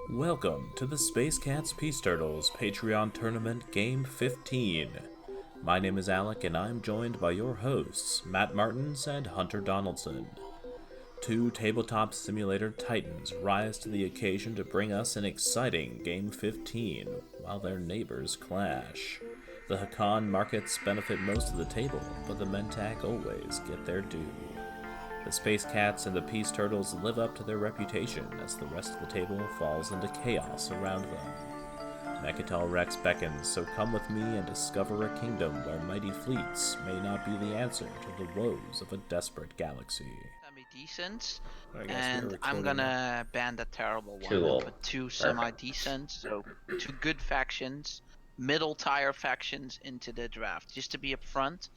Welcome to the Space Cats Peace Turtles Patreon Tournament Game 15. My name is Alec and I'm joined by your hosts, Matt Martins and Hunter Donaldson. Two tabletop simulator titans rise to the occasion to bring us an exciting Game 15 while their neighbors clash. The Hakan markets benefit most of the table, but the Mentak always get their due. The Space Cats and the Peace Turtles live up to their reputation as the rest of the table falls into chaos around them. Mechatol Rex beckons, so come with me and discover a kingdom where mighty fleets may not be the answer to the woes of a desperate galaxy. Semi-decent, and I'm gonna ban the terrible one. Cool. Put two semi-decent, so two good factions, middle tier factions into the draft, just to be upfront.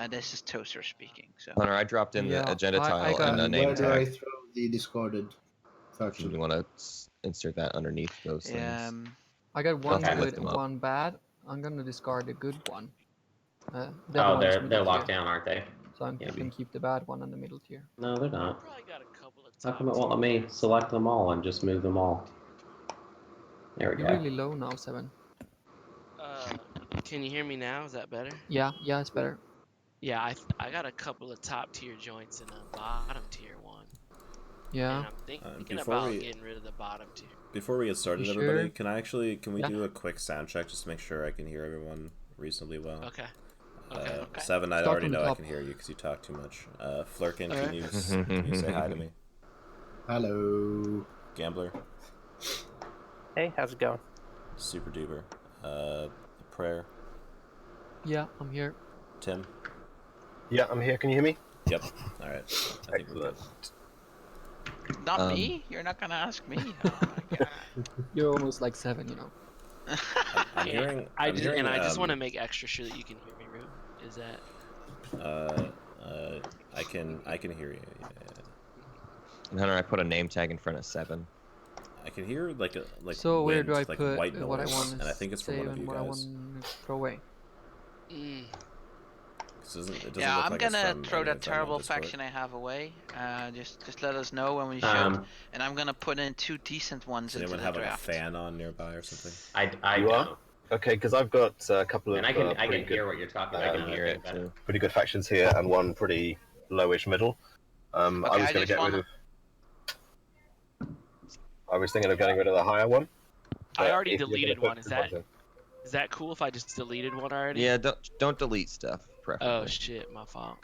This is Toaster speaking. So Hunter, I dropped in the agenda tile and a name Where do I tag. throw the discarded faction? You want to insert that underneath those things. I got one Okay. good and one bad. I'm gonna discard the good one. Oh, they're locked down, aren't they? So I'm just gonna keep the bad one in the middle tier. No, they're not. Probably got a couple of How come it won't let me select them all and just move them all? There we You're go. really low now, 7. Can you hear me now? Is that better? Yeah, it's better. Yeah, I got a couple of top tier joints and a bottom tier one. Yeah. And I'm thinking about getting rid of the bottom tier. Before we get started, You everybody, sure? can we do a quick sound check just to make sure I can hear everyone reasonably well? Okay. Okay. 7, I Start already from the know I top. can hear you because you talk too much. Flurkin, Alright. can you say hi to me? Hello. Gambler, Hey, how's it going? super duper. Prayer, Yeah, I'm here. Tim. Yeah, I'm here. Can you hear me? Yep. All right. I think we're good. not me. You're not gonna ask me. Oh my god. You're almost like 7, you know. I'm hearing. I just want to make extra sure that you can hear me, Rue. Is that? I can hear you. Yeah. And Hunter, I put a name tag in front of 7. I can hear like So where do I like put white noise, what I want and to I think it's from save one of and you what I guys. want to throw away? It doesn't Yeah, look I'm like it's gonna from throw any that of them on terrible Discord. faction I have away. Just let us know when we should, and I'm gonna put in two decent ones Does into anyone the have like a draft. fan on nearby or something? I You don't. are? Okay, because I've got a couple of And I can pretty hear good, what you're talking I about. can hear it too. pretty good factions here and one pretty lowish middle. I was I going to just get wanna- rid of. I was thinking of getting rid of the higher one. I but already if you're gonna deleted put one. Is two that ones is that cool if I just deleted one already? Yeah, don't delete stuff, preferably. Oh shit, my fault.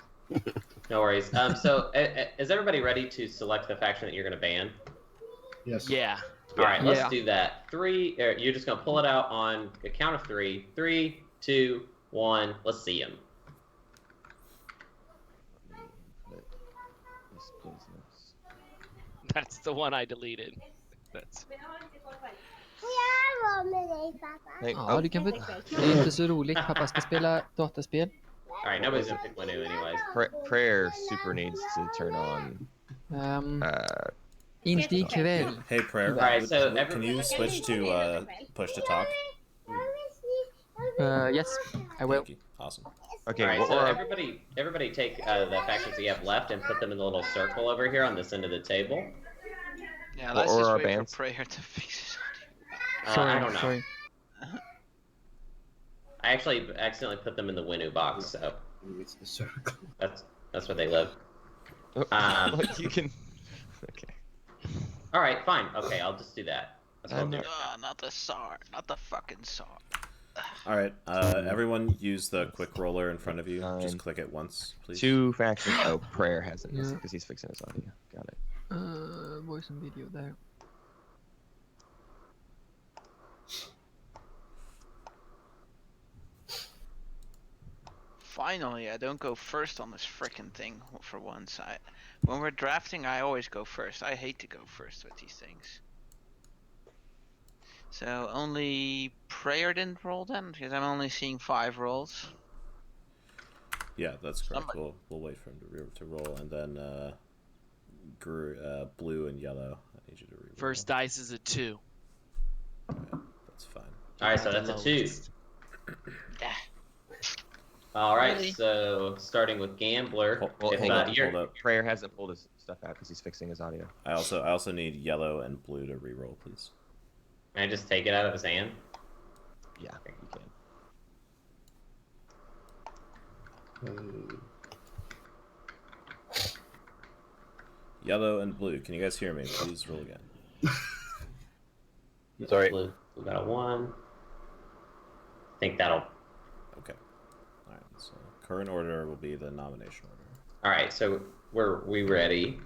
No worries. So, is everybody ready to select the faction that you're going to ban? Yes. Yeah. All right, let's Yeah. do that. You're just going to pull it out on the count of 3. 3, 2, 1. Let's see them. This business. That's the one I deleted. That's. Hey, Ja, du kan väl... Det är inte så roligt. Pappa ska spela dataspel. All right, nobody's going to pick Winu anyways. prayer super needs to turn on. Inte ikväll. Hey, Prayer. All right, so Can you switch to push to talk? Yes, I will. Thank you. Awesome. Okay, All right, what so were our- everybody take the factions that you have left and put them in the little circle over here on this end of the table. Yeah, What let's were just our wait bans? for Prayer to fix his Sorry, I don't know. sorry. I actually accidentally put them in the Winu box, so It's the circle. that's where they live. Look, you can. Okay. All right, fine. Okay, I'll just do that. That's what I'll do. Not the SAR, not the fucking SAR. All right. Everyone use the quick roller in front of you. Just Fine. click it once, please. 2 factions. Oh, prayer hasn't Yeah. because he's fixing his audio. Got it. Voice and video there. Finally, I don't go first on this frickin' thing for once. When we're drafting, I always go first. I hate to go first with these things. So only Prayer didn't roll then, because I'm only seeing 5 rolls. Yeah, that's correct. Somebody- We'll wait for him to roll, and then blue and yellow. I need you to re-roll. First dice is a 2. That's fine. All right, so that's a 2. Lowest. Yeah. All right, Really? so starting with Gambler. Well, if, hang on. you're- Hold up. Prayer hasn't pulled his stuff out because he's fixing his audio. I also need yellow and blue to re-roll, please. Can I just take it out of his hand? Yeah, you can. Yellow and blue. Can you guys hear me? Please roll again. Sorry. Blue. We got a 1. I think that'll... Okay. Alright, so current order will be the nomination order. Alright, so we ready?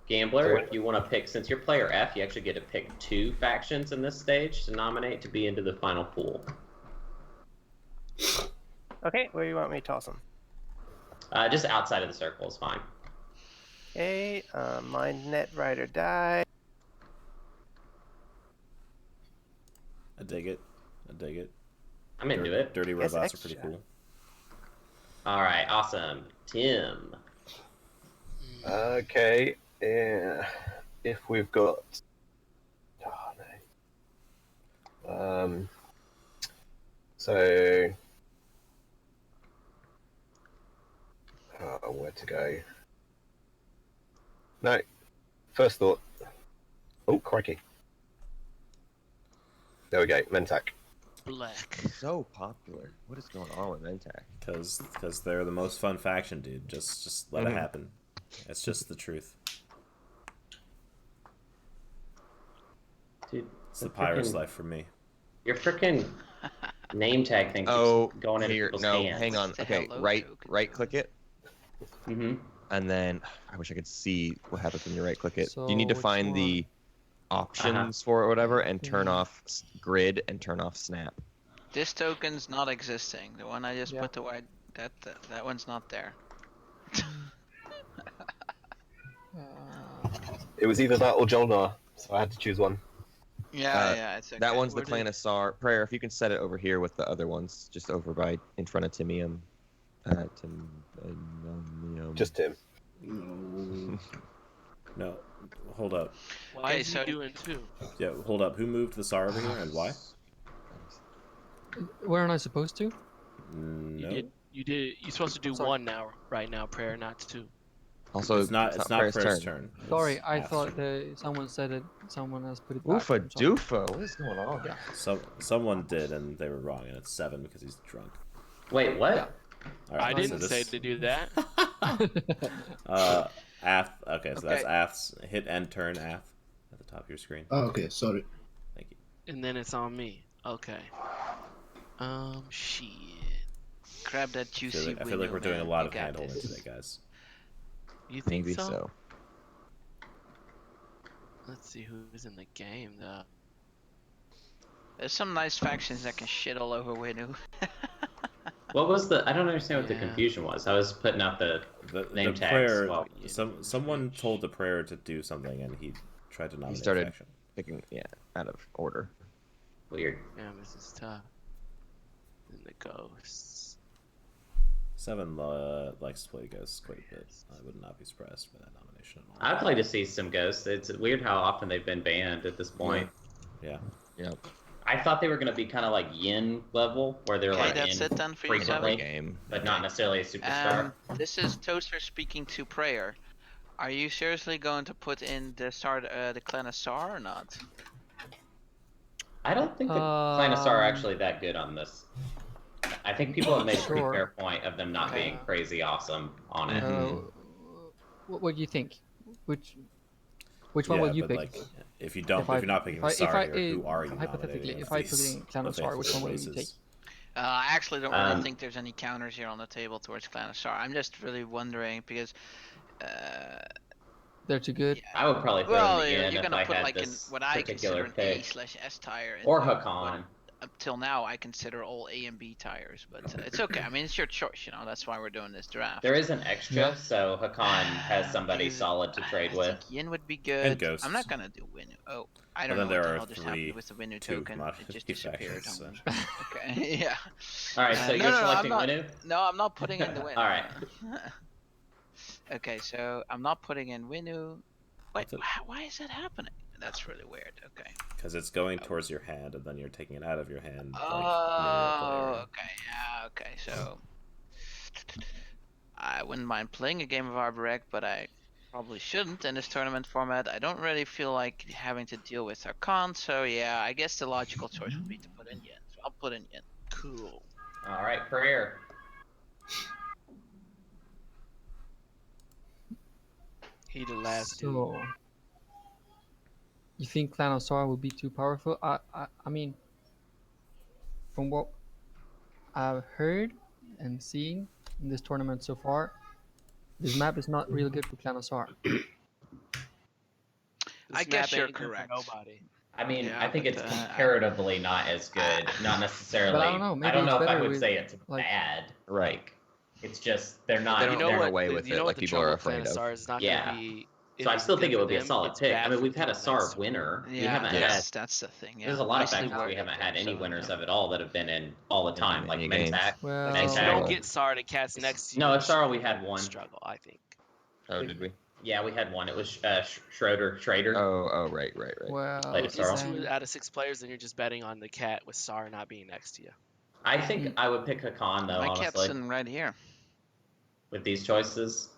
Gambler, if you want to pick, since you're player F, you actually get to pick 2 factions in this stage to nominate to be into the final pool. Okay, where do you want me to toss them? Just outside of the circle is fine. Okay, Mind Net Rider die. I dig it. I'm into it. Dirty Guess robots are pretty extra. cool. Alright, awesome. Tim. Okay. Yeah. If we've got. Oh, no. So. Where to go? No. First thought. Oh, crikey. There we go. Mentak. Black. So popular. What is going on with Mentak? Because they're the most fun faction, dude. Just let it happen. It's just the truth. Dude, It's the pirate's life for me. Your freaking name tag thing keeps Oh, going into here. people's No, hands. hang on. It's the Okay, hello right token. click it, Mm-hmm. and then I wish I could see what happens when you right click it. You need to So find which the options for it or whatever, and turn Yeah. off grid and turn off snap. This token's not existing. The one I just Yeah. put the white, that one's not there. It was either that or Jolnar, so I had to choose one. Yeah, yeah, it's okay. That one's the Where Clan did- of Sar. Prayer, if you can set it over here with the other ones, just over by in front of Timium. Just Tim. No, hold up. Why Okay, is he so- doing 2? Yeah, hold up. Who moved the SAR over here and why? Weren't I supposed to? No. You're supposed to do Sorry. 1 now, right now, prayer, not 2. Also, It's not Prayer's Prayer's turn. Sorry, It's I Ath's thought turn. someone said it. Someone else put it back. Oofa I'm sorry. doofa. What is going on? Yeah. Someone did, and they were wrong, and it's 7 because he's drunk. Wait, what? Yeah. All right, I didn't so say this, to do that. Ath. Okay, so that's Okay. Ath's hit end turn. Ath at the top of your screen. Oh, okay, sorry. Thank you. And then it's on me. Okay. Shit. Grab that juicy I feel like window, we're doing a man. lot You of got hand-holding this. today, guys. You think Maybe so. Let's see who's in the game, though. There's some nice factions that can shit all over Winu. What was the... I don't understand what the Yeah. confusion was. I was putting out the name The tags. prayer. Well, Someone told the prayer to do something, and he tried to nominate a started- faction. Picking, out of order. weird. Damn, this is tough. And the ghosts. 7 likes to play ghosts quite a bit. I would not be surprised by that nomination at all. I'd like to see some ghosts. It's weird how often they've been banned at this point. Yeah. Yep. I thought they were going to be kind of like Yin level, where they're Okay, like that's in it then for you, frequently, Seven? Game. but not necessarily a superstar. This is Toaster speaking to Prayer. Are you seriously going to put in the Clan of Sar or not? I don't think the Clanosaur are actually that good on this. I think people have made a pretty Sure. fair point of them not being crazy awesome on it. What do you think? Which one will you but pick? like, if you're not picking if the I- SAR if I- here, who are you hypothetically, nominating? if I put in Clan of Sar, which one will you take? I actually don't really think there's any counters here on the table towards Clan of Sar. I'm just really wondering because, They're too good. I would probably throw well, in the you're Yin if gonna I put had like this what I particular consider an pick. A/S tire. Or into Hakan. what up till now I consider all A and B tires, but it's okay. I mean, it's your choice, you know. That's why we're doing this draft. There is an extra, Yeah. so Hakan has somebody Because solid to trade I with. think Yin would be good. ghosts. I'm not gonna do Winu. Oh, I don't Well, know then what the there hell are just 3 happened with the Winu two token. It commodity just disappeared. factions, Okay, yeah. All right, so No, you're no, no, selecting I'm not- Winu? No, I'm not putting in the Winu. All right. Okay, so I'm not putting in Winu. Wait, That's it. why is that happening? That's really weird. Okay. Because it's going towards your hand, and then you're taking it out of your hand. Like, Oh, okay, yeah, okay. So I wouldn't mind playing a game of Arborec, but I Probably shouldn't in this tournament format. I don't really feel like having to deal with Hakan, so yeah, I guess the logical choice would be to put in Yin. So I'll put in Yin. Cool. All right, prayer. He the last dude. So, you think Clan of Sar will be too powerful? I mean, from what I've heard and seen in this tournament so far, this map is not really good for Clan of Sar. I This guess map you're ain't good for correct. Nobody. I mean, Yeah, I think but, it's comparatively not as good. Not necessarily. But I don't know, maybe I don't it's know if I better would with, say it's like- bad. Right. Like, it's just they're not. They don't You know run what? away the- with you it know like what the people are trouble with afraid Clan of. Star is not Yeah. gonna be. So I it's still good think it for would be a them, solid it's pick. I bad mean, for we've had a people SAR next to 'em. winner. We Yeah, haven't Yeah. had. that's the thing. Yeah. There's a lot of Nicely factions we haven't worded, had any so, winners yeah. of at all that have been in all the time, like any games. Mentak. Well, And if you Mentak. don't get Sar to cats next to you, No, you're at SAR we had one. struggle, I think. Oh, did we? Yeah, we had one. It was Schroeder. Trader. Oh, right. well, Later, If Sarl. it's then- 2 out of 6 players, then you're just betting on the cat with Sar not being next to you. I think I would pick Hakan though, My cat's honestly, sitting right here. with these choices.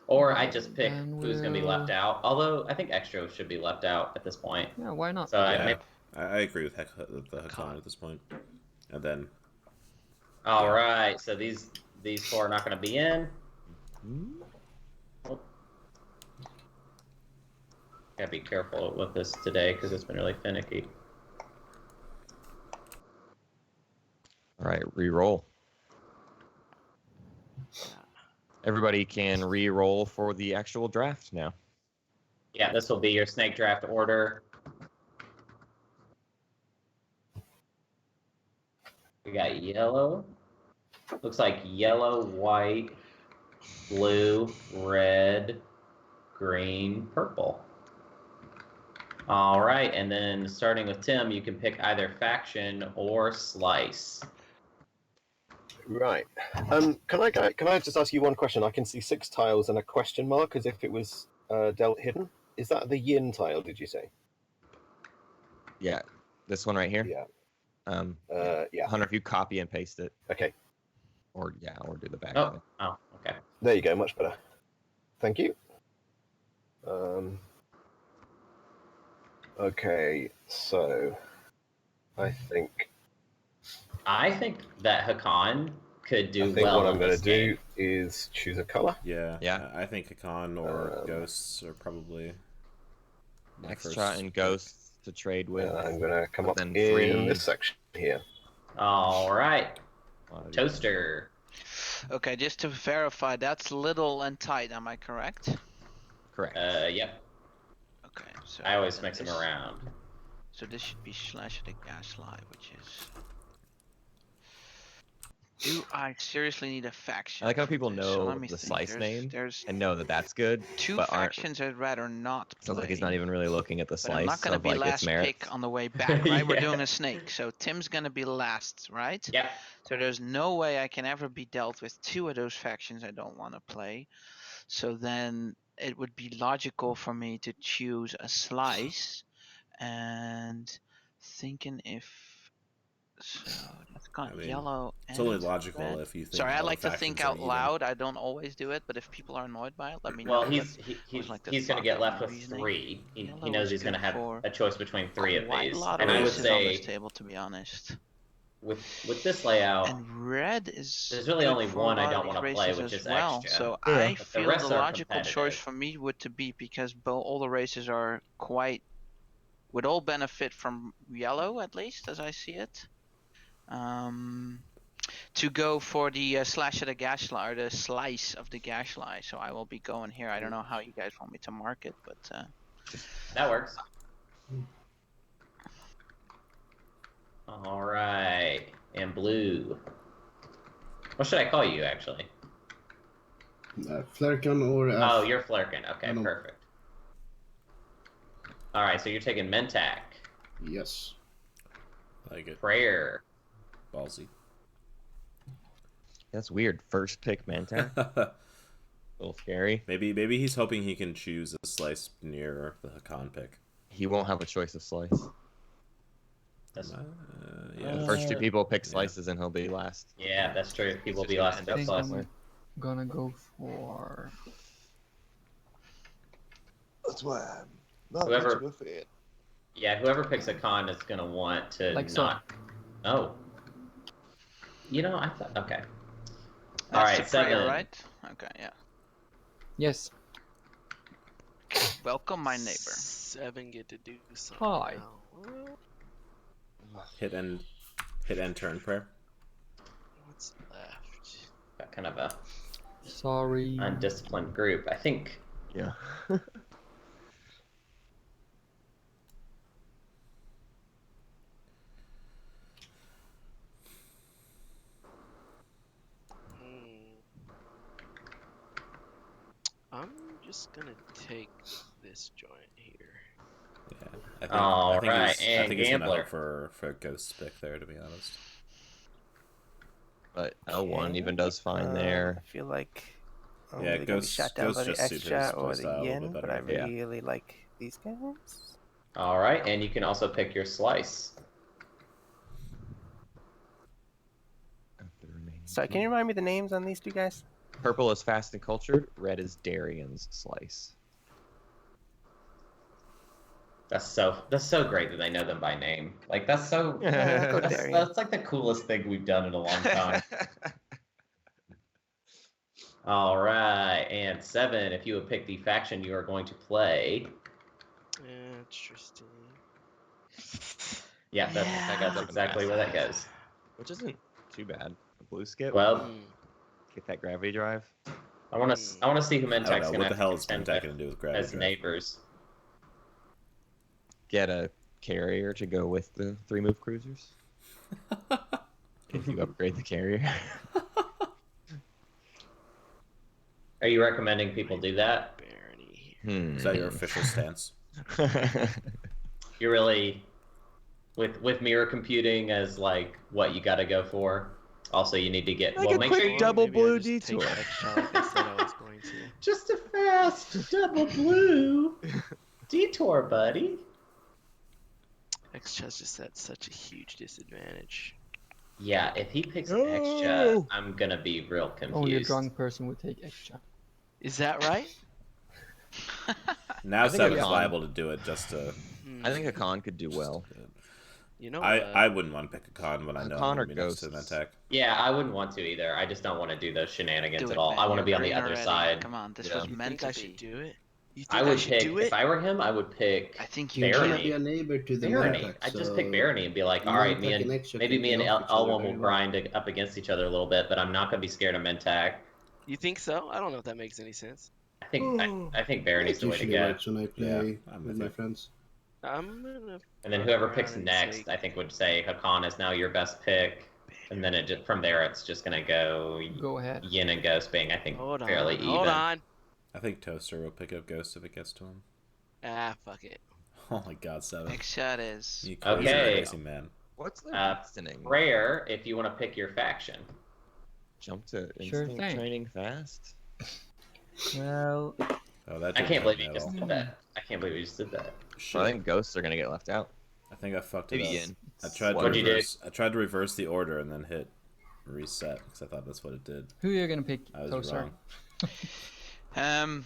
Or I just pick Then who's going to be left we'll- out. Although I think Extra should be left out at this point. yeah, why not? So Yeah, I agree with the Hakan at this point. And then all right. So these 4 are not going to be in. Gotta be careful with this today because it's been really finicky. All right, re-roll. Everybody can re-roll for the actual draft now. Yeah, this will be your snake draft order. We got yellow. Looks like yellow, white, blue, red, green, purple. All right, and then starting with Tim, you can pick either faction or slice. Right. Can I just ask you one question? I can see 6 tiles and a question mark as if it was dealt hidden. Is that the yin tile? Did you say? Yeah, this one right here. Yeah. Yeah. Hunter, if you copy and paste it, Okay. or do the back. Oh, okay. There you go. Much better. Thank you. Okay. So, I think that Hakan could do I think well. what I'm in going to this do game. is choose a color. Yeah. I think Hakan or Ghosts are probably my Extra first and pick. Ghosts to trade with. I'm going to come up Then in free. this section here. All right, Uh, Toaster. Okay, just to verify, that's little and tight. Am I correct? Correct. Yep. Okay. So I always then mix them this- around. So this should be slash the gaslight, which is. Do I seriously need a faction? I like how for people this? So know let me the think. slice name There's and know that that's good. 2 but aren't- factions I'd rather not play. Sounds like he's not even really looking at the But I'm slice not gonna of be like its last merits. pick on the way back, right? We're Yeah. doing a snake, so Tim's gonna be last, right? Yep. So there's no way I can ever be dealt with 2 of those factions I don't want to play. So then it would be logical for me to choose a slice, and thinking if so that's got I mean, yellow. It's only and logical red. if you think. Sorry, I all the like to think factions are out even. loud. I don't always do it, but if people are annoyed by it, let me know. Well, but he's like to going to fuck get up left my with reasoning. 3. He Yellow knows is he's going to good have for a choice between 3 of quite these. a lot of And I would races on this say table, to be honest. with this layout, And red is. there's really good only for a one I lot of don't these wanna play, races which as is well. extra. So Yeah. I But the feel rest the are logical choice competitive. for me would to be because all the races are quite would all benefit from yellow at least as I see it. To go for the slash of the gaslight or the slice of the gaslight. So I will be going here. I don't know how you guys want me to mark it, but that works. All right, and blue. What should I call you, actually? Flerken or Oh, you're Flurkin. Okay, I don't- perfect. All right, so you're taking Mentak, Yes. Like it. Prayer. Ballsy. That's weird. First pick Manta. A little scary. maybe he's hoping he can choose a slice near the Hakan pick. He won't have a choice of slice. That's, Yeah. The first 2 people pick slices and he'll be last. yeah, that's true. People will be Just last end to up think slice. somewhere. I'm gonna go for That's why I'm not Whoever- much of a fan. Yeah, whoever picks a con is gonna want to Like so. not. Oh. You know, I thought. Okay. That's All right, the prayer, 7. right? Okay, yeah. Yes. Welcome, my neighbor. 7 get to do something. Hi. Now. Hit end turn prayer. What's left? Got kind of a Sorry. undisciplined group. I think. Yeah. I'm just gonna take this joint here. Yeah. All right, I and think he's gonna Gambler. hope for Ghost's pick there, to be honest. But L1 Okay. even does fine there. I feel like I'm Yeah, either gonna be Ghost- shot down Ghost by the just suits his extra or playstyle a the little yin, bit but I better. Yeah. really like these guys. All right, and you can also pick your slice. The remaining Sorry, two. can you remind me the names on these two guys? Purple is fast and cultured. Red is Darian's slice. That's so great that they know them by name. Like that's so. Yeah, I'll go That's, Darian. that's like the coolest thing we've done in a long time. All right, and 7. If you would pick the faction you are going to play. Interesting. Yeah, that's exactly where that goes. Which isn't too bad. A blue skip. Well, Get that gravity drive. I want to see who I don't Mentak's know gonna what the have hell to is contend Mentak with gonna do with gravity as drive? neighbors. Get a carrier to go with the 3-move cruisers. If you upgrade the carrier. Are you recommending people do that? Barony. Is that your official stance? You're really with mirror computing as like what you got to go for. Also, you need to get Like a make quick sure you double Maybe I blue just take detour. extra like I said I was going to. just a fast double blue detour, buddy. Extra's just at such a huge disadvantage. Yeah, if he picks No. extra, I'm gonna be real confused. Only a drunk person would take extra. Is that right? Now I think 7's a con- liable to do it just to. I think a con could do well. You know I wouldn't want to pick a con when I A know con I'm or gonna be next to ghosts? Mentak. Yeah, I wouldn't want to either. I just don't want to do those shenanigans Do at it, all. Ben. I want to You're be on the green other already. side. Come on, this Yeah. was You meant think to I be. should do it? You I think would should pick do it? if I were him. I would pick I think you You Barony. can't be a neighbor to the Barony. Mentak, I'd just so pick Barony and be like, all right, Mentak and extra maybe can me and play off each other L1 will very well. grind up against each other a little bit, but I'm not gonna be scared of Mentak. You think so? I don't know if that makes any sense. I think Barony's That the way to usually go. works when I play Yeah, I'm with with my you. friends. I'm gonna. And then fuck whoever around picks and next, take I think would say Hakan is now your best pick, and then from there it's just gonna go Go ahead. Yin and Ghost being I think Hold on. fairly even. Hold on. I think Toaster will pick up Ghost if it gets to him. Ah, fuck it. Oh my God, 7. Next shot is. You crazy, Okay. crazy man. What's the Uh, reasoning? Prayer, if you want to pick your faction. Jump to Sure instinct thing. training fast? Well, I Oh, that didn't can't help believe me you at just all. did that. I can't believe you just did that. Shit. I think ghosts are gonna get left out. I think I fucked Maybe it up. Yin. I tried to What'd you do? reverse. I tried to reverse the order and then hit reset because I thought that's what it did. who are you gonna pick, I was Toaster? wrong. Um,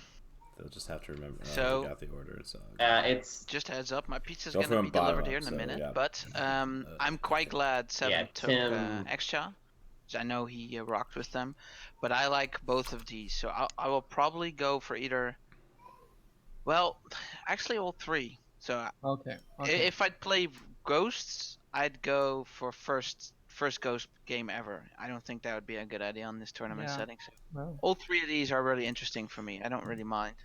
They'll just have to remember. So- they got the order. So It's just heads up, my pizza's Go gonna from be bottom delivered here up, in a so, minute. yeah. But I'm quite glad Seven Yeah, took Tim- Extra, 'cause I know he rocked with them. But I like both of these, so I will probably go for either. Well, actually, all three. So Okay. Okay. if I'd play Ghosts, I'd go for first Ghost game ever. I don't think that would be a good idea on this tournament Yeah. setting. So Well, all three of these are really interesting for me. I don't really mind.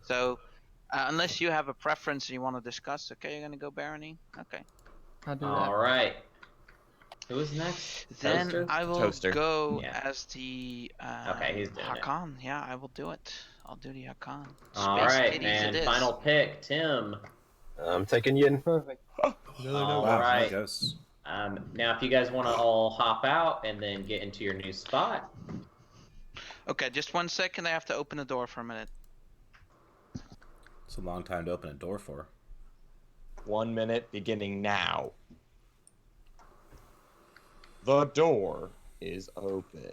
So unless you have a preference and you want to discuss, okay, you're gonna go Barony. Okay. I'll do all that. right. Who is next? Then Toaster? I will Toaster. go Yeah. as the Okay, he's doing it. Hakan. Yeah, I will do it. I'll do the Hakan. All Space right, Kitties and it is. final pick, Tim. I'm taking Yin. Perfect. All wow, right. Ghosts. Now, if you guys want to all hop out and then get into your new spot, Okay, just 1 second. I have to open the door for a minute. It's a long time to open a door for. 1 minute beginning now. The door is open.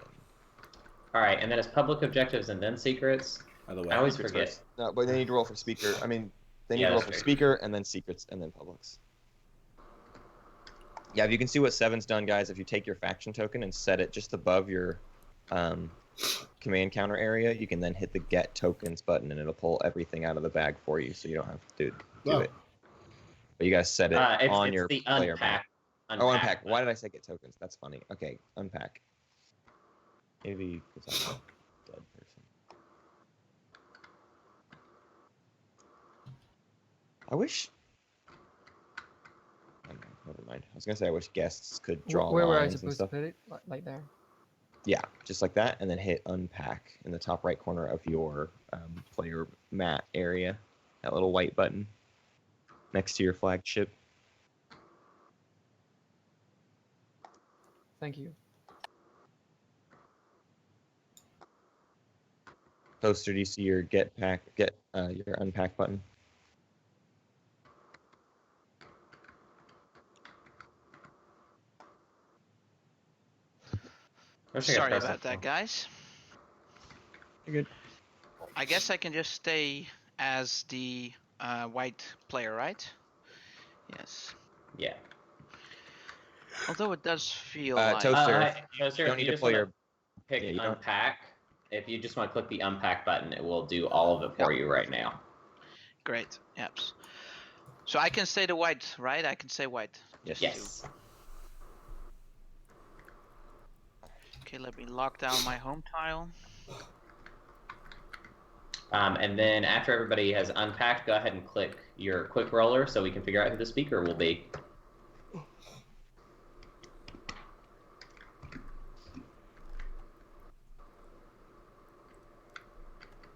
all right, and then it's public objectives and then secrets. By the way, I always Secrets forget. first. No, but they need to roll for speaker. I mean, they need Yeah, to roll that's for fair. speaker and then secrets and then publics. Yeah, if you can see what 7's done, guys, if you take your faction token and set it just above your command counter area, you can then hit the get tokens button and it'll pull everything out of the bag for you, so you don't have to do Wow. it. But you guys set it on It's your the player unpack. map. Oh, unpack. Why did I say get tokens? That's funny. Okay, unpack. Maybe because I'm a dead person. I wish. I don't know, never mind. I was gonna say I wish guests could draw Where were I lines and supposed to stuff. put it? Like there? Yeah, just like that, and then hit unpack in the top right corner of your player mat area. That little white button next to your flagship. Thank you. Toaster, do you see your your unpack button? Sorry about that, guys. You're good. I guess I can just stay as the white player, right? Yes. Yeah. Although it does feel Toaster, Toaster, you don't if need you to just play wanna your. pick Yeah, you don't- unpack. If you just want to click the unpack button, it will do all of it for you right now. great. Yep. So I can stay the white, right? I can say white. Yes. Yes. Okay, let me lock down my home tile. And then after everybody has unpacked, go ahead and click your quick roller so we can figure out who the speaker will be.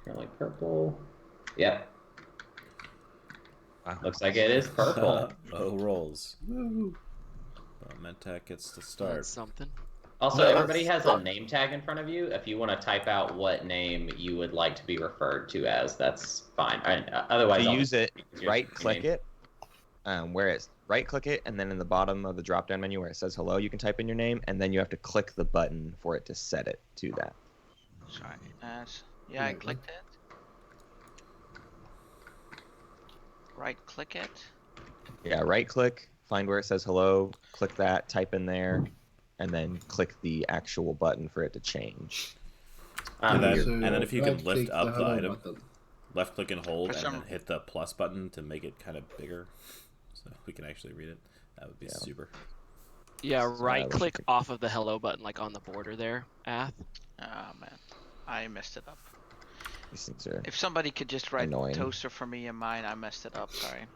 Currently purple. Yep. Wow. Looks like it is purple. Oh, rolls. Woo. Mentak gets to That's start. something. Also, No, everybody that's- has a name tag in front of you. If you want to type out what name you would like to be referred to as, that's fine. Otherwise, To I'll use just it, use your right name. click it, where it's right click it, and then in the bottom of the drop down menu where it says hello, you can type in your name, and then you have to click the button for it to set it to that. Sorry. Yeah, I Yeah, clicked it. Right click it. Yeah, right click, find where it says hello, click that, type in there, and then click the actual button for it to change. And then, So, and then if you can right-click lift the up the hello item, button. left click and hold, For and some- then hit the plus button to make it kind of bigger, so we can actually read it. That would be Yeah. super. Yeah, wish I right click could- off of the hello button, like on the border there, Ath. Oh man, I messed it up. These things are If somebody could just write Annoying. toaster for me and mine, I messed it up. Sorry.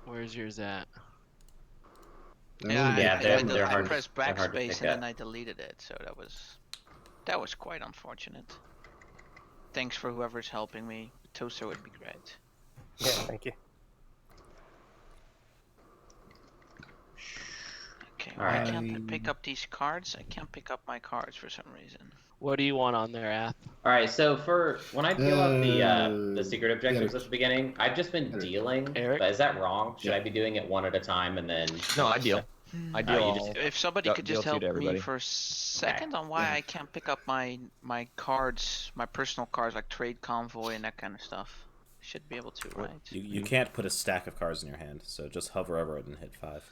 Where's yours at? They're Yeah, only Yeah, I, different. they're I hard to- pressed they're hard to backspace pick and then up. I deleted it, so that was quite unfortunate. Thanks for whoever's helping me. Toaster would be great. Yeah, thank you. Okay, why can't I I- pick up these cards? I can't pick up my cards for some reason. What do you want on there, Ath? All right, so for when I peel up the secret objectives Eric. at the beginning, I've just been Eric. dealing. Eric? But is that wrong? Should Yeah. I be doing it one at a time and then? No, I deal. I deal. you just- all- If somebody Deal- could deal just two help to me everybody. for a second on why Yeah. I can't pick up my cards, my personal cards like trade convoy and that kind of stuff. Should be able to, What? right? You can't put a stack of cards in your hand, so just hover over it and hit 5.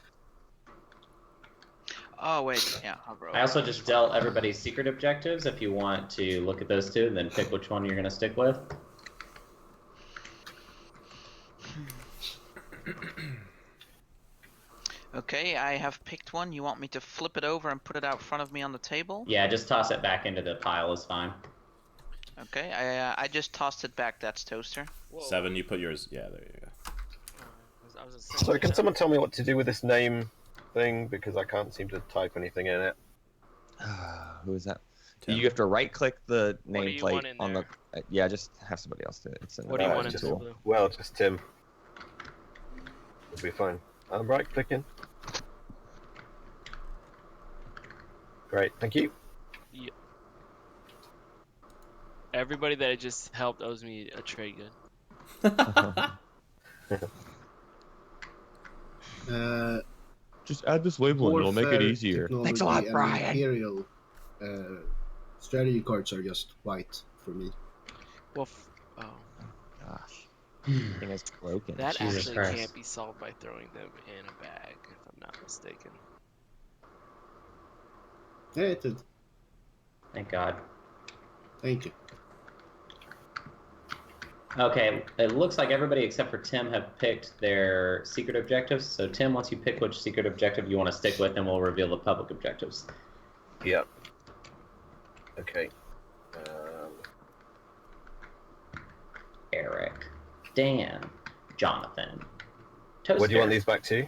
Oh wait, yeah, hover I also over. just dealt everybody's secret objectives. If you want to look at those two, and then pick which one you're gonna stick with. Okay, I have picked one. You want me to flip it over and put it out front of me on the table? Yeah, just toss it back into the pile is fine. Okay, I just tossed it back. That's toaster. 7, you put yours. Yeah, there you go. So can someone tell me what to do with this name thing, because I can't seem to type anything in it. Who is that? Tim. You have to right click the What do you want nameplate in on the. there? Yeah, just have somebody else do it. It's in What do you the want in just- there, tool. Blue? Well, just Tim. It'll be fine. I'm right clicking. Great, thank you. Everybody that I just helped owes me a trade good. Just add this label and it'll make it Warfare easier. Thanks a lot, technology and Brian. Imperial strategy cards are just white for me. Well, oh, Gosh, thing is broken. that Jesus actually Christ. can't be solved by throwing them in a bag, if I'm not mistaken. Yeah, it did. Thank God. Thank you. Okay, it looks like everybody except for Tim have picked their secret objectives. So Tim, once you pick which secret objective you want to stick with, then we'll reveal the public objectives. Yep. Okay. Eric, Dan, Jonathan, Toaster. Where do you want these back to?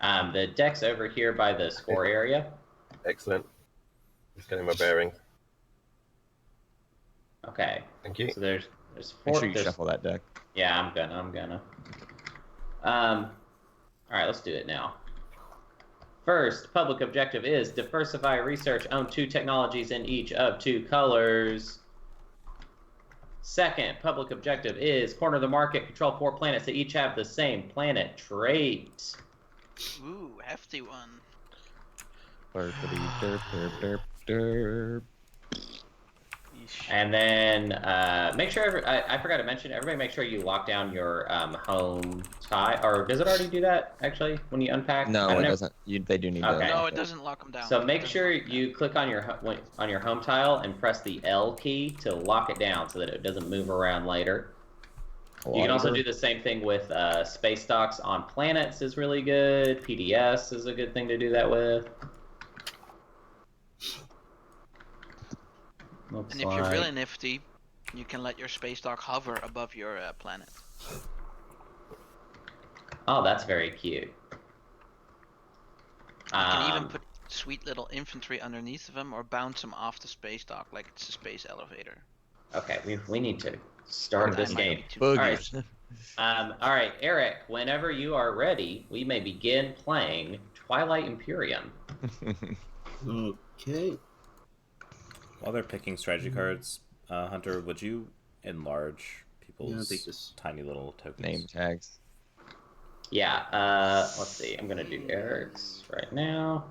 The deck's over here by the score area. Excellent. Just getting my bearing. Okay. Thank you. So there's Make four. sure you shuffle that deck. Yeah, I'm gonna. All right, let's do it now. First, public objective is diversify research, own 2 technologies in each of 2 colors. Second, public objective is corner the market, control 4 planets that each have the same planet trait. Ooh, hefty one. Burpity derp derp derp derp. Yeesh. And then make sure, I forgot to mention, everybody make sure you lock down your home tie, or does it already do that, actually, when you unpack? No, I don't it know. doesn't. They do need Okay. to. No, lock it doesn't lock them down. So It make doesn't sure lock 'em you down. click on your home tile and press the L key to lock it down so that it doesn't move around later. You can also do the same thing with space docks on planets is really good. PDS is a good thing to do that with. Looks And if you're really nifty, you can let your space dock hover above your planet. Oh, that's very cute. You can even put sweet little infantry underneath of them or bounce them off the space dock like it's a space elevator. Okay, we need to start this That might game. be too Boogie. All right, Eric. Whenever you are ready, we may begin playing Twilight Imperium. Okay. While they're picking strategy cards, Hunter, would you enlarge Yeah, I'll people's take this. tiny little tokens? Name tags. Yeah. Let's see. I'm gonna do Eric's right now.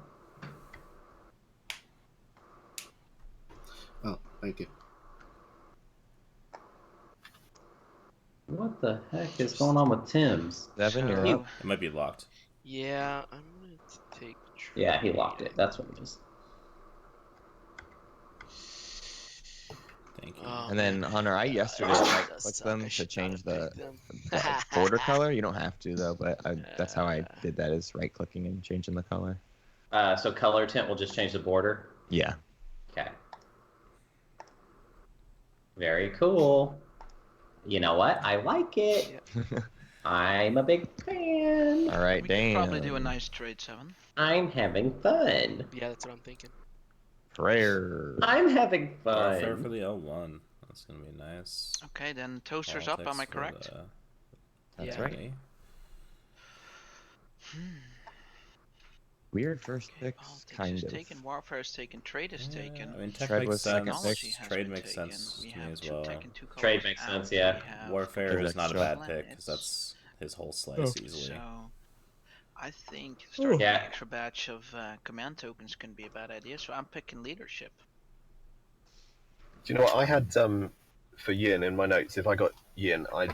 Oh, thank you. What the heck is going on with Tim's? Seven, you're So- up. It might be locked. Yeah, I'm gonna take. Yeah, he locked trade. it. That's what it is. Thank you. Oh, And then man. Hunter, I yesterday That right does clicked suck. them I to should not change have the picked them. border color. You don't have to though, but that's how I did that, is right clicking and changing the color. So color tint will just change the border. Yeah. Okay. Very cool. You know what? I like it. I'm a big fan. All right, We Dan. could probably do a nice trade 7. I'm having fun. Yeah, that's what I'm thinking. Prayer. I'm having Warfare for fun. the L1. That's gonna be nice. Okay, then toaster's up, am I Politics for correct? the That's Yeah. right. enemy. Weird first picks, Politics kind is of. taken, warfare is taken, trade is taken. I mean, tech Tread makes was second sense. Technology pick. has Trade been makes taken. sense We to me have as two well. taken, two Trade colors, makes and sense, yeah. we have Warfare Gives is not a extra. bad pick because that's his whole slice Oh. easily. So, I think starting Yeah. an extra batch of command tokens can be a bad idea. So I'm picking leadership. Do you know what I had for Yin in my notes? If I got Yin, I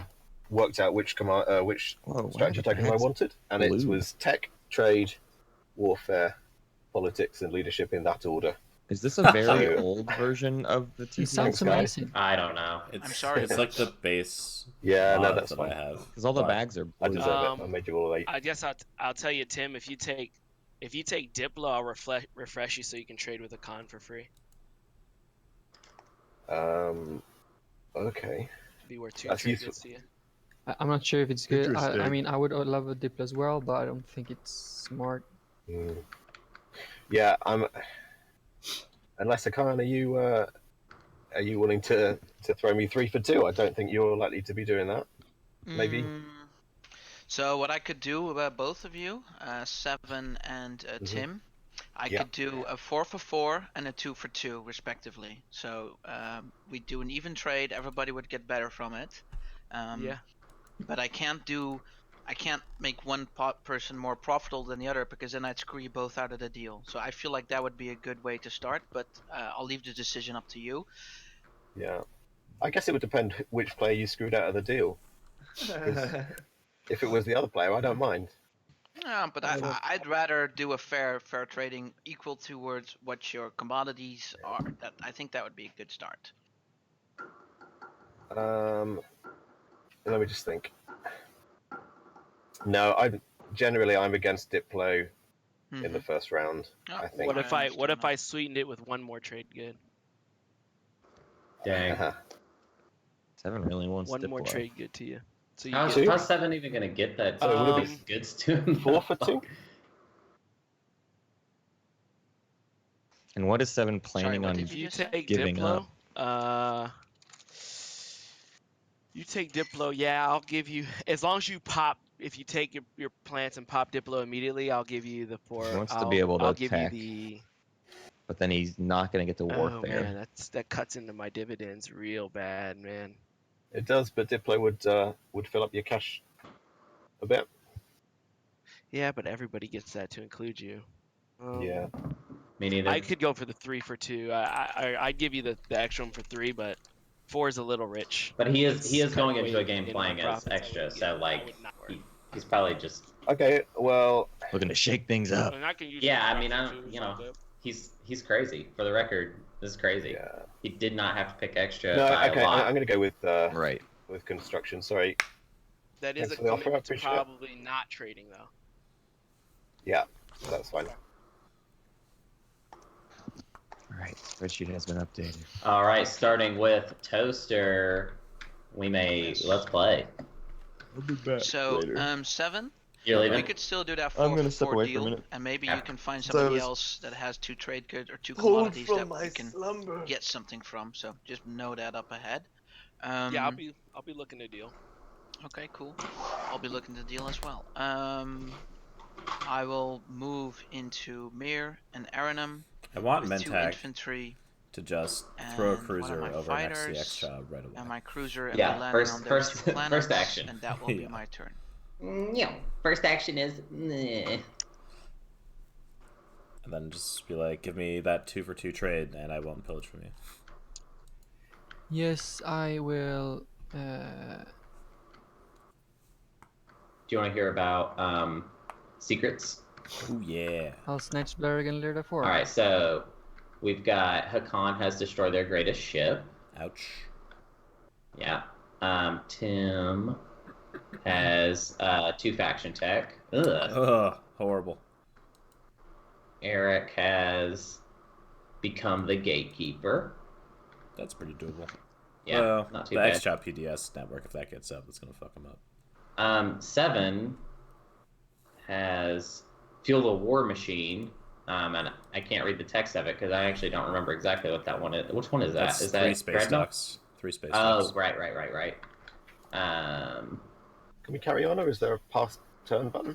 worked out which which Whoa, strategy what the tokens I heck's wanted, and it blue? was tech, trade, warfare, politics, and leadership in that order. Is this a very So- old version of the It TPS sounds guide? amazing. I don't know. It's, sorry, It's but- like the base. Yeah, no, mod that's that fine. I have. Because all the But bags are I blue. deserve Um, it. I made you all late. I guess I'll tell you, Tim. If you take Diplo, I'll refresh you so you can trade with a con for free. Okay. Be worth 2 That's trade useful. goods to you. I'm not sure if it's good. I Interesting. mean, I would love a dip as well, but I don't think it's smart. Mm. Yeah, I'm. Unless Akan, are you willing to throw me 3 for 2? I don't think you're likely to be doing that. Maybe. So what I could do about both of you, Seven and Tim, I Yeah. could do a 4 for 4 and a 2 for 2, respectively. So we do an even trade. Everybody would get better from it. Yeah. But I can't make one person more profitable than the other because then I'd screw you both out of the deal. So I feel like that would be a good way to start. But I'll leave the decision up to you. Yeah. I guess it would depend which player you screwed out of the deal. If it was the other player, I don't mind. Yeah, but I'd rather do a fair trading equal towards what your commodities are. I think that would be a good start. Let me just think. No, I'm against Diplo in the first round. Oh, I think. What if I understand sweetened it with one more trade good? Dang. Seven really wants One more Diplo. trade good to you. So you How's, get how's 7 even gonna get that? So would it these goods to him? 4 for 2? And what is Seven planning what on did if you just say? take giving Diplo, up? you take Diplo, yeah, I'll give you, as long as you pop, if you take your plants and pop Diplo immediately, I'll give you the four. He wants to be able to I'll attack, give you the. but then he's not going to get to Oh warfare. man, that cuts into my dividends real bad, man. It does, but Diplo would fill up your cash a bit. Yeah, but everybody gets that to include you. Yeah. Me neither. I could go for the 3 for 2. I'd give you the extra one for 3, but 4 is a little rich. But he is It's going cut into a way game into playing my as profits. extra, so Yeah, that like would not work. he's probably just Okay, well, Looking to shake things up. And I can use yeah. I mean, construction I'm too, you so know that- he's crazy. For the record, this is crazy. yeah. He did not have to pick extra No, by okay, a lot. I'm going to go with Right. construction. Sorry. that is Thanks a for the offer, I commitment to appreciate it. probably not trading though. Yeah, that's fine. All right. Spreadsheet has been updated. All right, starting with Toaster, let's play. I'll be back So 7. You're leaving. We could still do that I'm 4 gonna for step 4 away for a deal, minute. and maybe Yeah. you can find So I somebody was- else that has 2 trade goods or 2 commodities that you can get something from. So just know that up ahead. Yeah, I'll be looking to deal. Okay, cool. I'll be looking to deal as well. I will move into Mir and Aranum I want with 2 Mentag infantry to just throw a and one of cruiser my over next to the fighters, extra right away. and my cruiser and Yeah, be landing on those first 2 planets, action. and that will be Yeah. my turn. Yeah. First action is. Meh. And then just be like, give me that 2 for 2 trade, and I won't pillage from you. Yes, I will. Do you want to hear about secrets? Ooh, yeah. I'll snatch Blarg and Lear the 4. All right, so we've got Hakan has destroyed their greatest ship. Ouch. Yeah. Tim has 2 faction tech. Ugh. Ugh, horrible. Eric has become the gatekeeper. That's pretty doable. Yeah, Well, not too the bad. XCHOP PDS network, if that gets up, it's gonna fuck him up. 7 has Fuel the War Machine. And I can't read the text of it because I actually don't remember exactly what that one is. Which one is that? That's Is 3 that space Dreadnought? docks. 3 space Oh, docks. right. Can we carry on, or is there a past turn button?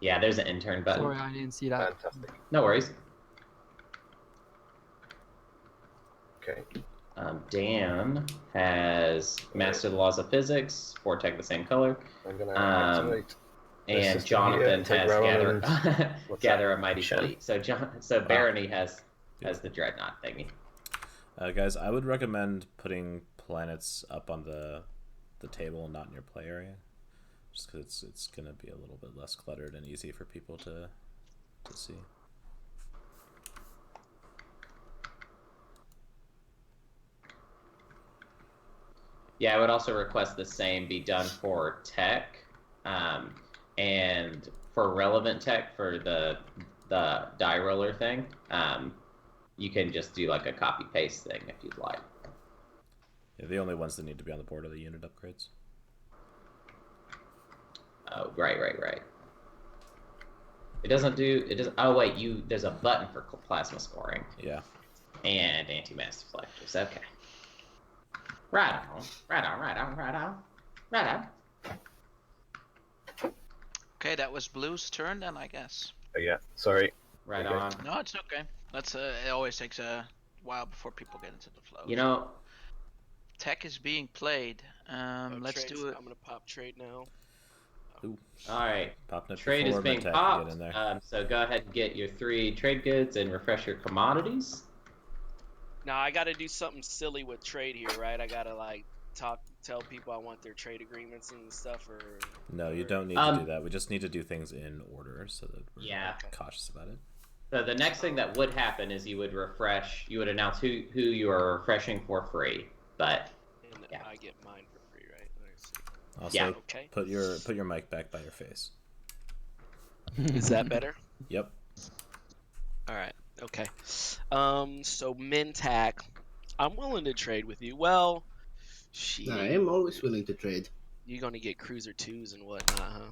Yeah, there's an intern button. Sorry, I didn't see that. Fantastic. No worries. Okay. Dan has mastered the laws of physics, 4 tech the same color, I'm going to Um, activate. and system Jonathan here, take has Rowan gather what's gather that? a mighty Shen? fleet. So Barony has the dreadnought thingy. Guys, I would recommend putting planets up on the table and not in your play area, just because it's gonna be a little bit less cluttered and easy for people to see. Yeah, I would also request the same be done for tech, and for relevant tech for the die roller thing. You can just do like a copy paste thing if you'd like. Yeah, the only ones that need to be on the board are the unit upgrades. Oh, right. It doesn't do it. Does oh wait, there's a button for plasma scoring Yeah. and anti-mass deflectors. Okay. Right on. Okay, that was Blue's turn then, I guess. Yeah, sorry. Right Okay. on. No, it's okay. That's it always takes a while before people get into the flow. You know, Tech is being played. Let's Trades, do it. I'm gonna pop trade now. Ooh, all right. popping it Trade is before being Medtech can popped. get in there. So go ahead and get your 3 trade goods and refresh your commodities. Now I gotta do something silly with trade here, right? I gotta like tell people I want their trade agreements and stuff, or No, you don't need to do that. We just need to do things in order so that we're cautious about it. So the next thing that would happen is you would refresh. You would announce who you are refreshing for free. But and I get mine for free, right? Let's see. Also, put your mic back by your face. Is that better? Yep. All right. Okay. So Mintac, I'm willing to trade with you. Well, shit. I am always willing to trade. You're gonna get cruiser 2s and whatnot, huh?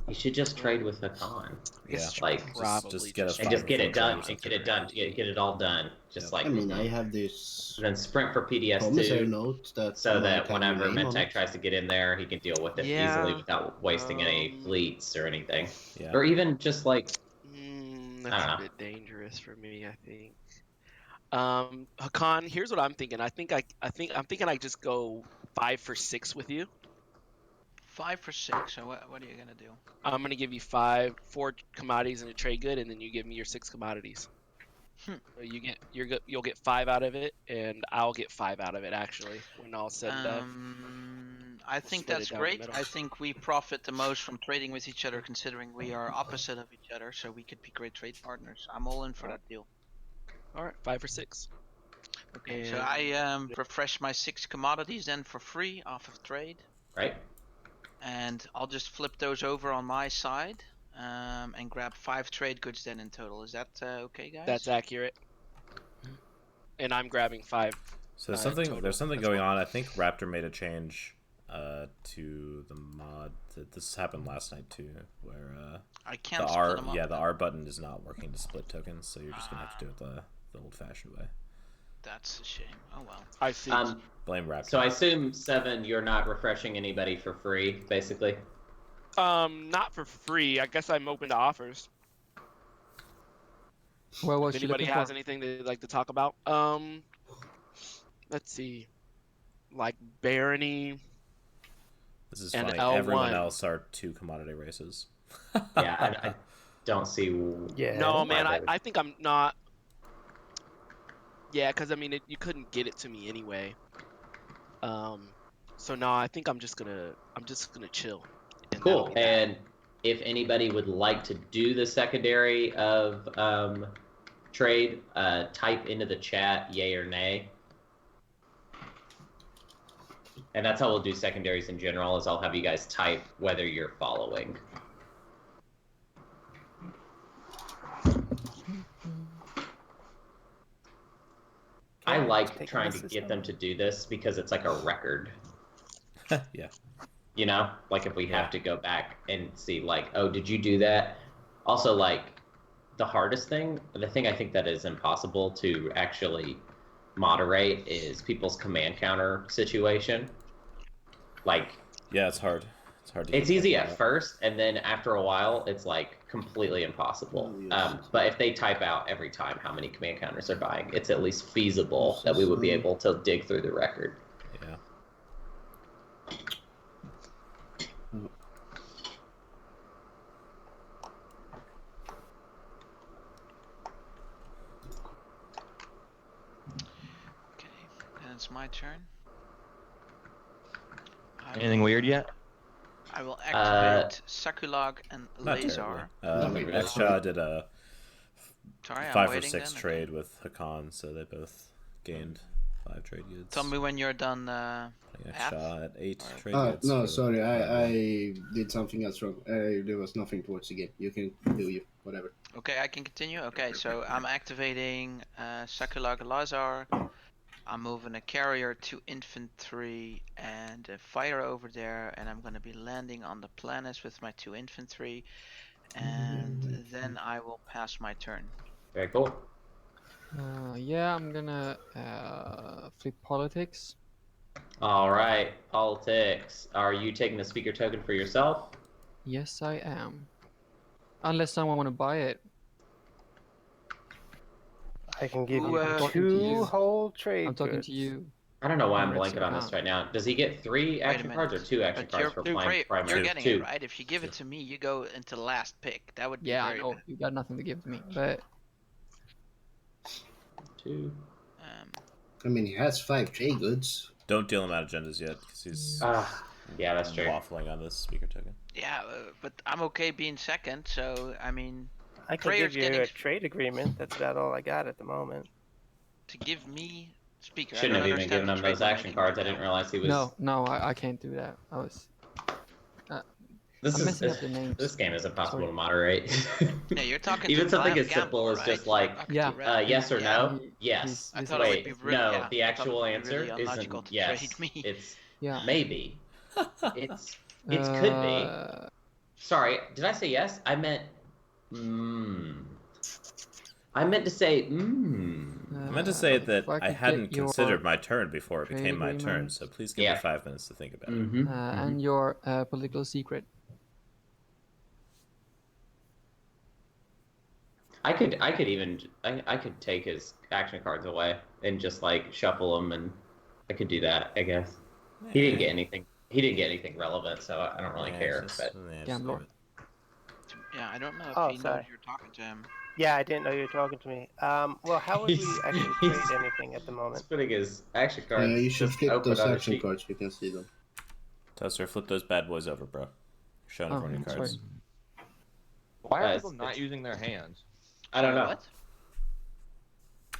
You should just trade with Hakan. Yeah, like just get it done. Get it done. Get it all done. Just like I mean, I have this. And then sprint for PDS promissory 2, note that so that whenever Mintac tries to get in there, he can deal with it Yeah. easily without wasting any fleets or anything. Yeah. Or even just like that's a bit dangerous for me, I think. Hakan, here's what I'm thinking. I'm thinking I just go 5 for 6 with you. 5 for 6. So what are you gonna do? I'm gonna give you 4 commodities in a trade good, and then you give me your 6 commodities. So you'll get 5 out of it, and I'll get 5 out of it. Actually, when all said and done. I think Split that's it down great. the middle. I think we profit the most from trading with each other, considering we are opposite of each other. So we could be great trade partners. I'm all in for that deal. All right, 5 for 6. Okay. So I refresh my 6 commodities then for free off of trade. Right. And I'll just flip those over on my side, and grab 5 trade goods then in total. Is that okay, guys? That's accurate. And I'm grabbing 5. So there's something going on. I think Raptor made a change to the mod. This happened last night too, where I can't split them up. The R button is not working to split tokens, so you're just gonna have to do it the old-fashioned way. That's a shame. Oh well. I see. Blame Raptor. So I assume 7, you're not refreshing anybody for free, basically. Not for free. I guess I'm open to offers. Well, what's If she anybody looking has for? anything they'd like to talk about, let's see, like Barony. This is and funny. L1. Everyone else are 2 commodity races. Yeah, I don't see. No, man, I think I'm not. Yeah, because I mean, you couldn't get it to me anyway. So no, I think I'm just gonna chill. And Cool. And if anybody would like to do the secondary of trade, type into the chat yay or nay. And that's how we'll do secondaries in general, is I'll have you guys type whether you're following. I like trying to get them to do this because it's like a record. Yeah. You know, like if we have to go back and see, like, oh, did you do that? Also, like, the hardest thing, the thing I think that is impossible to actually moderate is people's command counter situation. Like, yeah, it's hard. It's hard to. It's easy at first, and then after a while, it's like completely impossible. But if they type out every time how many command counters they're buying, it's at least feasible that we would be able to dig through the record. Yeah. Okay, then it's my turn. Anything weird yet? I will activate Sakulag and Not Lazar. terribly. Extra did a Sorry, I'm 5 for waiting 6 then, trade with Hakan, so they both gained 5 trade goods. Tell me when you're done. Extra at 8 trade goods. No, for sorry, the- I did something else wrong. There was nothing towards the game. You can do you, whatever. Okay, I can continue. Okay, so I'm activating Sakulag Lazar. I'm moving a carrier to infantry and a fire over there, and I'm gonna be landing on the planets with my 2 infantry, and then I will pass my turn. Very cool. Yeah, I'm gonna flip politics. All right, politics. Are you taking the speaker token for yourself? Yes, I am. Unless someone want to buy it. I can give Ooh, you I'm talking to 2 you. whole trade I'm talking goods. to you. I don't know why I'm Congrats, blanking on this Hakan. right now. Does he get 3 action cards or 2 action But cards you're, for playing primary? you're getting 2. it, right? If you give it to me, you go into the last pick. That would be Yeah, I very know. bad. You got nothing to give to me, but 2. I mean, he has 5 trade goods. Don't deal him out agendas yet, because he's Yeah, that's true. waffling on this speaker token. Yeah, but I'm okay being second, so I mean, I can Prayer's give you getting a trade agreement. That's about all I got at the moment. to give me speaker. Shouldn't I have don't even understand given the him trade those we're action making cards. I right didn't now. realize he was. No, I can't do that. This I'm is messing up the names. this game is impossible Sorry. to moderate. Yeah, you're talking Even to something Blind as simple Gamble, as right? just like Yeah. yes or Yeah. no. Yes. I He's thought it would Wait, be really, no. yeah, The I thought it actual would be answer really illogical isn't to yes. trade me. It's Yeah. maybe. It could be. Sorry, did I say yes? I meant I meant to say I meant to say that if I I could hadn't get your considered my turn before it trade became my turn, agreement. so please give me 5 minutes to think about it. And your political secret. I could take his action cards away and just like shuffle them, and I could do that. I guess he didn't get anything. He didn't get anything relevant, so I don't really care. But Gambler. Yeah, I don't know if Oh, he knows sorry. you're talking to him. Yeah, I didn't know you were talking to me. Well, how would we actually trade anything at the he's moment? putting his action cards. You should just flip open those on a action sheet. cards. You can see them. Toaster, flip those bad boys over, bro. You're showing everyone your cards. sorry. Why are Guys, people not using their hands? I don't know. What?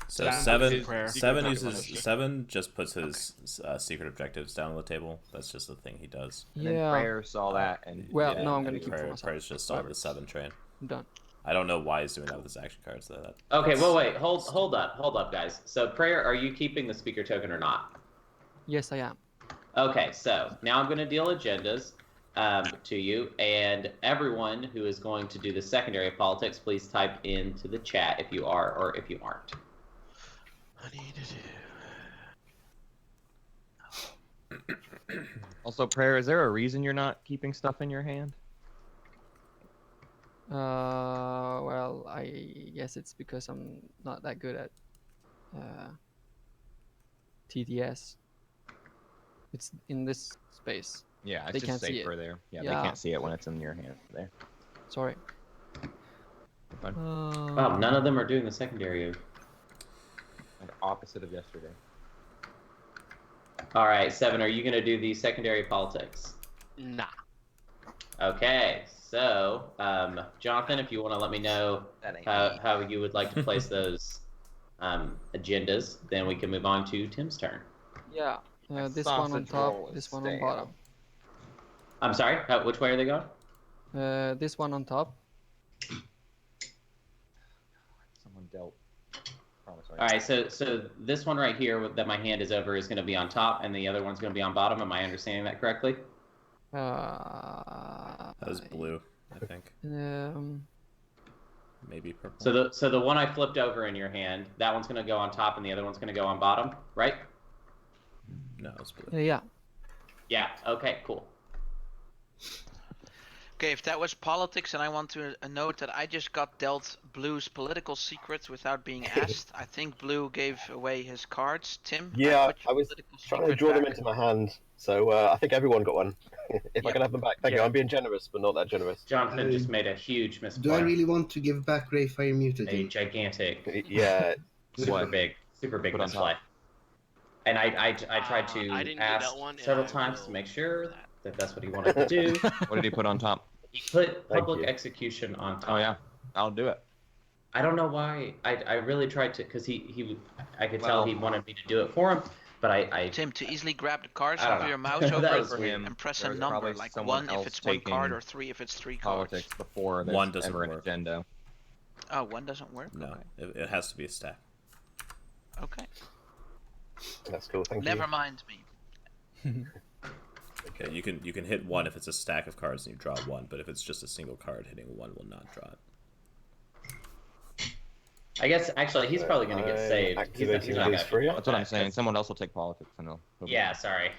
So Yeah, seven prayer. seven just puts his secret objectives down on the table. That's just the thing he does. And then Prayer saw that and Well, Yeah, no, I'm and gonna keep it for myself. Prayer's just on the 7 train. I'm done. I don't know why he's doing that with his action cards though. Okay, well, wait, hold up, guys. So, Prayer, are you keeping the speaker token or not? Yes, I am. Okay, so now I'm going to deal agendas to you, and everyone who is going to do the secondary politics, please type into the chat if you are or if you aren't. I need to do. Also, Prayer, is there a reason you're not keeping stuff in your hand? Well, I guess it's because I'm not that good at TTS. It's in this space. Yeah, it's They just can't see safer it. there. Yeah, Yeah. they can't see it when it's in your hand there. Sorry. Fine. Wow, none of them are doing the secondary. Like opposite of yesterday. All right, 7, are you going to do the secondary politics? Nah. Okay, so, Jonathan, if you want to let me know how you would like to place those agendas, then we can move on to Tim's turn. Yeah. This one on Sausage roll top, is this one on stale. bottom. I'm sorry, which way are they going? This one on top. Someone dealt. All right, so this one right here that my hand is over is going to be on top, and the other one's going to be on bottom. Am I understanding that correctly? That was blue, I think. Maybe purple. So the one I flipped over in your hand, that one's going to go on top, and the other one's going to go on bottom, right? No, it's blue. Yeah. Yeah. Okay. Cool. Okay, if that was politics, and I want to note that I just got dealt Blue's political secrets without being asked. I think Blue gave away his cards. Tim? Yeah, put your I was political trying to secret draw them back. into my hand, so I think everyone got one. If I Yep. can have them back, thank you. I'm being generous, but not that generous. Jonathan just made a huge Do I misplay. really want to give back Rayfire A Mutagen? gigantic, Yeah, super big Put on misplay. top. And I tried to I didn't do ask that one, and several I times will to make sure that. that that's what he wanted to do. What did he put on top? He put Thank public you. execution on top. Oh yeah, I'll do it. I don't know why. I really tried to, because I could tell Well- he wanted me to do it for him, but I Tim, to easily grab the cards, I don't have know. your mouse That over was it weird. and press a There's number, probably like someone 1 if else it's 1 card, taking or 3 if it's 3 cards. Politics before there's One doesn't ever an work. agenda. Oh, 1 doesn't work? No, Okay. it has to be a stack. Okay. that's cool. Thank Never you. mind me. Okay, you can hit 1 if it's a stack of cards and you draw 1, but if it's just a single card, hitting 1 will not draw it. I guess actually he's probably going to get saved. He's Activating not these gonna for you. That's what I'm saying. Someone else will take politics and they'll. Yeah, sorry.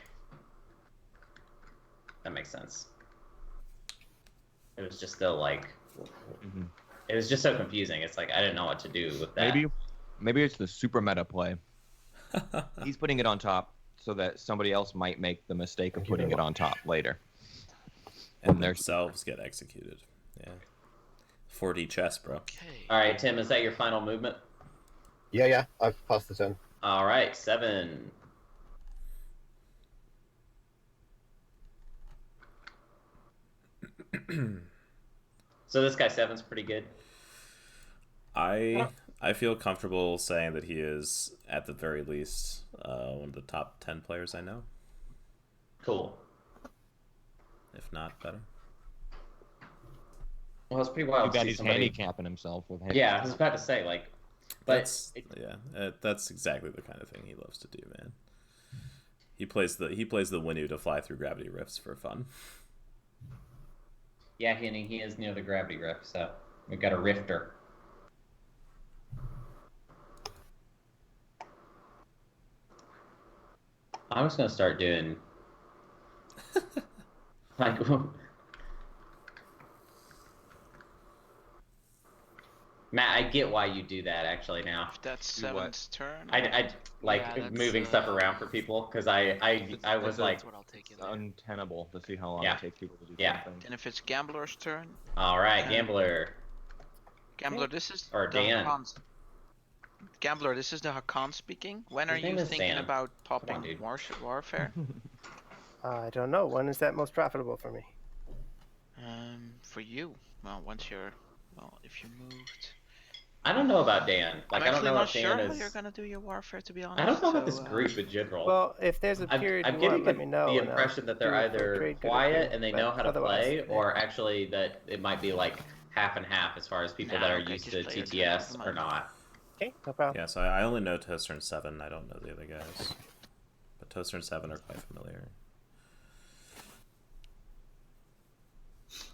That makes sense. It was just still like, it was just so confusing. It's like I didn't know what to do with that. Maybe it's the super meta play. He's putting it on top so that somebody else might make the mistake of putting it on top later. And there's- themselves get executed. Yeah. 4D chess, bro. Okay. All right, Tim, is that your final movement? Yeah, I've passed the turn. All right, 7. So this guy 7's pretty good. I feel comfortable saying that he is, at the very least, one of the top 10 players I know. Cool. If not better. Well, it's pretty wild Too to bad see he's somebody... handicapping himself with him. Yeah, I was about to say, like... But that's exactly the kind of thing he loves to do, man. He plays the Winnu to fly through gravity rifts for fun. Yeah, he is near the gravity rift, so we've got a rifter. I was gonna start doing like Matt, I get why you do that actually now. If that's 7's turn. I like Yeah, moving stuff around for people because I was like, That's what I'll take in there. Untenable to see how long Yeah. it takes people to do Yeah. something. And if it's Gambler's turn. all right, Gambler. Gambler, this is Or the Dan. Hakan. Gambler, this is the Hakan speaking. When His are name you is thinking Dan. about Come popping on, dude. warfare? I don't know. When is that most profitable for me? For you. Well, if you moved. I don't know about Dan. Like I'm I don't actually know not if sure Dan how is. you're gonna do your warfare, to be honest. I don't know about so, this group in general. Well, if there's a period I'm you getting want, let me know. the and I'll impression that they're do it for either trade good or quiet two, and they but know how to otherwise, play, or actually that it might be like half and half as far as people that are okay, used just to play your turn, TTS never or mind. not. Okay, no problem. Yeah, so I only know Toaster and 7. I don't know the other guys. But Toaster and 7 are quite familiar.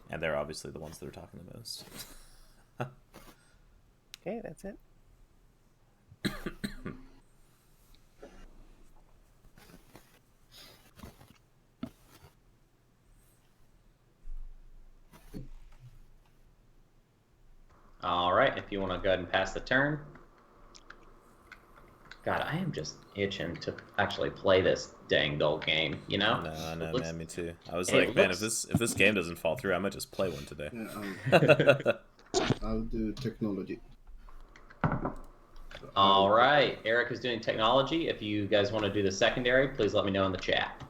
And they're obviously the ones that are talking the most. Okay, that's it. All right, if you want to go ahead and pass the turn. God, I am just itching to actually play this dang dull game. You know? I know, looks- man, me too. I was it like, man, looks- if this game doesn't fall through, I might just play one today. Yeah, I'll do technology. All right, Eric is doing technology. If you guys want to do the secondary, please let me know in the chat.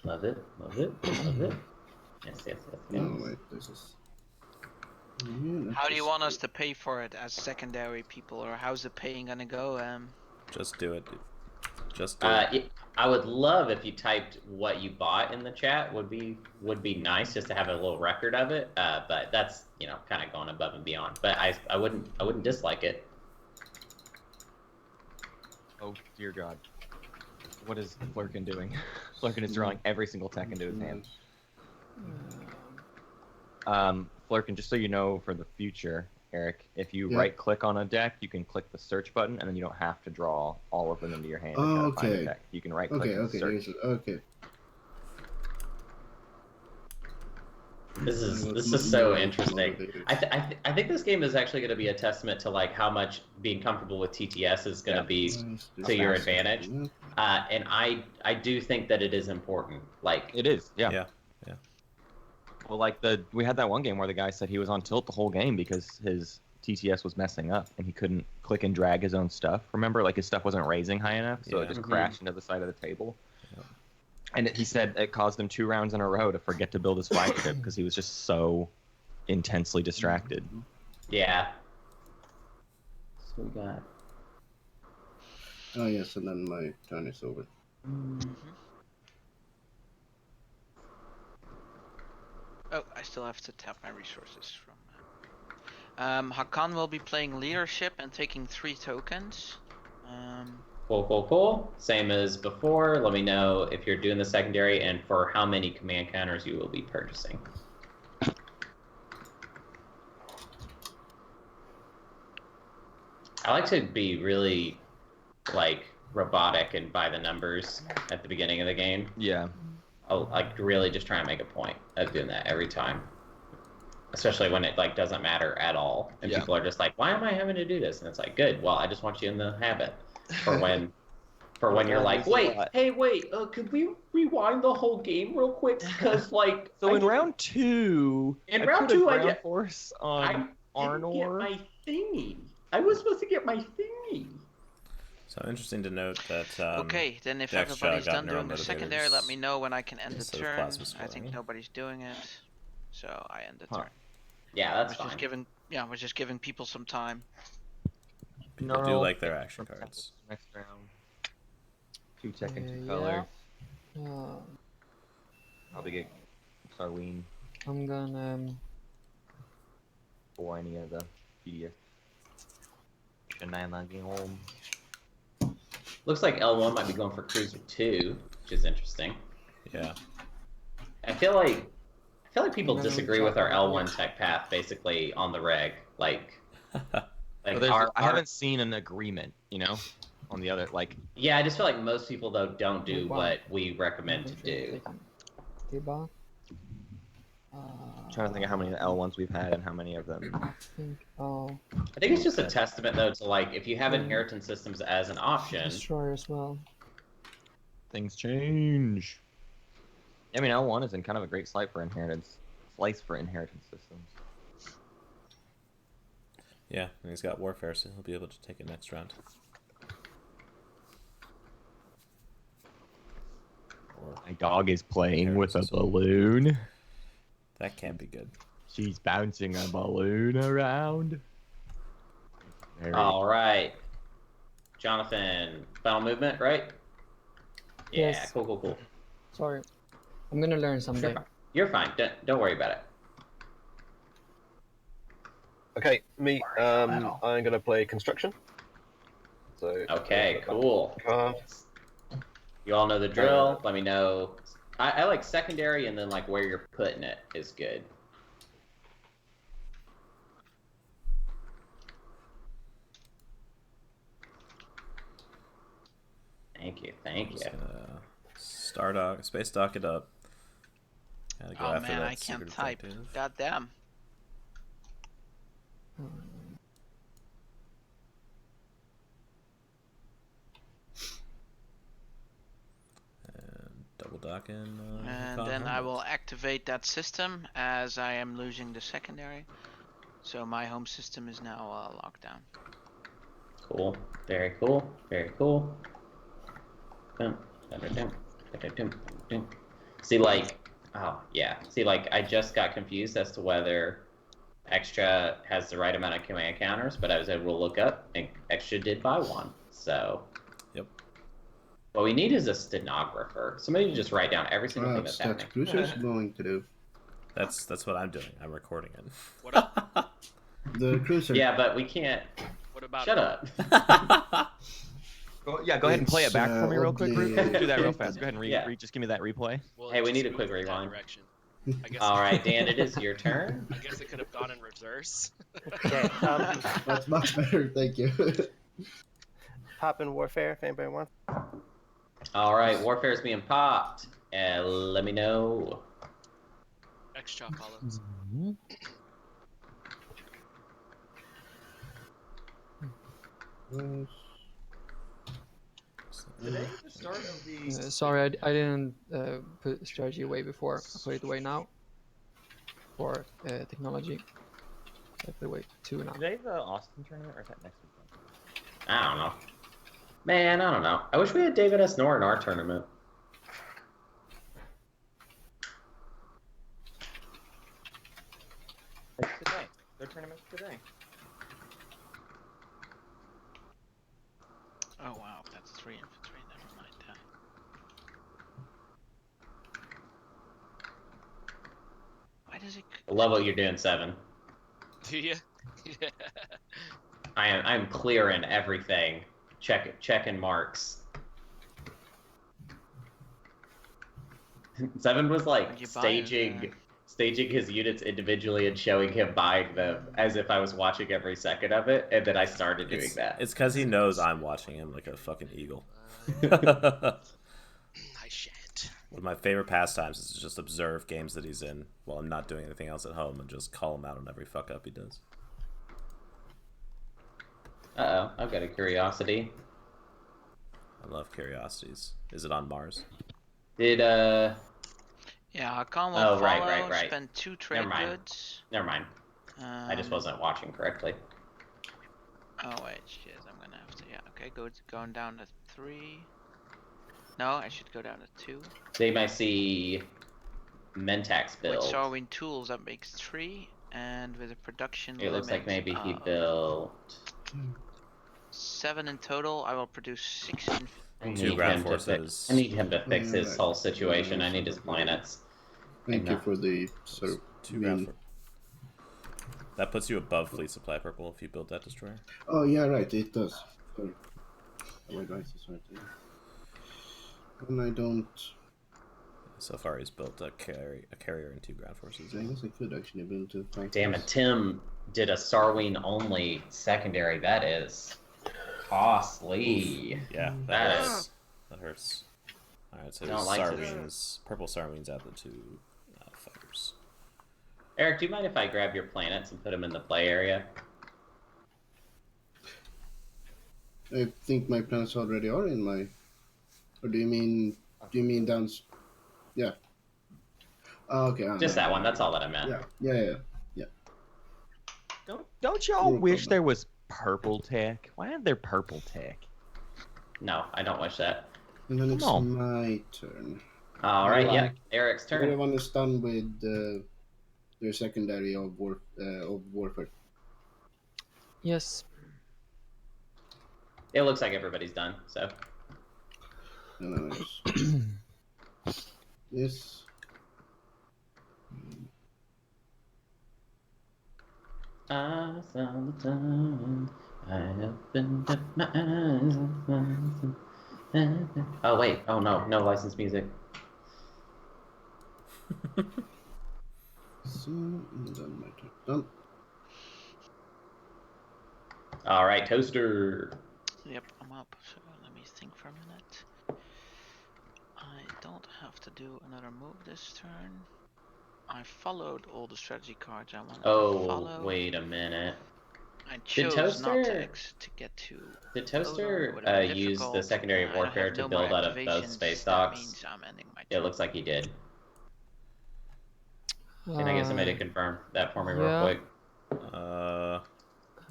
Love it, love it, love it. Yes. No, wait, this is. Yeah, How do you want us to pay for it as secondary people, or how's the paying gonna go? Just do it, dude. Just do it. I would love if you typed what you bought in the chat. Would be nice just to have a little record of it. But that's kind of going above and beyond. But I wouldn't dislike it. Oh dear God, what is Flurkin doing? Flurkin is drawing every single tech into his hand. Flurkin, just so you know for the future, Eric, if you right-click on a deck, you can click the search button, and then you don't have to draw all of them into your hand. Oh, and try to find okay. a deck. You can right-click and search. Okay. This is so interesting. I think this game is actually going to be a testament to like how much being comfortable with TTS is going to be to your advantage. And I do think that it is important. Like it is, yeah. Yeah. Well, like we had that one game where the guy said he was on tilt the whole game because his TTS was messing up and he couldn't click and drag his own stuff. Remember, like his stuff wasn't raising high enough, so it just crashed into the side of the table. Yeah. And he said it caused him 2 rounds in a row to forget to build his flagship because he was just so intensely distracted. Yeah. So we got. Oh yes, and then my turn is over. Oh, I still have to tap my resources from. Hakan will be playing leadership and taking 3 tokens. Cool. Same as before. Let me know if you're doing the secondary and for how many command counters you will be purchasing. I like to be really like robotic and by the numbers at the beginning of the game. Yeah. I'll like really just try and make a point of doing that every time, especially when it like doesn't matter at all, and people are just like, "Why am I having to do this?" And it's like, "Good. Well, I just want you in the habit for when, you're like, wait, could we rewind the whole game real quick? Because like, so in round 2, I put a ground force on Arnor. Get my thingy. I was supposed to get my thingy. So interesting to note that. Okay, then if the extra everybody's got done doing the secondary, let neuromotivators me know when I can end the instead of turn. plasma I think scoring. nobody's doing it, so I end the Huh. turn. Yeah, that's We're fine. just giving people some time. People do like their action cards. Next round. 2 tech and 2 Yeah. colors. Uh, Probably get Sarween I'm gonna. or any of the PDF. Home. Looks like L1 might be going for Cruiser 2, which is interesting. Yeah. I feel like people I'm gonna disagree with our chop L1 tech path basically on the reg. Like But I haven't seen an agreement, on the other, like... Yeah, I just feel like most people, though, don't do Wow. what we recommend to do. T-bar. I'm trying to think of how many L1s we've had and how many of them. I think I'll I think it's just a testament, though, to, like, if you have Mm. inheritance systems as an option... destroy as well. Things change. I mean, L1 is in kind of a great slice for inheritance systems. Yeah, and he's got Warfare, so he'll be able to take it next round. Or My dog is playing with a Inheritance system. balloon. That can't be good. She's bouncing a balloon around. All right. Jonathan, final movement, right? Yeah, Yes. cool. Sorry. I'm gonna learn someday. You're fine. Don't worry about it. Okay, me. I'm gonna play construction. So. Okay, cool. Card. You all know the drill. Let me know. I like secondary, and then like where you're putting it is good. Thank you. Just gonna space dock it up. Gotta go Oh after man, that I can't secret type. objective. God damn. And double dock in. And then I will activate that system as I am losing the secondary. So my home system is now locked down. Cool. Very cool. See, like, oh yeah. See, like, I just got confused as to whether extra has the right amount of command counters, but I was able to look up, and extra did buy one. So. Yep. What we need is a stenographer. Somebody to just write down every single thing that's happening. Cruiser's going to do. That's what I'm doing. I'm recording it. What up? The cruiser. Yeah, but we can't. What about Shut it? up. Go ahead and play it back for me real quick, Ruth. oddly- Do that real fast. Go ahead and Yeah. just give me that replay. Well, Hey, it we just need a quick moved in that rewind. direction. I guess. All right, Dan, it is your turn. I guess it could have gone in reverse. Okay. That's much better, thank you. Pop in warfare if anybody wants. All right, Warfare's being popped. Let me know. Extra columns. Today, the start of the. Sorry, I didn't put strategy away before. I put it away now. For technology. So I put away 2 now. Today the Austin tournament, or is that next week? I don't know. Man, I don't know. I wish we had David S. Knorr in our tournament. It's today. Their tournament's today. Oh wow, that's 3 infantry. Never mind that. Why does it? I love what you're doing, Seven. Do you? Yeah. I'm clearing everything. Checking marks. Seven was like What you buying there? staging his units individually and showing him buying them as if I was watching every second of it, and then I started doing that. It's because he knows I'm watching him like a fucking eagle. I shan't. One of my favorite pastimes is to just observe games that he's in while I'm not doing anything else at home and just call him out on every fuck up he does. Uh-oh, I've got a curiosity. I love curiosities. Is it on Mars? Did, Yeah, Hakan will Oh, follow, right. spend 2 trade Never mind. goods. Never mind. I just wasn't watching correctly. Oh wait, shit, I'm gonna have to, yeah, okay, going down to 3. No, I should go down to 2. They might see Mentax build. With Sarwin tools, that makes 3, and with a production It looks like maybe he built 7 in total. I will produce 6 in 2 ground forces. I need him to fix his whole situation. I need his planets. Thank you for the sort of 2 ground forces. That puts you above fleet supply purple if you build that destroyer. Oh yeah, right. It does. Sorry. My dice is right there. And I don't. So far, he's built a carrier and 2 ground forces. I guess I could actually build 2 fighters. Damn it, Tim did a Sarween only secondary. That is costly. Oof. Yeah, that hurts. That hurts. Alright, so Sarweens, purple Sarweens out the 2 fighters. Eric, do you mind if I grab your planets and put them in the play area? I think my planets already are in my. Or do you mean down? Yeah. Oh, okay. Just that one. That's all that I meant. Yeah. Don't y'all wish there was purple tech? Why isn't there purple tech? No, I don't wish that. And then it's my turn. All right. Yeah. Eric's turn. Everyone is done with their secondary of warfare. Yes. It looks like everybody's done. So. And then this. I saw the time. I opened up my eyes. Oh wait! Oh no! No licensed music. So done my turn. Done. All right, Toaster. Yep, I'm up. So let me think for a minute. I don't have to do another move this turn. I followed all the strategy cards I wanted to follow. Oh, wait a minute. I chose not to get to. Did Toaster use the secondary warfare to build out of those space docks? It looks like he did. And I guess I made it confirm that for me real quick.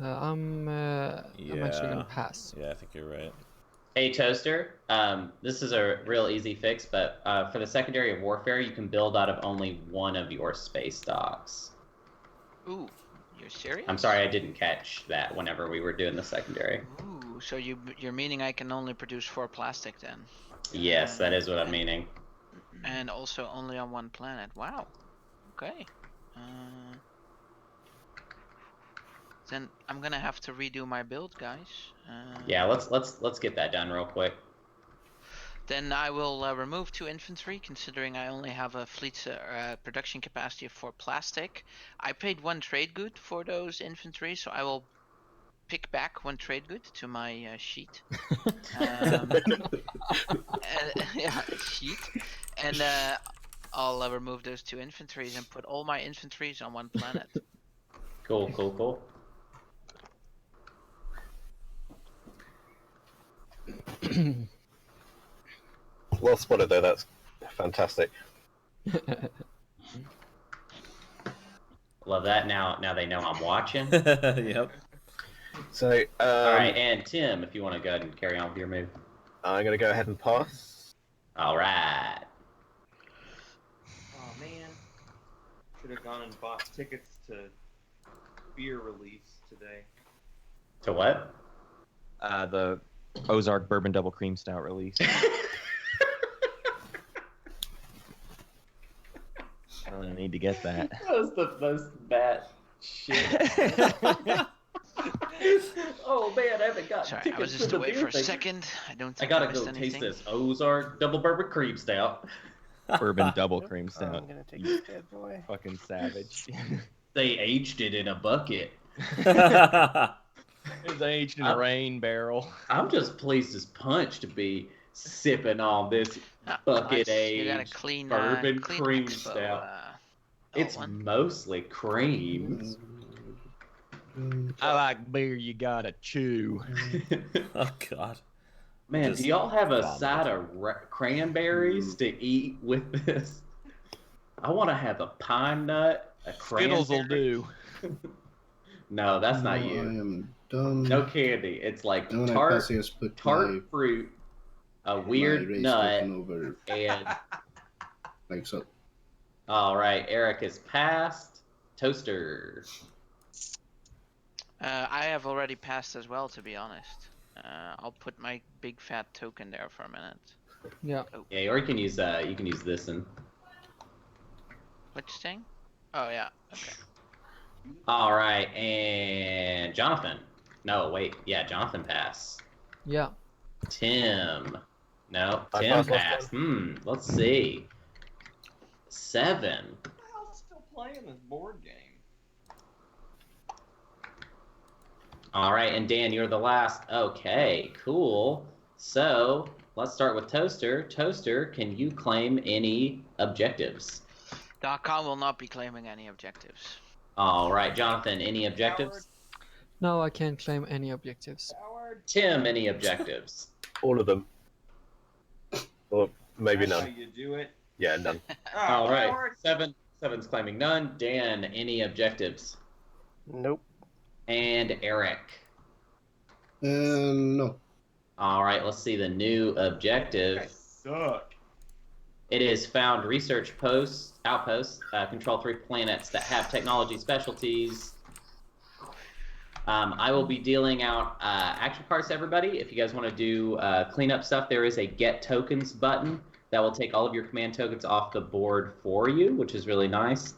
I'm actually gonna pass. Yeah, I think you're right. Hey Toaster, this is a real easy fix, but for the secondary warfare, you can build out of only one of your space docks. Ooh, you're serious? I'm sorry, I didn't catch that whenever we were doing the secondary. Ooh, so you're meaning I can only produce 4 plastic then? Yes, that is what I'm meaning. And also only on 1 planet. Wow. Okay. Then I'm gonna have to redo my build, guys. Yeah, let's get that done real quick. Then I will remove 2 infantry, considering I only have a fleet production capacity of 4 plastic. I paid 1 trade good for those infantry, so I will pick back 1 trade good to my sheet. Sheet. And I'll remove those 2 infantries and put all my infantries on 1 planet. Cool. Well spotted though, that's fantastic. Love that. Now they know I'm watching. Yep. So, alright, and Tim, if you want to go ahead and carry on with your move. I'm going to go ahead and pass. Alright. Oh man. Should have gone and bought tickets to beer release today. To what? The Ozark Bourbon Double Cream Stout release. I need to get that. That was the most bad shit. Oh man, I haven't got Sorry, tickets I was just to the away beer for a thing. second. I don't think I gotta missed go anything. taste this Ozark Double Bourbon Cream Stout. Bourbon Double Cream I'm Stout. gonna take this bad boy. Fucking savage. They aged it in a bucket. It's aged in a rain barrel. I'm just pleased as punch to be sipping on this bucket aged bourbon cream stout. It's mostly cream. I like beer you gotta chew. Oh god. Man, Just do y'all have a vomit. side of cranberries to eat with this? I want to have a pine nut, a Skittles will cranberry. do. No, that's not I you. am done. No candy. It's like And when I tart, pass, I just put tart fruit, a my weird race nut, token over and like so. all right, Eric is passed. Toaster. I have already passed as well, to be honest. I'll put my big fat token there for a minute. Yeah. Oh, Yeah, or you can use this one. which thing? Oh yeah. Okay. All right, and Jonathan. No, wait. Yeah, Jonathan passed. Yeah. Tim. No, I Tim passed last passed. Let's see. 7. Who the hell's still playing this board game? All right, and Dan, you're the last. Okay, cool. So let's start with Toaster. Toaster, can you claim any objectives? .com will not be claiming any objectives. All right, Jonathan, any objectives? No, I can't claim any objectives. Tim, any objectives? All of them. Or maybe That's none. how you do it. Yeah, none. All right, 7's claiming none. Dan, any objectives? Nope. And Eric. No. All right, let's see the new objective. Suck. It is found research outposts, control 3 planets that have technology specialties. I will be dealing out action cards to everybody. If you guys want to do cleanup stuff, there is a get tokens button that will take all of your command tokens off the board for you, which is really nice.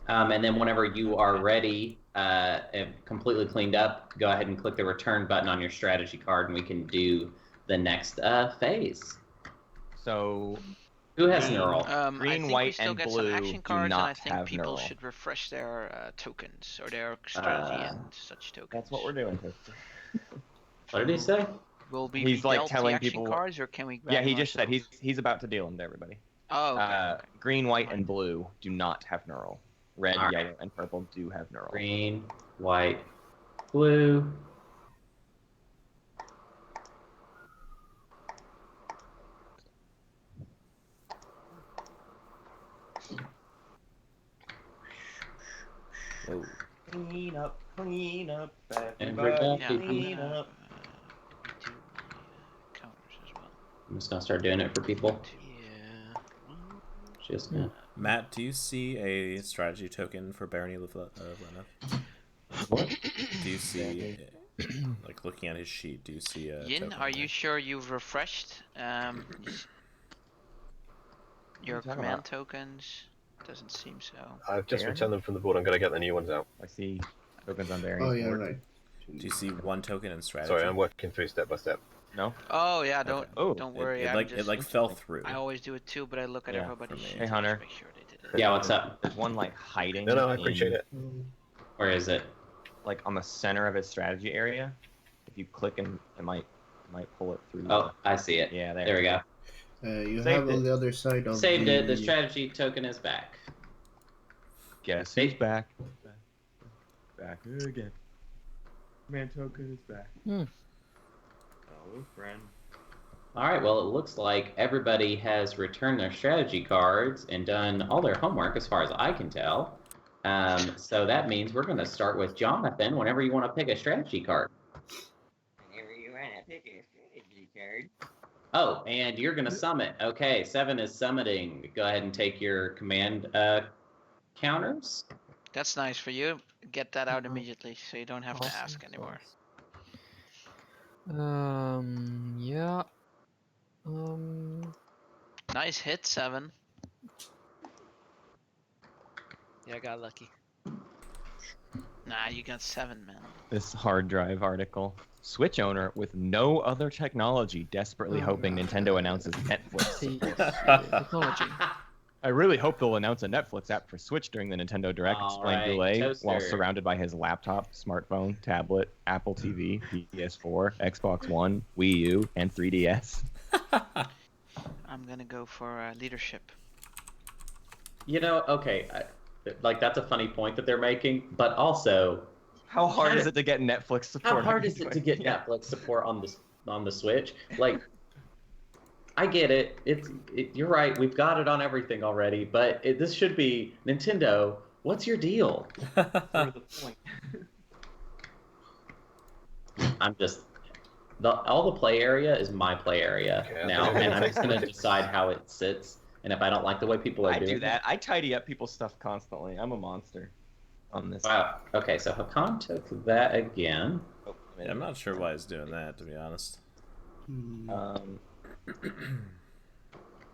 And then whenever you are ready and completely cleaned up, go ahead and click the return button on your strategy card, and we can do the next phase. So Who has Green. neural? I Green, think we white, still and get blue some action do cards, and I not think have people neural. should refresh their tokens or their strategy and such tokens. That's what we're doing. What did he say? Will we He's, be like, dealt the telling action people- cards, or can we? Grab Yeah, he them just said ourselves? he's about to deal them to everybody. Oh, okay. Green, white, and blue do not have neural. Red, All right. yellow, and purple do have neural. Green, white, blue. Whoa. Clean up, Everybody. Yeah, clean I'm up. do counters as well. I'm just gonna start doing it for people. Yeah. Just Matt, do you see a strategy token for Barony Leneth? What? Do you see, like looking at his sheet, do you see a Yin, token are there? you sure you've refreshed your talking command about? tokens? Doesn't seem so. I've just Aaron? returned them from the board. I'm going to get the new ones out. I see tokens on Barry's Oh yeah, board. right. Do you see one token in strategy? Sorry, I'm working through step by step. No? Oh yeah, don't Oh, don't It, worry. it I'm like just, it like fell through. I always do it too, but I look at Yeah, everybody's for me. sheets Hey, and Hunter. just make sure they did it. Yeah, what's up? There's one like hiding. No, I appreciate it. Where is it? Like on the center of his strategy area. If you click and it might pull it through. Oh, I see it. Yeah, There we go. You Saved have it. on the other side of Saved the... it. The strategy token is back. Guess who's back? Back again. Man token is back. Hmm. Hello, friend. All right. Well, it looks like everybody has returned their strategy cards and done all their homework, as far as I can tell. So that means we're going to start with Jonathan. Whenever you want to pick a strategy card. Whenever you want to pick a strategy card. Oh, and you're going to summit. Okay, 7 is summiting. Go ahead and take your command counters. That's nice for you. Get that out immediately, so you don't have to ask anymore. Yeah. Nice hit, 7. Yeah, I got lucky. Nah, you got 7, man. This hard drive article. Switch owner with no other technology desperately hoping Nintendo announces Netflix. See, support. technology. I really hope they'll announce a Netflix app for Switch during the Nintendo Direct, All explained right, Goulet, Toaster. while surrounded by his laptop, smartphone, tablet, Apple TV, PS4, Xbox One, Wii U, and 3DS. I'm gonna go for leadership. You know, okay, like that's a funny point that they're making, but also, How hard is it to get Netflix support? how hard is it to get Netflix support on the Switch? Like, I get it. You're right. We've got it on everything already, but this should be Nintendo. What's your deal? For the point. I'm just all the play area is my play area now, and I'm just gonna decide how it sits. And if I don't like the way people are doing do that. I tidy up people's stuff constantly. I'm a monster on this. Wow. Okay, so Hakan took that again. Oh, Yeah, I'm not sure why he's doing that, to be honest.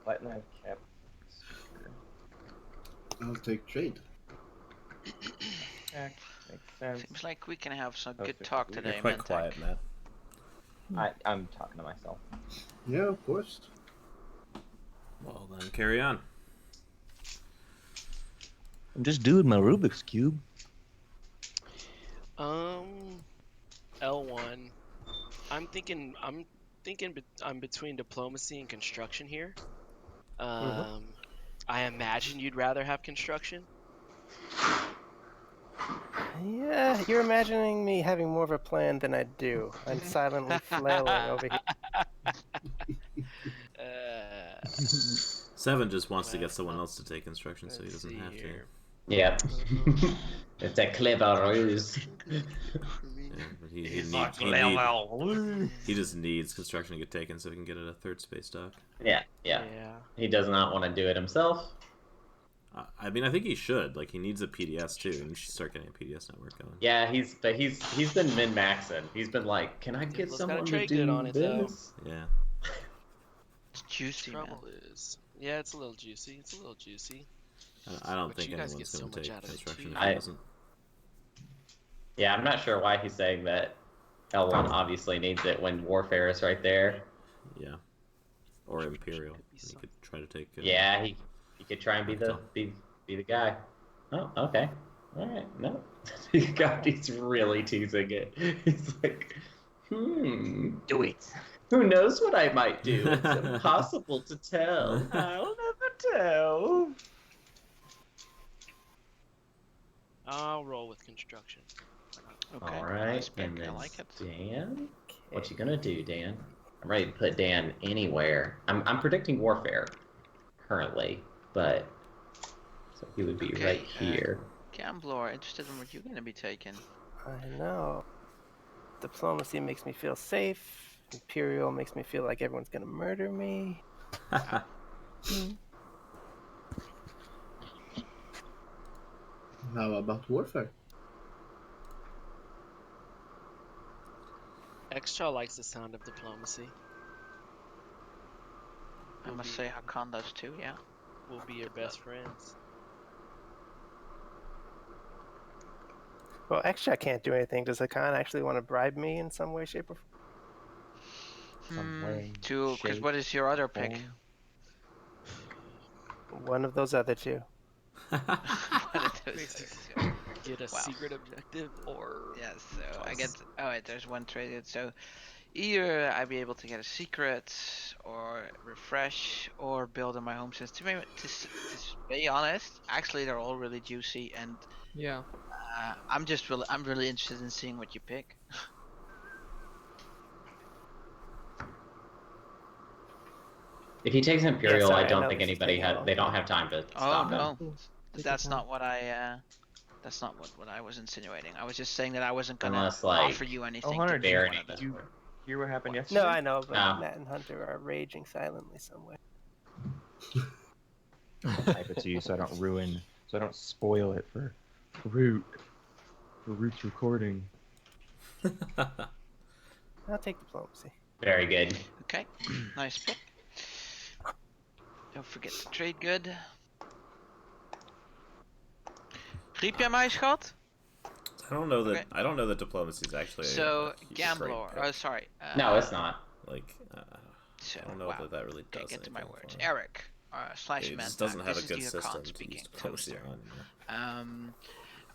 Platinum cap. I'll take trade. Makes sense. Seems like we can have some Oh, good 50. talk You're today, quite man. quiet, Matt. I'm talking to myself. Yeah, of course. Well, then carry on. I'm just doing my Rubik's Cube. L1. I'm thinking I'm between diplomacy and construction here. I imagine you'd rather have construction. Yeah, you're imagining me having more of a plan than I do. I'm silently flailing over here. 7 just wants to get someone else to take construction so he doesn't have to. Yeah. It's a clever ruse. Yeah, but he just needs construction to get taken so he can get a third space dock. Yeah. He does not want to do it himself. I mean, I think he should. Like, he needs a PDS too, and he should start getting a PDS network going. Yeah, he's been min-maxing. He's been like, can I get someone to do this? Yeah. It's juicy, man. Trouble is, yeah, it's a little juicy. I don't But think you guys anyone's get going so to much take out of it, construction too. if he doesn't. Yeah, I'm not sure why he's saying that L1 obviously needs it when Warfare is right there. Yeah. Or Imperial. He could try to take... Yeah, he could try and be the guy. Oh, okay. Alright, no. God, he's really teasing it. He's like, Do it. who knows what I might do? It's impossible to tell. I'll never tell. I'll roll with construction. Okay. Alright, Nice pick. and then I like it. Dan? What you gonna do, Dan? I'm ready to put Dan anywhere. I'm predicting Warfare currently, but so he would be right here. Gambler, interested in what you're going to be taking. I know. Diplomacy makes me feel safe. Imperial makes me feel like everyone's gonna murder me. How about warfare? Extra likes the sound of diplomacy. I must say Hakan does too, yeah. We'll be your best friends. Well, extra can't do anything. Does Hakan actually want to bribe me in some way, shape, or Some Because what is your other pick? one of those other two? One of those two. Get a secret objective or... Yeah, so I get... Oh wait, there's one traded. So either I'd be able to get a secret, or refresh, or build on my home system. To be honest, actually they're all really juicy, and Yeah. I'm really interested in seeing what you pick. If he takes Imperial, sorry, I I don't know think this is anybody taking had. long. They don't have time to stop him. No, that's not what I. That's not what I was insinuating. I was just saying that I wasn't gonna Unless, like, offer you anything. Hunter, to pick Baron one of them. does you work. hear what happened yesterday? No, I know, but Oh. Matt and Hunter are raging silently somewhere. I'll type it to you so I don't spoil it for Root's recording. I'll take diplomacy. Very good. Okay, nice pick. Don't forget to trade good. Riep jij mij, schat? I don't know that. Okay. I don't know that diplomacy is actually. So, a gambler. great pick. Oh, sorry. No, it's not. Like, So, I don't know wow. that really does. Okay, get to my anything words. for it. Eric. Slash It man. just doesn't have a This good is the Hakan system to speaking. use diplomacy Toaster. on.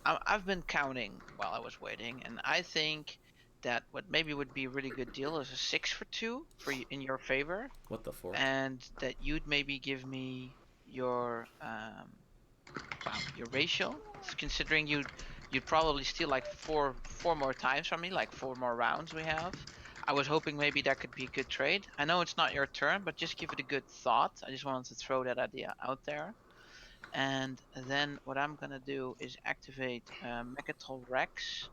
I've been counting while I was waiting, and I think that what maybe would be a really good deal is a 6 for 2 in your favor, What the fork? and that you'd maybe give me your your ratio. So considering you'd probably steal like four more times from me, like 4 more rounds we have. I was hoping maybe that could be a good trade. I know it's not your turn, but just give it a good thought. I just wanted to throw that idea out there. And then what I'm gonna do is activate Mechatol Rex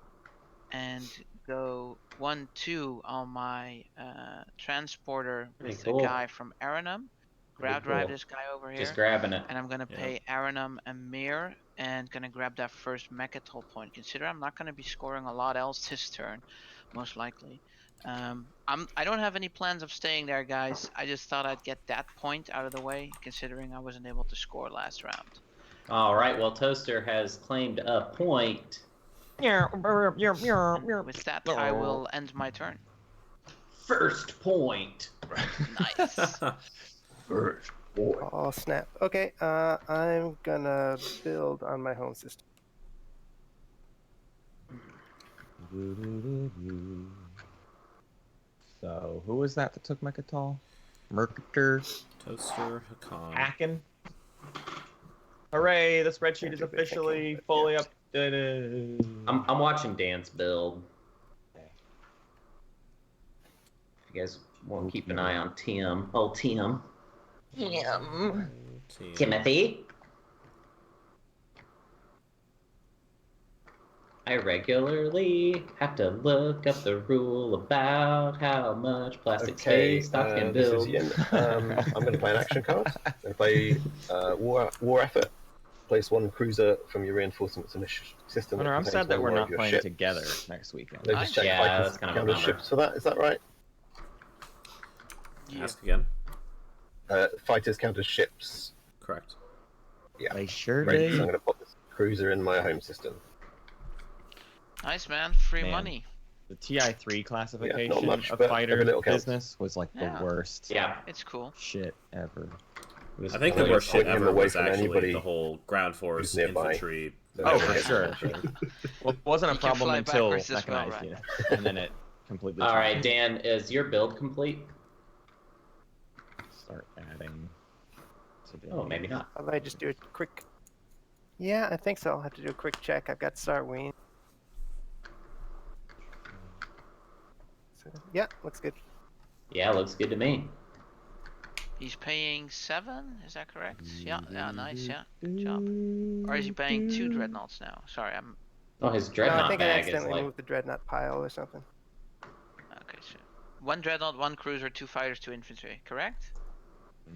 and go 1-2 on my transporter with cool. a guy from Aranum. Grab cool. this guy over here. Just grabbing it. And I'm gonna pay Aranum a mirror and gonna grab that first Mechatol point. Consider I'm not gonna be scoring a lot else this turn, most likely. I don't have any plans of staying there, guys. I just thought I'd get that point out of the way, considering I wasn't able to score last round. All right. Well, Toaster has claimed a point. And with that, I will end my turn. First point. Nice. First point. Oh snap. Okay, I'm gonna build on my home system. So, who was that took Mechatol? Mercator? Toaster, Hakan. Hacken? Hooray, the spreadsheet is officially fully updated. I'm watching Dan's build. If you guys want to keep an eye on Tim. Oh, Tim. Timothy. I regularly have to look up the rule about how much plastic space stock can build. This is Ian. I'm going to play an action card. I'm going to play War Effort. Place one cruiser from your reinforcements system. Hunter, I'm sad that we're not playing ship. Together next weekend. They just check Yeah, that's kind of a bummer. ships for that. Is that right? Ask again. Fighters count as ships. Correct. Yeah. They sure Right, do. so I'm going to put this cruiser in my home system. Nice, man. Free Man. money. The TI3 classification not much, of but fighter every little counts. business was like Yeah. the worst Yeah. It's cool. shit ever. It was I think the really worst shit pointing him ever away was from actually anybody the whole ground force who's nearby. infantry. Oh, for sure. Well, it wasn't a You can problem fly until backwards as well, mechanized right? unit, and then it completely. All right, changed. Dan, is your build complete? Start adding. Today. Oh, maybe not. How about I just do a quick... Yeah, I think so. I'll have to do a quick check. I've got Sarween. So, yeah, looks good. Yeah, looks good to me. He's paying 7, is that correct? Yeah, nice, yeah. Good job. Or is he paying 2 dreadnoughts now? Sorry, I'm... Oh, his No, I dreadnought think I bag is accidentally like... moved the dreadnought pile or something. Okay, so... 1 dreadnought, 1 cruiser, 2 fighters, 2 infantry, correct?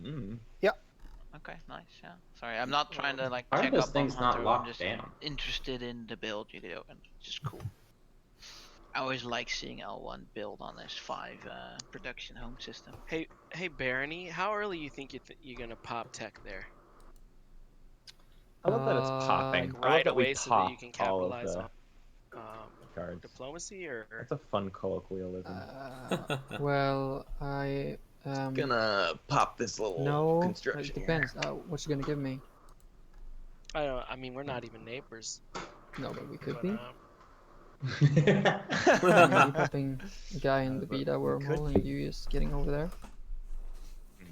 Mm. Okay, nice, yeah. Sorry, I'm not trying to like How are check those up on things not Hunter, I'm locked just down? interested in the build you do, and it's just cool. I always like seeing L1 build on this 5 production home system. Hey, Barony, how early you think you're gonna pop tech there? I love that it's popping. Like I love right that we away so that you pop can all of capitalize the on cards. diplomacy, or That's a fun colloquialism. Well, I Gonna pop this little no. construction It depends. What you gonna give me? I don't. I mean, we're not even neighbors. No, but we could But, be. Maybe Maybe popping a guy in the beta wormhole and you just getting over there.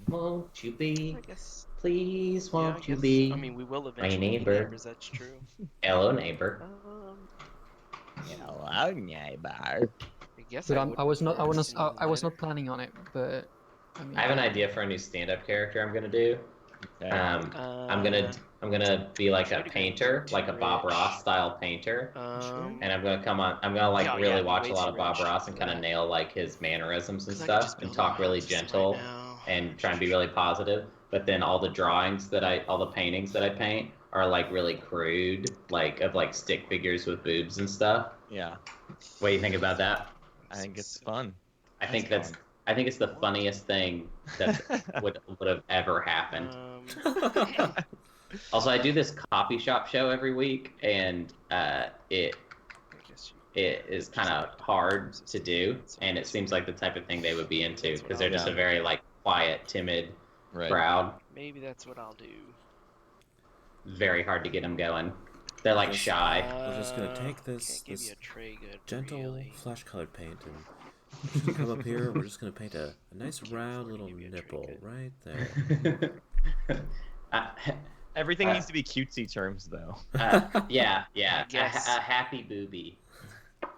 Won't you be? I guess. Please, Yeah, I won't you guess- be? I mean, we will eventually neighbor. be neighbors. That's true. Hello, neighbor. Hello, neighbor. I guess. But wouldn't I was not. I was sooner not. than I was later. not planning on it. But I mean, I have an idea for a new stand-up character I'm gonna do. Okay. I'm gonna be like a try to go painter, too like a Bob rich. Ross style painter. And And I'm gonna like Yeah, really yeah, watch way a lot too of Bob rich Ross and for kind of that. nail like his mannerisms and 'cause I could just stuff and build talk my really house right gentle now. and try and be really positive. But then all the paintings that I paint are like really crude, like of like stick figures with boobs and stuff. Yeah, What do you think about that? I think it's fun. I think it's the funniest thing that would have ever happened. Also, I do this coffee shop show every week, and it is kind of hard to do, and it seems like the type of thing they would be into because they're just a very like quiet, timid crowd. Maybe that's what I'll do. Very hard to get them going. They're like shy. We're just gonna take this Can't give you a tray good, gentle really. flash-colored paint and come up here. We're just gonna paint a nice round little nipple right there. Everything needs to be cutesy terms, though. Yeah. Yes. A happy booby.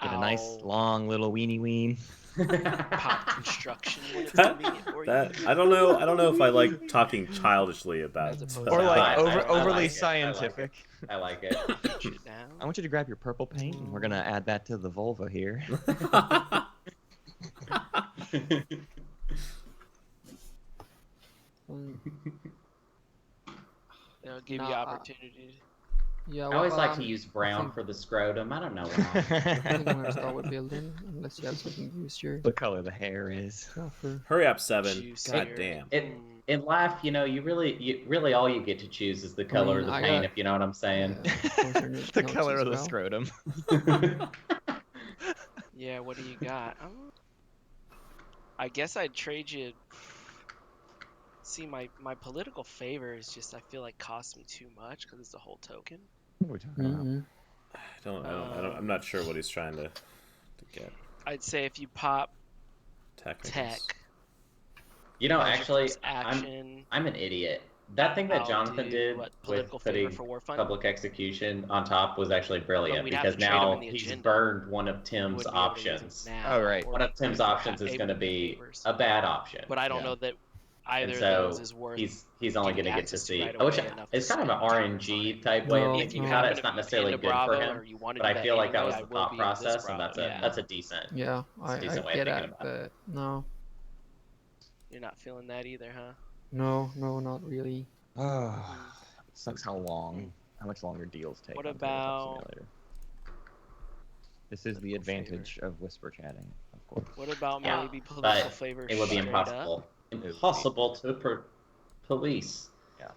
Get a nice Ow. long little weenie ween. Pop construction when it's convenient for you. I don't know. I don't know if I like talking childishly about. As opposed Or to- like I overly like it. scientific. I like it. Shoot it down. I want you to grab your purple paint, and we're gonna add that to the vulva here. They'll give you Nah, opportunity. Yeah, I always well, like to use brown think- for the scrotum. I don't know why. I think I'm gonna start with building, unless you have something to use your The color the hair is. offer. Hurry up, 7. Juicy. God damn. In life, you know, you really all you get to choose is the color of the I paint, got- if you know what I'm saying. The color of the scrotum. Yeah, what do you got? I guess I'd trade you. See, my political favor is just I feel like costs me too much because it's a whole token. What are we talking about? I'm not sure what he's trying to get. I'd say if you pop Tech. tech, You know, Magic actually, Force action. I'm an idiot. That thing that I'll Jonathan do, did what, with political favor putting for War Fund? public execution on top was actually brilliant we'd have because to trade 'em now in the he's agenda. burned one of You Tim's wouldn't be able to use 'em options. now, Oh, right. or One of Tim's if we're options is able going to do be favors. a bad option. But I don't Yeah. know that either And of so those is worth. he's only going getting to get to access to see. right Which away enough it's to kind of an spend RNG type way of No, thinking no. about it. Even It's if not you necessarily into good for Bravo, him, or you wanna but do I that feel like that anyway, was I the will thought be in this process, and Bravo, yeah. that's a decent. Yeah, I decent way of get thinking that, about it. but no, You're not feeling that either, huh? no, not really. Oh, sucks how much longer deals take. What on Tabletop about- Simulator. This is the Political favor. advantage of whisper chatting, of course. What about Yeah, maybe political But favor? it would be straight impossible. up? Impossible to police. Yeah.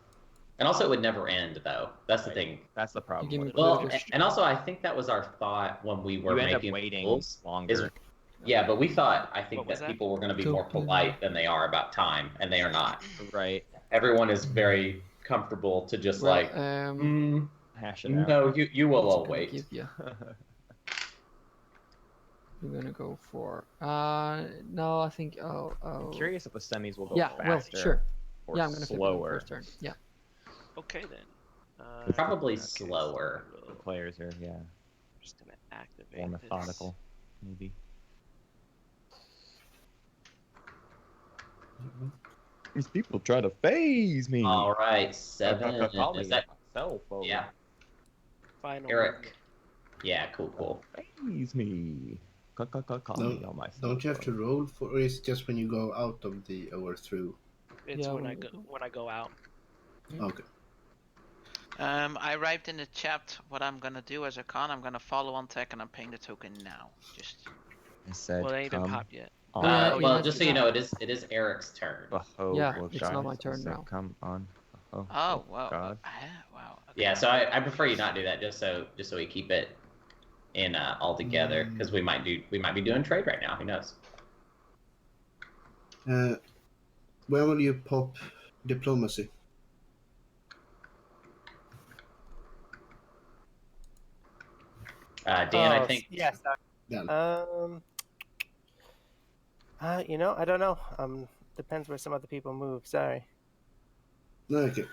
And also, it would never end, though. That's the thing. That's the problem. give me with it. Well, Political and also, I think that was our thought when we were you end up making waiting rules. longer. Yeah, but we thought, I think What was that that? people were going to be Two. more polite than they are about time, and they are not. Right. Everyone is very comfortable to just Well, like, Hash it out. no, you will what's it all gonna wait. give ya? We're gonna go for. No, I think. I'm curious if the semis will go Yeah, well, faster sure. or Yeah, I'm gonna flip it on slower. first turn. Yeah. Okay then. Probably okay, slower. so The players are, yeah, I'm just gonna activate more this. methodical, maybe. These people try to phase me. All right, 7. Is that Cell phone. yeah? Final Eric. movement. Yeah, cool. Phase me. Call No, me on my cell Don't you have to phone. roll for, or is it just when you go out of the or through? It's Yeah, when when I you go go. when I go out. Okay. I wrote in the chat what I'm gonna do as a con. I'm gonna follow on tech and I'm paying the token now. Just I said, Well, they ain't been come popped yet. on. Yeah, you Well, had just to so you die. know, it is Eric's turn. Oh, Yeah, well, it's not guys, my I turn said, now. Come on. oh well. God. Wow. Okay. Yeah, so I prefer you not do that, just so we keep it in all together, because we might be doing trade right now. Who knows? When will you pop diplomacy? Dan, I think. Yes. Dan. You know, I don't know. Depends where some other people move. Sorry. Okay.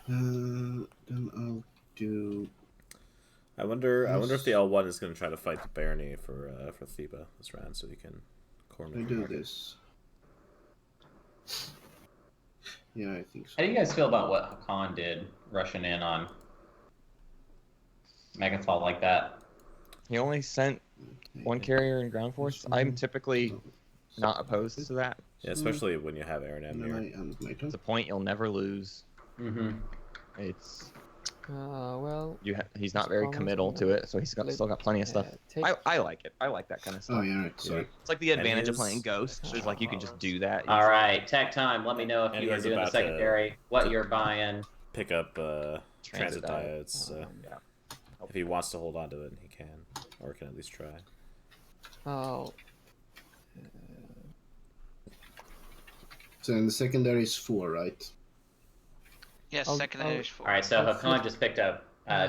Then I'll do. I wonder if the L1 is going to try to fight the Barony for Theba this round, so he can corner. I the do market. this. Yeah, I think so. How do you guys feel about what Hakan did, rushing in on Megathal like that? He only sent one carrier in ground force. I'm typically not opposed to that. Yeah, especially when you have Aaron And M then here. I end my turn. It's a point you'll never lose. Mm-hmm. It's Well. he's not very committal to it, so he's still got plenty of stuff. Take, I like it. I like that kind of stuff. Oh yeah, right. Sorry. It's like the And advantage of his- playing Ghost. Is like you can just do that. All right, tech time. Let me know if And you he are is doing the about to- secondary, what you're buying. Pick up transit Transit diodes. So Yeah. if he wants to hold on to it, he can, or can at least try. Oh. So then the secondary is 4, right? Yes, I'll- secondary I'll- is 4. All right, so I'll Hakan flip- just picked up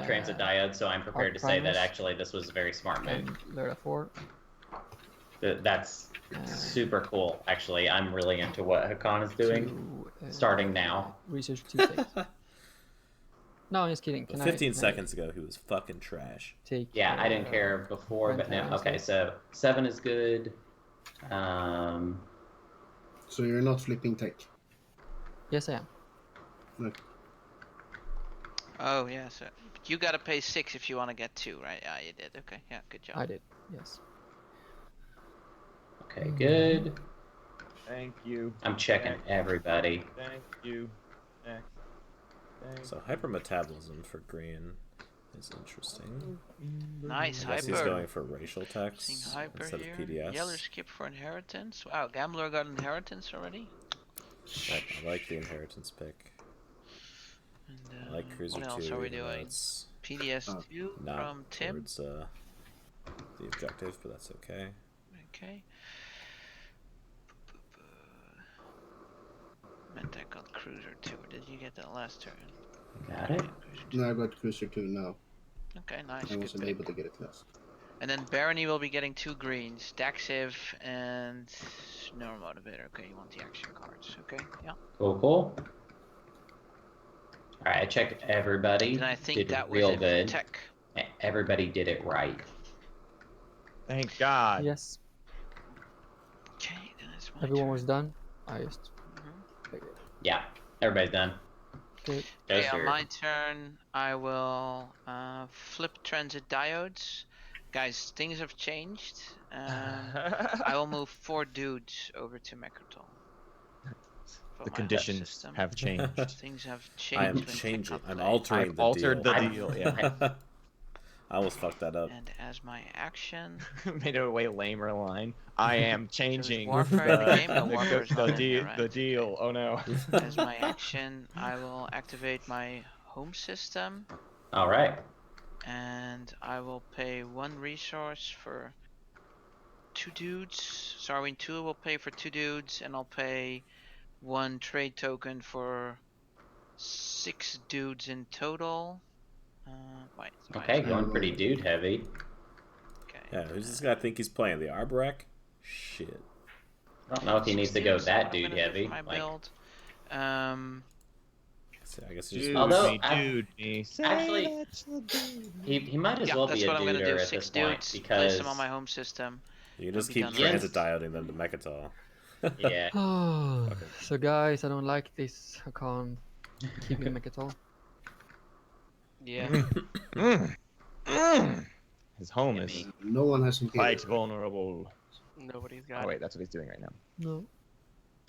transit diode, so I'm prepared to say that Primus. actually this was a very smart move. And Lara 4. That's Uh, super cool. Actually, I'm really into what Hakan is doing. to, starting now. Research 2 things. No, I'm just kidding. Can 15 can seconds ago, he was fucking trash. take? Yeah, I didn't care before, but now. Okay, so 7 is good. So you're not flipping tech. Yes, I am. Okay. Oh yeah, so you gotta pay 6 if you want to get 2, right? Yeah, you did. Okay, yeah, good job. I did. Yes. Okay, good. Thank you. I'm checking everybody. Thank you. Next. Thank So hypermetabolism for green is interesting. Nice, I guess he's hyper. going for racial text Seeing hyper instead here. of PDS. Yellow skip for inheritance. Wow, Gambler got inheritance already. I like the inheritance pick. And, I like Cruiser what else 2, are we even though doing? it's PDS 2 not from Tim. towards the objective, but that's okay. Okay. Meant I got Cruiser 2. Did you get that last turn? Got it. No, I got Cruiser 2 now. Okay, nice. I Good wasn't pick. able to get it last. And then Barony will be getting 2 greens, Daxiv and Neural Motivator. Okay, you want the action cards. Okay, yeah. Cool. Alright, I checked everybody. And I think did that was real it for good. tech. Everybody did it right. Thank God. Yes. Okay, then it's my Everyone turn. was done. I just. Yeah, everybody's done. Okay. Okay, on my turn, I will flip transit diodes. Guys, things have changed. I will move 4 dudes over to Mechatol. The conditions have changed. Things have changed. I am when changing. Tech I'm got altering I've the altered deal. the deal, yeah. I almost fucked that up. And as my action, Made it a way lamer line. I am changing Warfare in the game? No, Warfare is not in here, right? the deal. Oh no. as my action, I will activate my home system. Alright. And I will pay 1 resource for 2 dudes. Sorry, 2 will pay for 2 dudes, and I'll pay 1 trade token for 6 dudes in total. Okay, going pretty dude heavy. Okay. Yeah, who's this guy think he's playing? The Arborek? Shit. I don't know if he needs to go that dude I'm gonna do heavy. for my Like, build. I guess he's Dude, Although, me. actually, he might as well that's be a what I'm gonna do. duder at 6 this point dudes, because place them on my home system. You can just I'll be keep done. transit dioding them to Mechatol. yeah. So guys, I don't like this. I can't keep him at all. Yeah. His home is No one has quite vulnerable. Nobody's got Oh it. wait, that's what he's doing right now. No.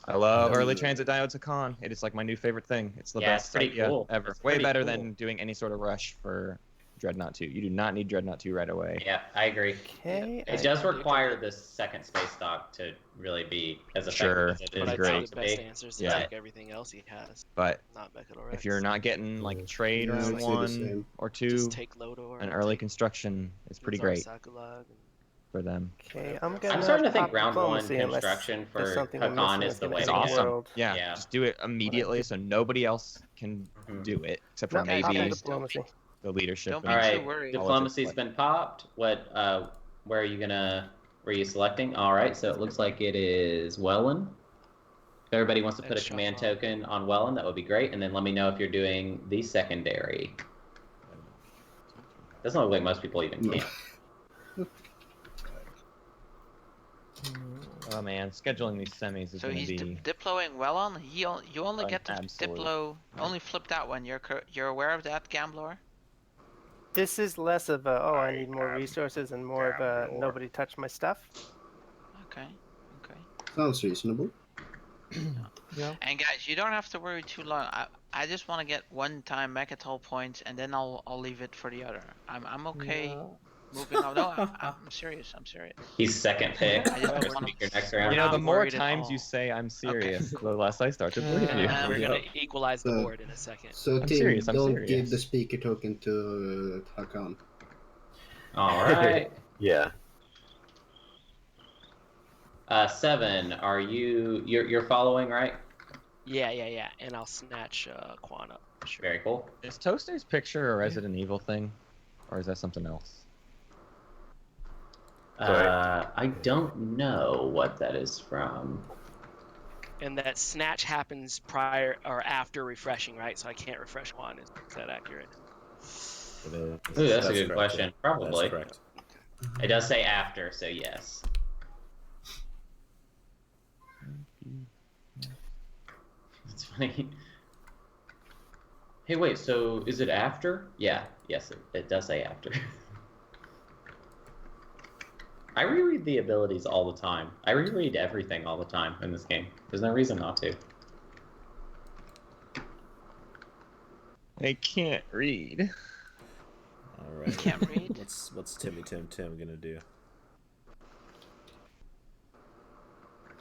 I love early transit diodes Hakan. It is like my new favorite thing. It's the Yeah, best it's pretty idea cool. ever. It's Way pretty better cool. than doing any sort of rush for Dreadnought 2. You do not need Dreadnought 2 right away. Yeah, I agree. Okay. It does require the second space dock to really be as effective Sure, as it but is. But I'd great. say supposed the to best be. answer is to Yeah. take everything else he has, But not Mechatol if you're not getting like trade Yeah, or I'd say the 1 same. or 2, just take Lodor. an early construction is pretty great for them. Okay, I'm gonna. I'm starting to think pop round 1 diplomacy unless construction there's for something I'm Hakan missing is the that's way It's to gonna go. change the awesome. world. Yeah, Yeah. just do it immediately so nobody else can do it except for No, maybe pop Guys, diplomacy. the leadership. Don't and be Alright, too worried. diplomacy's been popped. What? Where are you selecting? Alright, so it looks like it is Welland. If everybody wants to put a Extra command fun. token on Welland, that would be great. And then let me know if you're doing the secondary. Doesn't look like most people even can. Oh man, scheduling these semis is So going he's to be diploing well on. You only an get to absolute diplo. Only flip that one. You're aware of that, Gambler? This is less of a I need more resources and more of a nobody touch my stuff. Okay. Sounds reasonable. Yeah. And guys, you don't have to worry too long. I just want to get 1-time Mechatol points, and then I'll leave it for the other. I'm okay Yeah. moving on. No, I'm serious. He's second pick. I just Our wanna- speaker next We're round. You know, the not more worried at times all. you say I'm serious, the less I start to believe you. We're Yeah. gonna equalize the So- board in a second. So I'm Tim, serious, I'm don't serious. give the speaker token to Hakan. Alright. Yeah. 7, are you're following, right? Yeah, and I'll snatch Quan up. Sure. Very cool. Is Toaster's picture a Resident Evil thing? Or is that something else? Sorry. I don't know what that is from. And that snatch happens prior or after refreshing, right? So I can't refresh one. Is that accurate? It is. Ooh, that's a That's good correct, question. yeah. Probably. That's correct. It does say after, so yes. It's funny. Hey, wait, so is it after? Yeah, yes, it does say after. I reread the abilities all the time. I reread everything all the time in this game. There's no reason not to. I can't read. All right. Can't read. What's Timmy Tim gonna do?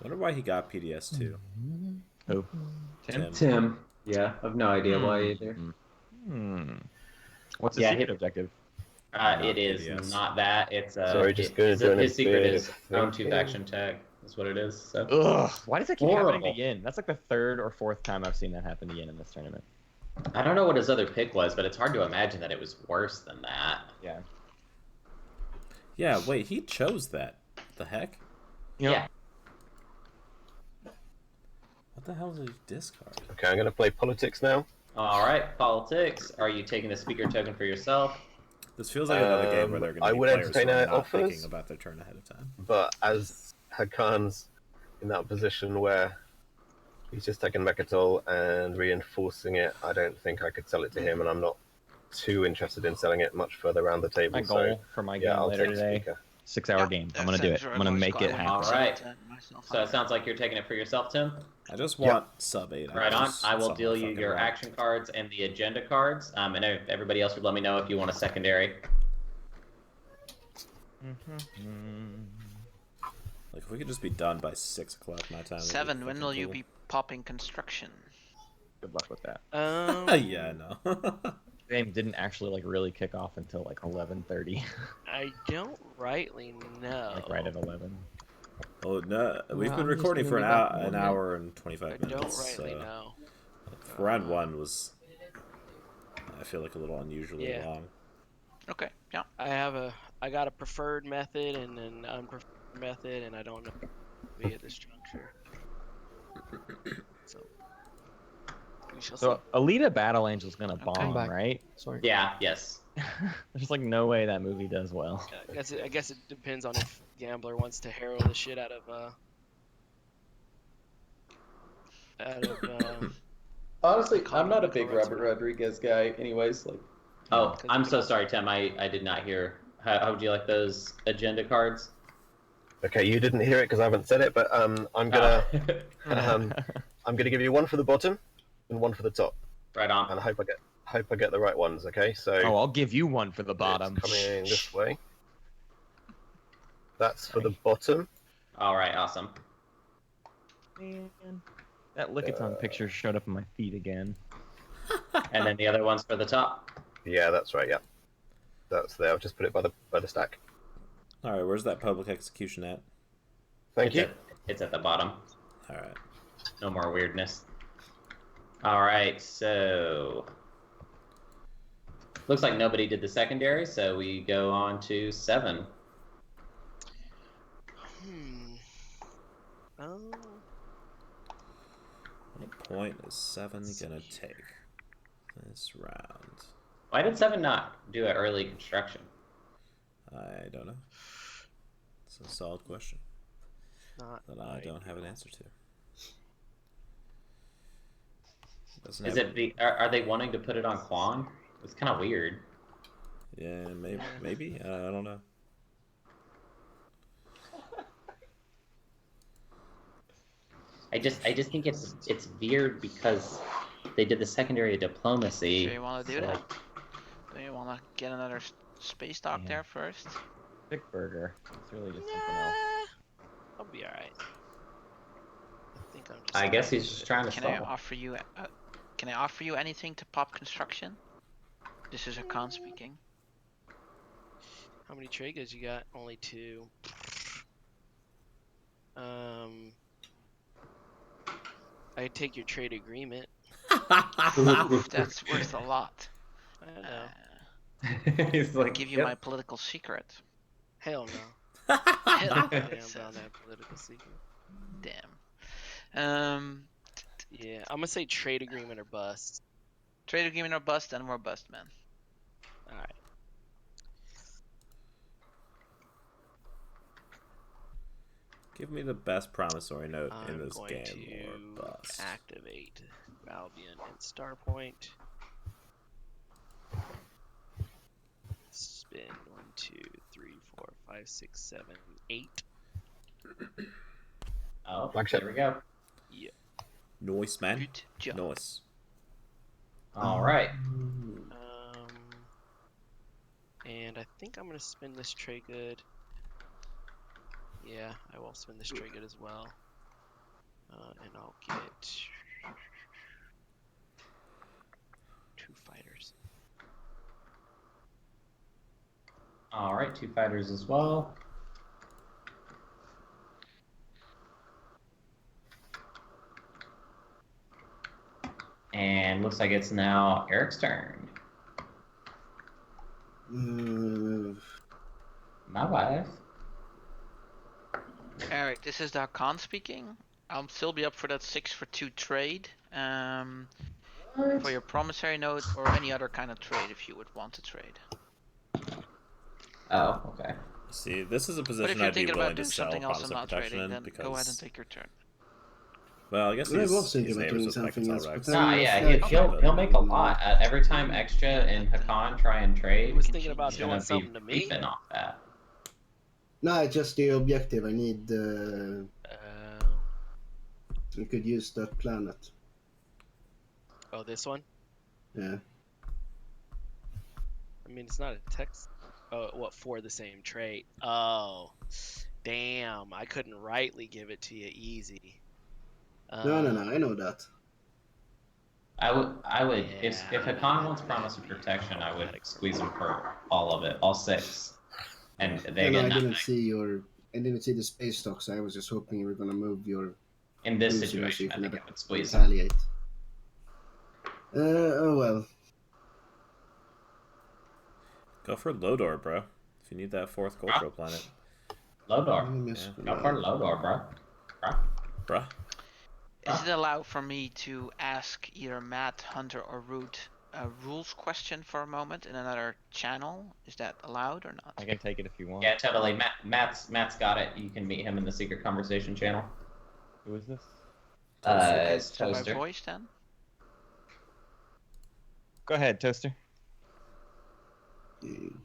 Wonder why he got PDS too. Oh, Tim. Yeah, I have no idea why either. What's his secret objective? It is PDS. not that. It's Sorry, just gonna do his secret is own thinking. 2 faction tag. That's what it is. So. Ugh, why does that keep happening Horrible. to Yin? That's like the 3rd or 4th time I've seen that happen to Yin in this tournament. I don't know what his other pick was, but it's hard to imagine that it was worse than that. Yeah. Yeah, wait, he chose that. What the heck? Yeah. What the hell did he discard? Okay, I'm going to play politics now. All right, politics. Are you taking the speaker token for yourself? This feels like another game where they're I going to be would players who entertain are our not offers. thinking about their turn ahead of time. But as Hakan's in that position where he's just taken Mechatol and reinforcing it, I don't think I could sell it to him, and I'm not too interested in selling it much further around the table. My goal for my game I'll later take today, speaker. 6-hour game. I'm going to do it. I'm going to make it happen. All right. So it sounds like you're taking it for yourself, Tim? I just want sub 8 hours. Right on. I will Something deal you fucking your wrong. action cards and the agenda cards. And everybody else would let me know if you want a secondary. Like, if we could just be done by 6 o'clock my time. that'd be 7. When fucking will you cool. be popping construction? Good luck with that. Yeah, I know. The game didn't actually like really kick off until like 11:30. I don't rightly know. Like right at 11. Oh no, we've No, been I'm just recording for gonna an be back hour and 25 I don't minutes. rightly know. Round 1 was, I feel like, a little unusually Yeah. long. Okay, yeah. I got a preferred method and an unpreferred method, and I don't know at this juncture. So we shall see. So Alita Battle Angel's gonna Okay. bomb, Back. right? Sorry. Yeah, yes. There's like no way that movie does well. I guess it depends on if Gambler wants to harrow the shit out of Honestly, I'm not a big Robert Rodriguez guy anyways. Like, oh, Because I'm we so don't- sorry, Tim. I did not hear. How would you like those agenda cards? Okay, you didn't hear it because I haven't said it, but I'm gonna I'm gonna give you 1 for the bottom and 1 for the top, Right on. and I hope I get the right ones. Okay, so Oh, I'll give you 1 for the bottom. it's coming this way. That's for the bottom. All right, awesome. Man, that Lickitung picture showed up in my feed again. And then the other one's for the top. Yeah, that's right. Yeah, that's there. I've just put it by the stack. Alright, where's that public execution at? Thank you. It's at the bottom. Alright. No more weirdness. All right, so looks like nobody did the secondary, so we go on to 7. What point is 7 gonna take this round? Why did 7 not do an early construction? I don't know. It's a solid question Not that I right. don't have an answer to. Doesn't Is have- it are they wanting to put it on Quan? It's kind of weird. Yeah, maybe. I don't know. I just think it's weird because they did the secondary diplomacy. Do you want to do so, that? like, Do you want to get another space dock Yeah. there first? Big burger. It's really just something else. I'll be alright. I guess he's just trying to Can I stall. offer you? Can I offer you anything to pop construction? This is a con speaking. How many triggers you got? Only 2. I take your trade agreement. That's worth a lot. I know. He's like, Give you "Yep." my political secret. Hell no. Hell no. Damn Says, about that political secret. Damn. Yeah, I'm gonna say trade agreement or bust. Trade agreement or bust, then we're bust, man. All right. Give me the best promissory note in I'm this going game to or bust. activate Albion and Starpoint. Spin 1, 2, 3, 4, 5, 6, 7, 8. Oh, Flagship. there we go. Yeah. Noise, man. Good job. Noise. All right. And I think I'm gonna spin this trade good. Yeah, I will spin this trade good as well. And I'll get 2 fighters. All right, 2 fighters as well. And looks like it's now Eric's turn. My wife. Eric, this is the Khan speaking. I'll still be up for that 6 for 2 trade. For your promissory note or any other kind of trade if you would want to trade. Oh, okay. See, this is a But if position you're I'd be thinking willing about to doing sell something else promise and of not protection trading, in then because. go ahead and take your turn. Well, I guess I he's was thinking about neighbors doing with something Mechatol else, Rex. but Nah, then- yeah, he'll make a lot. Every time Extra and Hakan try and trade, I was thinking about he's doing gonna be something to me. reaping off that. No, it's just the objective. I need. We could use that planet. Oh, this one? Yeah. I mean, it's not a text. Oh, what, for the same trait? Oh, damn! I couldn't rightly give it to you easy. No, I know that. I would, if Yeah, Hakan wants promise of protection, I would squeeze him for all of it, all 6, and they No, get I nothing. I didn't see the space stocks. I was just hoping you were gonna move your. In this losing so situation, you I can think I never would squeeze him. retaliate. Oh well. Go for Lodor, bro. If you need that 4th cultural planet. Lodor. Yeah. Go for Lodor, bro. Bruh. Is it allowed for me to ask either Matt, Hunter, or Root a rules question for a moment in another channel? Is that allowed or not? I can take it if you want. Yeah, totally. Matt's got it. You can meet him in the secret conversation channel. Who is this? It's So by Toaster. voice then? Go ahead, Toaster. Mm.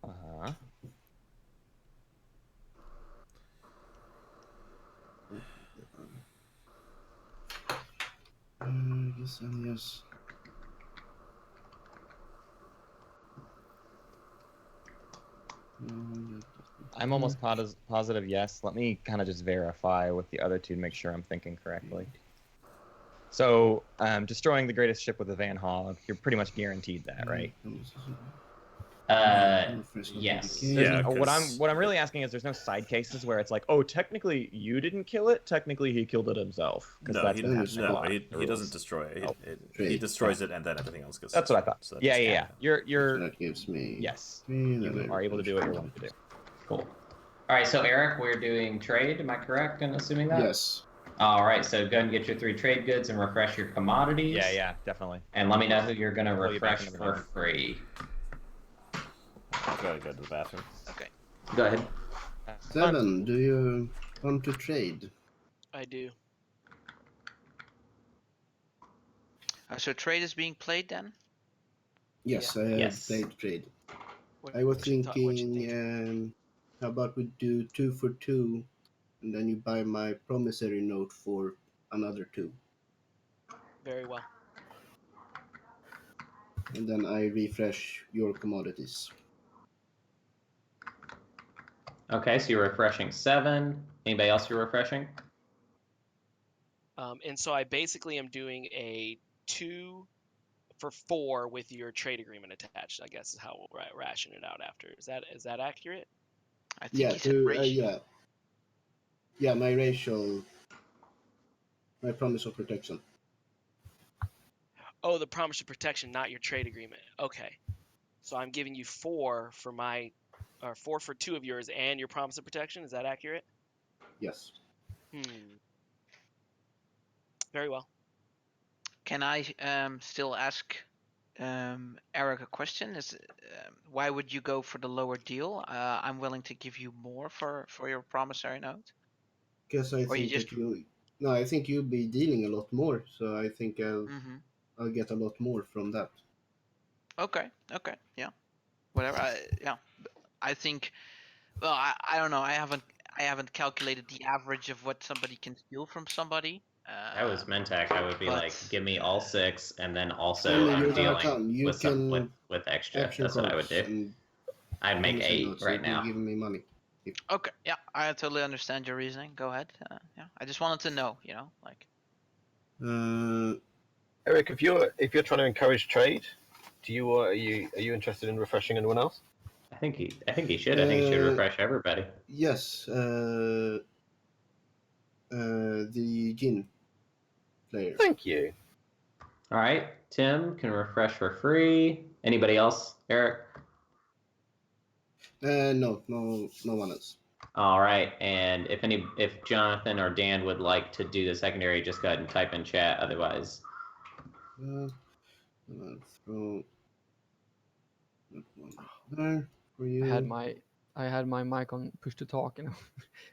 Uh-huh. Yes and yes. I'm almost positive yes. Let me kind of just verify with the other two to make sure I'm thinking correctly. So, destroying the greatest ship with a Van Hog, you're pretty much guaranteed that, right? Yes. Yeah, What I'm really asking is, there's no side cases where it's like, oh, technically you didn't kill it, technically he killed it himself. No, He doesn't destroy it. He destroys it, and then everything else goes. That's what I thought. So Yeah. You're That gives me. yes. 3, You are able to do what you're wanting to do. Cool. All right, so Eric, we're doing trade. Am I correct in assuming that? Yes. All right, so go and get your 3 trade goods and refresh your commodities. Yeah, definitely. And let me know who you're gonna Pull you back refresh into the for game. free. Gotta go to the bathroom. Okay. Go ahead. 7, do you want to trade? I do. So trade is being played then? Yes, I have played trade. I was thinking, how about we do 2 for 2, and then you buy my promissory note for another 2. Very well. And then I refresh your commodities. Okay, so you're refreshing 7. Anybody else you're refreshing? And so I basically am doing a 2 for 4 with your trade agreement attached, I guess is how we'll ration it out after. Is that accurate? I think he said ratio. Yeah, my promise of protection. Oh, the promise of protection, not your trade agreement. Okay. So I'm giving you 4 for 4 for 2 of yours and your promise of protection. Is that accurate? Yes. Very well. Can I still ask Eric a question? Why would you go for the lower deal? I'm willing to give you more for your promissory note. Because I think that you... No, I think you'll be dealing a lot more, so I think I'll get a lot more from that. Okay, yeah. Whatever, I think... Well, I don't know. I haven't calculated the average of what somebody can steal from somebody. That was Mentak. I would be like, give me all 6, and then also I'm dealing with some with extra. That's what I would do. I'd make 8 right now. Give me money. Okay, yeah, I totally understand your reasoning. Go ahead. Yeah, I just wanted to know, like. Eric, if you're trying to encourage trade, are you interested in refreshing anyone else? I think he should. I think he should refresh everybody. Yes. The Jin player. Thank you. All right, Tim can refresh for free. Anybody else, Eric? No one else. All right, and if Jonathan or Dan would like to do the secondary, just go ahead and type in chat. Otherwise, I'll throw that one there for you. I had my mic on push to talk,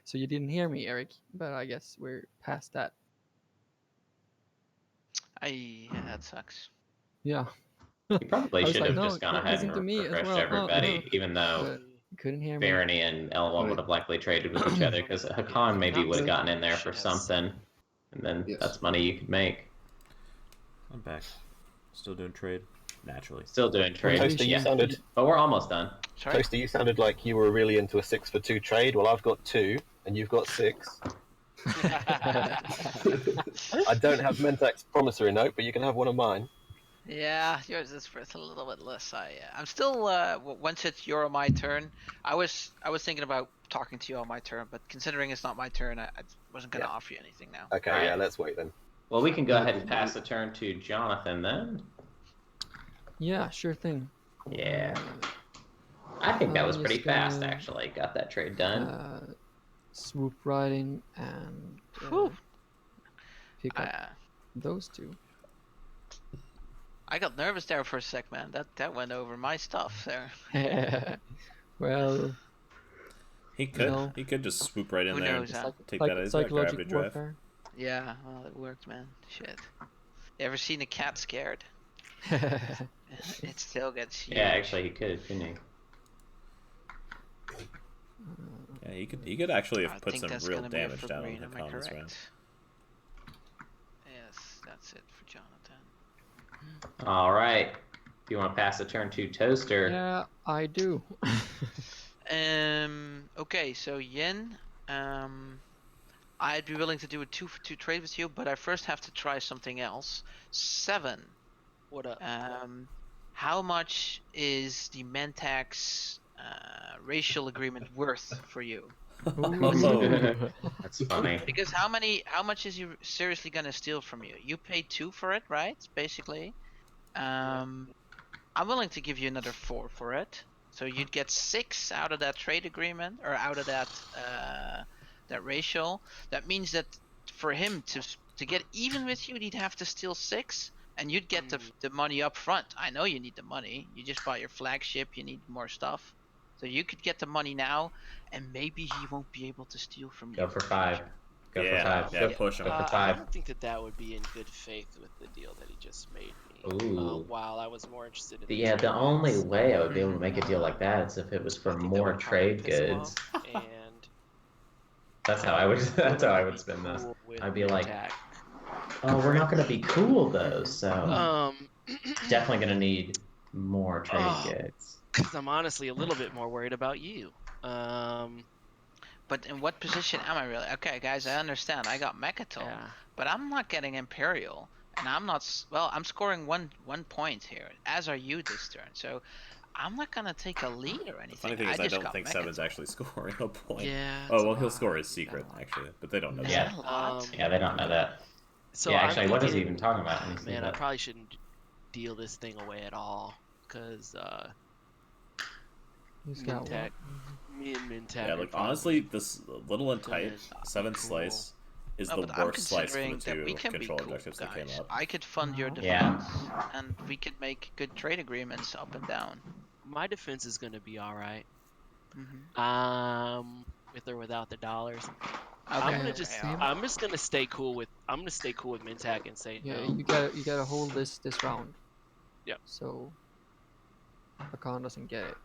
so you didn't hear me, Eric. But I guess we're past that. That sucks. Yeah. You probably should have just gone ahead and refreshed everybody, even though couldn't hear me. Barony and L1 would have likely traded with each other, because Hakan maybe would have gotten in there for something, and then that's money you could make. I'm back. Still doing trade, naturally. Still doing trade. Toaster, you sounded... But we're almost done. Sorry? Toaster, you sounded like you were really into a 6 for 2 trade. Well, I've got 2, and you've got 6. I don't have Mentak's promissory note, but you can have one of mine. Yeah, yours is worth a little bit less. I'm still once it's your or my turn. I was thinking about talking to you on my turn, but considering it's not my turn, I wasn't going to offer you anything now. Okay, right. Yeah, let's wait then. Well, we can go ahead and pass the turn to Jonathan then. Yeah, sure thing. Yeah. I think that was pretty fast, actually. Got that trade done. Swoop right in and pick up those 2. I got nervous there for a sec, man. That went over my stuff there. Well, he could just swoop right in there and take that as a gravity drive. Yeah, well, it worked, man. Shit. You ever seen a cat scared? It still gets huge. Yeah, actually, he could, couldn't he? Yeah, he could actually have put some real damage down on Hakan this round. Yes, that's it for Jonathan. All right. Do you want to pass the turn to Toaster? Yeah, I do. Okay, so Yin, I'd be willing to do a 2 for 2 trade with you, but I first have to try something else. 7. What up? How much is the Mentak's racial agreement worth for you? That's funny. Because how much is he seriously gonna steal from you? You paid 2 for it, right? Basically. I'm willing to give you another 4 for it. So you'd get 6 out of that trade agreement, or out of that racial. That means that for him to get even with you, he'd have to steal 6, and you'd get the money up front. I know you need the money. You just bought your flagship. You need more stuff. So you could get the money now, and maybe he won't be able to steal from you. Go for 5. Go for 5. Yeah, push him. Go for 5. I don't think that would be in good faith with the deal that he just made me. Ooh. While I was more interested in the only way I would be able to make a deal like that is if it was for more trade goods. And that's how I would spin this. I'd be like, oh, we're not gonna be cool though, so definitely gonna need more trade goods. Because I'm honestly a little bit more worried about you. But in what position am I really? Okay, guys, I understand. I got Mechatol, but I'm not getting Imperial, and I'm not. Well, I'm scoring one point here, as are you this turn. So I'm not gonna take a lead or anything. Funny thing is, I don't think Seven's actually scoring a point. Yeah. Oh well, he'll score his secret actually, but they don't know that. Yeah, they don't know that. So yeah, actually, what is he even talking about? Man, I probably shouldn't deal this thing away at all, because Mentak. Me and Mentak. Yeah, like honestly, this little and tight 7 slice is No, the but I'm worst slice for the considering that we two can be control cool, objectives that came guys. up. I could fund your Yeah. defense, and we could make good trade agreements up and down. My defense is gonna be all right. Mm-hmm. With or without the dollars. Okay, I'm just gonna stay cool with Mintac and say Yeah, no. you gotta hold this round. Yep. So Hakan doesn't get it.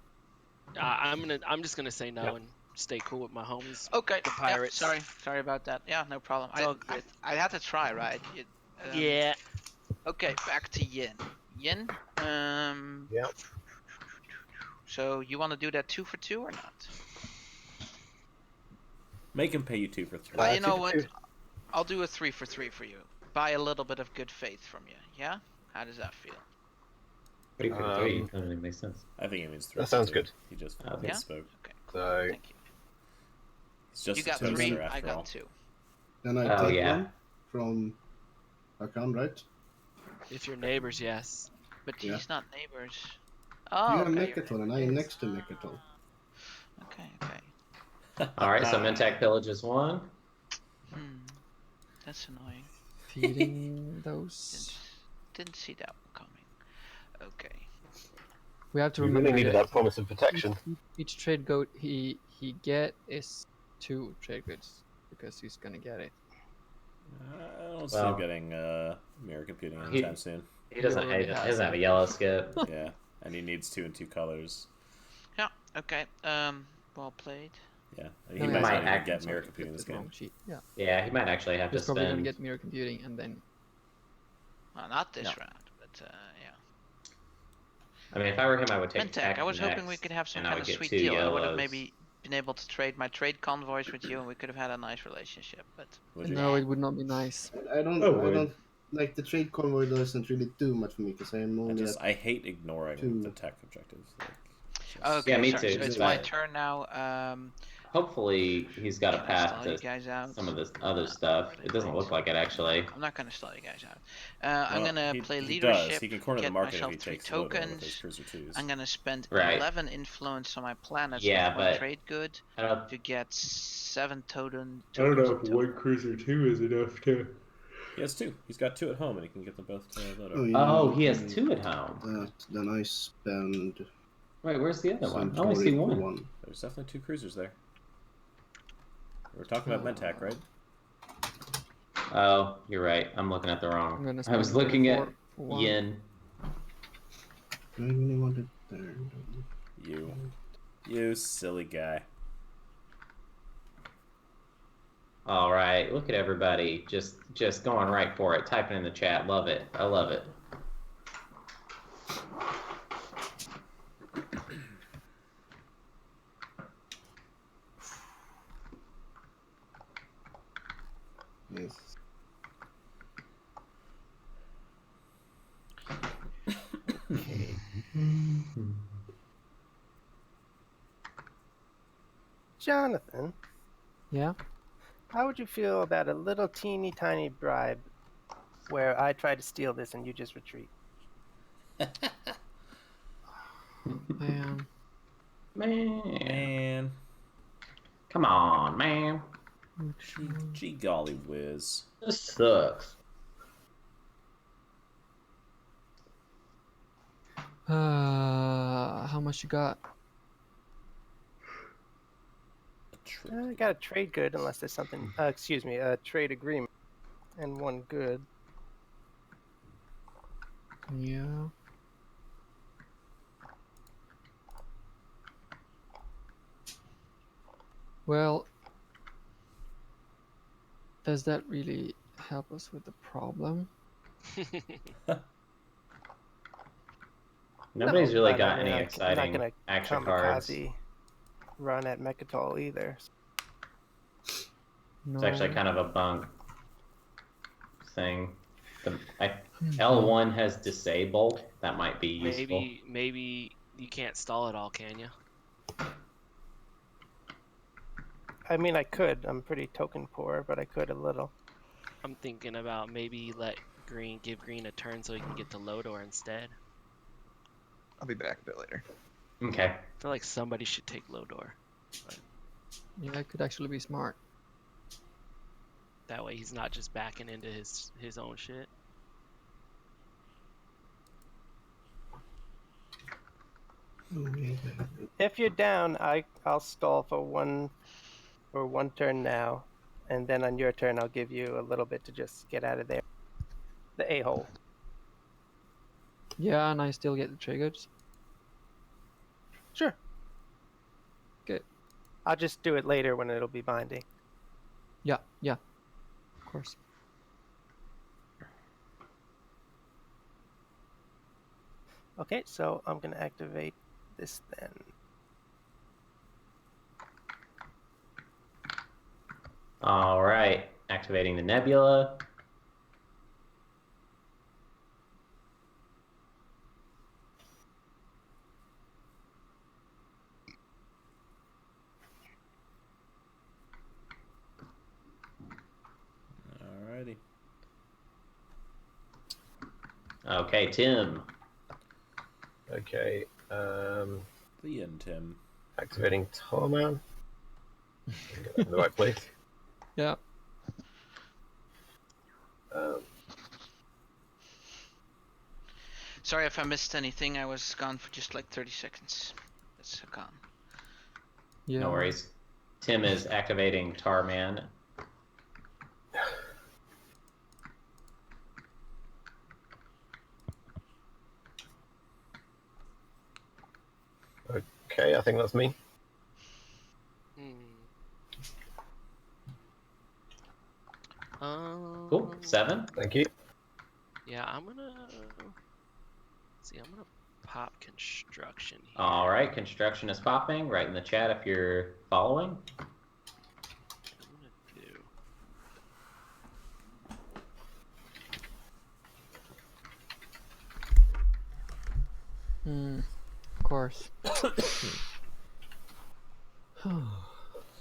I'm just gonna say no and stay cool with my homies. Okay. The Pirates. Yep, sorry about that. Yeah, no problem. It's all good. I had to try, right? Yeah. Okay, back to Yin. Yin. Yep. So you want to do that 2 for 2 or not? Make him pay you 2 for 3. You know 2 for what? 2. I'll do a 3 for 3 for you. Buy a little bit of good faith from you. Yeah? How does that feel? 3 for 3. That doesn't make sense. I think it means 3. That sounds for 2. good. He just Yeah? spoke. Okay. So Thank you. It's just You a got toaster 3. after I got all. 2. Then I Oh, take yeah. one from Hakan, right? If you're neighbors, yes. But Yeah. he's not neighbors. Oh, You're okay. Mechatol and I am next to Mechatol. Okay. Alright, so Mintac pillages 1. That's annoying. Feeding those. Didn't see that one coming. Okay. We have to we remember really needed that promise of protection. each trade goat he get is 2 trade goods because he's gonna get it. I don't see him getting mirror computing anytime soon. He doesn't have a yellow skip. Yeah, and he needs 2 and 2 colors. Yeah, okay. Well played. Yeah, he No, might yeah, not sorry. even get Sorry, mirror computing this the wrong game. sheet. Yeah. Yeah, he might actually have He's to probably gonna spend. get mirror computing and then. Well, not this No. round, but yeah. I mean, if I were him, I would take Mentec, I was hoping we next, could have some and I kind would of get sweet 2 deal. I would have yellows. maybe been able to trade my trade convoys with you, and we could have had a nice relationship. But No, it would not be nice. I don't like the trade convoy doesn't really do much for me because I am only at I hate ignoring 2. the tech objectives. okay, Yeah, me sorry, too, so it's my but- turn now. Hopefully, he's got a Can I path stall you to guys out? some of this other stuff. It doesn't look like it, actually. I'm not gonna stall you guys out. I'm gonna play He leadership. does. He can corner the get market if myself he 3 takes Lodo with tokens. his cruiser 2s. I'm gonna spend Right. 11 influence on my planets Yeah, with one but trade good I don't. to get 7 tokens. cruiser 2 is enough to. He has 2. He's got 2 at home, and he can get them both to Lodo. Oh, yeah, Oh, he has 2 at home. Then I spend. Wait, where's the other some one? I only see for one. There's definitely 2 cruisers there. We're talking about Mentac, right? Oh, you're right. I'm looking at the I'm wrong. gonna I was spend looking at 4 for 1. yen. I really wanted there. You silly guy. All right, look at everybody just going right for it, typing in the chat. Love it. I love it. Yes. Jonathan, Yeah. how would you feel about a little teeny tiny bribe where I try to steal this and you just retreat? Man. Man. Come on, man. Gee golly whiz. This sucks. How much you got? I got a trade good unless there's something. Excuse me, a trade agreement and 1 good. Yeah. Well, does that really help us with the problem? Nobody's really But, got I mean, any I'm not exciting gonna action cards. kamikaze run at Mechatol either. No. It's actually kind of a bunk thing. L1 has disable. That might be useful. Maybe you can't stall it all, can you? I mean, I could. I'm pretty token poor, but I could a little. I'm thinking about maybe give green a turn so he can get to Lodor instead. I'll be back a bit later. Okay. I feel like somebody should take Lodor. Yeah, it could actually be smart. That way he's not just backing into his own shit. If you're down, I'll stall for one turn now, and then on your turn I'll give you a little bit to just get out of there. The a-hole. Yeah, and I still get the triggers. Sure. Good. I'll just do it later when it'll be binding. Yeah, of course. Okay, so I'm gonna activate this then. All right, activating the nebula. Alrighty. Okay, Tim. Okay. The end, Tim. Activating Torman. Get that in the right place. Yeah. Sorry if I missed anything. I was gone for just like 30 seconds. That's gone. Yeah. No worries. Tim is activating Tarman. Okay, I think that's me. Cool. 7. Thank you. Yeah, I'm gonna pop construction here. All right, construction is popping right in the chat if you're following. Of course.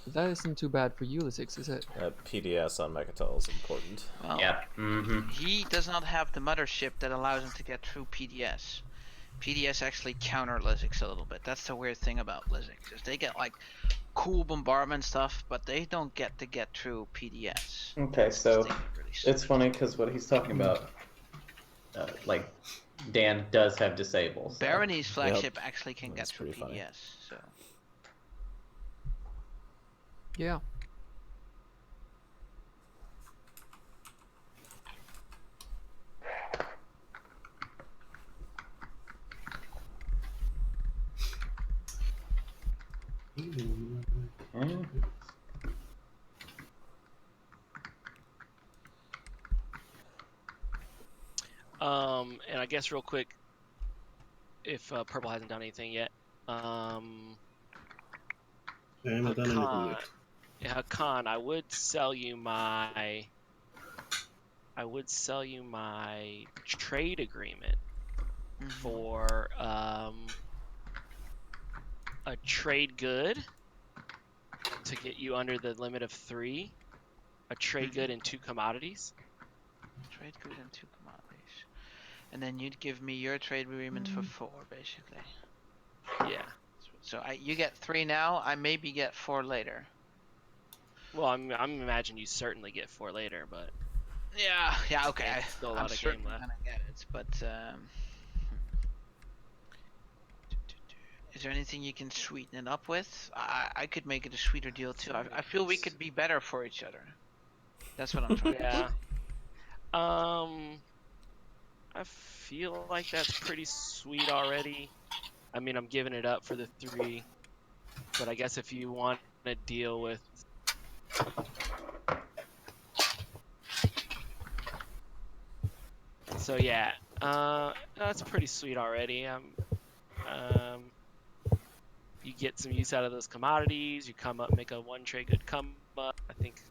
That isn't too bad for Ulysses, is it? PDS on Mechatol is important. Well, Yeah. he does not have the mothership that allows him to get through PDS. PDS actually counter Lizzix a little bit. That's the weird thing about Lizzix, is they get like cool bombardment stuff, but they don't get through PDS. Okay, so really it's funny because what he's talking about, like Dan does have disables. So. Barony's flagship actually can That's get through pretty funny. PDS. So Yeah. And I guess real quick, if Purple hasn't done anything yet, I haven't done anything yet. Yeah, Khan, I would sell you my trade agreement for a trade good to get you under the limit of 3, a trade good and 2 commodities. trade good and 2 commodities, and then you'd give me your trade agreement for 4, basically. Yeah. So you get 3 now. I maybe get 4 later. Well, I'm imagining you certainly get 4 later, but yeah, okay. Still a I'm lot of certainly game left. gonna get it, but is there anything you can sweeten it up with? I could make it a sweeter deal too. I feel we could be better for each other. That's what I'm trying to say. I feel like that's pretty sweet already. I mean, I'm giving it up for the 3, but I guess if you want to deal with so yeah, that's pretty sweet already. You get some use out of those commodities. You come up, make a 1 trade good come up. I think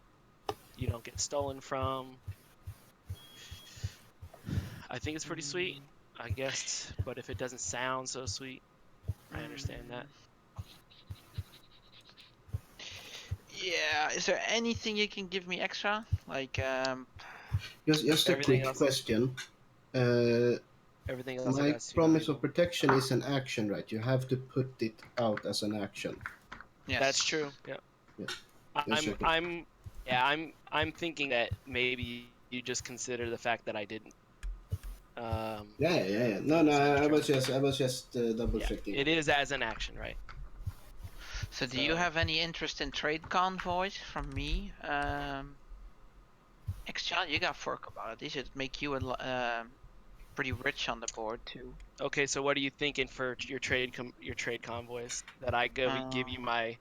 you don't get stolen from. I think it's pretty sweet, I guess. But if it doesn't sound so sweet, I understand that. Yeah. Is there anything you can give me extra? Like Just a quick question. Everything else. My promise of protection is an action, right? You have to put it out as an action. Yes. That's true. Yeah. Yeah. Yeah, I'm thinking that maybe you just consider the fact that I didn't. Yeah. No, I was just double checking. It is as an action, right? So do you have any interest in trade convoys from me? Exchange, you got 4 commodities. It'd make you pretty rich on the board too. Okay, so what are you thinking for your trade convoys? That I give you my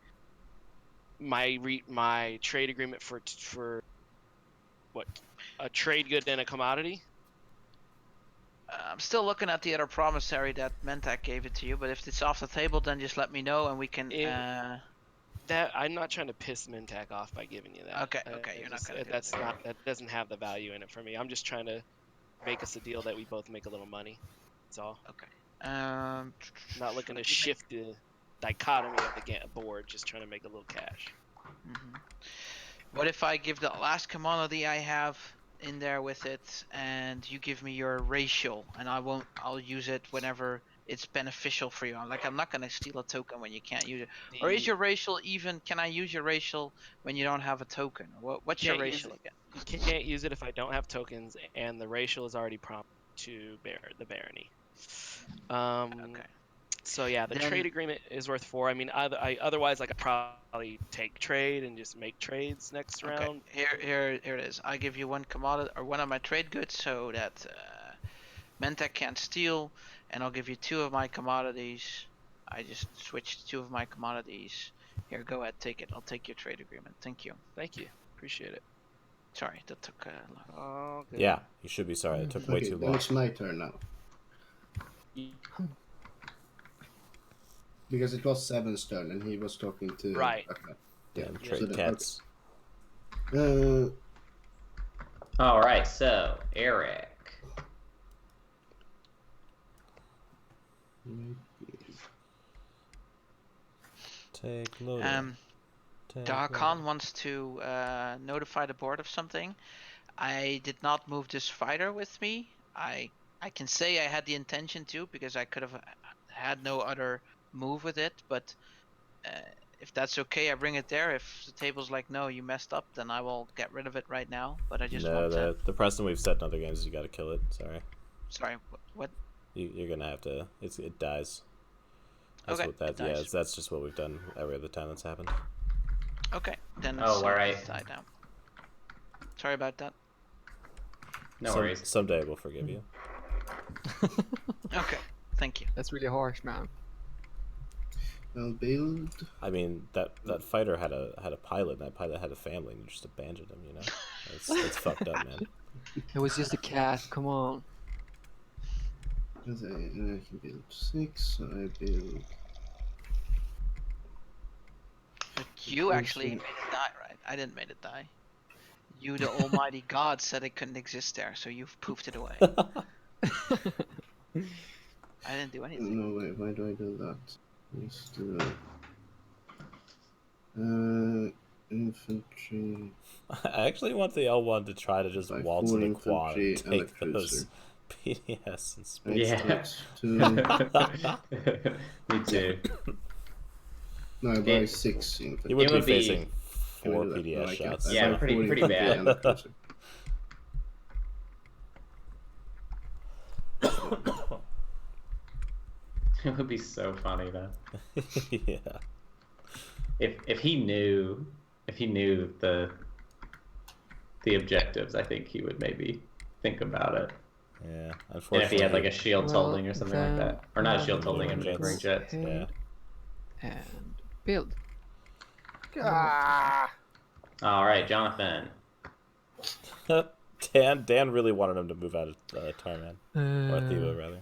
trade agreement for what? A trade good and a commodity? I'm still looking at the other promissory that Mentak gave it to you, but if it's off the table, then just let me know and we can. That I'm not trying to piss Mintac off by giving you that. Okay, you're not gonna. That doesn't have the value in it for me. I'm just trying to make us a deal that we both make a little money. That's all. Okay. Not looking to shift the dichotomy of the board. Just trying to make a little cash. Mm-hmm. What if I give the last commodity I have in there with it, and you give me your racial, and I'll use it whenever it's beneficial for you. Like, I'm not gonna steal a token when you can't use it. Or is your racial even? Can I use your racial when you don't have a token? What's your racial again? You can't use it if I don't have tokens, and the racial is already prompted to the barony. Okay. So yeah, the trade agreement is worth 4. I mean, otherwise, like, I probably take trade and just make trades next round. Here it is. I give you one commodity or one of my trade goods, so that Mentak can't steal, and I'll give you 2 of my commodities. I just switched 2 of my commodities. Here, go ahead, take it. I'll take your trade agreement. Thank you. Thank you. Appreciate it. Sorry, that took long. Good. Yeah, you should be sorry. It took way too long. It's my turn now. Because it was Seven's turn and he was talking to... Right. Okay. Yeah, trade cats. Alright, so, Eric. Take load. Dahan wants to notify the board of something. I did not move this fighter with me. I can say I had the intention to, because I could have had no other move with it, but if that's okay, I bring it there. If the table's like, no, you messed up, then I will get rid of it right now. But I just want to... the precedent we've set in other games is you gotta kill it. Sorry, what? You're gonna have to... It dies. That's okay, that's just what we've done every other time that's happened. Okay, then it's alright. Die now. Sorry about that. No worries. Someday we'll forgive you. Okay, thank you. That's really harsh, man. I'll build. I mean, that fighter had a pilot, and that pilot had a family, and you just abandoned him. You know, it's fucked up, man. It was just a cat. Come on. I can build 6. So I build. But you actually made it die, right? I didn't make it die. You, the almighty god, said it couldn't exist there, so you've poofed it away. I didn't do anything. No, wait, why do I do that? Just infantry. I actually want the L1 to try to just waltz in the quad and take those PDS and space. Yeah. Me too. No, I buy 6 infantry. You would be facing 4 PDS shots. Yeah, pretty bad. It would be so funny though. Yeah. If he knew the objectives, I think he would maybe think about it. Yeah, And unfortunately. if he had like a shield holding or something like that, or not a shield holding, and ring jets. Yeah. And build. All right, Jonathan. Dan really wanted him to move out of Tarman, or Thiba rather.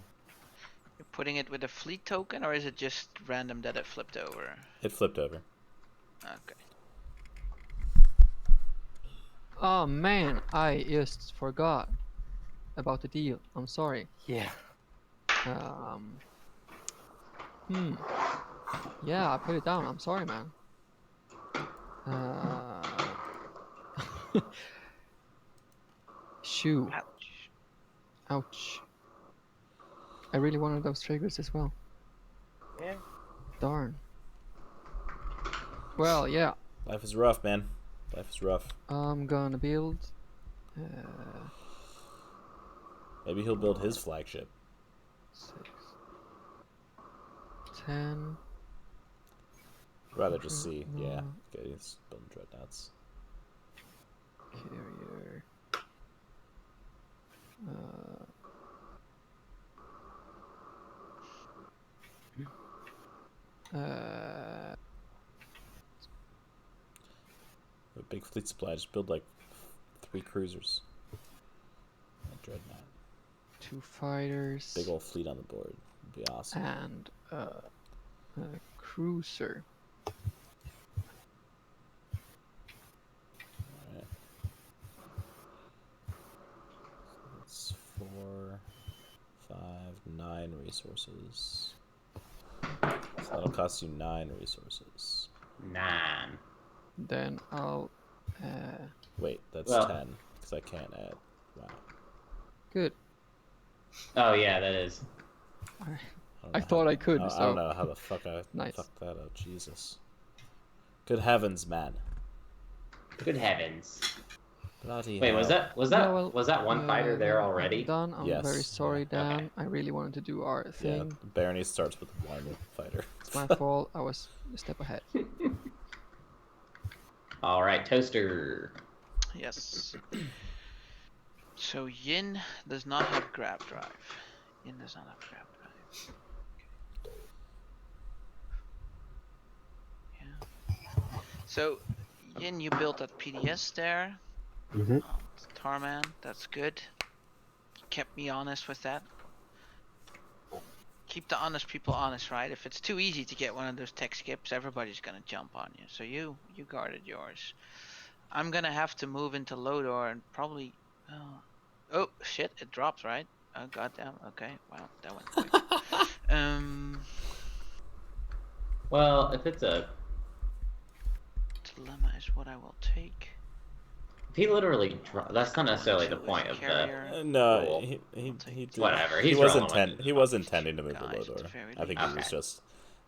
You're putting it with a fleet token, or is it just random that it flipped over? It flipped over. Okay. Oh man, I just forgot about the deal. I'm sorry. Yeah. Yeah, I put it down. I'm sorry, man. Shoo. Ouch. Ouch. I really wanted those triggers as well. Yeah. Darn. Well, yeah. Life is rough, man. Life is rough. I'm gonna build. Maybe he'll build his flagship. 6, 10. Rather just see. Yeah. Okay, he's building dreadnoughts. Carrier. A big fleet supply. Just build like 3 cruisers. A dreadnought. 2 fighters. Big old fleet on the board. Would be awesome. And a cruiser. Alright. That's 4, 5, 9 resources. So that'll cost you 9 resources. 9. Then I'll. Wait, that's 10 because I can't add. Wow. Good. Oh yeah, that is. I thought I could. I So. don't know how the fuck I Nice. fucked that up. Jesus. Good heavens, man. Good heavens. Bloody Wait, hell. was that one fighter there already? Done. I'm Yes. very sorry, Dan. Okay. I really wanted to do our thing. Yeah, Barony starts with one fighter. It's my fault. I was a step ahead. All right, Toaster. Yes. So Yin does not have grab drive. Yin does not have grab drive. Yeah. So Yin, you built that PDS there. Mm-hmm. Tarman, that's good. Kept me honest with that. Keep the honest people honest, right? If it's too easy to get one of those tech skips, everybody's gonna jump on you. So you guarded yours. I'm gonna have to move into Lodor and probably. Oh shit! It drops, right? Oh goddamn. Okay. Wow, that went quick. Well, if it's a, Dilemma is what I will take. if he literally, that's not necessarily the point of the. Carrier. No, Cool. he did. Whatever. He He's was rolling he was intending to move to Guys, it's Lodor. very I think he was Okay. just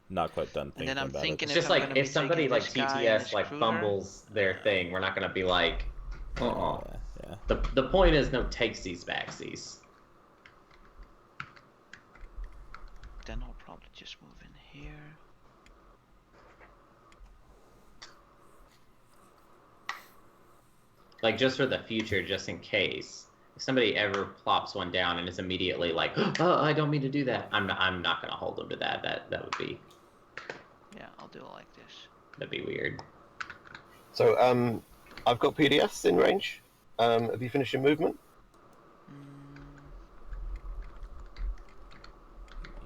not quite done And thinking then I'm about thinking It's it. just I'm like gonna be if somebody taking like this guy and TTS his like cruiser. fumbles their thing, we're not gonna be like, Yeah. The point is no takesies backsies. Then I'll probably just move in here. Like just for the future, just in case. If somebody ever plops one down and is immediately like, "Oh, I don't mean to do that," I'm not gonna hold them to that. That would be. Yeah, I'll do it like this. That'd be weird. So I've got PDS in range. Have you finished your movement?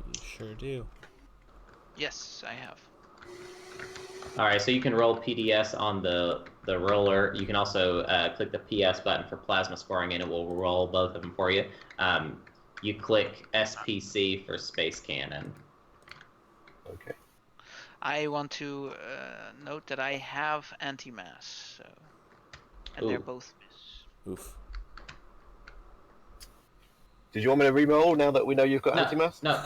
You sure do. Yes, I have. All right, so you can roll PDS on the roller. You can also click the PS button for plasma scoring, and it will roll both of them for you. You click SPC for space cannon. Okay. I want to note that I have anti-mass, so and they're Ooh. both miss. Oof. Did you want me to re-roll now that we know you've got anti-mass? No.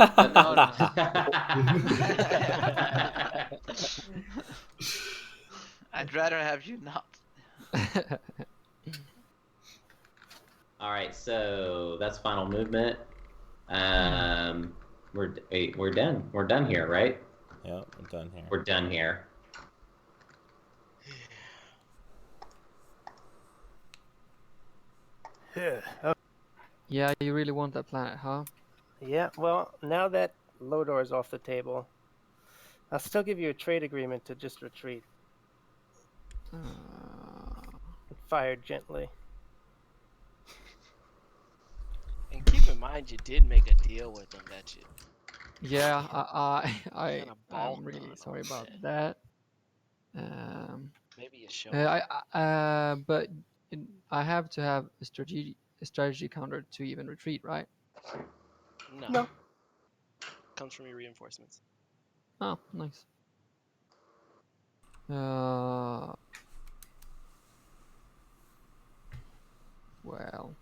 I'd rather have you not. All right, so that's final movement. We're done. We're done here, right? Yeah, we're done here. We're done here. Yeah, you really want that planet, huh? Yeah, well, now that Lodor is off the table, I'll still give you a trade agreement to just retreat. Fire gently. And keep in mind, you did make a deal with them that you. Yeah, Kinda balked I'm really on sorry all about shit. that. Maybe you show. But I have to have a strategy counter to even retreat, right? No. Comes from your reinforcements. Oh, nice. Well.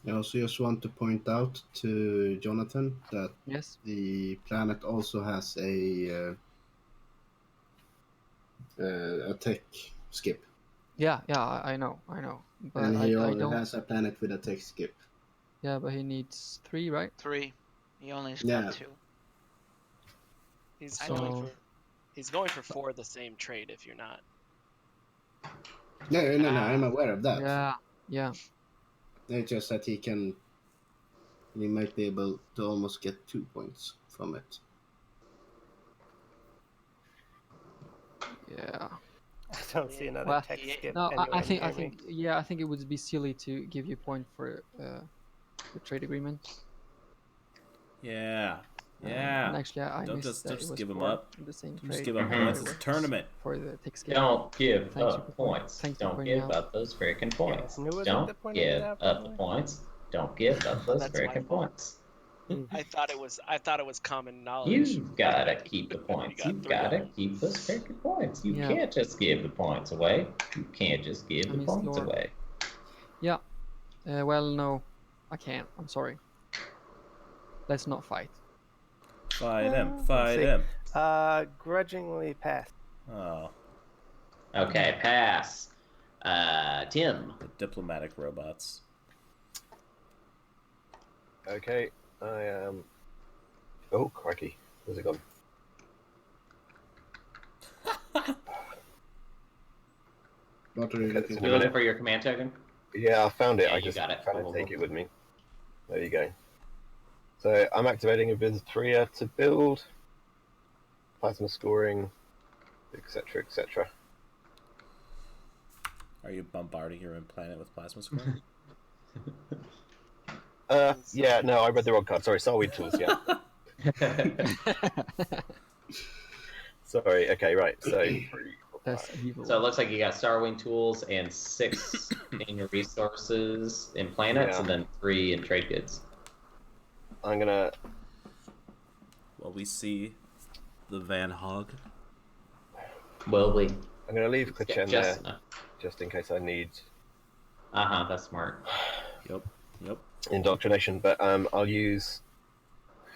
I also just want to point out to Jonathan that Yes. the planet also has a tech skip. Yeah, I know. But And he I don't. has a planet with a tech skip. Yeah, but he needs 3, right? 3. He only has Yeah. got 2. He's So- going for 4 of the same trade if you're not. No, I'm aware of that. Yeah. It's just that he might be able to almost get 2 points from it. Yeah. I don't see another Well, tech skip. No, anywhere I think near me. I think it would be silly to give you a point for the trade agreement. Yeah. And actually, I Don't missed just it was give them 4 up. in the same Just trade. give up Mhm. points. It's a tournament. For the tech skip. Don't give Thanks up for points. thanks for Don't pointing give out. up those freaking points. Who was it Don't that pointed it give out, by up the the way? points. Don't give up those That's my freaking fault. points. I thought it was common knowledge. You've gotta keep the points. got You've 3 of gotta them. keep those freaking points. You Yeah. can't just give the points away. You can't just give I the mean, points Slor. away. Yeah. Well, no, I can't. I'm sorry. Let's not fight. Fight him. Let's Fight see. him. Grudgingly pass. Oh, Okay, pass. Tim. the diplomatic robots. Okay, I am. Oh, crikey. Where's it gone? What are you Okay, looking so You a looking minute. for your command token? Yeah, I found it. Yeah, I you just got it. trying to Cool, take cool. it with me. There you go. So I'm activating a Visitria to build, plasma scoring, etc., etc. Are you bombarding your own planet with plasma score? Yeah, no, I read the wrong card. Sorry, Starweed Tools, yeah. Sorry, okay, right. So, 3, 4, That's 5. evil. So it looks like you got Starwing tools and 6 in your resources in planets, Yeah. and then 3 in trade goods. I'm gonna. Well, we see the Van Hog. Will we? I'm gonna leave Get Klachen just there, enough. just in case I need That's smart. Yep. indoctrination. But I'll use.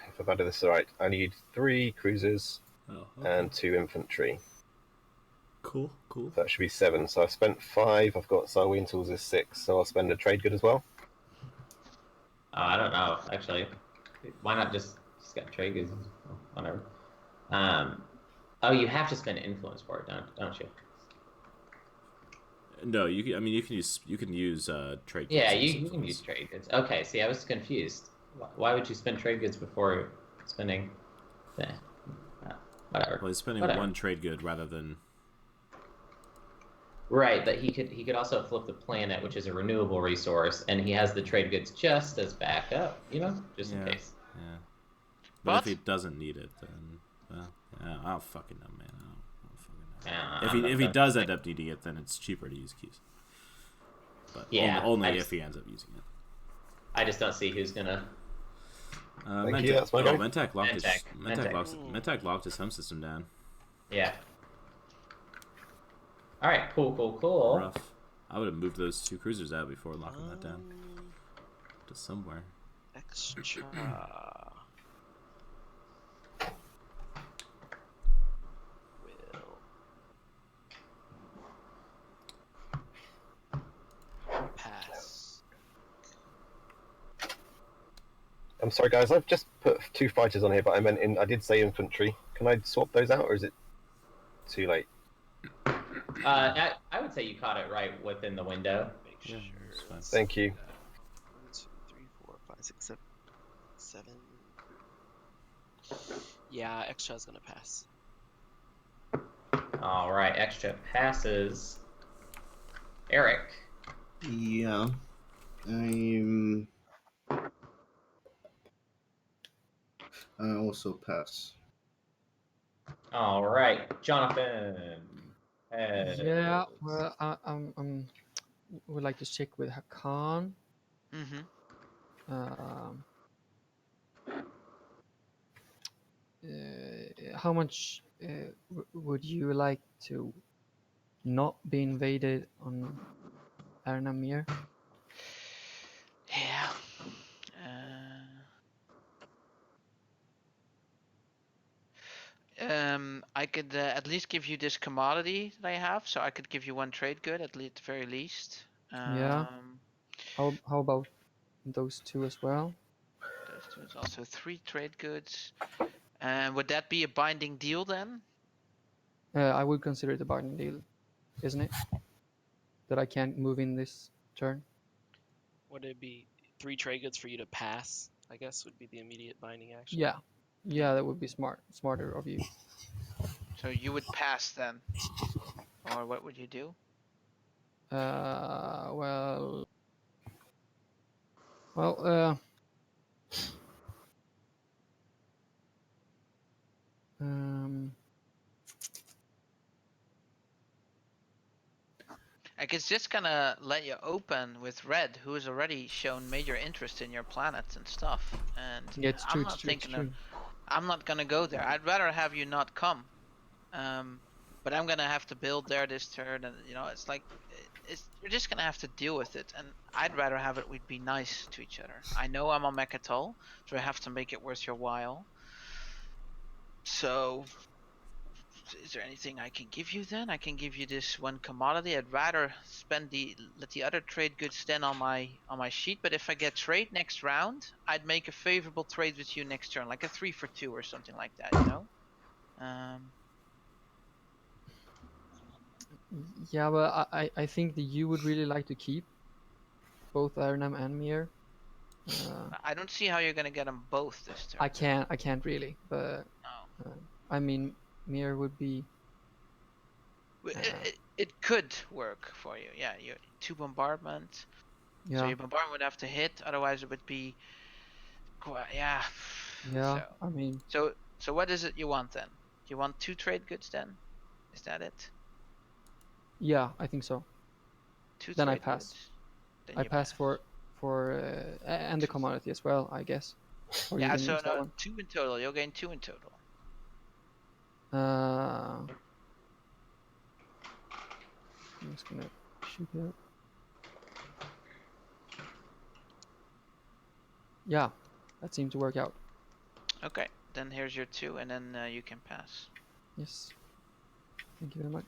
If I've added this right, I need 3 cruisers Oh, okay. and 2 infantry. Cool. That should be 7. So I've spent 5. I've got Sarween Tools is 6. So I'll spend a trade good as well. I don't know, actually. Why not just get trade goods? Whatever. You have to spend influence for it, don't you? No, you can use trade goods. Yeah, as you can influence. use trade goods. Okay, see, I was confused. Why would you spend trade goods before spending? Whatever. Well, he's spending Whatever. 1 trade good rather than. Right, but he could also flip the planet, which is a renewable resource, and he has the trade goods just as backup, just in case. Yeah. But But- if he doesn't need it, then I don't fucking know, man. I don't fucking know. Yeah, If he does end up needing it, then it's cheaper to use keys. But Yeah, only I if just- he ends up using it. I just don't see who's gonna. Thank you, that's my go. Mentec locked his Mentec. Mentec locked his home system down. Yeah. All right, cool. Rough. I would have moved those 2 cruisers out before locking that down to somewhere. Extra. Will pass. I'm sorry, guys. I've just put 2 fighters on here, but I did say infantry. Can I swap those out, or is it too late? I would say you caught it right within the window. Make sure. It's fine. Thank you. 1, 2, 3, 4, 5, 6, 7. Yeah, extra is gonna pass. All right, extra passes. Eric. Yeah. I also pass. All right, Jonathan. Yeah. Well, I would like to check with Hakan. How much would you like to not be invaded on Arnamir? Yeah. I could at least give you this commodity that I have, so I could give you 1 trade good at the very least. Yeah. How about those 2 as well? Those 2 is also 3 trade goods. And would that be a binding deal then? I would consider it a bargain deal, isn't it? That I can't move in this turn. Would it be 3 trade goods for you to pass? I guess would be the immediate binding action. Yeah, that would be smarter of you. So you would pass then, or what would you do? Well, Like it's just gonna let you open with red, who has already shown major interest in your planets and stuff. And yeah, it's true. I'm not gonna go there. I'd rather have you not come. But I'm gonna have to build there this turn, and it's like you're just gonna have to deal with it. And I'd rather have it. We'd be nice to each other. I know I'm on Mechatol, so I have to make it worth your while. So, is there anything I can give you then? I can give you this 1 commodity. I'd rather let the other trade goods stand on my sheet. But if I get trade next round, I'd make a favorable trade with you next turn, like a 3 for 2 or something like that. Yeah, but I think that you would really like to keep both Arnhem and Mir. I don't see how you're gonna get them both this turn. I can't really, but I mean, Mir would be. It could work for you. Yeah, you 2 bombardment. Yeah. So your bombardment would have to hit, otherwise it would be. Yeah. Yeah. I mean. So what is it you want then? You want 2 trade goods then? Is that it? Yeah, I think so. 2 then trade I pass. Goods. I pass for and the commodity as well, I guess. Or yeah, so no, 2 in total. You'll gain 2 in total. I'm just gonna shoot it. Yeah, that seemed to work out. Okay, then here's your 2, and then you can pass. Yes. Thank you very much.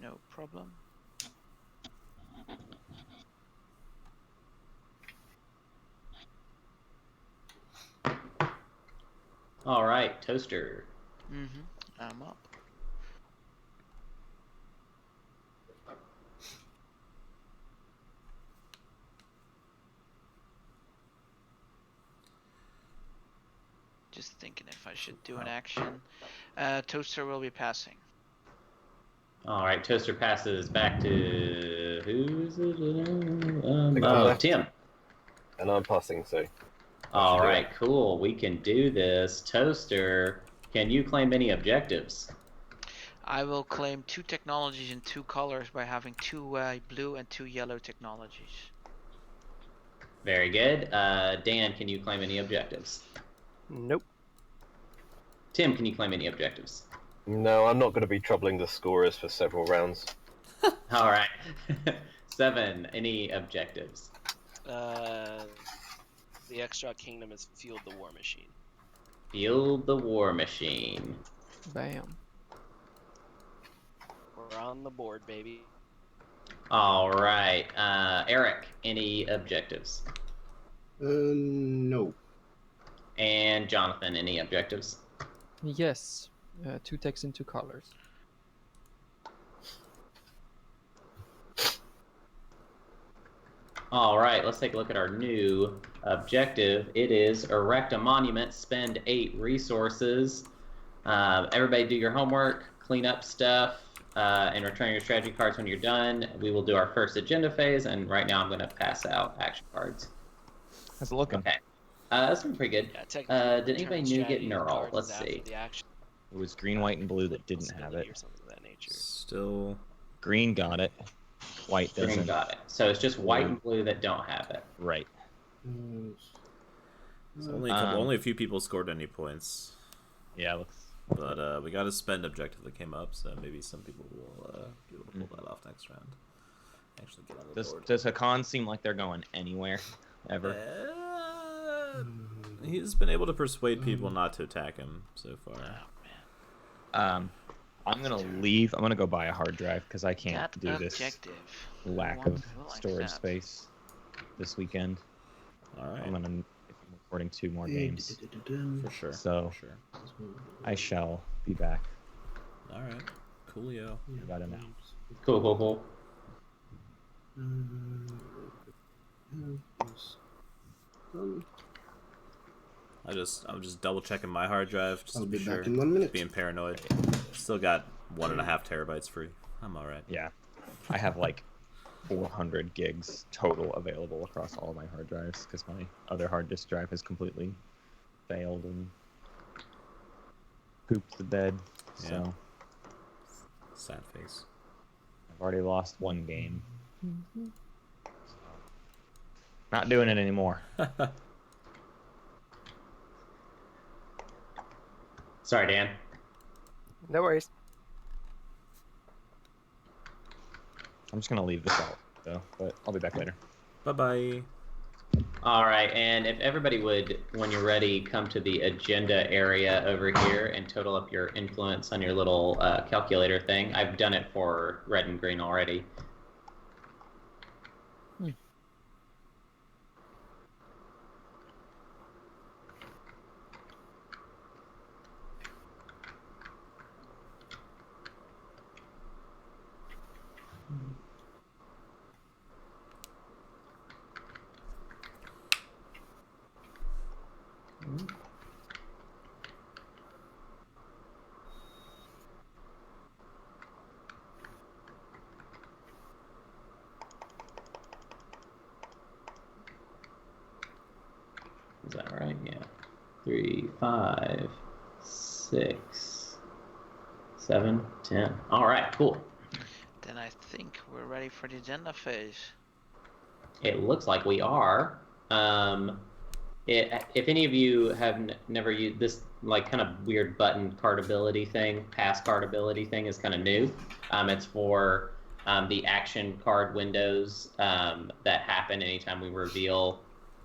No problem. All right, Toaster. I'm up. Just thinking if I should do an action. Toaster will be passing. All right, Toaster passes back to who's it? Tim. And I'm passing, so. All right, cool. We can do this. Toaster, can you claim any objectives? I will claim 2 technologies in 2 colors by having 2 blue and 2 yellow technologies. Very good. Dan, can you claim any objectives? Nope. Tim, can you claim any objectives? No, I'm not going to be troubling the scorers for several rounds. All right. 7, any objectives? The extra kingdom is Field the War Machine. Field the War Machine. Bam. We're on the board, baby. All right. Eric, any objectives? No. And Jonathan, any objectives? Yes. 2 texts in 2 colors. All right, let's take a look at our new objective. It is erect a monument, spend 8 resources. Everybody do your homework, clean up stuff, and return your strategy cards when you're done. We will do our first agenda phase, and right now I'm going to pass out action cards. How's it looking? Okay. That's been pretty good. Yeah, did anybody new get Neural? Let's see. It was green, white, and blue that didn't have it. Or something of that nature. Still. Green got it. White doesn't. Green got it. So it's just white and blue that don't have it. Right. So only a few people scored any points. Yeah, looks. But we got a spend objective that came up, so maybe some people will be able to pull that off next round. Actually get on the board. Does Hakan seem like they're going anywhere? Ever? He's been able to persuade people not to attack him so far. I'm gonna leave. I'm gonna go buy a hard drive because I can't That do this objective. lack Who of likes storage that? space this weekend. All right. I'm gonna, if I'm recording 2 more games, For sure. so For sure. I shall be back. All right. Coolio. About an hour. Cool. I'm just double checking my hard drive just I'll to be be sure. back in 1 minute. Being paranoid. Still got 1.5 terabytes free. I'm all right. Yeah, I have like 400 gigs total available across all my hard drives because my other hard disk drive has completely failed and pooped the bed. Yeah. So Sad face. I've already lost 1 game. Not doing it anymore. Sorry, Dan. No worries. I'm just gonna leave this out though, but I'll be back later. Bye-bye. All right, and if everybody would, when you're ready, come to the agenda area over here and total up your influence on your little calculator thing. I've done it for red and green already. Is that right? Yeah. 3, 5, 6, 7, 10. All right, cool. Then I think we're ready for the agenda phase. It looks like we are. If any of you have never used this, like kind of weird button card ability thing, pass card ability thing is kind of new. It's for the action card windows that happen anytime we reveal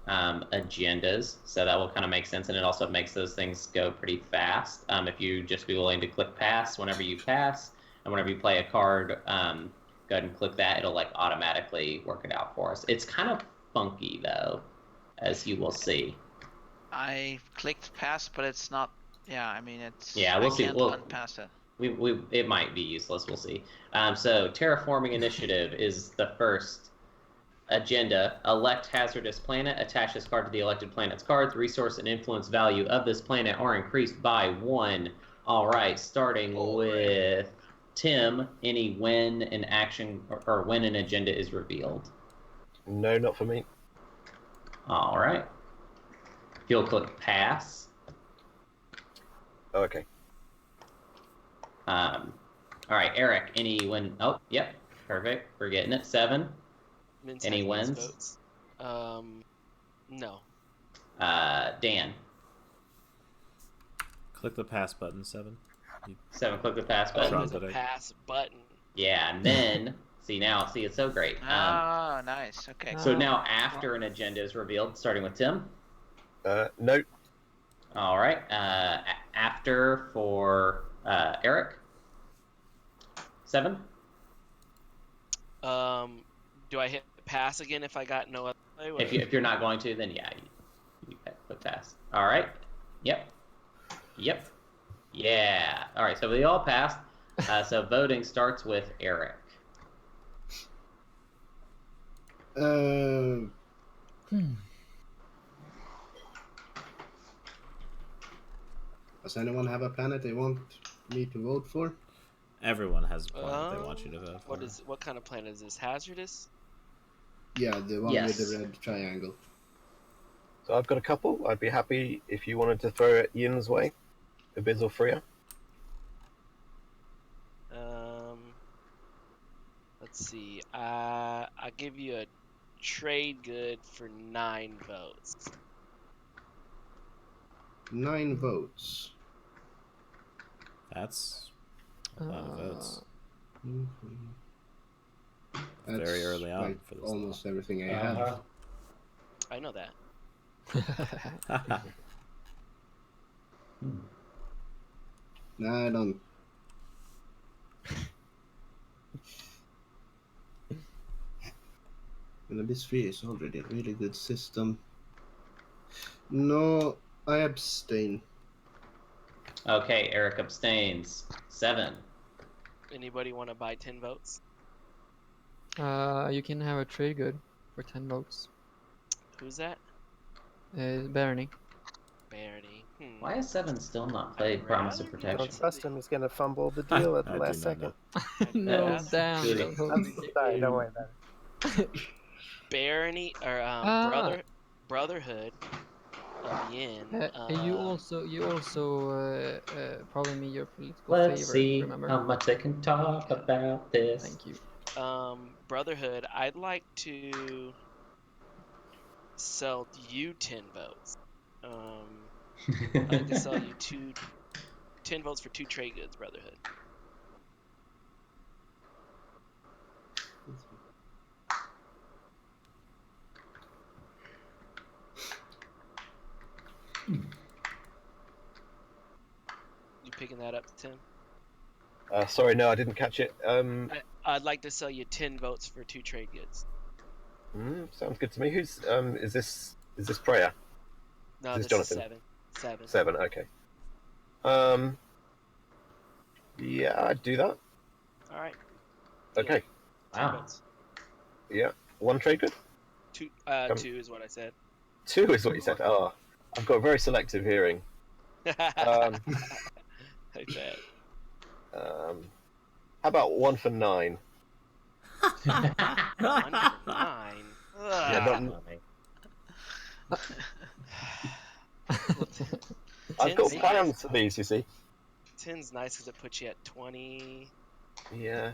agendas. So that will kind of make sense, and it also makes those things go pretty fast. If you just be willing to click pass whenever you pass, and whenever you play a card, go ahead and click that. It'll like automatically work it out for us. It's kind of funky though, as you will see. I clicked pass, but it's not. Yeah, I mean it's. Yeah, we'll see. Can't unpass it. It might be useless. We'll see. So terraforming initiative is the first agenda. Elect hazardous planet. Attach this card to the elected planet's cards. Resource and influence value of this planet are increased by 1. All right, starting with Tim. Any when an action or when an agenda is revealed? No, not for me. All right. If you'll click pass. Oh, okay. All right, Eric. Any when? Oh, yep. Perfect. We're getting it. 7. Min's Any having his wins? votes. No. Dan. Click the pass button, 7. 7. Click the pass button. Sure. The pass button. Yeah, and then see, it's so great. Oh, nice. Okay. So now after an agenda is revealed, starting with Tim. No. All right. After for Eric. 7. Do I hit pass again if I got no other play? If you're not going to, then yeah, you click pass. All right. Yep. Yeah. All right. So we all passed. So voting starts with Eric. Does anyone have a planet they want me to vote for? Everyone has a planet they want you to vote for. What kind of planet is this? Hazardous? Yeah, the one Yes. with the red triangle. So I've got a couple. I'd be happy if you wanted to throw it Yin's way, Abyss or Freya. Let's see. I'll give you a trade good for 9 votes. 9 votes. That's a lot of votes. That's Very early on like for this almost everything I have. I know that. Nah, I don't. And Abyss 3 is already a really good system. No, I abstain. Okay, Eric abstains. 7. Anybody want to buy 10 votes? You can have a trade good for 10 votes. Who's that? Barony. Barony. Why is 7 still not played Promise of Protection? Don't trust him. He's going to fumble the deal at the last second. No, damn. Goody. Sorry, don't worry about it. Barony or Brotherhood of Yin. You also probably me your political Let's favor. see Remember? how much they can talk about this. Thank you. Brotherhood, I'd like to sell you 10 votes. I'd like to sell you 10 votes for 2 trade goods, Brotherhood. You picking that up, Tim? Sorry, no, I didn't catch it. I'd like to sell you 10 votes for 2 trade goods. Sounds good to me. Who's is this Preya? No, Is this this is Jonathan? 7. 7, okay. Yeah, I'd do that. All right. Okay. 10 votes. Yeah. 1 trade good? 2 is what I said. 2 is what you said. Oh, I've got very selective hearing. I bet. How about 1 for 9? 1 for 9. Yeah, I've got plans for these, you see. 10's nice because it puts you at 20. Yeah.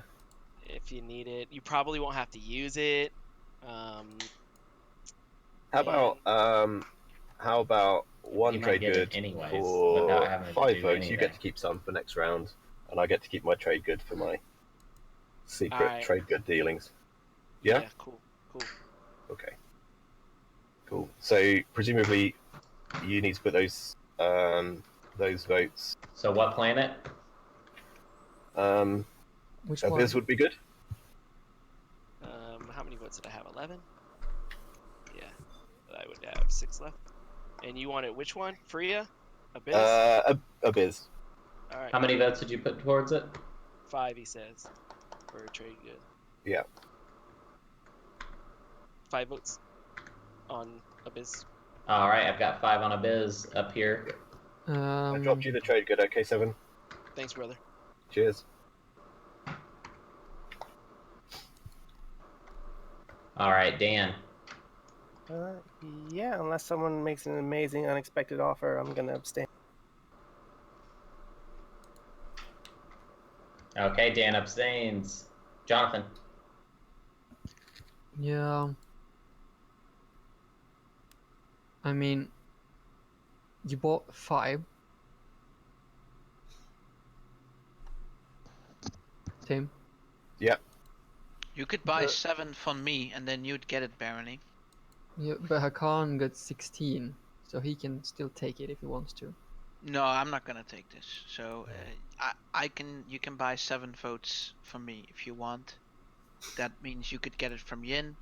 If you need it, you probably won't have to use it. How about 1 trade good anyways, for 5 votes? You get to keep some for next round, and I get to keep my trade good for my secret trade good dealings. Yeah? Cool. Okay. Cool. So presumably you need to put those votes. So what planet? Which Abyss would be good. How many votes did I have? 11? Yeah. I would have 6 left. And you wanted which one? Freya? Abyss? Abyss. All right. How many votes did you put towards it? 5, he says, for a trade good. Yeah. 5 votes on Abyss. All right, I've got 5 on Abyss up here. I dropped you the trade good. Okay, 7. Thanks, brother. Cheers. All right, Dan. Yeah, unless someone makes an amazing unexpected offer, I'm gonna abstain. Okay, Dan abstains. Jonathan. Yeah. I mean, you bought 5. Tim? Yeah. You could buy 7 from me, and then you'd get it, Barony. Yeah, but Hakan got 16, so he can still take it if he wants to. No, I'm not gonna take this. So you can buy 7 votes from me if you want. That means you could get it from Yin.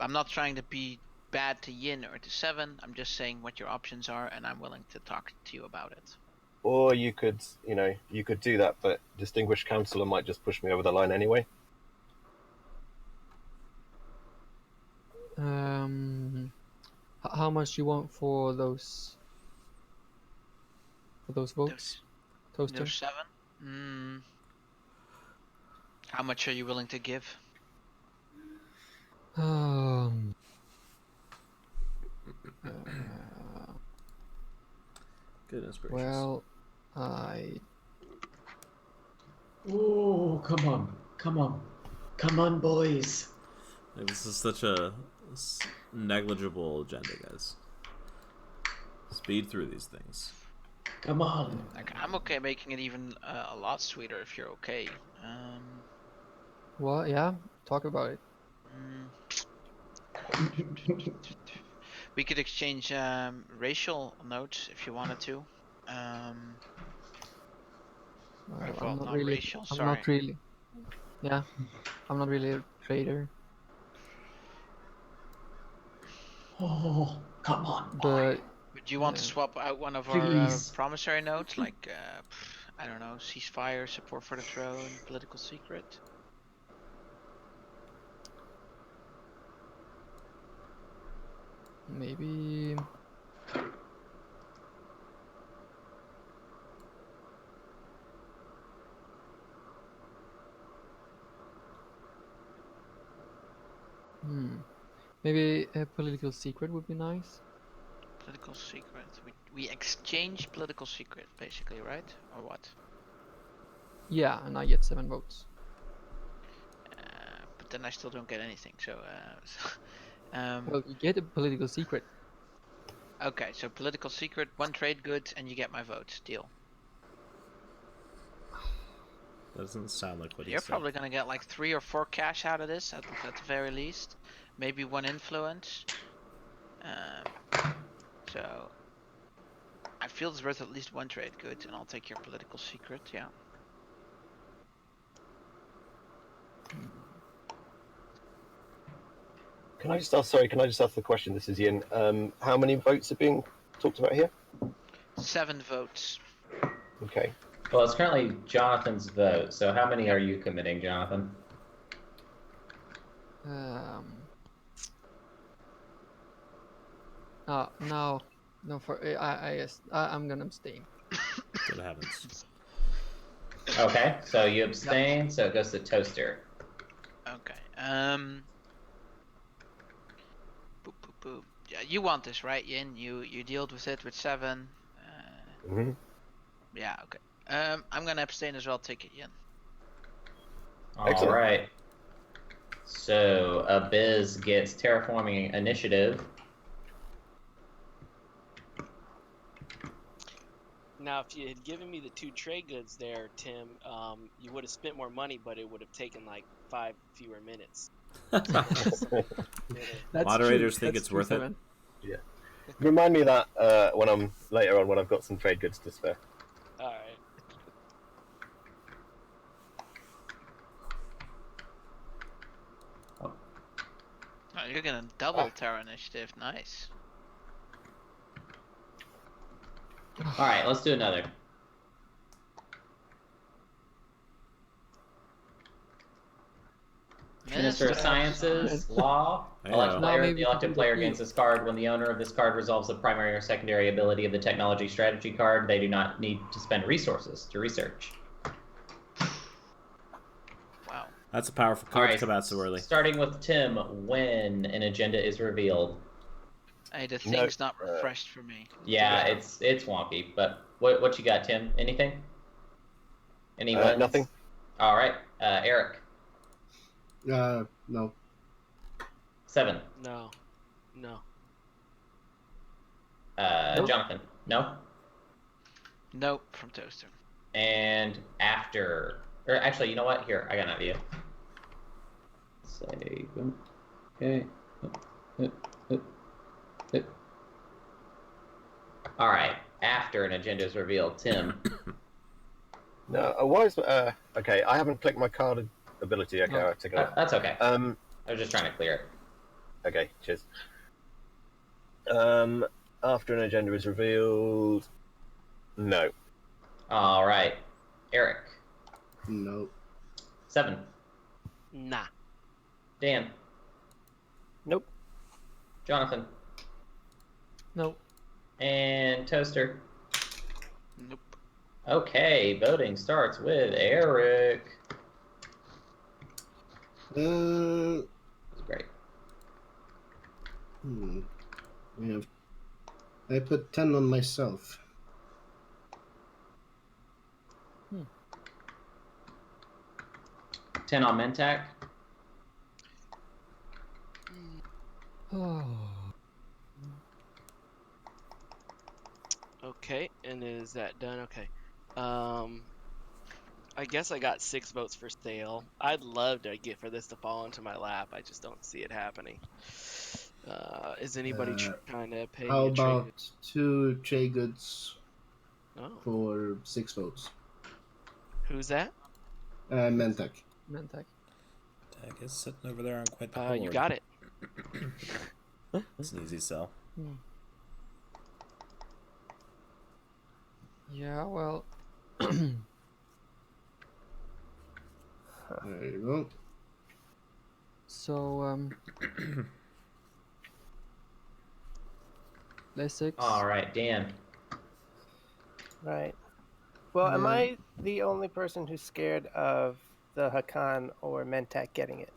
I'm not trying to be bad to Yin or to 7. I'm just saying what your options are, and I'm willing to talk to you about it. Or you could do that, but Distinguished Counselor might just push me over the line anyway. How much you want for those votes? Those 7? How much are you willing to give? Goodness gracious. Well, Oh, come on, boys. Like, this is such a negligible agenda, guys. Speed through these things. Come on. Like, I'm okay making it even a lot sweeter if you're okay. well, yeah, talk about it. We could exchange racial notes if you wanted to. I'm not not really. racial. I'm Sorry. not really. Yeah, I'm not really a trader. Oh, come on. But Would you want to swap out one of our promissory notes, like I don't know, ceasefire, support for the throne, political secret? maybe. Maybe a political secret would be nice. Political secret. We exchange political secret, basically, right? Or what? Yeah, and I get 7 votes. But then I still don't get anything. So, Well, you get a political secret. okay, so political secret, 1 trade good, and you get my vote. Deal. Doesn't sound like what he You're said. probably gonna get like 3 or 4 cash out of this, at the very least. Maybe 1 influence. So I feel it's worth at least 1 trade good, and I'll take your political secret. Yeah. Can I just ask? Sorry, can I just ask the question? This is Ian. How many votes are being talked about here? 7 votes. Okay. Well, it's currently Jonathan's vote. So how many are you committing, Jonathan? No. For I'm gonna abstain. Good heavens. Okay, so you abstain, so it goes to Toaster. Okay. Boop, boop, boop. Yeah, you want this, right, Yin? You dealt with it with 7. Yeah. Okay. I'm gonna abstain as well. Take it, Yin. All right. So Abiz gets terraforming initiative. Now, if you had given me the 2 trade goods there, Tim, you would have spent more money, but it would have taken like 5 fewer minutes. Moderators think it's worth it. Yeah. Remind me of that when I'm later on when I've got some trade goods to spare. All right. Oh, you're gonna double Terra initiative. Nice. All right, let's do another. Minister of Sciences, Law. The elected player gains this card. When the owner of this card resolves the primary or secondary ability of the technology strategy card, they do not need to spend resources to research. Wow. That's a powerful card to come out so early. Starting with Tim, when an agenda is revealed. Hey, the thing's not refreshed for me. Yeah, it's wonky. But what you got, Tim? Anything? Any wins? Nothing. All right, Eric. No. 7. No. Nope. Jonathan. No. Nope, from Toaster. And after, or actually, you know what? Here, I got an idea. Say, okay. All right. After an agenda is revealed, Tim. No. Why is okay? I haven't clicked my card ability. Okay, I'll take it off. That's okay. I was just trying to clear it. Okay. Cheers. After an agenda is revealed, no. All right, Eric. No. 7. Nah. Dan. Nope. Jonathan. Nope. And Toaster. Nope. Okay, voting starts with Eric. That's great. Yeah. I put 10 on myself. 10 on Mentac. Okay, and is that done? Okay. I guess I got 6 votes for sale. I'd love to get for this to fall into my lap. I just don't see it happening. Is anybody trying to pay How me a trade? about 2 trade goods? for 6 votes. Who's that? Mentak. Mentak. Tag is sitting over there on quite the board. You got it. It's an easy sell. Yeah, well. There you go. So, Lessex. All right, Dan. Right. Well, am I the only person who's scared of the Hakan or Mentak getting it?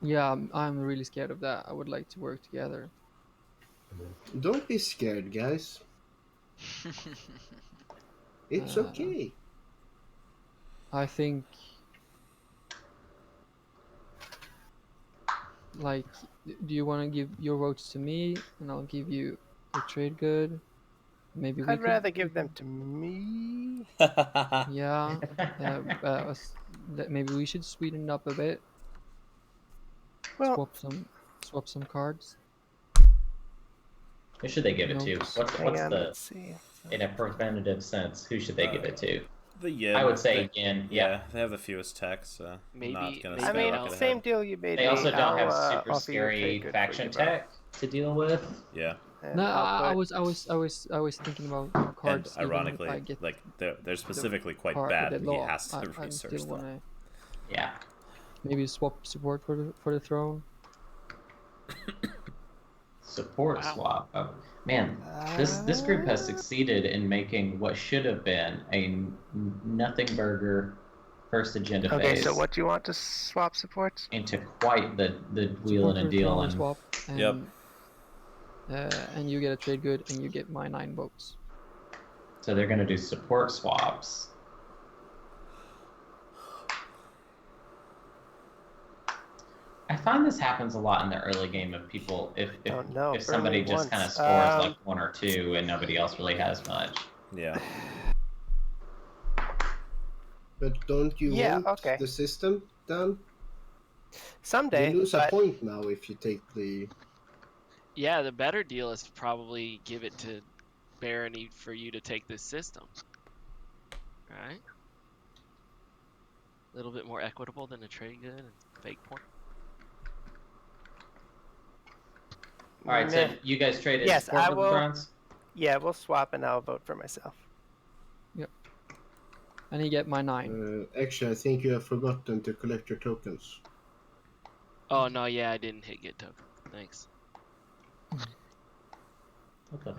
Yeah, I'm really scared of that. I would like to work together. Don't be scared, guys. It's okay. I think, like, do you want to give your votes to me, and I'll give you a trade good? Maybe I'd rather give them to me. Yeah. Maybe we should sweeten it up a bit. Well, swap some cards. Who should they give it to? Let's see. In a preventative sense, who should they give it to? The Yin. I would say Yin. Yeah, they have the fewest techs. Maybe. I mean, same deal you made. They also don't have super offer you a scary trade faction good for your tech to deal with. Yeah. No, I was thinking about cards. And ironically, like they're specifically quite bad. But he has to research them. Yeah. Maybe swap support for the throne. Support swap. Oh, man, this group has succeeded in making what should have been a nothing burger first agenda phase. Okay, so what do you want to swap supports? Into quite the wheeling and dealing. Swap, and, yep. And you get a trade good, and you get my 9 votes. So they're gonna do support swaps. I find this happens a lot in the early game of people if somebody just kind of scores like 1 or 2 and nobody else really has much. Yeah. But don't you want the system done? Someday. You lose a point now if you take the... Yeah, the better deal is to probably give it to Barony for you to take this system. Right? A little bit more equitable than a trade good and fake point. All right, so you guys traded support for the thrones? Yeah, we'll swap and I'll vote for myself. Yep. And you get my 9. Actually, I think you have forgotten to collect your tokens. Oh, no, yeah, I didn't hit get token. Thanks. Okay.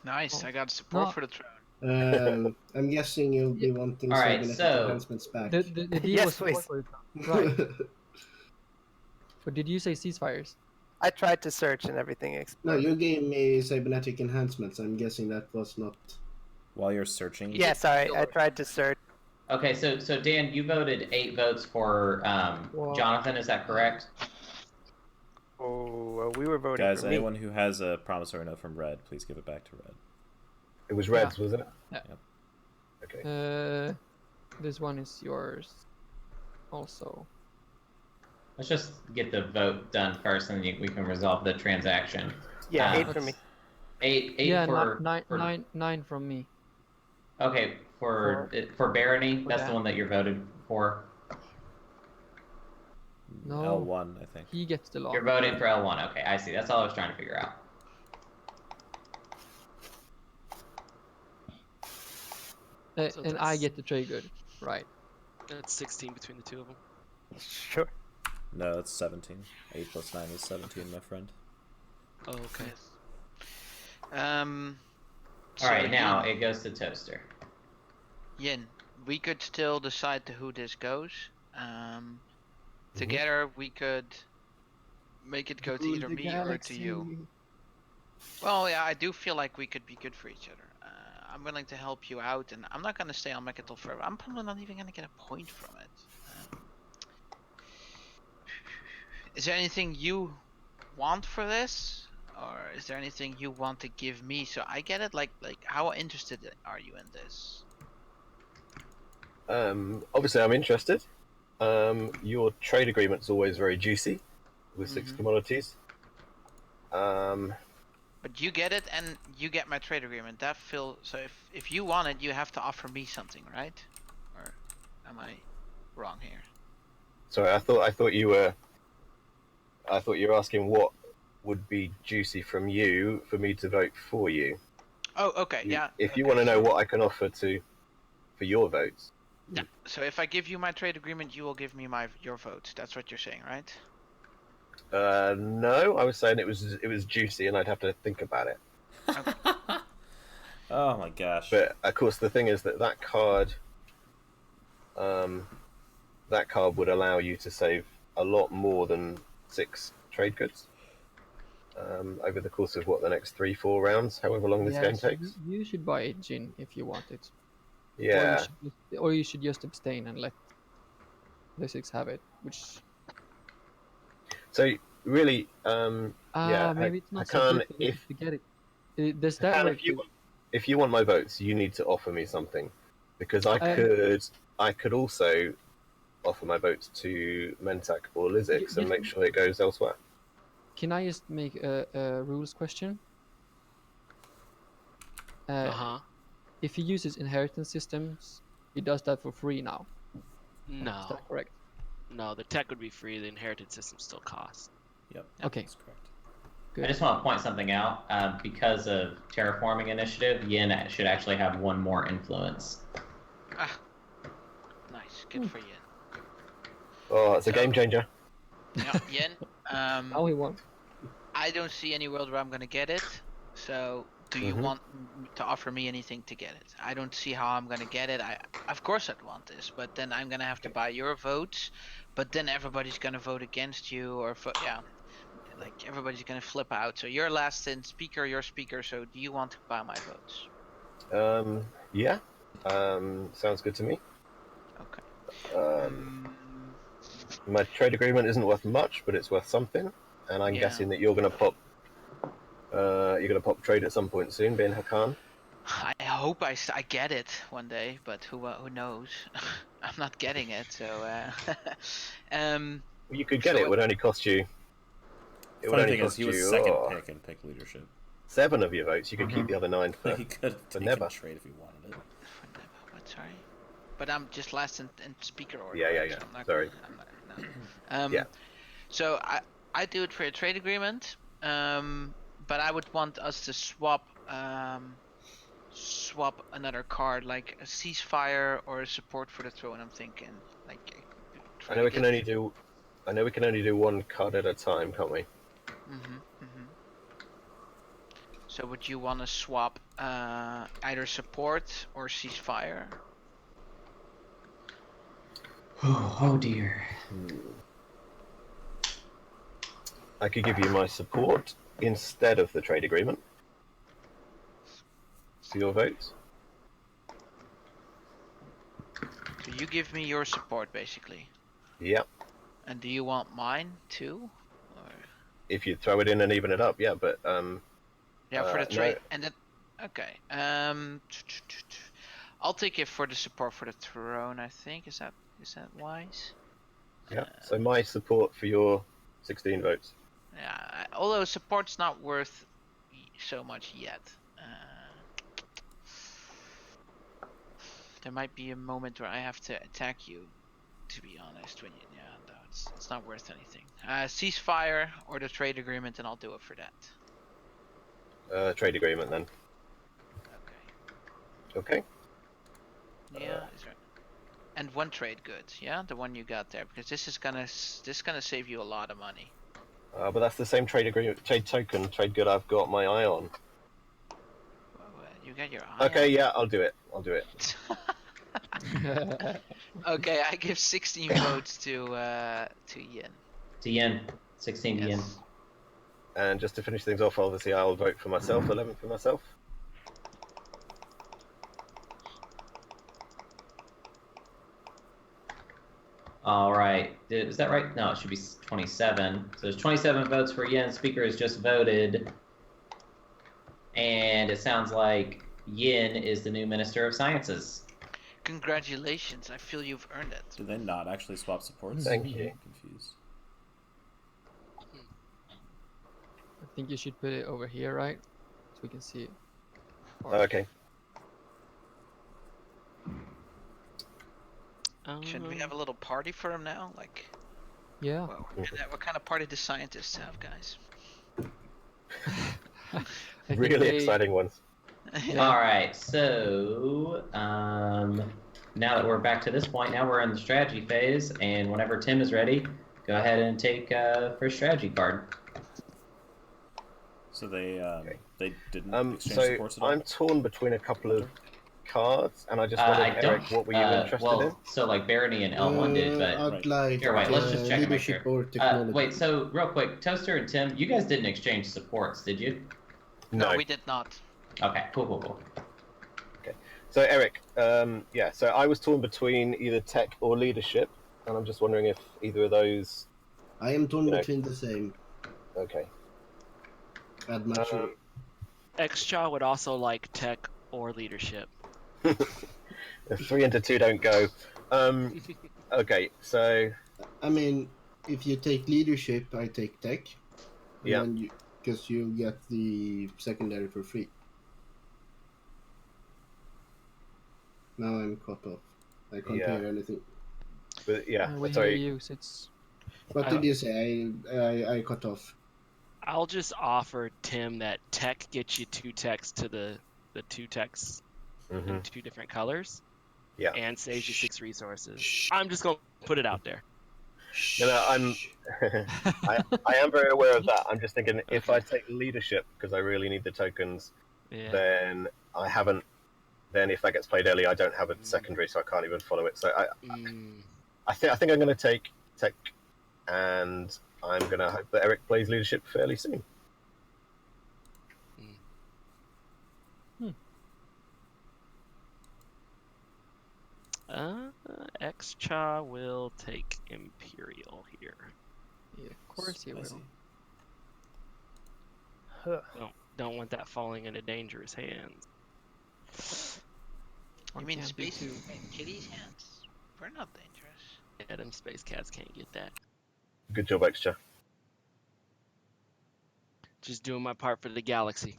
Nice, I got support for the throne. I'm guessing you'll be wanting cybernetic enhancements back. The deal yes, was please. Right. But did you say ceasefires? I tried to search and everything exploded. No, you gave me cybernetic enhancements. I'm guessing that was not... While you're searching? Yeah, sorry, I tried to search. Okay, so Dan, you voted 8 votes for Jonathan, is that correct? Oh, we were voting Guys, for me. anyone who has a promissory note from Red, please give it back to Red. It was Red's, wasn't it? Yeah. Yep. Okay. This one is yours also. Let's just get the vote done first, and then we can resolve the transaction. Yeah, 8 for me. 8 yeah, for... Nine from me. Okay, for Barony, that's that. the one that you're voted for? No. L1, I think. He gets the law. You're voting for L1, okay, I see. That's all I was trying to figure out. And I get the trade good, right? That's 16 between the two of them. Sure. No, it's 17. 8 plus 9 is 17, my friend. Oh, okay. Alright, now it goes to Toaster. Yin, we could still decide to who this goes. Together we could make it go to either me or to you. Well, yeah, I do feel like we could be good for each other. I'm willing to help you out, and I'm not going to stay on Mechatol forever. I'm probably not even going to get a point from it. Is there anything you want for this? Or is there anything you want to give me so I get it? Like how interested are you in this? Obviously I'm interested. Your trade agreement's always very juicy with 6 commodities. But you get it, and you get my trade agreement. That feels so. If you want it, you have to offer me something, right? Or am I wrong here? Sorry, I thought you were asking what would be juicy from you for me to vote for you. Oh, okay, yeah. If you want to know what I can offer for your votes. Yeah. So if I give you my trade agreement, you will give me your votes. That's what you're saying, right? No, I was saying it was juicy, and I'd have to think about it. Okay. Oh my gosh. But of course, the thing is that card would allow you to save a lot more than 6 trade goods over the course of the next 3-4 rounds, however long this game takes. You should buy it, Jin, if you want it. Yeah. Or you should just abstain and let the 6 have it, which. So really, yeah. Maybe it's not so good to get it. Does that work? If you want my votes, you need to offer me something, because I could also offer my votes to Mentak or Lizix and make sure it goes elsewhere. Can I just make a rules question? If he uses inheritance systems, he does that for free now. No. Is that correct? No, the tech would be free. The inheritance system still costs. Yep. Okay. That's correct. I just want to point something out. Because of Terraforming Initiative, Yin should actually have 1 more influence. Nice. Good for Yin. Oh, it's a game changer. Yeah, Yin. Now he won. I don't see any world where I'm gonna get it. So, do you want to offer me anything to get it? I don't see how I'm gonna get it. Of course I'd want this, but then I'm gonna have to buy your votes. But then everybody's gonna vote against you, or like everybody's gonna flip out. So you're last in speaker, you're speaker. So do you want to buy my votes? Yeah. Sounds good to me. Okay. My trade agreement isn't worth much, but it's worth something, and I'm guessing that you're gonna pop trade at some point soon, being Hakan. I hope I get it one day, but who knows? I'm not getting it, so. You could get it. It would only cost you. It would Funny only thing is, cost he was you second pick in pick leadership. 7 of your votes. You could keep the other 9 for. He could have taken never. trade if he wanted it. What? Sorry, but I'm just last in speaker order. Yeah. So Sorry. Yeah. So I do it for a trade agreement, but I would want us to swap another card, like a ceasefire or a support for the throne. I'm thinking like. I know we can only do 1 card at a time, can't we? So would you want to swap either support or ceasefire? Oh dear. I could give you my support instead of the trade agreement. For your votes. So you give me your support, basically. Yep. And do you want mine too? Or... If you throw it in and even it up, yeah, but yeah, for the trade, no. and then okay. I'll take it for the support for the throne. I think is that wise? Yeah. So my support for your 16 votes. Yeah. Although support's not worth so much yet. There might be a moment where I have to attack you. To be honest, no, it's not worth anything. Ceasefire or the trade agreement, and I'll do it for that. Trade agreement then. Okay. Yeah. And 1 trade good, yeah, the one you got there, because this is gonna save you a lot of money. But that's the same trade agreement, trade token, trade good I've got my eye on. Well, you got your eye. Okay, yeah, I'll do it. Okay, I give 16 votes to Yin. To Yin. 16 to Yin. And just to finish things off, obviously I'll vote for myself, 11 for myself. Alright. Is that right? No, it should be 27. So there's 27 votes for Yin. Speaker has just voted. And it sounds like Yin is the new Minister of Sciences. Congratulations, I feel you've earned it. Do they not actually swap supports? Thank you. I'm confused. I think you should put it over here, right? so we can see it. Okay. Should we have a little party for him now? Like, Yeah. well, what kind of party do scientists have, guys? Really exciting ones. Yeah. All right, so now that we're back to this point, now we're in the strategy phase, and whenever Tim is ready, go ahead and take first strategy card. So they didn't exchange So supports at all? I'm torn between a couple of cards, and I just wondered, Eric, what were you interested in? So like Barony and L1 did, but I'd like here, wait, let's just check and make sure. leadership or technology. Wait, so real quick, Toaster and Tim, you guys didn't exchange supports, did you? No, we did not. Okay, cool. Okay, so Eric, yeah, so I was torn between either tech or leadership, and I'm just wondering if either of those. I am torn between the same. Okay. Add much. Xchaw would also like tech or leadership. 3 into 2 don't go. Okay, so. I mean, if you take leadership, I take tech. Yeah. Because you get the secondary for free. Now I'm caught off. I can't hear anything. But yeah, we sorry. hear you. It's... What did you say? I cut off. I'll just offer Tim that tech gets you 2 techs to the 2 techs in 2 different colors. Yeah. And saves you 6 resources. I'm just gonna put it out there. No, I'm. I am very aware of that. I'm just thinking if I take leadership because I really need the tokens, then I haven't. Then if that gets played early, I don't have a secondary, so I can't even follow it. So I think I'm going to take tech, and I'm going to hope that Eric plays leadership fairly soon. Xcha will take Imperial here. Yeah, of course he will. Don't want that falling into dangerous hands. You mean space in Kitty's hands? We're not dangerous. Yeah, them space cats can't get that. Good job, Xcha. Just doing my part for the galaxy.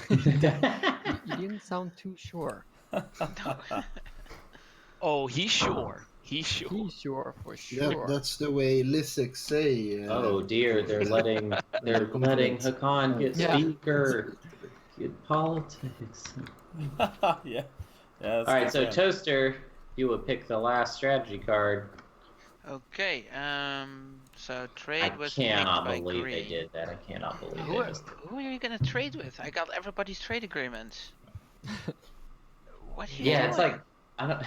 You didn't sound too sure. Oh, he's sure. He's sure. He's sure for sure. That's the way Lissek say. Oh dear, they're letting Hakan get speaker. Good politics. Yeah. All right, so Toaster, you will pick the last strategy card. Okay. So trade was I picked cannot by believe Green. they did that. I cannot believe Who it. are you gonna trade with? I got everybody's trade agreements. What? Yeah, it's like I don't.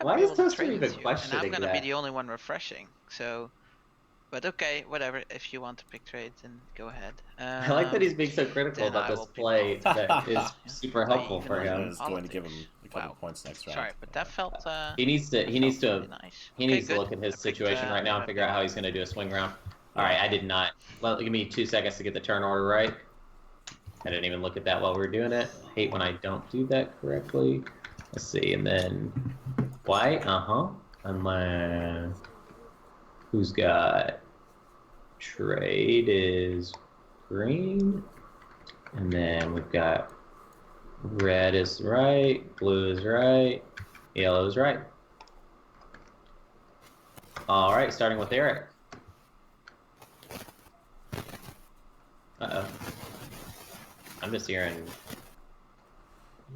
Why is Toaster even questioning And I'm gonna that? be the only one refreshing. So, but okay, whatever. If you want to pick trades, then go ahead. I like that he's being so critical about this play that is super helpful for him. Is going to give him a couple points next round. Sorry, but that felt. He needs to nice. he needs to look at his situation right now and figure out how he's going to do a swing round. All right, I did not. Well, give me 2 seconds to get the turn order right. I didn't even look at that while we were doing it. I hate when I don't do that correctly. Let's see, and then white, unless who's got trade is green, and then we've got red is right, blue is right, yellow is right. All right, starting with Eric. I'm just hearing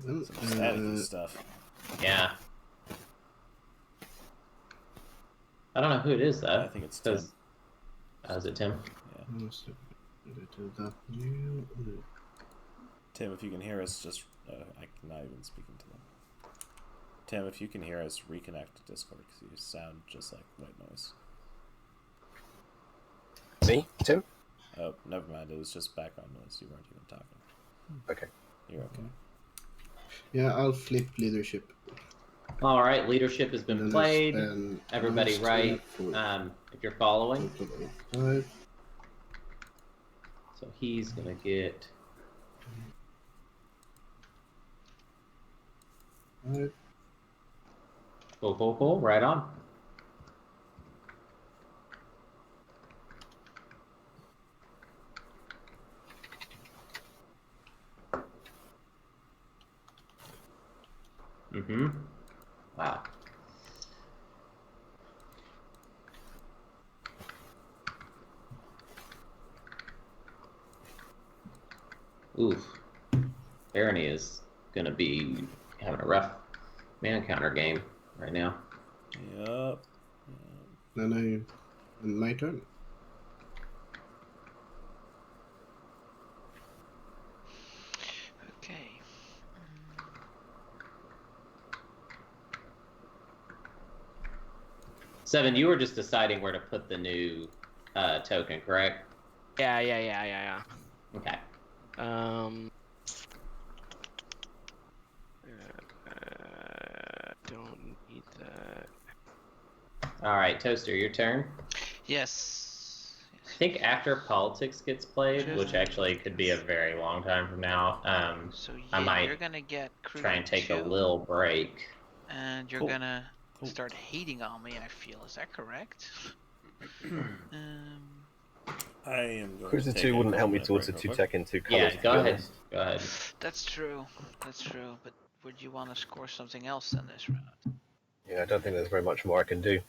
some static stuff. Yeah. I don't know who it is though. I think it's Tim. Is it Tim? Yeah. Tim, if you can hear us, just I'm not even speaking to them. Tim, if you can hear us, reconnect to Discord because you sound just like white noise. Me, Tim? Oh, never mind. It was just background noise. You weren't even talking. Okay. You're okay. Yeah, I'll flip leadership. All right, leadership has been played. Everybody, right? If you're following. So he's gonna get. Alright. Cool. Right on. Wow. Oof. Barony is gonna be having a rough man counter game right now. Yep. And my turn. Okay. Seven, you were just deciding where to put the new token, correct? Yeah. Okay. Don't need that. All right, Toaster, your turn. Yes. I think after politics gets played, which actually could be a very long time from now, So I might you're gonna get try and take 2, a little break. and you're Cool. gonna Cool. start hating on me. I feel. Is that correct? I am going Cruiser to take 2 a wouldn't help me couple-minute towards the break 2 real tech quick. in 2 colors. Yeah, go ahead. Go ahead. That's true. But would you want to score something else in this round? Yeah, I don't think there's very much more I can do.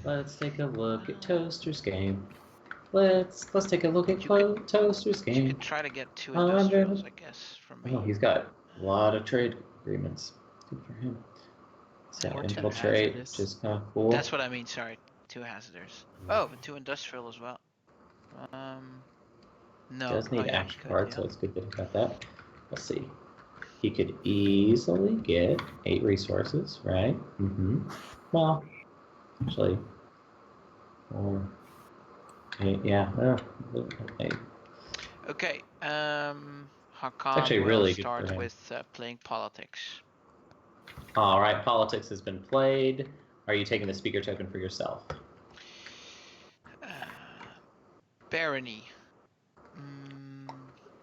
Let's take a look at Toaster's game. Let's take a look at Toaster's game. You could try to get 2 industrials, I guess, from me. Oh, he's got a lot of trade agreements. Good for him. So Or 2 infiltrate, hazardous. which is kind of cool. That's what I mean. Sorry, 2 hazardous. Oh, but 2 industrial as well. No. Does need yeah, action he could, cards, so it's good that he got that. Let's see. He could easily get 8 resources, right? Well, actually, 4, 8, yeah. Okay. Okay. Hakan actually will really good start for him. with playing politics. All right, politics has been played. Are you taking the speaker token for yourself? Barony.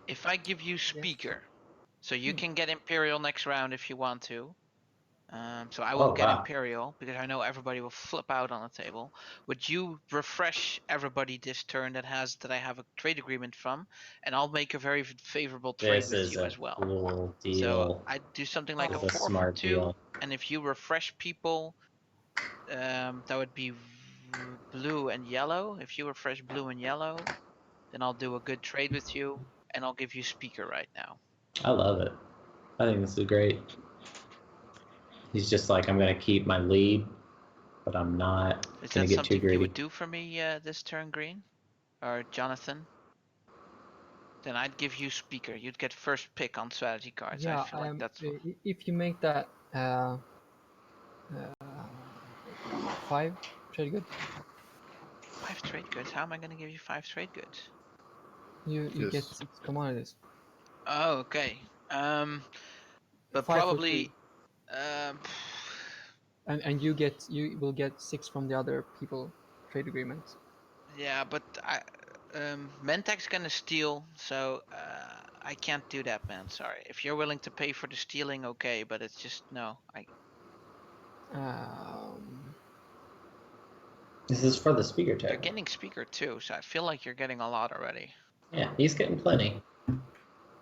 If I give you speaker, so you can get Imperial next round if you want to. So I will get Imperial because I know everybody will flip out on the table. Would you refresh everybody this turn that I have a trade agreement from, and I'll make a very favorable trade with you as well. Cool deal. So I'd do something like a 4 for 2, deal. and if you refresh people, that would be blue and yellow. If you refresh blue and yellow, then I'll do a good trade with you, and I'll give you speaker right now. I love it. I think this is great. He's just like, I'm going to keep my lead, but I'm not going to get too something greedy. you would do for me this turn, Green? Or Jonathan? Then I'd give you speaker. You'd get first pick on strategy cards. Yeah, I feel like that's if you make that 5 trade goods. 5 trade goods? How am I going to give you 5 trade goods? You get 6 commodities. Oh, okay. But 5 probably and you will get 6 from the other people trade agreements. Yeah, but Mentac's gonna steal, so I can't do that, man. Sorry. If you're willing to pay for the stealing, okay, but it's just no. This is for the speaker token. You're getting speaker too, so I feel like you're getting a lot already. Yeah, he's getting plenty.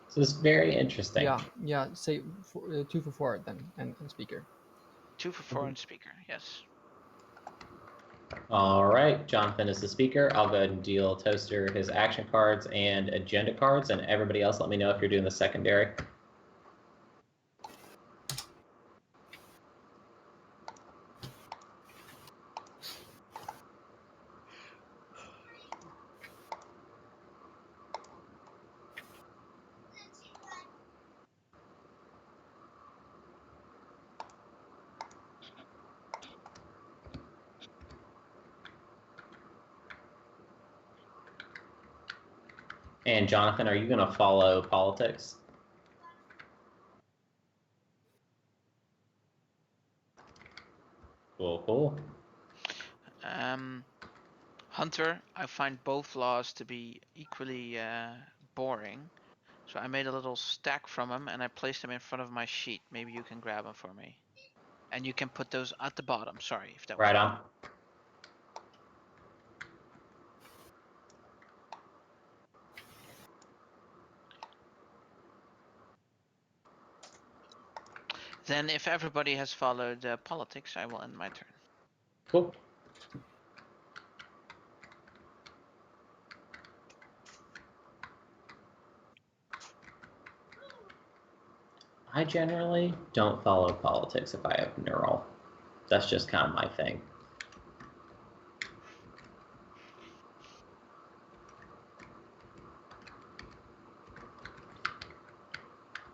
This is very interesting. Yeah. Say 2 for 4 then, and speaker. 2 for 4 and speaker, yes. All right, Jonathan is the speaker. I'll go ahead and deal Toaster his action cards and agenda cards, and everybody else let me know if you're doing the secondary. And Jonathan, are you going to follow politics? Cool. Hunter, I find both laws to be equally boring. So I made a little stack from them and I placed them in front of my sheet. Maybe you can grab them for me. And you can put those at the bottom. Sorry if that was Right on. Then if everybody has followed politics, I will end my turn. Cool. I generally don't follow politics if I have neural. That's just kind of my thing.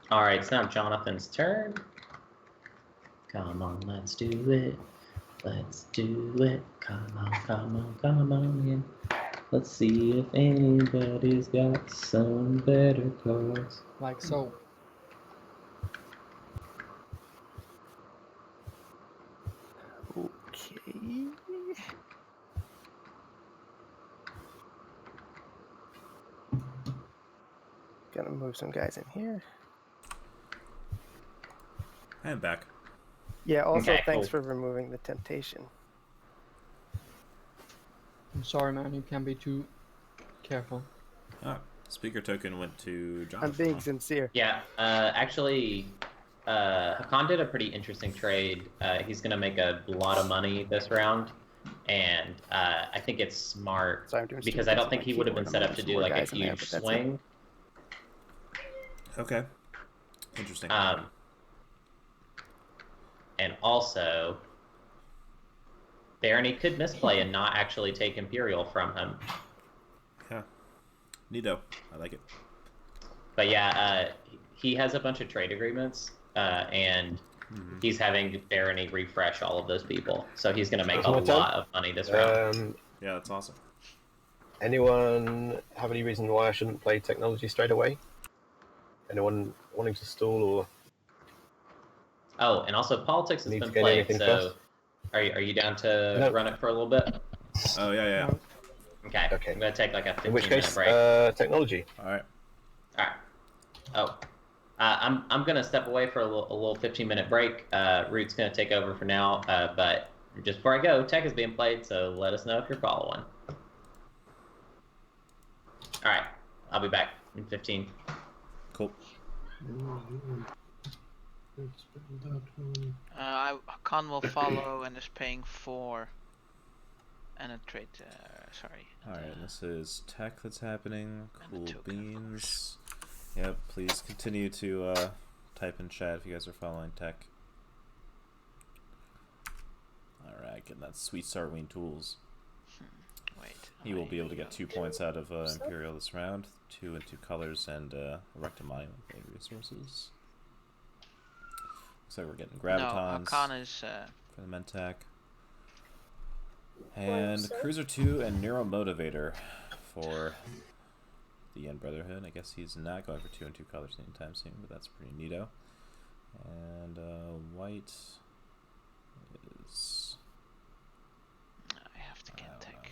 All right, it's now Jonathan's turn. Come on, let's do it. Let's do it. Come on, come on, come on in. Let's see if anybody's got some better cards. Like so. Okay. Gotta move some guys in here. I am back. Yeah, also Okay, thanks cool. for removing the temptation. I'm sorry, man. You can't be too careful. Ah, speaker token went to Jonathan. I'm being sincere. Yeah, actually, Hakan did a pretty interesting trade. He's going to make a lot of money this round, and I think it's smart Sorry, I'm doing because stupid I don't things think with he my would have been keyboard. set I'm up to gonna do have like a some more guys in there, huge but that's it. swing. Okay. Interesting. And also, Barony could misplay and not actually take Imperial from him. Yeah. Neato. I like it. But yeah, he has a bunch of trade agreements, and he's having Barony refresh all of those people. So he's going to make a lot of money this round. Yeah, that's awesome. Anyone have any reason why I shouldn't play technology straight away? Anyone wanting to stall or... Oh, and also politics has Need been to get played, anything so first? are you down to No. run it for a little bit? Oh, yeah. Okay. Okay. I'm going to take like a In which 15-minute case, break. technology. All right. All right. Oh, I'm going to step away for a little 15-minute break. Root's going to take over for now, but just before I go, tech is being played, so let us know if you're following. All right. I'll be back in 15. Cool. Khan will follow and is paying 4. And a trade, sorry. Alright, this is tech that's happening. Cool token, beans. Yep, please continue to type in chat if you guys are following tech. Alright, getting that sweet Sarween tools. Wait. He will be able to get 2 points out of Imperial this round. 2 and 2 colors and erect a monument with 8 resources. Looks like we're getting gravitons No, Khan is... for the Mentec. And Cruiser 2 and Neuro Motivator for the End Brotherhood. I guess he's not going for 2 and 2 colors anytime soon, but that's pretty neato. And white is... I have to get tech.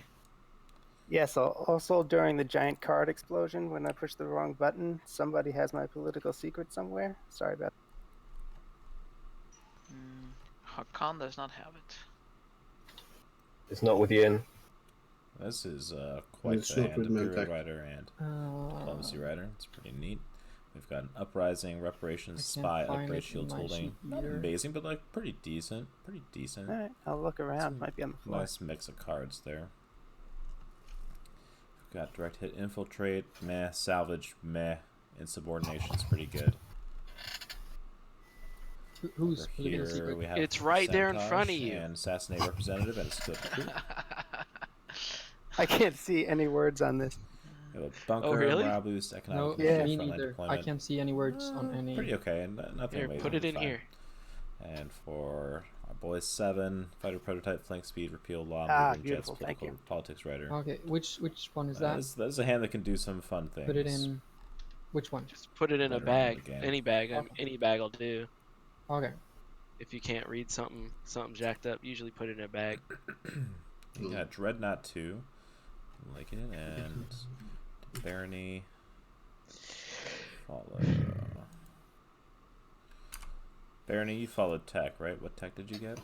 Yeah, so also during the giant card explosion, when I pushed the wrong button, somebody has my political secret somewhere. Sorry about that. Hakan does not have it. It's not with Ian. This is quite It's the not hand with Imperial Mentec. Rider and Diplomacy Rider. It's pretty neat. We've got an Uprising, Reparations, Spy, Upgrade, Shields Holding. Not amazing, but like pretty decent. Pretty decent. Alright, I'll look around. Might be on the floor. Nice mix of cards there. We've got Direct Hit, Infiltrate, meh. Salvage, meh. Insubordination's pretty good. Who's Over political here secret? we have It's right there in Sabotage front of you. And Assassinate Representative and a Skill Coup. I can't see any words on this. We have a Bunker, Oh, really? Morale Boost, Economic No, Yeah. me Frontline neither. I Deployment. can't see any words on any. Pretty okay, and nothing Here, amazing. put it in fine. here. And for our boys 7, Fighter Prototype, Flank Speed, Repeal Law, Moving beautiful, Jets, thank Political, Politics Writer. Okay, which one is that? That is a hand that can do some fun things. Put it in. Which one? Just put it in a Later on in bag. the game. Any bag. Any bag will do. Okay. If you can't read something jacked up, usually put it in a bag. You got Dreadnought 2, liking it, and Barony follow. Barony, you followed tech, right? What tech did you get?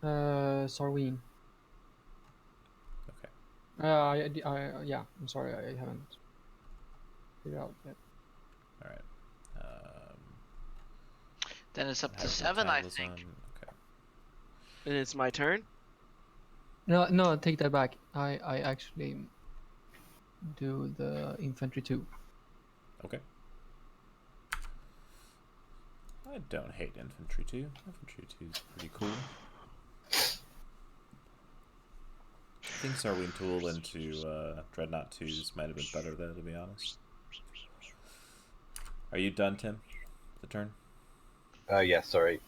Sarween. Okay. Yeah, I'm sorry, I haven't figured out yet. All right. Then it's up to 7, I think. Okay. And it's my turn? No, take that back. I actually do the infantry too. Okay. I don't hate infantry 2. Infantry 2 is pretty cool. I think Sarween Tool into Dreadnought 2s might have been better though, to be honest. Are you done, Tim? The turn? Yeah, sorry.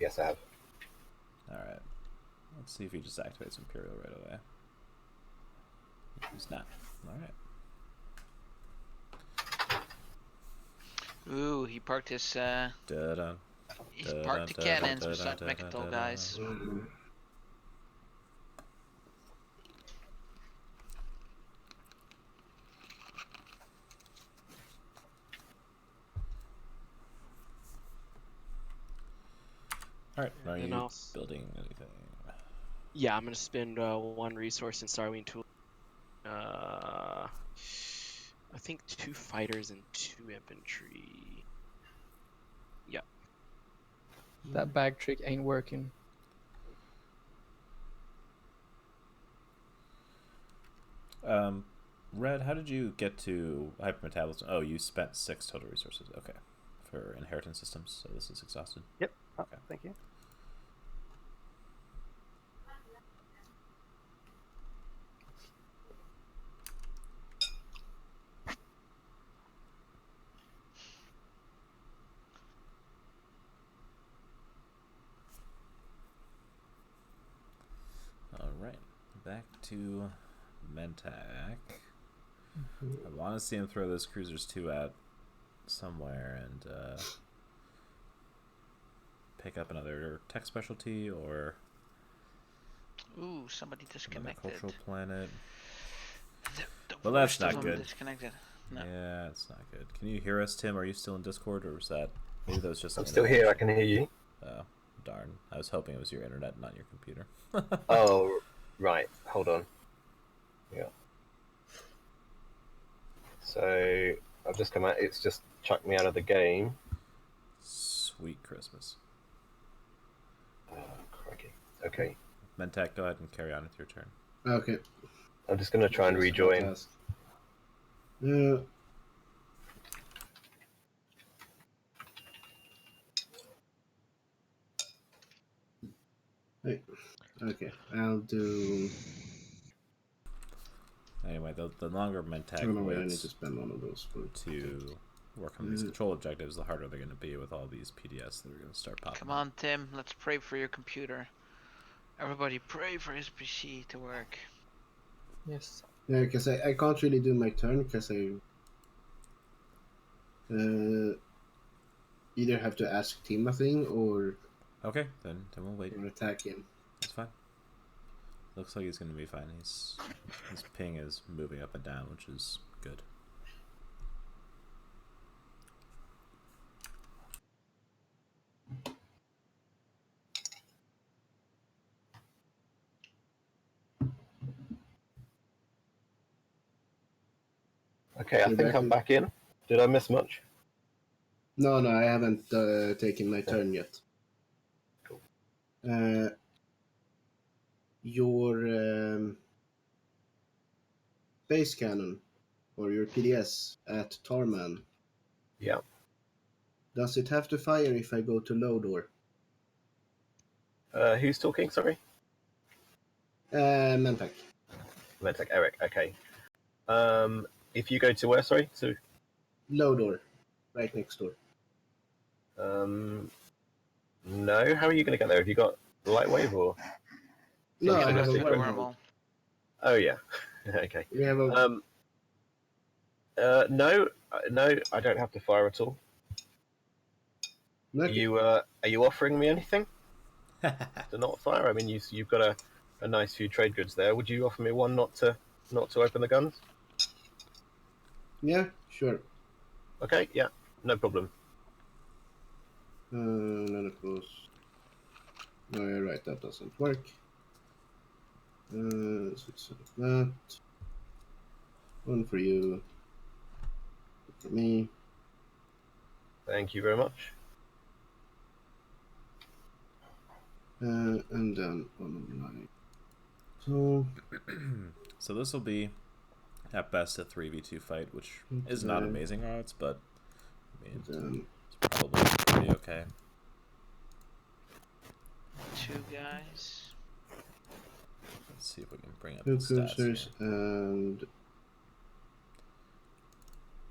Yes, I have. Alright. Let's see if he just activates Imperial right away. He's not. Alright. Ooh, he parked his he parked the cannons beside Mechatol, guys. Alright, are And you I'll building anything? Yeah, I'm gonna spend 1 resource in Starwing Tool. I think 2 fighters and 2 infantry. Yeah. That bag trick ain't working. Red, how did you get to hypermetabolism? Oh, you spent 6 total resources. Okay. For inheritance systems, so this is exhausted. Yep. Oh, Okay. thank you. Alright. Back to Mentak. I want to see him throw those cruisers 2 out somewhere and pick up another tech specialty or Ooh, somebody disconnected. cultural planet. The Well, that's worst of not them good. Disconnected. No. Yeah, it's not good. Can you hear us, Tim? Are you still in Discord, or was that maybe that was just? I'm still here. I can hear you. Oh, darn! I was hoping it was your internet, not your computer. Oh, right. Hold on. Yeah. So I've just come out. It's just chucked me out of the game. Sweet Christmas. Oh, crikey. Okay. Mentak, go ahead and carry on with your turn. Okay. I'm just going to try and rejoin. Hey. Okay, I'll do. Anyway, the longer Mentak I need to waits spend one of those to work on these control objectives, the harder they're going to be with all these PDS that are going to start popping. Come on, Tim. Let's pray for your computer. Everybody pray for his PC to work. Yes. Yeah, because I can't really do my turn because I either have to ask Tim a thing or. Okay, then we'll wait. Or attack him. It's fine. Looks like he's going to be fine. His ping is moving up and down, which is good. Okay, I think I'm back in. Did I miss much? No, I haven't taken my turn yet. Cool. Your base cannon or your PDS at Tarman. Yeah. Does it have to fire if I go to low door? Who's talking? Sorry. Mentak. Mentak, Eric. Okay. If you go to where? Sorry, to low door, right next door. No. How are you going to get there? Have you got light wave or? No, I have a wormhole. Oh yeah. Okay. We have a. No, I don't have to fire at all. Okay. Are you offering me anything to not fire? I mean, you've got a a nice few trade goods there. Would you offer me one not to open the guns? Yeah, sure. Okay, yeah, no problem. Then it goes. No, you're right. That doesn't work. 6 like that. One for you. One for me. Thank you very much. And then one so. So this will be at best a 3v2 fight, which is not amazing odds, but I mean, it's probably pretty okay. 2 guys. Let's see if we can bring up 2 the stats cruisers here. and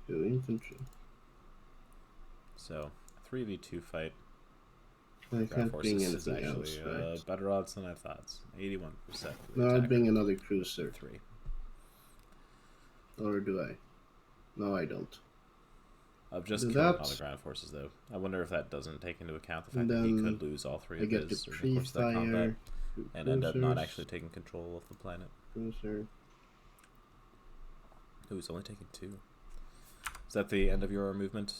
2 infantry. So 3v2 fight. I can't bring is anything actually else, right? better odds than I thought. 81%. No, I'll bring another cruiser. 3. Or do I? No, I don't. I've just killed all the ground forces, though. I wonder if that doesn't take into account the fact that he could lose all 3 of his during the course of that combat and end up not actually taking control of the planet. Cruiser. Ooh, he's only taking 2. Is that the end of your movement?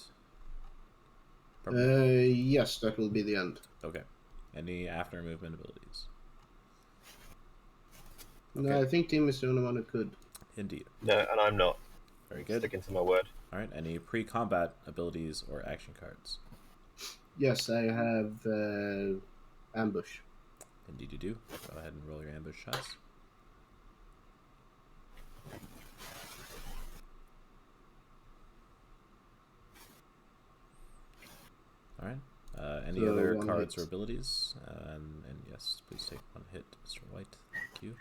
Yes, that will be the end. Okay. Any after movement abilities? Okay. No, I think Tim is the only one who could. Indeed. No, and I'm not. Very good. Sticking to my word. Alright, any pre-combat abilities or action cards? Yes, I have ambush. Indeed you do. Go ahead and roll your ambush shots. Alright. Any other cards or abilities? And yes, please take 1 hit, Mr. White. Thank you.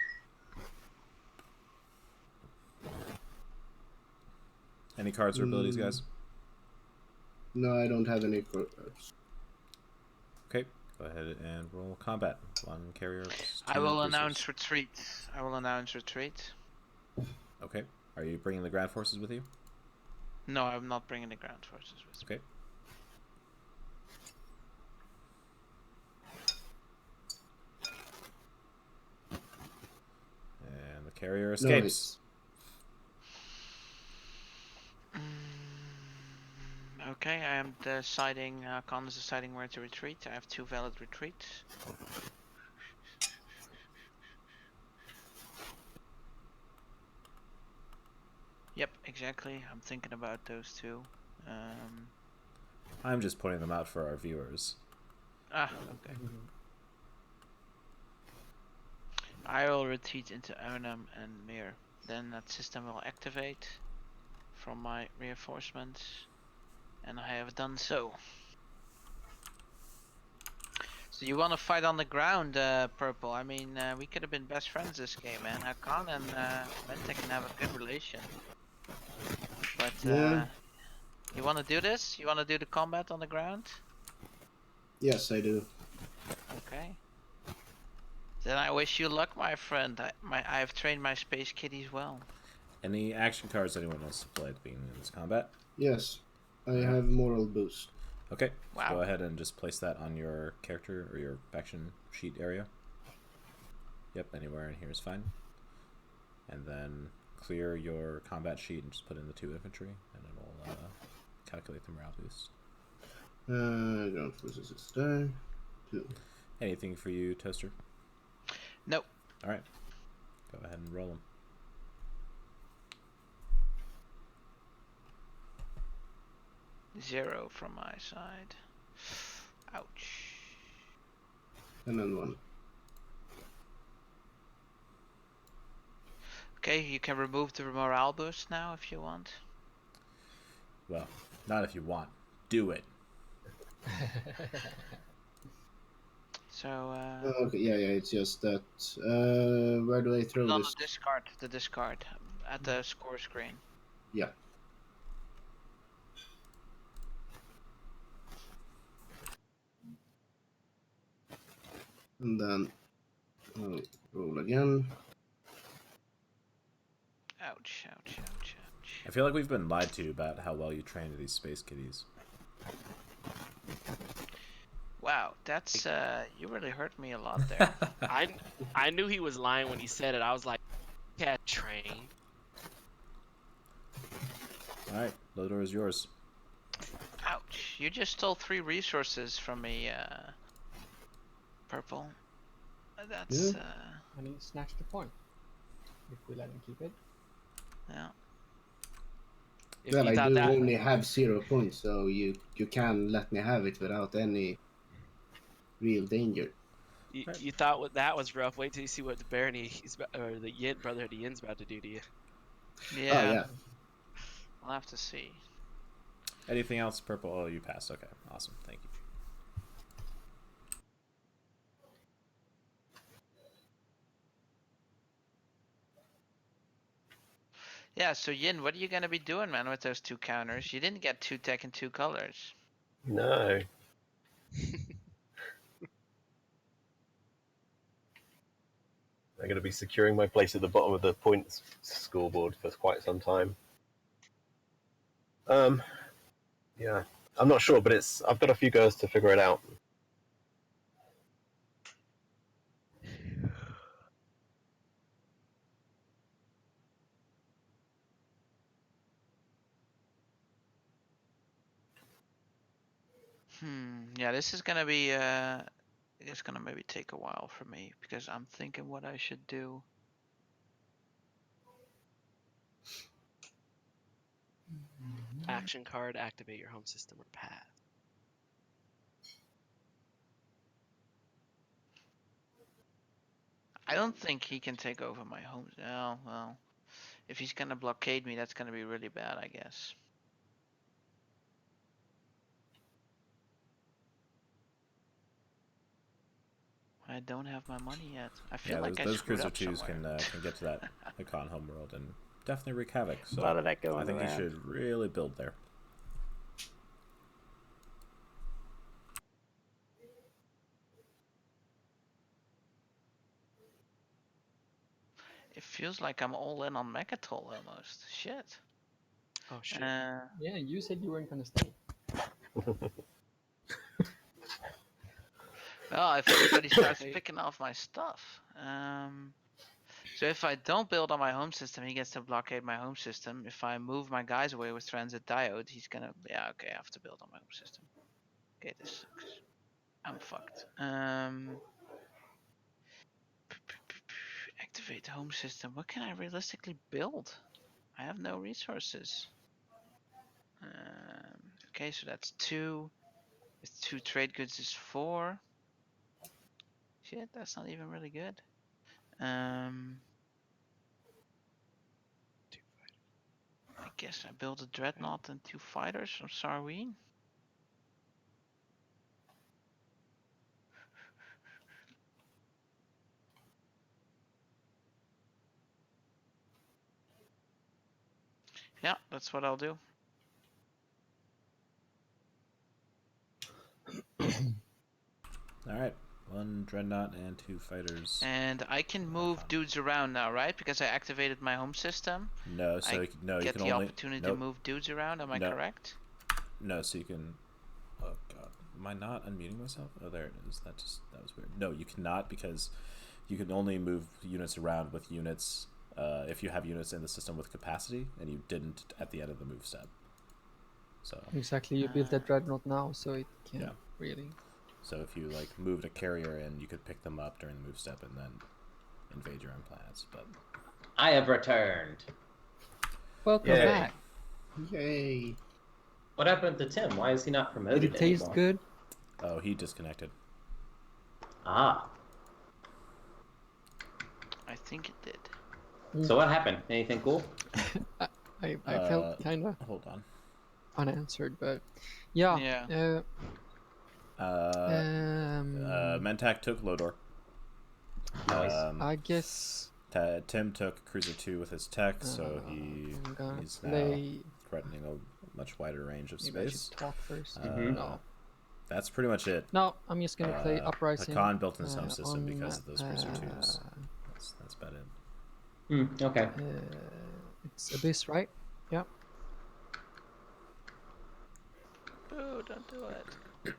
Any cards or abilities, guys? No, I don't have any cards. Okay, go ahead and roll combat. 1 carrier. I will announce retreat. I will announce retreat. Okay. Are you bringing the ground forces with you? No, I'm not bringing the ground forces with me. Okay. And the carrier escapes. Okay, I am deciding, Khan is deciding where to retreat. I have 2 valid retreats. Yep, exactly. I'm thinking about those 2. I'm just pointing them out for our viewers. Ah, okay. I will retreat into Arnhem and Mir. Then that system will activate from my reinforcements. And I have done so. So you want to fight on the ground, Purple? I mean, we could have been best friends this game, man. Hakan and Mentek can have a good relation. But yeah. You want to do this? You want to do the combat on the ground? Yes, I do. Okay. Then I wish you luck, my friend. I have trained my space kitties well. Any action cards anyone wants to play at the beginning of this combat? Yes. I have moral boost. Okay, wow. Go ahead and just place that on your character or your faction sheet area. Yep, anywhere in here is fine. And then clear your combat sheet and just put in the 2 infantry, and it'll calculate the morale boost. Ground forces is there. 2. Anything for you, Toaster? Nope. Alright, go ahead and roll them. Zero from my side. Ouch. And then 1. Okay, you can remove the morale boost now if you want. Well, not if you want. Do it. So, okay, yeah, it's just that. Where do I throw on this? The discard at the score screen. Yeah. And then I'll roll again. Ouch, ouch, ouch, ouch. I feel like we've been lied to about how well you trained these space kitties. Wow, that's you really hurt me a lot there. I knew he was lying when he said it. I was like, cat train. All right, Lodor is yours. Ouch! You just stole 3 resources from me, Purple. That's And he snatched the point. If we let him keep it. yeah. Well, I do only have 0 points, so you can let me have it without any real danger. You thought that was rough. Wait till you see what the Barony or the Yin Brotherhood of Yin's about to do to you. Yeah. Oh, yeah. I'll have to see. Anything else, Purple? Oh, you passed. Okay, awesome. Thank you. Yeah, so Yin, what are you gonna be doing, man, with those 2 counters? You didn't get 2 tech and 2 colors. No. I'm going to be securing my place at the bottom of the points scoreboard for quite some time. Yeah, I'm not sure, but I've got a few goes to figure it out. Yeah, this is gonna be it's gonna maybe take a while for me because I'm thinking what I should do. Action card, activate your home system or path. I don't think he can take over my home. Oh, well, if he's gonna blockade me, that's gonna be really bad, I guess. I don't have my money yet. I feel like those I screwed Cruiser up 2s somewhere. can get to that Hakan homeworld and definitely wreak havoc. So A lot of that going I think around. you should really build there. It feels like I'm all in on Mechatol almost. Shit. Oh shit. Yeah, you said you weren't gonna stay. Well, if everybody starts picking off my stuff. So if I don't build on my home system, he gets to blockade my home system. If I move my guys away with transit diode, he's gonna... Yeah, okay, I have to build on my home system. Okay, this sucks. I'm fucked. Activate home system. What can I realistically build? I have no resources. Okay, so that's 2. With 2 trade goods is 4. Shit, that's not even really good. I guess I build a dreadnought and 2 fighters from Sarween. Yeah, that's what I'll do. Alright, 1 dreadnought and 2 fighters. And I can move dudes around now, right? Because I activated my home system. No, so you can get the only opportunity to move dudes around. Am I correct? No, so you can. Oh god, am I not unmuting myself? Oh, there it is. That was weird. No, you cannot because you can only move units around with units if you have units in the system with capacity, and you didn't at the end of the move step. So exactly, you built that dreadnought now, so it can't really. So if you like moved a carrier in, you could pick them up during the move step and then invade your own planets. But I have returned. Welcome back. Yay. What happened to Tim? Why is he not promoted Did it taste anymore? good? Oh, he disconnected. Ah. I think it did. So what happened? Anything cool? I felt kind of hold on unanswered, but yeah. Mentak took Lodor. Nice. I guess Tim took Cruiser 2 with his tech, so he's now threatening a much wider range of maybe space. I should talk first. No. That's pretty much it. No, I'm just gonna play Uprising. Hakan built in his home system because of those Cruiser 2s. That's about it. Okay. It's Abyss, right? Yeah. Boo, don't do it.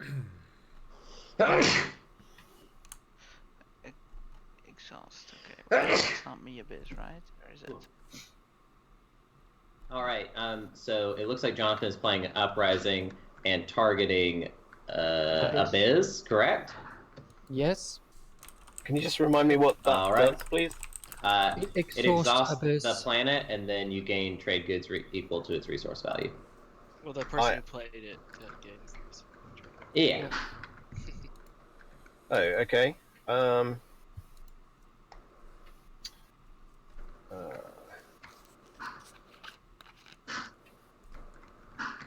Exhaust. Okay. It's not me abyss, right? Or is it? All right. So it looks like Jonathan is playing Uprising and targeting Abyss, correct? Yes. Can you just remind me what that All right. does, please? It exhausts Abyss. the planet, and then you gain trade goods equal to its resource value. Well, the person who played it gains this. Yeah. Oh, okay. All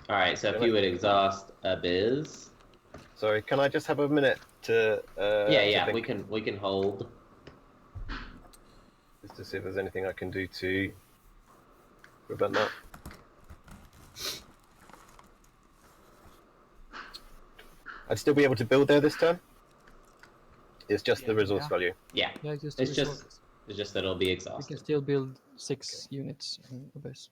right. So if you would exhaust Abyss. Sorry, can I just have a minute to? Yeah. to We can hold. Just to see if there's anything I can do to prevent that. I'd still be able to build there this turn. It's just the resource value. Yeah. Yeah, it's just It's just that it'll be we exhausted. can still build 6 units in Abyss.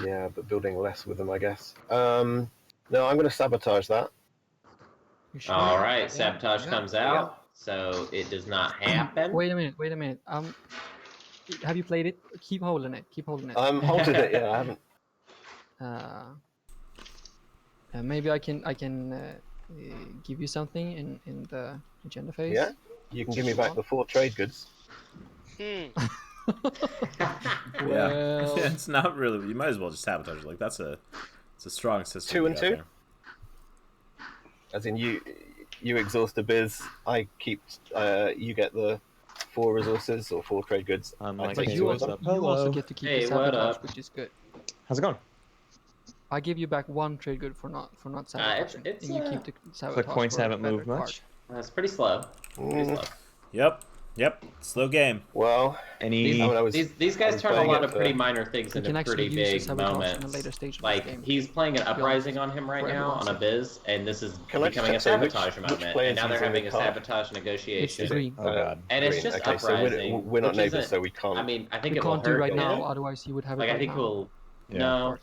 Yeah, but building less with them, I guess. No, I'm going to sabotage that. Sure? All right. Yeah, Sabotage comes out, so it does not happen. Wait a minute. Have you played it? Keep holding it. I'm holding it. Yeah, I haven't. Maybe I can give you something in the agenda phase. Yeah, you can give me back the 4 trade goods. Well, Yeah, it's not really. You might as well just sabotage it. Like it's a strong system. 2 and 2. there. As in, you exhaust the biz. I keep. You get the 4 resources or 4 trade goods. Like, but hey, you what's also, up? you also get to keep Hey, the what sabotage, up? which is good. How's it going? I give you back 1 trade good for not sabotaging, it's, and you keep the sabotage. Click points for a haven't better moved much. card. It's pretty slow. Pretty slow. Yep. Slow game. Well, These guys turn a lot of pretty minor things You can into actually pretty use the big sabotage in a moments. later stage of the Like game. he's playing an Uprising on him right For now everyone's on a biz, and this is Can I becoming a just say which sabotage moment. And player's now they're using having the a card? sabotage It's negotiation. green. Oh god. And it's green. just Okay, so Uprising. we're not which neighbors, isn't- so we can't. I mean, I think You it will can't do hurt right a now, bit. otherwise you would have it Like right I think now. he'll. Yeah. No.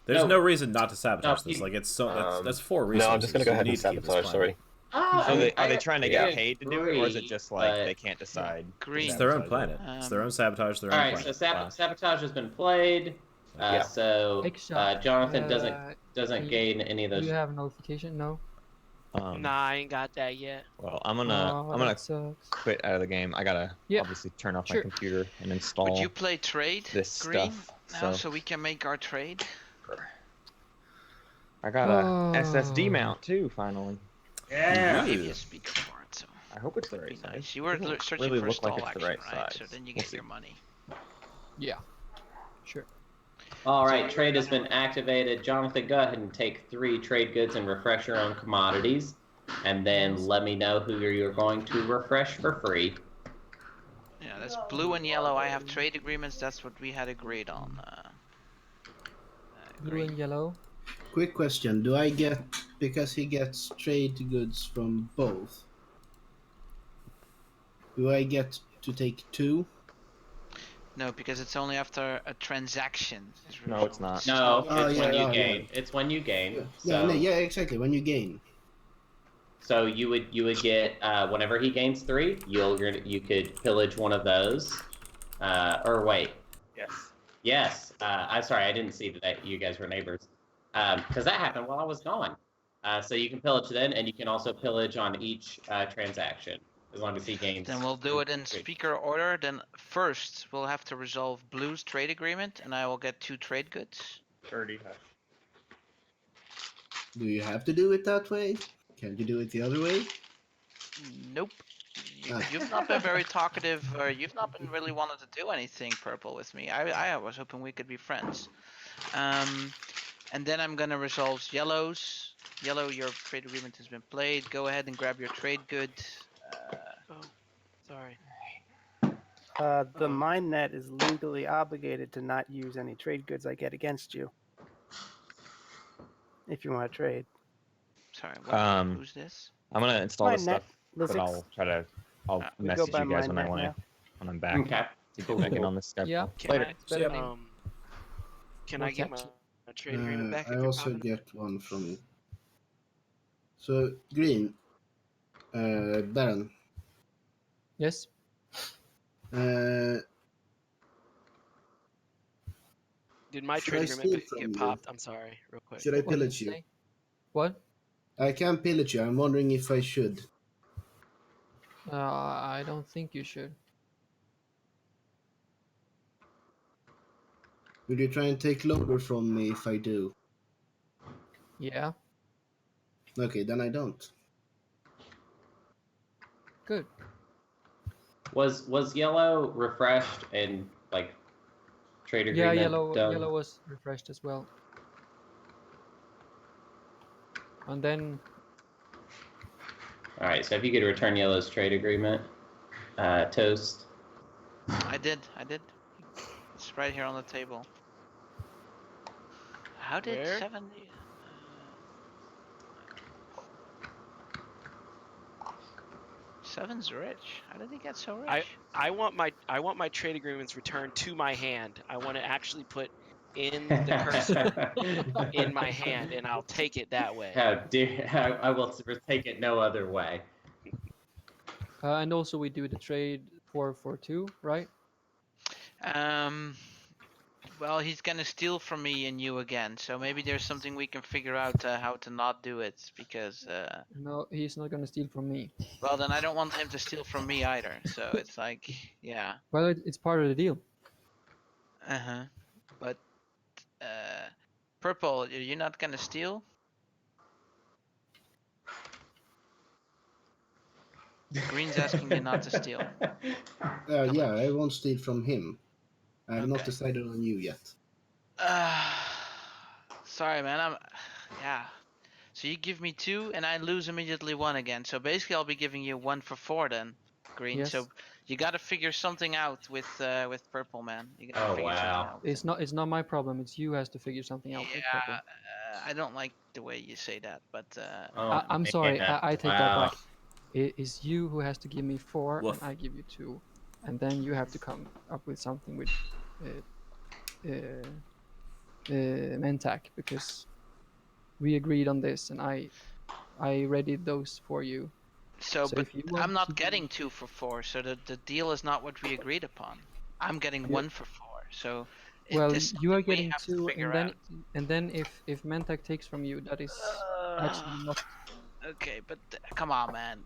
There's No. no reason not to sabotage No, this. Like that's 4 No, resources. I'm just going to go You ahead and need to keep this sabotage. planet. Sorry. Are they trying to get I paid to do it, or is it agree, just like but- they can't decide? to Green. It's their own sabotage it? planet. It's their own sabotage. Their own All right, so planet. Wow. sabotage has been played. Yeah. So Extra. Jonathan can doesn't you- gain any of Do those. you have notification? No. Nah, I ain't got that yet. Well, I'm gonna That sucks. quit out of the game. I gotta Yeah. obviously turn off Sure. my computer and install Would you play trade this green stuff. now so we can make our trade? I got a SSD mount too. Finally, I gave you a speaker for it, so I hope it's the it'd right be size. nice. You were Doesn't searching really for look stall like it's the action, right right? So size. then you We'll get see. your money. Yeah. Sure. All right, trade has been activated. Jonathan, go ahead and take 3 trade goods and refresh your own commodities, and then let me know who you're going to refresh for free. Yeah, that's blue and yellow. I have trade agreements. That's what we had agreed on. Blue Green. and yellow. Quick question: do I get, because he gets trade goods from both? Do I get to take 2? No, because it's only after a transaction is No, it's resolved. not. No, Oh, it's yeah, when you yeah, gain. yeah. It's when you gain. Yeah, So, yeah, exactly. When you gain. so you would get whenever he gains 3, you could pillage one of those. Or wait. Yes. Yes. I'm sorry, I didn't see that you guys were neighbors. Because that happened while I was gone. So you can pillage then, and you can also pillage on each transaction, as long as he gains. Then we'll do it in 3. speaker order. Then first we'll have to resolve blue's trade agreement, and I will get 2 trade goods. 30. Do you have to do it that way? Can't you do it the other way? Nope. You've not been very talkative, or you've not been really wanting to do anything purple with me. I was hoping we could be friends. And then I'm gonna resolve yellows. Yellow, your trade agreement has been played. Go ahead and grab your trade good. Oh, sorry. The mine net is legally obligated to not use any trade goods I get against you. If you want to trade. Sorry, who's this? I'm gonna install Mine this net. stuff, but I'll We go message by you guys mine when net now. I'm back. Okay. To get back in on this stuff. Yeah. Can Later. I, See ya. can I get my A trade agreement back. I also get one from you. So green, Baron. Yes. Did my Should trade I agreement steal from get you? popped? I'm sorry, real quick. Should I What did pillage you? say? What? I can pillage you. I'm wondering if I should. I don't think you should. Will you try and take lower from me if I do? Yeah. Okay, then I don't. Good. Was yellow refreshed and like trade Yeah, agreement done? yellow was refreshed as well. And then All right, so if you could return yellow's trade agreement, toast. I did. It's right here on the table. How did Where? 70? Seven's rich. How did he get so rich? I want my trade agreements returned to my hand. I want to actually put in the cursor in my hand, and I'll take it that way. I will take it no other way. and also we do the trade 4 for 2, right? Well, he's gonna steal from me and you again. So maybe there's something we can figure out how to not do it because. No, he's not gonna steal from me. Well, then I don't want him to steal from me either. So it's like, yeah. Well, it's part of the deal. But purple, you're not gonna steal? Green's asking you not to steal. Yeah, I won't steal from him. I have not Okay. decided on you yet. Sorry, man. Yeah. So you give me 2, and I lose immediately 1 again. So basically, I'll be giving you 1 for 4 then, Green. Yes. So you got to figure something out with purple, man. You gotta Oh, figure wow. something out. It's not my problem. It's you has to figure something out. with Yeah. purple. I don't like the way you say that, but. I'm sorry. man. I take that back. It is you who has to give me 4, Woof. and I give you 2, and then you have to come up with something with Mentac, because we agreed on this, and I readied those for you. So So but if you want I'm not to- getting 2 for 4. So the deal is not what we agreed upon. I'm getting 1 for 4. So. Well, this is you are something we getting have to 2, figure and out. then if Mentac takes from you, that is actually not. Okay, but come on, man.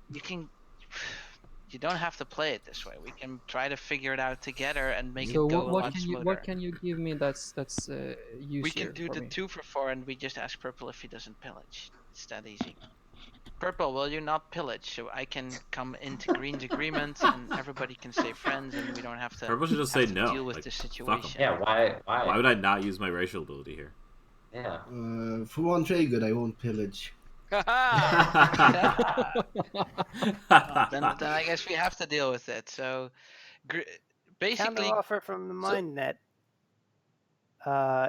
You don't have to play it this way. We can try to figure it out together and make So it go a what lot can smoother. you can you give me that's easier We can do for the me? 2 for 4, and we just ask purple if he doesn't pillage. It's that easy. Purple, will you not pillage so I can come into Green's agreement and everybody can stay friends and we don't have to, Purple should just say no. deal with Like, this fuck 'em. situation. Yeah, why? Why would I not use my racial ability here? Yeah. For one trade good, I won't pillage. Then I guess we have to deal with it. So basically, Counter offer from the mind net.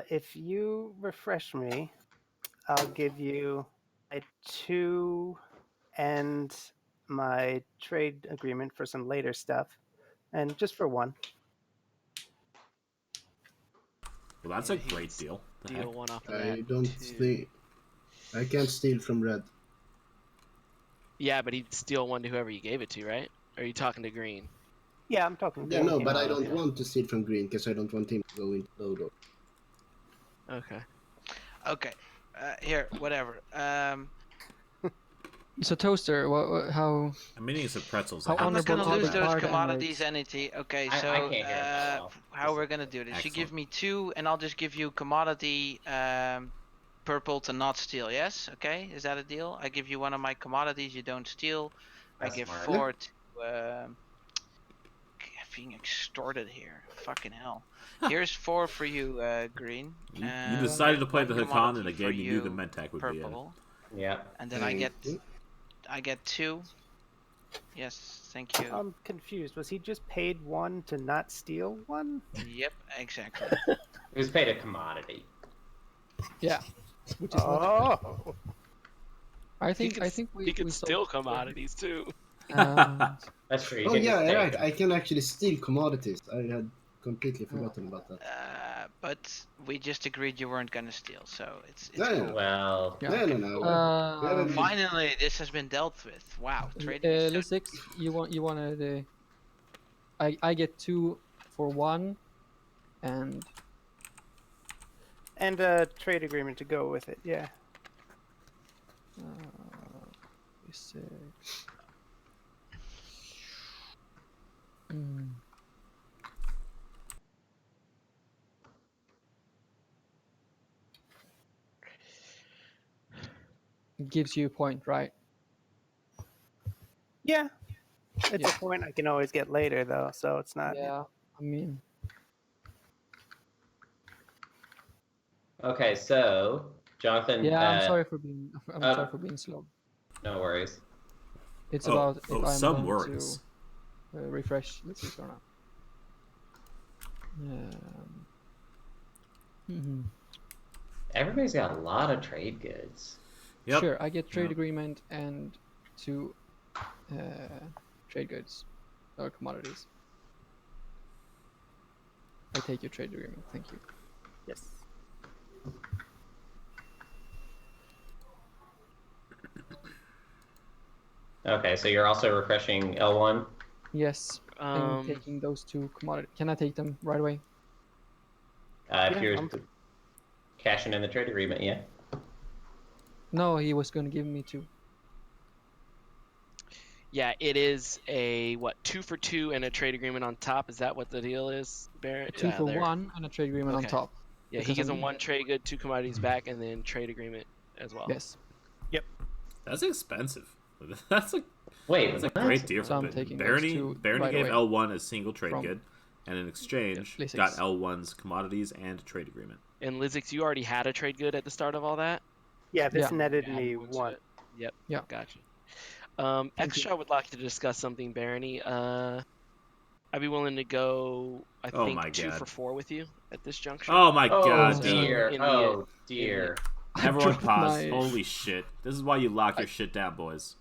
If you refresh me, I'll give you a 2 and my trade agreement for some later stuff, and just for 1. Well, that's a great deal. The heck? Deal 1 off of I that. don't 2. think I can't steal from red. Yeah, but he'd steal 1 to whoever you gave it to, right? Or are you talking to Green? Yeah, I'm talking. Yeah, no, green. but I don't want to steal from green because I don't want him to go into Dodo. Okay. okay, here, whatever. So Toaster, how? I'm eating some pretzels. How I have I'm not this honorable gonna are lose the those card commodities emirates? entity. Okay, I so can't hear it well. how we're gonna do this? You give me 2, and I'll just give you commodity purple to not steal. Yes, okay, is that a deal? I give you 1 of my commodities, you don't steal. That's I give smart. 4 to being extorted here. Fucking hell. Here's 4 for you, Green. You decided to play the 1 Hakan in a commodity game for you knew the Mentac would be in. purple. Yeah. And then I get 2. Yes, thank you. I'm confused. Was he just paid 1 to not steal 1? Yep, exactly. It was paid a commodity. Yeah. Which is Oh. I think he can steal commodities too. That's true. You Oh can yeah, just take right. them. I can actually steal commodities. I had completely forgotten about that. but we just agreed you weren't gonna steal, so it's No, cool. Well, no. Finally, this has been dealt with. Wow, trading is so... Lysix, you wanted the... I get 2 for 1, and a trade agreement to go with it. Yeah. Lysix. It gives you a point, right? Yeah. It's a point I can always get later, though, so it's not. Yeah, I mean. Okay, so Jonathan. Yeah, I'm sorry for being. Sorry for being slow. No worries. It's about if I'm some going words. to refresh. Let's see or not. Everybody's got a lot of trade goods. Yep. Sure, I get trade agreement and 2 trade goods or commodities. I take your trade agreement. Thank you. Yes. Okay, so you're also refreshing L1? Yes, and taking those 2 commodities. Can I take them right away? If you're cashing in the trade agreement, yeah. No, he was going to give me 2. Yeah, it is a 2 for 2 and a trade agreement on top. Is that what the deal is, Barrett? 2 for 1 and a trade agreement on top. Yeah, he gives him 1 trade good, 2 commodities back, and then trade agreement as well. Yes. Yep. That's expensive. That's a that's a great deal. So Barney gave L1 a single trade good, and in exchange got L1's commodities and trade agreement. And Lysix, you already had a trade good at the start of all that? Yeah, this netted me 1. Yep. Yeah. Gotcha. Extra, I would like to discuss something, Barony. I'd be willing to go, I think, 2 for 4 with you at this juncture. Oh my god, dear. dude. Dear. Everyone pause. Holy shit. This is why you lock your shit down, boys.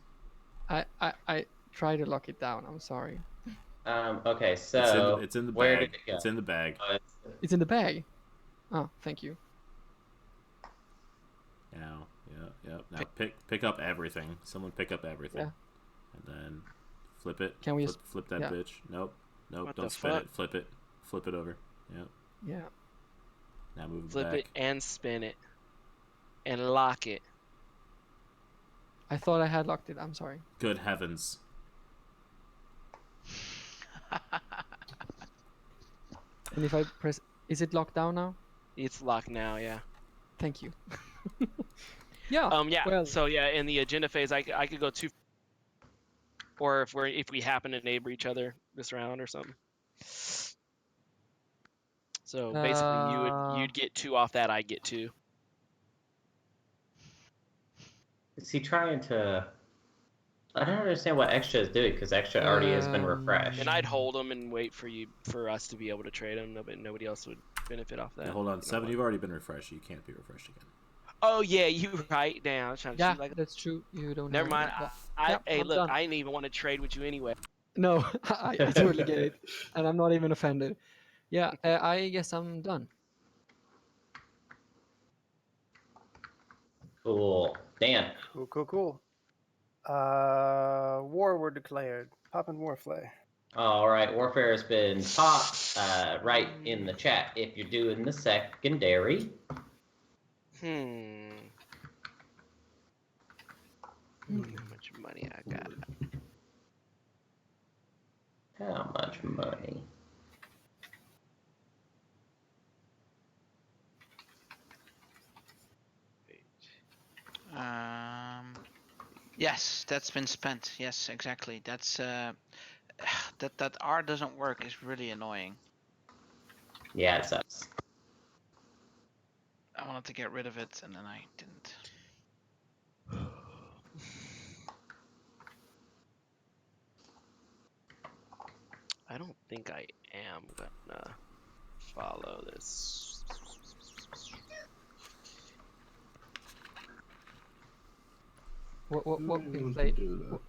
I try to lock it down. I'm sorry. Okay, so it's in the where bag. did it go? It's in the bag. It's in the bag. Oh, thank you. Now, Now pick up everything. Someone pick up everything. Yeah. And then flip it. Can we flip that bitch? Nope. What Don't spin it. Flip it. Flip it over. Yep. Yeah. Now move it Flip back. it and spin it. And lock it. I thought I had locked it. I'm sorry. Good heavens. And if I press... Is it locked down now? It's locked now, yeah. Thank you. Yeah. Well, so yeah, in the agenda phase, I could go 2, or if we happen to neighbor each other this round or something. So basically, you'd get 2 off that. I get 2. Is he trying to? I don't understand what Extra is doing because Extra already has been refreshed. And I'd hold them and wait for us to be able to trade them. Nobody else would benefit off that. Yeah, hold on, 7. You've already been refreshed. You can't be refreshed again. Oh yeah, you right now. Yeah, that's true. You don't. Never mind. Hey, look, done. I didn't even want to trade with you anyway. No, I totally get it, and I'm not even offended. Yeah, I guess I'm done. Cool. Dan. Cool. War were declared. Poppin' Warfare. All right, Warfare has been popped. Right in the chat if you're doing the secondary. How much money I got? How much money? Yes, that's been spent. Yes, exactly. That's that R doesn't work is really annoying. Yeah, it sucks. I wanted to get rid of it and then I didn't. I don't think I am gonna follow this. What we played?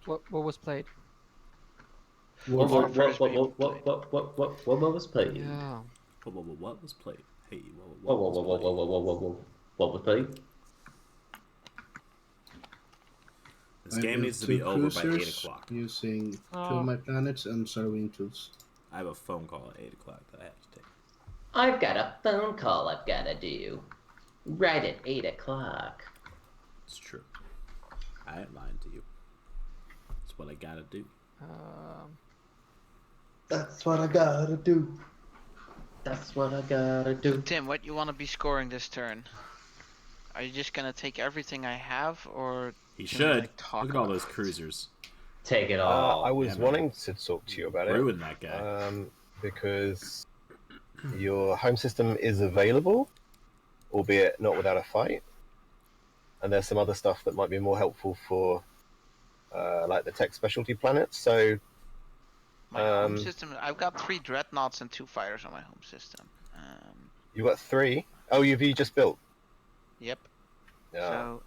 What was played? What was played? Yeah. What was played? Hey, Whoa. What was played? This game needs to be over by 8 o'clock. Using 2 of my planets and surveying tools. I have a phone call at 8 o'clock that I have to take. I've got a phone call I've got to do. Right at 8 o'clock. It's true. I ain't lying to you. It's what I gotta do. That's what I gotta do. That's what I gotta do. Tim, what you want to be scoring this turn? Are you just gonna take everything I have, or he should? Look at all those cruisers. Take it all. I was wanting to talk to you about Ruin that guy. Because your home system is available, albeit not without a fight. And there's some other stuff that might be more helpful for, like the tech specialty planets. So, my home system. I've got 3 dreadnoughts and 2 fighters on my home system. You got 3. Oh, you've just built. Yep. Yeah. So,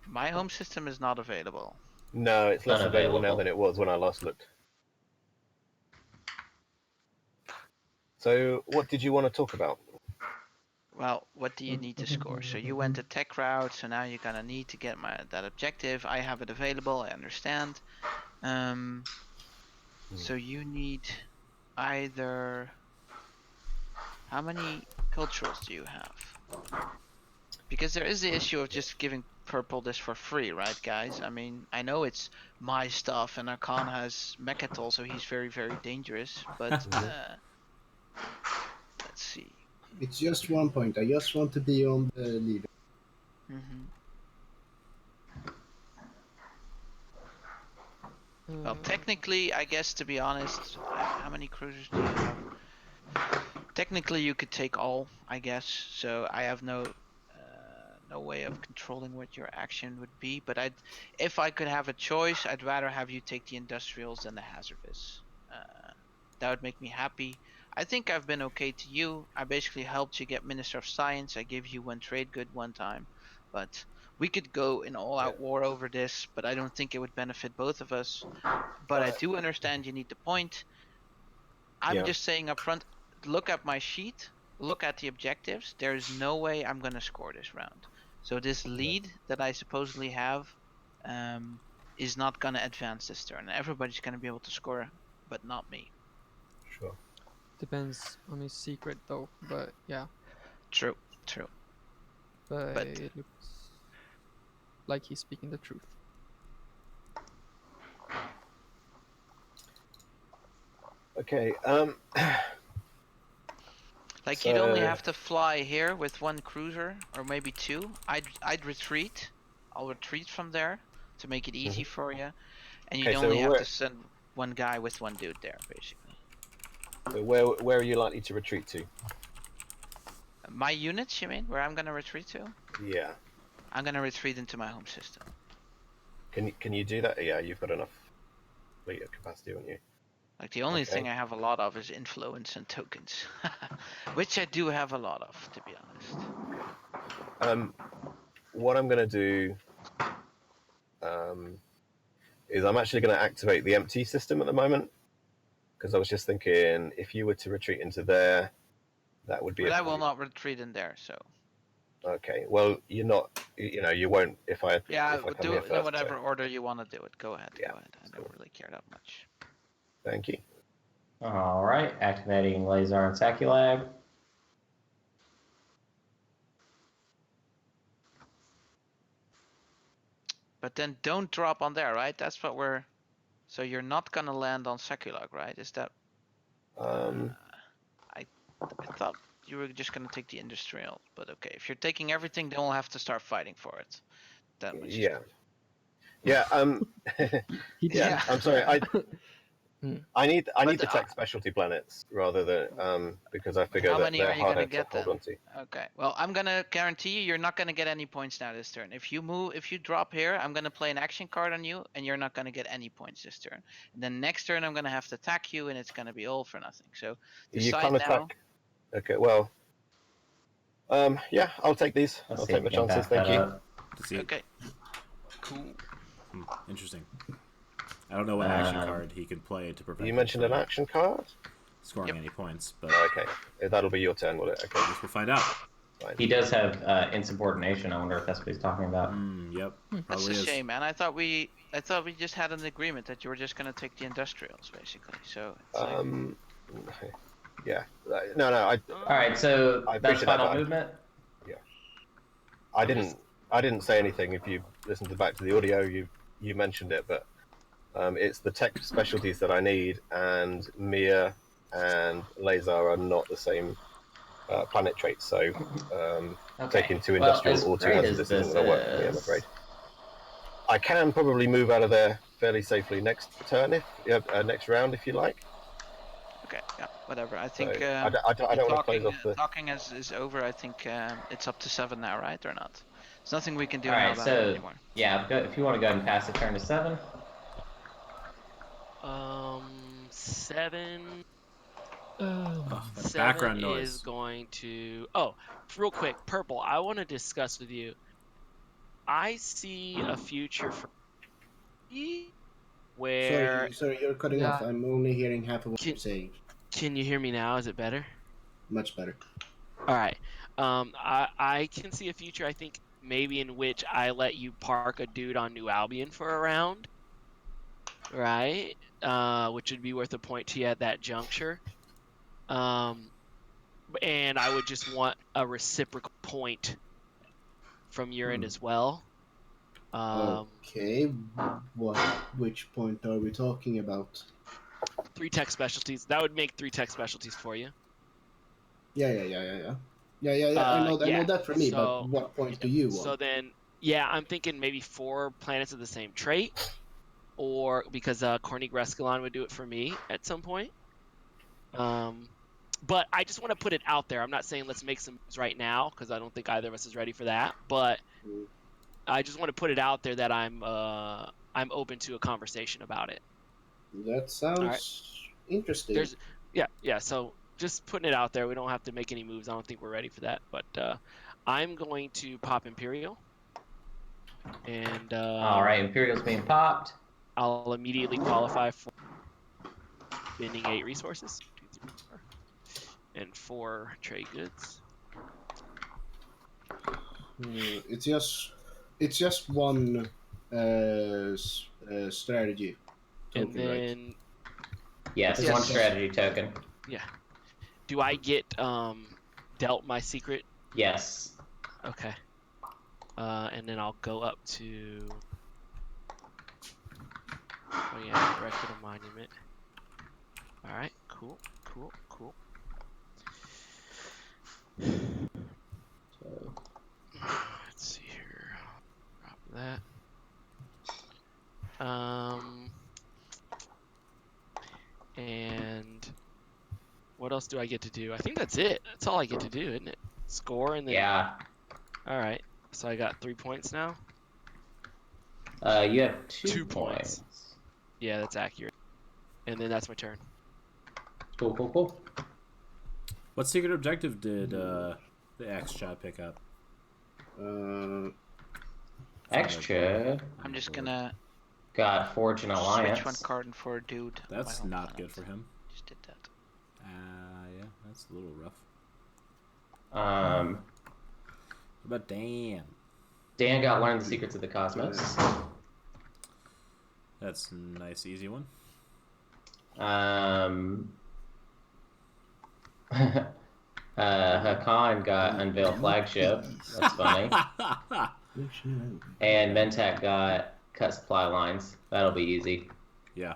my home system is not available. No, it's less available now than it was when I last looked. So, what did you want to talk about? Well, what do you need to score? So you went the tech route, so now you're gonna need to get that objective. I have it available, I understand. So you need either... How many culturals do you have? Because there is the issue of just giving purple this for free, right, guys? I mean, I know it's my stuff, and Arkan has Mechatol, so he's very, very dangerous, but... let's see. It's just 1 point. I just want to be on the leader. Well, technically, I guess, to be honest, how many cruisers do you have? Technically, you could take all, I guess. So I have no way of controlling what your action would be. But if I could have a choice, I'd rather have you take the industrials than the hazardous. That would make me happy. I think I've been okay to you. I basically helped you get Minister of Science. I gave you 1 trade good one time. But we could go in all-out war over this, but I don't think it would benefit both of us. But I do understand you need the point. I'm just saying up front, look at my sheet, look at the objectives. There is no way I'm going to score this round. So this lead that I supposedly have is not going to advance this turn. Everybody's going to be able to score, but not me. Sure. Depends on his secret though, but yeah. True. But it looks like he's speaking the truth. Okay, like you'd only have to fly here with 1 cruiser, or maybe 2. I'd retreat. I'll retreat from there to make it easy for you. And you'd only have to send 1 guy with 1 dude there, basically. So where are you likely to retreat to? My units, you mean? Where I'm gonna retreat to? Yeah. I'm gonna retreat into my home system. Can you do that? Yeah, you've got enough fleet capacity, haven't you? Like the only thing I have a lot of is influence and tokens, which I do have a lot of, to be honest. What I'm gonna do is I'm actually gonna activate the empty system at the moment, because I was just thinking if you were to retreat into there, that would be. But I will not retreat in there, so. Okay. Well, you're not. You won't if I. Yeah, if I come do here it first, in whatever order you want to do it. Go ahead. Yeah, go ahead. I don't really care that much. Thank you. All right, activating Lazar and Saculab. But then don't drop on there, right? That's what we're. So you're not gonna land on Saculog, right? Is that? I thought you were just gonna take the industrial, but okay. If you're taking everything, then we'll have to start fighting for it. That much. Yeah. Yeah. Yeah. I'm sorry. I need the tech specialty planets rather than because I figure how that many they're are you harder gonna get to hold then? onto. Okay. Well, I'm gonna guarantee you're not gonna get any points now this turn. If you drop here, I'm gonna play an action card on you, and you're not gonna get any points this turn. And then next turn, I'm gonna have to attack you, and it's gonna be all for nothing. So You decide can't now. attack. Okay. Well. Yeah. I'll take these. I'll take the chances. Thank you. Okay. Cool. Interesting. I don't know what action card he can play to prevent. You mentioned an action card? scoring any points. But okay, that'll be your turn, will it? Okay, we'll find out. Fine. He does have insubordination. I wonder if that's what he's talking about. Yep, That's probably a is. shame, man. I thought we just had an agreement that you were just gonna take the industrials, basically. So it's yeah, no. All right, so that's final that, movement. Yeah, I didn't say anything. If you listen back to the audio, you mentioned it, but it's the tech specialties that I need, and Mia and Lazar are not the same planet traits, so taking 2 industrial or 2 hazardous isn't going to work for me, I'm afraid. I can probably move out of there fairly safely next turn, next round, if you like. Okay, yeah, whatever. I think so I don't want to close off the talking is over. I think it's up to 7 now, right, or not? There's nothing we can do now about it anymore. Yeah, if you want to go ahead and pass the turn to 7. 7. That background noise is going to. Oh, real quick, Purple. I want to discuss with you. I see a future for me where. Sorry, you're cutting off. I'm only hearing half of what you're saying. Can you hear me now? Is it better? Much better. All right. I can see a future. I think maybe in which I let you park a dude on New Albion for a round, right? Which would be worth a point to you at that juncture. And I would just want a reciprocal point from your end as well. Okay, which point are we talking about? 3 tech specialties. That would make 3 tech specialties for you. Yeah. I know that for me, but what point do you want? So then, I'm thinking maybe 4 planets of the same trait, or because Corny Grescalon would do it for me at some point. But I just want to put it out there. I'm not saying let's make some moves right now because I don't think either of us is ready for that. But I just want to put it out there that I'm open to a conversation about it. That sounds interesting. So just putting it out there. We don't have to make any moves. I don't think we're ready for that. But I'm going to pop Imperial. And all right, Imperial's being popped. I'll immediately qualify for spending 8 resources. 2, 3, 4. And 4 trade goods. It's just one strategy token, and then right? Yes, one strategy token. Yeah. Do I get dealt my secret? Yes. Okay. And then I'll go up to. Oh yeah, erected a monument. All right. Cool. So let's see here. Drop that. And what else do I get to do? I think that's it. That's all I get to do, isn't it? Score and then. Yeah. All right. So I got 3 points now. You have 2 points. Yeah, that's accurate. And then that's my turn. Cool. What secret objective did the X-Chat pick up? X-Chat? I'm just gonna... Got Forge and Alliance. Switch one card for a dude. That's not good for him. Just did that. Yeah, that's a little rough. What about Dan? Dan got Learn the Secrets of the Cosmos. That's a nice, easy one. Hakan got Unveil Flagship. That's funny. And Mentak got Cut Supply Lines. That'll be easy. Yeah.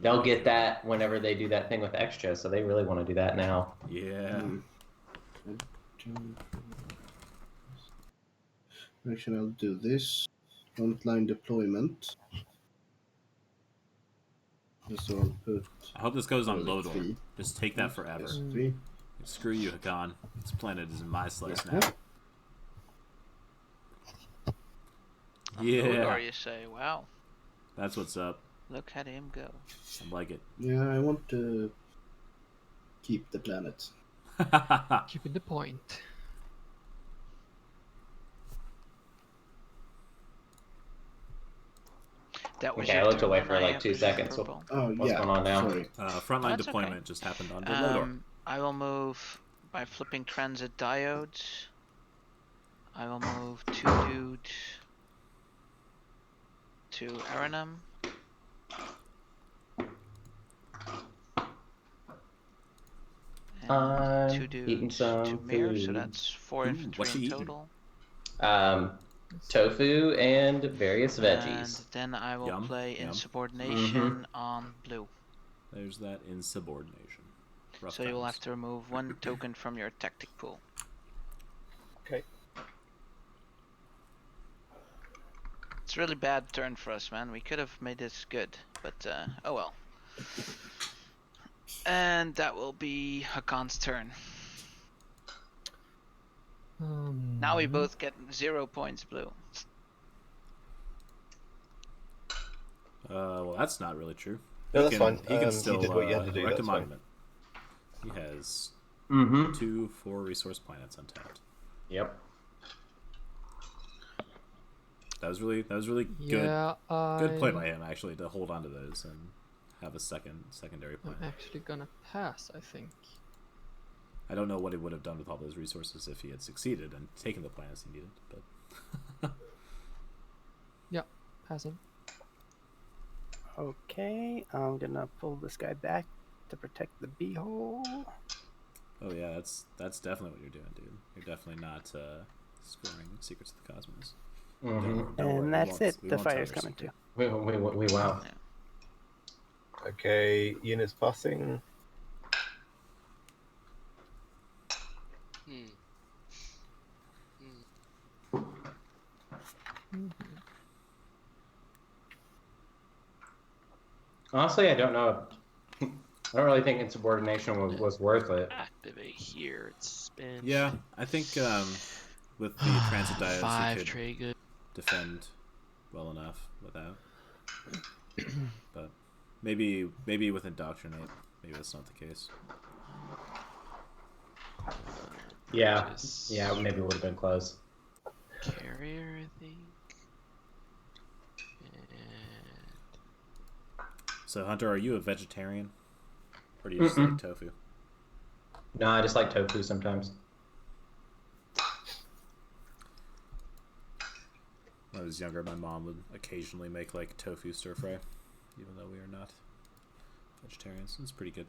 They'll get that whenever they do that thing with Extra, so they really want to do that now. Yeah. Actually, I'll do this. Frontline deployment. So I'll put... I hope this goes on Lodor. Just take that forever. Screw you, Hakan. This planet is in my slice now. Yeah. Lodor, you say, wow. That's what's up. Look at him go. I like it. Yeah, I want to keep the planet. Keeping the point. That was Okay, I your looked turn away then, for like 2 presume, seconds. Purple? Oh, What's yeah. going on now? Sorry. Frontline That's deployment okay. just happened on Delodor. I will move by flipping transit diodes. I will move 2 dude to Aranum. And 2 eating dudes some to Meyers, so food. that's 4 infantry what you in eating? total. Tofu and various And veggies. then I will Yum, play yum. insubordination on blue. There's that insubordination. Rough So you will times. have to remove 1 token from your tactic pool. Okay. It's a really bad turn for us, man. We could have made this good, but oh well. And that will be Hakan's turn. Now we both get 0 points, blue. Well, that's not really true. No, that's fine. He can still you did what you had to do. erect a That's fine. monument. He has Mm-hmm. 2 4-resource planets untapped. Yep. That was really good. Yeah, Good play by him actually to hold on to those and have a secondary I'm planet. actually gonna pass, I think. I don't know what he would have done with all those resources if he had succeeded and taken the planets he needed, but Yeah, passing. Okay, I'm gonna pull this guy back to protect the beehole. oh yeah, that's definitely what you're doing, dude. You're definitely not scoring Secrets of the Cosmos. Mm-hmm. Don't worry, And we that's won't- it. we The won't tell fire's your coming too. secret. We wow. Okay, units passing. Honestly, I don't know. I don't really think insubordination was worth it. Activate here. It's spin. Yeah, I think with the transit diodes 5 you could tray good. defend well enough without. But maybe with indoctrinate, maybe that's not the case. Yeah, Just yeah, maybe it would have been close. Carrier, I think. And So Hunter, are you a vegetarian, or do you just like tofu? No, I just like tofu sometimes. When I was younger, my mom would occasionally make like tofu stir fry, even though we are not vegetarians. It's pretty good.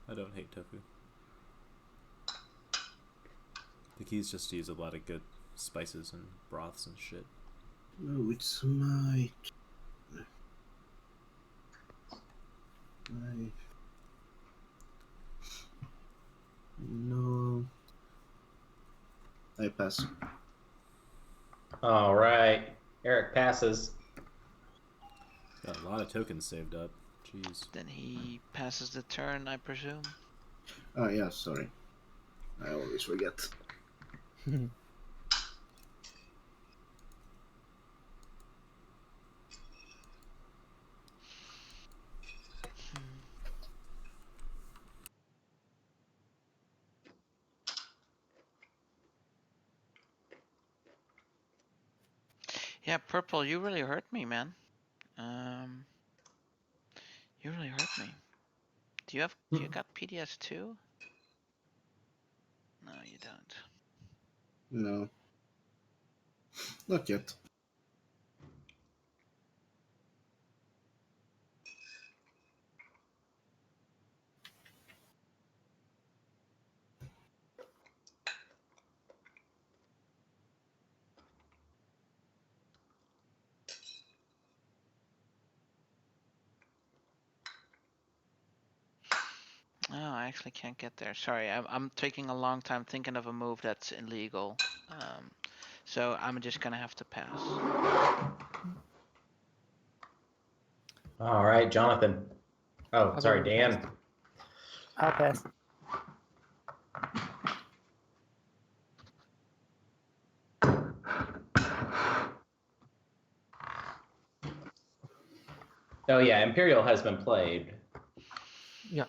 I don't hate tofu. The key is just to use a lot of good spices and broths and shit. Oh, it's my... No. I pass. All right, Eric passes. Got a lot of tokens saved up. Jeez. Then he passes the turn, I presume. Oh, yeah, sorry. I always forget. Yeah, Purple, you really hurt me, man. You really hurt me. You got PDS too? No, you don't. No. Not yet. Oh, I actually can't get there. Sorry, I'm taking a long time thinking of a move that's illegal. So I'm just gonna have to pass. All right, Jonathan. Oh, I've sorry, already Dan. passed. I'll pass. Oh yeah, Imperial has been played. Yeah.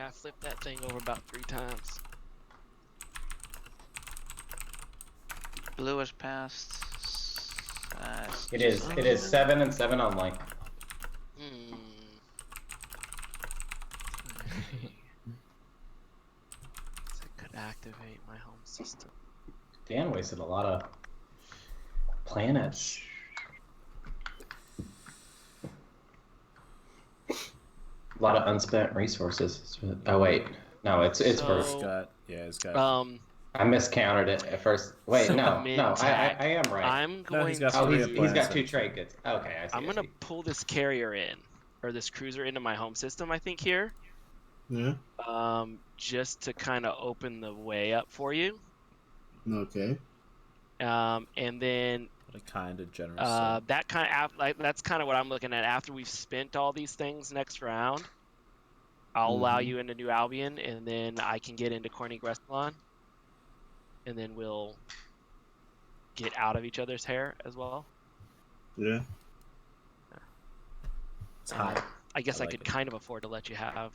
I flipped that thing over about 3 times. Blue has passed. It is 7 and 7 only. So I could activate my home system. Dan wasted a lot of planets. A lot of unspent resources. Oh wait, no, it's for Scott. Yeah, it's got. I miscounted it at first. Wait, so no, I am right. I'm going he's got to. He's got 2 trade goods. Okay, I see. I'm gonna pull this carrier in, or this cruiser into my home system. I think here. Yeah. Just to kind of open the way up for you. Okay. And then. What a kind of generous. That kind of that's kind of what I'm looking at. After we've spent all these things next round, I'll allow you into New Albion, and then I can get into Corning Gressalon, and then we'll get out of each other's hair as well. Yeah. It's hot. I guess I like could it. kind of afford to let you have.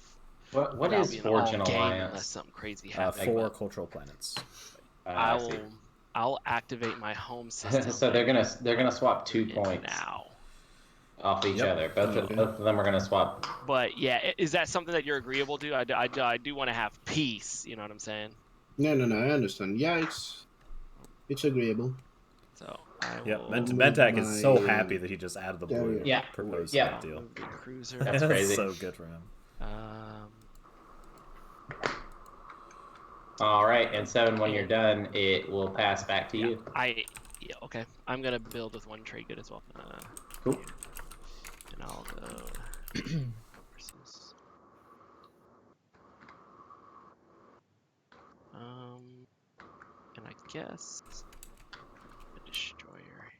What is Fortune Alliance? Unless something crazy happens. 4 cultural planets. I'll activate my home system. So they're gonna swap 2 points now off each other. Both of them are gonna swap. But yeah, is that something that you're agreeable to? I do want to have peace. You know what I'm saying? No, I understand. Yeah, it's agreeable. So Mentak is so happy that he just added the blue. Proposed yeah. deal. Cruiser. That's crazy. So good for him. All right, and 7. When you're done, it will pass back to you. Okay. I'm gonna build with 1 trade good as well. Cool. And I'll go. Versus. And I guess a destroyer.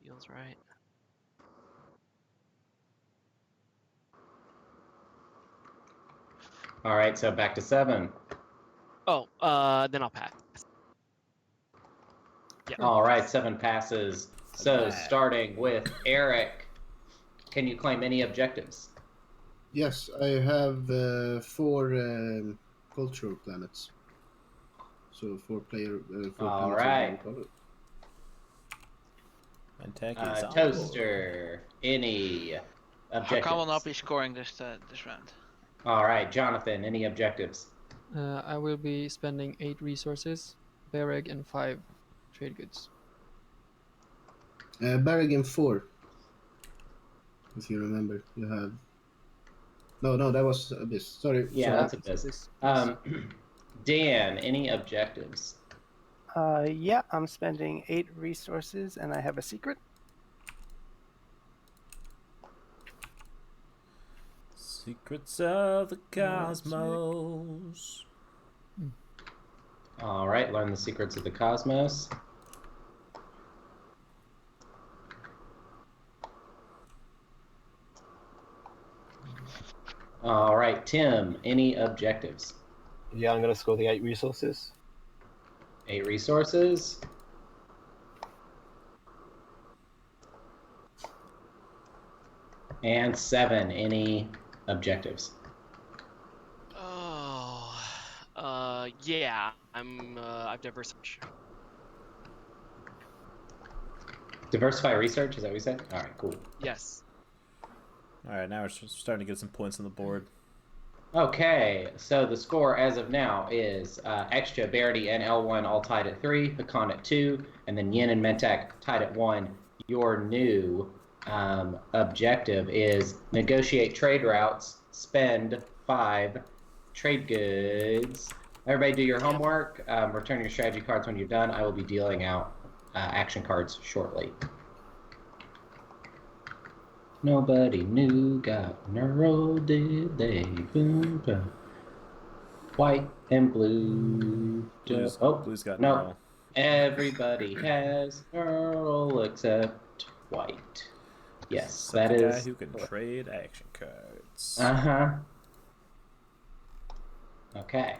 Feels right. All right, so back to 7. Oh, then I'll pass. Yeah. All right, 7 passes. So starting with Eric, can you claim any objectives? Yes, I have 4 cultural planets. So 4 player. 4 All planets. right. Mentak is Toaster, any objectives? How come I will not be scoring this round? All right, Jonathan, any objectives? I will be spending 8 resources, Bereg, and 5 trade goods. Berrigan 4. If you remember, you have. No, that was Abyss. Sorry. Yeah, that's Abyss. Dan, any objectives? Yeah, I'm spending 8 resources, and I have a secret. Secrets of the Cosmos. All right, learn the secrets of the cosmos. All right, Tim, any objectives? Yeah, I'm going to score the 8 resources. 8 resources. And 7, any objectives? Yeah, I've diversified. Diversify research, is that what you said? All right, cool. Yes. All right, now we're starting to get some points on the board. Okay, so the score as of now is Extra, Verity, and L1 all tied at 3, Hakan at 2, and then Yin and Mentak tied at 1. Your new objective is negotiate trade routes, spend 5 trade goods. Everybody do your homework. Return your strategy cards when you're done. I will be dealing out action cards shortly. Nobody knew got neural, did they? Boom, boom. White and blue. Blue's got no. neural. Everybody has neural except white. Yes, So that the is. guy who can trade action cards. Okay.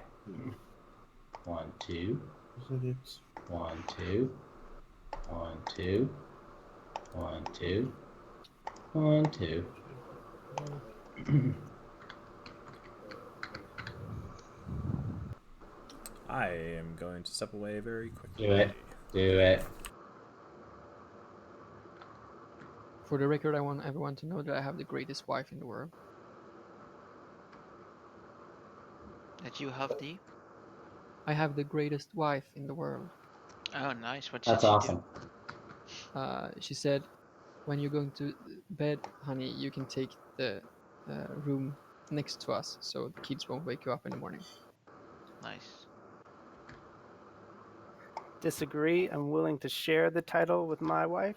1, 2. 1, 2. 1, 2. 1, 2. 1, 2. I am going to step away very quickly. Do it. Do it. For the record, I want everyone to know that I have the greatest wife in the world. That you have the? I have the greatest wife in the world. Oh, nice. What That's did she awesome. She said, when you're going to bed, honey, you can take the room next to us so the kids won't wake you up in the morning. Nice. Disagree. I'm willing to share the title with my wife.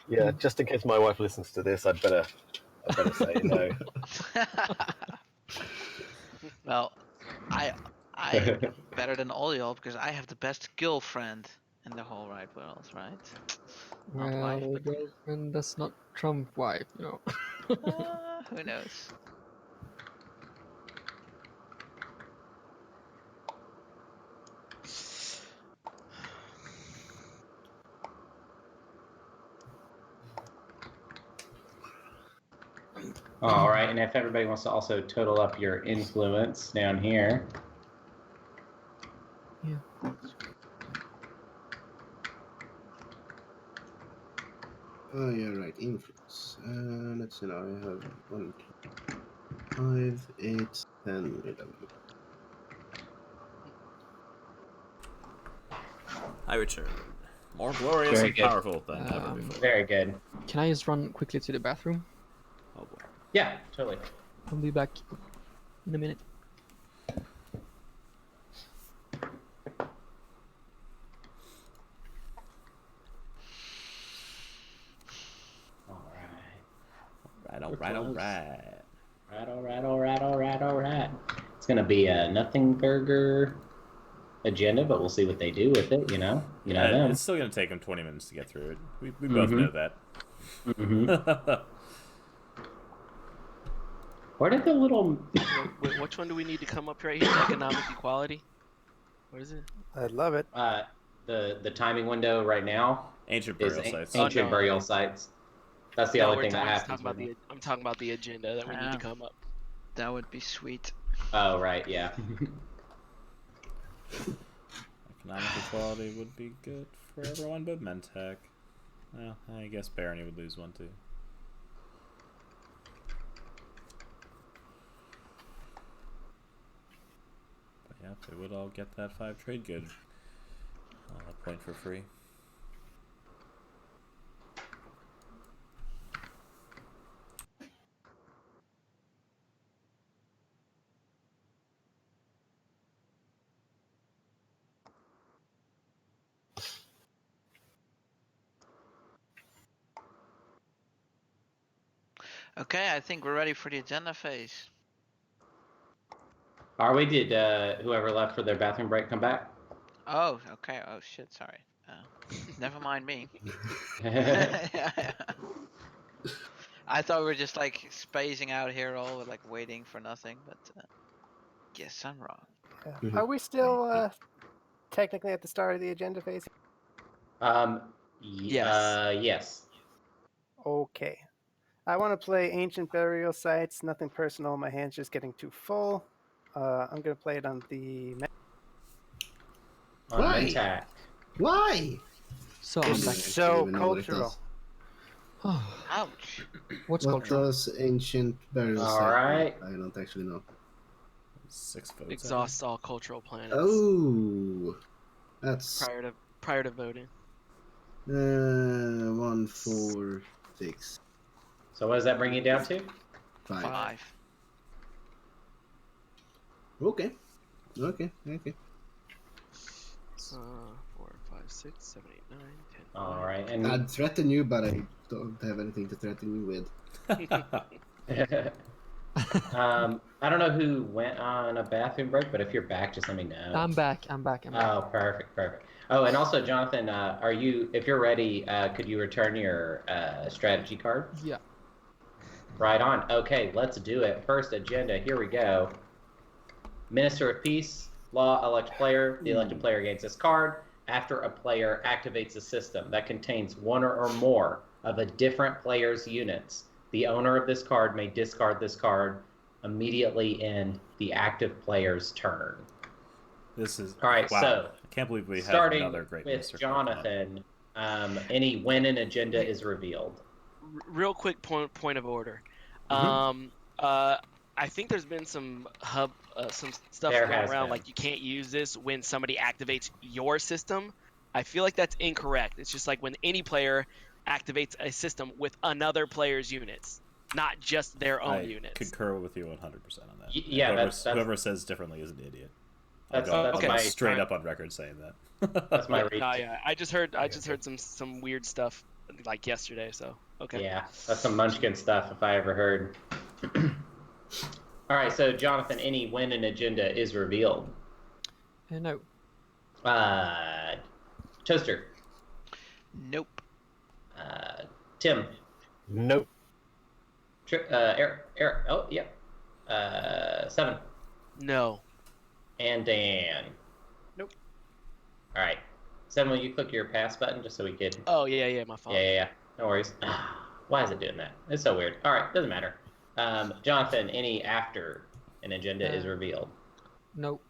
Yeah, just in case my wife listens to this, I'd better say no. Well, I better than all y'all because I have the best girlfriend in the whole wide world, right? Not wife, Well, but girlfriend does not trump wife, you know. who knows? All right, and if everybody wants to also total up your influence down here. Yeah. Oh, yeah, right. Influence. Let's see now. I have 1, 2, 5, 8, 10, 11. I return. More glorious Very and good. powerful than ever before. Very good. Can I just run quickly to the bathroom? Oh boy. Yeah, totally. I'll be back in a minute. All right. It's gonna be a nothing burger agenda, but we'll see what they do with it. You know them. It's still gonna take them 20 minutes to get through it. We both know that. Where did the little? Wait, which one do we need to come up right here? Economic equality. What is it? I love it. The timing window right now. Ancient burial sites. Ancient burial sites. That's the only thing that happens. I'm talking about the agenda that we need to come up. That would be sweet. Oh right, yeah. Economic equality would be good for everyone but Mentech. Well, I guess Barony would lose one too. But yeah, they would all get that 5 trade good. A point for free. Okay, I think we're ready for the agenda phase. Are we? Did whoever left for their bathroom break come back? Oh, okay. Oh shit, sorry. Never mind me. I thought we were just like spacing out here, all like waiting for nothing, but guess I'm wrong. Yeah. Are we still technically at the start of the agenda phase? Yes. Yes. Okay. I want to play Ancient Burial Sites. Nothing personal. My hand's just getting too full. I'm going to play it on the... Why? Why? So it's so cultural. Ouch. What's what cultural? does Ancient Burial Site? All right. I don't actually know. 6 votes. Exhausts all cultural planets. Oh, that's prior to voting. 1, 4, 6. So what does that bring you down to? 5. Okay. 4, 5, 6, 7, 8, 9, 10. All right. And I'd threaten you, but I don't have anything to threaten you with. I don't know who went on a bathroom break, but if you're back, just let me know. I'm back. Oh, perfect. Oh, and also, Jonathan, if you're ready, could you return your strategy card? Yeah. Right on. Okay, let's do it. First agenda, here we go. Minister of Peace, law, elect player. The elected player gains this card after a player activates a system that contains one or more of a different player's units. The owner of this card may discard this card immediately in the active player's turn. This is all right. Wow. So I can't believe we had starting another great with Mr. Jonathan, any win and agenda is revealed. Real quick point of order. Mhm. I think there's been some some stuff There going has around been. like you can't use this when somebody activates your system. I feel like that's incorrect. It's just like when any player activates a system with another player's units, not just their own I units. concur with you 100% on that. Yeah, whoever says differently is an idiot. That's I'll go okay. straight up on record saying that. That's my read. Yeah. I just heard some weird stuff like yesterday. So okay. Yeah, that's some Munchkin stuff if I ever heard. All right, so Jonathan, any win and agenda is revealed. No. Toaster. Nope. Tim. Nope. Eric. Oh, yep. 7. No. And Dan. Nope. All right. 7, will you click your pass button just so we could... Oh, yeah, my fault. Yeah. No worries. Why is it doing that? It's so weird. All right, doesn't matter. Jonathan, any after an agenda is revealed? Nope.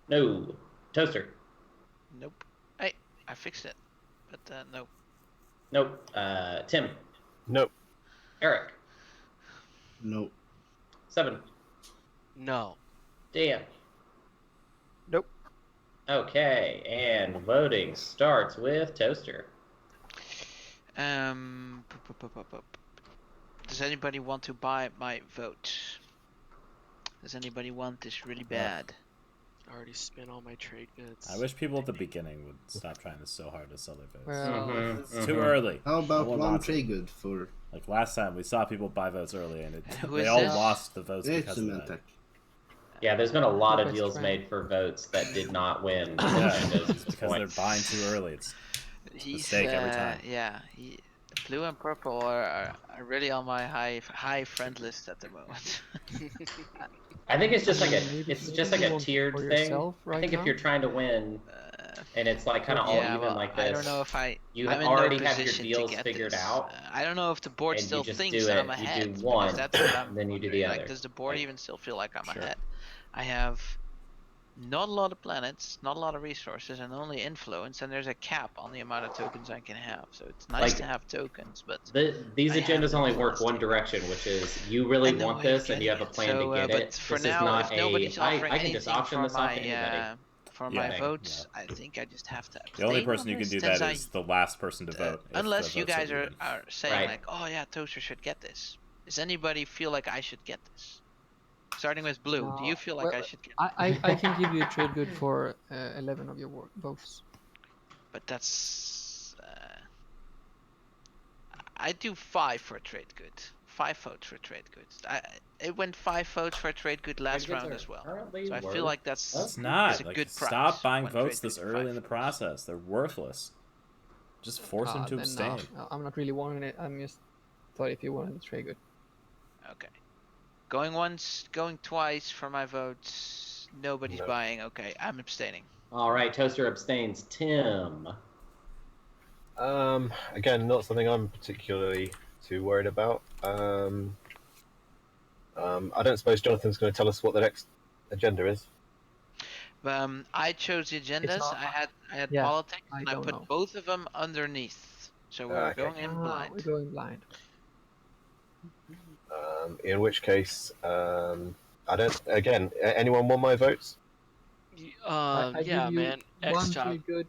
No. Toaster. Nope. Hey, I fixed it. But nope. Nope. Tim. Nope. Eric. Nope. 7. No. Dan. Nope. Okay, and voting starts with Toaster. Does anybody want to buy my vote? Does anybody want this really bad? I already spent all my trade goods. I wish people at the beginning would stop trying so hard to sell their votes. Well, It's too early. How about No one one wants it. trade good for Like last time, we saw people buy votes early, and Who they is all this? lost the votes it's because a of Mentec. that. Yeah, there's been a lot of Best deals friend. made for votes that did not win. Yeah, agendas it's because they're buying too early. It's mistake every time. Yeah, blue and purple are really on my high friend list at the moment. I think it's just like Maybe a you tiered want for thing. yourself I right think if now? you're trying to win, and it's like kind of all yeah, even well, like this, I don't know if you I'm in already no have your position to deals get figured this. out, I don't know if the board and you still just thinks do that it. I'm ahead. You do because one, that's what I'm then you do the wondering. other. Like, does the board Like, even still feel like I'm Sure. ahead? I have not a lot of planets, not a lot of resources, and only influence, and there's a cap on the amount of tokens I can have. So it's nice Like, to have tokens, but these I have agendas no only work plans one to. direction, which is you really And no want way of this and you have a getting plan it. to get But it. for This now, is if not nobody's offering I can just anything auction for this off to anybody. my Yeah, votes, I think I just have to The only abstain person on who can this, do since that is the last person to vote. if unless the you votes guys are even. saying Right. like, oh yeah, Toaster should get this. Does anybody feel like I should get this? Starting with blue, do you feel like I should get it? I can give you a trade good for 11 of your votes. But that's I do 5 for a trade good. 5 votes for a trade good. It went 5 votes for a trade good last Trade goods round are as well. currently So I worth- feel like that's It's not. a Like, good price. stop buying when votes trade this good early 5 in the votes. process. They're worthless. Just force them to Then abstain. no. I'm not really wanting it. I'm just thought if you wanted the trade good. Okay. Going once, going twice for my votes. Nobody's No. buying. Okay, I'm abstaining. All right, Toaster abstains. Tim. Again, not something I'm particularly too worried about. I don't suppose Jonathan's going to tell us what the next agenda is. I chose the agendas. not- I had yeah, politics, I and I don't put know. both of them underneath. So we're Okay. going in blind. We're going blind. In which case, I don't. Again, anyone want my votes? I Yeah, give you man. one X-Chop. trade good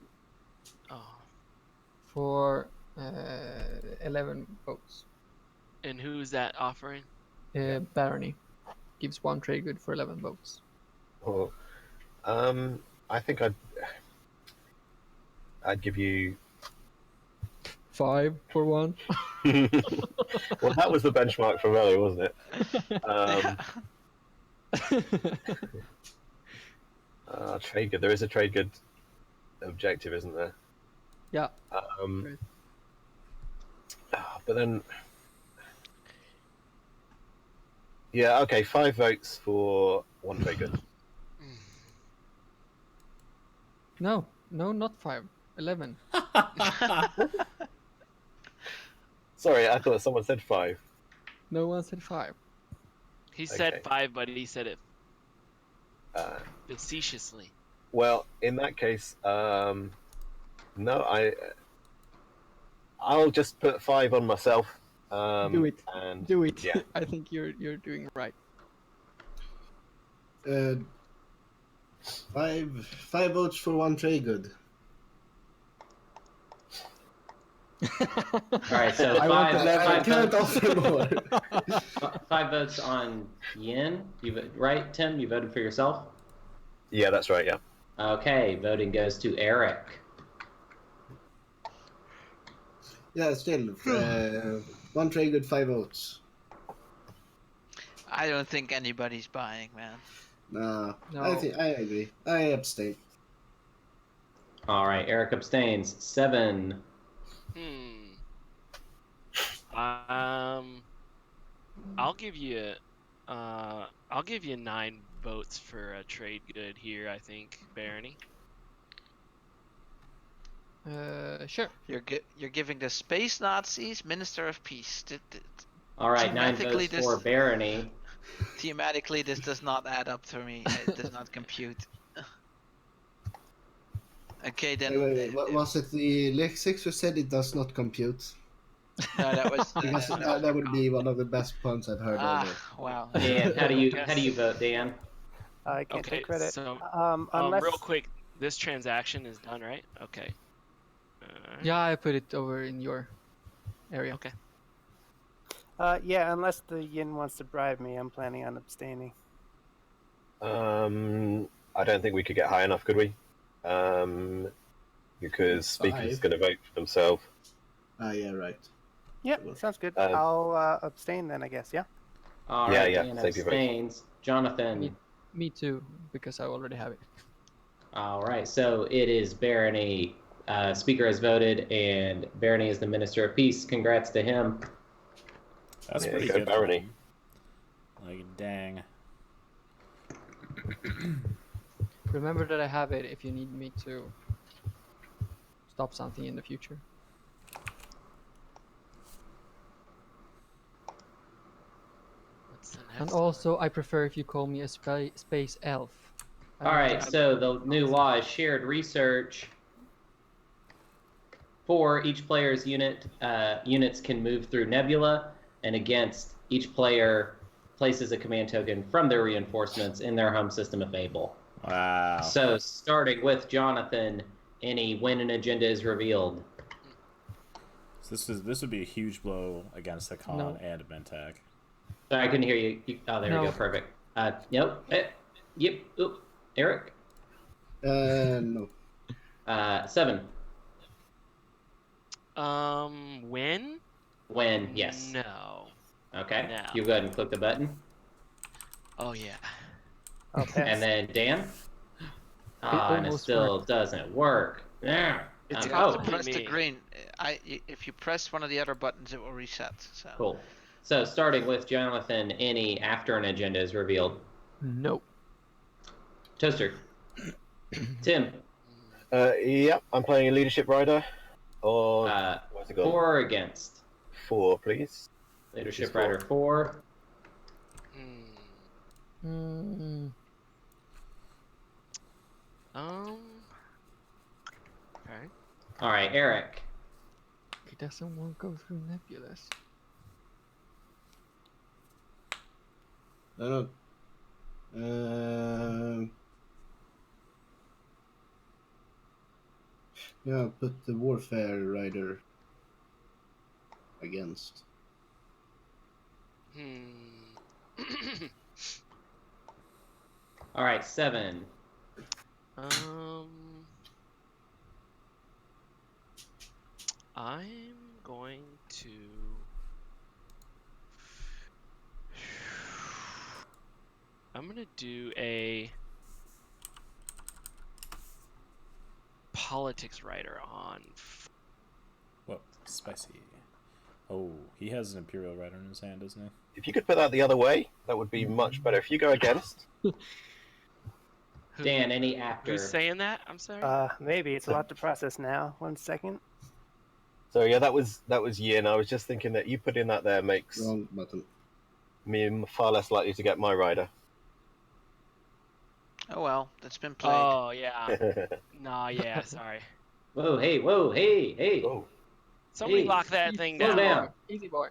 Oh. for 11 votes. And who's that offering? Barony gives one trade good for 11 votes. Or, I think I'd give you. 5 for one. Well, that was the benchmark from earlier, wasn't it? Trade good. There is a trade good objective, isn't there? Yeah. Right. But then, yeah, okay, 5 votes for one trade good. No, not 5. 11. Sorry, I thought someone said 5. No one said 5. He said Okay. 5, but he said it facetiously. Well, in that case, no, I'll just put 5 on myself. Do it. And Do it. Yeah. I think you're doing right. 5 votes for one trade good. All right, so I can't votes, offer more. 5 votes on Yin. Right, Tim? You voted for yourself? Yeah, that's right. Yeah. Okay, voting goes to Eric. Yeah, still. One trade good, 5 votes. I don't think anybody's buying, man. No. No. I agree. I abstain. All right, Eric abstains. 7. I'll give you 9 votes for a trade good here. I think, Barony. Sure. You're giving the space Nazis Minister of Peace. All right, 9 votes for Barony. Thematically, this does not add up to me. It does not compute. Okay, then. Wait, was it the Lex who said it does not compute? No, that was. Because that would be one of the best puns I've heard all day. Wow. Dan, how do you vote, Dan? I can't take credit. So, unless... real quick, this transaction is done, right? Okay. Yeah, I put it over in your area. Okay. Yeah, unless the Yin wants to bribe me, I'm planning on abstaining. I don't think we could get high enough, could we? Because Speaker's going to vote for himself. Yeah, right. Yep, sounds good. I'll abstain then, I guess, yeah? All right, yeah, Dan save your vote. abstains. Jonathan. Me too, because I already have it. All right, so it is Barony. Speaker has voted, and Barony is the Minister of Peace. Congrats to him. That's Yeah, pretty go good. Barony. Like, dang. Remember that I have it if you need me to stop something in the future. What's the next And also, I prefer if you call me a space elf. All right, so the new law is shared research. For each player's units can move through nebula, and against each player places a command token from their reinforcements in their home system if able. Wow. So starting with Jonathan, when an agenda is revealed. So this would be a huge blow against the con and Mentag. Sorry, I couldn't hear you. Oh, there we go. Perfect. Nope. Yep. Oop. Eric? No. 7. When? When, yes. No. Okay. No. You go ahead and click the button. Oh, yeah. Okay. And then Dan? And it still doesn't work. Yeah. You have to press the green. If you press one of the other buttons, it will reset. So. Cool. So starting with Jonathan, any after an agenda is revealed? No. Toaster. Tim. Yep, I'm playing a leadership rider. Or what's it called? 4 or against? 4, please. Leadership rider 4. Okay. All right, Eric. It doesn't want to go through nebulous. No. Yeah, put the warfare rider against. All right, 7. I'm going to. I'm gonna do a politics writer on. Whoa, spicy. Oh, he has an Imperial Rider in his hand, doesn't he? If you could put that the other way, that would be much better. If you go against. Dan, any after? Who's saying that? I'm sorry. Maybe it's a lot to process now. 1 second. So yeah, that was Yin. I was just thinking that you putting that there makes Wrong button. me far less likely to get my rider. Oh well, that's been played. Oh yeah. No, yeah. Sorry. Whoa, hey, hey. Oh, Somebody Hey, lock that thing slow down. down. Easy boy.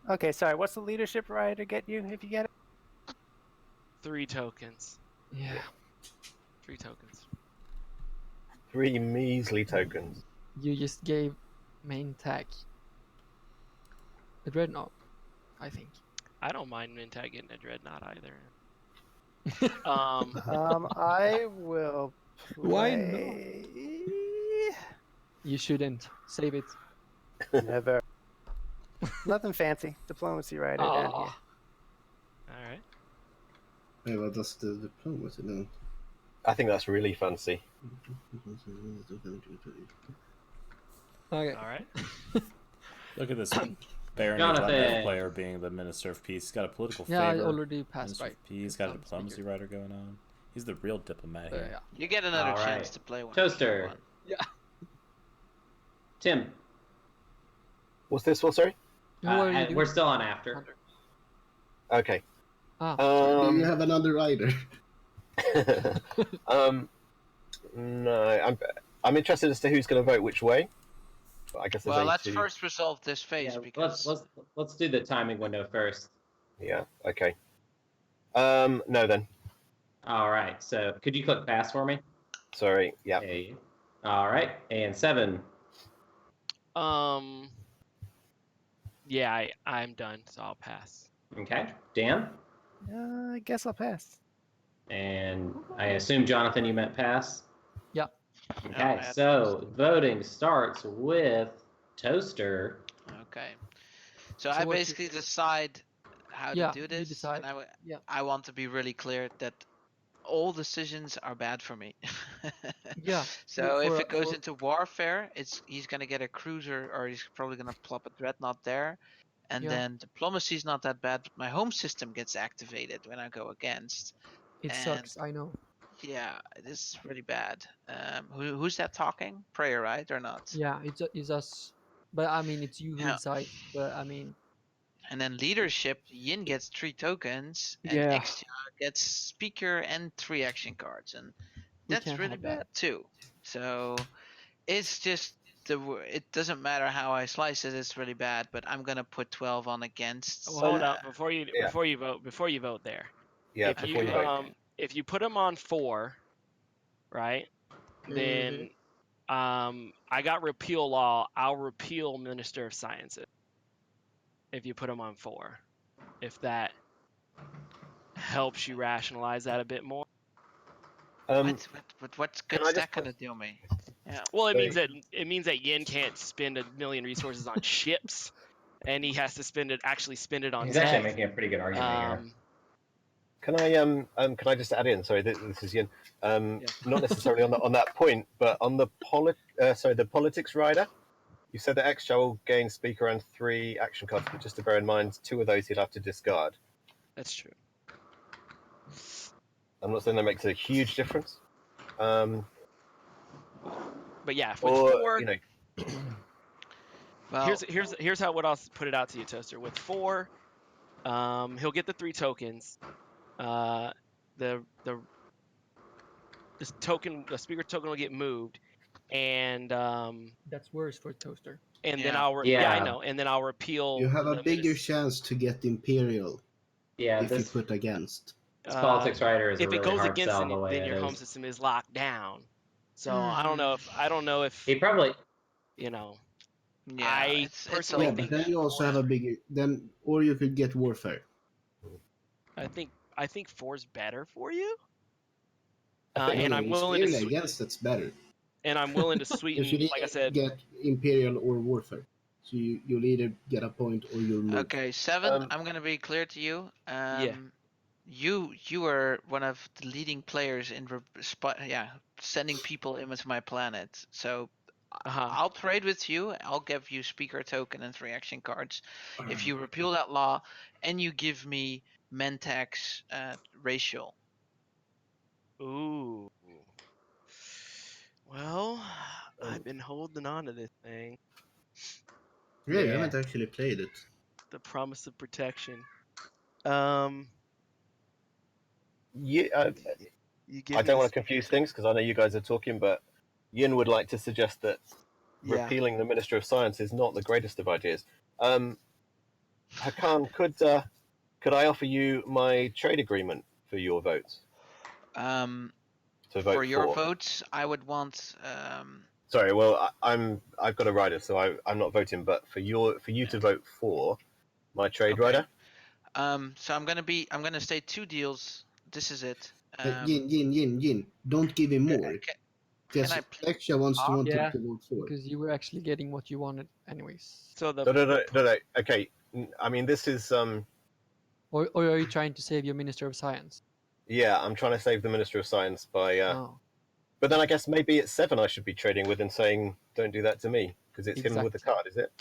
Okay, sorry. What's the leadership rider get you if you get it? 3 tokens. Yeah. 3 tokens. 3 measly tokens. You just gave main tag the dreadnought, I think. I don't mind Mintag getting a dreadnought either. I will Why play. You shouldn't. Save it. Never. Nothing fancy. Diplomacy rider down here. All right. Hey, what does the diplomacy then? I think that's really fancy. Okay. All right. Look at this Barony Jonathan. London player being the Minister of Peace. He's got a political Yeah, favor. I already passed Minister by. of Peace. He's got a diplomacy writer going on. He's the real diplomat here. Yeah. You get another All chance right. to play one. Toaster. One. Yeah. Tim. What's this for? Sorry. Who are you We're doing? still on after. Hunter. Okay. Do you have another rider? No, I'm interested as to who's going to vote which way. But I guess there's Well, only let's 2. first resolve this phase Yeah, because let's do the timing window first. Yeah. Okay. No then. All right. So could you click pass for me? Sorry. Yeah. Hey. All right. And 7. Yeah, I'm done, so I'll pass. Okay. Dan. I guess I'll pass. And I assume, Jonathan, you meant pass? Yeah. Okay, that's so voting starts with Toaster. okay. So So I what's basically decide how Yeah, to do you this, decide. and Yeah. I want to be really clear that all decisions are bad for me. Yeah. So if for- it goes for- into warfare, he's gonna get a cruiser, or he's probably gonna plop a dreadnought there, and Yeah. then diplomacy is not that bad, but my home system gets activated when I go against. It and sucks, I know. Yeah, this is really bad. Who's that talking? Prayer, right, or not? Yeah, it's us. But I mean, it's you who Yeah. decides. But I mean, And then leadership, Yin gets 3 tokens, and Yeah. Exia gets speaker and 3 action cards, and We that's can't really have that. bad too. So it's just it doesn't matter how I slice it, it's really bad. But I'm gonna put 12 on against. Well, hold on before you vote there. Yeah. If Before you you vote. if you put them on 4, right? Then I got repeal law. I'll repeal Minister of Sciences. If you put them on 4, if that helps you rationalize that a bit more. What's good I is just that gonna do me? Yeah. Well, it means that Yin can't spend 1,000,000 resources on ships, and he has to actually spend it on He's actually tech. making a pretty good argument here. Can I just add in? Sorry, this is Yin. Not necessarily on that point, but on the politics rider. You said that Extra will gain speaker and 3 action cards, but just to bear in mind, 2 of those he'd have to discard. That's true. I'm not saying that makes a huge difference. But yeah, with 4, you know, Well, here's how what I'll put it out to you, Toaster. With 4, he'll get the 3 tokens. The speaker token will get moved, and that's worse for Toaster. and then Yeah. I know, and then I'll repeal. You have a bigger chance to get Imperial if you put against. This politics rider is if a really it goes hard against, sell the way then it your home is. system is locked down. So I don't know if He probably, you know. yeah, I it's personally Yeah, all- but then you also have a bigger or you could get warfare. I think 4's better for you. I think And I'm willing to against that's better. and I'm willing to Because sweeten, you like I said. get Imperial or warfare. So you'll either get a point or you'll move. Okay, 7. I'm gonna be clear to you. You were one of the leading players in sending people into my planet. So I'll trade with you. I'll give you speaker token and 3 action cards. If you repeal that law and you give me Mentax racial. Ooh. Well, I've been holding on to this thing. Yeah, you haven't actually played it. The promise of protection. Yeah, You give I me don't the want to confuse things because I know you guys are talking, but Yin would like to suggest that repealing the Minister of Science is not the greatest of ideas. Hakan, could I offer you my trade agreement for your votes? To vote For your for? votes, I would want. Sorry, well, I've got a rider, so I'm not voting. But for you to vote for my trade rider. So I'm gonna say 2 deals. This is it. Yin. Don't give him more. Can Because I Extra wants to Yeah, to vote for. because you were actually getting what you wanted anyways. So the No. Okay, I mean this is Or are you trying to save your Minister of Science? Yeah, I'm trying to save the Minister of Science by. Oh, But then I guess maybe it's 7 I should be trading with and saying, "Don't do that to me," because it's him with the card, is it?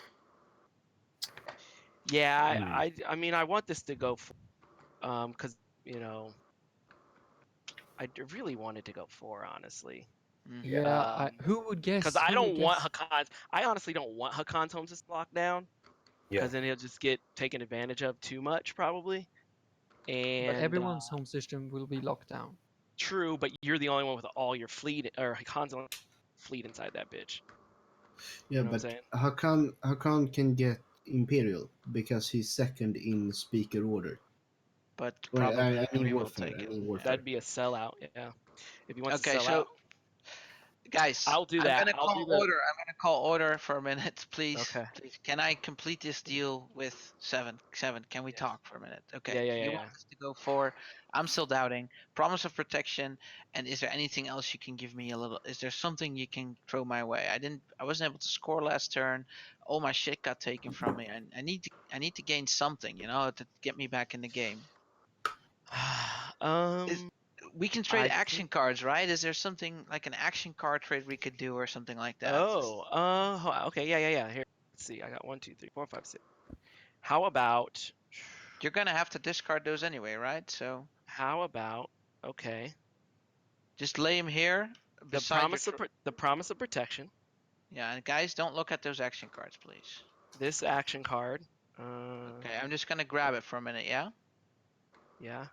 yeah, I mean I want this to go for, because I really wanted to go 4, honestly. yeah. Who would guess? Because I don't want Hakan's. I honestly don't want Hakan's home system locked down. Because then he'll just get taken advantage of too much, probably. And But everyone's home system will be locked down. True, but you're the only one with all your fleet, or Hakan's only fleet inside that bitch. Yeah, You know but Hakan can get Imperial because he's second in speaker order. But Or, probably I mean Yuri will warfare. take it. That'd be a sellout, yeah. If you want to Okay, sell so out, guys, I'll do that. I'm gonna I'll call do that. order. I'm gonna call order for a minute, please. Okay. Please, can I complete this deal with 7? 7, can we talk for a minute? Okay. Yeah. You want us to go 4? I'm still doubting. Promise of protection. And is there anything else you can give me a little? Is there something you can throw my way? I wasn't able to score last turn. All my shit got taken from me. I need to gain something, to get me back in the game. We can trade action cards, right? Is there something like an action card trade we could do or something like that? Okay, yeah. Here, let's see. I got 1, 2, 3, 4, 5, 6. How about? You're gonna have to discard those anyway, right? So. How about? Okay. Just lay him here. The promise of protection. Yeah, and guys, don't look at those action cards, please. This action card. Okay, I'm just gonna grab it for a minute. Yeah. Yeah.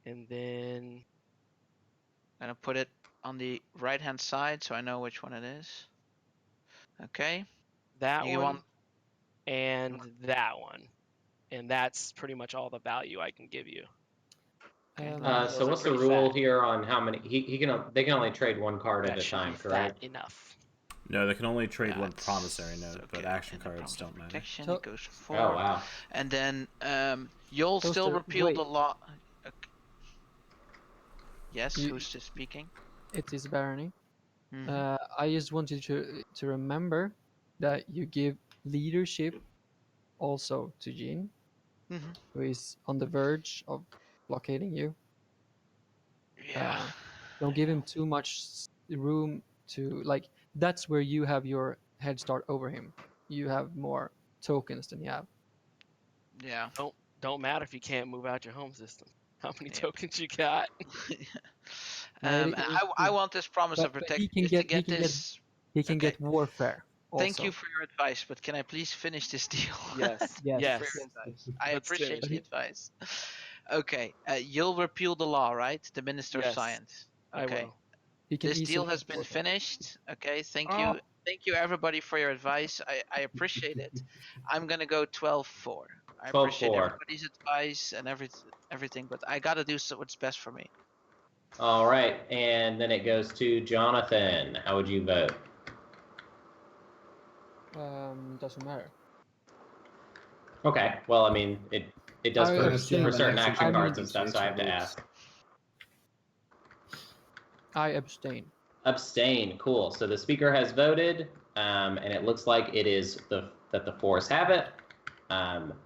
And then I'm gonna put it on the right-hand side so I know which one it is. Okay. That one and that one, and that's pretty much all the value I can give you. So what's the rule here on how many they can only trade 1 card at a time, correct? Enough. No, they can only trade 1 promissory note, but action cards don't matter. It goes for 4. Oh wow. And then you'll still repeal the law. Okay. Yes, who's just speaking? It is Barony. Mm-hmm. I just want you to remember that you give leadership also to Jin, who is on the verge of blockading you. Yeah. Don't give him too much room to that's where you have your head start over him. You have more tokens than you have. Yeah. Don't matter if you can't move out your home system. How many tokens you got? I want this promise of protection. He can get warfare. Also. Thank you for your advice, but can I please finish this deal? Yes. I appreciate the advice. Okay, you'll repeal the law, right? The Minister of Science. Okay. I will. This deal has been finished. Okay, thank you. Thank you everybody for your advice. I appreciate it. I'm gonna go 12-4. I appreciate everybody's advice and everything, but I gotta do what's best for me. All right, and then it goes to Jonathan. How would you vote? Doesn't matter. Okay, well, I mean, it does for certain action cards and stuff, so I have to ask. I abstain. Abstain, cool. So the speaker has voted, and it looks like it is that the force have it.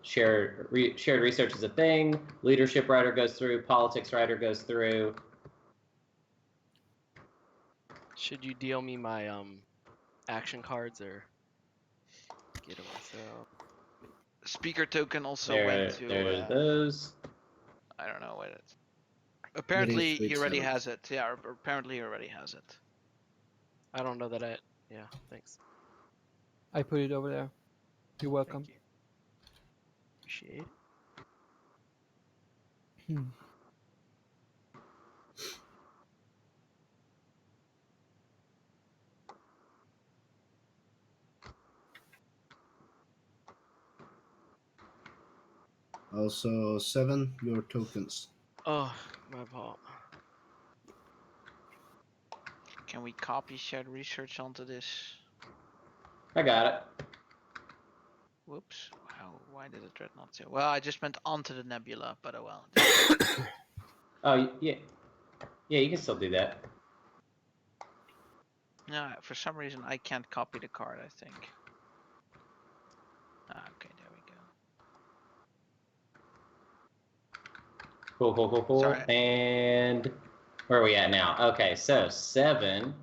Shared research is a thing. Leadership rider goes through. Politics rider goes through. Should you deal me my action cards or get them myself? Speaker token also went to. There's those. I don't know what it is. Apparently he already has it. Yeah, apparently he already has it. I don't know that I. Yeah, thanks. I put it over there. You're welcome. Thank you. Appreciate it. Also, 7, your tokens. Oh, my fault. Can we copy shared research onto this? I got it. Whoops. Wow, why did the dreadnought say? Well, I just meant onto the nebula, but oh well. Oh, yeah. Yeah, you can still do that. No, for some reason I can't copy the card, I think. Okay, there we go. Cool. Sorry. And where are we at now? Okay, so 7.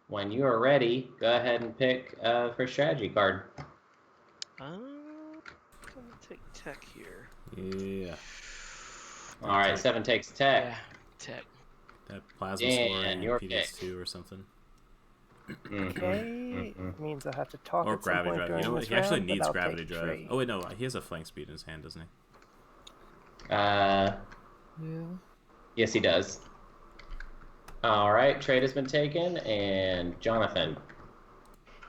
When you are ready, go ahead and pick for strategy card. I'm gonna take tech here. Yeah. All right, 7 takes tech. Yeah, tech. That plasma Dan, story and your PS2 or something. Okay, means I'll have to talk Or at some gravity point drive. during You know what? this He actually round, but needs I'll gravity take drive. trade. Oh wait, no, he has a flank speed in his hand, doesn't he? Yeah. Yes, he does. All right, trade has been taken, and Jonathan.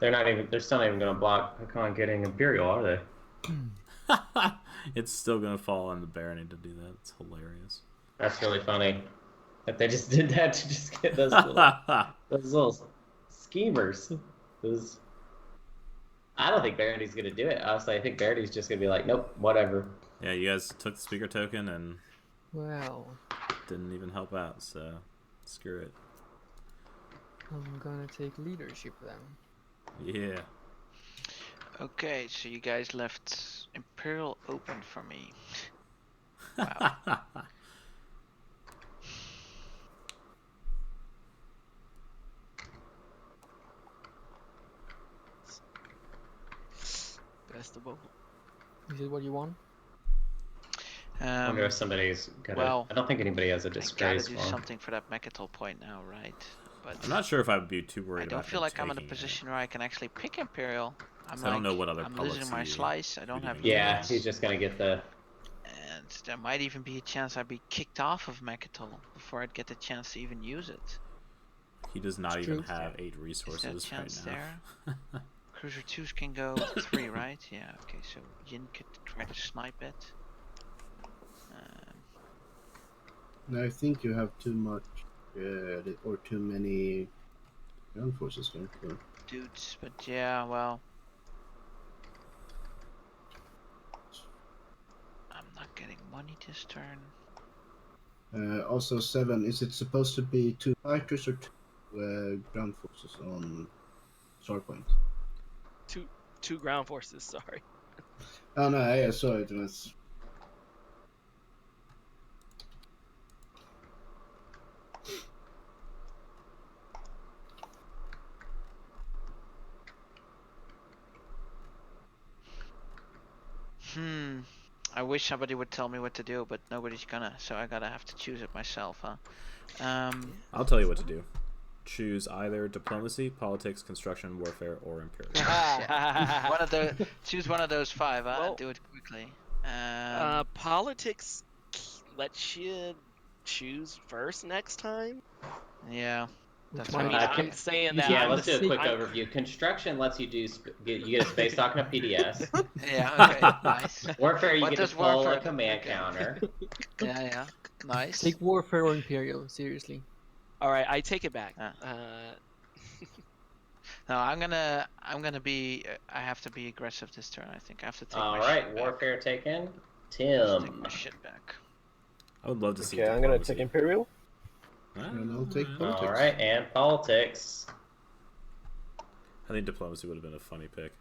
They're still not even going to block Hakan getting Imperial, are they? It's still gonna fall on the barony to do that. It's hilarious. That's really funny that they just did that to just get those little schemers. I don't think Barony's going to do it. Honestly, I think Barony's just going to be like, nope, whatever. Yeah, you guys took the speaker token and didn't even help out, so screw it. I'm gonna take leadership then. Yeah. Okay, so you guys left Imperial open for me. Wow. Best of both. Is it what you want? I wonder if somebody's got I don't think anybody has a disgrace. I gotta do something for that Mechatol point now, right? But I'm not sure if I would be too worried about I don't feel like I'm in a taking position where I can actually pick Imperial. I don't know what other I'm publics losing my he slice. I don't have Yeah, units. he's just gonna get the. And there might even be a chance I'd be kicked off of Mechatol before I'd get the chance to even use it. He does not even have 8 resources Is that chance right now. there? Cruiser 2s can go 3, right? Yeah, okay, so Yin could try to snipe it. No, I think you have too much or too many ground forces going for. Dudes, but yeah, well. I'm not getting money this turn. Also, 7, is it supposed to be 2 fighters or 2 ground forces on Starpoint? Two ground forces, sorry. Oh no, I saw it was. I wish somebody would tell me what to do, but nobody's gonna, so I gotta have to choose it myself, huh? I'll tell you what to do. Choose either diplomacy, politics, construction, warfare, or imperialism. Choose one of those 5, huh? Do it quickly. Politics lets you choose first next time. Yeah. That's I mean, I'm saying that. Yeah, let's do a quick overview. Construction lets you you get a space dock and a PDS. Yeah, okay, nice. Warfare, you get to pull a command counter. Yeah, nice. Take warfare or imperial, seriously. All right, I take it back. No, I'm gonna be. I have to be aggressive this turn. I think I have to take. All my right, shit warfare back. taken. Tim. Take my shit back. I would love to see. Okay, I'm gonna take Imperial. And I'll take politics. All right, and politics. I think diplomacy would have been a funny pick.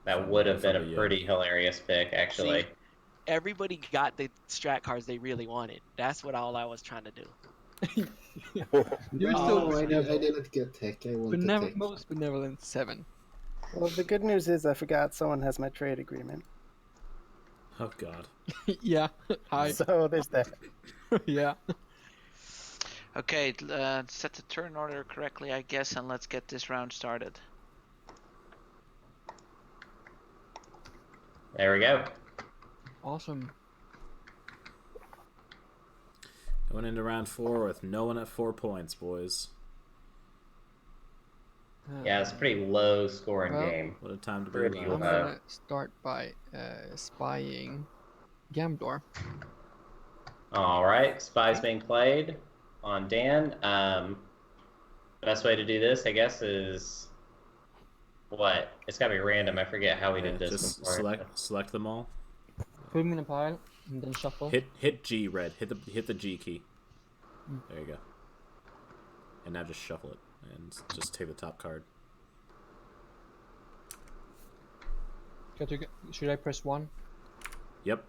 That would have been a pretty hilarious pick, actually. See, everybody got the strat cards they really wanted. That's what all I was trying to do. You're so I didn't get tech. I wanted tech. Most benevolent 7. Well, the good news is I forgot someone has my trade agreement. Oh God. Yeah. Hi. So there's that. Yeah. Okay, set the turn order correctly, I guess, and let's get this round started. There we go. Awesome. Going into round 4 with no one at 4 points, boys. Yeah, it's a pretty low scoring game. What a time to be Pretty alive. I'm gonna start by spying Gambler. All right, Spy's being played on Dan. Best way to do this, I guess, is what? It's gotta be random. I forget how we did this just before. select them all. Put them in a pile and then shuffle. Hit G, Red. Hit the G key. There you go. And now just shuffle it and just take the top card. Should I press 1? Yep.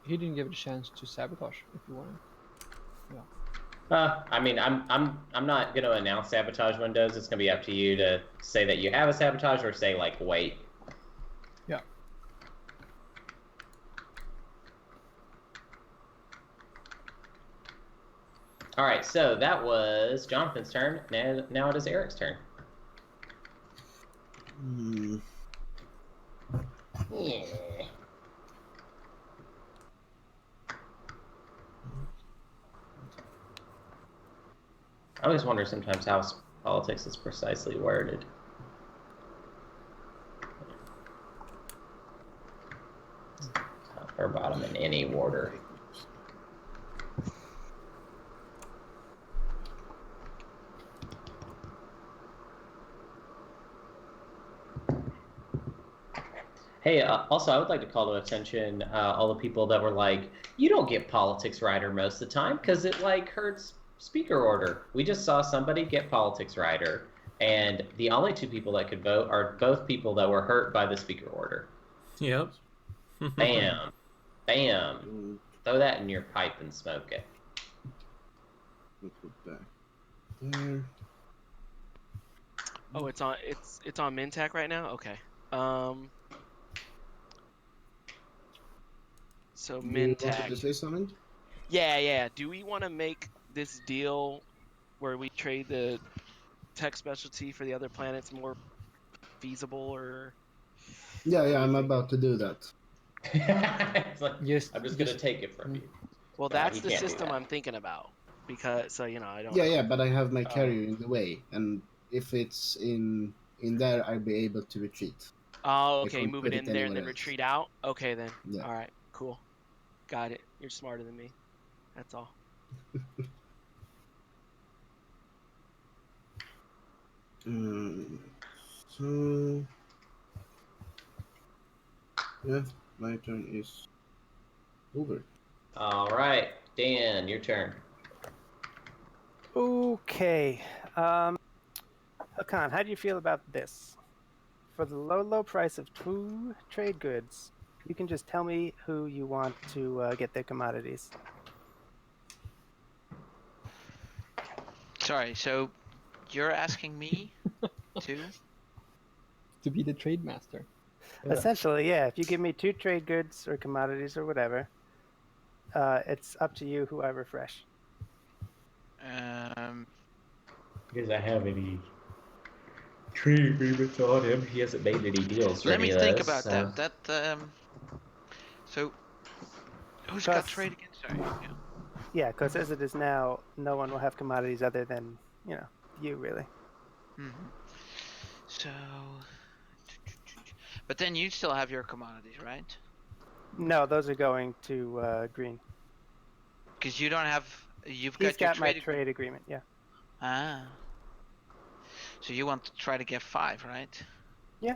He didn't give it a chance to sabotage if you wanted. I mean, I'm not gonna announce sabotage windows. It's gonna be up to you to say that you have a sabotage or say like wait. Yeah. All right, so that was Jonathan's turn. Now it is Eric's turn. Yeah. I always wonder sometimes how politics is precisely worded. Top or bottom in any order. Hey, also, I would like to call to attention all the people that were like, you don't get politics rider most of the time because it, like, hurts speaker order. We just saw somebody get politics rider, and the only 2 people that could vote are both people that were hurt by the speaker order. Yep. Bam. Bam. Throw that in your pipe and smoke it. Let's go back there. Oh, it's on Mintac right now? Okay. So You wanted to Mintac. say something? Yeah. Do we want to make this deal where we trade the tech specialty for the other planets more feasible, or? Yeah, I'm about to do that. It's like, Yes. I'm just gonna take it from you. Well, No, that's he the can't do system that. I'm thinking about, because I don't. Yeah, but I have my carrier in the way, and if it's in there, I'll be able to retreat. Oh, I okay. can't Move put it it in there and then anywhere else. retreat out. Okay, then. Yeah. All right. Cool. Got it. You're smarter than me. That's all. So yeah, my turn is over. All right, Dan, your turn. Okay. Hakan, how do you feel about this? For the low price of 2 trade goods, you can just tell me who you want to get their commodities. Sorry, so you're asking me to be the trade master. Yeah. Essentially, yeah. If you give me 2 trade goods or commodities or whatever, it's up to you who I refresh. Because I have any trade agreements on him. He hasn't made any deals. Let me think about that. So who's got trade again? Sorry. Yeah, because as it is now, no one will have commodities other than you really. Mm-hmm. So, but then you still have your commodities, right? No, those are going to green. Because you don't have. He's got my trade agreement. Yeah. Ah. So you want to try to get 5, right? Yeah.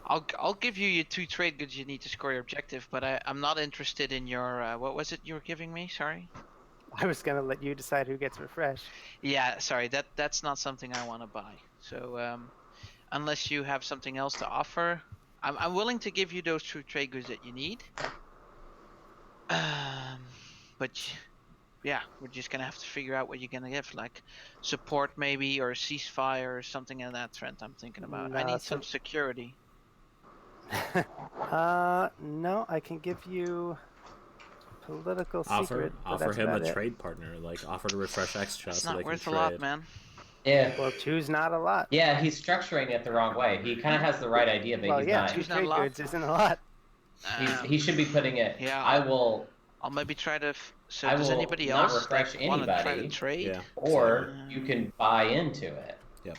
I'll give you your 2 trade goods you need to score your objective, but I'm not interested in your what was it you were giving me? Sorry. I was gonna let you decide who gets refreshed. Yeah, sorry, that's not something I want to buy. So unless you have something else to offer, I'm willing to give you those 2 trade goods that you need. But yeah, we're just gonna have to figure out what you're gonna give, like support maybe, or a ceasefire or something in that trend. I'm thinking about. I need some security. No, I can give you political Offer secret. but offer that's him a about it. trade partner. Like offer to refresh extra It's so they not can worth a trade. lot, man. Yeah. Well, two's not a lot. Yeah, he's structuring it the wrong way. He kind of has the right idea, but Well, he's yeah, not. two Two's not a trade lot. goods isn't a lot. He should be putting it. Yeah, I will. I'll maybe try to. So I does will anybody not else refresh want to try to anybody. trade? Yeah. Or you can buy into it. Yep.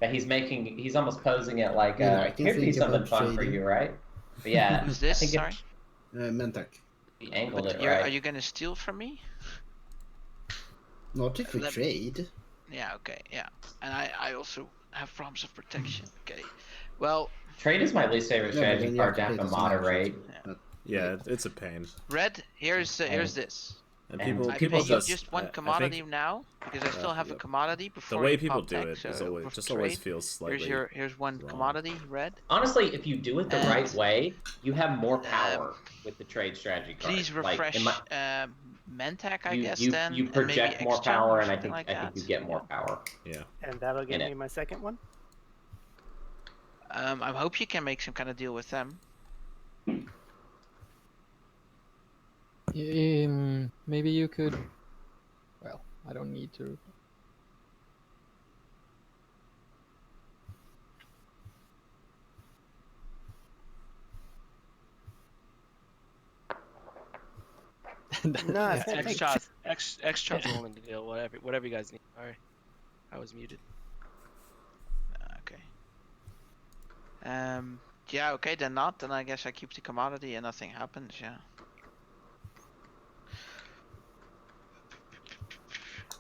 But he's almost posing it like, Yeah, I can here'd be think something about fun for trading. you, right? But yeah, Who's I this? think Sorry. Mentak. he angled But it right. are you gonna steal from me? Not if we Let- trade. Yeah. Okay. Yeah. And I also have problems of protection. Okay. Well, Trade is my least favorite Yeah, but then strategy you have card to have pay to the same moderate. actions. But Yeah, it's a pain. Red. Here's this. And And people I people pay just you just one I commodity think now because I still have a yep. commodity the before way you people pop do tech, it is so always with just always trade, feels slightly. here's one wrong. commodity, red. Honestly, if you do it the And, right way, you have more power with the trade strategy card. Please Like, refresh in my, Mentak, I you, guess, you, then, you and maybe project more extra power, or and I something think like I think that. you get more power. Yeah. And that'll give In me it. my second one. I hope you can make some kind of deal with them. Maybe you could. Well, I don't need to. No, Yeah. it's gonna X take. shots. X shots willing to deal. Whatever you guys need. Sorry, I was muted. Okay. Yeah. Okay. Then not. Then I guess I keep the commodity and nothing happens. Yeah.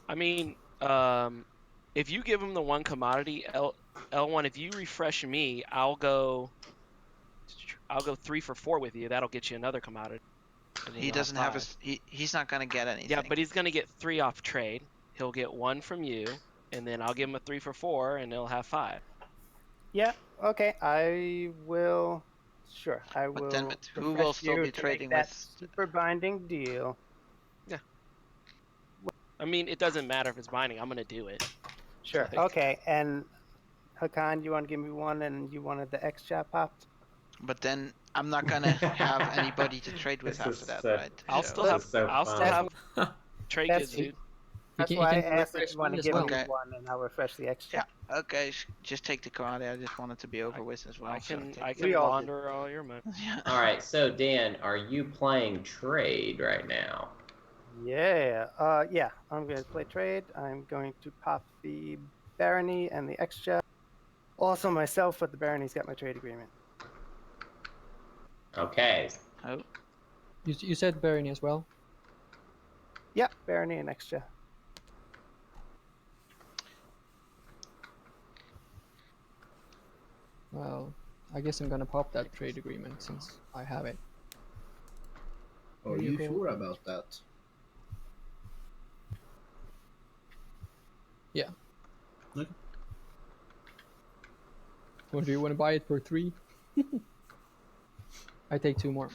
I mean, if you give him the one commodity, L1, if you refresh me, I'll go 3 for 4 with you. That'll get you another commodity. And then He you'll doesn't have five. he's not gonna get anything. Yeah, but he's gonna get 3 off trade. He'll get 1 from you, and then I'll give him a 3 for 4, and he'll have 5. Yeah. Okay. I will. Sure. I will. But then who will refresh still you be to trading make that with? super binding deal. I mean, it doesn't matter if it's binding. I'm gonna do it. Sure. Like- Okay. And Hakan, you want to give me one, and you wanted the X chat popped. But then I'm not gonna have anybody to trade with This after is that, so- right? I'll So- still have. so I'll still fun. have trade That's- goods, dude. That's You why I can asked if refresh you want me to as give well. me Okay. one, and I'll refresh the X chat. Yeah. Okay. Just take the commodity. I just want it to be over with as well. I so can take- I We can all do. launder all your money. Yeah. All right, so Dan, are you playing trade right now? Yeah. Yeah. I'm going to play trade. I'm going to pop the barony and the X chat. Also myself, but the barony's got my trade agreement. Okay. Oh. You said barony as well. Yeah, barony and X chat. Well, I guess I'm gonna pop that trade agreement since I have it. Are you sure about that? Yeah. Okay. Or do you want to buy it for 3? I take 2 more.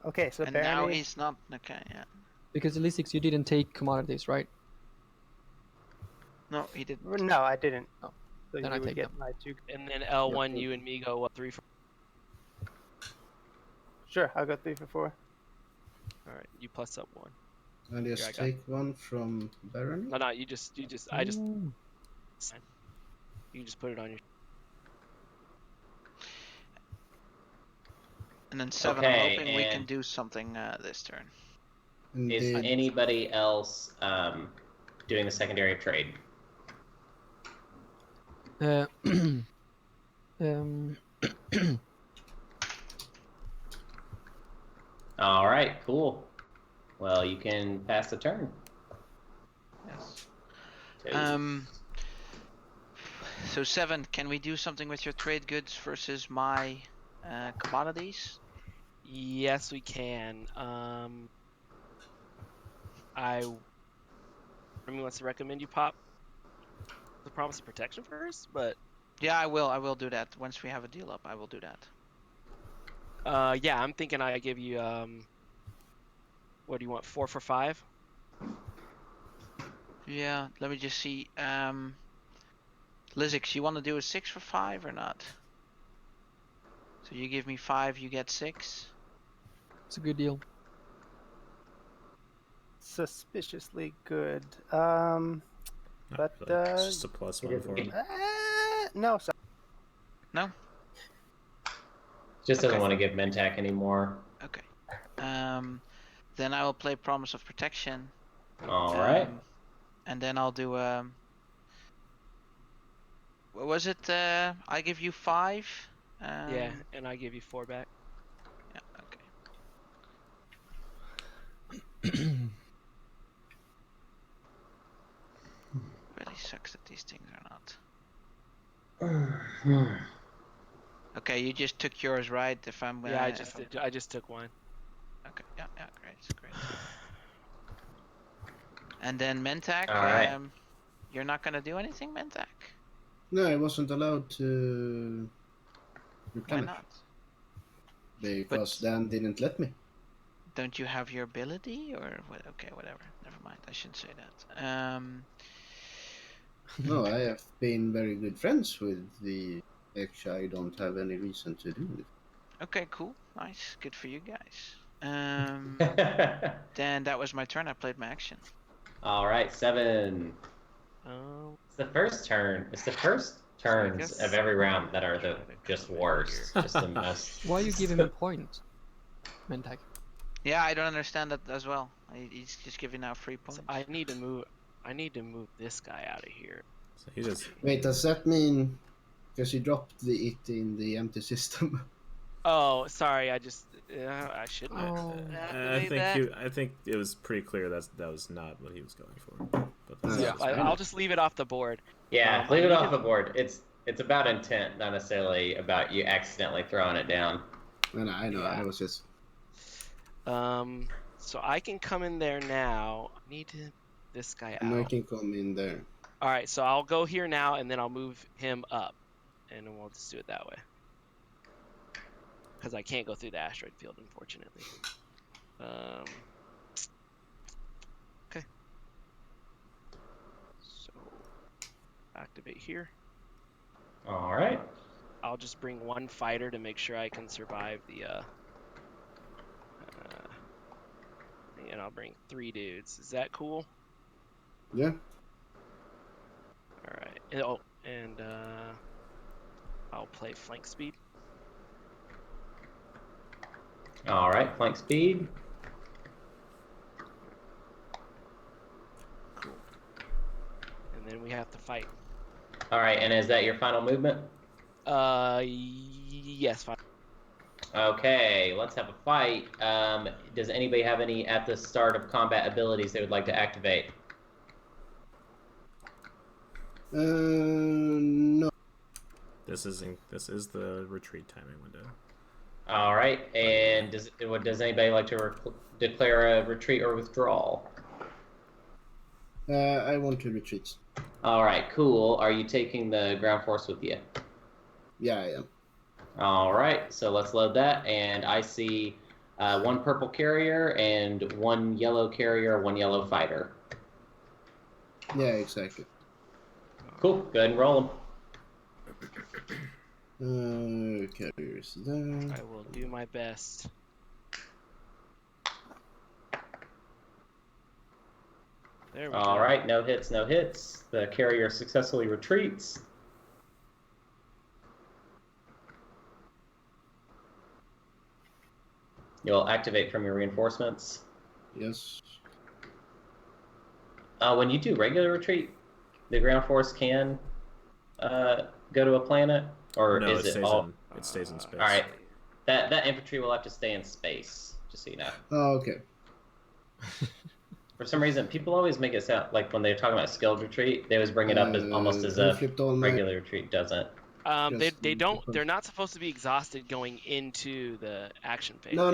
Okay, so And barony. now he's not. Okay. Yeah. Because at least 6 you didn't take commodities, right? No, he didn't. No, I didn't. Oh, So then you I would take get them. my 2. And then L1, you and me go what 3 for. Sure, I'll go 3 for 4. All right, you plus up 1. And I just got take one from barony. No, you just. I just. Ooh. You can just put it on your. And then 7. Okay, I'm hoping we can and- do something this turn. And Is then- anybody else doing the secondary of trade? Um, All right, cool. Well, you can pass the turn. Yes. So- So 7. Can we do something with your trade goods versus my commodities? Yes, we can. I wants to recommend you pop the promise of protection first, but Yeah, I will. I will do that once we have a deal up. I will do that. yeah, I'm thinking I give you what do you want, 4 for 5? Yeah. Let me just see. Lizix, you want to do a 6 for 5 or not? So you give me 5, you get 6. It's a good deal. Suspiciously good. No, But, I feel like it's just a +1 for him. no, sorry. No? Just doesn't Okay. want to give Mentak anymore. Okay. Then I will play Promise of Protection. All right. And then I'll do what was it? I give you 5. Yeah, and I give you 4 back. Yeah. Okay. Really sucks that these things are not. Okay, you just took yours, right? If I'm Yeah, I just took one. Okay. Yeah. Great. And then Mentak. All right. You're not gonna do anything, Mentak? No, I wasn't allowed to Why replenish. not? Because Dan didn't let me. Don't you have your ability or what? Okay, whatever. Never mind. I shouldn't say that. No, I have been very good friends with the Actually, I don't have any reason to do it. Okay, cool. Nice. Good for you guys. Then that was my turn. I played my action. All right, 7. It's the first turn. It's the first turns of every round that are the just worst. Just the most. Why you give him a point, Mentak? Yeah, I don't understand that as well. He's just giving out free points. So I need to move this guy out of here. So he just. Wait, does that mean because you dropped it in the empty system? Oh, sorry. I shouldn't. I think it was pretty clear that was not what he was going for. But Yeah, I'll just leave it off the board. Yeah, leave it off the board. It's about intent, not necessarily about you accidentally throwing it down. I know. I was just. So I can come in there now. I need this guy out. I can come in there. All right, so I'll go here now, and then I'll move him up, and then we'll just do it that way. Because I can't go through the asteroid field, unfortunately. Okay. So activate here. All right. I'll just bring 1 fighter to make sure I can survive the. And I'll bring 3 dudes. Is that cool? Yeah. All right. And I'll play flank speed. All right, flank speed. Cool. And then we have to fight. All right, and is that your final movement? Yes, fine. Okay, let's have a fight. Does anybody have any at the start of combat abilities they would like to activate? No. This is the retreat timing window. All right, and does anybody like to declare a retreat or withdrawal? I want to retreat. All right, cool. Are you taking the ground force with you? Yeah, I am. All right, so let's load that. And I see 1 purple carrier and 1 yellow carrier, 1 yellow fighter. Yeah, exactly. Cool. Go ahead and roll them. Carriers there. I will do my best. There we go. All right, no hits, no hits. The carrier successfully retreats. You'll activate from your reinforcements. Yes. When you do regular retreat, the ground force can go to a planet, or No, is it all? It stays in space. All right, that infantry will have to stay in space. Just so you know. Oh, okay. For some reason, people always make it sound like when they're talking about skilled retreat, they always bring it up as almost as a regular retreat doesn't. They don't. They're not supposed to be exhausted going into the action phase. No.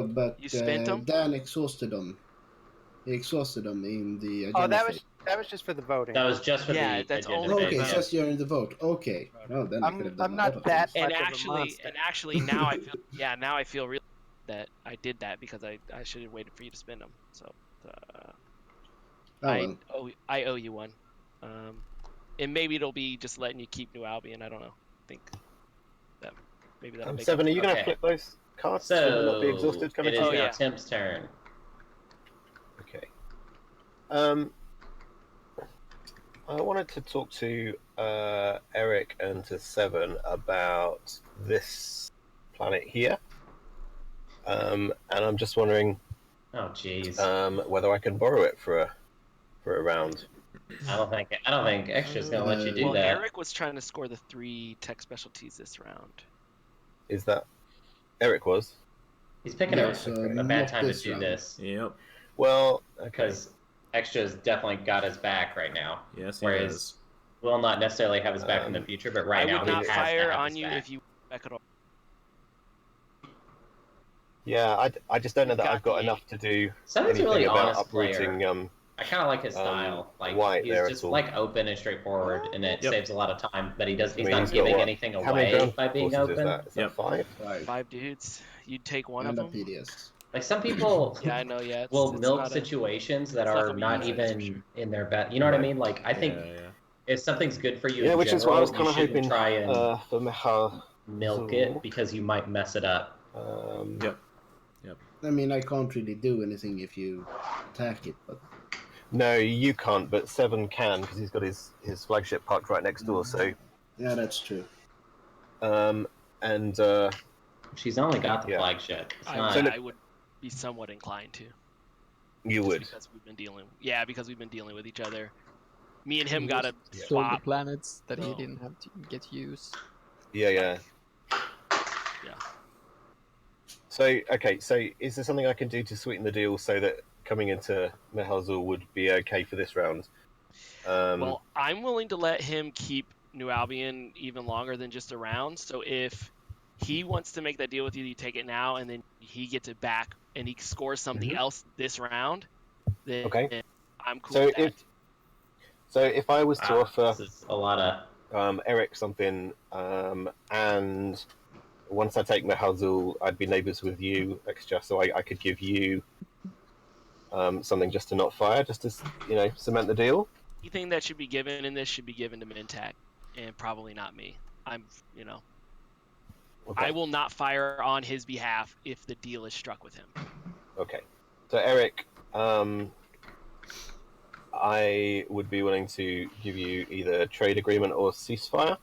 But you spent them. Dan exhausted them. He exhausted them in the agenda. Oh, that was just for the voting. That was just for the that's agenda only okay, phase. just during the vote. Okay. No, then I'm not that much And of a actually, monster. now I feel. Yeah, now I feel really that I did that because I should have waited for you to spend them. So I owe you one. And maybe it'll be just letting you keep New Albion. I don't know. I think that Maybe that'll make 7, up are you for going it. to flip those cards? So will not be So exhausted coming it to is you? now yeah. Tim's turn. Okay. I wanted to talk to Eric and to 7 about this planet here. And I'm just wondering Oh, jeez. whether I can borrow it for a round. I don't think Extra's gonna let you do Well, that. Eric was trying to score the 3 tech specialties this round. Is that Eric was? He's picking Yeah, a so bad not time to this do round. this Yep. Well, okay. because Extra's definitely got his back right now. Yes, he Whereas does. will not necessarily have his back in the future, but right I now would he not has fire to have on his you back. if you back at all. Yeah, I just don't know that Got I've got the enough to do Seven's a anything really about honest uprooting. player. I kind of like his style. Like White he's there just at all. like open and straightforward, and it Yep. saves a lot of time. But he does. He's I mean, not he's got giving what? anything How many away ground by being forces open. Is that Yep. 5? 5 dudes. You'd take one And of a them. PDS. Like some people Yeah, I know. Yeah, will it's milk not situations that it's not are gonna be not easy, that's for even sure. in their bet. You know what I No. mean? Like I think Yeah. if something's good for you Yeah, in which is what I was general, kind you of shouldn't hoping try and for Mehal. milk it because you might mess it up. Yep. I mean, I can't really do anything if you attack it, but No, you can't, but 7 can because he's got his flagship parked right next door. So, yeah, that's true. and She's only got the Yeah. flagship. It's I, not. would, I would be somewhat inclined to. you Just would. because we've been dealing. Yeah, because we've been dealing with each other. Me and him He got a just sold the swap. planets that he So- didn't have to get to use. Yeah. Yeah. So, okay, so is there something I can do to sweeten the deal so that coming into Mehazul would be okay for this round? Well, I'm willing to let him keep New Albion even longer than just a round. So if he wants to make that deal with you, you take it now, and then he gets it back, and he scores something else this round. Then Okay. I'm cool So with that. So if I was to offer This is a lot of. Eric something, and once I take Mehazul, I'd be neighbours with you, extra, so I could give you something just to not fire, just to cement the deal. Anything that should be given in this should be given to Mintac, and probably not me. Okay. I will not fire on his behalf if the deal is struck with him. Okay. So Eric, I would be willing to give you either a trade agreement or ceasefire.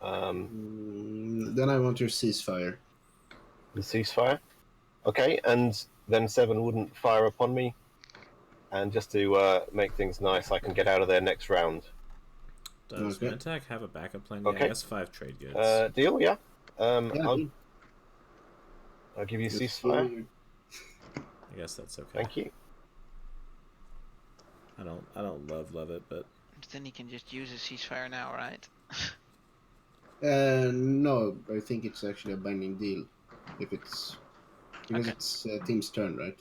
Then I want your ceasefire. The ceasefire. Okay, and then 7 wouldn't fire upon me. And just to make things nice, I can get out of there next round. Does Okay. Mentac have a backup plan? Yeah, Okay. I guess 5 trade goods. Deal, yeah. Yeah, I'll give you just ceasefire. I guess that's okay. Thank you. I don't love it, but Then he can just use his ceasefire now, right? No, I think it's actually a binding deal. If it's because Okay. it's team's turn, right?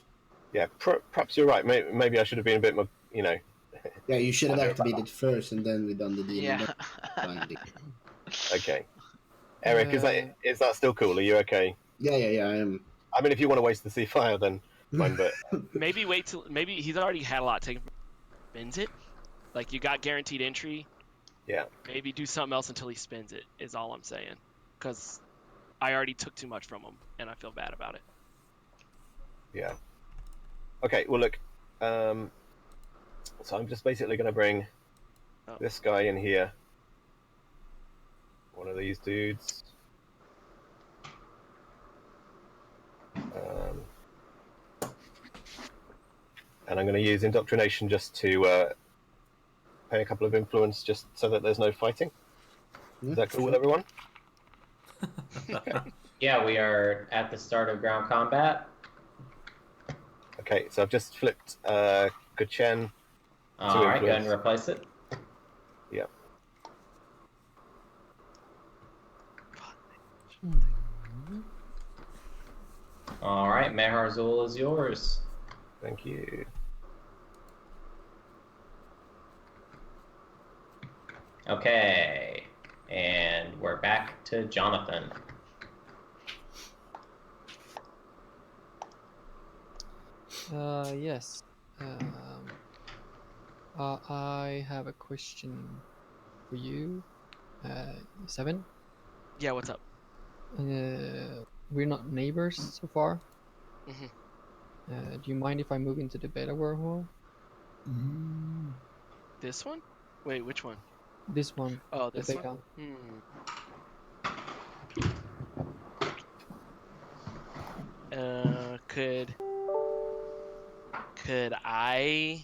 Yeah, perhaps you're right. Maybe I should have been a bit more, Yeah, you should have activated first, and then we done the deal. Yeah. Binding. Okay. Eric, is that still cool? Are you okay? Yeah, I am. I mean, if you want to waste the ceasefire, then fine. But Maybe wait till he's already had a lot taken. Spins it, like you got guaranteed entry. yeah, Maybe do something else until he spins it. Is all I'm saying, because I already took too much from him, and I feel bad about it. yeah. Okay. Well, look. So I'm just basically going to bring this guy in here. One of these dudes. And I'm going to use indoctrination just to pay a couple of influence, just so that there's no fighting. Is that cool with everyone? Yeah, we are at the start of ground combat. Okay, so I've just flipped Kuchen. All right, go ahead and influence. replace it. Yeah. All right, Meharzul is yours. Thank you. Okay, and we're back to Jonathan. Yes. I have a question for you, 7. Yeah, what's up? we're not neighbors so far. Mm-hmm. Do you mind if I move into the beta wormhole? This one? Wait, which one? This one. Oh, the this beta. one? Could I?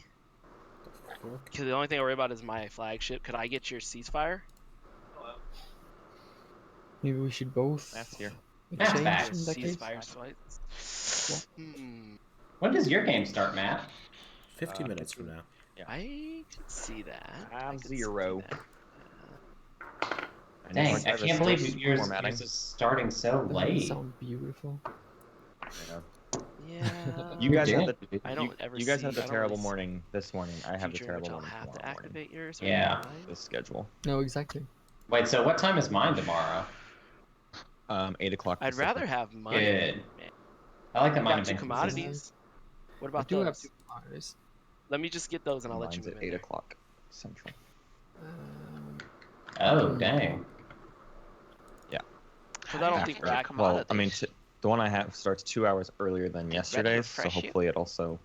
Because the only thing I worry about is my flagship. Could I get your ceasefire? Maybe we should both That's here. exchange back. in that case. Ceasefire slides. When does your game start, Matt? 50 minutes from now. I could see that. I could see 0. that. Dang, I can't believe yours is starting so Doesn't it late. sound beautiful? Yeah. You guys did. had the I don't ever you guys see- had the I don't terrible really morning this morning. I have the Future in terrible which I'll morning have to tomorrow morning. activate yours. Yeah. This schedule. No, exactly. Wait, so what time is mine tomorrow? 8 o'clock. I'd Pacific. rather have money. Good. Man. I like that We mine got have two been commodities. What I about do have those? 2 commodities. Let me just get those and I'll let you Mine's move at in 8 there. o'clock Central. Oh, dang. Because I don't think we're After- active. Well, I mean, the one I have starts 2 hours earlier than yesterday's, so refresh you? hopefully it also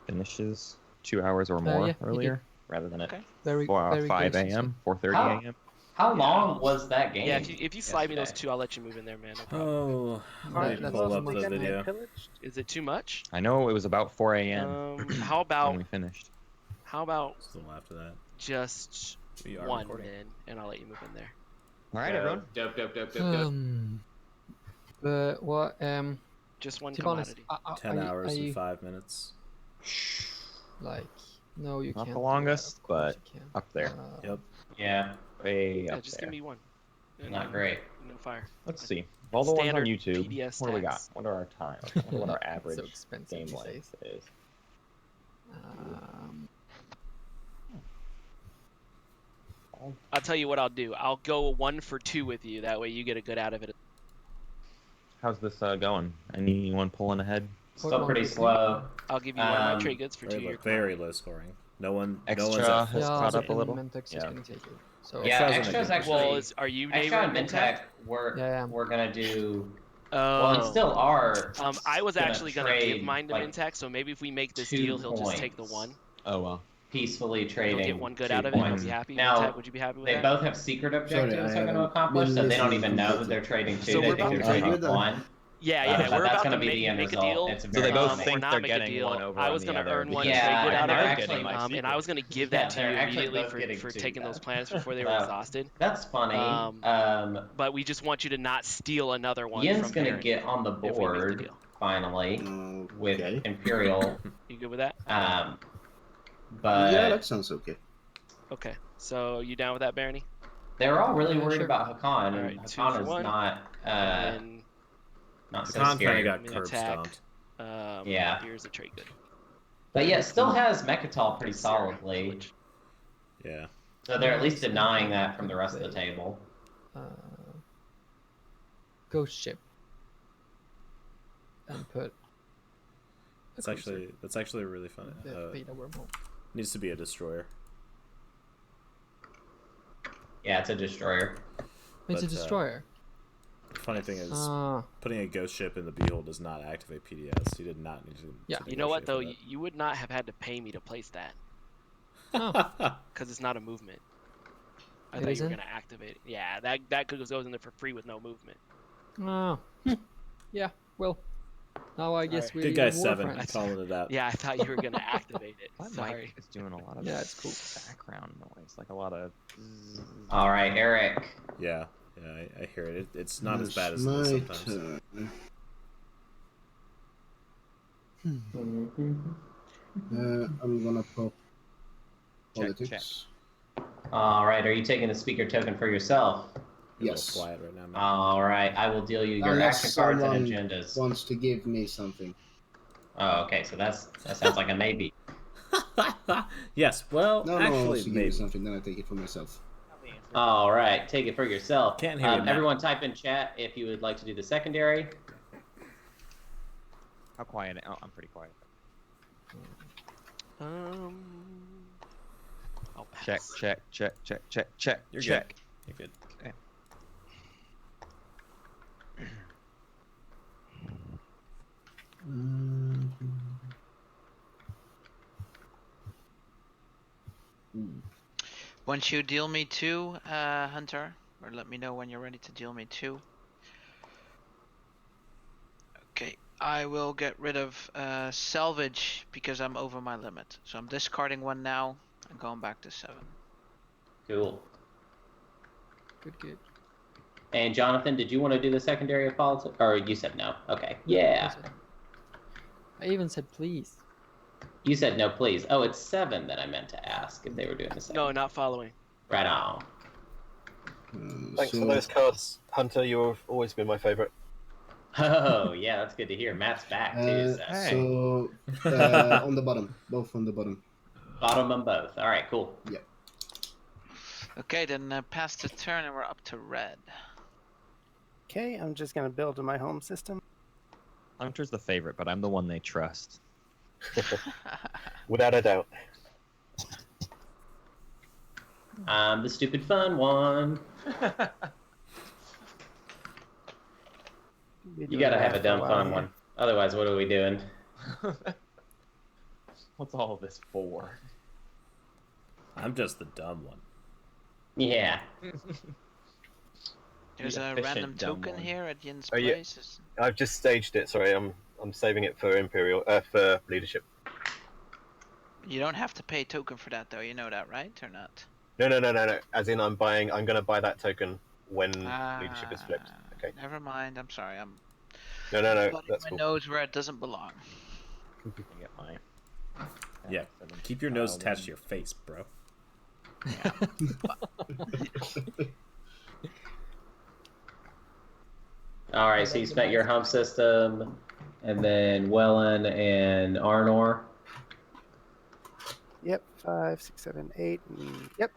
finishes 2 hours or more yeah, you earlier, rather than Okay. at Very 5 gracious, a.m., 4:30 How- a.m. How long was that game? Yeah, if you slide me those yesterday? two, I'll let you move in there, man. No problem. Oh, let me that's pull too up much, the man. video. Is it too much? I know it was about 4 a.m. How when about we finished. Still after that. just We are one recording. then, and I'll let you move in there. All right, everyone. But what? Just one To be honest, commodity. 10 hours and 5 minutes. Like, no, you Not can't. the do that, longest, of course but you can. up there. Yep. Yeah, Way Yeah, up just there. give me one. not great. No fire. Let's see. Of all the ones on Standard YouTube, PDS what do we got? tax. What are our times? I wonder what our average So expensive game these length is. I'll tell you what I'll do. I'll go 1 for 2 with you. That way you get a good out of it. How's this going? Anyone pulling ahead? Still pretty slow. I'll give you one of my trade goods for 2 years. Very low scoring. No one's Extra at has full. caught up a little. Mentex is gonna take it. So Yeah, Extra's in a extras good actually. Well, are you Extra and neighboring Mintech, we're gonna do. Well, and still are. I was actually gonna give trade, mine to like, Mintech, so maybe if we make this 2 deal, he'll just take the points. 1. Oh well. Peacefully He'll trading. get 1 good 2 out of it. And points. he'll be happy. Now, Mintech, would you be happy with they that? both have secret objectives they're going to accomplish, so they don't even know that they're trading 2. So They we're think about they're to trading make- 1. Yeah, but we're that's about gonna to be the end make a result. deal. It's So they very both funny. think or not they're make a getting deal. one over I on was the gonna other earn 1 because- trade Yeah, good out and of they're it, actually my secret. and I was gonna give Yeah, that to they're you actually immediately both getting for 2 taking those then. plans before they were So, exhausted. That's funny. But we just want you to not steal another one Ian's from going to parent get on the if we make the board deal. finally with Okay. Imperial. You good with that? But Yeah, that sounds okay. Okay. So you down with that, Barony? they're all really worried Sure. about Hakan, and Alright, 2 Hakan for is 1. not so Hakan kind scary. of got Let me curb attack. stomped. Yeah. Here's a trade good. But yeah, it still has Mechatol pretty Zero solidly. village. Yeah. So they're at least denying that from the rest of the table. Ghost ship. And put. That's actually really fun. The beta wormhole. Needs to be a destroyer. Yeah, it's a destroyer. It's a But, destroyer. The funny thing is, Ah. putting a ghost ship in the beehole does not activate PDS. You did not need to. Yeah. You know what though? negotiate You would not have had to pay me to place that Oh. because it's not a movement. I It thought you isn't? were gonna activate it. Yeah, that goes in there for free with no movement. Oh. Yeah. Well. Now I guess for we're that. Good guy even more 7 friends. calling it out. Yeah, I thought you were gonna activate it. My Sorry. mic is doing a lot of Yeah, it's cool. background noise, like a lot of. All right, Eric. Yeah, I hear it. It's not as It's bad as it is my sometimes. turn. I'm gonna pop politics. check. All right, are you taking the speaker token for yourself? You're Yes. a little quiet right now, man. All right, I will deal you your Unless action cards and someone agendas. wants to give me something. Oh, okay, so that sounds like a maybe. Yes, well, No, one actually, wants to give me maybe. something, then I take it for myself. All right, take it for yourself. Can't hear you, Matt. Everyone type in chat if you would like to do the secondary. How quiet? Oh, I'm pretty quiet. I'll pass. Check. You're check. good. You're good. Okay. Once you deal me 2, Hunter, or let me know when you're ready to deal me 2. Okay, I will get rid of salvage because I'm over my limit. So I'm discarding 1 now and going back to 7. Cool. Good. And Jonathan, did you want to do the secondary of politics? Or you said no? Okay. Yeah. I even said please. You said no, please. Oh, it's 7 that I meant to ask if they were doing the second. No, not following. Right on. Thanks for those cards, Hunter. You've always been my favourite. Oh, yeah, that's good to hear. Matt's back, too. So, on the bottom. Both on the bottom. Bottom on both. All right, cool. Yeah. Okay, then pass the turn and we're up to red. Okay, I'm just going to build my home system. Hunter's the favorite, but I'm the one they trust. Without a doubt. I'm the stupid fun one. You gotta have a dumb fun one. Otherwise, what are we doing? What's all of this for? I'm just the dumb one. Yeah. There's a random token here at Yin's place. I've just staged it. Sorry, I'm saving it for Imperial for leadership. You don't have to pay a token for that, though. You know that, right, or not? No. As in, I'm gonna buy that token when leadership is flipped. Okay. Never mind. I'm sorry. No. That's my cool. nose where it doesn't belong. Get my Yeah, keep your nose attached to your face, bro. Yeah. All right, so you spent your home system, and then Wellen and Arnor. Yep, 5, 6, 7, 8. Yep.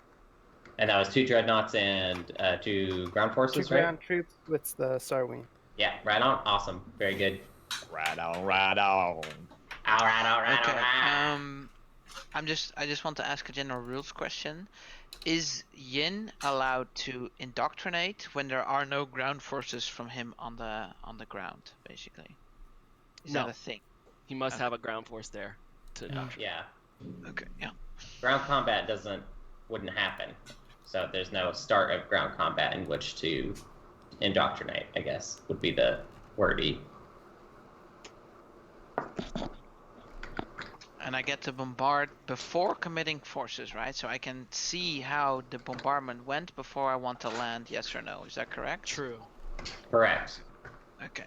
And that was 2 dreadnoughts and 2 ground forces, 2 right? ground troops with the Star Wing. Yeah, right on. Awesome. Very good. Right on. All right. I just want to ask a general rules question. Is Yin allowed to indoctrinate when there are no ground forces from him on the ground, basically? Is that a thing? He must have a ground force there to indoctrinate. Yeah. Okay, yeah. Ground combat wouldn't happen. So there's no start of ground combat in which to indoctrinate, I guess, would be the wordy. And I get to bombard before committing forces, right? So I can see how the bombardment went before I want to land, yes or no. Is that correct? True. Correct. Okay.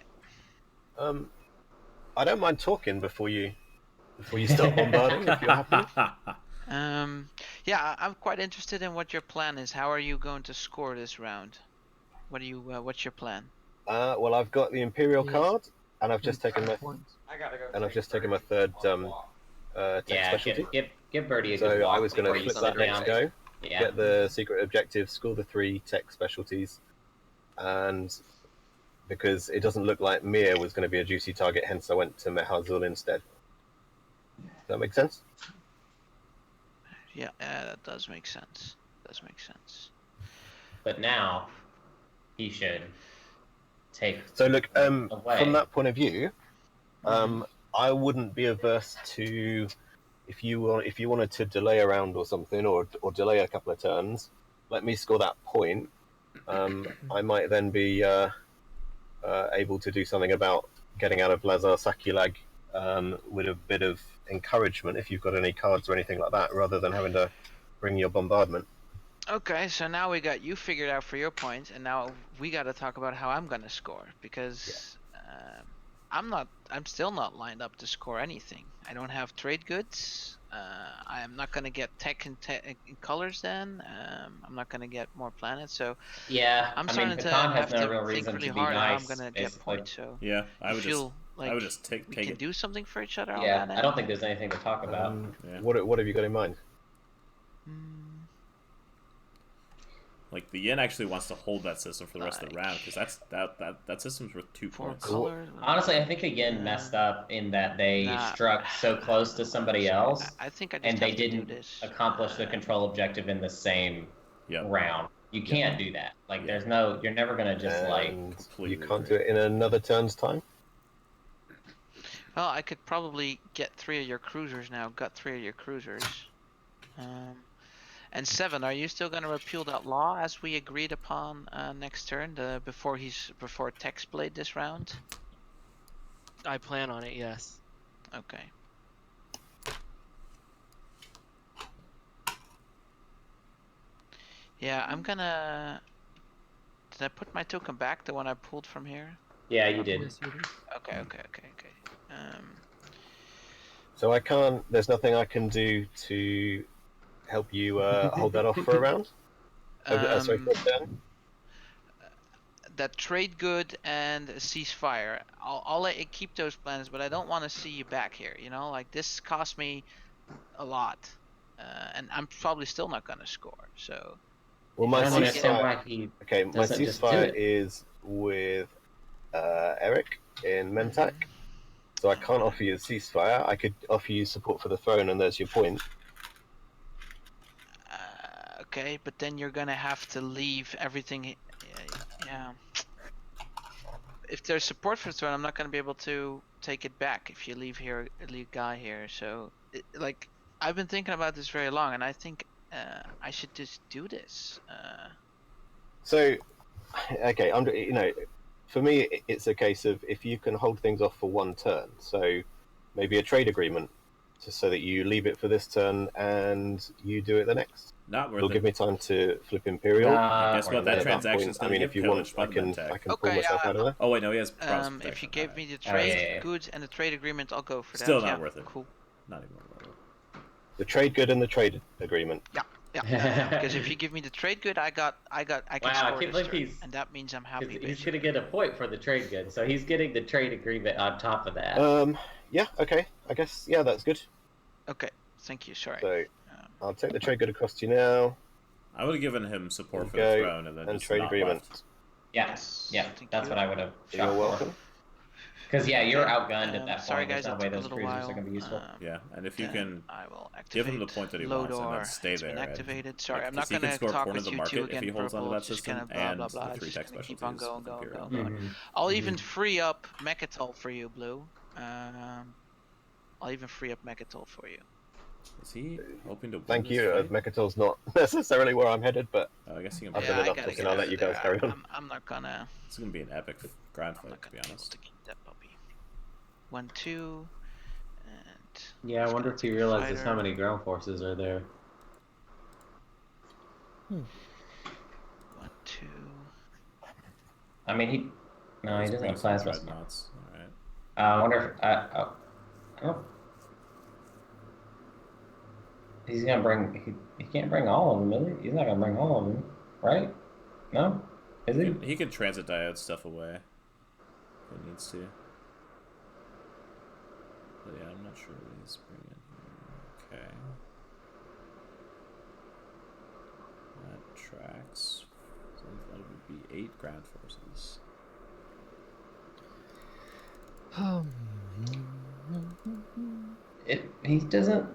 I don't mind talking before you start bombarding if you're happy. Yeah, I'm quite interested in what your plan is. How are you going to score this round? What's your plan? Well, I've got the Imperial card, and I've just taken my third tech specialty. Give Birdie a so good walk. I was going to flip that next go, get the secret objective, score the 3 tech specialties, and because it doesn't look like Mir was going to be a juicy target, hence I went to Mehazul instead. Does that make sense? Yeah, that does make sense. But now he should take. So look, away. From that point of view, I wouldn't be averse to if you wanted to delay a round or something, or delay a couple of turns. Let me score that point. I might then be able to do something about getting out of Lazar Sakulag with a bit of encouragement if you've got any cards or anything like that, rather than having to bring your bombardment. Okay, so now we got you figured out for your points, and now we got to talk about how I'm gonna score, because I'm still not lined up to score anything. I don't have trade goods. I am not gonna get tech in colors then. I'm not gonna get more planets, so yeah. I'm starting to have to think really hard how I'm gonna get points. So yeah, I would just take we can do something for each other. Yeah, on that I don't think there's anything to talk about. Yeah. What have you got in mind? Like the Yin actually wants to hold that system for the rest of the round, because that system's worth 2 points. Honestly, I think the Yin messed up in that they struck so close to somebody else, and they didn't accomplish the control objective in the same round. You can't do that. Like, there's no, you're never gonna just you can't do it in another turn's time. Well, I could probably get 3 of your cruisers now. Got 3 of your cruisers. And 7, are you still going to repeal that law as we agreed upon next turn, before Tex played this round? I plan on it, yes. Okay. Yeah, I'm gonna... Did I put my token back, the one I pulled from here? Yeah, you did. Yes, you do. Okay. So I can't. There's nothing I can do to help you hold that off for a round. Sorry, for a turn. That trade good and a ceasefire. I'll let you keep those plans, but I don't want to see you back here. You know, like this cost me a lot, and I'm probably still not gonna score. So. Well, my I don't understand why ceasefire. he Okay, my doesn't just do ceasefire it. is with Eric in Mentak. So I can't offer you a ceasefire. I could offer you support for the throne, and there's your point. Okay, but then you're gonna have to leave everything. Yeah. If there's support for the throne, I'm not gonna be able to take it back if you leave Guy here. So, like, I've been thinking about this very long, and I think I should just do this. So, okay, for me, it's a case of if you can hold things off for one turn. So, maybe a trade agreement, just so that you leave it for this turn and you do it the next. Not worth It'll it. give me time to flip Imperial. Guess what? That at transaction's point, gonna get if you want, pillaged by I the can Mentag. pull myself out of there. Oh wait, no, he has If you gave me the trade goods and the trade agreement, I'll go for that. Still not worth it. Cool. Not even worth it. The trade good and the trade agreement. Yeah. Because if you give me the trade good, I can Wow, I score can't this believe turn, he's- and that means I'm happy. He's gonna get a point for the trade good, so he's getting the trade agreement on top of that. Yeah, okay. I guess, yeah, that's good. Okay, thank you. Sorry. So, I'll take the trade good across to you now. I would have given him support for There the you go. throne and then And just trade not agreement. left. That's Thank what I would have You're shot for. welcome. Because you're outgunned at that Sorry point. There's guys, no it way took a those little cruisers while. are gonna be useful. Yeah, and if you can I will give him activate the point that he low wants and door. then stay It's been there. activated. Sorry, like, I'm not 'cause he gonna can score talk corner with the you market two if again. he holds onto Purple, that just system gonna blah and blah blah. the 3 Just tech gonna keep specialties on going, with going, Imperial. going, going. I'll even free up Mechatol for you, Blue. I'll even free up Mechatol for you. Is he hoping to win Thank this you. fight? Mechatol's not necessarily where I'm headed, but I guess he can I've play done it. enough gotta talking. get I'll let out you of guys there. carry on. I'm not gonna. It's gonna be an epic grand I'm not fight, to be gonna be able honest. to keep that puppy. 1, 2, and. Yeah, I it's wonder gonna if he take a realizes how fighter. many ground forces are there. 1, 2. I mean, he Let's doesn't bring have some plasma. dreadnoughts. All right. I wonder if oh. He's gonna bring. He can't bring all of them, is he? He's not gonna bring all of them, right? No, is he? He can transit diode stuff away if he needs to. But yeah, I'm not sure what he's bringing here. Okay. That tracks. So that would be 8 ground forces. He doesn't.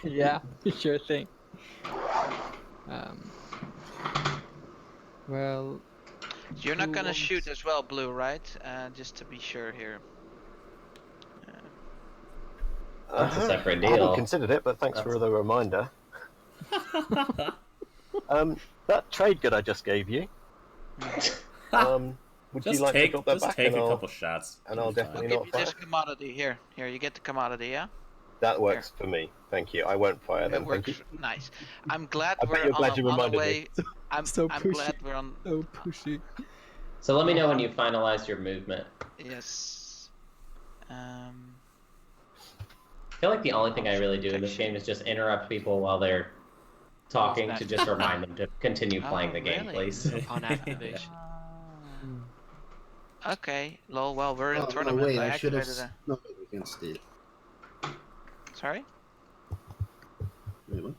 Yeah, sure thing. Well, You're not who gonna wants- shoot as well, Blue, right? Just to be sure here. That's a separate I hadn't deal. considered it, but thanks for the reminder. That trade good I just gave you. Would Just you like take, to drop that just back? take and a I'll- couple shots. and I'll It'll be definitely fine. I'll give you this commodity here. Here, you get the commodity, yeah? That works for me. Thank you. I won't fire them. It Thank works. you. Nice. I'm glad I bet we're you're glad you on the reminded me. way. I'm So I'm pushy. glad we're on. So pushy. So let me know when you finalize your movement. Yes. I feel like the only thing I really do in this game is just interrupt people while they're talking What's to that? just remind them to continue playing the game, really? please. On activation. Okay. Lol. Well, we're in Oh, no, tournament. wait, I I should have. activated No, we can steal. Sorry. Wait, what?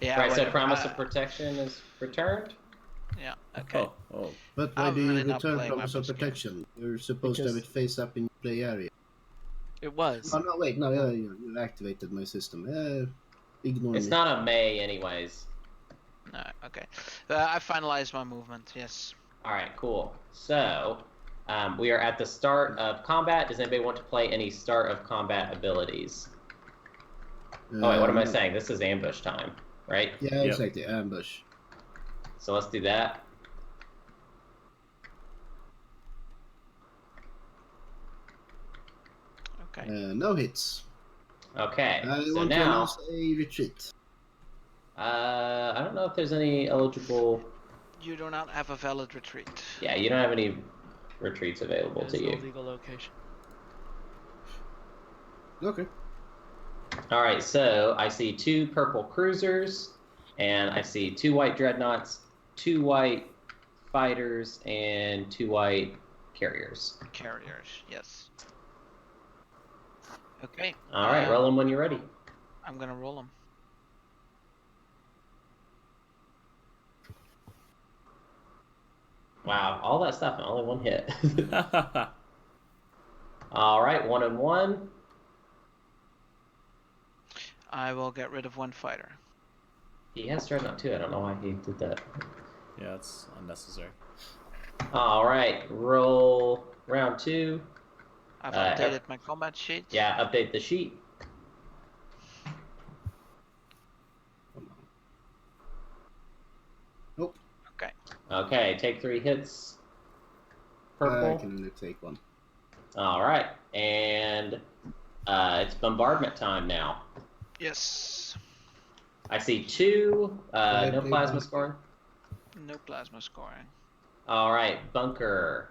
Yeah. Right, so whatever. promise of protection is returned. Yeah. Okay. Oh, But why I'm do you really not return playing promise of weapons game. protection? You're supposed to have it face up in your play area. It was. Oh no, wait, no, yeah, you activated my system. Ignore It's me. not a May, anyways. No. Okay. I finalized my movement. Yes. All right, cool. So we are at the start of combat. Does anybody want to play any start of combat abilities? Oh wait, what am I saying? This is ambush time, right? Yeah, exactly. Ambush. So let's do that. Okay. No hits. Okay. I so want to now, announce a retreat. I don't know if there's any eligible. You do not have a valid retreat. Yeah, you don't have any retreats available It's to an you. illegal location. Okay. All right, so I see 2 purple cruisers, and I see 2 white dreadnoughts, 2 white fighters, and 2 white carriers. Carriers, yes. Okay. All right, roll them when you're ready. I'm gonna roll them. Wow, all that stuff and only 1 hit. All right, 1 and 1. I will get rid of 1 fighter. He has dreadnought too. I don't know why he did that. Yeah, it's unnecessary. All right, roll round 2. I've updated my combat sheet. Yeah, update the sheet. Nope. Okay. Okay, take 3 hits. Purple. I can only take 1. All right, and it's bombardment time now. Yes. I see 2. No plasma scoring. No plasma scoring. All right, bunker.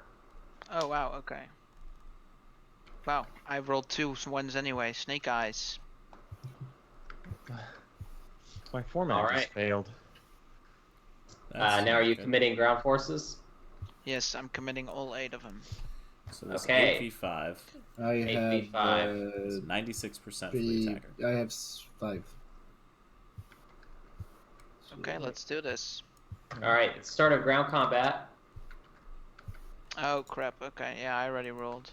Oh wow. Okay. Wow. I rolled 2 ones anyway. Snake eyes. My format just failed. Now are you committing ground forces? Yes, I'm committing all 8 of them. So that's Okay. 8v5. I have 8v5. It's 96% for the attacker. I have 5. Okay, let's do this. All right, start of ground combat. Oh crap. Okay. Yeah, I already rolled.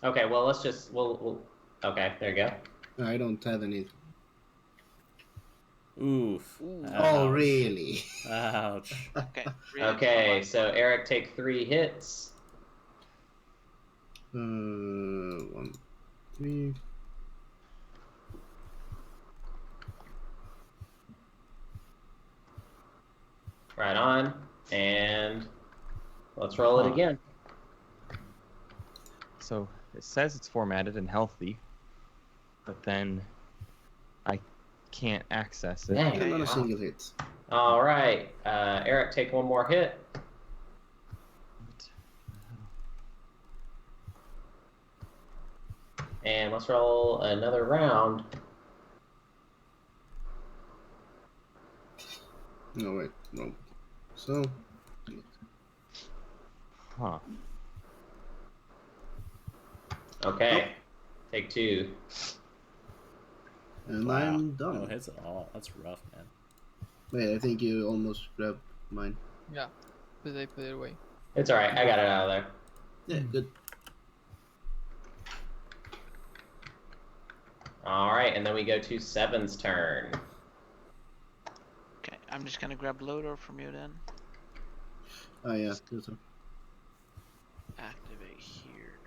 Okay, well let's just we'll okay, there you go. I don't have any. Oof. Ooh. Oh, Ouch. really? Ouch. Okay. Okay, so Eric, take 3 hits. 1, 3. Right on, and let's roll it again. So it says it's formatted and healthy, but then I can't access it. Dang. Not a single hit. All right, Eric, take 1 more hit. And let's roll another round. No, wait, no. So. Huh. Okay, take 2. And Wow. I'm done. No hits at all. That's rough, man. Wait, I think you almost grabbed mine. Yeah, but they put it away. It's all right. I got it out of there. Yeah, good. All right, and then we go to 7's turn. Okay. I'm just gonna grab loader from you then. Oh yeah, good. Activate here.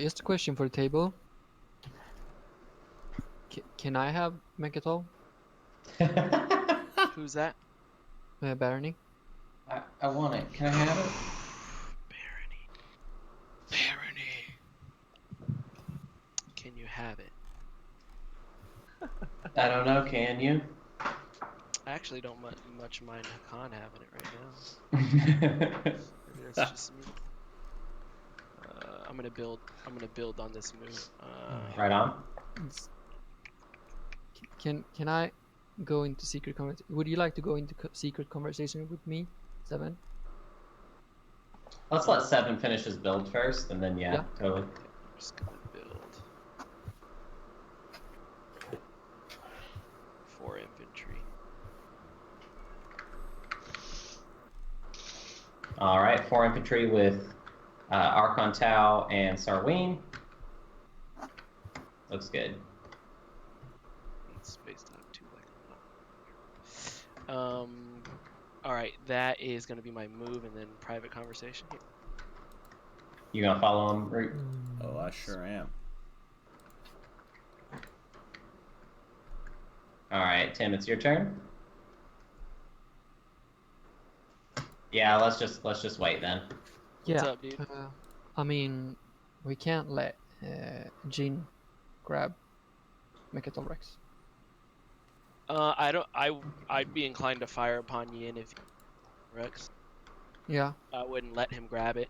Just a question for the table. Can I have Mechatol? Who's that? Barony? I want it. Can I have it? Barony. Can you have it? I don't know. Can you? I actually don't much mind Hakan having it right now. Maybe that's just me. I'm gonna build on this move. Right on. Can I go into secret conversation? Would you like to go into secret conversation with me, 7? Let's let 7 finish his build first, and then yeah. Totally. I'm just gonna build 4 infantry. All right, 4 infantry with Archon Tau and Sarween. Looks good. Space time 2 like all right, that is going to be my move, and then private conversation here. You gonna follow him, Root? Oh, I sure am. All right, Tim, it's your turn. Yeah, let's just wait then. What's up, dude? I mean, we can't let Jean grab Mechatol Rex. I'd be inclined to fire upon Yin if Rex. Yeah. I wouldn't let him grab it.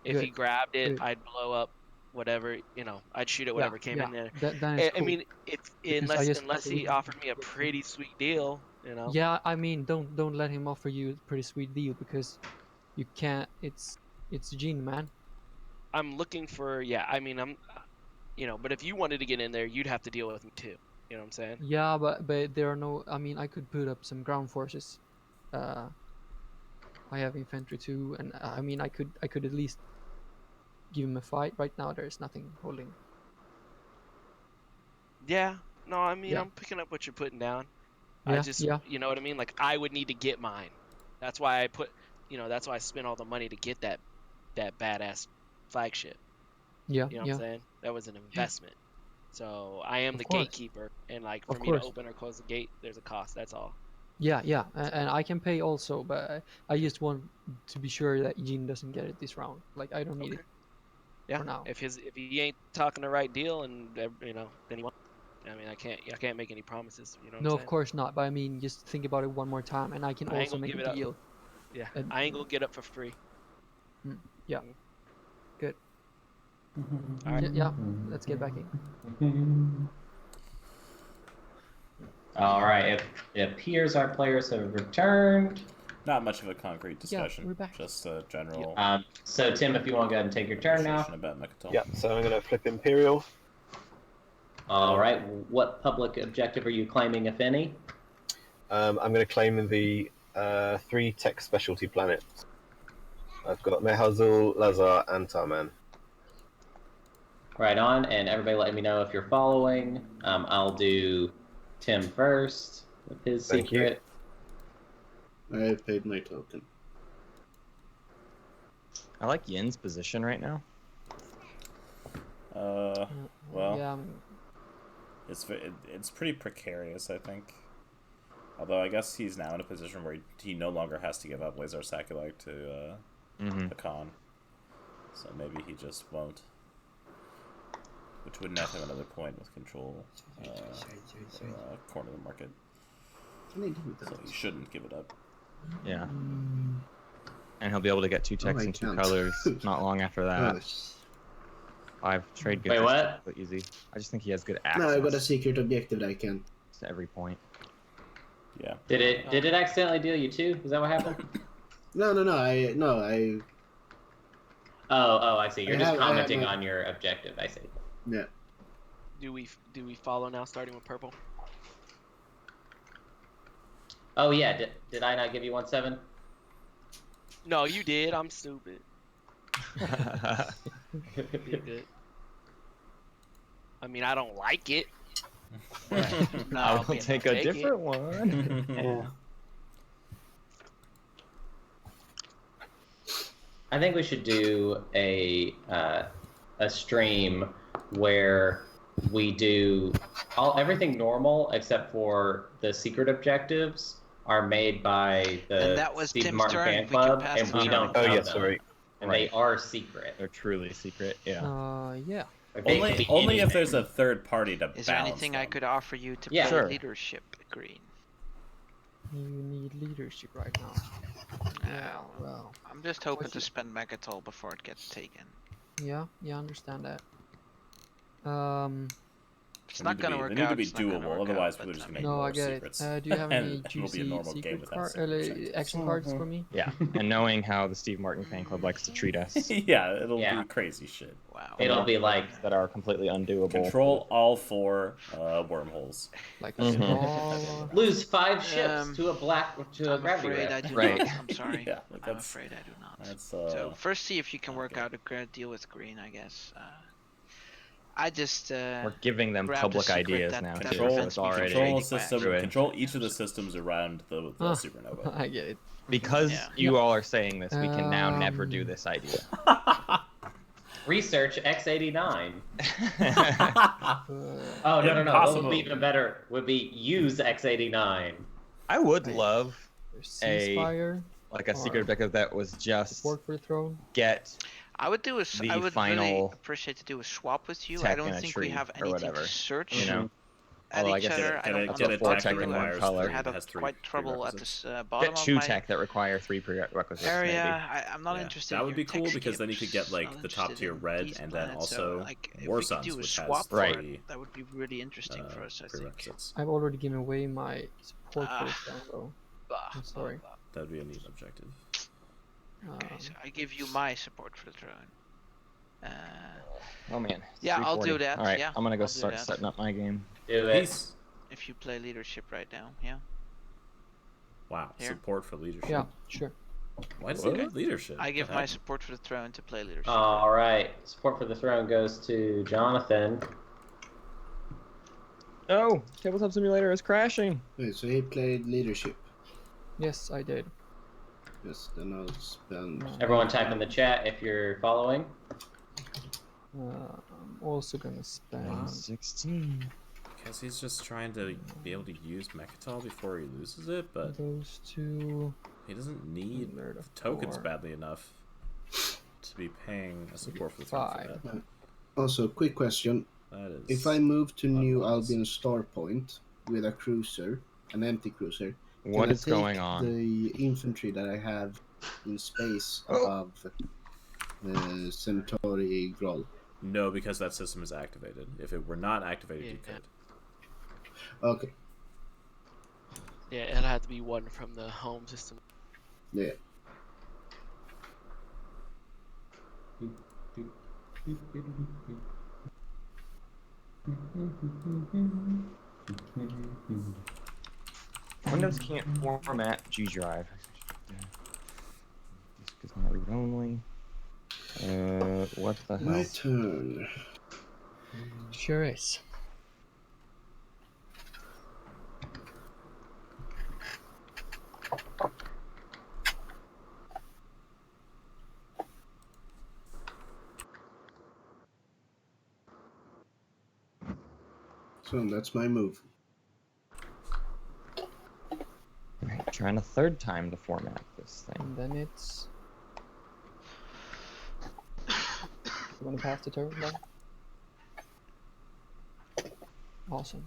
If Good. he grabbed it, Good. I'd blow up whatever, I'd shoot at whatever came in there. That is cool. I mean, unless he would- offered me a pretty sweet deal, Yeah, I mean, don't let him offer you a pretty sweet deal because you can't. It's Jean, man. I'm looking for, but if you wanted to get in there, you'd have to deal with me too. You know what I'm saying? Yeah, but there are no. I mean, I could put up some ground forces. I have infantry too, and I mean, I could at least give him a fight. Right now, there's nothing holding. Yeah. No, I mean, Yeah. I'm picking up what you're putting down. Yeah, I just, yeah. you know what I mean? Like, I would need to get mine. That's why that's why I spent all the money to get that badass flagship. Yeah, You know what I'm saying? That was an investment. So I am Of the course. gatekeeper, and like Of for me to course. open or close the gate, there's a cost. That's all. Yeah, and I can pay also, but I just want to be sure that Jean doesn't get it this round. Like, I don't need it. Yeah. For now. If he ain't talking the right deal, and then he won't. I mean, I can't make any promises. You know what No, I'm of saying? course not. But I mean, just think about it one more time, and I can I ain't also gonna make give a it up. deal. Yeah. And- I ain't gonna get up for free. Yeah. Good. All right. Yeah, let's get back in. All right, it appears our players have returned. Not much of a concrete discussion. we're back. Just a general. So Tim, if you want to go ahead and take your turn now. conversation about Mechatol. Yeah, so I'm going to flip Imperial. All right, what public objective are you claiming, if any? I'm going to claim the 3 tech specialty planets. I've got Mehazul, Lazar, and Tarman. Right on, and everybody let me know if you're following. I'll do Tim first with his Thank you. secret. I paid my token. I like Yin's position right now. Well, Yeah. it's pretty precarious, I think. Although I guess he's now in a position where he no longer has to give up Laser Saculite to the Khan. So maybe he just won't. Which would net him another point with control corner of the market. Can I do that? So he shouldn't give it up. Yeah. And he'll be able to get 2 techs I and 2 can't. colors not long after that. Oh, 5 trade goods. Wait, what? So easy. I just think he has good access no, I got a secret objective that I can. to every point. Yeah. Did it accidentally deal you 2? Is that what happened? No. Oh, I see. You're I just have- I have commenting my- on your objective. I see. Yeah. Do we follow now, starting with purple? Oh yeah, did I not give you 1/7? No, you did. I'm stupid. You're good. I mean, I don't like it. No, I will take a different one. Yeah. I think we should do a stream where we do everything normal except for the secret objectives are made by the And that was Steve Tim's Martin turn. fan We can club, pass and the we turn. don't Oh, know yeah, them, sorry. and they are secret. They're truly secret, yeah. Yeah. Like, they could Only be if anything. there's a third party to Is there balance anything I them. could offer you to Yeah. play Sure. leadership, Green? You need leadership right now. Yeah, Well, I'm just hoping What's to it- spend Megatol before it gets taken. yeah, I understand that. It's They not need to gonna be- work they need out. to be it's not gonna doable, work otherwise out, we're but, just I gonna mean, No, I more get secrets. it. Do you have any And it'll be a juicy normal game secret without secret objectives. action cards for me? Yeah. And knowing how the Steve Martin fan club likes to treat us, Yeah, it'll Yeah. be crazy shit. Wow. It'll be like that are completely undoable. Control all 4 wormholes. Like a Mhm. small. lose 5 ships to a I'm gravity afraid ray. I do Right. not. I'm sorry. Yeah, like I'm that's- afraid I do not. That's So first, see if you can not work good. out a great deal with Green. I guess. I just We're giving them grabbed a public secret ideas that- now. that too, so prevents it's me from already Control trading system. back. Control each of the systems around the supernova. I get it. Because Yeah. you all are saying this, we can now never do this idea. Research X89. Uh, Oh, no. What Impossible. would be even better would be use X89. I would love ceasefire. like a secret objective that was just Support for the throne. get I would do a. the I would really final appreciate to do a swap with you. I tech don't in a think we tree have or anything whatever, to search you know. at Although I each guess other. I don't Get want a to full tech tech that in one requires color. three. had Has three quite trouble at prerequisites. this bottom Get of two my tech that require 3 prerequisites. area. I'm not Yeah, interested. that in would be your cool tech because then you could get skips, like not the top interested tier in red, these and then planets, also so, like, if War we could Suns, do a which swap has for Right. three that would be really interesting for us. I think. prerequisites. I've already given away my support for the throne, though. Bah, I'm sorry. That would be a neat objective. Okay, so I give you my support for the throne. Oh man. it's Yeah, I'll do 3:40. that, All right, yeah, I'm gonna go I'll do start that. setting up my game. Do it. Peace. If you play leadership right now, yeah. Wow, Here. support for leadership. Yeah, sure. Why does he get leadership? I give What my happened? support for the throne to play leadership. All right. Support for the throne goes to Jonathan. Oh, Tabletop Simulator is crashing. Okay, so he played leadership. Yes, I did. Yes, then I'll spend. Everyone type in the chat if you're following. I'm also gonna spend. 16. Because he's just trying to be able to use Mechatol before he loses it, but Those two. he doesn't need Nerd of tokens 4. badly enough to be paying a support for the throne for 5. that. Also, quick question. That is. If I move to New unwise. Albion Starpoint with a cruiser, an empty cruiser, What can I is take going on? the infantry that I have in space Oh. above the Centauri Groll? No, because that system is activated. If it were not activated, you Yeah. could. Okay, Yeah, it'll have to be one from the home system. yeah. Windows can't format G drive. Disk is not read only. What the My hell? turn. Sure is. So that's my move. Right, trying a third time to format this thing. And then it's. You wanna pass the turn then? Awesome.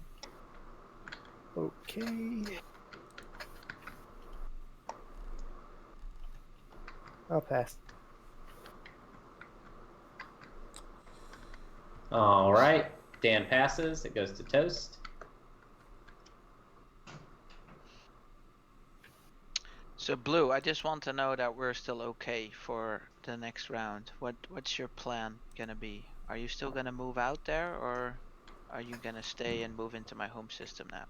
Okay. I'll pass. All right. Dan passes. It goes to Toast. So Blue, I just want to know that we're still okay for the next round. What's your plan gonna be? Are you still gonna move out there, or are you gonna stay and move into my home system now?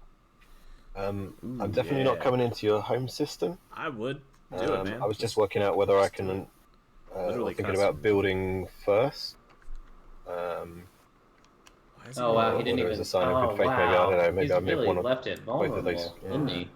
I'm Ooh, definitely not yeah. coming into your home system. I would do it, man. I was just working out whether I can. Literally Thinking custom. about building first. Why is Oh wow, he Or didn't there even. is a sign of oh good faith, wow. maybe, I don't know, maybe He's I moved really one of left it vulnerable, both of those. didn't he?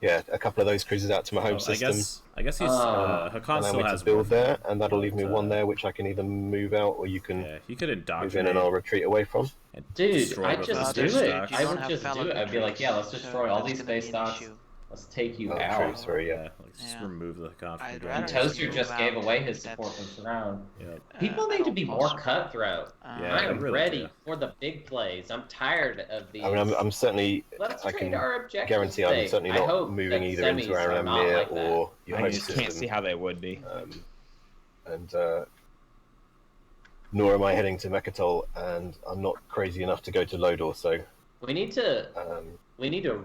Yeah, a couple of those cruises out to my home system. I guess he's Oh. Hakan Allow still me has to build more there, fun, and that'll leave me but, one there, which I can either move out or you can Yeah, he could move in indoctrinate. and I'll retreat away from. and Dude, destroy I'd both just of do his it. stocks. I would just do it. I'd be like, yeah, let's destroy all these space stocks. Let's take you Oh, out. true, sorry, yeah. Like, just Yeah. remove the Hakan from I'd the rather And game. Toaster move just gave out. away his That's- support for the round. Yep. People need to be more cutthroat. Yeah, I they am really ready do. for the big plays. I'm tired of these. I mean, I'm certainly. Let's I trade can our objectives. guarantee I'm certainly I not hope moving that either into semis are Aram not Mir like that. or your I home just system. can't see how they would be. Nor am I heading to Mechatol, and I'm not crazy enough to go to Lodor, so We need to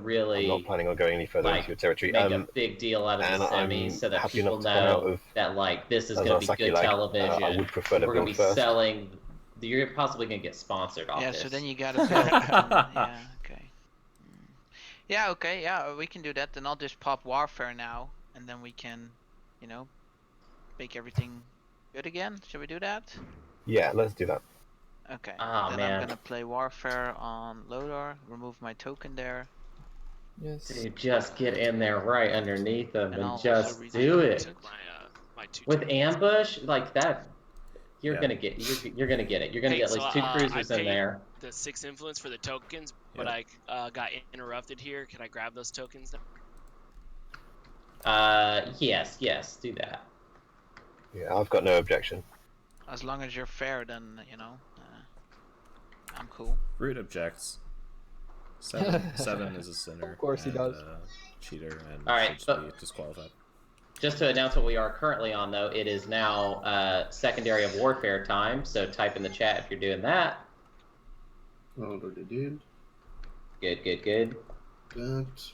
really I'm not planning on going any further like, into your territory. make a big deal out of and the I'm semis so that happy people enough to come out know of that like this is going to be Azasaki good like, television. I would prefer to We're going to build be first. selling. You're possibly going to get sponsored off Yeah, this. so then you gotta build. Yeah, okay. Yeah, okay, yeah, we can do that. Then I'll just pop Warfare now, and then we can, make everything good again. Should we do that? Yeah, let's do that. Okay. Ah, then man. I'm gonna play Warfare on Lodar, remove my token there. Yes. Dude, just get in there right underneath them And and I'll just also do I it. took my 2 With tokens. ambush like that, you're Yeah. gonna get you're gonna get it. You're gonna Hey, get at least so, 2 cruisers I in paid there. the 6 influence for the tokens, but Yep. I got interrupted here. Can I grab those tokens now? Yes, do that. Yeah, I've got no objection. As long as you're fair, then I'm cool. Root objects. 7 is a sinner. Of course he and, does. Cheater and All right, should but- be disqualified. Just to announce what we are currently on, though, it is now secondary of warfare time. So type in the chat if you're doing that. Already did Good. that.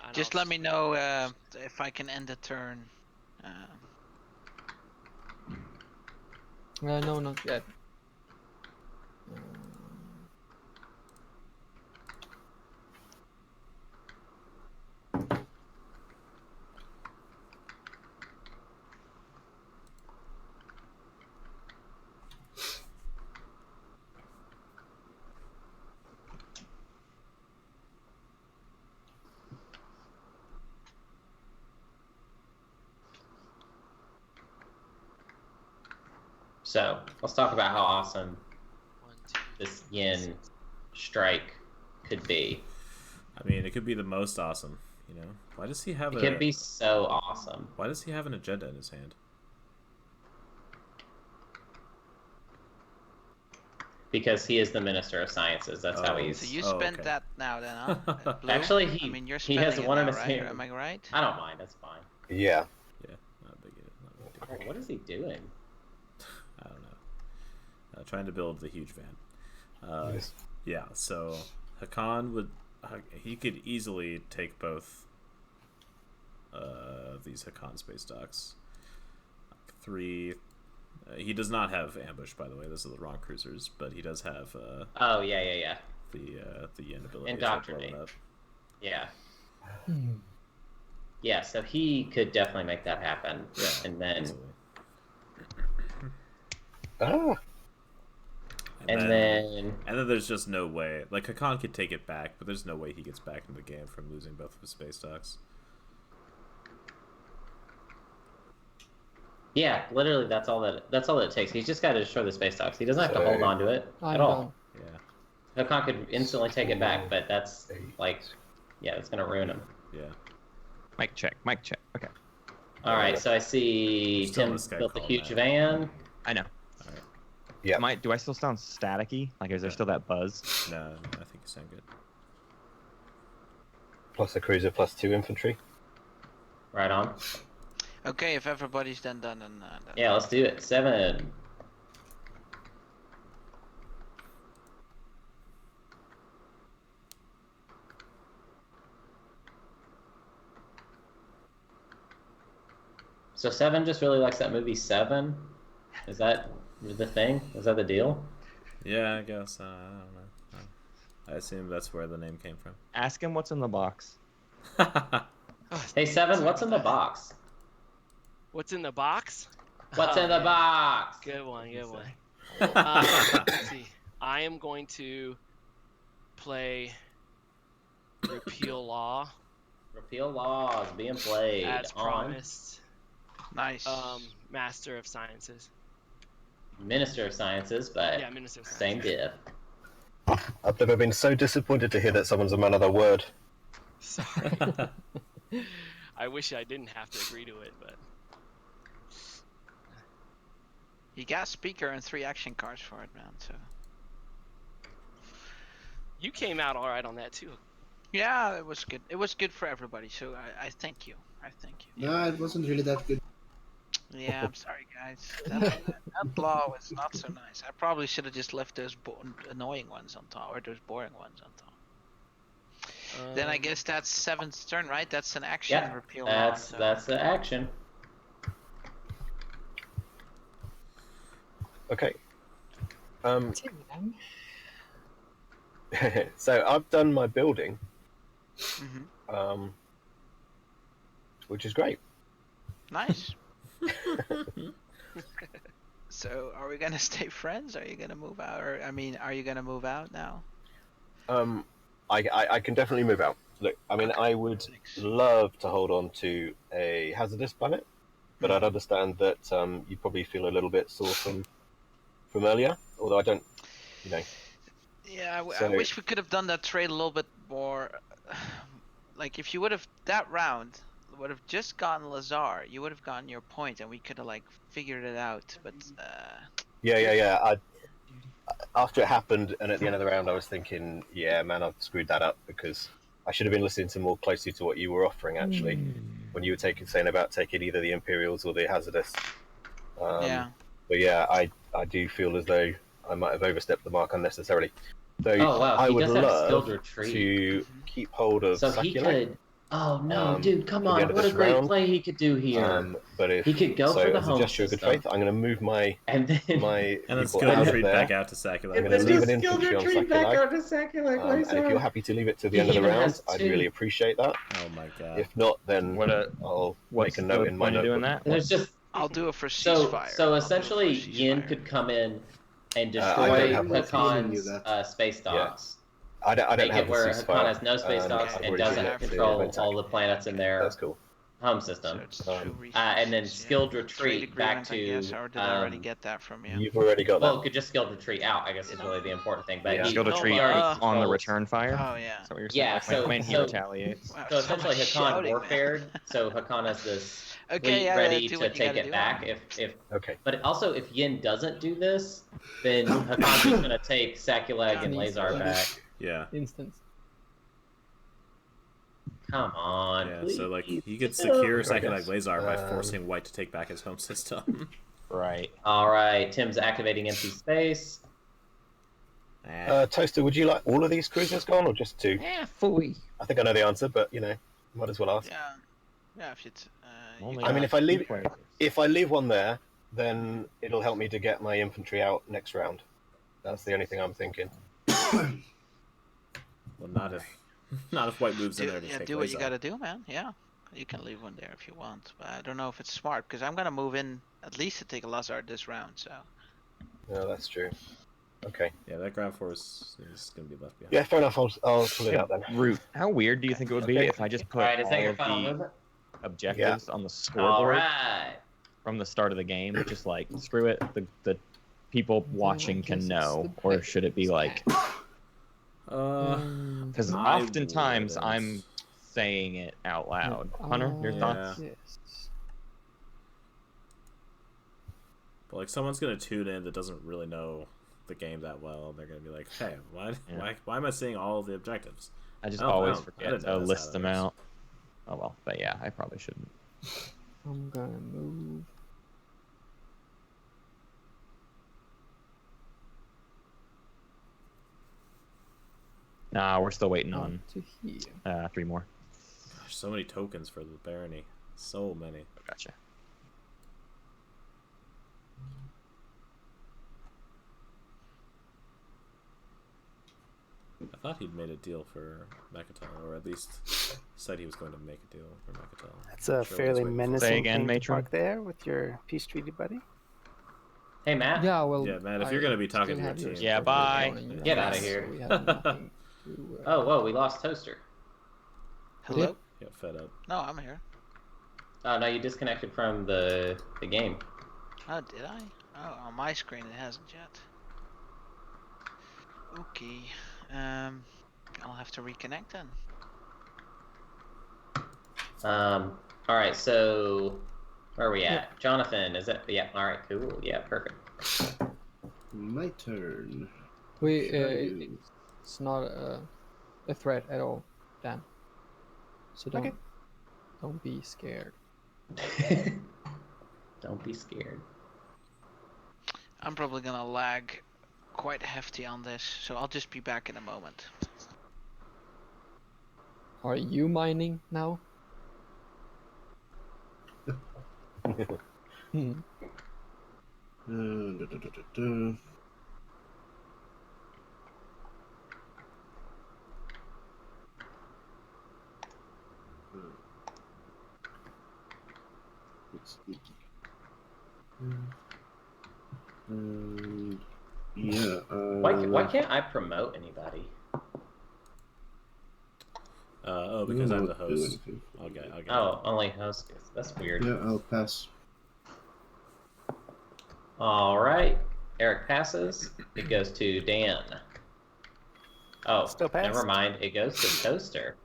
And Just I'll let me know if I can end the turn. No, not yet. So let's talk about how awesome 1, 2, this yin strike could be. I mean, it could be the most awesome. You know, why does he have It could be so awesome. Why does he have an agenda in his hand? Because he is the Minister of Sciences. That's how Oh. he's. So you Oh, spent okay. that now, then, huh? Blue? Actually, I mean, you're he spending has it one in now, his right? hand. Am I right? I don't mind. That's fine. Yeah. Yeah, not a big deal. Oh, what is he doing? I don't know. Trying to build the huge van. Yes. Yeah, so Hakan he could easily take both these Hakan space docks. 3. He does not have ambush, by the way. Those are the wrong cruisers, but he does have Oh yeah. the yin ability. Indoctrinate. To blow it up. Yeah. Yeah, so he could definitely make that happen. Yeah, And then easily. Ah. and then there's just no way. Like, Hakan could take it back, but there's no way he gets back into the game from losing both of his space docks. yeah, literally that's all that it takes. He's just got to destroy the space docks. He doesn't have to So- hold on to it I'm at all. Yeah, Hakan could instantly take it back, but that's like, yeah, that's gonna ruin him. yeah. Mic check. Okay. All right, so I see Still Tim this guy built a calling huge that. van. I know. Yeah. Do I still sound staticky? Like, is there still that buzz? No, I think you sound good. Plus a cruiser, plus 2 infantry. Right on. Okay, if everybody's then done, then Yeah, let's do it. 7. So 7 just really likes that movie 7. Is that the thing? Is that the deal? Yeah, I guess. I don't know. I assume that's where the name came from. Ask him what's in the box. Hey 7, what's in the box? What's in the box? What's Oh, in the man. box? Good one. Let's see. I am going to play Repeal Law Repeal laws being played as on promised. nice. Master of Sciences. Minister of Sciences, but Yeah, Minister of same Sciences. div. I've never been so disappointed to hear that someone's a man of their word. Sorry. I wish I didn't have to agree to it, but You got speaker and 3 action cards for it, man. So you came out all right on that too. yeah, it was good. It was good for everybody. So I thank you. I thank you. No, it wasn't really that good. Yeah, I'm sorry, guys. That law was not so nice. I probably should have just left those annoying ones on top, or those boring ones on top. Then I guess that's 7's turn, right? That's an action Yeah, repeal. that's law, so. that's the action. Okay. So I've done my building. Which is great. Nice. So, are we gonna stay friends? Are you gonna move out? Or I mean, are you gonna move out now? I can definitely move out. Look, I mean, I would love to hold on to a hazardous planet, but I'd understand that you probably feel a little bit sore from earlier. Although I don't, you know. Yeah, I wish we could have done that trade a little bit more. Like, if you would have that round, would have just gotten Lazar, you would have gotten your point, and we could have like figured it out. But Yeah. After it happened, and at the end of the round, I was thinking, yeah, man, I've screwed that up because I should have been listening to more closely to what you were offering actually, when you were saying about taking either the Imperials or the hazardous. Yeah. But yeah, I do feel as though I might have overstepped the mark unnecessarily. So I would love to keep hold of So Sakulan. he could. Oh no, dude! Come on! What a great round. play he could do here. But if he could go for the as home a gesture of good system. faith, I'm going to move my and then skill retreat back out to Sakulan. I'm going to leave an infantry on Sakulan. And if you're happy to leave it to the end of the round, I'd really appreciate that. Oh my god! If not, then I'll make a note in my notebook. Doing that? There's just I'll do it for ceasefire. So essentially, Yin could come in and destroy Hakon's space docks. I don't Make have it where ceasefire. Hakan has no space docks and doesn't control all the planets in their home system. And then skilled retreat back to. Or did I already get that from you? You've already got that. Well, it could just skilled retreat out, I guess, is really the important thing. But skilled retreat on the return fire. Oh yeah. So what you're saying, yeah. when he retaliates. Wow, so essentially, Hakan warfared. So Hakan has this fleet ready to take it back. But also, if Yin doesn't do this, then Hakan's just gonna take Sakuleg and Lazar back. Yeah. Instance. Come on. Yeah, so like he could secure Sakuleg Lazar by forcing White to take back his home system. Right. All right. Tim's activating empty space. Toaster, would you like all of these cruisers gone or just two? Yeah, fully. I think I know the answer, but might as well ask. Yeah. If it's. I mean, if I leave one there, then it'll help me to get my infantry out next round. That's the only thing I'm thinking. Well, not if White moves in there to take do what you Lazar. gotta do, man. Yeah, you can leave one there if you want, but I don't know if it's smart because I'm gonna move in at least to take Lazar this round. So. No, that's true. Okay. Yeah, that ground force is gonna be left behind. Yeah, fair enough. I'll pull it out then. Root. How weird do you think it would be if I just put all of the objectives on the scoreboard from the start of the game? Just like screw it, the people watching can know, or should it be like? Because oftentimes I'm saying it out loud. Hunter, your thoughts? Yes. But like someone's gonna tune in that doesn't really know the game that well, and they're gonna be like, "Hey, why am I seeing all of the objectives?" I just always forget to list them out. Oh well, but yeah, I probably shouldn't. I'm gonna move. Nah, we're still waiting on to here. 3 more. Gosh, so many tokens for the barony. So many. Gotcha. I thought he'd made a deal for Mechatol, or at least said he was going to make a deal for Mechatol. That's a fairly menacing thing to park there with your peace treaty buddy. Hey, Matt. Yeah, well. Yeah, Matt. If you're gonna be talking to your team, yeah, bye. Get out of here. Oh, whoa, we lost Toaster. Hello? Yeah, fed up. No, I'm here. Oh, no, you disconnected from the game. Oh, did I? Oh, on my screen it hasn't yet. Okay. I'll have to reconnect then. Alright, so... Where are we at? Jonathan, is it? Yeah, alright, cool. Yeah, perfect. My turn. It's not a threat at all, Dan. So don't be scared. Don't be scared. I'm probably gonna lag quite hefty on this, so I'll just be back in a moment. Are you mining now? Sneaky. Yeah. Why can't I promote anybody? Because I'm the won't do host. anything. I'll get Oh, only host. That's weird. Yeah, I'll pass. All right. Eric passes. It goes to Dan. Oh, Still pass? never mind. It goes to Toaster.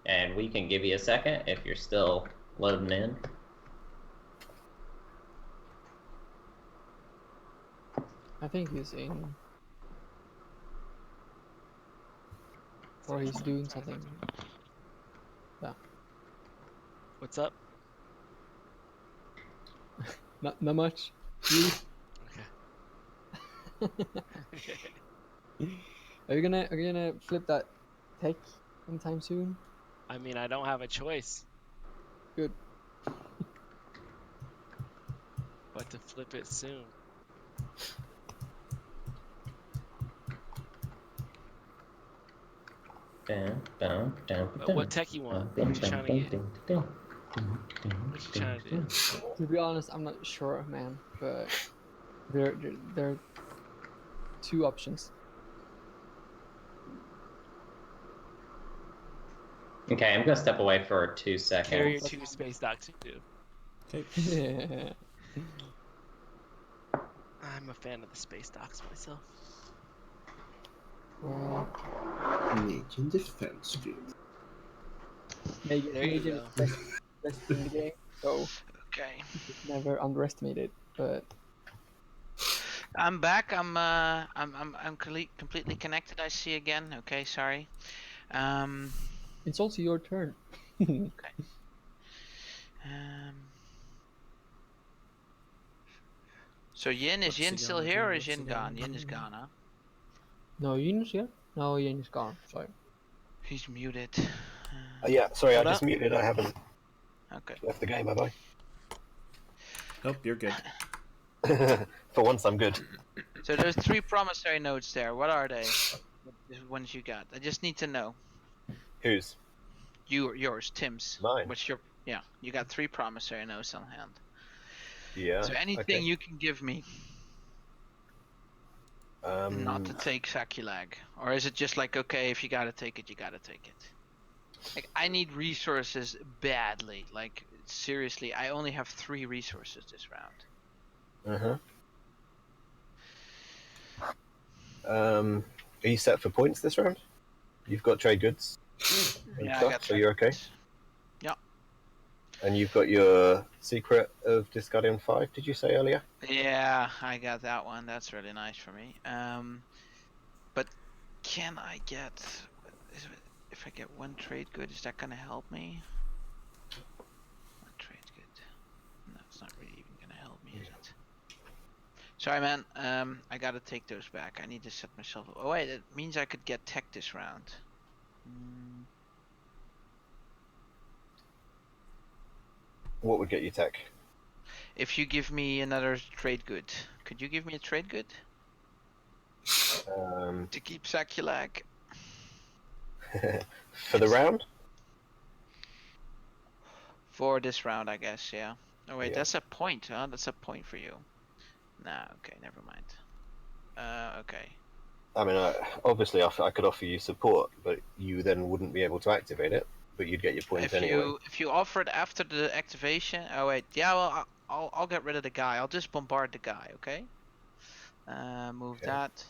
And we can give you a second if you're still loading in. I think he's in. Or he's doing something. Yeah. What's up? Not much. You? Okay. Are you gonna flip that tech anytime soon? I mean, I don't have a choice Good. but to flip it soon. But what tech you want? What you trying to get? What you trying to do? To be honest, I'm not sure, man. But there are two options. Okay, I'm gonna step away for 2 Carrier seconds. 2 space dock 2. Okay. Yeah. I'm a fan of the space docks myself. Well, Legion defense field. There you Megan go. is best in the game, so Okay. never underestimate it. But I'm back. I'm completely connected. I see again. Okay, sorry. it's also your turn. Okay. So Yin, is Yin still here or is Yin gone? Yin is gone, huh? No, Yin's here. No, Yin is gone. Sorry. He's muted. Yeah, sorry, I Hold just up. muted. I haven't Okay. left the game, have I? Nope, you're good. For once, I'm good. So there's 3 promissory notes there. What are they? The ones you got. I just need to know. Whose? Yours, Tim's. Mine. What's your? Yeah, you got 3 promissory notes on hand. Yeah. So anything okay. you can give me, not to take Sakulag, or is it just like, okay, if you gotta take it, you gotta take it? Like, I need resources badly. Like, seriously, I only have 3 resources this round. Are you set for points this round? You've got trade goods and Yeah, I stuff, got so you're okay? goods. Yeah. And you've got your secret of discarding 5, did you say earlier? Yeah, I got that one. That's really nice for me. But can I get? If I get 1 trade good, is that gonna help me? 1 trade good. No, it's not really even gonna help me, is it? Sorry, man. I gotta take those back. I need to set myself. Oh wait, it means I could get tech this round. What would get you tech? If you give me another trade good, could you give me a trade good to keep Sakulag? For the round? For this round, I guess. Yeah. Oh wait, Yeah. that's a point, huh? That's a point for you. Nah. Okay, never mind. Okay. I mean, obviously, I could offer you support, but you then wouldn't be able to activate it, but you'd get your points anyway. If you offer it after the activation, oh wait, yeah, well, I'll get rid of the guy. I'll just bombard the guy, okay? Move Okay. that.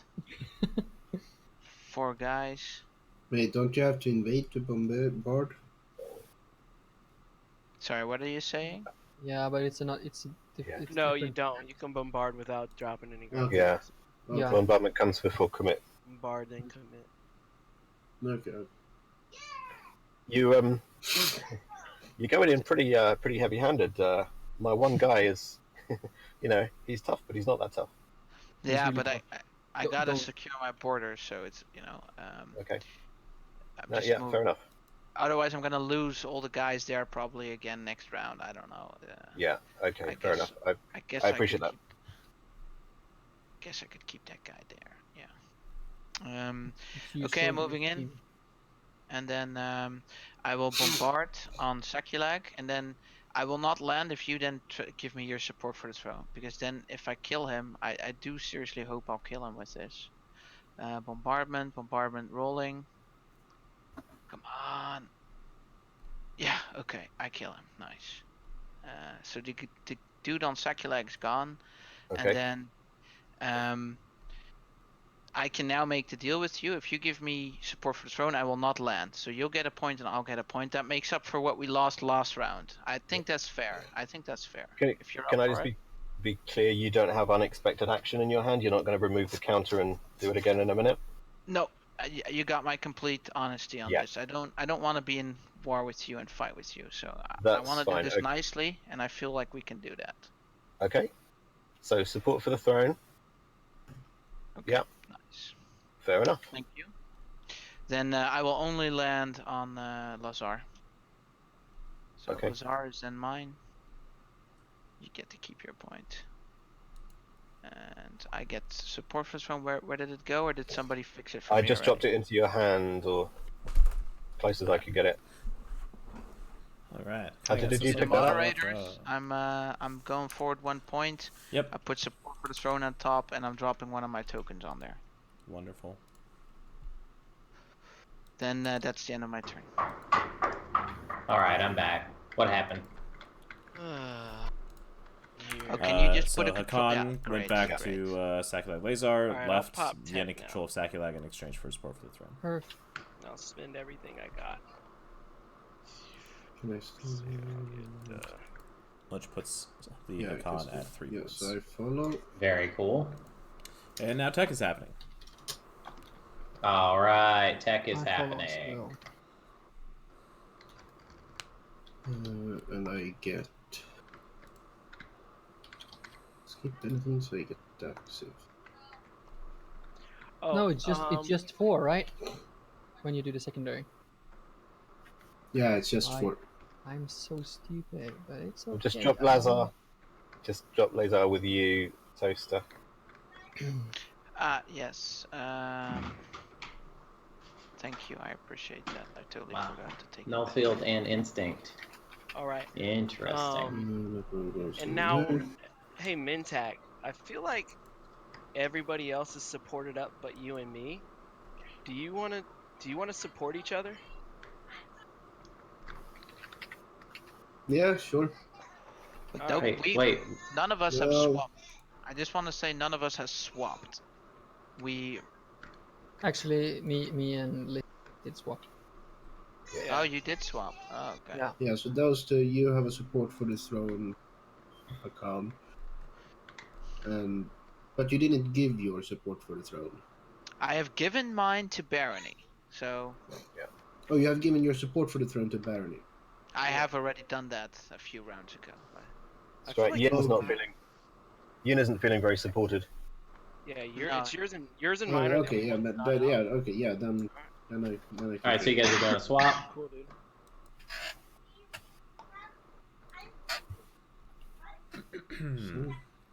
4 guys. Wait, don't you have to invade to bombard? Sorry, what are you saying? Yeah, but it's not. It's No, you different. don't. You can bombard without dropping any ground. Okay. Yeah. Yeah. Bombardment comes before commit. Bombard then commit. Okay. You you're going in pretty heavy-handed. My one guy is, he's tough, but he's not that tough. Yeah, really but tough. I gotta Don't- secure my border, so it's Okay. I'm No, just yeah, moving. fair enough. Otherwise, I'm gonna lose all the guys there probably again next round. I don't know. Yeah. Okay. I fair guess- enough. I guess I appreciate could that. Guess I could keep that guy there. Yeah. it's useful Okay, I'm in moving your in. team. And then I will bombard on Sakulag, and then I will not land if you then give me your support for the throne, because then if I kill him, I do seriously hope I'll kill him with this. Bombardment, rolling. Come on. Yeah, okay, I kill him. Nice. So the dude on Saculag is gone, Okay. and then I can now make the deal with you. If you give me support for the throne, I will not land. So you'll get a point and I'll get a point. That makes up for what we lost last round. I think that's fair. Can I just be clear? You don't have unexpected action in your hand. You're not going to remove the counter and do it again in a minute. No, you got my complete honesty on this. I don't want to be in war with you and fight with you. So I want to do this nicely, and I feel like we can do that. Okay. So support for the throne. Okay. Yep. Nice. Fair enough. Thank you. Then I will only land on Lazar. So okay. Lazar is then mine. You get to keep your point. And I get support for this one. Where did it go, or did somebody fix it for me? I just dropped it into your hand, or close as I could get it. All right. Did you pick that up? Moderators, I'm going forward 1 point. Yep. I put support for the throne on top, and I'm dropping one of my tokens on there. Wonderful. Then that's the end of my turn. Alright, I'm back. What happened? Oh, can you just so put a control? Hakan went back to Saculag Lazar, Alright, left I'll pop Yen 10 in control of Saculag in exchange for support for the throne. Perfect. I'll spend everything I got. Can I still... Which puts the Hakan at 3 points. Yes, I follow. Very cool. And now tech is happening. Alright, tech is I follow happening. as well. And I get... Skip anything so I get that safe. Oh, No, it's just 4, right? When you do the secondary. Yeah, it's just 4. I'm so stupid, but it's okay. Just drop Lazar. Just drop Lazar with you, Toaster. Yes. Thank you. I appreciate that. I totally forgot to take No field and instinct. Alright. Interesting. And now, hey Mintac, I feel like everybody else is supported up but you and me. Do you wanna support each other? Yeah, sure. But wait. None of us have swapped. I just want to say none of us has swapped. Actually, me and Liz did swap. Yeah. Oh, you did swap. Oh, okay. Yeah, so those two, you have a support for the throne account. But you didn't give your support for the throne. I have given mine to Barony, so... Yeah. Oh, you have given your support for the throne to Barony. I have already done that a few rounds ago. That's right, Yin isn't feeling very supported. Yeah, it's yours and mine. Okay, yeah, but yeah, okay, yeah, then I Alright, so you guys are going to swap. Cool, dude.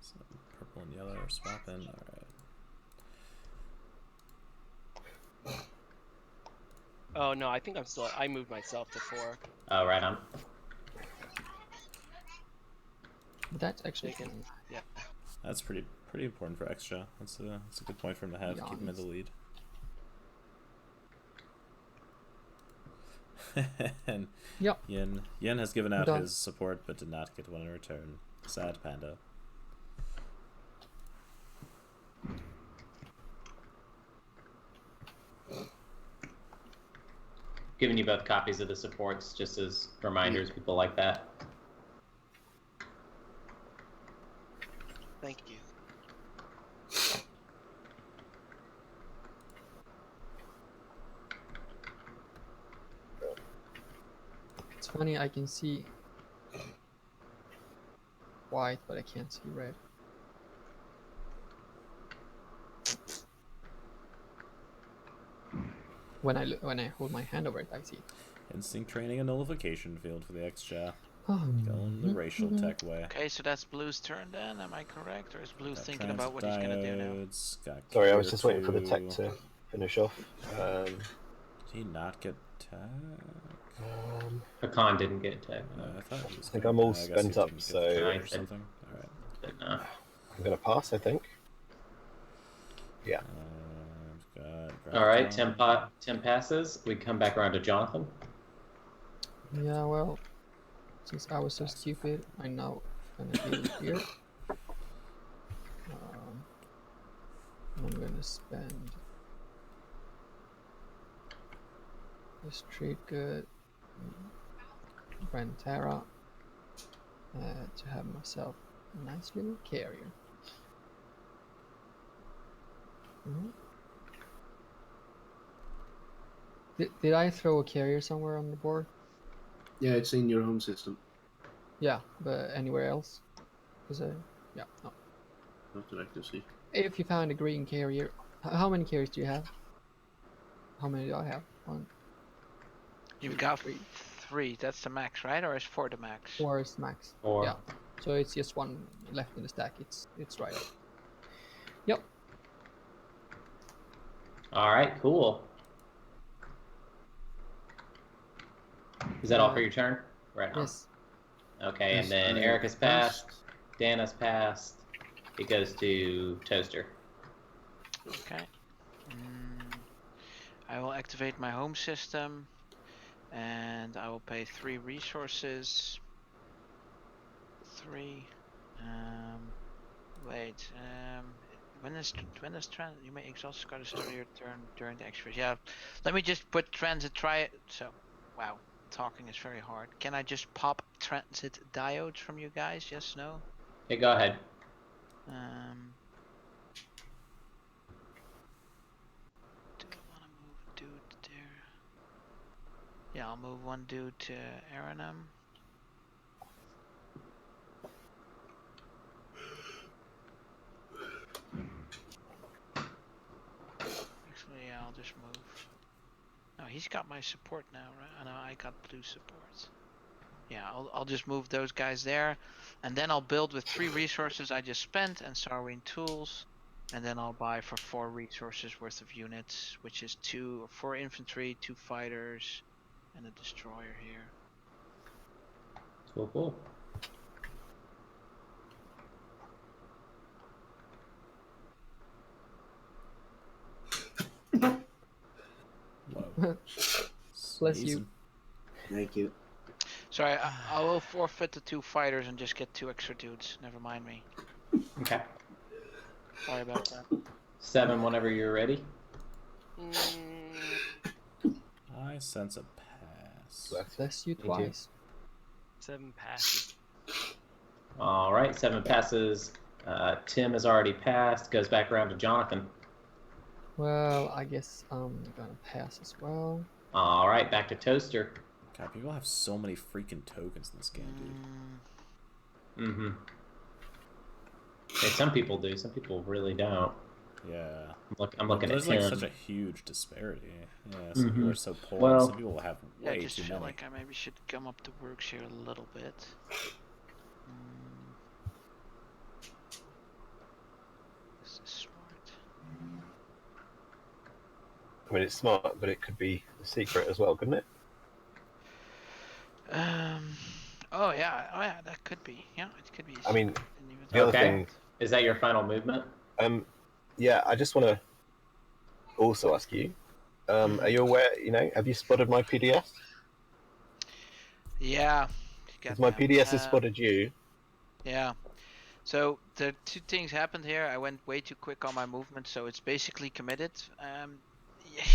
So purple and yellow are swapping. Alright. Oh no, I think I moved myself to 4. Oh, right on. That's actually yeah. That's pretty important for extra. That's a good point for him to have. Keep him in the lead. And Yen has given out his support but did not get one in return. Sad panda. Giving you both copies of the supports just as reminders, people like that. Thank you. It's funny, I can see white, but I can't see red. When I hold my hand over it, I see it. Instinct training a nullification field for the extra. Going the racial tech way. Okay, so that's Blue's turn then, am I correct? Or is Blue thinking about what he's gonna do now? Sorry, I was just waiting for the tech to finish off. Did he not get tagged? Hakan didn't get tagged. I thought he was. I think I'm all I guess he spent up, didn't get so tagged or something. All right. But, I'm gonna pass. I think. Yeah. all right, 10 passes. We come back around to Jonathan. Yeah, well, since I was so stupid, I'm now gonna be here. I'm gonna spend this trade good Brantara to have myself a nice little carrier. Did I throw a carrier somewhere on the board? Yeah, it's in your home system. Yeah, but anywhere else? Yeah, no. Not that I can see. If you found a green carrier, how many carriers do you have? How many do I have? 1. You've got 3. That's the max, right? Or is 4 the max? 4 is max. 4. Yeah. So it's just 1 left in the stack. It's right up. Yep. All right, cool. Is that all for your turn? Right on. Yes. Okay, Yes, and then I Eric has passed. Dan has passed. It goes to Toaster. Okay. I will activate my home system, and I will pay 3 resources. 3. Wait. When is you may exhaust a card start your turn during the extra. Yeah. Let me just put transit. Try it. So, wow, talking is very hard. Can I just pop transit diodes from you guys? Yes. No. Hey, go ahead. Do I want to move a dude there? Yeah, I'll move 1 dude to Aranum. Actually, yeah, I'll just move. No, he's got my support now, right? No, I got blue support. Yeah, I'll just move those guys there, and then I'll build with 3 resources I just spent and Sarween tools, and then I'll buy for 4 resources worth of units, which is 4 infantry, 2 fighters, and a destroyer here. Cool. Whoa. Bless you. Thank you. Sorry, I will forfeit the 2 fighters and just get 2 extra dudes. Never mind me. Okay. Sorry about that. 7 whenever you're ready. I sense a pass. Bless you twice. 7 passes. All right, 7 passes. Tim has already passed. Goes back around to Jonathan. Well, I guess I'm gonna pass as well. All right, back to Toaster. God, people have so many freaking tokens in this game, dude. Mm-hmm. Hey, some people do. Some people really don't. Yeah. I'm looking at him. There's like such a huge disparity. Yeah, some people are so poor. Well, some people have way I just too feel many. like I maybe should gum up the works here a little bit. This is smart. I mean, it's smart, but it could be a secret as well, couldn't it? Oh yeah, that could be. Yeah, it could be. I mean, the other thing. Is that your final movement? Yeah, I just want to also ask you. Are you aware? Have you spotted my PDS? Yeah. Because my PDS has spotted you. Yeah. So the 2 things happened here. I went way too quick on my movement, so it's basically committed.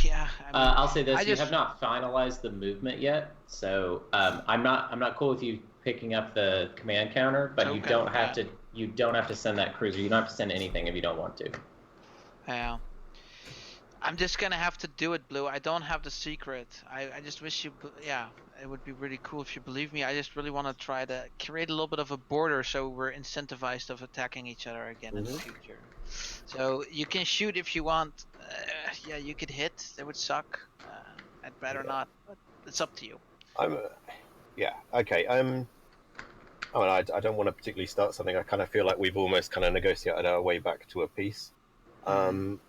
Yeah. I mean, I'll say this: you have not finalized the movement yet, so I'm not cool with you picking up the command counter, but you don't have to. You don't have to send that cruiser. You don't have to send anything if you don't want to. Yeah. I'm just gonna have to do it, Blue. I don't have the secret. I just wish you. Yeah, it would be really cool if you believe me. I just really want to try to create a little bit of a border so we're incentivized of attacking each other again in the future. So you can shoot if you want. Yeah, you could hit. That would suck. I'd rather not, but it's up to you. Yeah. Okay. I mean, I don't want to particularly start something. I kind of feel like we've almost kind of negotiated our way back to a peace. Have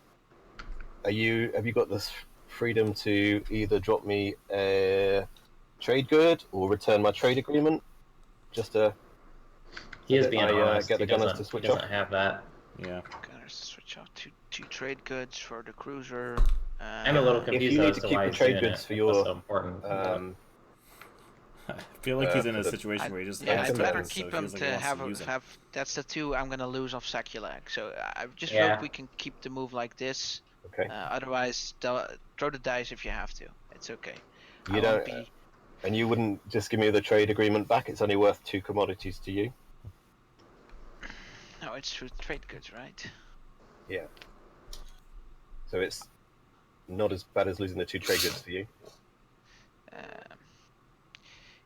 you got this freedom to either drop me a trade good or return my trade agreement. Just to He is being honest. get the He gunners doesn't, to switch he doesn't off. have that. Yeah. Gunners to switch off two trade goods for the cruiser. I'm a little If confused you as need to to keep why the he's trade doing goods it. for That's your so important. I feel like he's in for a the- situation where he just Yeah, has I'd to, better so keep it him feels like to he wants have to use 'em. have. That's the two I'm gonna lose off Saculag. So I just Yeah. hope we can keep the move like this. Okay. Otherwise, throw the dice if you have to. It's okay. You I don't, won't be. and you wouldn't just give me the trade agreement back. It's only worth 2 commodities to you. No, it's through trade goods, right? Yeah. So it's not as bad as losing the 2 trade goods for you.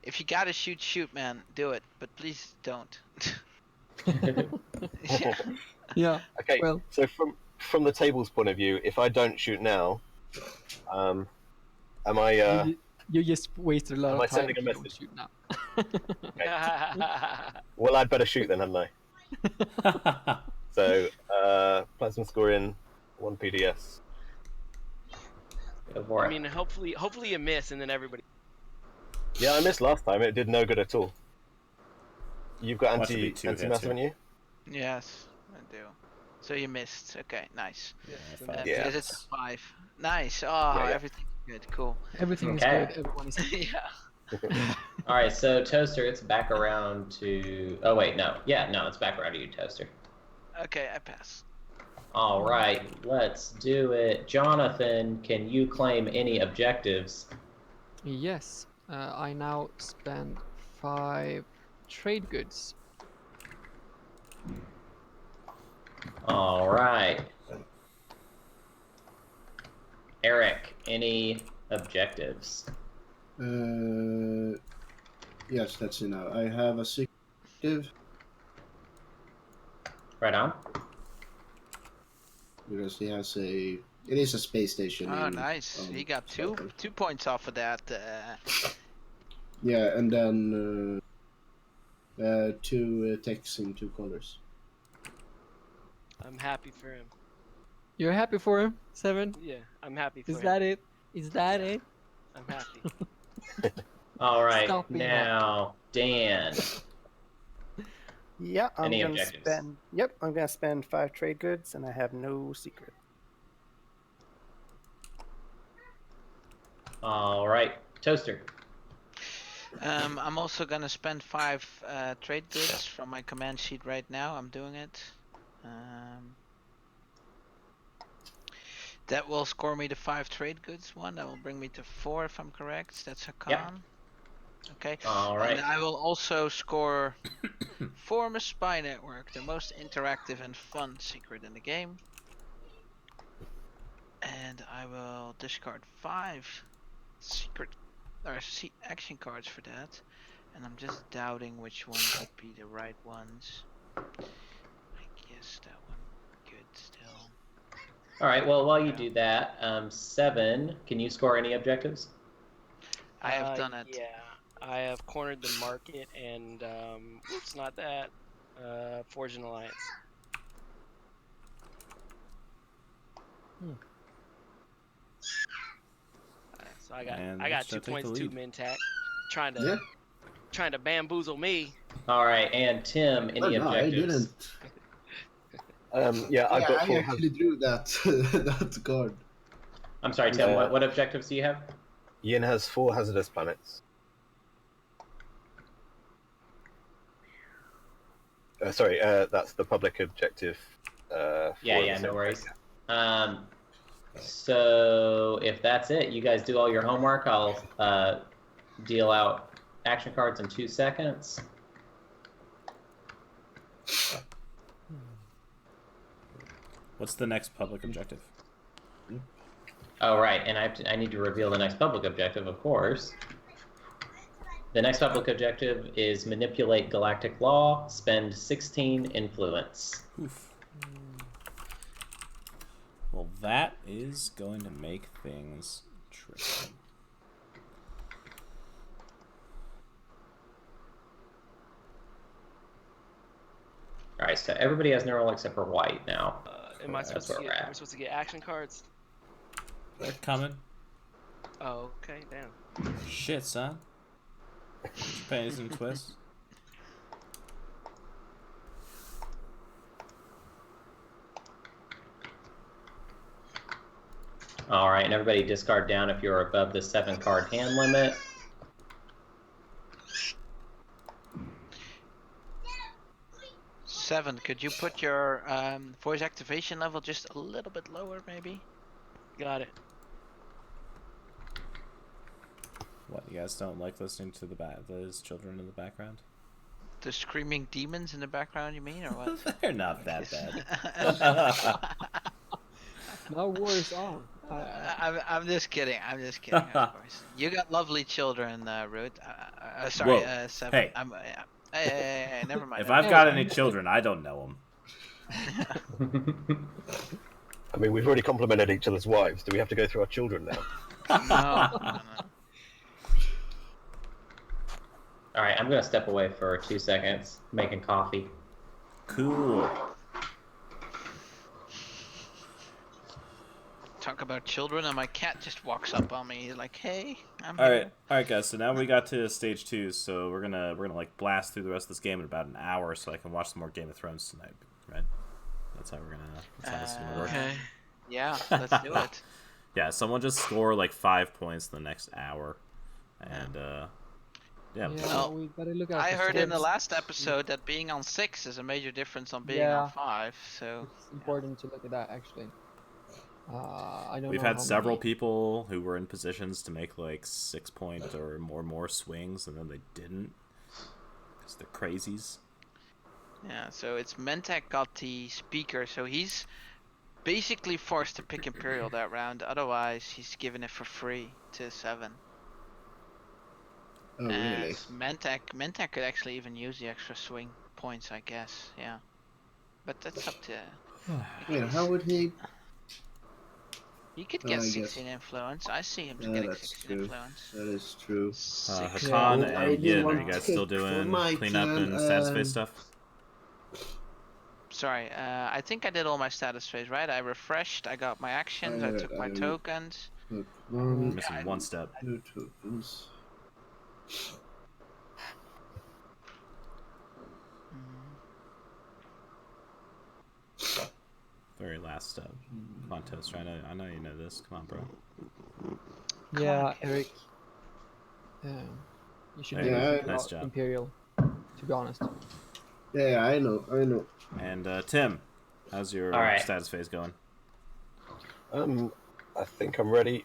If you gotta shoot, man, do it. But please don't. Yeah. Okay. Well, So from the table's point of view, if I don't shoot now, am I? you just wasted a lot am I of time sending if a you don't message? shoot now. Well, I'd better shoot then, hadn't I? So plasma scoring 1 PDS. Go for I it. mean, hopefully you miss, and then everybody. Yeah, I missed last time. It did no good at all. You've got Watch it be anti 2 hits mass, here. haven't you? Yes, I do. So you missed. Okay, nice. Yeah, Yeah. Because it's a 5. Nice. Oh, Yeah. everything's good. Cool. Everything Okay. is good. Everyone is happy. Yeah. All right, so Toaster, it's back around to. Oh wait, no. Yeah, no, it's back around to you, Toaster. Okay, I pass. All right, let's do it. Jonathan, can you claim any objectives? Yes. I now spend 5 trade goods. All right. Eric, any objectives? Yes, that's it now. I have a secretive Right on. because he has a. It is a space station. Oh, in, nice. He got two Stockholm. 2 points off of that. Yeah, and then 2 texts in 2 colors. I'm happy for him. You're happy for him, 7? Yeah, I'm happy for Is him. that it? Is that it? I'm happy. All right, Stop being now Dan. Yeah, I'm Any gonna objectives? spend. Yep, I'm gonna spend 5 trade goods, and I have no secret. All right, Toaster. I'm also gonna spend 5 trade goods from my command sheet right now. I'm doing it. That will score me the 5 trade goods one. That will bring me to 4 if I'm correct. That's a con. Yep. Okay. All right. And I will also score Form a Spy Network, the most interactive and fun secret in the game. And I will discard 5 secret or action cards for that. And I'm just doubting which ones would be the right ones. I guess that one good still. All right. Well, while you do that, 7. Can you score any objectives? I have done it. Yeah, I have cornered the market and oops, not that. Forge an alliance. So I And got let's 2 take the points, 2 lead. min tack, trying to bamboozle me. All right, and Tim, any Oh, no, I objectives? didn't. Yeah, I've got I 4 actually drew that that card. I'm sorry, Tim. Yeah. What objectives do you have? Yin has 4 hazardous planets. Sorry, that's the public objective. Yeah, no worries. So if that's it, you guys do all your homework. I'll deal out action cards in 2 seconds. What's the next public objective? Oh, right, and I need to reveal the next public objective, of course. The next public objective is manipulate galactic law, spend 16 influence. Oof. Well, that is going to make things tricky. All right, so everybody has neural except for white now. Am I That's supposed where we're at. to get action cards? They're coming. Oh, okay, damn. Shit, son. Panties and twists. All right, and everybody discard down if you're above the 7-card hand limit. Seven. Could you put your voice activation level just a little bit lower, maybe? Got it. What, you guys don't like listening to those children in the background? The screaming demons in the background, you mean, or what? They're not that bad. Now war is on. I'm just kidding. I'm just kidding. Of course, you got lovely children, Ruth. Sorry, Whoa. Seven. Hey. Hey, never mind. If I've got any children, I don't know them. I mean, we've already complimented each other's wives. Do we have to go through our children now? No. All right, I'm going to step away for 2 seconds, making coffee. Cool. Talk about children, and my cat just walks up on me. He's like, "Hey, I'm All here." right, guys. So now we got to stage 2. So we're gonna like blast through the rest of this game in about an hour, so I can watch some more Game of Thrones tonight. Right? That's how this is gonna work. Okay. Yeah, let's do it. Yeah. Someone just score like 5 points in the next hour, and yeah. Yeah, we gotta look at I the heard in the scripts. last episode that being on 6 is a major difference on being Yeah. on 5. So It's important to look at that actually. I don't We've know had how several many... people who were in positions to make like 6-point or more swings, and then they didn't because they're crazies. yeah, so it's Mentek got the speaker, so he's basically forced to pick Imperial that round. Otherwise, he's giving it for free to 7. Oh, And really? Mentek could actually even use the extra swing points, I guess. Yeah, but that's up to. Wait, how would he? He could get I guess. 16 influence. I see him Yeah, getting that's 16 true. influence. That is true. Six. Hakan Yeah, I and do Yin, are want you guys to still pick for doing my cleanup turn, and status phase stuff? Sorry, I think I did all my status phase, right? I refreshed, I got my actions, I took my tokens. Took one, Missing one step. 2 tokens. Very last step. Come on, Toast. I know you know this. Come on, bro. Yeah, Eric. You should do Yeah, anything nice about job. Imperial, to be honest. Yeah, I know. And Tim, how's your All right. status phase going? I think I'm ready.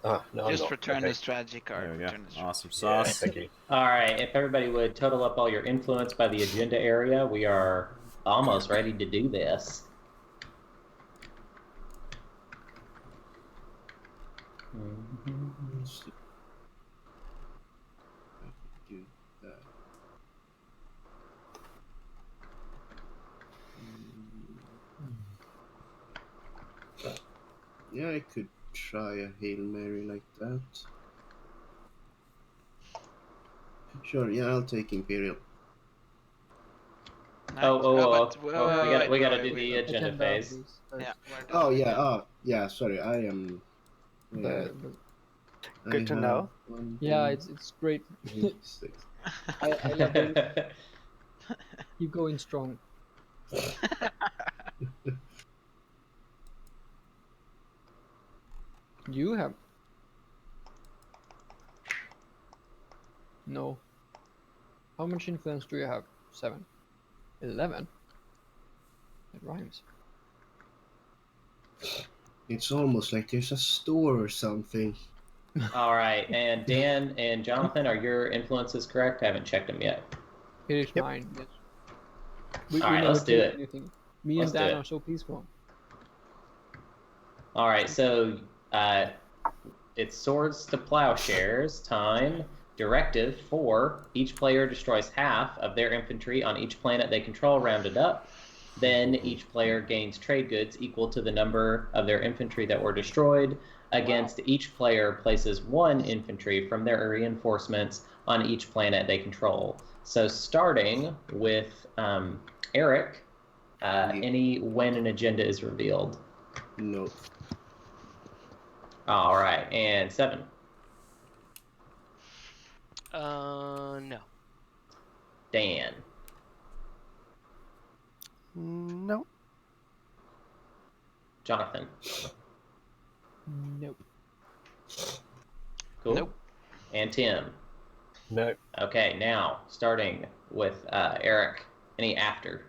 No, I'm Just not. return Okay. the strategy card. There we go. Return the Awesome Yeah, sauce. thank you. All right, if everybody would total up all your influence by the agenda area, we are almost ready to do this. Let's see. I could do that. Yeah, I could try a Hail Mary like that. Sure, yeah, I'll take Imperial. Nice. We gotta do the wait. agenda phase. please, first. Yeah. Oh, yeah, sorry, I am... The- Good to know. yeah, it's great. I love it. Keep going strong. You have... No. How much influence do you have? 7. 11? It rhymes. It's almost like there's a store or something. All right, and Dan and Jonathan, are your influences correct? I haven't checked them yet. It is mine. Yes. We All right, never let's do take it. anything. Me Let's and do Dan it. are so peaceful. All right, so it's Swords to Plowshares time. Directive 4, each player destroys half of their infantry on each planet they control, rounded up. Then each player gains trade goods equal to the number of their infantry that were destroyed. Against each player places 1 infantry from their reinforcements on each planet they control. So starting with Eric, any when an agenda is revealed. No. All right, and 7. No. Dan. No. Jonathan. Nope. Cool. Nope. And Tim. No. Okay, now starting with Eric. Any after?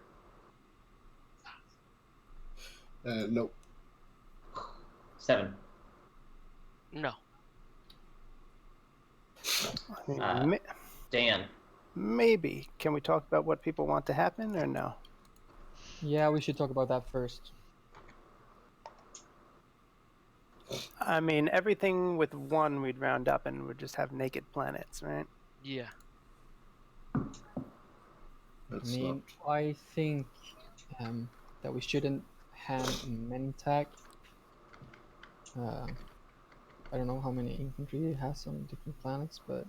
Nope. 7. No. Dan. Maybe. Can we talk about what people want to happen or no? Yeah, we should talk about that first. I mean, everything with 1 we'd round up and we'd just have naked planets, right? Yeah. That's I mean, I think that we shouldn't have Mentag. I don't know how many infantry it has on different planets, but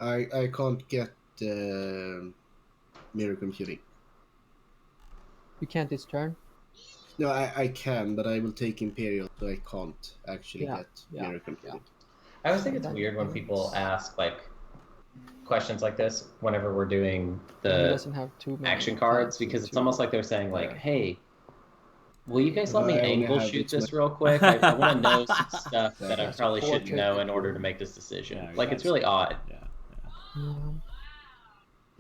I can't get mirror computing. you can't this turn. No, I can, but I will take Imperial, so I can't actually get mirror computing. I always think it's weird when people ask like questions like this whenever we're doing the action cards, because it's almost like they're saying like, hey, will you guys let me angle shoot this real quick? I want to know some stuff that I probably shouldn't know in order to make this decision. Yeah, like, it's really odd.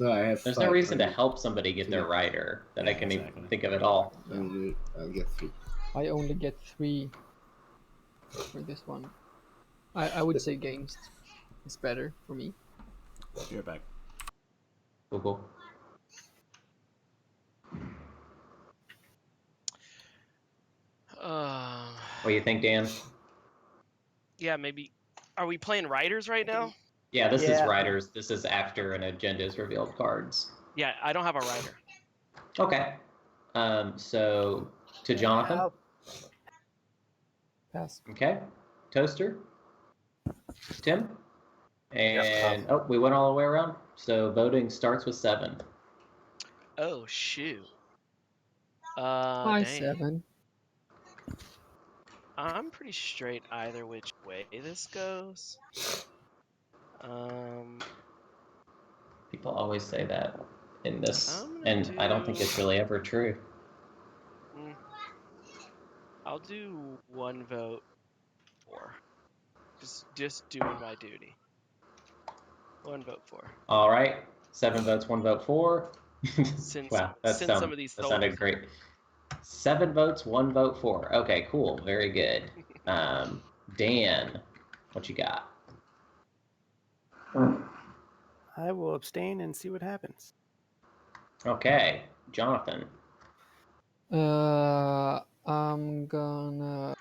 No, I have. There's no reason to help somebody get their rider that I can even think of at all. I'll get 3. I only get 3 for this one. I would say games is better for me. You're back. Cool. What do you think, Dan? Yeah, maybe. Are we playing riders right now? Yeah, this is riders. This is after an agenda is revealed cards. Yeah, I don't have a rider. Okay. So to Jonathan. Pass. Okay. Toaster. Tim. And Yep, we went all the way around. So voting starts with 7. Oh shoot. Hi, dang. 7. I'm pretty straight either which way this goes. People always say that in this, and I don't think it's really ever true. I'll do 1 vote for. Just doing my duty. 1 vote for. All right, 7 votes, 1 vote for. Wow, that sounded great. 7 votes, 1 vote for. Okay, cool, very good. Dan, what you got? I will abstain and see what happens. Okay, Jonathan. I'm gonna.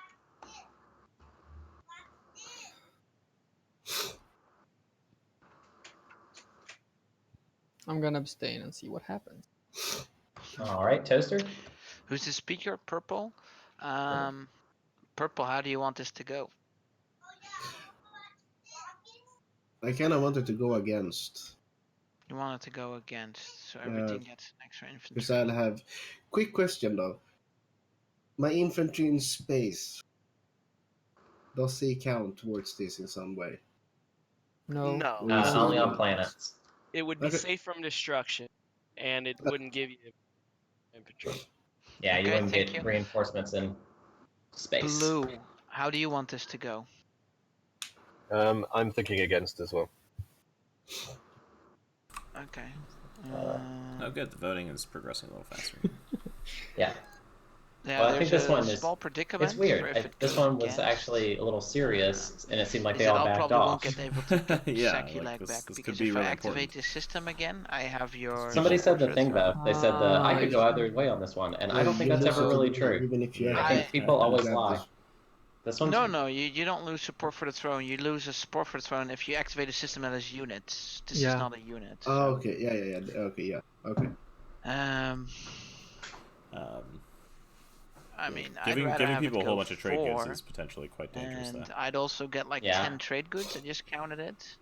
abstain and see what happens. All right, Toaster. Who's the speaker? Purple. Purple. How do you want this to go? I kind of wanted to go against. You want it to go against, so everything gets an extra infantry. Because I'll have. Quick question though. My infantry in space. Does they count towards this in some way? No. Only on planets. It would be safe from destruction, and it wouldn't give you infantry. Yeah, you wouldn't get reinforcements in space. Blue, how do you want this to go? I'm thinking against as well. Okay. Oh, good. The voting is progressing a little faster. Yeah. Yeah, well, I think this one is small predicament. It's weird. This one was actually a little serious, and it seemed like they all backed probably off. Won't get able to get Yeah, back this because could be if really I activate important. the system again, I have your. Somebody said the thing though. They said I could go either way on this one, and I don't think that's ever really true. Even if you I think people always lie. This one's... No, you don't lose support for the throne. You lose a support for the throne if you activate a system that has units. This is not a unit. So. Oh, okay. Yeah. Okay, yeah. Okay. I mean, giving have people it a whole go bunch of trade goods 4, is potentially quite dangerous. And though. I'd also get like 10 trade goods. I just counted it.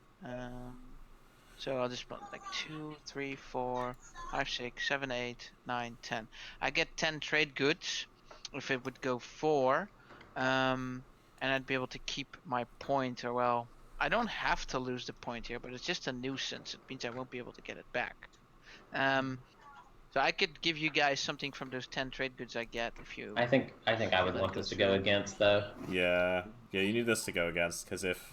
So I'll just put like 2, 3, 4, 5, 6, 7, 8, 9, 10. I get 10 trade goods if it would go 4, and I'd be able to keep my point. Or well, I don't have to lose the point here, but it's just a nuisance. It means I won't be able to get it back. So I could give you guys something from those 10 trade goods I get if you. I think I would want this to go against though. Yeah, you need this to go against because if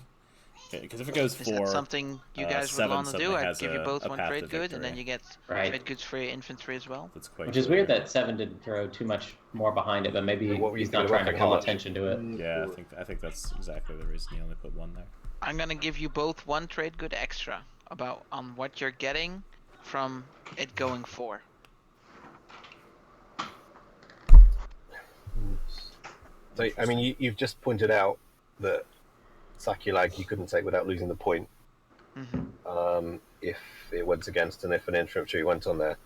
it goes Is for that something you guys would 7 want to do? suddenly I'd has give you both a one path to trade good, and then victory. you get Right. trade goods for your infantry as well. That's quite Which is clear. weird that 7 didn't throw too much more behind it, but maybe What were you he's not thinking trying to about call how much? attention to it. Yeah, I think that's exactly the reason he only put 1 there. I'm gonna give you both one trade good extra on what you're getting from it going 4. So, I mean, you've just pointed out that Sakulag you couldn't take without losing the point. If it went against and if an infantry went on there.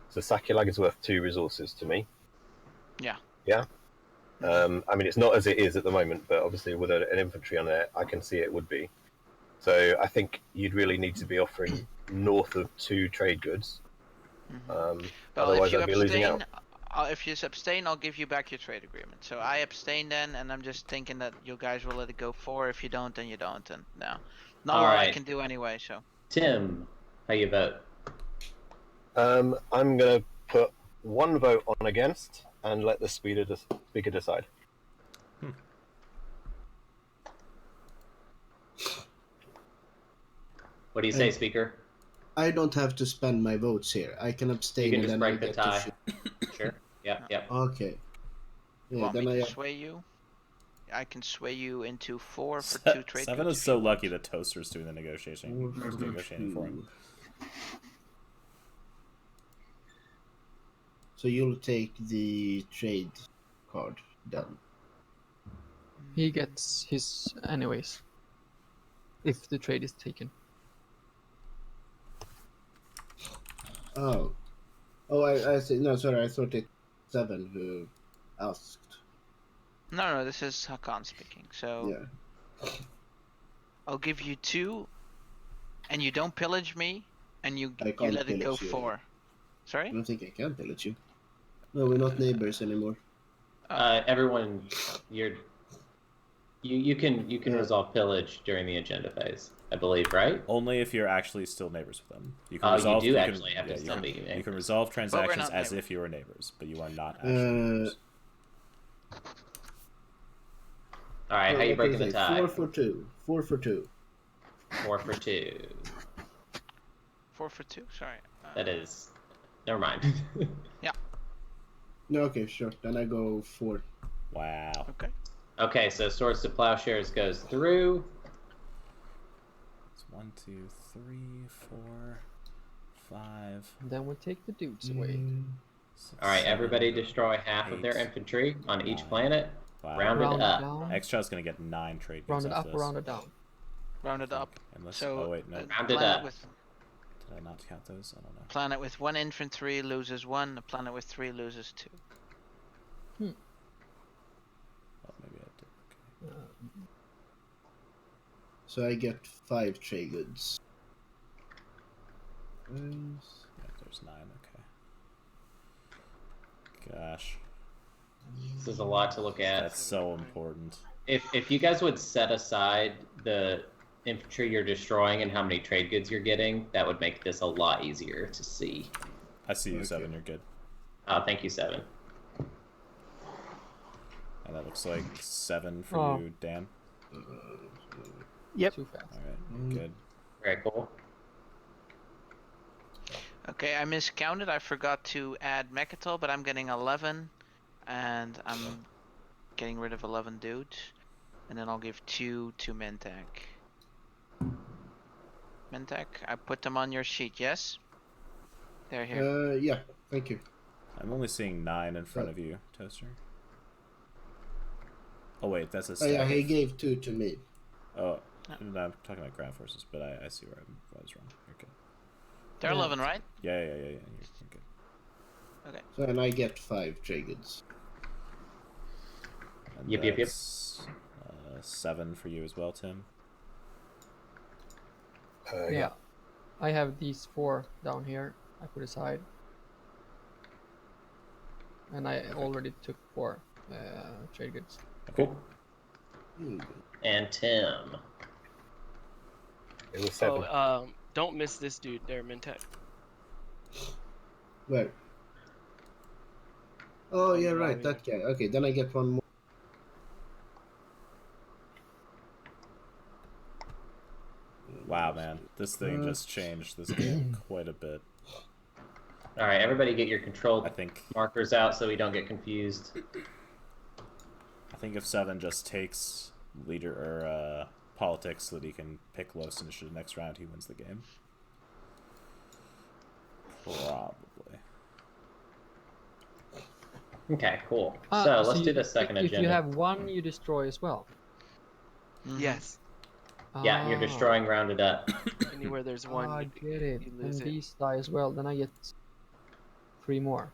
So Sakulag is worth 2 resources to me. Yeah. Yeah? I mean, it's not as it is at the moment, but obviously with an infantry on there, I can see it would be. So I think you'd really need to be offering north of 2 trade goods. Otherwise, I'd be losing out. If you abstain, I'll give you back your trade agreement. So I abstain then, and I'm just thinking that you guys will let it go 4. If you don't, then you don't. And no, not a lot I can do anyway. So Tim, how you vote? I'm gonna put 1 vote on against and let the speaker decide. What do you say, Speaker? I don't have to spend my votes here. I can abstain. You can and just then break I the get tie. to shoot. Sure. Yep. Okay. Yeah, want then me I to sway you? I can sway you into 4 for 2 trade 7 goods is if so you lucky want. that Toaster's doing the negotiating for him. So you'll take the trade card then. He gets his anyways. If the trade is taken. Oh, I see. No, sorry. I thought it's 7 who asked. No, this is Hakan speaking. So Yeah. I'll give you 2, and you don't pillage me, and you I can't let it go pillage you. 4. I Sorry? don't think I can pillage you. No, we're not neighbors anymore. Everyone, you can resolve pillage during the agenda phase, I believe, right? Only if you're actually still neighbors with them. You can Oh, resolve, you do actually have to still be You neighbors. can resolve transactions not as neighbors. if you were neighbors, but you are not actually neighbors. All right, how you breaking the tie? 4 for 2. 4 for 2. 4 for 2. 4 for 2. Sorry. That is. Never mind. Yeah. No, okay, sure. Then I go 4. Wow. Okay. Okay, so Swords to Plowshares goes through. It's 1, 2, 3, 4, 5. And then we take the dudes away. 6, All right, 7, everybody destroy half of their 8, infantry on each 9. planet. Wow. Round it up. Down. Extra's gonna get 9 trade goods Round it off up, this. round it down. Round it up. Unless, So oh wait, no. Round it planet up. with Did I not count those? I don't know. planet with 1 infantry loses 1. A planet with 3 loses 2. Oh, maybe I did. Okay. So I get 5 trade goods. Yeah, there's 9. Okay. Gosh, This is a lot to look at. that's so important. If you guys would set aside the infantry you're destroying and how many trade goods you're getting, that would make this a lot easier to see. I see you, Okay. 7. You're good. Thank you, 7. And that looks like 7 for you, Dan. Yep. Too fast. All right, good. Very cool. Okay, I miscounted. I forgot to add Mechatol, but I'm getting 11, and I'm getting rid of 11 dudes, and then I'll give 2 to Mentak. Mentak, I put them on your sheet. Yes, they're here. Yeah, thank you. I'm only seeing 9 in front of you, Toaster. Oh wait, that's a Oh stack. yeah, he gave 2 to me. Oh, no, I'm talking about ground forces, but I see where I was wrong. You're good. They're 11, right? Yeah. You're good. Okay. So and I get 5 trade goods. And Yep. that's, 7 for you as well, Tim. Yeah. I have these 4 down here. I put aside. And I already took 4 trade goods. Cool. Hmm. And Tim. It was 7. Don't miss this dude there, Mintech. Where? Oh, yeah, right, that guy. Okay, then I get one more. Wow, man, this thing just changed this game quite a bit. All right, everybody, get your control I think markers out so we don't get confused. I think if 7 just takes leader or politics so that he can pick lowest initiative next round, he wins the game. Probably. Okay, cool. So let's do the second agenda. If you have 1, you destroy as well. Yes. Yeah, you're destroying rounded up. Anywhere there's 1, I get it. you And lose it. these die as well, then I get 3 more.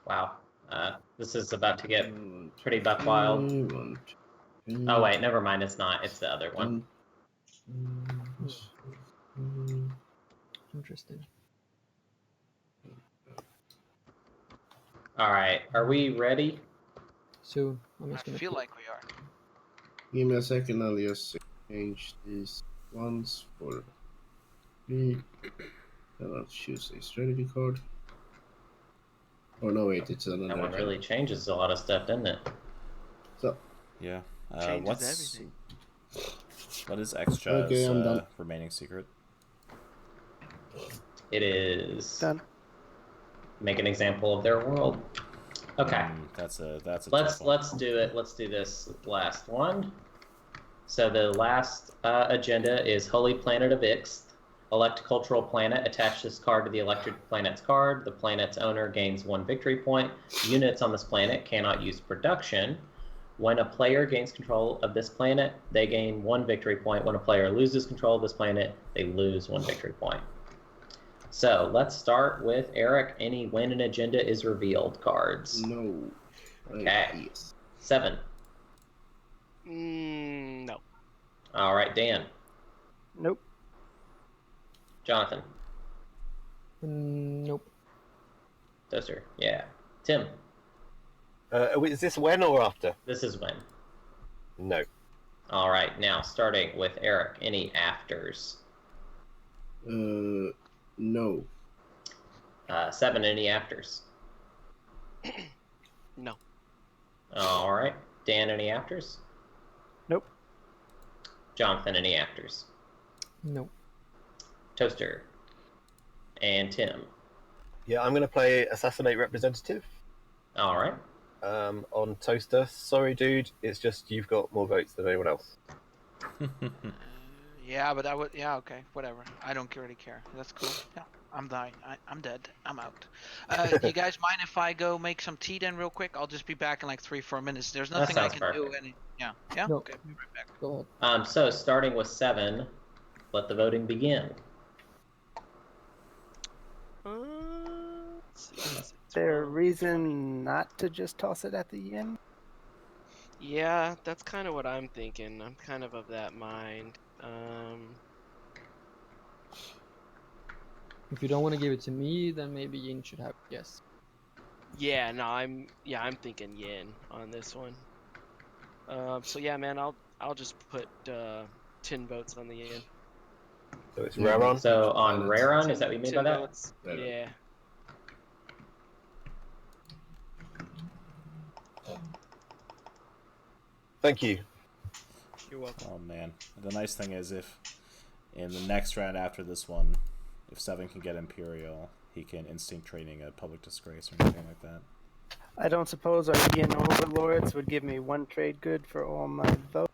Wow. This is about to get pretty buck wild. Oh wait, never mind, it's not. It's the other one. Interesting. Alright, are we ready? So, I feel like we are. Give me a second, I'll just change these ones for 3. And I'll choose a strategy card. Oh no, wait, it's another. That one really changes a lot of stuff, doesn't it? So. Yeah. Changes What's everything. what is Xtra's Okay, I'm done. remaining secret? It is Done. make an example of their world. Okay. That's a tough one. Let's do it. Let's do this last one. So the last agenda is Holy Planet of Ix. Elect cultural planet. Attach this card to the elected planet's card. The planet's owner gains 1 victory point. Units on this planet cannot use production. When a player gains control of this planet, they gain 1 victory point. When a player loses control of this planet, they lose 1 victory point. So let's start with Eric. Any win an agenda is revealed cards. No. Okay. Yes. 7. No. All right, Dan. Nope. Jonathan. Nope. Toaster. Yeah. Tim. Is this when or after? This is when. No. All right. Now, starting with Eric. Any afters? No. 7. Any afters? No. All right. Dan. Any afters? Nope. Jonathan. Any afters? Nope. Toaster. And Tim. Yeah, I'm going to play Assassinate Representative. All right. On Toaster. Sorry, dude. It's just you've got more votes than anyone else. Yeah, but I would. Yeah, okay, whatever. I don't really care. That's cool. Yeah, I'm dying. I'm dead. I'm out. You guys mind if I go make some tea then, real quick? I'll just be back in like 3-4 minutes. There's nothing I sounds can do. perfect. Yeah. Yeah. No. Okay. Be right back. Go ahead. So starting with 7, let the voting begin. Is there a reason not to just toss it at the end? Yeah, that's kind of what I'm thinking. I'm kind of that mind. If you don't want to give it to me, then maybe Yin should have yes. Yeah, no, I'm thinking yin on this one. So yeah, man, I'll just put 10 votes on the yin. So it's Raron. So on Raron, is that what you mean by 10 that? votes. Yeah. Thank you. You're welcome. Oh man, the nice thing is if in the next round after this one, if 7 can get Imperial, he can instinct training a public disgrace or anything like that. I don't suppose our Yin overlords would give me 1 trade good for all my votes.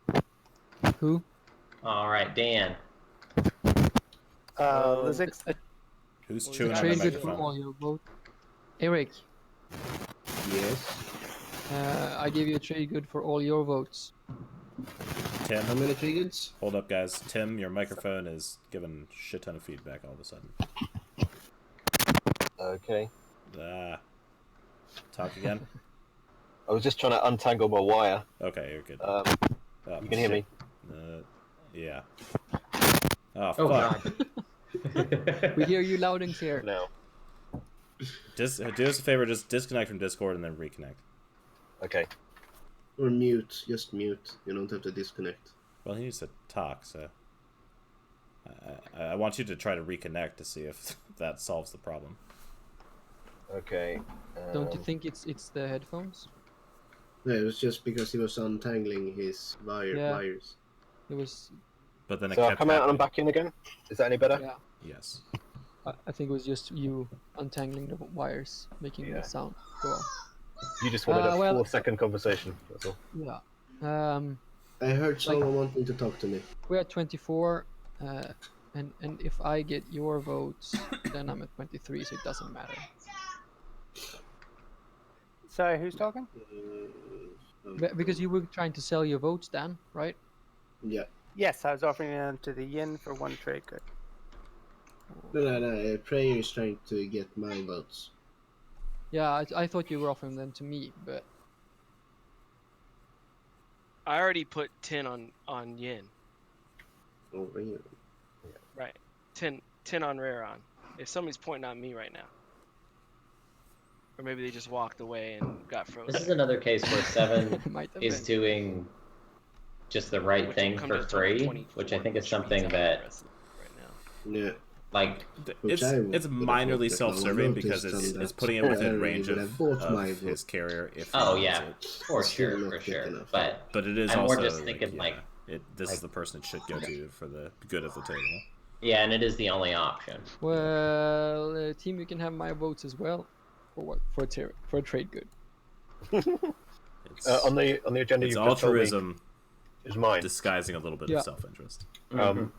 Who? All right, Dan. Lizix. Who's chewing on the Trade good for microphone? all your vote. Eric, Yes. I give you a trade good for all your votes. Tim, How many triggers? hold up, guys. Tim, your microphone is giving a shit ton of feedback all of a sudden. Okay. Talk again. I was just trying to untangle my wire. Okay, you're good. Oh, you can hear me. Yeah. Oh, Oh, fuck. God. We hear you loud and clear. Now. do us a favor, just disconnect from Discord and then reconnect. Okay. Or mute, just mute. You don't have to disconnect. Well, he needs to talk, so I want you to try to reconnect to see if that solves the problem. Okay. Don't you think it's the headphones? No, it was just because he was untangling his wires. It was. But then it So I've kept come out and I'm happening. back in again. Is that any better? Yeah. Yes. I think it was just you untangling the wires, making the sound go off. You just wanted a well- 4-second conversation. That's all. Yeah. I heard someone wanting to talk to me. We're at 24, and if I get your votes, then I'm at 23, so it doesn't matter. Sorry, who's talking? Because you were trying to sell your votes, Dan, right? Yeah. Yes, I was offering them to the yin for 1 trade good. No. Prayer is trying to get my votes. Yeah, I thought you were offering them to me, but I already put 10 on yin. Oh, really? Right. 10 on Raron. If somebody's pointing at me right now. Or maybe they just walked away and got frozen. This is another case where 7 might have is been. doing just the right Which thing will come for to a total of free, 24, which I think is which something means I'm that, aggressive right now. Yeah. like, Which It's minorly self-serving because it's putting it within range of his carrier if he wants it. for sure. But it is I'm also more just thinking this is the person it should go to for the good of the table. Yeah, and it is the only option. Well, team, you can have my votes as well. For what? For a trade good. On the agenda, it's you've just told me altruism is mine. disguising a little bit of self-interest. No,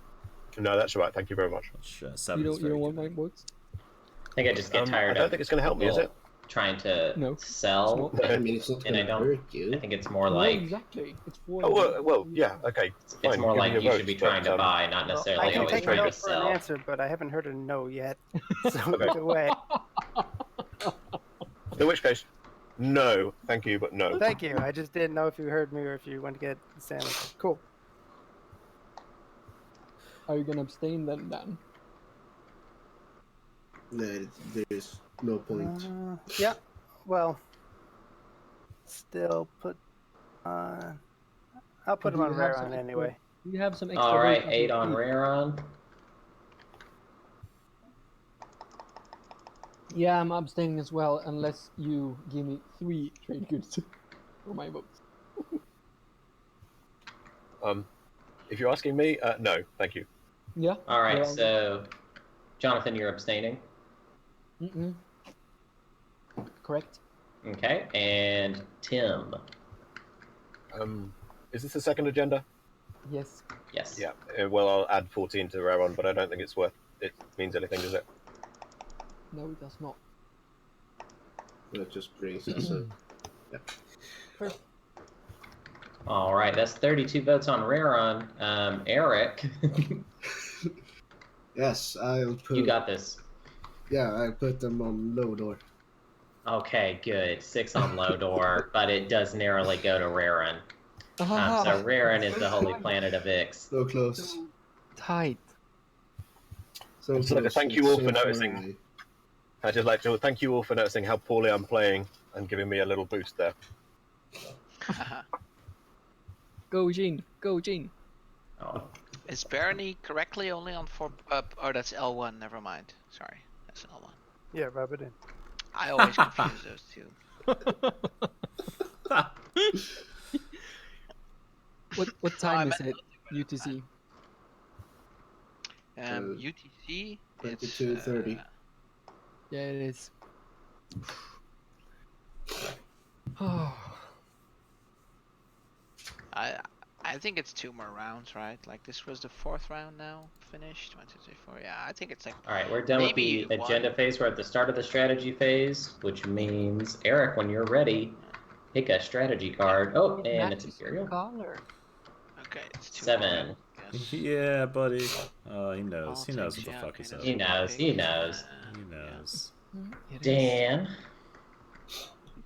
that's all right. Thank you very much. Which, You don't want my votes? I think I just get tired I don't think it's going to help me, is it? Trying to sell. No. I mean, it's not and I gonna don't. hurt you. I think it's more like. Exactly. It's for. Oh well, yeah, okay. It's more like you should be trying to buy, not I necessarily can always take a trying to note for an sell. answer, but I haven't heard a no yet. So Okay. either way. In which case, no, thank you, but no. Thank you. I just didn't know if you heard me or if you want to get Sam. Cool. Are you gonna abstain then, Dan? No, there's no point. Yeah. Well, still put on. I'll put him on rare on anyway. You have some extra. All right, votes 8 on Raron. Yeah, I'm abstaining as well, unless you give me 3 trade goods for my votes. If you're asking me, no, thank you. Yeah. All right, Yeah. so Jonathan, you're abstaining. Correct. Okay, and Tim. Is this the second agenda? Yes. Yes. Yeah. Well, I'll add 14 to Raron, but I don't think it means anything, does it? No, it does not. That just brings us a... Yeah. Perfect. All right, that's 32 votes on Raron. Eric. Yes, I'll put... You got this. Yeah, I put them on low door. Okay, good. 6 on low door, but it does narrowly go to Raron. So Raron is the holy planet of Ix. So close. So tight. So I'd like to close, thank you so all for far noticing. away. I'd just like to thank you all for noticing how poorly I'm playing and giving me a little boost there. Go, Gene. Go, Gene. Oh. Is Barony correctly only on 4? Or that's L1. Never mind. Sorry, that's L1. Yeah, rub it in. I always confuse those two. What time is it? UTC. UTC. It's 22:30. Yeah, it is. I think it's 2 more rounds, right? Like this was the 4th round now, finished. 1, 2, 3, 4. Yeah, I think it's like. All right, we're done with the agenda phase. We're at the start of the strategy phase, which means, Eric, when you're ready, pick a strategy card. Oh, and it's Imperial. Okay, it's 2 7. Yeah, buddy. Oh, he knows. He knows what the yeah, fuck okay, is up. He knows. He knows. He knows. Dan.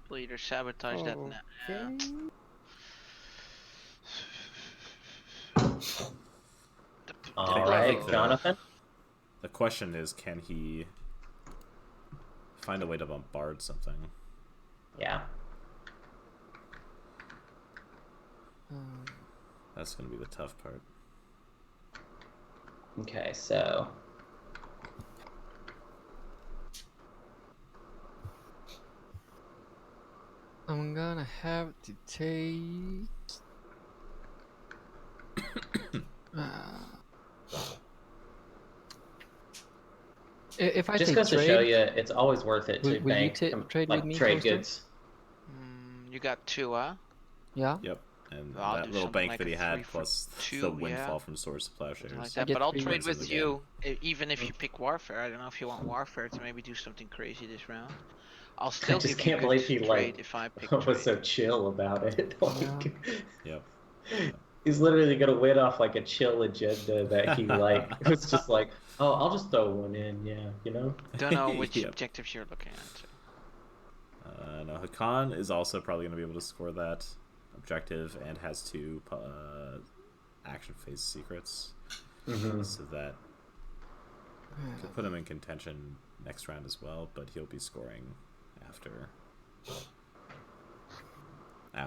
Leader sabotage that now. Yeah. All right, Jonathan. The question is, can he find a way to bombard something. Yeah. That's going to be the tough part. Okay, so... I'm gonna have to take... if I just take goes trade, to show you, it's always worth it to will you bank trade like with me, trade Toaster? goods. You got 2, huh? Yeah. Yep. And I'll that do little something bank like that a he 3 had for plus 2, the windfall yeah. from Source of Plowshares. Like I that. get But I'll 3 trade wins in with the you, even if you pick Warfare. I don't know if you want Warfare to maybe do something crazy this round. I'll I still just give can't you believe good he trade like if I pick was trade. so chill about it. Like, Yep. he's literally gonna win off like a chill agenda that he like was just like, oh, I'll just throw one in, yeah, you know. Don't know which Yep. objectives you're looking at. So. No, Hakan is also probably going to be able to score that objective and has 2 action phase secrets, so that could put him in contention next round as well. But he'll be scoring after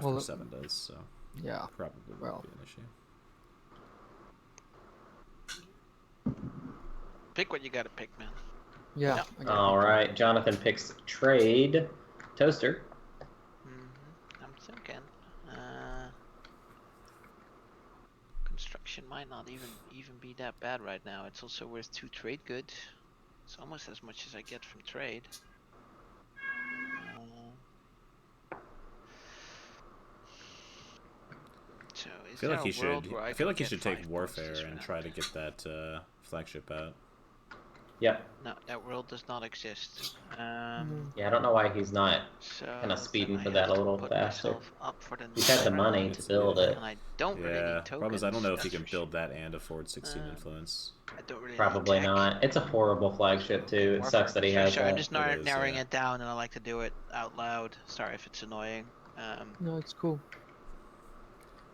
Well, 7 does, so yeah, probably won't be an issue. Pick what you gotta pick, man. Yeah. All right, Jonathan picks trade. Toaster. I'm thinking. Construction might not even be that bad right now. It's also worth 2 trade goods. It's almost as much as I get from trade. So I feel like he should. I feel like he should take 5 Warfare points this and round? try to get that flagship out. Yep. No, that world does not exist. Yeah, I don't know why he's not So kind of speeding then for I that have a to little put faster. myself up for the He's had the next money round, to build it. and I don't really need tokens. Problem is, I don't know if he that's can for build that and afford 16 influence. I don't really Probably need tech. not. It's a horrible flagship too. It sucks that he has Sorry, I'm that. just It is, narrowing yeah. it down, and I like to do it out loud. Sorry if it's annoying. No, it's cool.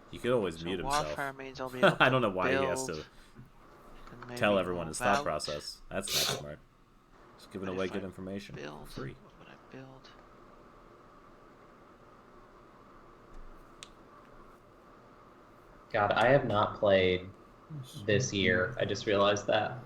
He could always So mute himself. Warfare means I'll be able I to don't know why he has build, to and maybe tell everyone move his thought out. process. That's not smart. Just giving But away if good I information build, for free. what would I build? God, I have not played this year. I just realized that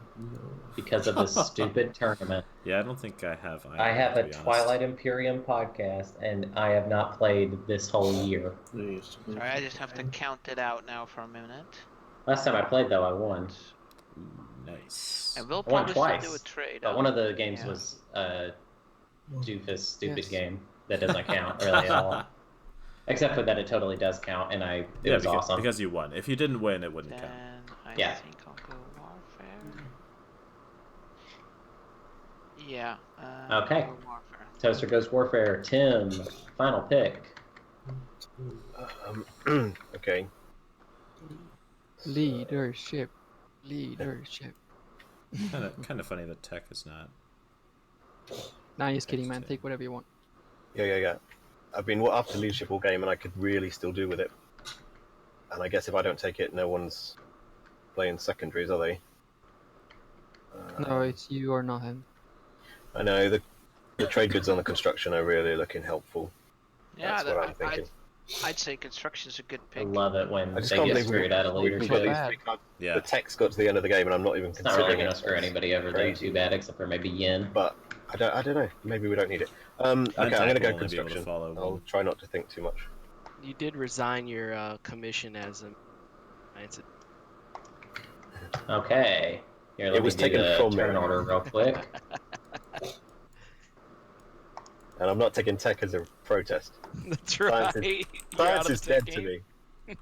because of this stupid tournament. Yeah, I don't think I have. Either, I have to a be honest. Twilight Imperium podcast, and I have not played this whole year. Sorry, I just have to count it out now for a minute. Last time I played, though, I won. Ooh, nice. I will I won probably twice. still do a trade. But one of the games was a doofus, stupid game that doesn't count really at all. Except for that it totally does count, and it was awesome. Because you won. If you didn't win, it wouldn't count. I Yeah. think I'll go Warfare. Yeah. Okay. I'll go Warfare. Toaster goes Warfare. Tim, final pick. Okay. Leadership. Kind of funny that tech is not. Nah, just kidding, man. Take whatever you want. Yeah. I've been after leadership all game, and I could really still do with it. And I guess if I don't take it, no one's playing secondaries, are they? No, it's you or not him. I know the trade goods on the construction are really looking helpful. Yeah, That's what I'm thinking. I'd say construction's a good I pick. love it when I they just can't get believe screwed out of we've got leadership. these bad. three cards. Yeah. The tech's got to the end of the game, and I'm not even It's not really considering going to screw anybody over, though, crazy. too bad, except for maybe Yin. But I don't know. Maybe we don't need it. Okay, I'm Tech going to go will only be able to construction. follow I'll one. try not to think too much. You did resign your commission as a. Okay. Here, let It was me do taken the from me. turn order real quick. And I'm not taking tech as a protest. That's right. You're Science out is of dead tech to game. me.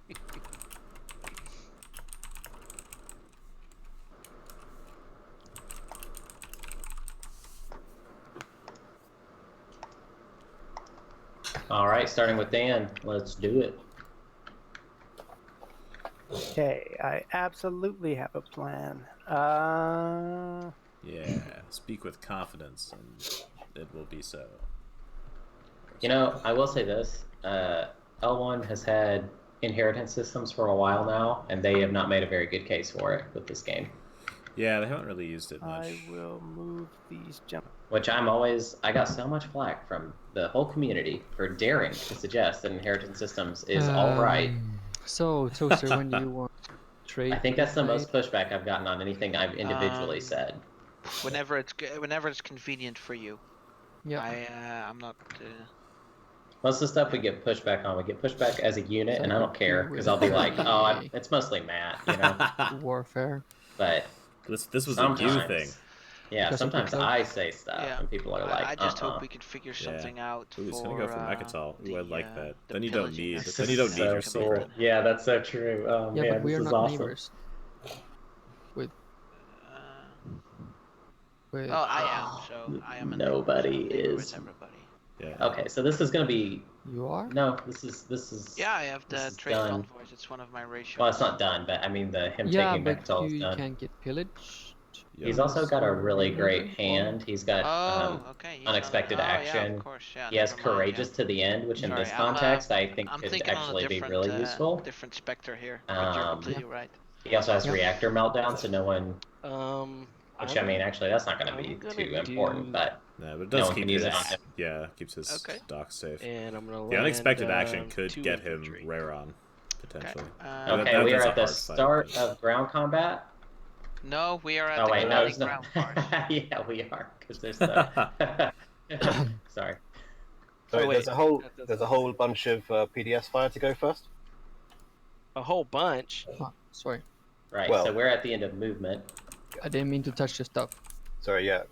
All right, starting with Dan. Let's do it. Okay, I absolutely have a plan. Yeah. Speak with confidence, and it will be so. You know, I will say this. L1 has had inheritance systems for a while now, and they have not made a very good case for it with this game. Yeah, they haven't really used it much. I will move these jump. Which I got so much flack from the whole community for daring to suggest that inheritance systems is all right. So, Toaster, when do you want trade? I think that's the most pushback I've gotten on anything I've individually said. Whenever it's convenient for you. Yeah. I'm not. Most of the stuff we get pushback on, we get pushback as a unit, and I don't care because I'll be like, oh, it's mostly Matt, you know. Warfare. But this was a you thing. Yeah, sometimes I say stuff, and people are like, I just hope we can figure something out. Ooh, he's gonna go for Mechatol. Ooh, I like that. Then you don't need. so your secret. cool. Yeah, that's so true. Oh yeah, man, but we this are is not awesome. neighbors. With. Oh, I am. So I am. Nobody is. With everybody. Yeah. Okay, so this is gonna be. You are? No, this is. Yeah, I have the trade convoys. It's one of my ratios. Well, it's not done, but I mean taking Mechatol is done. You can't get pillaged. He's also got a really great hand. He's got unexpected action. Yeah, of course, yeah, he has courageous to the end, which in this context I think could actually be really useful. Different specter here. But you're completely right. He also has reactor meltdown, so no one. Which I mean, actually, that's not going to be too important, but. No, but it does keep his. Keeps his dock safe. And I'm gonna the unexpected action could get him rare on, potentially. Okay, we are at the start of ground combat. No, we are at the commanding ground part. Yeah, we are, because there's Sorry. So there's a whole bunch of PDS fire to go first. A whole bunch. Oh, sorry. Right. So we're at the end of movement. I didn't mean to touch your stuff. Sorry. Yeah.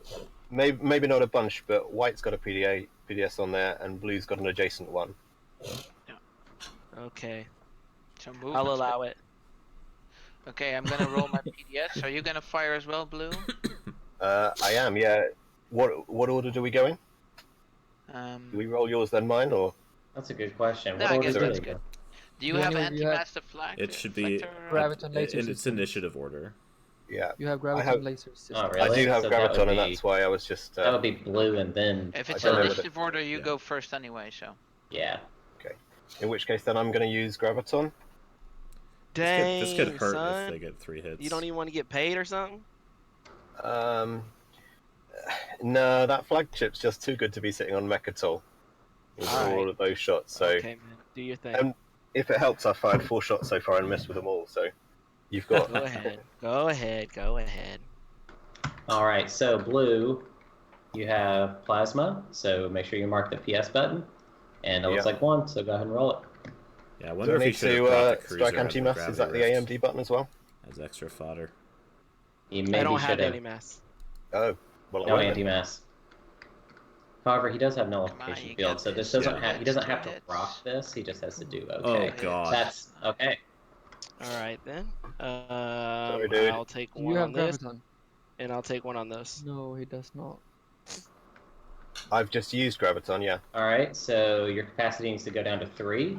Maybe not a bunch, but white's got a PDS on there, and blue's got an adjacent one. Yeah. Okay. So I'll allow it. Okay, I'm gonna roll my PDS. Are you gonna fire as well, Blue? I am, yeah. What order do we go in? Do we roll yours then mine, or? That's a good question. No, What order that's good. Do you have anti-master flag? It should be Graviton laser in its initiative order. Yeah. You have Graviton laser system. Oh, really? I do have so Graviton, and that's why I was just. That would be blue, and then. If it's an initiative order, you go first anyway. So. Yeah. Okay. In which case, then I'm going to use Graviton. Dang, this could hurt son. if they get 3 hits. You don't even want to get paid or something? No, that flagship's just too good to be sitting on Mechatol with all of those shots. So, okay, man, do your thing. And if it helps, I've fired 4 shots so far and missed with them all. So, you've got. Go ahead. All right, so blue, you have plasma. So make sure you mark the PS button, and it looks like 1. So go ahead and roll it. Yeah, I wonder if you should have brought the strike anti-mass. Is that the AMD button as well? As extra fodder. You maybe I don't have any mass. Oh, well, no anti-mass. However, he does have nullification field, so this doesn't have. He doesn't have to rock this. He just has to do okay. Oh god. That's okay. All right then. Sorry, dude. I'll take one on this, and I'll take one on this. No, he does not. I've just used Graviton, yeah. All right, so your capacity needs to go down to 3.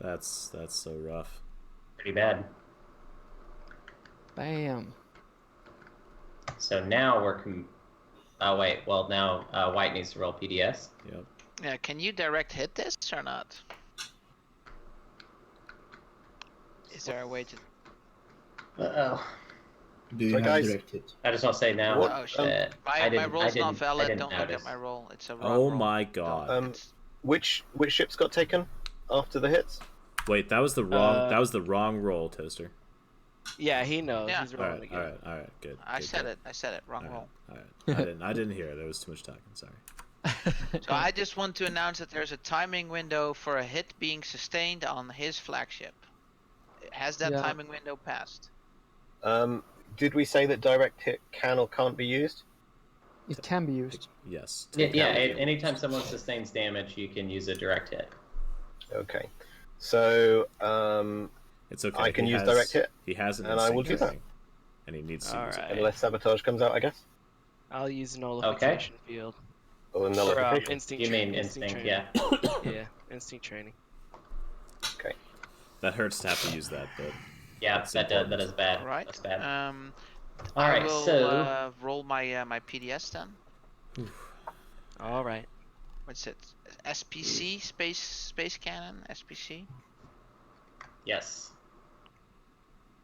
That's so rough. Pretty bad. Bam. So now we're. Oh wait, well now white needs to roll PDS. Yep. Yeah, can you direct hit this or not? Is there a way to? Uh-oh. Do you have direct hit? I just want to say now. Oh shit! My roll's not valid. Don't look at my roll. It's a wrong roll. My god. Which ships got taken after the hits? Wait, that was the wrong. That was the wrong roll, Toaster. Yeah, he knows. Yeah. He's rolling again. All right, good. I said it. Wrong roll. All right. I didn't hear it. There was too much talking. Sorry. So I just want to announce that there's a timing window for a hit being sustained on his flagship. Has that timing window passed? Did we say that direct hit can or can't be used? It can be used. Yes. Yeah. Anytime someone sustains damage, you can use a direct hit. Okay. So it's okay. I can use direct hit. He has it, and I will do that. And he needs to use it. Unless sabotage comes out, I guess. I'll use nullification field. Or nullification. Instinct. You mean instinct? Yeah. Yeah, instinct training. Okay. That hurts to have to use that, but yeah, that is bad. Right. That's bad. All right. So roll my my PDS then. All right. What's it? SPC space cannon SPC. Yes.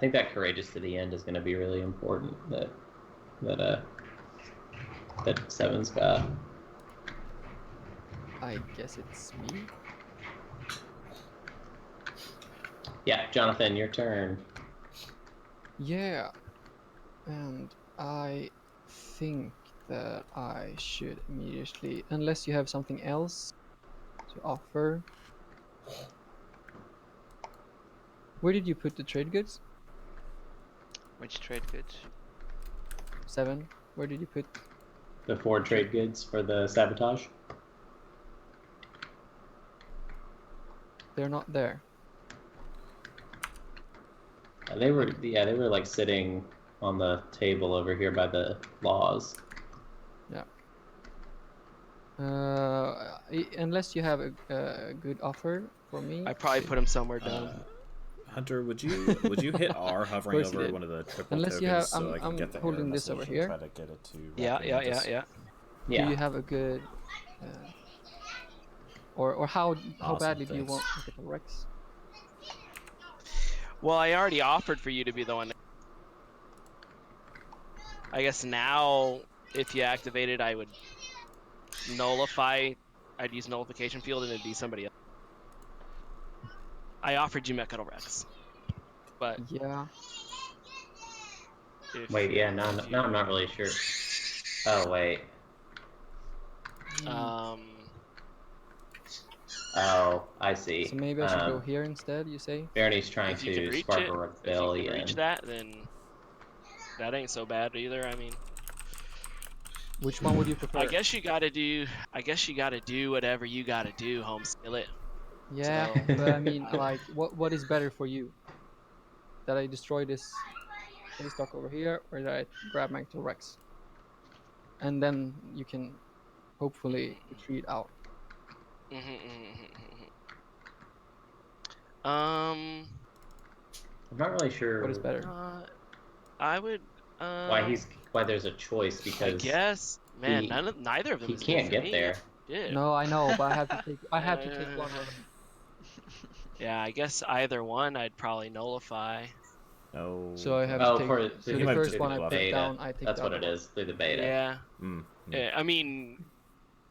think that courageous to the end is going to be really important. That Seven's got. I guess it's me. Yeah, Jonathan, your turn. Yeah, and I think that I should immediately, unless you have something else to offer. Where did you put the trade goods? Which trade goods? 7. Where did you put? The 4 trade goods for the sabotage. They're not there. They were like sitting on the table over here by the laws. Yeah. Unless you have a good offer for me. I probably put him somewhere down. Hunter, would you hit R hovering over one of the triple Unless tokens you have, so I can get the holding error this over message here. and try to get it to Yeah. Do you have a good, or how Awesome, badly do you thanks. want Mythical Rex? Well, I already offered for you to be the one. I guess now, if you activate it, I would nullify. I'd use nullification field and it'd be somebody else. I offered you Metal Rex, but yeah. Wait, yeah, now I'm not really sure. Oh wait. Oh, I see. So maybe I should go here instead. You say? Bernie's trying if you can to reach spark it, a rebellion. if you can reach that, then that ain't so bad either. I mean, which one would you prefer? I guess you gotta do whatever you gotta do, home skillet. Yeah, So... but I mean, like, what is better for you? That I destroy this face stock over here, or that I grab Mythical Rex? And then you can hopefully retreat out. I'm not really sure. What is better? I would. Why there's a choice, because I guess, man, neither of them. He is can't good for get me. there. Yeah. No, I know, but I have to take. I have to take one of them. Yeah, I guess either one I'd probably nullify. No. So I have to take. So the first one I put down, I take. That's what it is through the beta. Yeah. Yeah. I mean,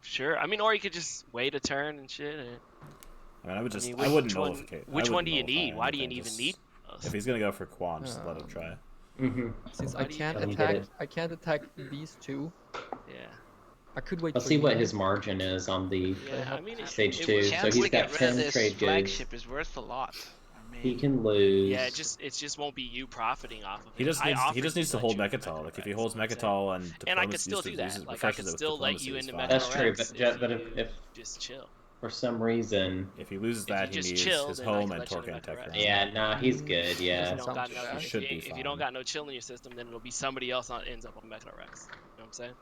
sure. I mean, or you could just wait a turn and shit. I mean, I wouldn't nullify. Which one do you need? Why do you even need those? If he's gonna go for Quam, just let him try. Since Why I can't attack these two. Yeah. I could wait. Let's see what his margin is on the stage 2. So he's got 10 trade goods. Flagship is worth a lot. I mean, he can lose. Yeah, it just won't be you profiting off of it. He just needs to hold Mechatol. Like if he holds Mechatol and I could still do that. Like I could still let you into Mechatol. That's true, but if just chill. For some reason, if he loses that, he needs his home and Torque and Tech. Yeah, nah, he's good. Yeah, he should be fine. If you don't got no chill in your system, then it'll be somebody else that ends up on Mechatol Rex. You know what I'm saying?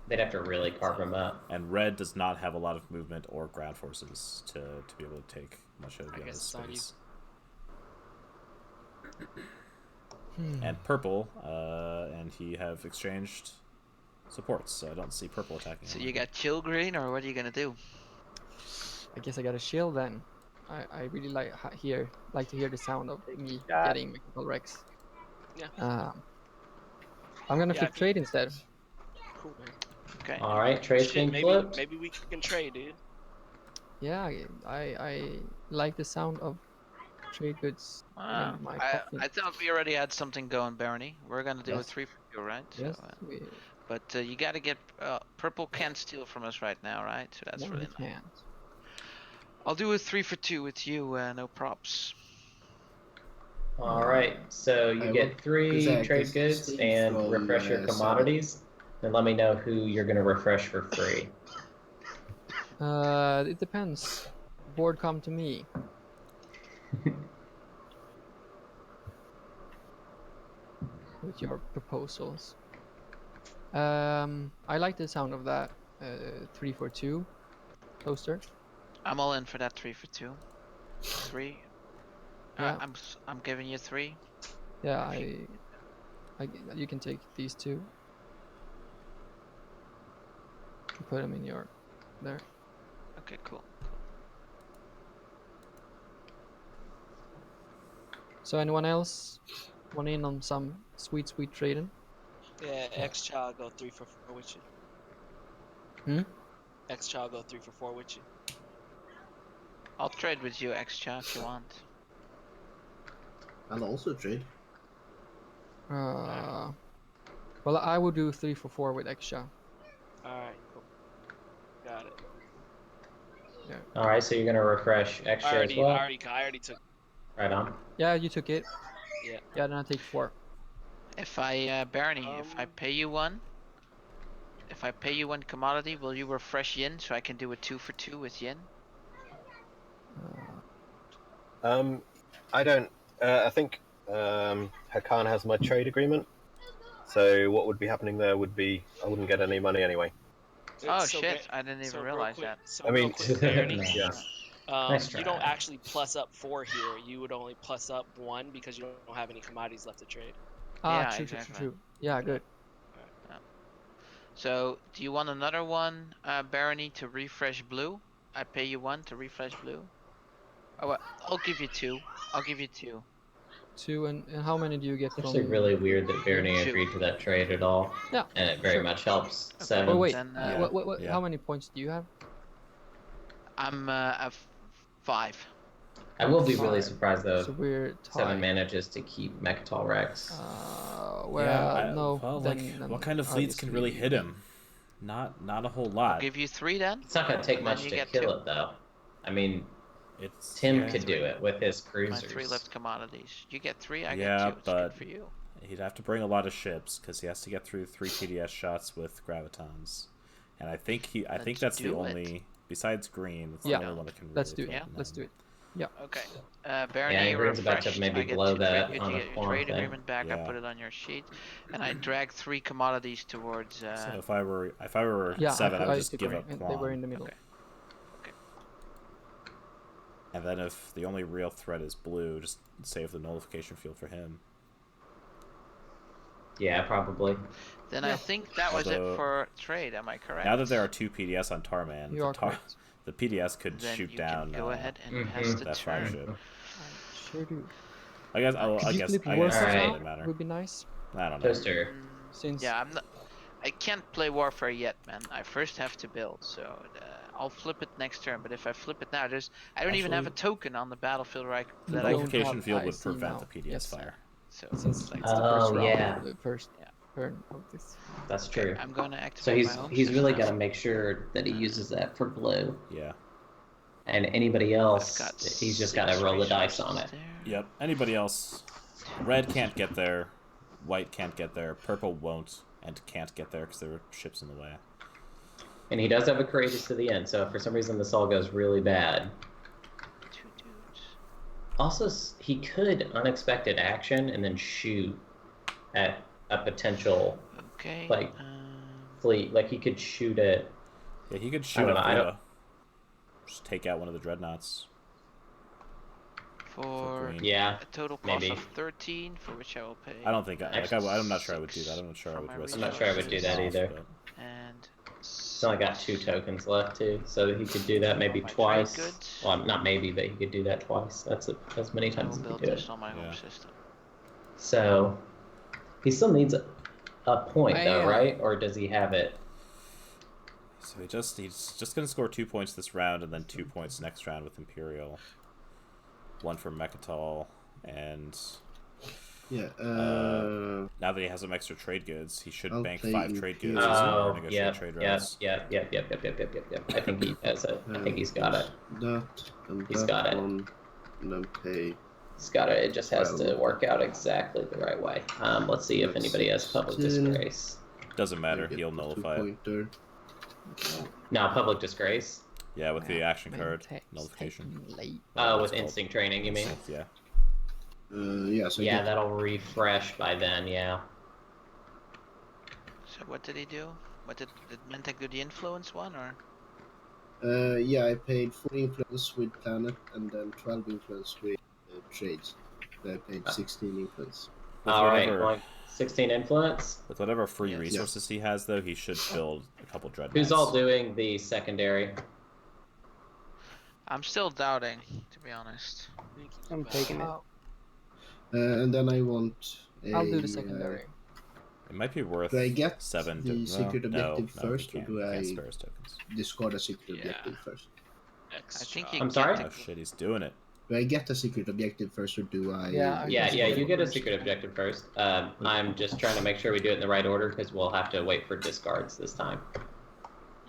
They'd have to really carve him up. And red does not have a lot of movement or ground forces to be able to take much of the other space. And purple, and he have exchanged supports, so I don't see purple attacking. So you got chill green, or what are you gonna do? I guess I got a shield then. I really like to hear the sound of me getting Mythical Rex. Yeah. I'm gonna flip trade instead. Cool, man. Okay. All right, trade's being flipped. Maybe we can trade, dude. Yeah, I like the sound of trade goods. I thought we already had something going, Barony. We're gonna do a 3 for 2, right? Yes. So, but you gotta get purple can't steal from us right now, right? So that's really nice. I'll do a 3 for 2 with you, no props. All right, so you get 3 trade goods and refresh your commodities. Then let me know who you're gonna refresh for free. It depends. Board come to me. With your proposals. I like the sound of that 3 for 2 toaster. I'm all in for that 3 for 2. 3. Yeah. I'm giving you 3. Yeah, you can take these 2. Put them in your there. Okay, cool. So anyone else Want in on some sweet trading? Yeah, X-Child go 3 for 4 with you. X-Child go 3 for 4 with you. I'll trade with you, X-Cha, if you want. I'll also trade. Well, I will do 3 for 4 with extra. Alright, cool. Got it. Yeah. Alright, so you're gonna refresh extra as well? I already took. Right on. Yeah, you took it. Yeah. Yeah, then I take 4. If I, Barney, if I pay you one commodity, will you refresh yin so I can do a 2 for 2 with yin? I don't. I think Hakan has my trade agreement. So what would be happening there would be I wouldn't get any money anyway. Oh shit! I didn't even realize that. So I mean, real quick, Barney, yeah. Nice you try. don't actually plus up 4 here. You would only plus up 1 because you don't have any commodities left to trade. Ah, Yeah, true. Yeah, good. So, do you want another one, Barony, to refresh blue? I pay you 1 to refresh blue. Oh, well, I'll give you 2. I'll give you 2. 2, and how many do you get It's from? actually really weird that Barney 2. agreed to that trade at all. Yeah. And it very much helps. Okay. 7. Oh wait, Then, what, how many points do you have? I'm at 5. I will be really 5. surprised though So we're if tied. 7 manages to keep Mechatol Rex. Well, no. Well, then what kind of fleets can really hit him? Not a whole lot. I'll give you 3 then. It's not gonna take And much then you to get kill 2. it though. I mean, It's Tim could do it with his My cruisers. 3 left commodities. You get 3, I Yeah, get 2. It's but good for you. he'd have to bring a lot of ships because he has to get through 3 TDS shots with gravitons, and I think that's the only. Besides green, it's the only one that can really Let's do it. threaten Let's him. do it. Yeah. Okay. Barney, Yeah, you're Green's about to refreshed. maybe I get blow 2 that trade, on you a get your form trade thing. agreement back. I Yeah. put it on your sheet, and I drag 3 commodities towards. So if I were Yeah, 7, I would just took give green, up and they were Quan. in the middle. Okay. And then if the only real threat is blue, just save the nullification field for him. Yeah, probably. Then I think that was Although- it for trade. Am I correct? Now that there are 2 PDS on Tarman, You are correct. the PDS could Then shoot you down. can go ahead and Mhm. pass the that turn. flagship. I sure do. I guess. Could I you guess. flip I Warsaw guess it doesn't Alright. really matter. Would be nice. I don't know. Toaster. Since Yeah, I can't play Warfare yet, man. I first have to build, so I'll flip it next turn. But if I flip it now, I don't even have a token on the battlefield where The that I can. nullification field would IC prevent now. the PDS Yes. fire. So since it's like it's the first Oh, round, yeah. the first Yeah. turn of this. That's true. I'm going to activate So my home he's really system. got to make sure that he uses that for blue. Yeah. And anybody I've else, got he's just got to 6 roll the dice on resources it. there. Yep. Anybody else? Red can't get there. White can't get there. Purple won't and can't get there because there are ships in the way. And he does have a courageous to the end, so if for some reason this all goes really bad. 2 dudes. Also, he could unexpected action and then shoot at a potential Okay. Like, fleet. Like he could shoot at. Yeah, he could I shoot don't at know, I don't- Vita. Just take out one of the dreadnoughts. for green. Yeah. a total cost maybe. of 13, for which I will pay. I don't think I'm not sure I would do that. I'm not sure I would From my risk. I'm not sure I would do that resources. either. And He's only got 2 tokens left too, so he could do that maybe My trade twice. goods. Well, not maybe, but he could do that twice. That's as many I times will as he build could do this it. on my home Yeah. system. So he still needs a point though, Yeah. right? Or does he have it? So he's just gonna score 2 points this round and then 2 points next round with Imperial. 1 for Mechatol, and Yeah. now that he has some extra trade goods, he should I'll bank play 5 trade goods Imperial. Oh, negotiate yeah, trade yeah, routes. yep. I think he has it. I think he's got it. That and He's that got it. one, and then pay. He's got it. It just has to work out exactly the right way. Let's see if anybody has public 16. disgrace. Doesn't matter. Get He'll the nullify it. 2-pointer. No, public disgrace. Yeah, with the action card Text nullification. taking late. Oh, That's with called instinct training, you mean? instinct, yeah. Yeah. So Yeah, get that'll refresh by then. Yeah. So what did he do? What did Mentek do the influence one or? yeah, I paid 4 influence with planet and then 12 influence with trades. So I paid 16 influence. With All right. whatever- Going 16 influence. With whatever free Yes. resources he has, though, he should build a couple dreadnoughts. Who's all doing the secondary? I'm still doubting, to be honest. I'm taking it. And then I want a... I'll do the secondary. It might be worth Do I get 7 the to... secret objective no, first, you or can't. do You I can't spare his tokens. discard a secret Yeah. objective first? I think you I'm get sorry? to- Oh shit, he's doing it. Do I get a secret objective first, or do I... Yeah, Yeah, Secret you get a first. secret objective first. I'm just trying to make sure we do it in the right order because we'll have to wait for discards this time.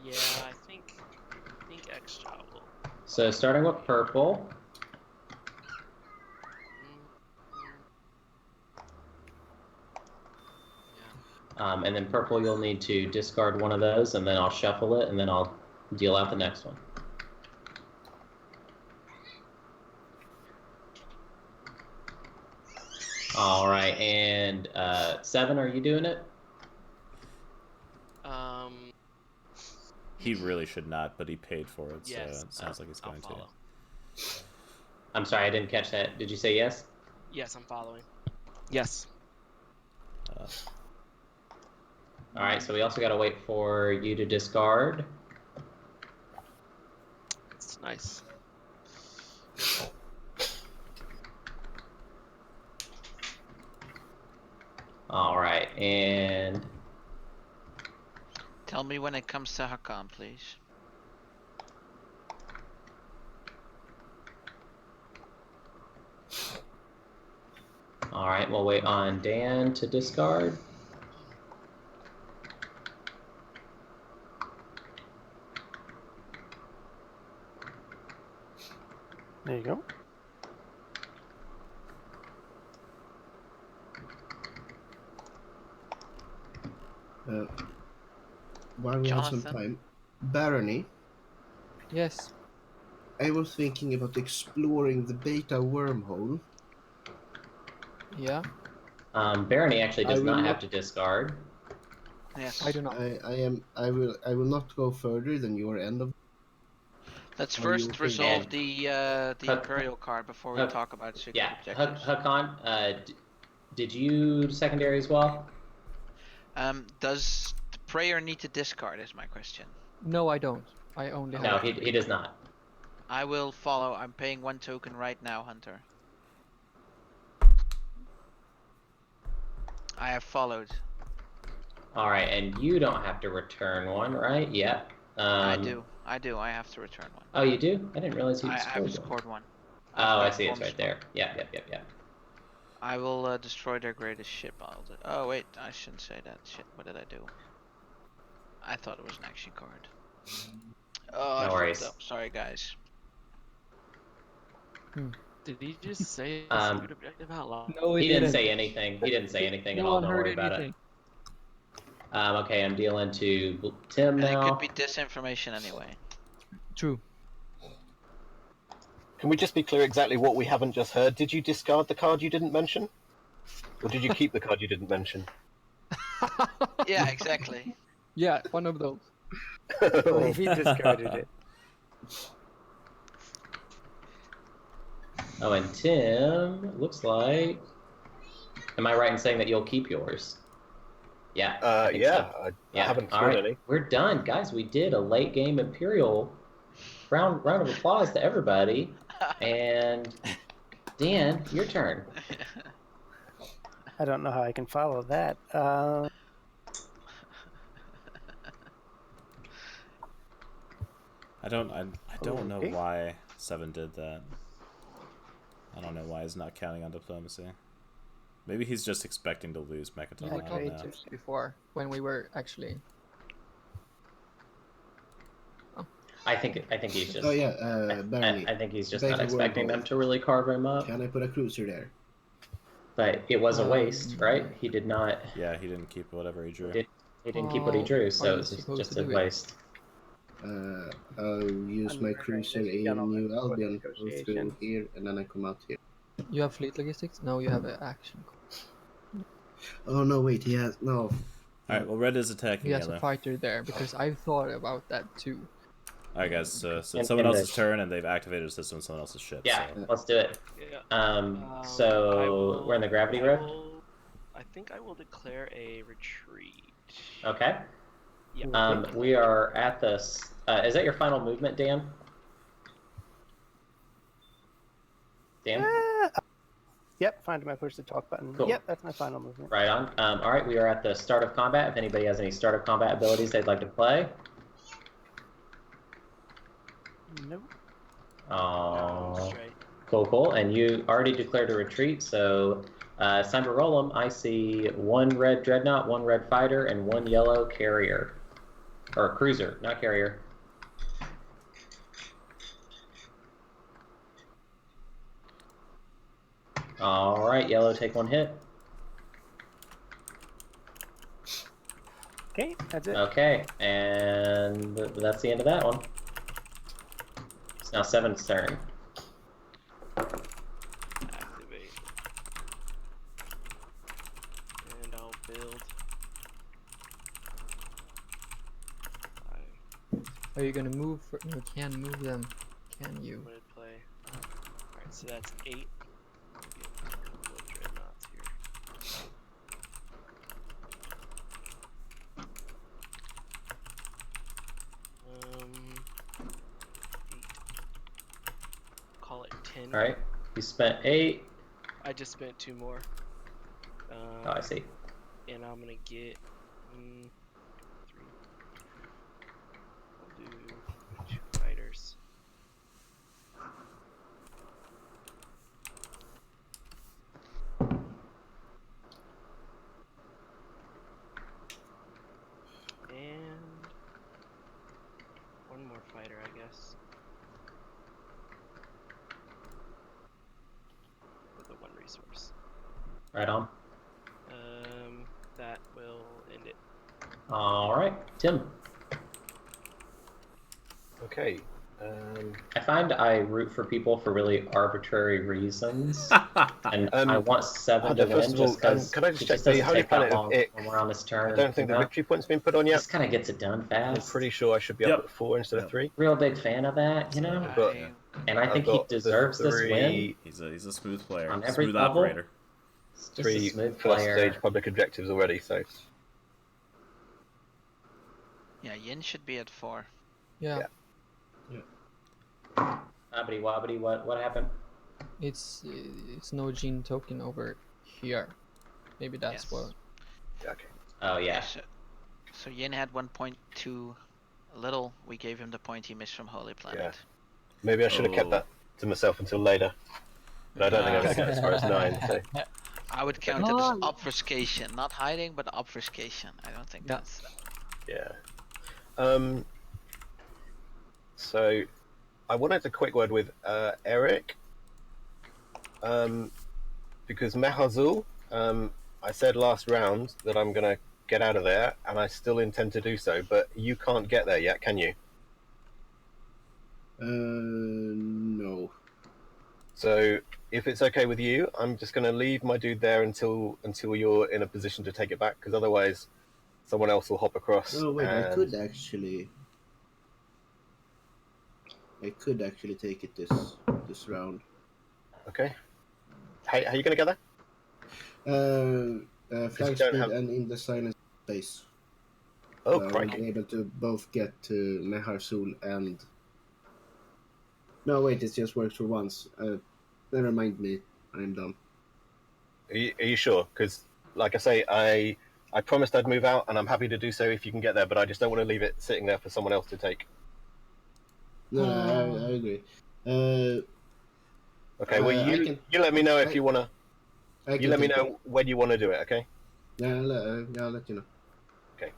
Yeah, I think extra will. So starting with purple. And then purple, you'll need to discard one of those, and then I'll shuffle it, and then I'll deal out the next one. All right, and 7, are you doing it? He really should not, but he paid for it, so Yes, it sounds like he's I'll going to. follow. I'm sorry, I didn't catch that. Did you say yes? Yes, I'm following. Yes. All right, so we also got to wait for you to discard. It's nice. All right, and Tell me when it comes to Hakan, please. all right, we'll wait on Dan to discard. There you go. While we have some Jonathan? time, Barony, Yes. I was thinking about exploring the beta wormhole. Yeah. Barony actually does I will not have not- to discard. Yes. I do not. I will not go further than your end of. Let's Are first you okay? resolve And- the Huck- Imperial card before we Huck- talk about secret Yeah, objectives. Hakan, did you secondary as well? Does the prayer need to discard? Is my question. No, I don't. I only No, have. he does not. I will follow. I'm paying 1 token right now, Hunter. I have followed. All right, and you don't have to return one, right? Yeah. I do. I have to return one. Oh, you do? I didn't realize you I've scored one. scored one. Oh, I I've see. It's formed right there. Yeah. I will destroy their greatest ship. Oh wait, I shouldn't say that. Shit, what did I do? I thought it was an action card. Oh, I No fucked worries. up. Sorry, guys. Did he just say secret objective out loud? No, He didn't say anything. He didn't say anything at No all. one Don't heard worry about anything. it. Okay, I'm dealing to Tim And it now. could be disinformation anyway. True. Can we just be clear exactly what we haven't just heard? Did you discard the card you didn't mention? Or did you keep the card you didn't mention? Yeah, exactly. Yeah, one of those. He discarded it. Oh, and Tim, looks like... Am I right in saying that you'll keep yours? Yeah. I think Yeah, so. I haven't All scored right, any. we're done. Guys, we did a late game Imperial. Round of applause to everybody. And Dan, your turn. I don't know how I can follow that. I don't know Okay. why 7 did that. I don't know why he's not counting on diplomacy. Maybe he's just expecting to lose Mechaton. I I don't know. tried before when we were actually. I think he's just. Oh yeah, Barony. I think he's just Beta not expecting wormhole. them to really carve him up. Can I put a cruiser there? But it was a waste, right? He did not. Yeah, he didn't keep whatever he drew. He didn't keep what he drew, How so are it's you just, supposed just to a do it? waste. I'll use my cruiser in Gentlemen, New Albion, go negotiation. through here, and then I come out here. You have fleet logistics? No, you have an action. Oh no, wait, he has no. Alright, well, red is attacking He has yellow. a fighter there because I've thought about that too. Alright, guys, so it's And- someone and else's the- turn, and they've activated a system on someone else's ship. Yeah, So. let's do it. Yeah. I So we're in the gravity rift. I think I will declare a retreat. Okay. Yeah. We are at this. Is that your final movement, Dan? Dan? Yep, find my push to talk button. Cool. Yep, that's my final movement. Right on. All right, we are at the start of combat. If anybody has any start of combat abilities they'd like to play. Nope. Oh, Straight. cool. And you already declared a retreat, so it's time to roll them. I see 1 red dreadnought, 1 red fighter, and 1 yellow carrier. Or cruiser, not carrier. All right, yellow, take 1 hit. Okay, that's it. Okay, and that's the end of that one. It's now 7's turn. Activate. And I'll build. Are you gonna move? You can't move them, can you? I'm gonna play. Alright, so that's 8. Get a couple of dreadnoughts here. Call it 10. All right, you spent 8. I just spent 2 more. Oh, I see. And I'm gonna get 3. I'll do 2 fighters. And 1 more fighter, I guess. With the 1 resource. Right on. That will end it. All right, Tim. Okay. I find I root for people for really arbitrary reasons, and I want 7 to win first of all, just because can I just it check just the doesn't Holy take that Planet of long Ick? when we're on this turn. I don't think the victory point's been put on yet. Just kind of gets it done I'm fast. pretty sure I should be up at 4 instead of 3. Real big fan of that, you know. But And I think I've he got the deserves this 3 win. He's a smooth player, On every smooth level? operator. Just a 3 smooth first player. stage public objectives already, so Yeah, Yin should be at 4. Yeah. Hobbity wobbity, what happened? It's no gene token over here. Maybe that's Yes. what. okay. Oh yeah. So Yin had 1 point too little. We gave him the point he missed from Holy Planet. Maybe I should have kept that to myself until later. But I don't think I'm going to get as far as 9. So I would count it as obfuscation, not hiding, but obfuscation. I don't think Yeah. that's. yeah. So I wanted a quick word with Eric. Because Mehazul, I said last round that I'm going to get out of there, and I still intend to do so, but you can't get there yet, can you? No. So if it's okay with you, I'm just going to leave my dude there until you're in a position to take it back, because otherwise someone else will hop across. Oh wait, and... I could actually take it this round. Okay. How are you going to get there? Flag speed and in the silent space. Oh, I'll crikey. be able to both get to Mehazul and. No, wait, it just works for once. Never mind me, I'm done. Are you sure? Because, like I say, I promised I'd move out, and I'm happy to do so if you can get there, but I just don't want to leave it sitting there for someone else to take. No, I agree. Okay, well, you let me know if you want to... You let me know when you want to do it, okay? Yeah, I'll let you know. Okay,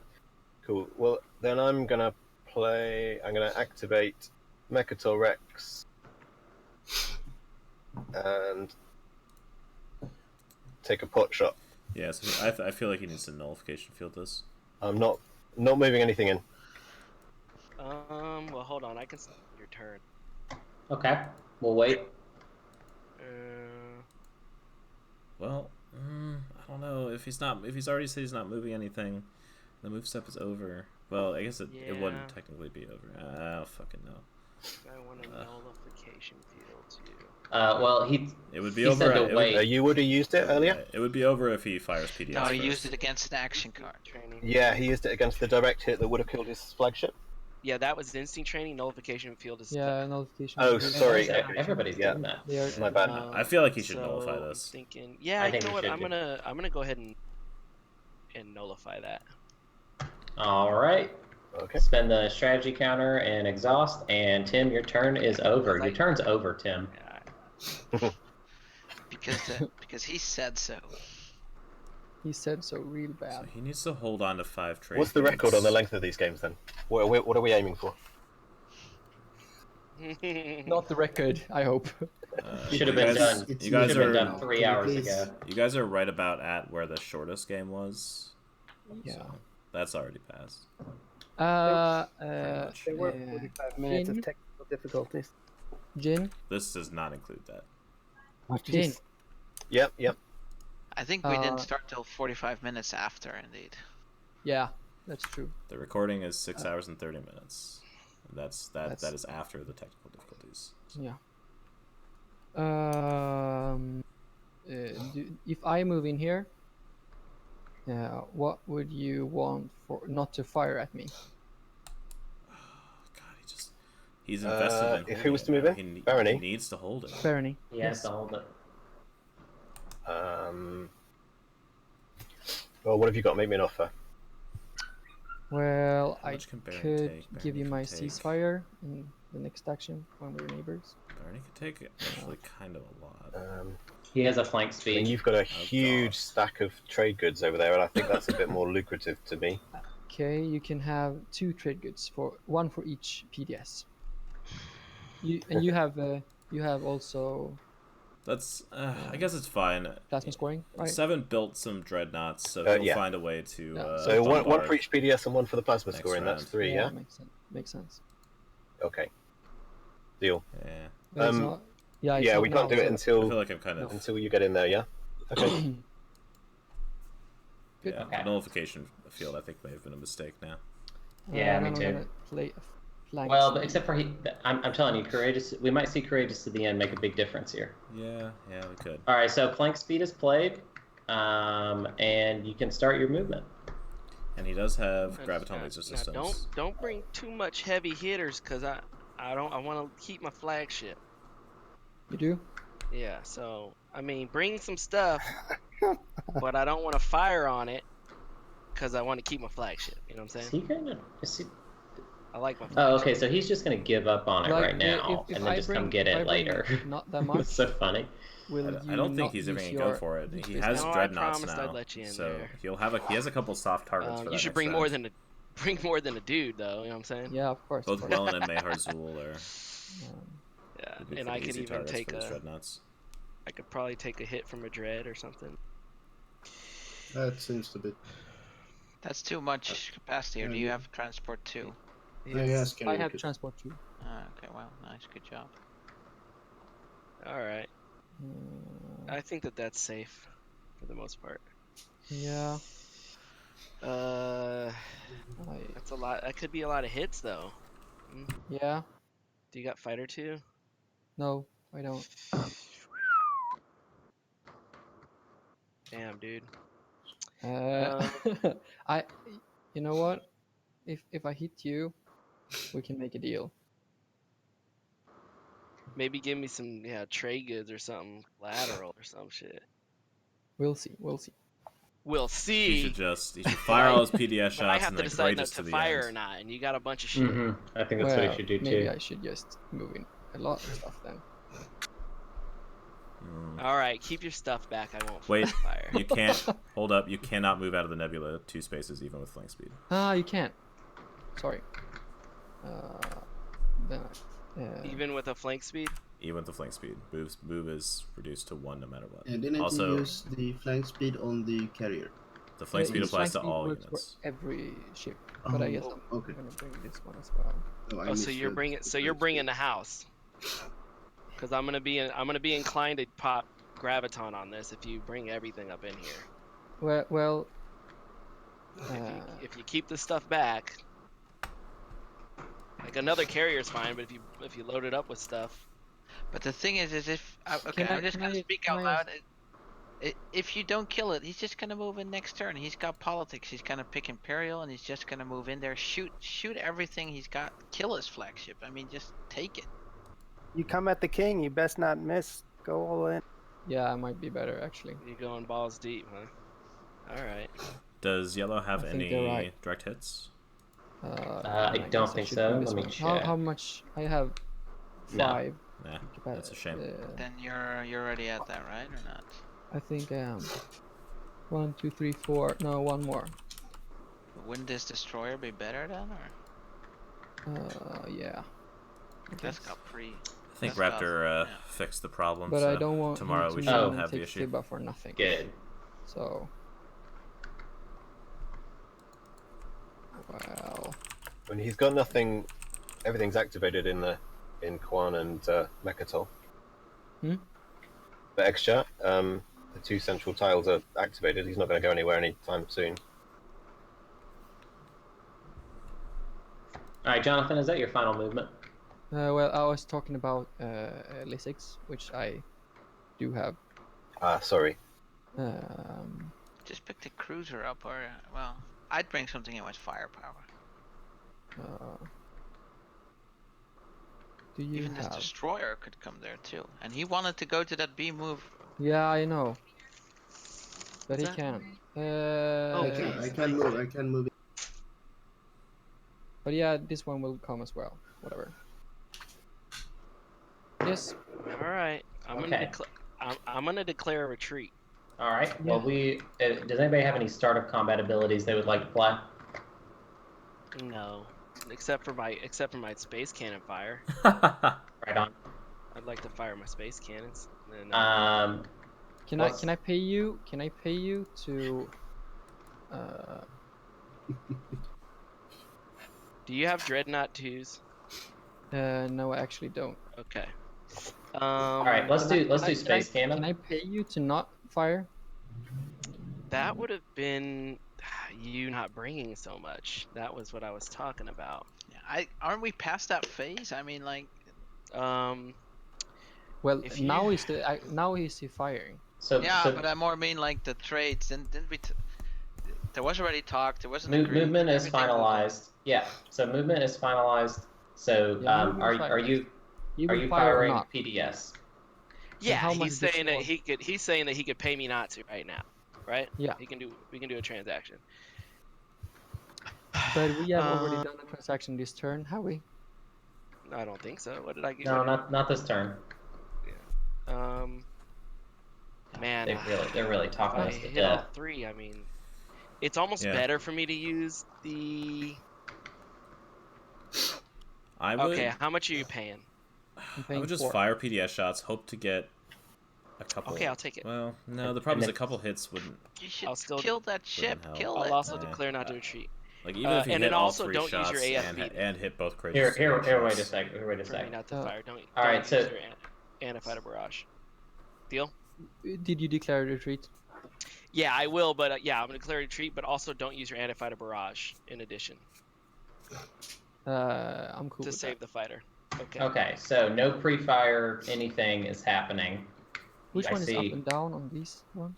cool. Well, then I'm going to activate Mechatol Rex and take a pot shot. Yeah, so I feel like he needs a nullification field this. I'm not moving anything in. Well, hold on. I can stop your turn. Okay, we'll wait. Well, I don't know if he's already said he's not moving anything. The move step is over. Well, I guess it wouldn't technically be over. I don't fucking know. I want a nullification field too. Well, it would be over. You would have used it earlier? It would be over if he fires PDS. No, he used it against an action card. Yeah, he used it against the direct hit that would have killed his flagship. Yeah, that was instinct training. Nullification field is. Yeah, nullification. Oh, is- sorry. Everybody's doing that. They are, My bad. I feel like he should so nullify I'm this. thinking, yeah, I you think know we what? should I'm do. gonna go ahead and nullify that. All right. Okay. Spend the strategy counter and exhaust, and Tim, your turn is over. Your turn's over, Tim. Yeah. Because he said so. he said so real So bad. he needs to hold on to 5 trade What's the goods. record on the length of these games then? What are we aiming for? Not the record, I hope. Should have been done. It's You guys Should have are- been done 3 hours Please. ago. You guys are right about at where the shortest game was. Yeah. So that's already passed. There were yeah. 45 minutes Jin? of technical difficulties. Jin? This does not include that. Jin. Yep. I think we didn't start till 45 minutes after, indeed. Yeah, that's true. The recording is 6 hours and 30 minutes. That That's- is after the technical difficulties. Yeah. If I move in here, what would you want for not to fire at me? God, he's invested in if he was to move holding in, it. Barony? He needs to hold it. Barony. He has to hold it. Well, what have you got? Make me an offer. Well, How I much can Barony could take? give you Barony my can take- ceasefire in the next action when we're neighbors. Barony could take actually kind of a lot. He has a flank I mean, speed. you've got a huge stack of trade goods over there, and I think that's a bit more lucrative to me. Okay, you can have 2 trade goods one for each PDS. You have also That's I guess it's fine. plasma scoring, right? 7 built some dreadnoughts, so he'll yeah. find a way to. Yeah. So one bombard. for each PDS and one for the plasma Next scoring. That's round. 3, yeah? Makes sense. Okay. Deal. Yeah, But it's not, it's Yeah, not we can't now, do it I so- until feel like I'm kind of. until you get in there, yeah? Okay. Good. Yeah, Okay. the nullification field I think may have been a mistake now. Yeah, and me I'm too. gonna play a flank. Well, but except for I'm telling you, courageous. We might see courageous to the end make a big difference here. Yeah, we could. All right, so flank speed is played, and you can start your movement. And he does have Now- graviton now- laser now systems. don't bring too much heavy hitters, cause I want to keep my flagship. You do? Yeah, so I mean, bring some stuff, but I don't want to fire on it, cause I want to keep my flagship. You know what I'm Is saying? he gonna? Is he... I like my. Oh, Flagship. okay. So he's just gonna give up on it Like, right now, if and then I just come bring- get if I it bring later. Not that much. That's so funny. Will I you don't think not he's ever use gonna go your for it. He space has No, I dreadnoughts promised now, I'd let you in so there. he has a couple soft targets for that. You should next bring round. more than a dude, though. You know what I'm saying? Yeah, of course. Both of course. Wellen and Mayharzul are Yeah, would be and I pretty could easy even targets take for these a. dreadnoughts. I could probably take a hit from a dread or something. That seems a bit. That's too much capacity, or do you have transport too? Yes, I have transport too. Okay, well, nice, good job. All right. Mm, I think that's safe, for the most part. yeah. That's a lot. That could be a lot of hits, though. Yeah. Do you got fighter 2? No, I don't. Damn, dude. You know what? If I hit you, we can make a deal. Maybe give me some trade goods or something, collateral or some shit. We'll see. We'll see. We'll He see. should fire all his PDS But I shots have and to then decide courageous not to to the fire end. or not, and you got a bunch of shit. I think that's what he should do maybe too. I should just move in a lot of stuff then. All right, keep your stuff back. I won't Wait, fire. you can't hold up. You cannot move out of the nebula 2 spaces even with flank speed. Ah, you can't. Sorry. Then Even with a flank speed? Even with the flank speed, move is reduced to 1 no matter what. And didn't Also, you use the flank speed on the carrier? the flank speed the applies to flank speed all works units. for every ship, but I guess I'm Okay. gonna bring this one as well. Oh, I Oh, so you're misread bringing the so you're flank bringing speed. the house. Because I'm gonna be inclined to pop graviton on this if you bring everything up in here. Well, If you keep the stuff back, like another carrier's fine, but if you load it up with stuff, But the thing is if okay, Can I- I'm just can gonna I- speak can out I loud. If you don't kill it, he's just gonna move in next turn. He's got politics. He's gonna pick Imperial, and he's just gonna move in there, shoot everything he's got, kill his flagship. I mean, just take it. You come at the king, you best not miss. Go all in. Yeah, it might be better actually. You going balls deep, huh? All right. Does yellow have I think any they're right. direct hits? I guess don't think should so. bring this Let me one. check. How much? I have No. 5. Nah, that's a shame. Then you're already at that, right, or not? I think I am. 1, 2, 3, 4. No, one more. Wouldn't this destroyer be better then, or Yeah. that's got pretty? I think that's Raptor got- fixed the problem. But so I don't want tomorrow him we to shouldn't move have and the take issue. Sibba for nothing. Good. So. Well. When he's got nothing, everything's activated in Quan and Mechatol. The extra, the 2 central tiles are activated. He's not going to go anywhere anytime soon. All right, Jonathan, is that your final movement? Well, I was talking about Lysix, which I do have. Sorry. Just pick the cruiser up, or well, I'd bring something in with firepower. Do you Even this have? destroyer could come there too, and he wanted to go to that B move. Yeah, I know. But he that? can't. I can move. But yeah, this one will come as well. Whatever. Yes. All right. Okay. I'm gonna declare a retreat. All right. Well, does anybody have any start of combat abilities they would like to play? No, except for my space cannon fire. Right on. I'd like to fire my space cannons. And then, Can I pay you? Can I pay you to? Do you have dreadnought 2s? No, I actually don't. Okay. All right. Let's do space cannon. Can I pay you to not fire? That would have been you not bringing so much. That was what I was talking about. Yeah, aren't we past that phase? I mean, like. Well, If now you- he's firing. So Yeah, so but I more mean like the trades. Didn't we? There was already talk. There was an movement is everything moved on. finalized. Yeah. So movement is finalized. So Yeah, movement is are you You are will you fire or firing not? PDS? Yeah, how much he's does saying that score? he's saying that he could pay me not to right now, right? Yeah. We can do a transaction. But we have already done a transaction this turn, have we? I don't think so. What did I get? No, not this turn. Man, They're really talking I us to hit all death. 3. I mean, it's almost Yeah. better for me to use the. I would. Okay, how much are you paying? I would just 4. fire PDS shots. Hope to get a couple. Okay, I'll take it. Well, no. The problem is a couple hits wouldn't. You should I'll still kill that ship. help. Kill I'll it. also Yeah. declare not to retreat. Like even if you and hit then all also 3 don't use shots your AFB and hit both crates. Here, wait a sec. Wait a For me sec. not to fire. Don't. All don't right, use so- your antifighter barrage. Deal? Did you declare retreat? Yeah, I will, but yeah, I'm gonna declare retreat, but also don't use your antifighter barrage in addition I'm cool to with save the fighter. Okay. Okay, so no pre-fire anything is happening. that. Which I one is see. up and down on these ones?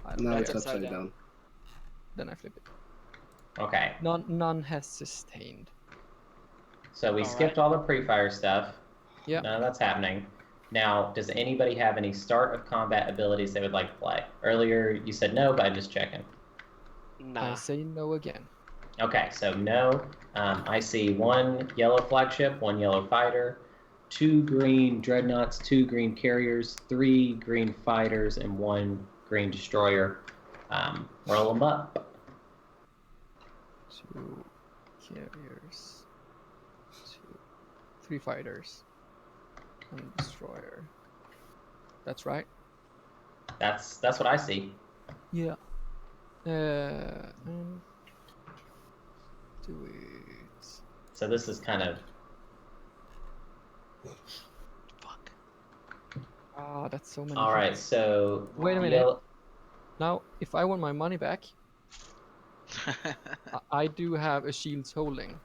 I don't Now know. it's That's upside upside down. Then I flip it. Okay, None has sustained. so we All skipped all the pre-fire stuff. Yeah. None of that's happening. Now, does anybody have any start of combat abilities they would like to play? Earlier you said no, but I'm just checking. Nah. I say no again. Okay, so no. I see 1 yellow flagship, 1 yellow fighter, 2 green dreadnoughts, 2 green carriers, 3 green fighters, and 1 green destroyer. Roll them up. 2 carriers. 3 fighters. And destroyer. That's right. That's what I see. Yeah. Do it. So this is kind of Fuck. Ah, that's so many. all right. hits. So Wait a minute. yellow- Now, if I want my money back, I do have a shields holding.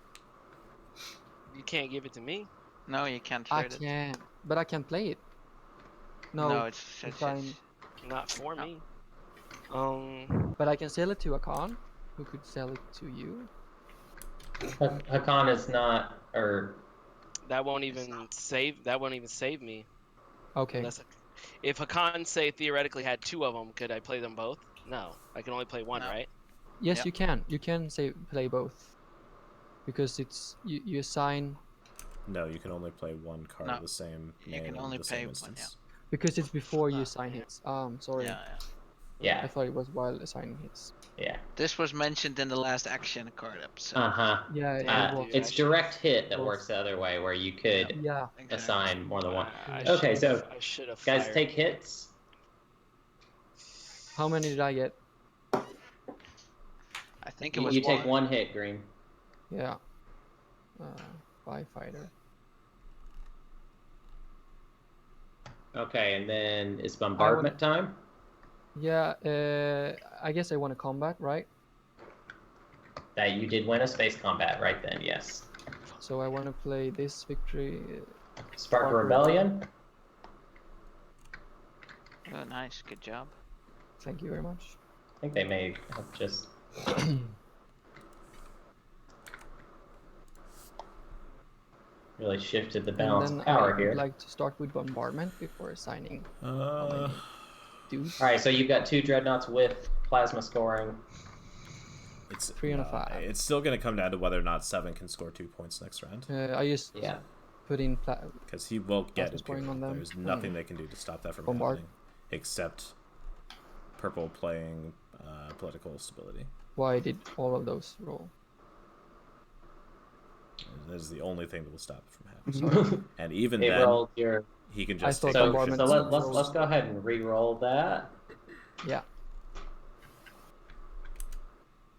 You can't give it to me. No, you can't I trade it. can, but I can play it. No, No, it's if I'm- Not for me. But I can sell it to Akan, who could sell it to you. Hakan is not, or That won't even save. That won't even save me. Okay. Unless, if Hakan, say, theoretically had 2 of them, could I play them both? No, I can only play 1, No. right? Yes, Yep. you can. You can say play both, because it's you assign. No, you can only play one card of the same name. You can in only the play same one, instance. Because it's before you Ah, assign yeah. hits. Sorry. Yeah. yeah, I thought it was while assigning hits. yeah. This was mentioned in the last action card episode. Yeah, Damn, it was. dude, It's I should- direct hit that Both. works the other way, where you could Yeah. Exactly. assign more than one. I Okay, should've- so I should have guys, fired. take hits. How many did I get? I think it You, was you take one hit, Green. Yeah. Firefighter. Okay, and then it's bombardment time. Yeah. I guess I want a combat, right? That you did win a space combat right then, yes. So I want to play this victory. Spark a Rebellion. Oh, nice. Good job. Thank you very much. I think they may have just. Really shifted the balance And of then power I here. would like to start with bombardment before assigning how many dudes. Alright, so you've got 2 dreadnoughts with plasma scoring. It's 3 and a 5. It's still going to come down to whether or not 7 can score 2 points next round. I just put in Because he won't get plasma scoring Imperial. on them. There's nothing they can do to stop that from Bombard. happening, except purple playing political stability. Why did all of those roll? That is the only thing that will stop it from happening. And even It then, rolled your. he can I just thought take bombardment options. let's go ahead and re-roll that. Yeah.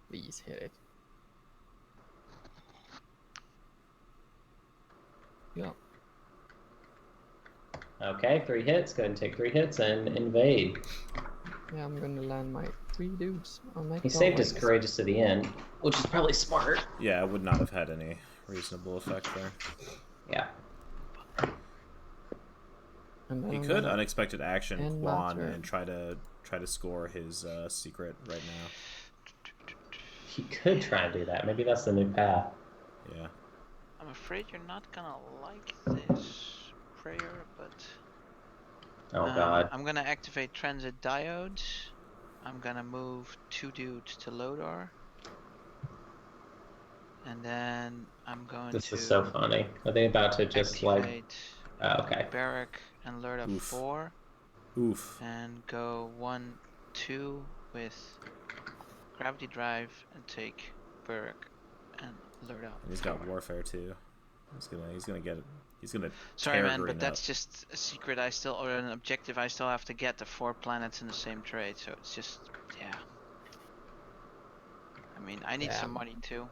Please hit it. Yeah. Okay, 3 hits. Go ahead and take 3 hits and invade. Yeah, I'm gonna land my 3 dudes. I'll make He it all saved his right. courageous to the end, which is probably smart. Yeah, it would not have had any reasonable effect there. Yeah. And then He I'm could gonna unexpected action end my Quan turn. and try to score his secret right now. He could try and do that. Maybe that's the new path. Yeah. I'm afraid you're not gonna like this prayer, but Oh god. I'm gonna activate transit diodes. I'm gonna move 2 dudes to Lodar. And then I'm going This to is so funny. Are they about to just like? activate Oh, okay. Barrack and Lurda Oof. 4 Oof. and go 1-2 with gravity drive and take Barrack and Lurda. And he's got warfare too. He's gonna get it. He's gonna. Sorry, tear man, Green but that's up. just a secret or an objective I still have to get the 4 planets in the same trade, so it's just, yeah. I mean, I need some Damn. money too.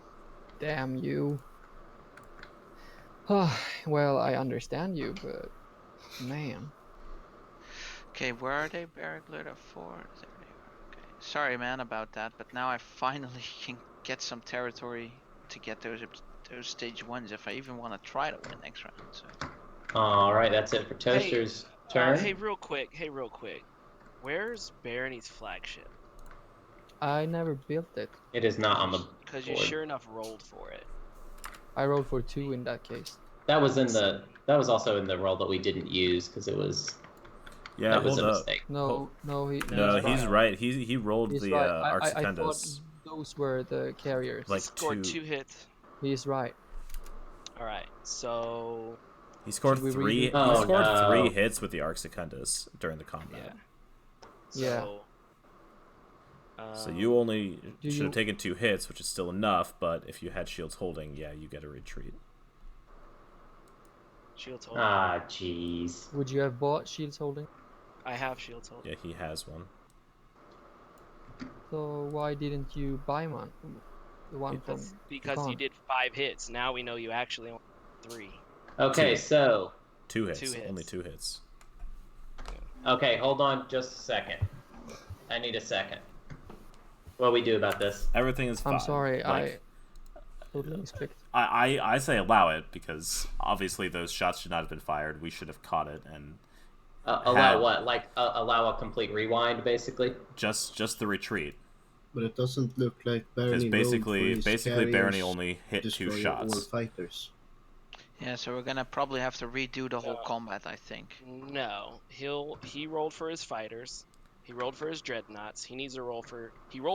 Damn you. Well, I understand you, but man. Okay, where are they? Barrack, Lurda 4? There they are. Okay. Sorry, man, about that, but now I finally can get some territory to get those stage 1s if I even want to try to win next round. So. All right, that's it for Toaster's turn. Hey, real quick. Where's Barony's flagship? I never built it. It is not on the Because you board. sure enough rolled for it. I rolled for 2 in that case. That was also in the roll that we didn't use because it was. Yeah, that was hold a up. mistake. No, No, he's he's right. He rolled He's the right. I thought Arxicendus. those were the carriers. Like Scored 2. 2 hits. He's right. All right, so He scored Should we 3. He redo- Oh, scored no. 3 hits with the Arxicendus during the combat. Yeah. So, So you only Do should you- have taken 2 hits, which is still enough. But if you had shields holding, yeah, you get a retreat. shields hold. Ah, jeez. Would you have bought Shields Holding? I have shields hold. Yeah, he has one. So why didn't you buy one? The one from Because you Hakan. did 5 hits. Now we know you actually only did 3. Okay, 2. so 2 hits. 2 hits. Only 2 hits. okay, hold on just a second. I need a second. What do we do about this? Everything is fine. I'm sorry, Like, I totally misclicked. I say allow it because obviously those shots should not have been fired. We should have caught it, and Allow what? Like allow a complete rewind, basically. Just the retreat. But it doesn't look like Barney Basically Barney only hit 2 shots. All fighters. Yeah, so we're gonna probably have to redo the whole combat, I think. No, he rolled for his fighters. He rolled for his dreadnoughts. He rolled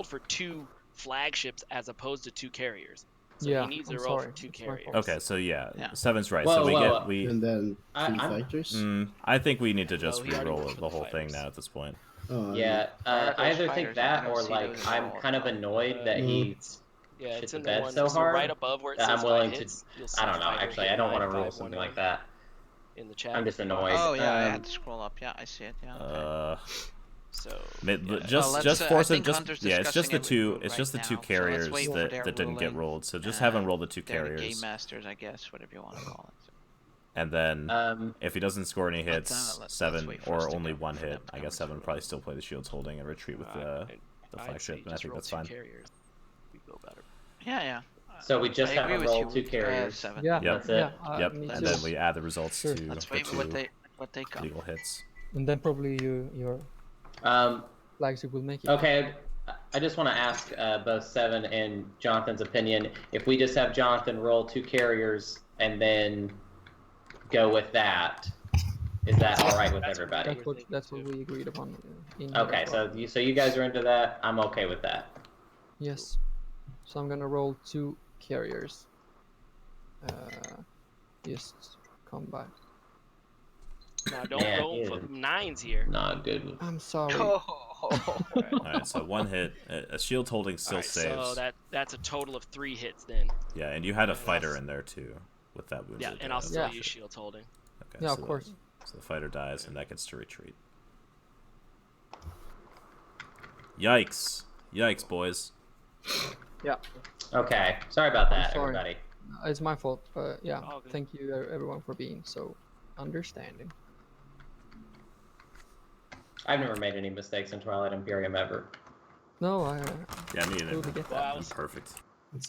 for 2 flagships as opposed to 2 carriers. So he needs to roll for 2 carriers. Okay, so yeah. Seven's right. Whoa, and then 3 fighters. I think we need to just re-roll the whole thing now at this point. I either think that or like I'm kind of annoyed that he's it's the in bed one, so hard right above where it says I'm willing hits, to. I don't know. Actually, I don't want to roll something like that. In the chat. I'm just annoyed. Oh yeah, I had to scroll up. Yeah, I see it. Yeah. Okay. So just force it. It's just the two. It's right just the now, 2 so carriers let's wait for their that didn't get ruling. rolled. So just have him roll the 2 They're the carriers. game masters, I guess, whatever you want to call it. And then if he doesn't score any hits, let's 7 wait for us or to only go 1 for them hit. to I come guess 7 would probably still play the shields holding and retreat with the flagship, and I think that's fine. We go better. Yeah. So we just have to roll 2 carriers. carriers. 7. Yep. That's it. Yep. And then we add the results to Let's the wait for 2 what they come. legal hits. And then probably your flagship will make it. Okay, I just want to ask both Seven and Jonathan's opinion. If we just have Jonathan roll 2 carriers and then go with that, is that all right with everybody? That's what we agreed upon. Okay, so you guys are into that. I'm okay with that. Yes. So I'm gonna roll 2 carriers. Just combat. Now don't roll for 9s here. Not good. I'm sorry. Alright, so 1 hit. A shield holding still saves. So that's a total of 3 hits then. Yeah, and you had a fighter in there too with that wounded. Yeah, and I'll still use shield holding. Okay, yeah, so of course. So the fighter dies, and that gets to retreat. Yikes! Yikes, boys. Yeah. Okay, sorry about that, sorry. everybody. It's my fault, but yeah, All good. thank you everyone for being so understanding. I've never made any mistakes in Twilight Imperium ever. No, Yeah, me neither. totally get that. Well, I'm perfect.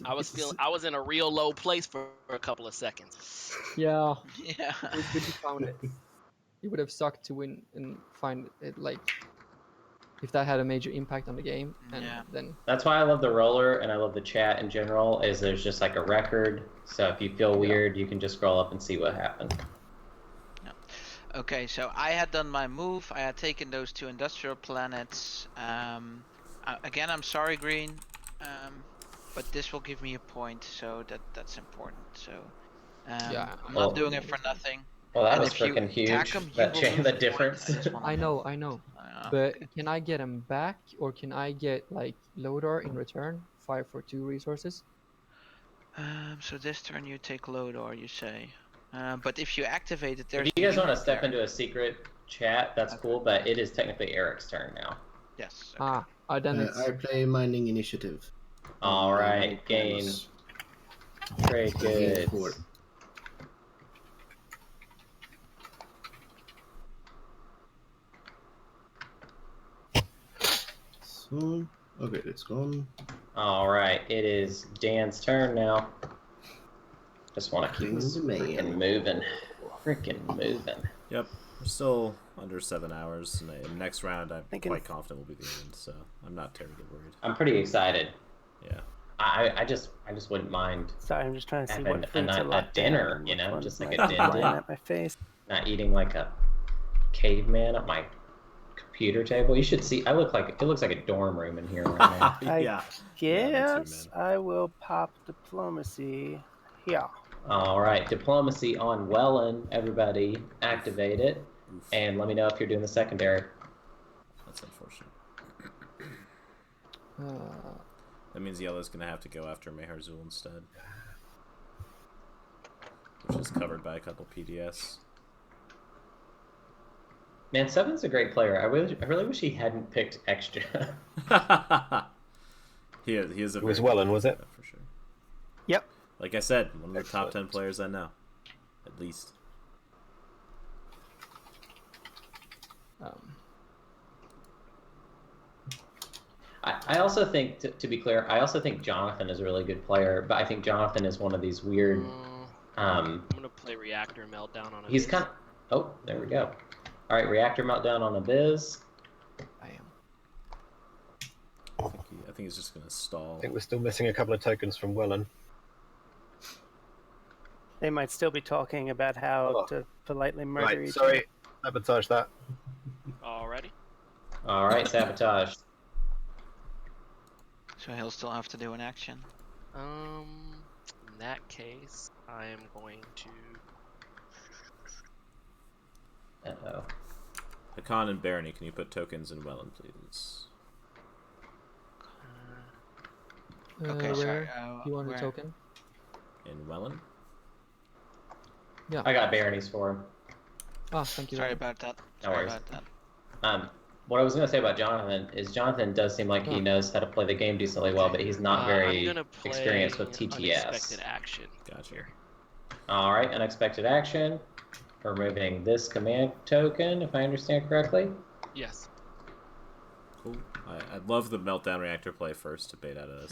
I was in a real low place for a couple of seconds. Yeah, Yeah. it was good you found it. It would have sucked to win and find it, like, if that had a major impact on the game, and then... That's why I love the roller, and I love the chat in general, is there's just like a record, so if you feel weird, you can just scroll up and see what happened. Okay, so I had done my move. I had taken those 2 industrial planets. Again, I'm sorry, Green, but this will give me a point, so that's important. So I'm not doing it for nothing. Well, that And was if you freaking huge. attack 'em, you That will changed lose the a point. difference. I know. But can I get him back, or can I get, like, Lodar in return? 5 for 2 resources? So this turn you take Lodar, you say. But if you activate it, there's... If you guys want to step into a secret chat, that's cool, but it is technically Eric's turn now. Yes. Okay. Then it's... I play mining initiative. Alright, gain. Trade goods. So, okay, it's gone. Alright, it is Dan's turn now. Just want to keep freaking moving. Freaking moving. Yep, we're still under 7 hours, and the next round I'm quite confident will be the end, so I'm not terribly worried. I'm pretty excited. Yeah. I just wouldn't mind. Sorry, I'm just trying to see having what foods are a locked dinner, down, you know, which just ones like might a be dinner. flying at my face. Not eating like a caveman at my computer table. You should see. It looks like a dorm room in here right now. Yeah. Yes, I will pop diplomacy here. All right, diplomacy on Wellen. Everybody, activate it, and let me know if you're doing the secondary. That's unfortunate. That means Yellow's gonna have to go after Meharzul instead, which is covered by a couple PDS. Man, Seven's a great player. I really wish he hadn't picked extra. he is a. It was Wellen, was it? For sure. Yep. Like I said, one of the top 10 players I know, at least. I also think, to be clear, I also think Jonathan is a really good player, but I think Jonathan is one of these weird. I'm gonna play Reactor Meltdown on him. He's kind of. Oh, there we go. All right, reactor meltdown on Abyss. I am. I think he's just gonna stall. I think we're still missing a couple of tokens from Welland. They might still be talking about how to politely murder each sorry. other. Sabotage that. Alrighty. All right, sabotage. So he'll still have to do an action. In that case, I am going to. Uh-oh. Hakan and Barony, can you put tokens in Welland, please? Okay, sorry. Where? You want a token? In Welland? Yeah. I got Barony's for him. Ah, thank you. Sorry about that. No Sorry worries. about that. What I was going to say about Jonathan is Jonathan does seem like he knows how to play the game decently well, but he's not very I'm gonna play experienced with TTS. Unexpected action. Gotcha. Here. All right, unexpected action. Removing this command token, if I understand correctly. Yes. Cool. I'd love the meltdown reactor play first to bait out a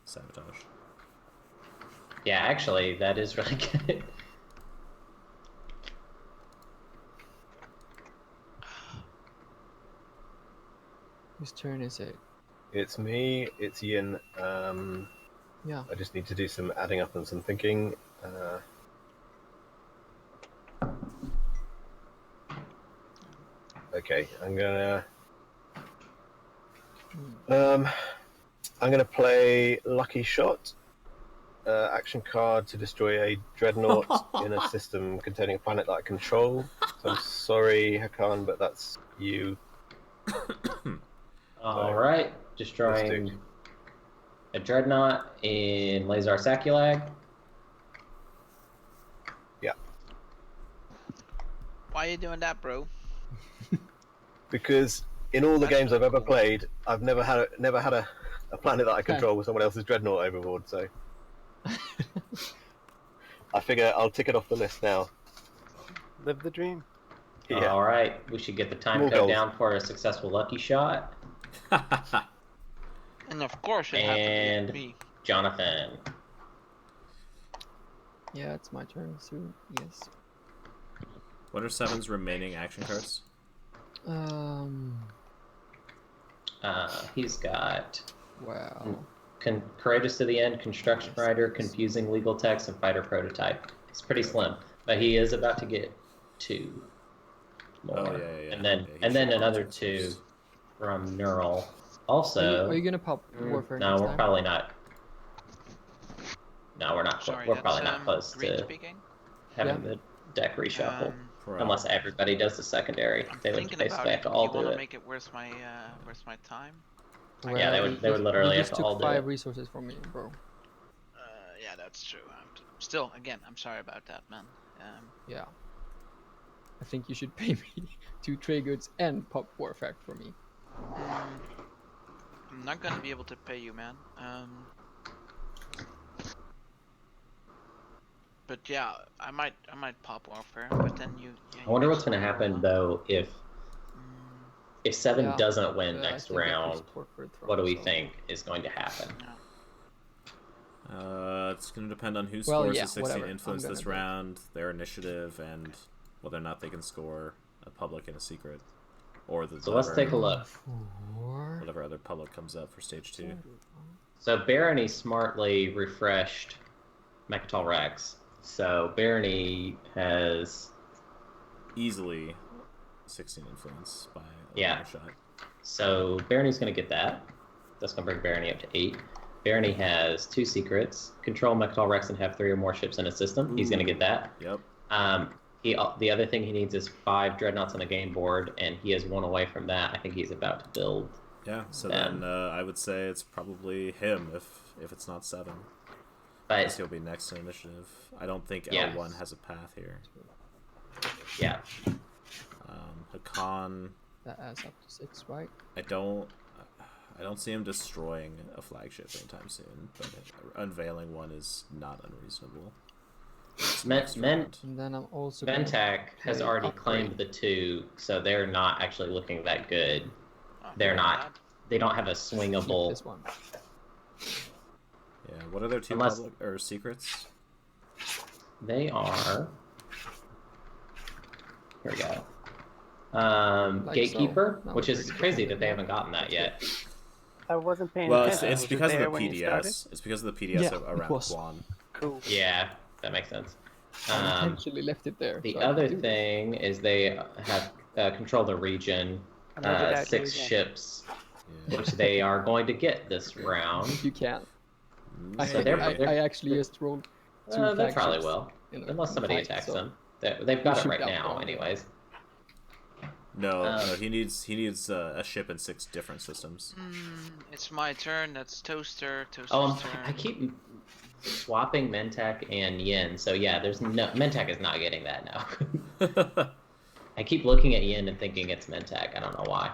sabotage. Yeah, actually, that is really good. Whose turn is it? It's me. It's Yin. Yeah. I just need to do some adding up and some thinking. Okay, I'm gonna play Lucky Shot. Action card to destroy a dreadnought in a system containing a planet that I control. So I'm sorry, Hakan, but that's you. All right, destroying a dreadnought in Lazar Sakulag. Yeah. Why are you doing that, bro? Because in all the games I've ever played, I've never had a planet that I control with someone else's dreadnought overboard. So I figure I'll tick it off the list now. Live the dream. Yeah. All right, we should get the time More code goals. down for a successful Lucky Shot. And of course it And had to be me. Jonathan. Yeah, it's my turn soon. Yes. What are Seven's remaining action cards? He's got Wow. Courageous to the End, Construction Rider, Confusing Legal Text, and Fighter Prototype. It's pretty slim, but he is about to get 2 more. Oh, yeah. And then another 2 from Neural. Also, Are you gonna pop Warfare no, next we're time? probably not. No, we're not. Sorry, we're probably not that's, close Green to speaking. having the deck reshuffle. Right. Unless everybody does the secondary, I'm they would thinking basically about have it. to Do all you do want to it. make it worth my time? Yeah, they would literally you have just to all took do 5 it. resources from me, bro. Yeah, that's true. Still, again, I'm sorry about that, man. Yeah. I think you should pay me 2 trade goods and pop War Effect for me. I'm not gonna be able to pay you, man. But yeah, I might pop Warfare, but then you. Yeah, I wonder what's going to happen though if Seven Yeah. doesn't win I next think I could round. support for it from What do we myself. think is going to happen? It's going to depend on who Well, scores yeah, the 16 whatever. influence I'm this gonna do it. round, their initiative, and whether or not they can score a public and a secret, or the So let's take a look. whatever other public comes up for stage 2. So Barony smartly refreshed Mechatol Rex. So Barony has Easily 16 influence by a Yeah. long shot. So Barony's going to get that. That's going to bring Barony up to 8. Barony has 2 secrets. Control Mechatol Rex and have 3 or more ships in a system. He's going to get that. Yep. The other thing he needs is 5 dreadnoughts on the game board, and he is 1 away from that. I think he's about to build. Yeah, so them. then I would say it's probably him if it's not 7. But Because he'll be next in initiative. I don't think Yeah. L1 has a path here. yeah, Hakan, That adds up to 6, right? I don't see him destroying a flagship anytime soon, but unveiling one is not unreasonable. Next round. And then I'm also gonna Ventac has play already upgrade. claimed the 2, so they're not actually looking that good. Oh, They're my not. God. They don't have a Keep swingable. this one. Yeah, what are their 2 Unless- public or secrets? They are. Here we go. Gatekeeper, That which was is really crazy good. that they haven't gotten that yet. I wasn't paying Well, attention. it's Was because it of there the when you started? PDS. It's because of the PDS Yeah, it around was. Quan. Cool. Yeah, that makes sense. I intentionally left it there. The so I could other do this. thing is they have control the region, I never got 6 you again. ships, Yeah. which they are going to get this round. You can. So they're I actually just rolled 2 they flag probably ships will, in a unless somebody fight, attacks so them. They've got it shoot right down now, one. anyways. No, he needs a ship in 6 different systems. It's my turn. That's Toaster's Oh, turn. I keep swapping Mentak and Yin, so yeah, there's no Mentak is not getting that now. I keep looking at Yin and thinking it's Mentak. I don't know why.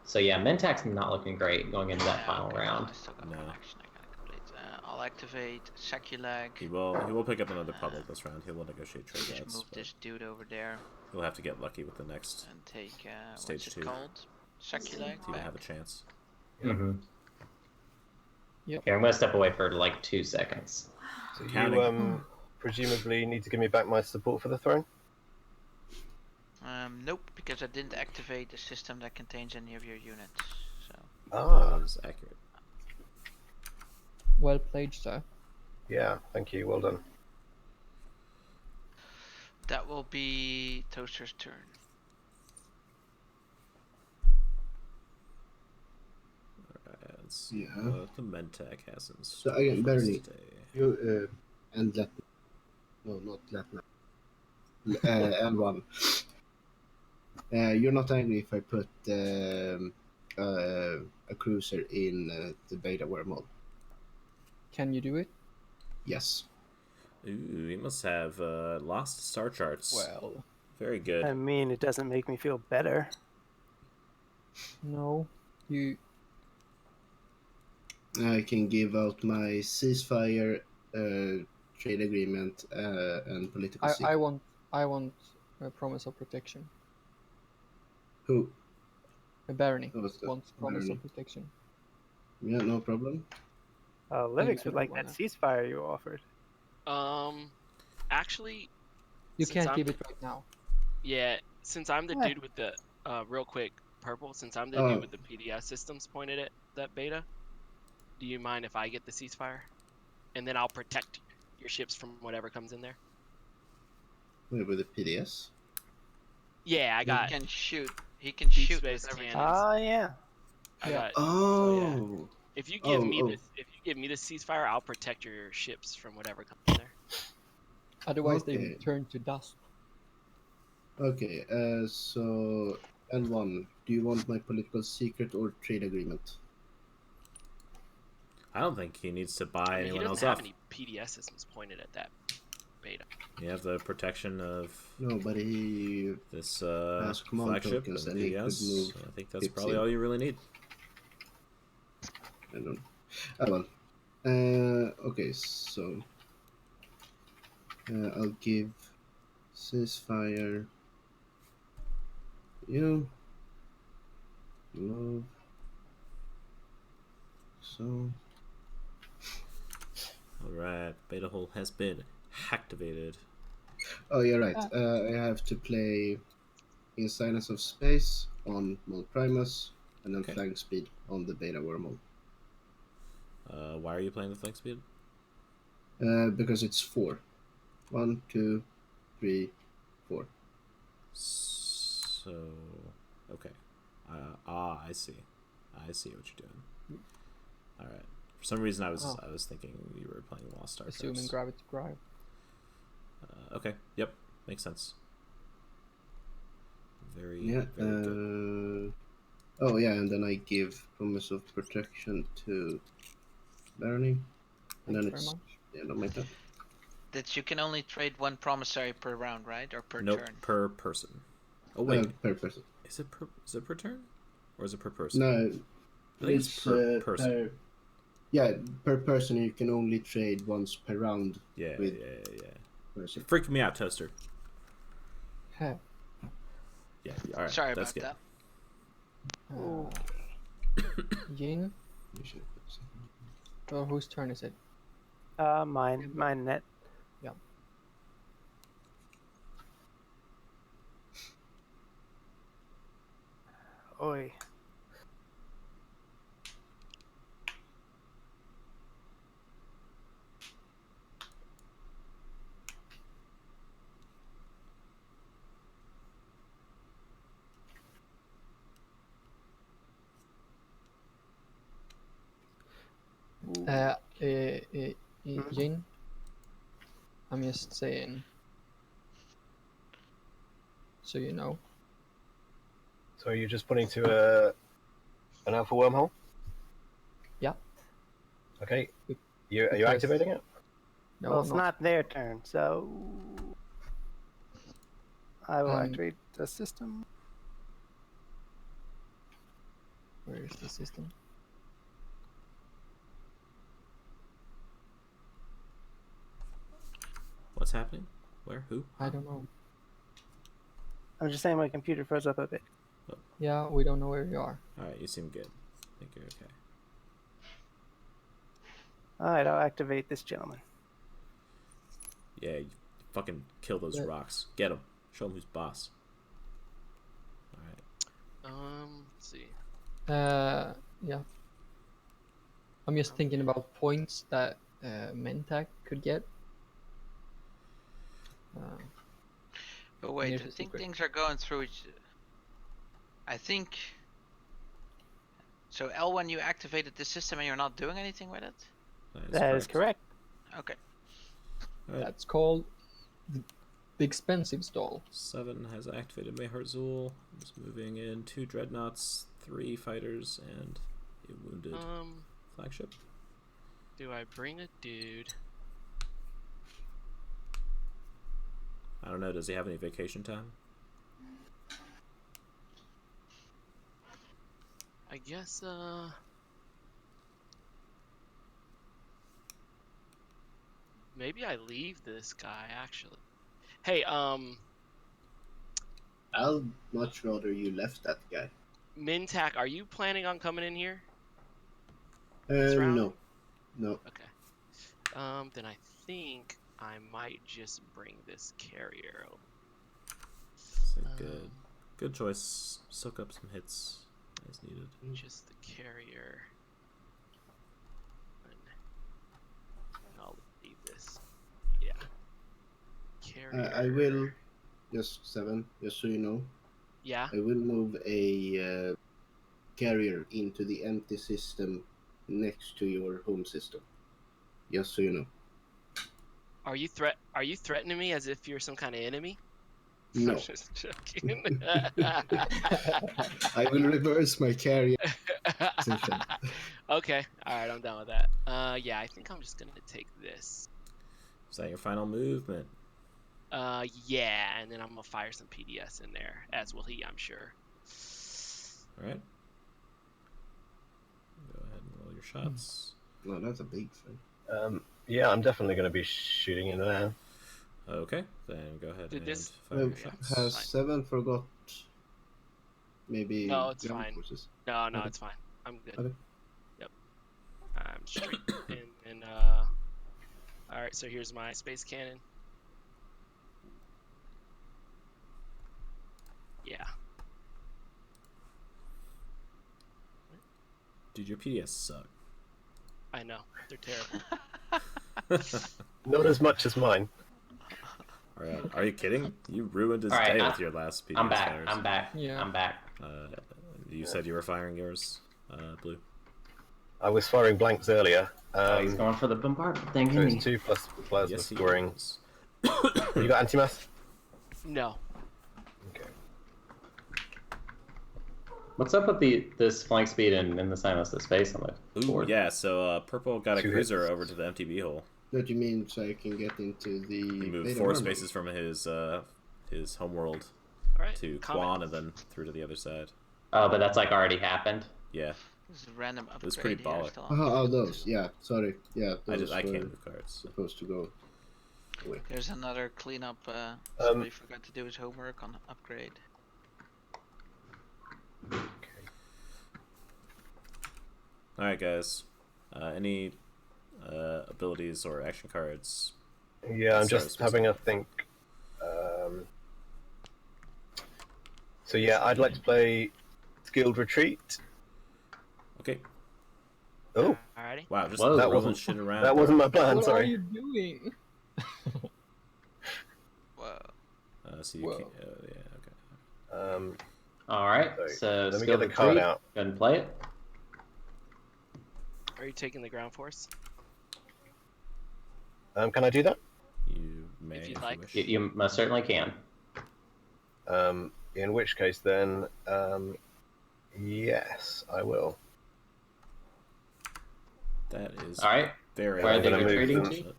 So yeah, Mentak's not looking great going into that final round. I still got one action I gotta complete. I'll activate Seculag. He will pick up another public this round. He will negotiate trade Just routes. move this dude over there He'll have to get lucky with the next and take stage what's 2. it called? Seculag He will back. have a chance. Mm-hmm. Yep. Here, I'm gonna step away for like 2 seconds. So Counting. you presumably need to give me back my support for the throne? Nope, because I didn't activate the system that contains any of your units. So That is accurate. Well played, sir. Yeah, thank you. Well done. that will be Toaster's turn. Alright, let's see Yeah. what the Mentak has in So store again, for us Bernie, today. you and let no, not let and one. You're not angry if I put a cruiser in the beta wormhole? Can you do it? Yes. Ooh, he must have lost star charts. Well, Very good. I mean, it doesn't make me feel better. no. You. I can give out my ceasefire, trade agreement, and political secret. I want a promise of protection. Who? A barony What's that? wants promise Barony. of protection. Yeah, no problem. Linux would like wanna- that ceasefire you offered. Actually, You since can't I'm give the- it right now. Yeah, since I'm the What? dude with the real quick purple, since I'm the dude with the PDS systems pointed at that beta, do you mind if I get the ceasefire, and then I'll protect your ships from whatever comes in there? Wait, with the PDS? Yeah, I got. He can shoot. He can Deep shoot space with everything. cannons. Oh yeah. I Yeah. got. Oh. So, yeah. If you give me this, if you give me the ceasefire, I'll protect your ships from whatever comes in there. Otherwise, they Okay. will turn to dust. Okay, so L1, do you want my political secret or trade agreement? I don't think he needs to buy I mean, he anyone else doesn't have off. any PDS systems pointed at that beta. You have the protection of No, but he this has command flagship and tokens and he could PDS. move I think that's ships probably in. all you really need. I don't. L1. Okay, so I'll give ceasefire. You love. So Alright, beta hole has been activated. oh, you're right. I have to play in Silence of Space on Mount Primus, and then Okay. flank speed on the beta wormhole. Why are you playing the flank speed? Because it's 4. 1, 2, 3, 4. So, okay. I see. I see what you're doing. All right. For some reason, I was thinking you were playing Lost Star. Assuming gravity drive. Okay. Yep. Makes sense. Very Yeah. very good. Oh yeah, and then I give promise of protection to Barony, and then Thank you it's very much. the end of my turn. That you can only trade one promissory per round, right? Or per Nope, turn? per person. Oh wait, Per person. is it per turn, or is it per person? No, I think it's per person. Yeah, per person you can only trade once per round. Yeah, with yeah. person. Freaking me out, Toaster. Huh. Yeah. All right. Sorry that's about good. that. Yin. Or whose turn is it? Mine net. Yeah. boy. Jin, I'm just saying, so you know. So are you just putting to an alpha wormhole? Yeah. Okay. Are you Because- activating it? No, Well, I'm it's not their turn, so I will Um, activate the system. Where is the system? What's happening? Where? Who? I don't know. I'm just saying my computer froze up a bit. Yeah, we don't know where you are. Alright, you seem good. I think you're okay. Alright, I'll activate this gentleman. Yeah, you fucking kill those Yeah. rocks. Get him. Show him who's boss. Alright. Let's see. Yeah. I'm just thinking about points that Mentak could get. But wait, Here's I the think secret. things are going through each. I think. So L, when you activated the system and you're not doing anything with it. That is correct. Okay. Alright. That's called the expensive stall. 7 has activated Meyers. Just moving in 2 dreadnoughts, 3 fighters, and a wounded flagship. Do I bring a dude? I don't know. Does he have any vacation time? I guess, maybe I leave this guy, actually. Hey, I'd much rather you left that guy. Mintak, are you planning on coming in here? This round? No. No. Okay. Then I think I might just bring this carrier over. So good choice. Soak up some hits as needed. Just the carrier. And I'll leave this. Yeah. Carrier. I will, just 7, just so you know. Yeah. I will move a carrier into the empty system next to your home system. Just so you know. Are you threatening me as if you're some kind of enemy? No. I'm just joking. I will reverse my carrier position. Okay. All right. I'm done with that. Yeah. I think I'm just gonna take this. Is that your final movement? Yeah, and then I'm gonna fire some PDS in there, as will he, I'm sure. All right. Go ahead and roll your shots. Well, that's a big thing. Yeah, I'm definitely going to be shooting in there. Okay, then go ahead Did and this- fire your shots. Has Fine. 7 forgot maybe No, it's ground fine. forces? No, Okay. it's fine. I'm good. Okay. Yep. I'm straight in, and all right. So here's my space cannon. Yeah. Dude, your PDS suck. I know they're terrible. Not as much as mine. All right, are you kidding? You ruined his All right, day with your last PDS I'm back. fires. I'm back. Yeah. I'm back. You said you were firing yours, Blue. I was firing blanks earlier. He's going for the bombardment thing, So isn't it's he? 2 plus plasma Yes, he scoring. is. You got anti-mass? No. Okay. What's up with this flank speed and the silence of space on the Ooh, board? yeah. So purple got a 2 cruiser hits. over to the MTB hole. What do you mean so I can get into the... He moved beta 4 wormhole? spaces from his homeworld All right. to comment. Quan and then through to the other side. Oh, but that's like already happened. Yeah, This is a random upgrade. was pretty here baller. still on. Oh, those. Yeah, sorry. Yeah, those I can't were move cards. So. supposed to go away. There's another cleanup. Somebody forgot to do his homework on upgrade. All right, guys. Any abilities or action cards? Yeah, I'm Sorry, just having a think. So yeah, I'd like to play skilled retreat. Okay. Oh, Alrighty. Wow, just Whoa, that throwing wasn't shit around. that wasn't my plan. What are Sorry. you doing? Whoa. So you Whoa. can't. Yeah. Okay. All right. Sorry. So Let me skill get the card retreat. out. Go ahead and play it. Are you taking the ground force? Can I do that? You may, If you'd if like. wish. You most certainly can. In which case, then, yes, I will. That is All right. very. Where are they gonna move retreating them. to?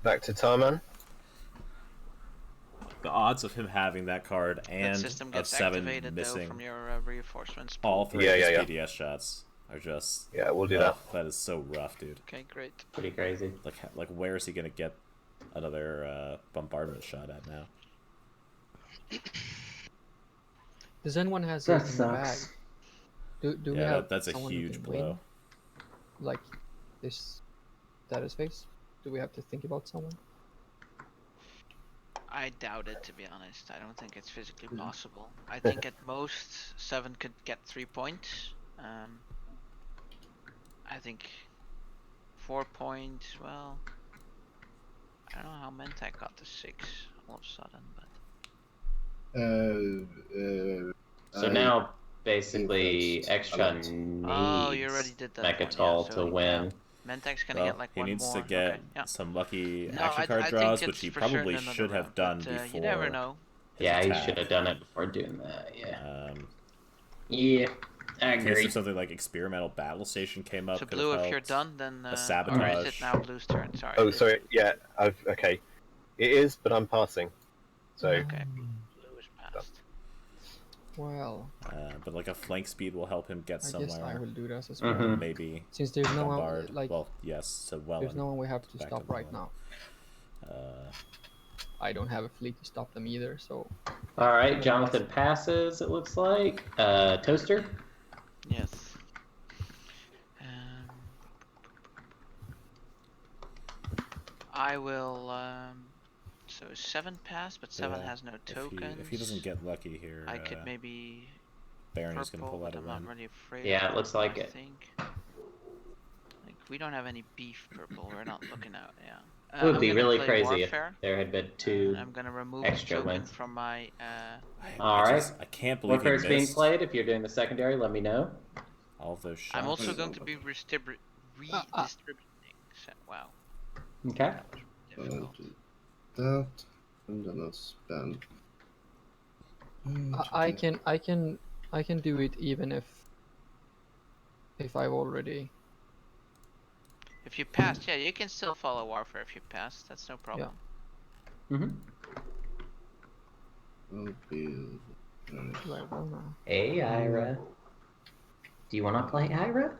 Back to Tarman. The odds of him having that card That and system of gets 7 activated though missing from your reinforcements. all 3 Yeah, of his yeah, PDS shots are just. Yeah, we'll do Ugh, that. that is so rough, dude. Okay, great. Pretty crazy. Like where is he gonna get another bombardment shot at now? Does anyone has That it in the bag? sucks. Do we Yeah, have that's a someone who huge can blow. win? Like this status phase? Do we have to think about someone? I doubt it, to be honest. I don't think it's physically possible. I think at most 7 could get 3 points. I think 4 points. Well, I don't know how Mentak got to 6 all of a sudden, but So now, basically, that's Extra a lot. needs oh, you already did that. Mechatol so to win. Mentak's gonna Well, get like he one needs more. to get Okay, yeah. some lucky No, action card I draws, think which it's he for sure probably another should have round, done but, before. you never know. his Yeah, he attack. should have done it before doing that. Yeah. In Yeah, I case agree. if something like experimental battle station came up, So could blue, have if you're helped. done, then A or is sabotage. it now blue's turn? Sorry. Oh, sorry. Yeah, okay. It is, but I'm passing. So, Okay. Blue is passed. Well, But like a flank speed will help him get I somewhere. guess I will do that as well. Mhm. Maybe Since there's no bombard. one like Well, yes. So well. there's no one we have to back stop to right now. Uh, I don't have a fleet to stop them either, so All right, Jonathan passes. It looks like Toaster. Yes. I will. So 7 passed, but 7 yeah, has no tokens. If he doesn't get lucky here, I could maybe Baron's gonna purple, pull out but a I'm not win. really afraid. Yeah, of it looks like I it. think. Like we don't have any beef purple. We're not looking out. Yeah. It would I'm be gonna really play crazy Warfare, if there had been 2 I'm gonna remove extra the token wins. from my. All right. I can't believe Warfare he is being missed played. If you're doing the secondary, let me know. all of those shots. I'm also going to be redistributing. So, wow. Okay. Difficult. That, and then I'll spend. I can do it even if I've already. If you passed, yeah, you can still follow Warfare if you passed. That's no problem. Mm-hmm. I'll be. Right now. Hey, Ira. Do you want to play Ira?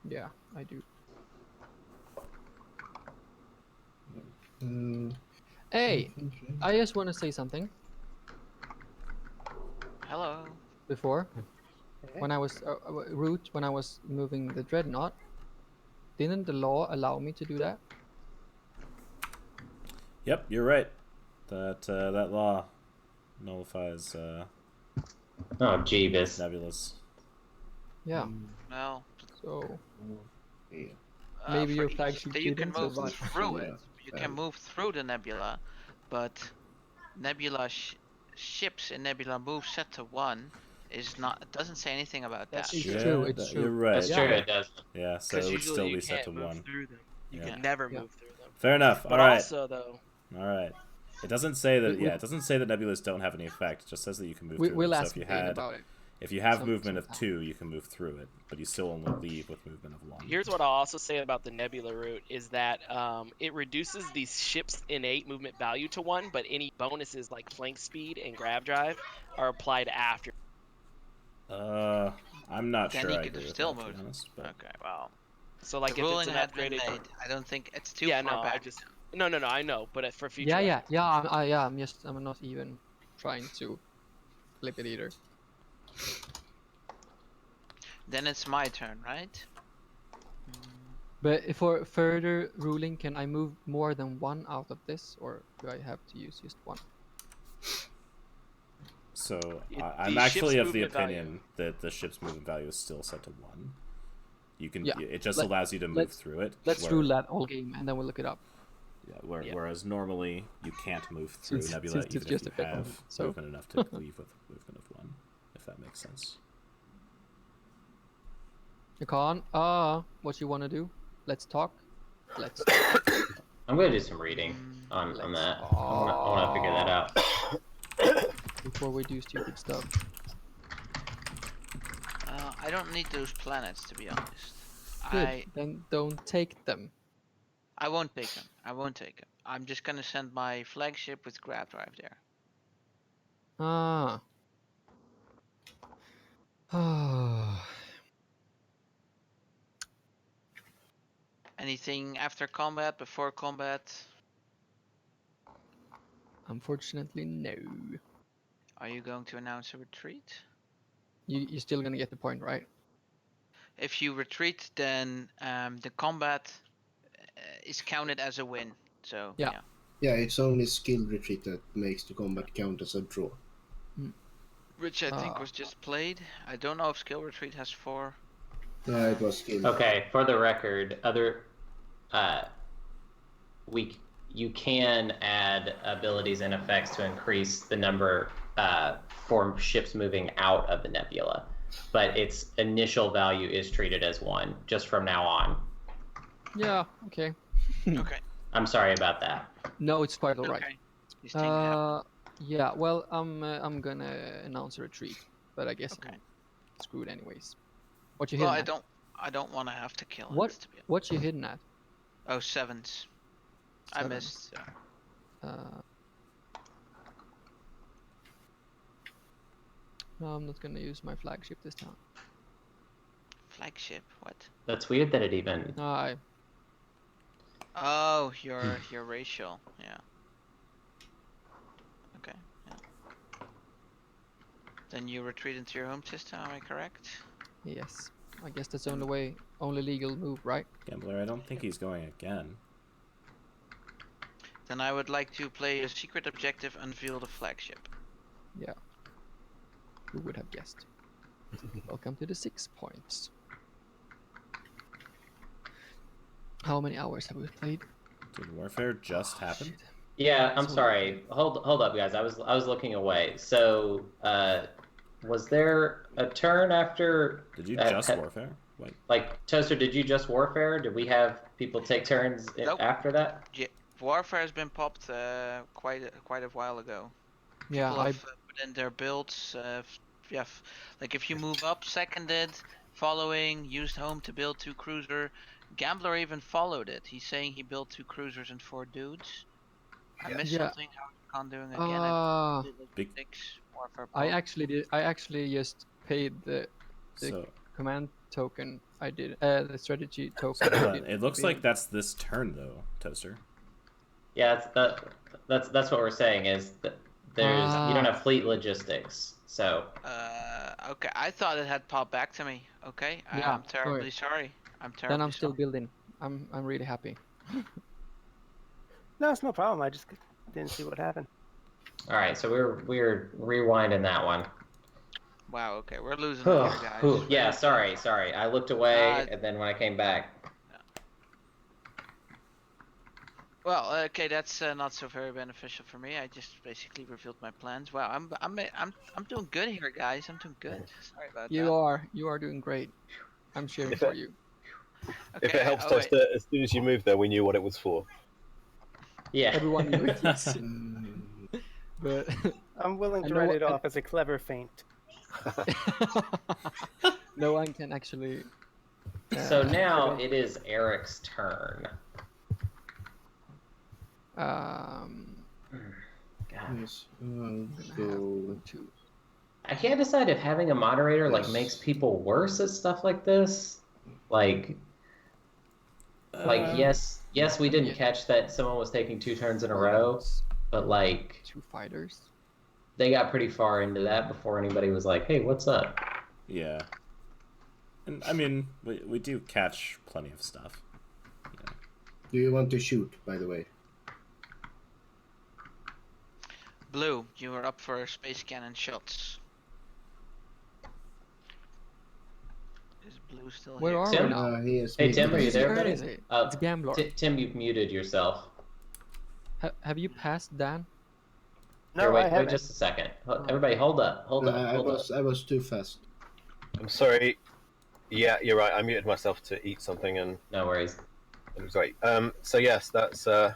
Yeah, I do. Hey, I just want to say something. Hello. Before, when I was route when I was moving the dreadnought, didn't the law allow me to do that? Yep, you're right. That law nullifies Oh, Jeebus. Nebulous. Yeah. No. So Yeah. maybe for your flagship you can didn't move survive. through it. Yeah, You can move through the nebula, but nebula ships in nebula move set to 1 is not. It doesn't say anything about That's that. It's Yeah, true. It's true. You're right. That's Yeah. true, it does. Yeah, so Because it would usually still you be set to can't move 1. through them. You Yeah. can never Yeah. move through them. Fair enough. But All right. also, though, All right. It doesn't say that. Yeah, it doesn't say that nebulas don't have any effect. It just says that you can move through We'll them. ask So if Bane about it. if you have Some- movement of sometime. 2, you can move through it, but you still only leave with movement of 1. here's what I'll also say about the Nebula route is that it reduces these ships' innate movement value to 1, but any bonuses like flank speed and grab drive are applied after. I'm not Then sure he I could agree have with still that, to be moved. honest, but Okay, well, So like the if ruling it's an had been upgraded. made. I don't think it's too Yeah, far no, back. no, I know, but for future. Yeah. I'm not even trying to flip it either. Then it's my turn, right? But for further ruling, can I move more than one out of this, or do I have to use just one? So The I'm actually ship's of the movement value. opinion that the ship's movement value is still set to 1. You can. Yeah. It just allows you to move through it. Let's rule that all game, and then we'll look it up. Yeah, whereas normally you can't move through Since Nebula it's even if just you a bit have movement, so. movement enough to leave with movement of 1, if that makes sense. Hakan, what you want to do? Let's talk. Let's I'm going to do some reading on that. I want to figure that out. Before we do stupid stuff. I don't need those planets, to be honest. Good. Then don't take them. I won't take them. I won't take them. I'm just gonna send my flagship with grab drive there. Ah. Anything after combat, before combat? Unfortunately, no. Are you going to announce a retreat? You're still gonna get the point, right? If you retreat, then the combat is counted as a win. So Yeah. Yeah, it's only skill retreat that makes the combat count as a draw. Which I think was just played. I don't know if skill retreat has 4. No, it was skill. Okay, for the record, you can add abilities and effects to increase the number for ships moving out of the nebula, but its initial value is treated as 1 just from now on. Yeah. Okay. Okay. I'm sorry about that. No, it's quite alright. Okay. Yeah. Well, I'm gonna announce a retreat, but I guess I'm screwed anyways. What you hitting at? I don't want to have to kill What? it. To be honest. What you hitting at? Oh, 7s. I missed. So. No, I'm not gonna use my flagship this time. Flagship? What? That's weird that it even. Oh, your racial. Yeah. Okay. Yeah. Then you retreat into your home system. Am I correct? Yes. I guess that's the only legal move, right? Gambler, I don't think he's going again. Then I would like to play a secret objective, unveil the flagship. Yeah. Who would have guessed? Welcome to the 6 points. How many hours have we played? Did Warfare just happen? Shit. Yeah, I'm sorry. Hold up, guys. I was looking away. So, was there a turn after? Did you just Warfare? Wait. Like Toaster, did you just Warfare? Did we have people take turns after that? Yeah, Warfare has been popped quite a while ago. Yeah, People have put in their builds. Like if you move up, seconded, following, used home to build 2 cruiser. Gambler even followed it. He's saying he built 2 cruisers and 4 dudes. I missed something. How I'm doing again? I did like 6 Warfare. I actually did. I actually just paid the command token. I did the strategy token. It looks like that's this turn though, Toaster. Yeah, that's what we're saying is that there's you don't have fleet logistics. So. Okay, I thought it had popped back to me. Okay, I'm terribly sorry. Then I'm still building. I'm really happy. No, it's no problem. I just didn't see what happened. All right, so we're rewinding that one. Wow. Okay, we're losing here, guys. Yeah, sorry. I looked away, and then when I came back. Well, okay, that's not so very beneficial for me. I just basically revealed my plans. Wow, I'm doing good here, guys. I'm doing good. Sorry about that. You are doing great. I'm cheering for you. Okay, if it helps, Toaster, as soon as you moved there, we knew what it was for. Yeah. Everyone knew it. Yes. But I'm willing to write it off as a clever feint. No one can actually. So now it is Eric's turn. Yes, go. I can't decide if having a moderator like makes people worse at stuff like this. Like yes, we didn't catch that someone was taking 2 turns in a row, but like 2 fighters. They got pretty far into that before anybody was like, "Hey, what's up?" Yeah, and I mean we do catch plenty of stuff. Do you want to shoot, by the way? Blue, you are up for space cannon shots. Is Blue still Where here? are Tim? we now? He is Hey, Tim, are you Whose there, turn buddy? is it? It's Gambler. Tim, you've muted yourself. Have you passed Dan? No, Here, I wait haven't. just a second. Everybody, hold up. I was too fast. I'm sorry. Yeah, you're right. I muted myself to eat something, and No worries. it was great. So yes, that's. I'll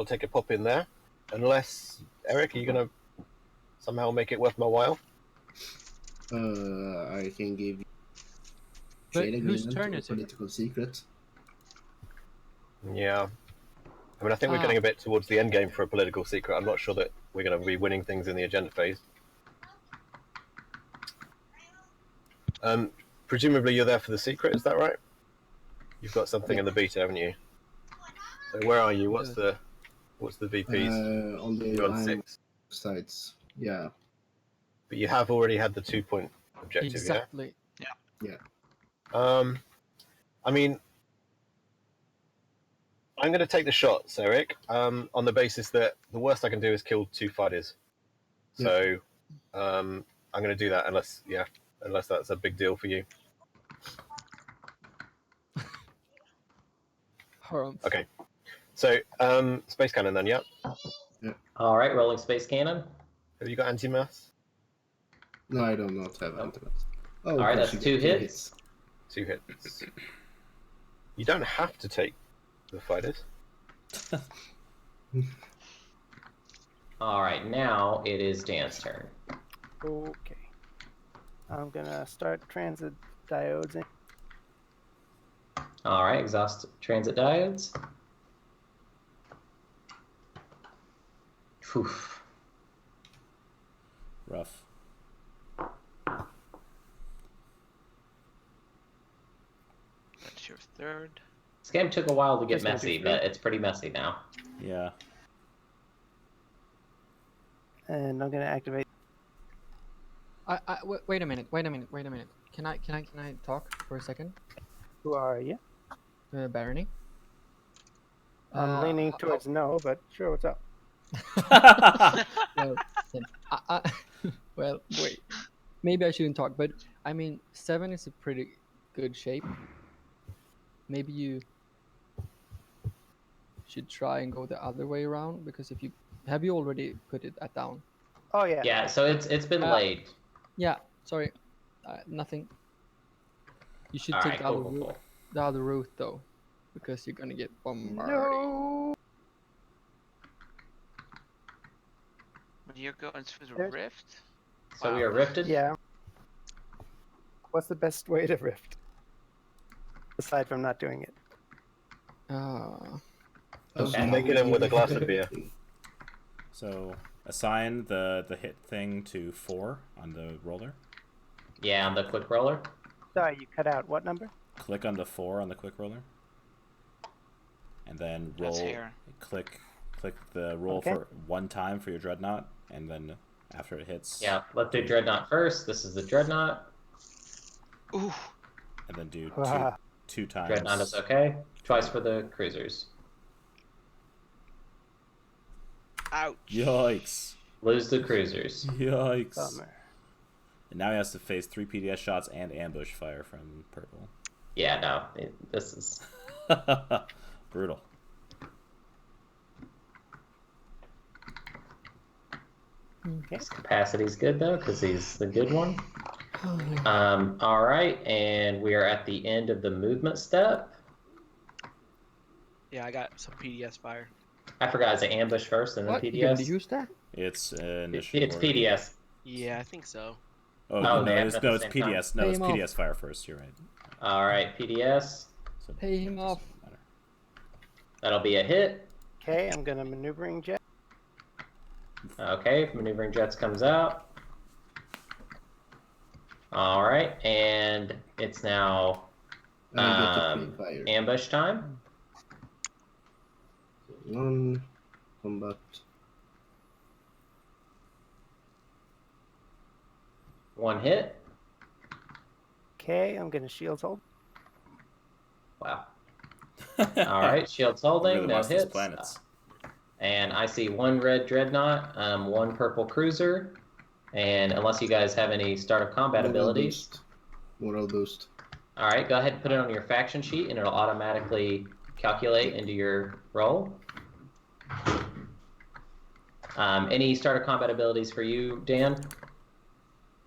take a pop in there, unless Eric, are you gonna somehow make it worth my while? I can give you But trade whose agreement turn or is it? political secret. Yeah. I mean, I think we're getting a bit towards the end game for a political secret. I'm not sure that we're going to be winning things in the agenda phase. Presumably you're there for the secret, is that right? You've got something in the beta, haven't you? So where are you? What's the VPs? On the You're on 6 sides. Yeah. But you have already had the 2-point objective, Exactly. Yeah. I mean, I'm going to take the shots, Eric, on the basis that the worst I can do is kill 2 fighters. So I'm going to do that unless that's a big deal for you. Okay. So space cannon then, yeah? All right, rolling space cannon. Have you got anti-mass? No, I do not have anti-mass. Oh, all right, that's 2 hits. 2 hits. You don't have to take the fighters. All right, now it is Dan's turn. Okay. I'm gonna start transit diodes in. All right, exhaust transit diodes. Oof. Rough. That's your third. This game took a while to get Just gonna messy, do but 3. it's pretty messy now. Yeah. And I'm gonna activate. Wait a minute. Can I talk for a second? Who are you? Barony. I'm leaning towards no, but sure, what's up? Well, well, wait. Maybe I shouldn't talk, but I mean, 7 is a pretty good shape. Maybe you should try and go the other way around, because if you have you already put it down? Oh yeah. Yeah, so it's been laid. Yeah, sorry, nothing. You should All take right, the other cool, route, cool. the other route though, because you're gonna get bombarded. No. But you're going through the rift? So we are rifted? Yeah. What's the best way to rift? Aside from not doing it. Okay. Make it in with a glass of beer. So assign the hit thing to 4 on the roller. Yeah, on the quick roller. Sorry, you cut out. What number? Click on the 4 on the quick roller. And then roll. That's here. Click the roll for 1 time for your dreadnought, and then after it hits. Yeah, let's do dreadnought first. This is the dreadnought. Ooh. And then do Wow. two times. Dreadnought is okay. Twice for the cruisers. Ouch. Yikes. Lose the cruisers. Yikes. Bummer. And now he has to face 3 PDS shots and ambush fire from purple. Yeah, no, this is brutal. Okay. his capacity's good though, because he's the good one. All right, and we are at the end of the movement step. Yeah, I got some PDS fire. I forgot, is it ambush first and then What? You're gonna PDS? use that? It's initiative. It's PDS. Yeah, I think so. Oh, Oh, no, they have it's it at the same PDS. No, Pay it's him off. PDS fire first. You're right. All right, PDS. So Pay him it off. doesn't matter. That'll be a hit. Okay, I'm gonna maneuvering jet. Okay, maneuvering jets comes out. All right, and it's now I get to free fire. ambush time. 1 combat. 1 hit. Okay, I'm gonna shield hold. Wow. All right, shields He holding, really no wants these hits. planets. And I see one red dreadnought, one purple cruiser, and unless you guys have any start of combat abilities. Moral boost. All right, go ahead and put it on your faction sheet, and it'll automatically calculate into your roll. Any start of combat abilities for you, Dan?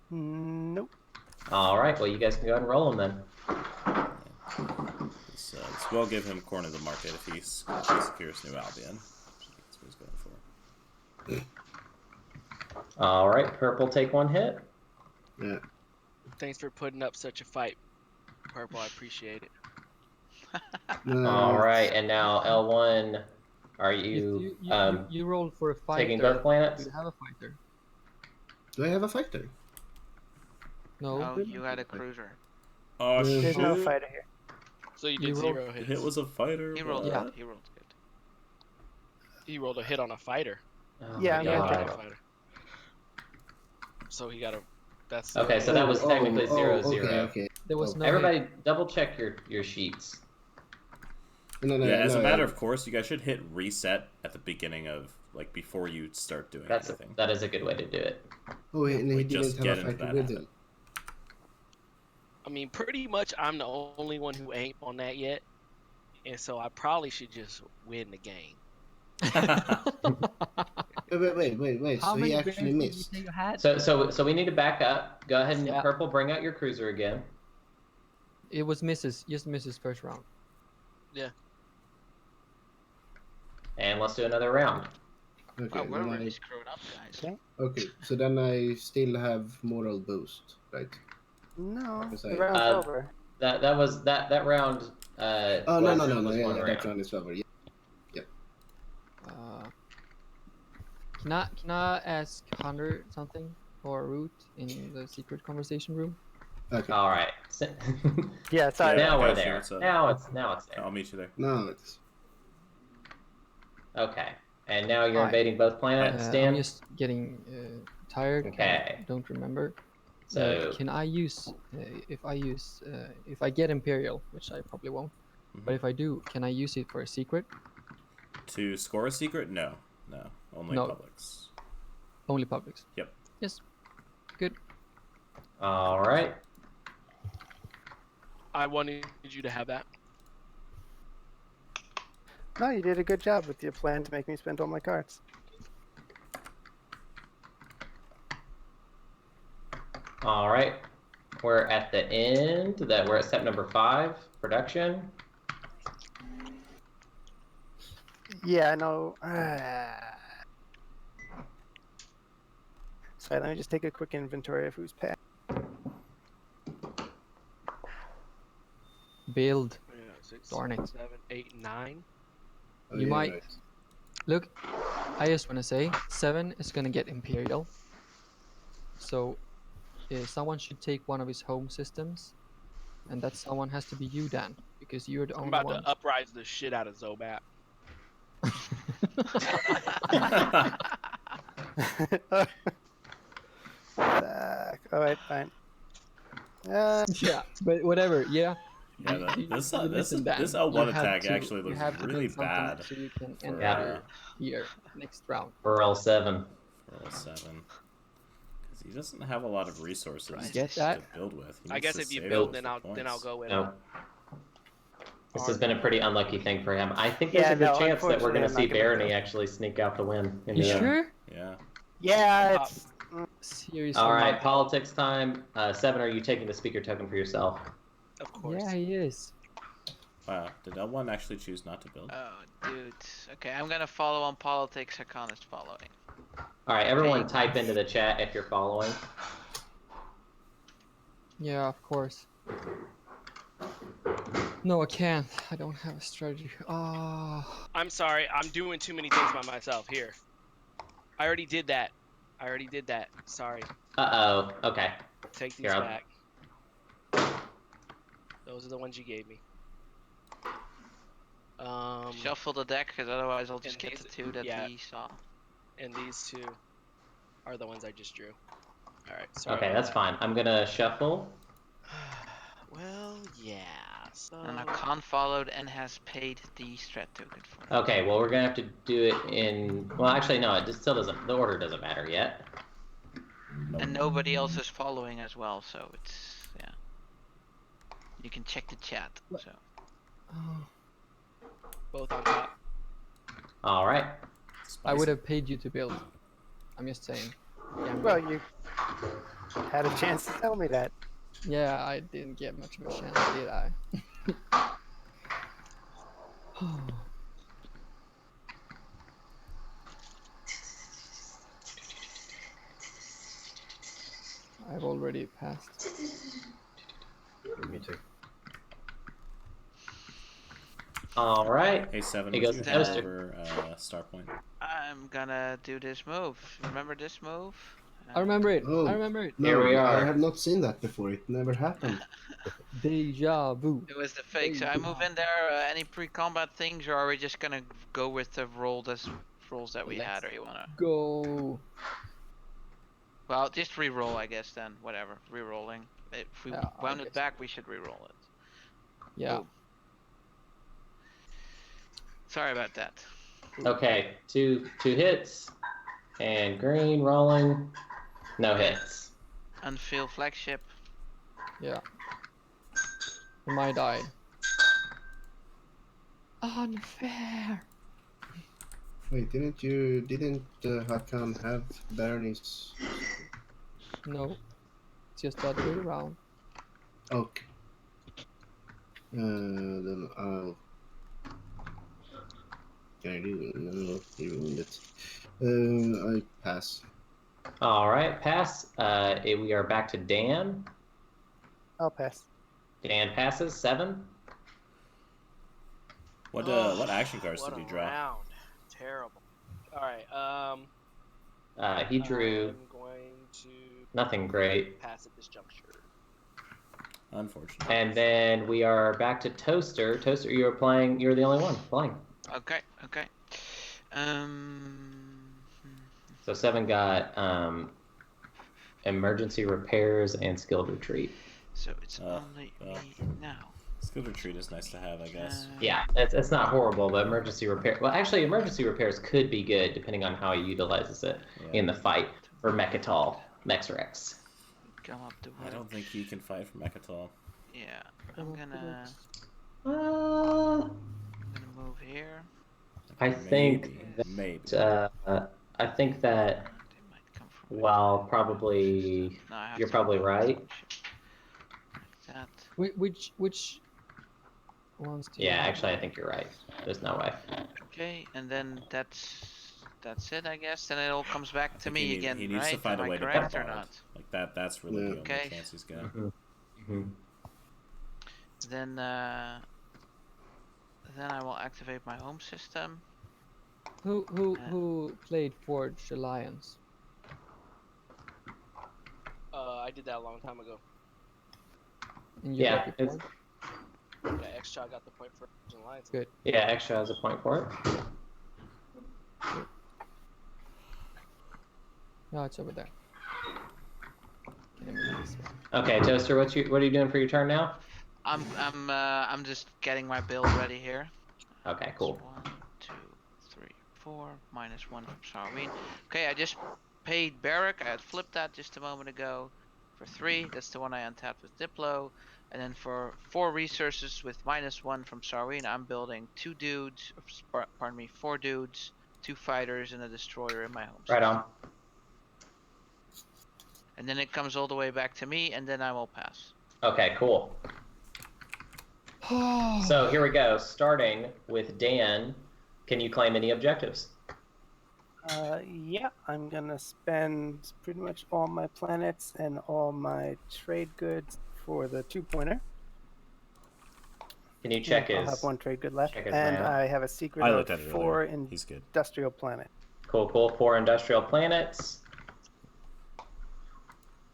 Nope. All right, well, you guys can go ahead and roll them then. So we'll give him corner of the market if he secures New Albion. That's what he's going for. All right, purple take one hit. Yeah. Thanks for putting up such a fight, Purple. I appreciate it. All right, and now L1, are you, you rolled for a fighter. taking both planets? Do you have a fighter? Do I have a fighter? No. No, you had a cruiser. Oh, There's shit. no fighter here. So you did You 0 The hits. hit was a fighter. He rolled what? good. He rolled good. He rolled a hit on a fighter. Oh Yeah, my I'm He had gonna to God. hit a fighter. So he got a. That's Okay, so that was technically 0-0. Okay. There was no. Everybody, double check your sheets. No, Yeah, as a matter of course, you guys should hit reset at the beginning of, like, before you start doing anything. That is a good way to do it. Oh, and he Like, just didn't get have a into fighter that with habit. him. I mean, pretty much I'm the only one who ain't on that yet. And so I probably should just win the game. Wait. How So many he actually bears did missed. you say you had? So we need to back up. Go ahead and Yeah. purple, bring out your cruiser again. It was misses. Just misses first round. And let's do another round. Okay, Oh, we're then really screwed up, guys. okay, so then I still have moral boost, right? No, Because the I- round's over. That was that round. Oh no, was yeah, one that round. round is over. Yeah. Can I ask Hunter something or Root in the secret conversation room? Okay. All right. Yeah, sorry. Now I we're got you. there. What's up? Now it's there. I'll meet you there. No, it's Okay. And now you're Alright. invading both planets, Dan? I'm just getting tired. Okay. And don't remember. So Can I use if I get Imperial, which I probably won't, but if I do, can I use it for a secret? To score a secret? No. Only No. publics. Only publics. Yep. Yes. Good. all right. I wanted you to have that. No, you did a good job with your plan to make me spend all my cards. All right. We're at the end. We're at step number 5, production. Yeah, no. Sorry, let me just take a quick inventory of who's passed. Build. Yeah, 6, Darn it. 7, 8, 9. oh, You yeah, might- right. Look, I just want to say 7 is gonna get Imperial. So, someone should take one of his home systems, and that someone has to be you, Dan, because you're the I'm only about one. to uprise the shit out of Zobat. Alright, fine. Yeah, but whatever. Yeah. Yeah, this listen, Dan, this you L1 have attack to- actually you looks have to really take something bad so you can for, enter here next round. For L7. for L7. Because he doesn't have a lot of resources Get to that? build with. He I needs guess to if you save build, those then for I'll points. go with No. it. This has been a pretty unlucky thing for him. I think there's Yeah, a good no, chance that we're going to unfortunately, see I'm not gonna Barony do it. actually sneak out the win. You sure? Yeah. Yeah, it's. Seriously. All right, politics time. 7, are you taking the speaker token for yourself? Of course. Yeah, he is. Wow. Did L1 actually choose not to build? Oh, dude. Okay, I'm gonna follow on politics. Hakan is following. All right, everyone Okay. type into the chat if you're following. Yeah, of course. No, I can't. I don't have a strategy. Ah. I'm sorry. I'm doing too many things by myself. Here. I already did that. Sorry. Uh-oh. Okay. Take these Here, I'll- back. Those are the ones you gave me. Shuffle the deck, because otherwise I'll just and get the these- 2 that yeah. we saw. And these 2 are the ones I just drew. All right. Sorry. Okay, about that's that. fine. I'm going to shuffle. Well, yeah. And Hakan followed and has paid the strat token for it. Okay, well, we're gonna have to do it in. Well, actually, no, it just still doesn't. The order doesn't matter yet. And nobody else is following as well, so it's yeah. You can check the chat. So. Both on top. All right. I would have paid you to build. I'm just saying. Well, you had a chance to tell me that. Yeah, I didn't get much of a chance, did I? I've already passed. Me too. All right. Hey, Seven, He would goes you to hand Toaster. over Starpoint? I'm gonna do this move. Remember this move? I remember it. Oh, I remember it. No, Here we I are. have not seen that before. It never happened. Deja vu. It was the fake. So I move in there. Any pre-combat things, or are we just gonna go with the rolls that we had, or you wanna? Go. Well, just re-roll, I guess. Then whatever. Re-rolling. If we wound it back, we should re-roll it. Yeah. Boom. Sorry about that. Okay, two hits, and green rolling, no hits. Unfield flagship. Yeah. And I died. Unfair. Wait, didn't Hakan have baronies? No. It's just the other way around. Okay. Then I'll. Can I do it? No, you ruined it. I pass. All right, pass. We are back to Dan. I'll pass. Dan passes 7. What action cards did he draw? Round. Terrible. All right. He drew I'm going to nothing great. pass at this juncture. Unfortunate. And then we are back to Toaster. Toaster, you're playing. You're the only one playing. Okay. Okay. So 7 got emergency repairs and skilled retreat. So it's only me now. Skilled retreat is nice to have, I guess. Yeah, it's not horrible, but emergency repair. Well, actually, emergency repairs could be good depending on how he utilizes it in the fight for Mechatol, Mexrex. Come up to I don't think he can fight for Mechatol. Yeah, I'm gonna move here. I think maybe. I think that They might come from while probably No, I have you're to probably move right. like that. Which ones do you Yeah, have? actually, I think you're right. There's no way. Okay, and then that's it, I guess. Then it all comes back to me again, He needs right? to find Am a way I to correct or bombard. not? Like that. That's really the only Okay. chance he's got. Then I will activate my home system. Who played Forged Alliance? I did that a long time ago. And you Yeah, got the it's point? Yeah, X-Shot got the point for Alliance. Good. yeah. Extra has a point for it. No, it's over there. Can I move this one? Okay, Toaster, what are you doing for your turn now? I'm just getting my build ready here. Okay, cool. 1, 2, 3, 4, -1 from Sarween. Okay, I just paid Barrack. I had flipped that just a moment ago for 3. That's the one I untapped with Diplo. And then for 4 resources with -1 from Sarween, I'm building 2 dudes. Pardon me, 4 dudes, 2 fighters, and a destroyer in my home. Right on. And then it comes all the way back to me, and then I will pass. Okay, cool. So here we go. Starting with Dan, can you claim any objectives? Yeah, I'm gonna spend pretty much all my planets and all my trade goods for the 2-pointer. Can you check I'll his? have 1 trade good left, check his and map. I have a secret I of looked at it 4 earlier. He's good. industrial planet. Cool. 4 industrial planets.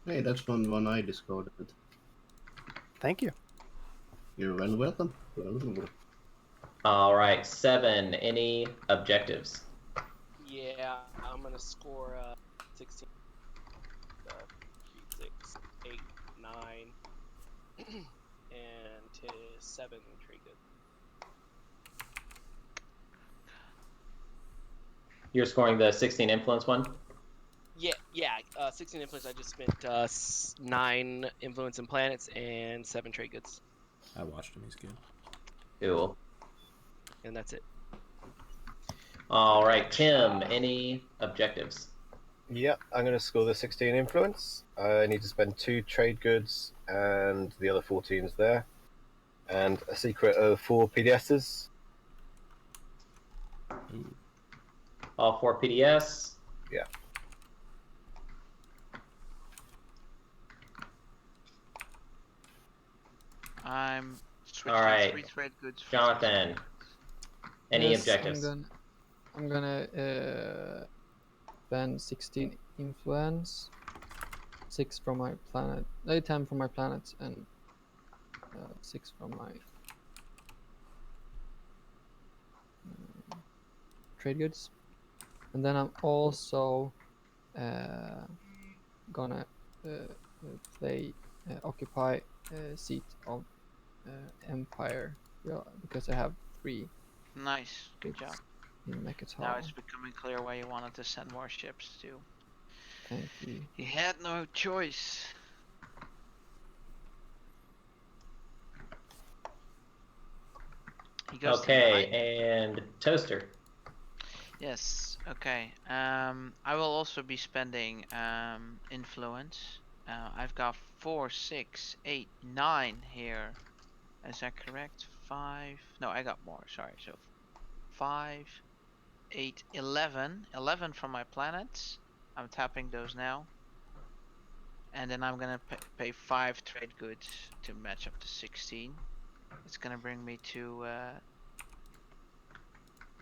Hey, that's one I discarded. Thank you. You're well welcome. All right, 7. Any objectives? Yeah, I'm gonna score 16, 3, 6, 8, 9, and to 7 trade goods. You're scoring the 16 influence one? Yeah. 16 influence. I just spent 9 influence in planets and 7 trade goods. I watched him. He's good. Cool. And that's it. All right, Tim. Any objectives? Yep, I'm going to score the 16 influence. I need to spend 2 trade goods, and the other 14's there, and a secret of 4 PDSs. Ooh. All 4 PDS. Yeah. I'm switching All right. 3 trade goods. For Jonathan. Any Yes, objectives? I'm gonna spend 16 influence, 6 from my planet, 10 from my planets, and 6 from my trade goods. And then I'm also gonna occupy a seat of Empire, because I have 3 Nice, good job. in Mechatol. Now it's becoming clear why you wanted to send more ships too. Thank you. He had no choice. He goes to Okay, 9. and Toaster. Yes. Okay. I will also be spending influence. I've got 4, 6, 8, 9 here. Is that correct? 5. No, I got more. Sorry. So 5, 8, 11. 11 from my planets. I'm tapping those now. And then I'm gonna pay 5 trade goods to match up to 16. It's gonna bring me to.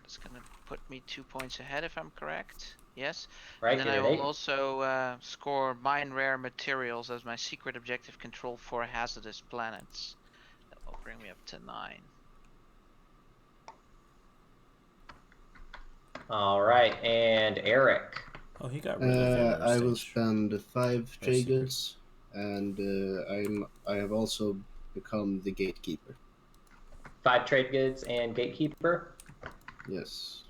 It's gonna put me 2 points ahead if I'm correct. Yes. Right, And then you're I at will 8. also score mine rare materials as my secret objective control for hazardous planets. That will bring me up to 9. All right, and Eric. Oh, he got rid of I will stage. spend 5 Or trade secret. goods, and I have also become the gatekeeper. 5 trade goods and gatekeeper. Yes.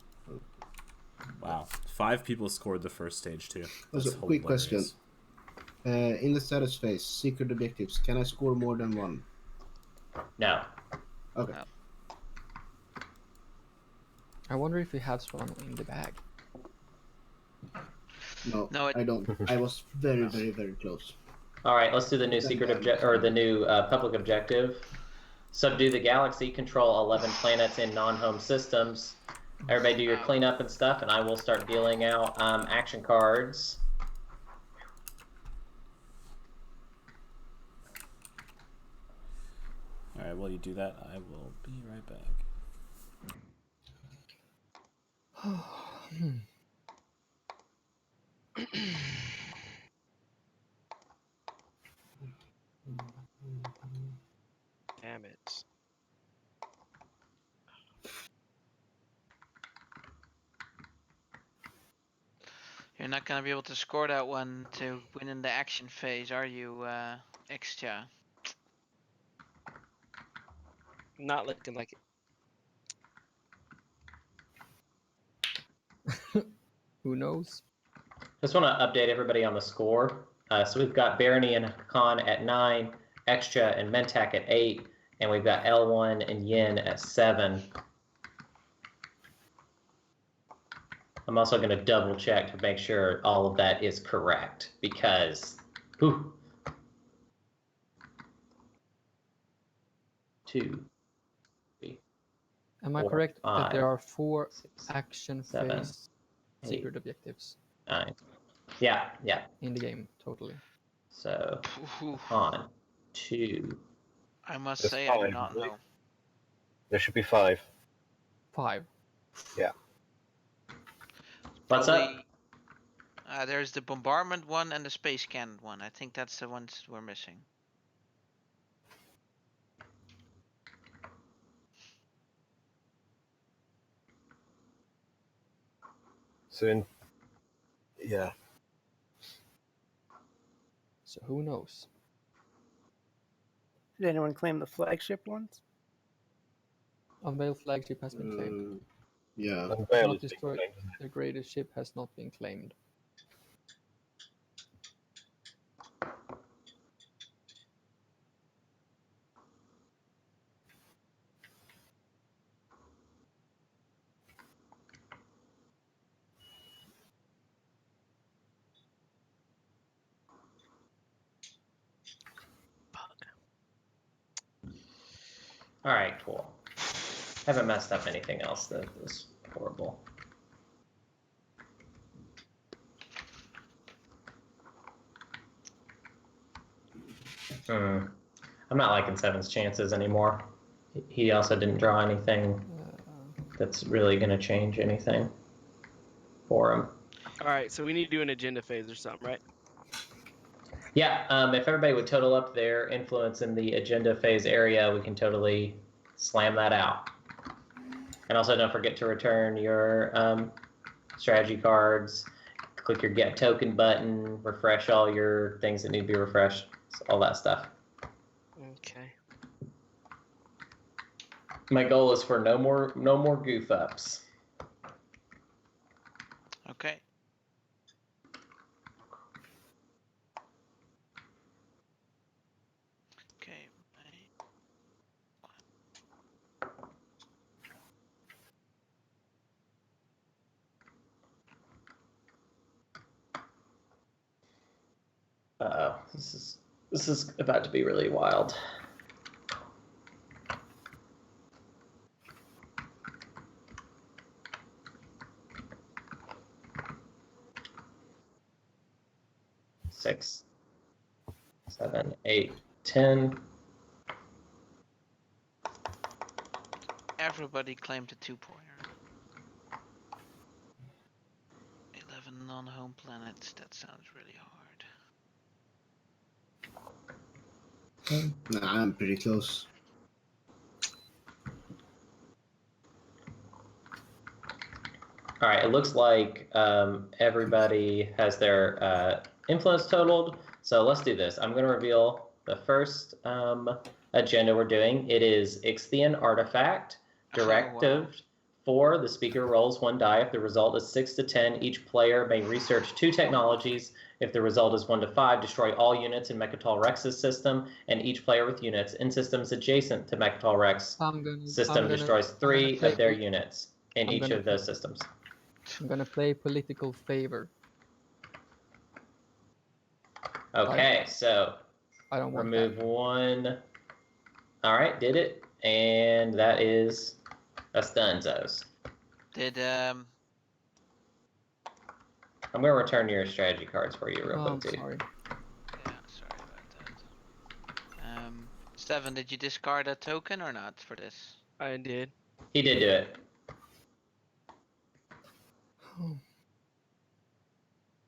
Wow. 5 people scored the first stage too. Also, That's quick question. hilarious. In the status phase, secret objectives, can I score more than 1? No. Okay. No. I wonder if he has one in the bag. No, No, I don't. I was very, very, very close. All right, let's do the new Then secret bad. objective, or the new public objective. Subdue the galaxy, control 11 planets in non-home systems. Everybody do your cleanup and stuff, and I will start dealing out action cards. Alright, while you do that, I will be right back. Damn it. You're not gonna be able to score that one to win in the action phase, are you, Extra? Not looking like it. Who knows? Just want to update everybody on the score. So we've got Barony and Khan at 9, Extra and Mentak at 8, and we've got L1 and Yin at 7. I'm also going to double check to make sure all of that is correct, because, whew. 2, 3. Am I 4, correct that 5, there are 4 6, action 7, phase 8, secret objectives 9. Yeah. in the game totally? So, Ooh, Khan, 2. I must There's say I do 5, not right? know. There should be 5. 5. Yeah. What's up? There's the bombardment one and the space cannon one. I think that's the ones we're missing. So yeah. So who knows? Did anyone claim the flagship ones? Unveiled flagship has been claimed. Yeah. Not destroyed. The greatest ship has not been claimed. All right, cool. Haven't messed up anything else that was horrible. I'm not liking Seven's chances anymore. He also didn't draw anything that's really going to change anything for him. All right, so we need to do an agenda phase or something, right? Yeah, if everybody would total up their influence in the agenda phase area, we can totally slam that out. And also don't forget to return your strategy cards, click your get token button, refresh all your things that need to be refreshed, all that stuff. Okay. My goal is for no more goof ups. Okay. Okay. Uh-oh, this is about to be really wild. Six, 7, 8, 10. Everybody claimed a 2-pointer. 11 non-home planets. That sounds really hard. Nah, I'm pretty close. All right, it looks like everybody has their influence totaled. So let's do this. I'm going to reveal the first agenda we're doing. It is Ixian Artifact. Directive 4, the speaker rolls 1 die. If the result is 6 to 10, each player may research 2 technologies. If the result is 1 to 5, destroy all units in Mechatol Rex's system, and each player with units in systems adjacent to Mechatol Rex system destroys 3 of their units in each of those systems. I'm gonna play political favor. Okay, so I don't want remove 1. All right, did it, and that's Dunzos. Did I'm gonna return your strategy cards for you real quick too. Sorry. Yeah, sorry about that. 7, did you discard a token or not for this? I did. He did do it.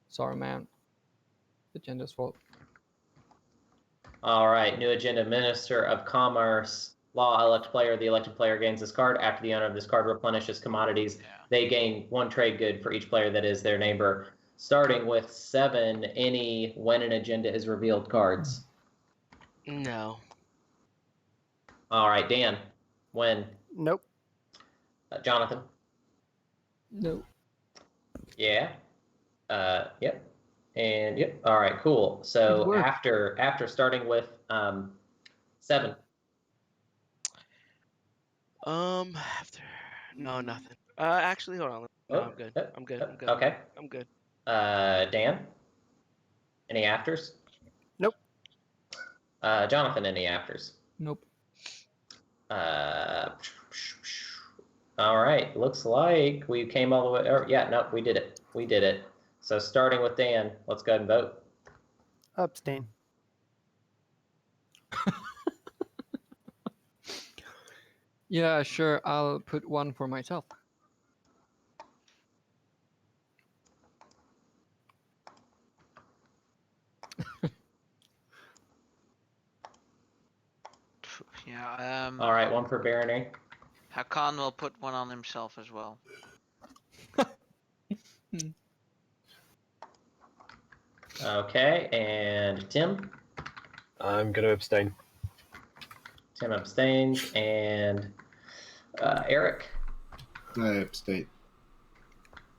Sorry, man. Agenda's fault. All right, new agenda. Minister of Commerce. Law, elect player. The elected player gains this card. After the owner of this card replenishes commodities, they gain 1 trade good for each player that is their neighbor. Starting with 7, any when an agenda is revealed cards. No. All right, Dan. When? Nope. Jonathan? No. Yeah. Yep. And yep. All right, cool. So after starting with 7. After no, nothing. Actually, hold on. No, I'm good. I'm good. I'm good. Okay. I'm good. Dan? Any afters? Nope. Jonathan, any afters? Nope. All right. Looks like we came all the way. Yeah, no, we did it. We did it. So starting with Dan, let's go ahead and vote. Abstain. Yeah, sure. I'll put 1 for myself. Yeah. All right, 1 for Barony. Hakan will put 1 on himself as well. Okay, and Tim? I'm going to abstain. Tim abstains, and Eric. I abstain.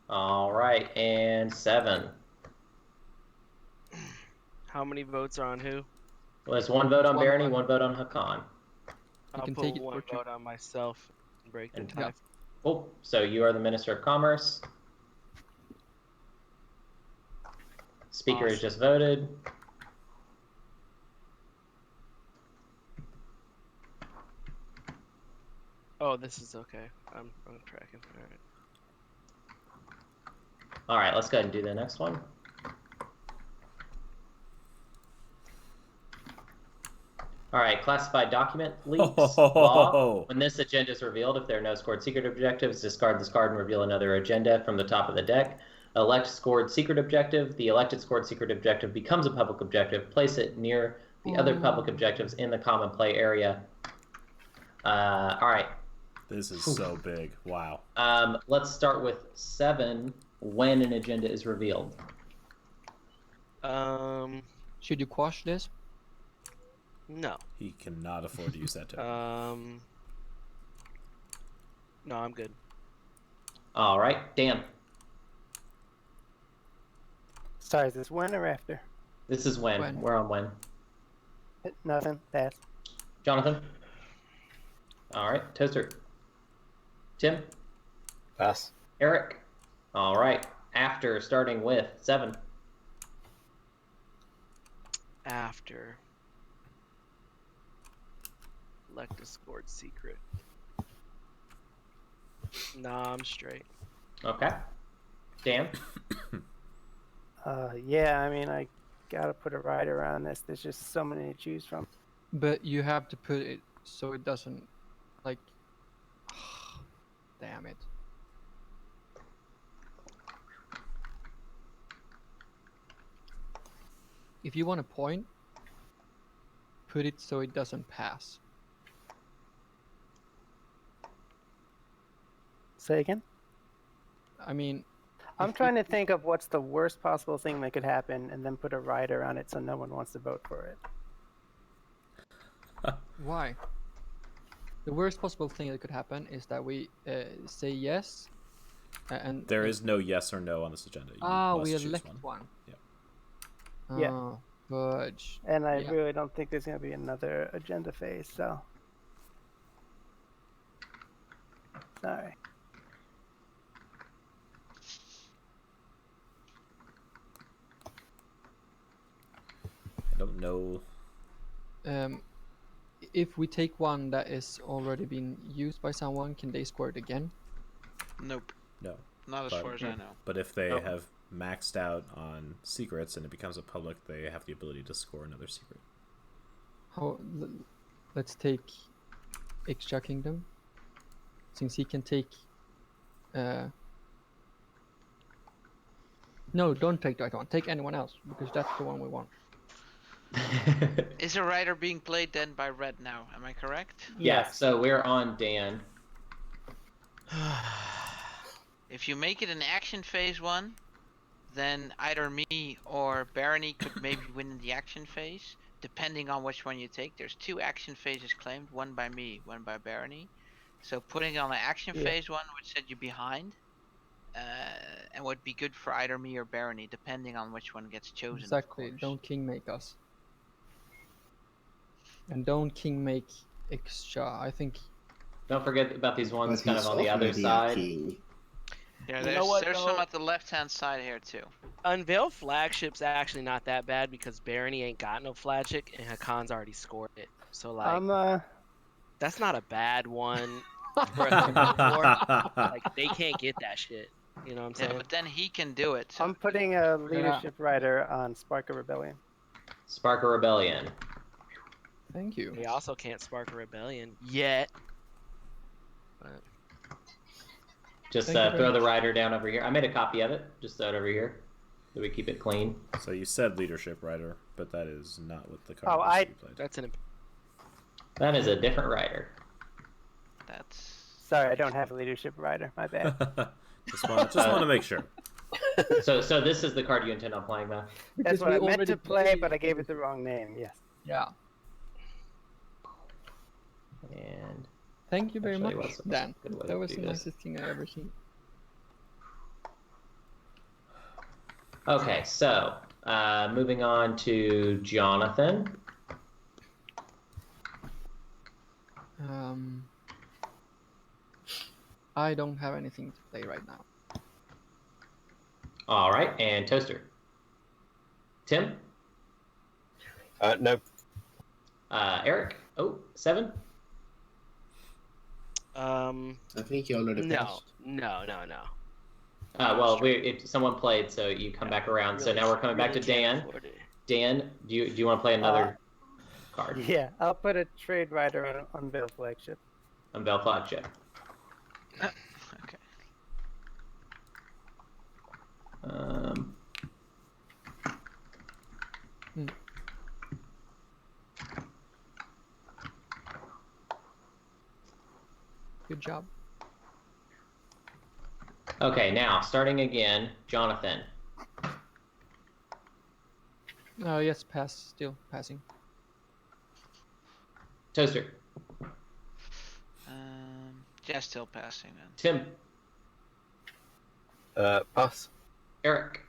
All right, and 7. How many votes are on who? Well, there's 1 vote on One, Barony, one. 1 vote on Hakan. I'll can put take it one for two. vote on myself and break the And- tie. Oh, so you are the Minister of Commerce. Speaker has just voted. Oh, this is okay. I'm tracking. All right. All right, let's go ahead and do the next one. All right, classified document leaks law. When this agenda is revealed, if there are no scored secret objectives, discard this card and reveal another agenda from the top of the deck. Elect scored secret objective. The elected scored secret objective becomes a public objective. Place it near the other public objectives in the common play area. All right. This is so big. Wow. Let's start with 7. When an agenda is revealed. Should you quash this? No. He cannot afford to use that token. No, I'm good. All right, Dan. Sorry, is this when or after? This is when. When. We're on when. Nothing. Pass. Jonathan. All right, Toaster. Tim. Pass. Eric. All right. After, starting with 7. After. Elect a scored secret. Nah, I'm straight. Okay. Dan. Yeah, I mean, I gotta put a rider on this. There's just so many to choose from. But you have to put it so it doesn't, like... Damn it. If you want a point, put it so it doesn't pass. Say again? I mean... I'm trying to think of what's the worst possible thing that could happen and then put a rider on it so no one wants to vote for it. Why? The worst possible thing that could happen is that we say yes, and There is no yes or no on this agenda. You we must choose elect one. one. Yeah. Yeah. Oh, fudge. And I Yeah. really don't think there's going to be another agenda phase, so. Sorry. I don't know. If we take one that is already been used by someone, can they score it again? Nope. No. Not as But- far as I know. But if they Oh. have maxed out on secrets and it becomes a public, they have the ability to score another secret. Let's take Extra Kingdom, since he can take. No, don't take that one. Take anyone else because that's the one we want. Is a rider being played then by red now? Am I correct? Yeah, so we're on Dan. If you make it an action phase one, then either me or Barony could maybe win in the action phase, depending on which one you take. There's 2 action phases claimed, one by me, one by Barony. So putting it on an action phase one would set you behind, and would be good for either me or Barony, depending on which one gets chosen. Exactly. Of course. Don't king make us. And don't king make Extra. I think. Don't forget about these ones But kind he's of on the other already a side. king. Yeah, You there's, know what, there's though? some at the left-hand side here too. Unveil Flagship's actually not that bad because Barony ain't got no flagship and Hakan's already scored it. So like that's not a bad one for us to vote for. Like they can't get that shit. You know what I'm Yeah, saying? but then he can do it. So I'm putting a leadership rider on Spark of Rebellion. Spark a Rebellion. Thank you. They also can't spark a rebellion yet. But Just Thank you very throw the much. rider down over here. I made a copy of it. Just throw it over here. So we keep it clean. So you said leadership rider, but that is not what the card Oh, is you played. that's an That is a different rider. that's Sorry, I don't have a leadership rider. My bad. just want to make sure. So this is the card you intend on playing, though? That's Because what I we meant already to play, played- but I gave it the wrong name. Yes. Yeah. And Thank you very Actually, much, what's a Dan. good way That to was do the this? nicest thing I ever seen. okay, so moving on to Jonathan. I don't have anything to play right now. All right, and Toaster. Tim? No. Eric? Oh, 7? I think you already passed. No. Well, if someone played, so you come back around. So now we're coming back to Dan. Dan, do you want to play another card? Yeah, I'll put a trade rider on Veil Flagship. On Bell Flagship. Okay. Good job. Okay, now starting again, Jonathan. Yes, pass. Still passing. Toaster. Yeah, still passing then. Tim. Pass. Eric.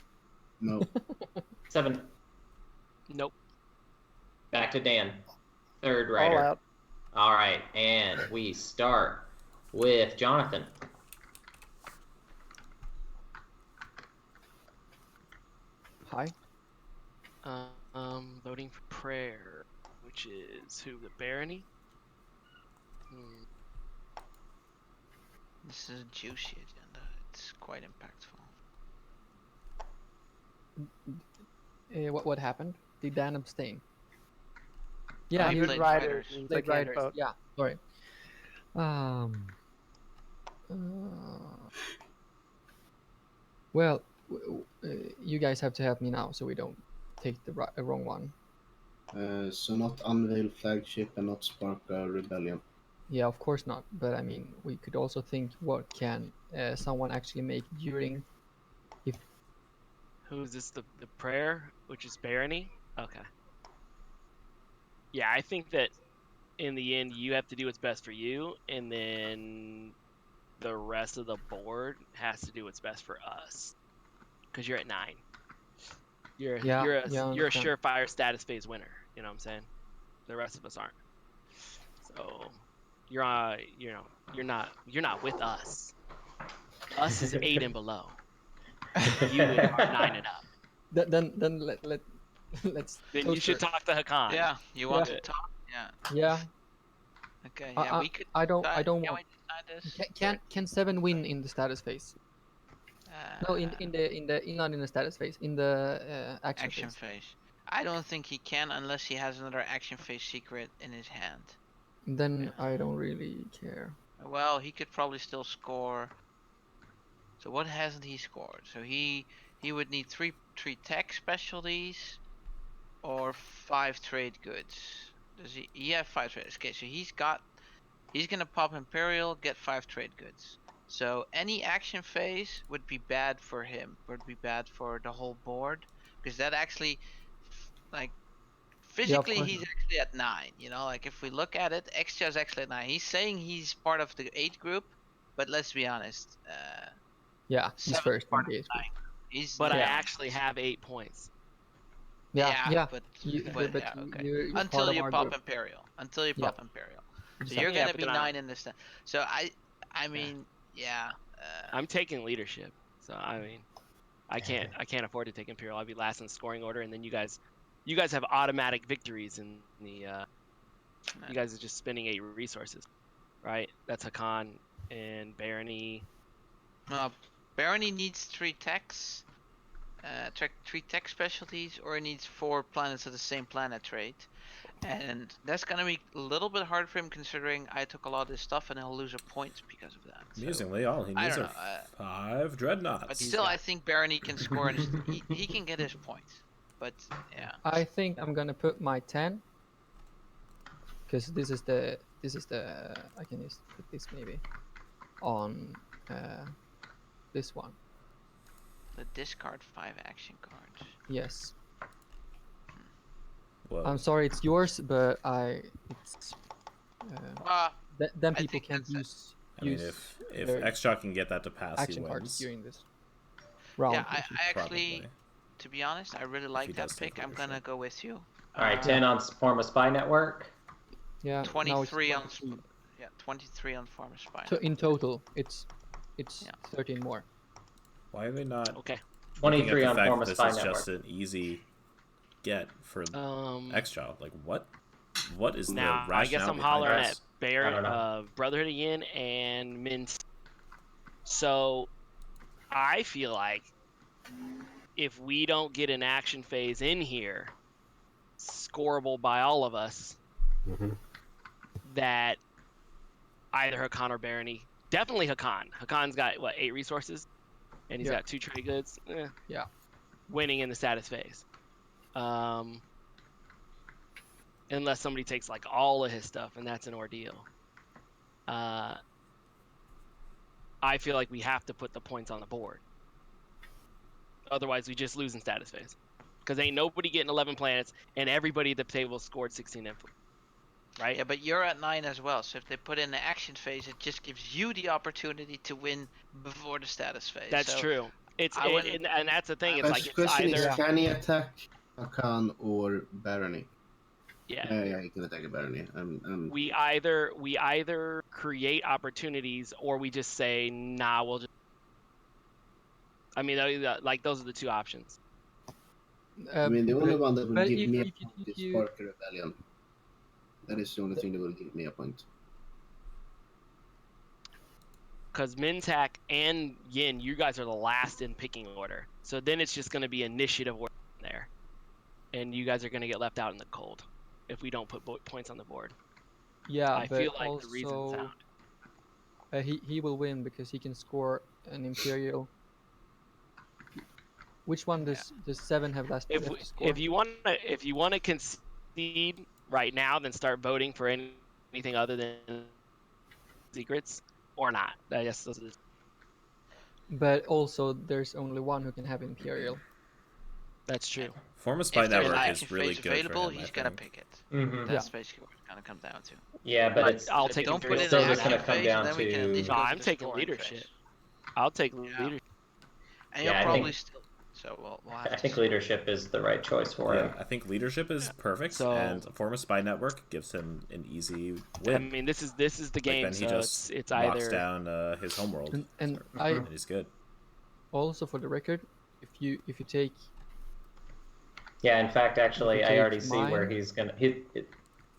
No. 7. Nope. Back to Dan. Third All rider. out. All right, and we start with Jonathan. Hi. Voting for prayer, which is who? The barony? This is a juicy agenda. It's quite impactful. What happened? Did Dan abstain? Yeah, he he played riders. fighters. played They can't riders. vote. Yeah, sorry. Well, you guys have to help me now, so we don't take the wrong one. So not Unveil Flagship and not Spark Rebellion. Yeah, of course not. But I mean, we could also think, what can someone actually make during? If Who's this? The prayer, which is barony? Okay. Yeah, I think that in the end, you have to do what's best for you, and then the rest of the board has to do what's best for us. Because you're at 9. You're a surefire status phase winner. You know what I'm saying? The rest of us aren't. So you're not with us. Us is 8 and below. You are 9 and up. then let's. Then you should talk to Hakan. Yeah, you want to talk? Yeah. Yeah. Okay. Yeah, we could. I don't Can want. we decide this? Can 7 win in the status phase? No, not in the status phase. In the action phase. I don't think he can unless he has another action phase secret in his hand. Then I don't really care. Well, he could probably still score. So what hasn't he scored? So he would need 3 tech specialties or 5 trade goods. Does he? Yeah, 5 trade. Okay, so he's gonna pop Imperial, get 5 trade goods. So any action phase would be bad for him. Would be bad for the whole board, because that actually, like, physically he's actually at 9. You know, like if we look at it, Xja is actually at 9. He's saying he's part of the 8 group, but let's be honest. Yeah, he's first in the 8 group. But I actually have 8 points. Yeah. But you're until you pop group. Imperial. Until you pop Imperial. So you're gonna be 9 in this. So I mean, yeah. I'm taking leadership. So I mean, I can't afford to take Imperial. I'll be last in the scoring order, and then you guys have automatic victories in the. You guys are just spending 8 resources, right? That's Hakan and Barony. Barony needs 3 techs. 3 tech specialties, or it needs 4 planets of the same planet trait, and that's gonna be a little bit hard for him, considering I took a lot of this stuff and he'll lose a point because of that. Amusingly, all he needs are 5 dreadnoughts. But still, I think Barony can score and he can get his points. But yeah, I think I'm gonna put my 10, because this is the I can just put this maybe on this one. the discard 5 action cards. Yes. Whoa. I'm sorry, it's yours, but then people can't use. I mean, if Xshot can get that to pass, action he cards wins. during this round. Yeah, I actually, Probably. To be honest, I really like that pick. I'm gonna go with you. All right, 10 on Form a Spy Network. Yeah. 23 on. Yeah, 23 on Form a Spy. So in total, it's 13 more. Why are they not? Okay. 23 on Form a Spy This is Network. just an easy get for Xshot. Like what? What is Now the I rationale guess I'm behind hollering this? at Brotherhood of Yin and Min's. So I feel like if we don't get an action phase in here, scoreable by all of us, that either Hakan or Barony, definitely Hakan. Hakan's got what, 8 resources, and he's got 2 trade goods. Yeah. Winning in the status phase. Unless somebody takes like all of his stuff, and that's an ordeal. I feel like we have to put the points on the board. Otherwise, we just lose in status phase. Because ain't nobody getting 11 planets, and everybody at the table scored 16 influence. Right? Yeah, but you're at 9 as well, so if they put in the action phase, it just gives you the opportunity to win before the status phase. That's true. And that's the thing. It's like the question it's either... is, can he attack Hakan or Barony? Yeah, he can attack a Barony. We either create opportunities, or we just say, nah, we'll just... I mean, like, those are the 2 options. I mean, the only one that will give me a point is Spark Rebellion. That is the only thing that will give me a point. Because Mintak and Yin, you guys are the last in picking order. So then it's just going to be initiative order there. And you guys are going to get left out in the cold if we don't put points on the board. Yeah, I but feel like also, the reason's sound. He will win because he can score an Imperial. Which one does 7 have last? If you want to concede right now, then start voting for anything other than secrets or not. I guess those are the... But also, there's only one who can have Imperial. That's true. Form a Spy Network is really good available, for him, he's gonna pick it. That's basically what it's gonna come down to. Yeah, but I'll take don't put it still in just gonna action come phase, down then we can at least to. go I'm the taking scoring leadership. phase. I'll take leadership. And Yeah, you'll I probably think- still. So we'll have I to think see. leadership is the right choice for him. I think leadership is perfect, So- and Form a Spy Network gives him an easy I win. mean, this is the game. Then he so just it's locks either down his homeworld, And and he's good. also for the record, if you take Yeah, in fact, actually, I take already see where mine, he's gonna. Because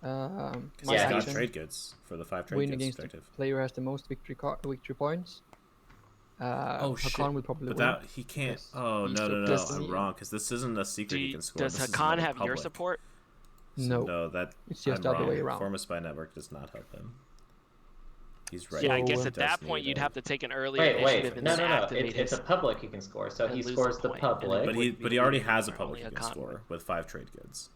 my he's Yeah, got action, trade goods for the 5 trade win goods against the objective. player who has the most victory points. Hakan will probably But win. that he can't. Yes. Oh He's no, the I'm Destiny. wrong because this isn't a secret he can score. does This is Hakan another have your public. support? No, No, that it's just I'm the other wrong. way around. Form a Spy Network does not help him. He's right. Yeah, I So, guess at Does that point need you'd a- have to take an early Wait, initiative and no. then activate It's his... a public he can score, so and he lose scores the the point, and then public. But he already has a Only public he can Hakan score with 5 trade goods.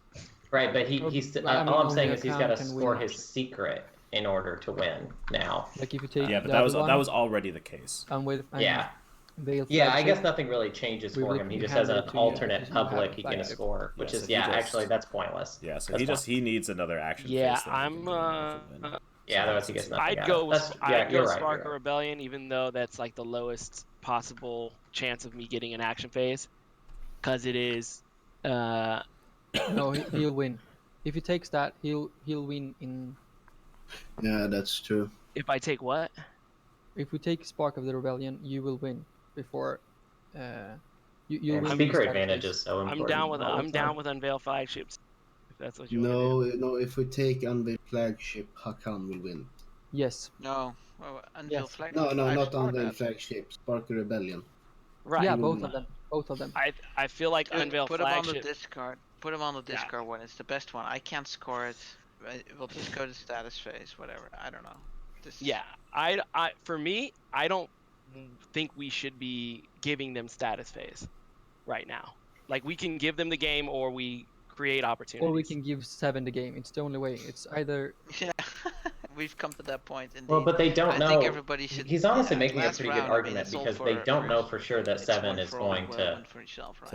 Right, but I mean, all I'm only saying is he's Hakan got to can score win. his secret in order to win now. like if you take Yeah, but the that was other that one, was already the case. and with Yeah. Veil Yeah, I flagship, guess nothing really changes We for will him. He be just has handed an to you alternate because you have public a he's gonna flagship. score, which Yeah, is so he just- actually that's pointless. Yeah, so That's he needs another action. Yeah, phase that he can I'm. do in order to win. Yeah, otherwise he gets nothing. I'd out go. of it. That's, I'd go you're right. Spark You're or right. Rebellion, even though that's like the lowest possible chance of me getting an action phase, because it is. No, he'll win. If he takes that, he'll win in. Yeah, that's true. If I take what? If we take Spark of the Rebellion, you will win before. You'll And win. speaker the advantage phase. is so important. I'm down with Unveil flagships. If that's what you want to do. No. If we take Unveil flagship, Hakan will win. Yes. No, until Yes. flag. No, I not explored Unveil that. flagship. Spark Rebellion. Right. Yeah, You both will of them. Both of them. I feel like Unveil Put him on the flagship. discard. Put him on the discard one. It's the best one. I can't score it. We'll just go to status phase. Whatever. I don't know. Yeah, for me, I don't think we should be giving them status phase right now. Like, we can give them the game, or we create opportunities. Or we can give 7 the game. It's the only way. It's either Yeah. we've come to that point. Indeed. Well, but they don't know. I think everybody should. He's honestly making a last pretty round, good argument because they don't know for sure that 7 is going to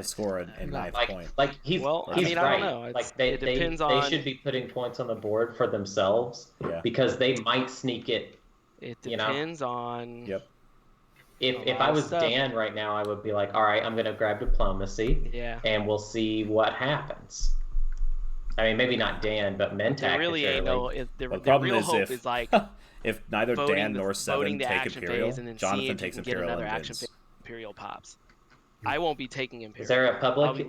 score a ninth point. Like he's Well, I he's mean, right. I don't know. Like It depends on. they should be putting points on the board for themselves because they might sneak it. It depends on. Yep. If I was Dan right now, I would be like, all right, I'm going to grab diplomacy. Yeah. And we'll see what happens. I mean, maybe not Dan, but Mentak. There really ain't no. The problem real is hope is like if neither Dan nor 7 take Imperial, and then Jonathan takes get Imperial another and action wins. Imperial pops. I won't be taking Imperial. Is there a public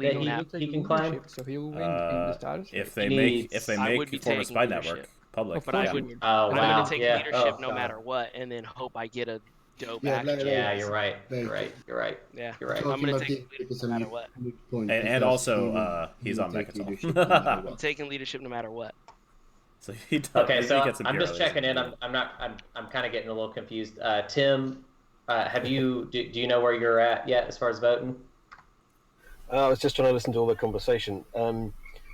that he can climb? So he will win in the status. If they make Former Spy Network public, but I would. Oh, I'm wow. going to take leadership no matter what, and then hope I get a dope action. Yeah, you're right. You're right. Yeah, you're right. I'm going to take leadership no matter what. And also, he's on Mechatol. I'm taking leadership no matter what. So he does. Okay, so gets I'm just checking in. I'm kind of getting a little confused. Tim, do you know where you're at yet as far as voting? I was just trying to listen to all the conversation.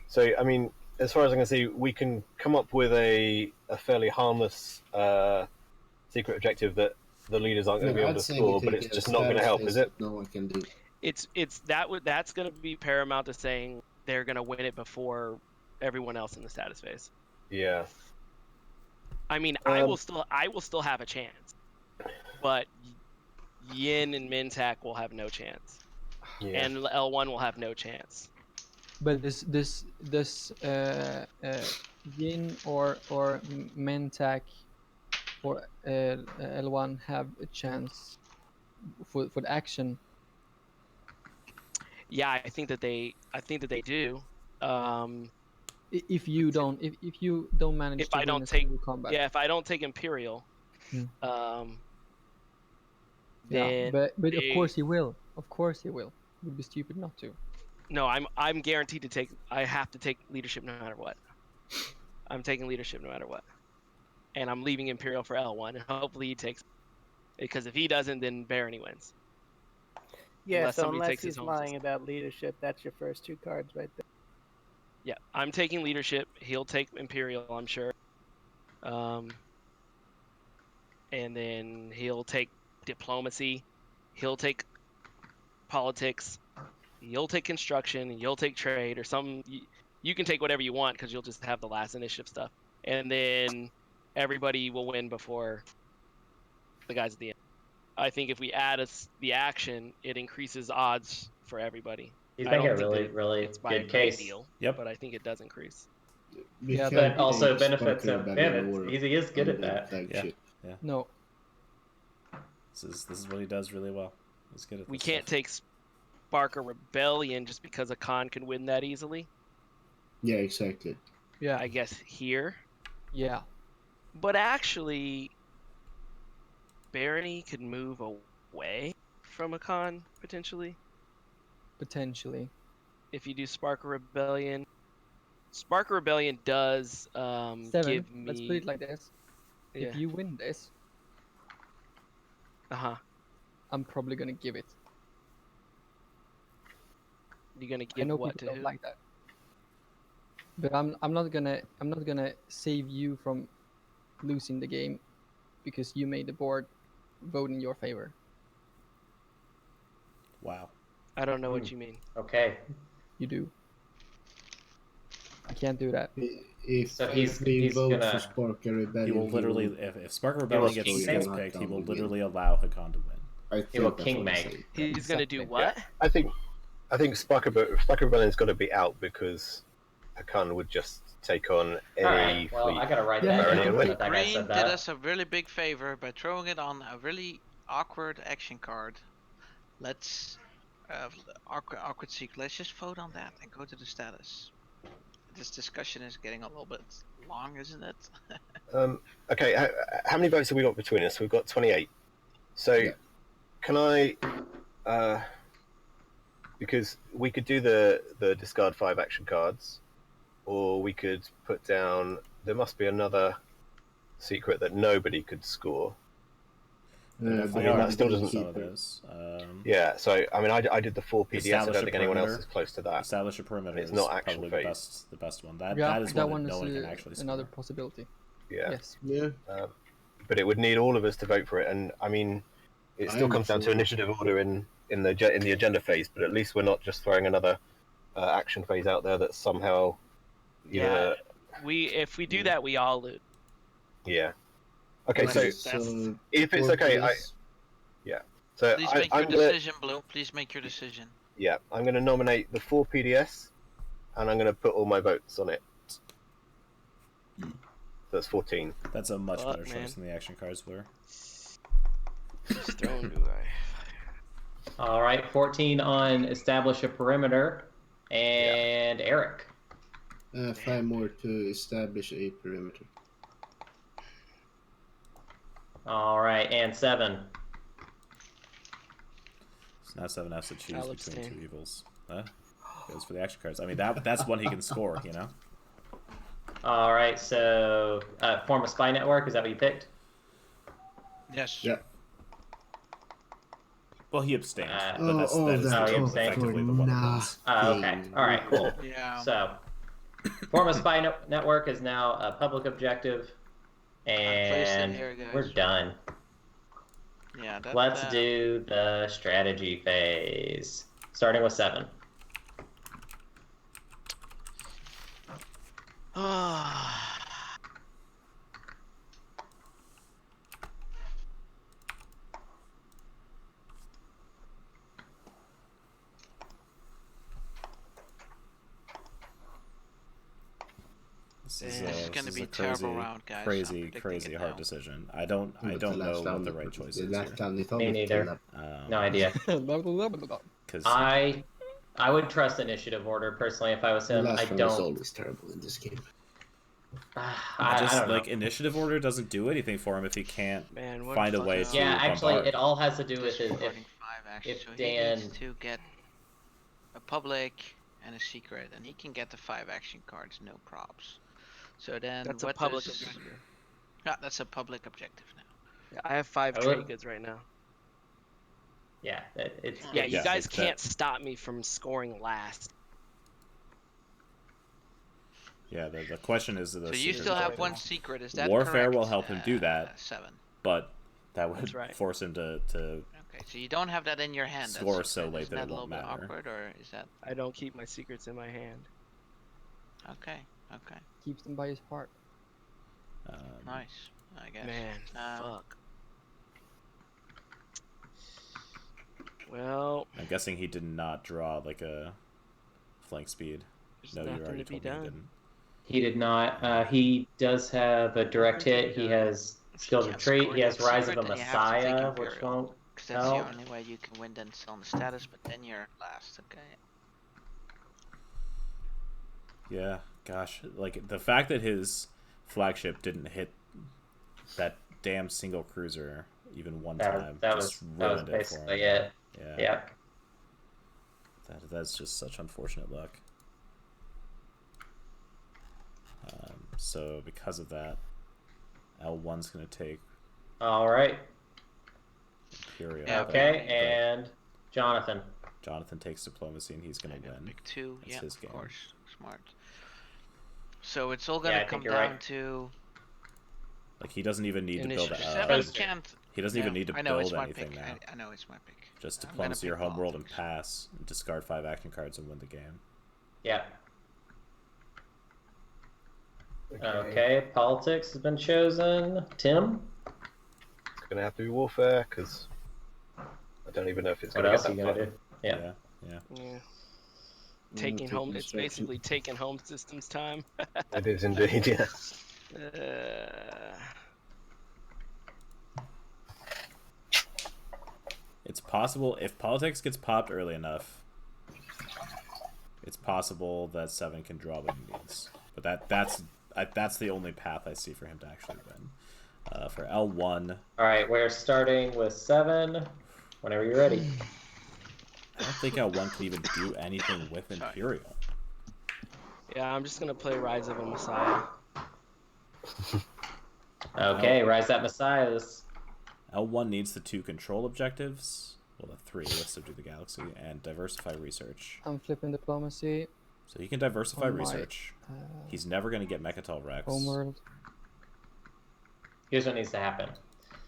So I mean, as far as I can see, we can come up with a fairly harmless secret objective that the leaders aren't going to be able to score, but it's just not going to help, is it? No one can do. That's going to be paramount to saying they're going to win it before everyone else in the status phase. Yeah. I mean, I will still have a chance, but Yin and Mentak will have no chance, and L1 will have no chance. But this Yin or Mentak or L1 have a chance for the action. Yeah, I think that they do. If you don't manage if to I don't win take combat. Yeah, if I don't take Imperial, then but of course he will. Of course he will. It would be stupid not to. No, I'm guaranteed to take. I have to take leadership no matter what. I'm taking leadership no matter what, and I'm leaving Imperial for L1, and hopefully he takes. Because if he doesn't, then Barony wins. Yeah, so unless he's lying about leadership, that's your first 2 cards right there. Yeah, I'm taking leadership. He'll take Imperial, I'm sure. And then he'll take diplomacy. He'll take politics. You'll take construction. And you'll take trade or something. You can take whatever you want because you'll just have the last initiative stuff. And then everybody will win before the guys at the end. I think if we add the action, it increases odds for everybody. He's making a really good case. Deal, yep. But I think it does increase. Yeah, but also benefits him. Man, he is good at that. Yeah. No. This is what he does really well. He's good at this We can't take Spark or Rebellion just because a con can win that easily. Yeah, exactly. Yeah. I guess here. Yeah. But actually, Barony could move away from a con potentially. Potentially. If you do Spark or Rebellion. Spark or Rebellion does 7. give me... Let's put it like this. Yeah. If you win this, I'm probably gonna give it. You're gonna I give know what people to don't who? like that. But I'm not gonna save you from losing the game because you made the board vote in your favor. Wow. I don't know what you mean. Okay. You do. I can't do that. If we vote for Spark or Rebellion, he will literally, if Spark or Rebellion gets 6 picked, he will literally allow Hakan to win. He will king make. He's gonna do what? I think Spark Rebellion's got to be out because Hakan would just take on any fleet. Well, I gotta write that down. Green did us a really big favor by throwing it on a really awkward action card. Let's awkward secret. Let's just vote on that and go to the status. This discussion is getting a little bit long, isn't it? Okay, how many votes have we got between us? We've got 28. So, can I? Because we could do the discard 5 action cards, or we could put down. There must be another secret that nobody could score. That still doesn't. Yeah, so I mean, I did the 4 PDS. I don't think anyone else is close to that. Establish a perimeter. It's not action probably phase. the best one. That is that one one that is no one can actually score. another possibility. Yeah. Yes. Yeah. But it would need all of us to vote for it, and I mean, it still comes down to initiative order in the agenda phase. But at least we're not just throwing another action phase out there that somehow. Yeah. If we do that, we all lose. Yeah. Okay, Okay, so if it's okay, yeah. So Please make your decision, Blue. Please make your decision. Yeah, I'm going to nominate the 4 PDS, and I'm going to put all my votes on it. That's 14. That's a much better choice than the action cards were. Just throwing do I? All right, 14 on establish a perimeter, and Eric. 5 more to establish a perimeter. All right, and 7. So now 7 has to choose between 2 evils. Goes for the action cards. I mean, that's one he can score, you know? All right, so form a spy network. Is that what you picked? Yes. Yeah. Well, he abstained. But that's he abstained. effectively the one that wins. Okay. All right, cool. Yeah. So, form a spy network is now a public objective, and we're done. Yeah. Let's do the strategy phase, starting with 7. This is going to be a crazy, terrible round, guys. Crazy hard decision. I don't know what the right choice is here. Me neither. No idea. Because I would trust initiative order personally if I was him. I don't. Is always terrible in this game. I don't know. Initiative order doesn't do anything for him if he can't find a way to. Yeah, actually, bombard. it all has to do with if so Dan he needs to get a public and a secret, and he can get the 5 action cards, no props. So then That's a public objective. Yeah, that's a public objective now. Yeah, I have 5 trade goods right now. Yeah, you guys can't stop me from scoring last. Yeah, the question is... So you still have 1 secret, is that Warfare correct? will help him do that, 7. But that would force him to... Okay, so you don't have that in your hand. Score so late that it a little won't bit matter. awkward, or is that... I don't keep my secrets in my hand. Okay. Keeps them by his heart. Nice, I guess. Man, fuck. Well... I'm guessing he did not draw, like, a flank speed. No, you already told me he didn't. He did not. He does have a direct hit. He has skills retreat. He has Rise of a Messiah, which won't Because that's the only way you can win then still on the status, but then you're last, okay? Yeah, gosh. Like, the fact that his flagship didn't hit that damn single cruiser even one time just ruined it for him. Yeah. That's just such unfortunate luck. So because of that, L1's going to take... All right. Imperial. Okay, and Jonathan. Jonathan takes diplomacy, and he's going to win. Pick 2, That's his game. Of course. Smart. So it's all going to come down to... Like, he doesn't even need to build a... 7 can't... He doesn't even need to build anything pick. now. I know it's my pick. Just diplomacy your homeworld and pass, and discard 5 action cards and win the game. Yeah. Okay, politics has been chosen. Tim? It's going to have to be warfare, because I don't even know if it's going What to else are you going to do? Yeah. Taking home, it's basically taking home systems time. It is indeed, yeah. It's possible, if politics gets popped early enough, it's possible that 7 can draw what he needs. But that's the only path I see for him to actually win. For L1... Alright, we're starting with 7. Whenever you're ready. I don't think L1 can even do anything with Imperial. Yeah, I'm just going to play Rise of a Messiah. Okay, Rise that Messiah. L1 needs the 2 control objectives. Well, the 3. Let's subdue the galaxy. And diversify research. I'm flipping diplomacy. So he can diversify research. He's never going to get Mechatol Rex. Homeworld. Here's what needs to happen.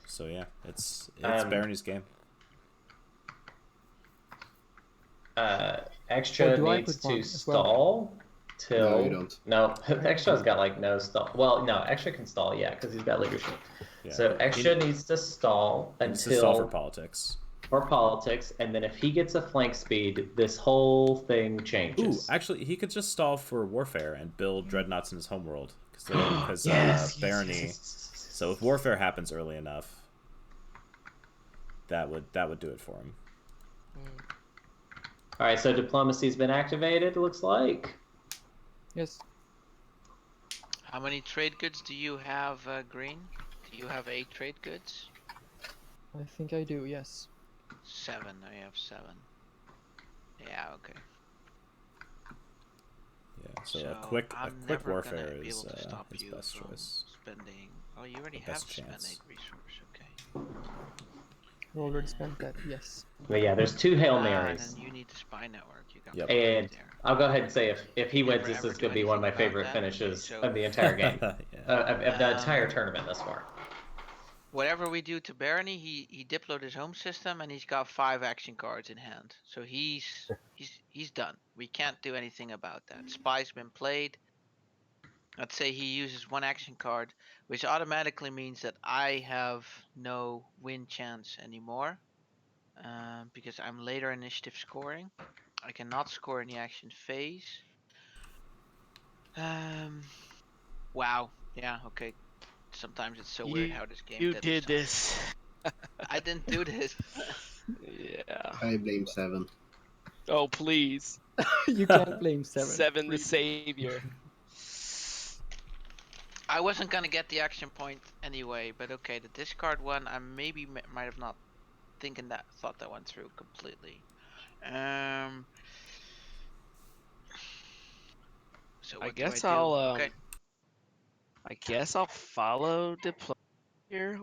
So yeah, it's Barony's game. Extra do I needs put one to as well? stall till... No, you don't. No, Extra's got like no stall. Well, no, Extra can stall, yeah, because he's got leadership. Yeah. So Extra needs to stall He needs to stall for until... politics. For politics, and then if he gets a flank speed, this whole thing Ooh, changes. actually, he could just stall for warfare and build dreadnoughts in his homeworld. Because Barony... yes. So if warfare happens early enough, that would do it for him. All right, so diplomacy's been activated, it looks like. Yes. How many trade goods do you have, Green? Do you have 8 trade goods? I think I do, yes. 7. I have 7. Yeah, okay. Yeah, so a quick warfare is his you best from choice. Spending. Oh, you already have Best spent chance. 8 resource. Okay. You already spent that, yes. But yeah, there's 2 Hail And Marys. then you need the spy network. You got Yep. And there. I'll go ahead and say if he wins, Never this ever is do going to be one of my anything about favorite that. finishes So- of the entire game. Yeah. Of the entire tournament thus far. Whatever we do to Barony, he diploed his home system and he's got 5 action cards in hand. So he's done. We can't do anything about that. Spy's been played. Let's say he uses 1 action card, which automatically means that I have no win chance anymore. Because I'm later initiative scoring. I cannot score in the action phase. Wow. Yeah, okay. Sometimes it's so weird how this game You did did itself. this. I didn't do this. Yeah. I blame 7. Oh, please. You can't blame 7. 7 the savior. I wasn't gonna get the action point anyway, but okay, the discard one, I maybe might have not thought that one through completely. So I what guess do I do? I'll Okay. I guess I'll follow diplomacy here.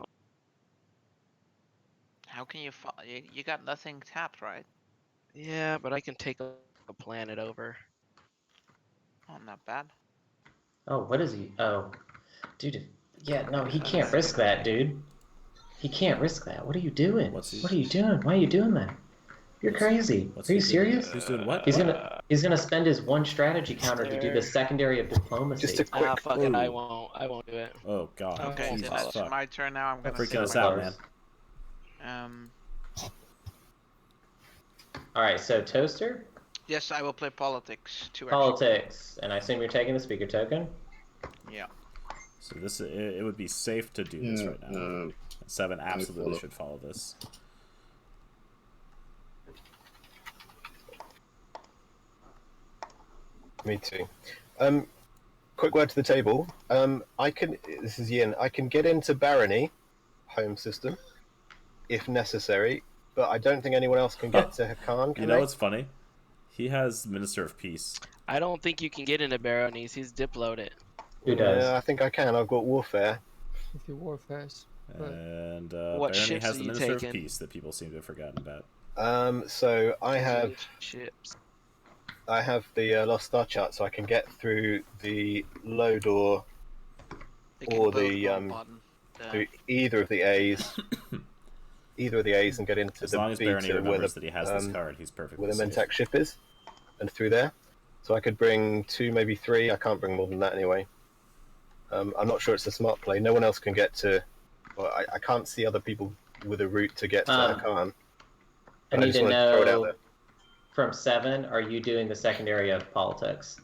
How can you follow? You got nothing tapped, right? Yeah, but I can take a planet over. Oh, not bad. Oh, what is he? Oh, dude. Yeah, no, he can't risk that, dude. He can't risk that. What are you doing? What are you doing? Why are you doing that? You're crazy. Are you serious? Who's doing what? He's gonna spend his 1 strategy counter to do the secondary of diplomacy. Just a quick. Fuck it, I won't do it. Oh god. Okay, won't then follow. it's my turn now. I'm gonna Freaking say us my out, cards. man. All right, so Toaster, Yes, I will play politics. 2 action. politics, and I assume you're taking the speaker token. Yeah. So it would be safe to do this right now. 7 absolutely follow. should follow this. Me too. Quick word to the table. This is Ian. I can get into Barony, home system, if necessary, but I don't think anyone else can get to Hakan. You know what's funny? He has Minister of Peace. I don't think you can get into Baronies. He's diploed it. Who does? I think I can. I've got Warfare. If you warfares. And What Barony ships has are the you Minister taking? of Peace that people seem to have forgotten about. So I have Ships. the Lost Star chart, so I can get through the low door They can or both the go on button. through either of the A's, and get into As the long as B Barony to where remembers the, that he has this card, he's perfectly where the safe. Mentak ship is, and through there. So I could bring 2, maybe 3. I can't bring more than that anyway. I'm not sure it's a smart play. No one else can get to. Well, I can't see other people with a route to get to Hakan. I need just to wanted to throw it out know there. from 7, are you doing the secondary of politics?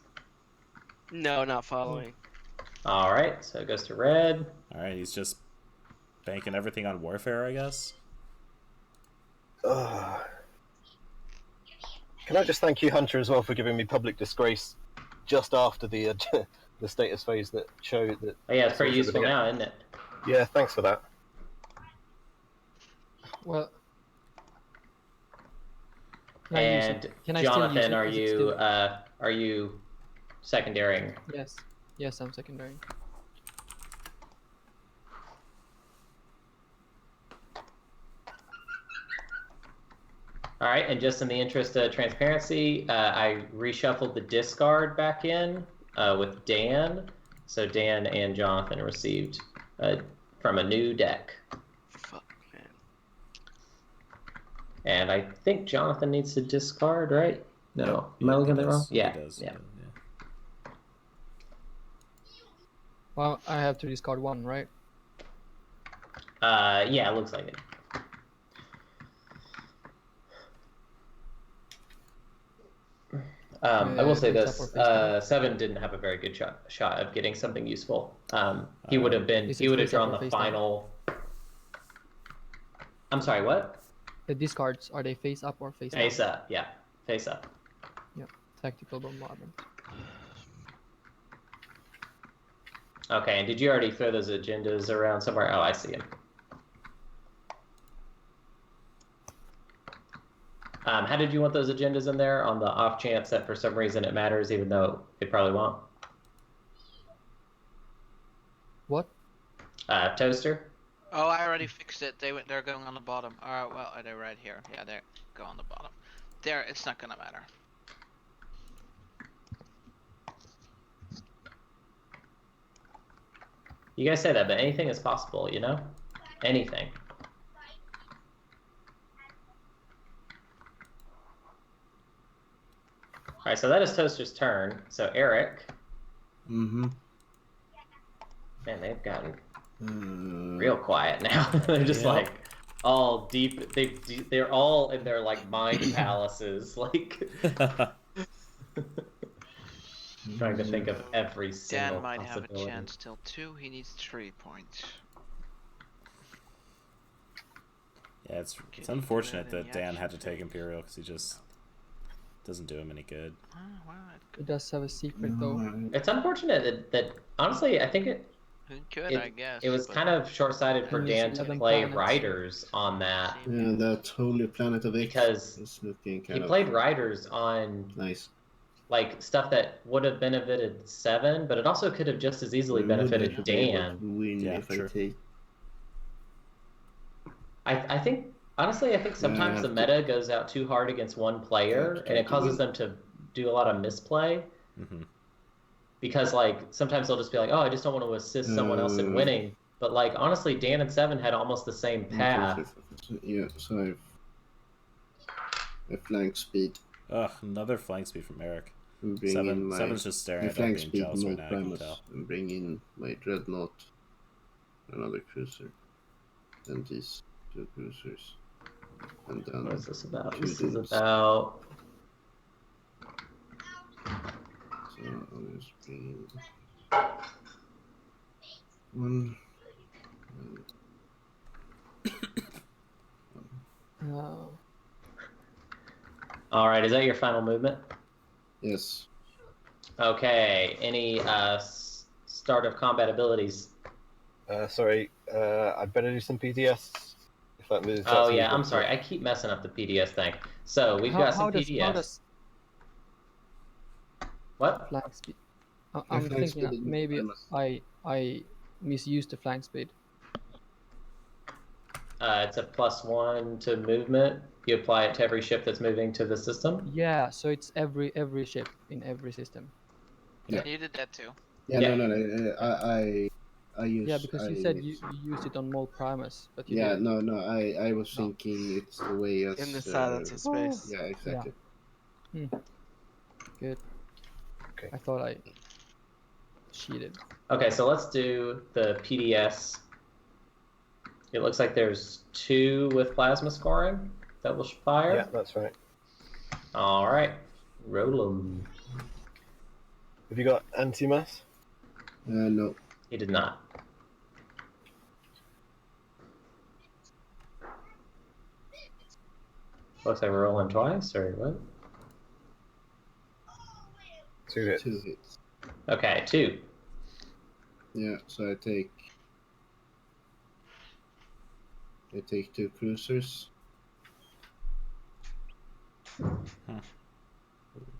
No, not following. All right, so it goes to red. All right, he's just banking everything on warfare, I guess. Can I just thank you, Hunter, as well, for giving me public disgrace just after the the status phase that showed that. Oh yeah, it's pretty useful now, isn't it? Yeah, thanks for that. Well. Can I use And it? Can I still use Jonathan, it? are Is it you still- are you secondarying? Yes. Yes, I'm secondary. All right, and just in the interest of transparency, I reshuffled the discard back in with Dan. So Dan and Jonathan received from a new deck. Fuck, man. And I think Jonathan needs to discard, right? No. Yep. Am I looking at He that wrong? does. Yeah. He does. Yeah. Well, I have to discard one, right? Yeah, it looks like it. I will say this: 7 didn't have a very good shot of getting something useful. He would have drawn the final. I'm sorry, what? The discards, are they face up or face down? Face up, yeah, face up. Yeah, tactical bombardment. Okay, and did you already throw those agendas around somewhere? Oh, I see them. How did you want those agendas in there on the off chance that for some reason it matters, even though it probably won't? What? Toaster? Oh, I already fixed it. They're going on the bottom. Alright, well, they're right here. Yeah, they go on the bottom. There, it's not gonna matter. You guys say that, but anything is possible, you know? Anything. Alright, so that is Toaster's turn. So Eric. Mm-hmm. Man, they've gotten real quiet now. They're just like all deep. They're all in their like mind palaces, like trying to think of every single Dan might have a possibility. chance till 2. He needs 3 points. Yeah, it's unfortunate that Dan had to take Imperial because he just doesn't do him any good. Oh, wow, It does have a secret though. It's unfortunate that honestly, I think it I guess. it was kind of short-sighted for Dan to play Riders on that. Yeah, that Holy Planet of X because is looking he played Riders on nice, like stuff that would have benefited 7, but it also could have just as easily benefited Dan. I think honestly, I think sometimes the meta goes out too hard against one player, and it causes them to do a lot of misplay. Mm-hmm. Because like sometimes they'll just be like, oh, I just don't want to assist someone else in winning. But like honestly, Dan and 7 had almost the same path. Yeah, so I've flank speed. Ugh, another flank speed from Eric. Seven's just staring at that being jealous right now, I can tell. And bring in my Dreadnought, another cruiser, and these 2 cruisers. And then what is this about? This is about... So I'll just bring in 1. All right, is that your final movement? Yes. Okay. Any start of combat abilities? Sorry, I'd better do some PDS. If that moves. Oh yeah, I'm sorry. I keep messing up the PDS thing. So we've got some PDS. What? Flank speed. I'm thinking that maybe I misused the flank speed. It's a +1 to movement. You apply it to every ship that's moving to the system. Yeah, so it's every ship in every system. Yeah, you did that too. Yeah. No. I use. Yeah, because you said you used it on Mole Primus, but you yeah, didn't. no. I was thinking it's the way as in the silence of space. Yeah, exactly. Yeah. Good. Okay. I thought I cheated. Okay, so let's do the PDS. It looks like there's 2 with plasma scoring that will fire. Yeah, that's right. All right, roll 'em. Have you got anti-mass? No. He did not. Looks like we're rolling twice, or what? 2 hits. 2 hits. Okay, 2. Yeah, so I take 2 cruisers.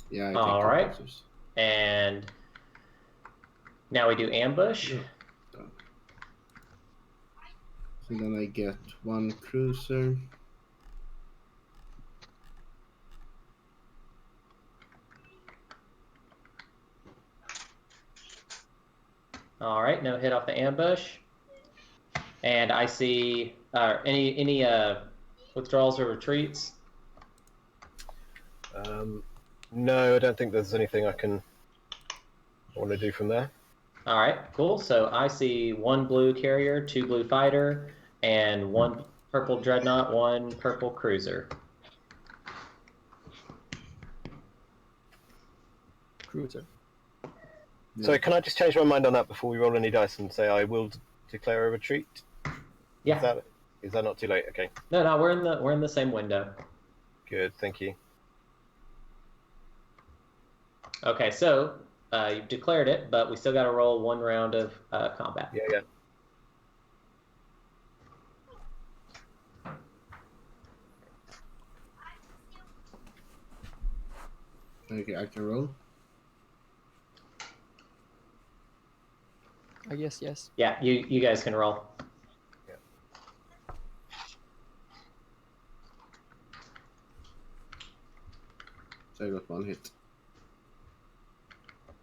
Yeah, I take All 2 right. cruisers. And now we do ambush. Yeah. So then I get 1 cruiser. All right, no hit off the ambush. And I see any withdrawals or retreats. No, I don't think there's anything I want to do from there. All right, cool. So I see 1 blue carrier, 2 blue fighter, and 1 purple dreadnought, 1 purple cruiser. Cruiser. So can I just change my mind on that before we roll any dice and say I will declare a retreat? Yeah. Is that not too late? Okay. No, we're in the same window. Good, thank you. Okay, so you've declared it, but we still got to roll 1 round of combat. Yeah. Okay, I can roll. I guess yes. Yeah, you guys can roll. Yeah. So I got 1 hit.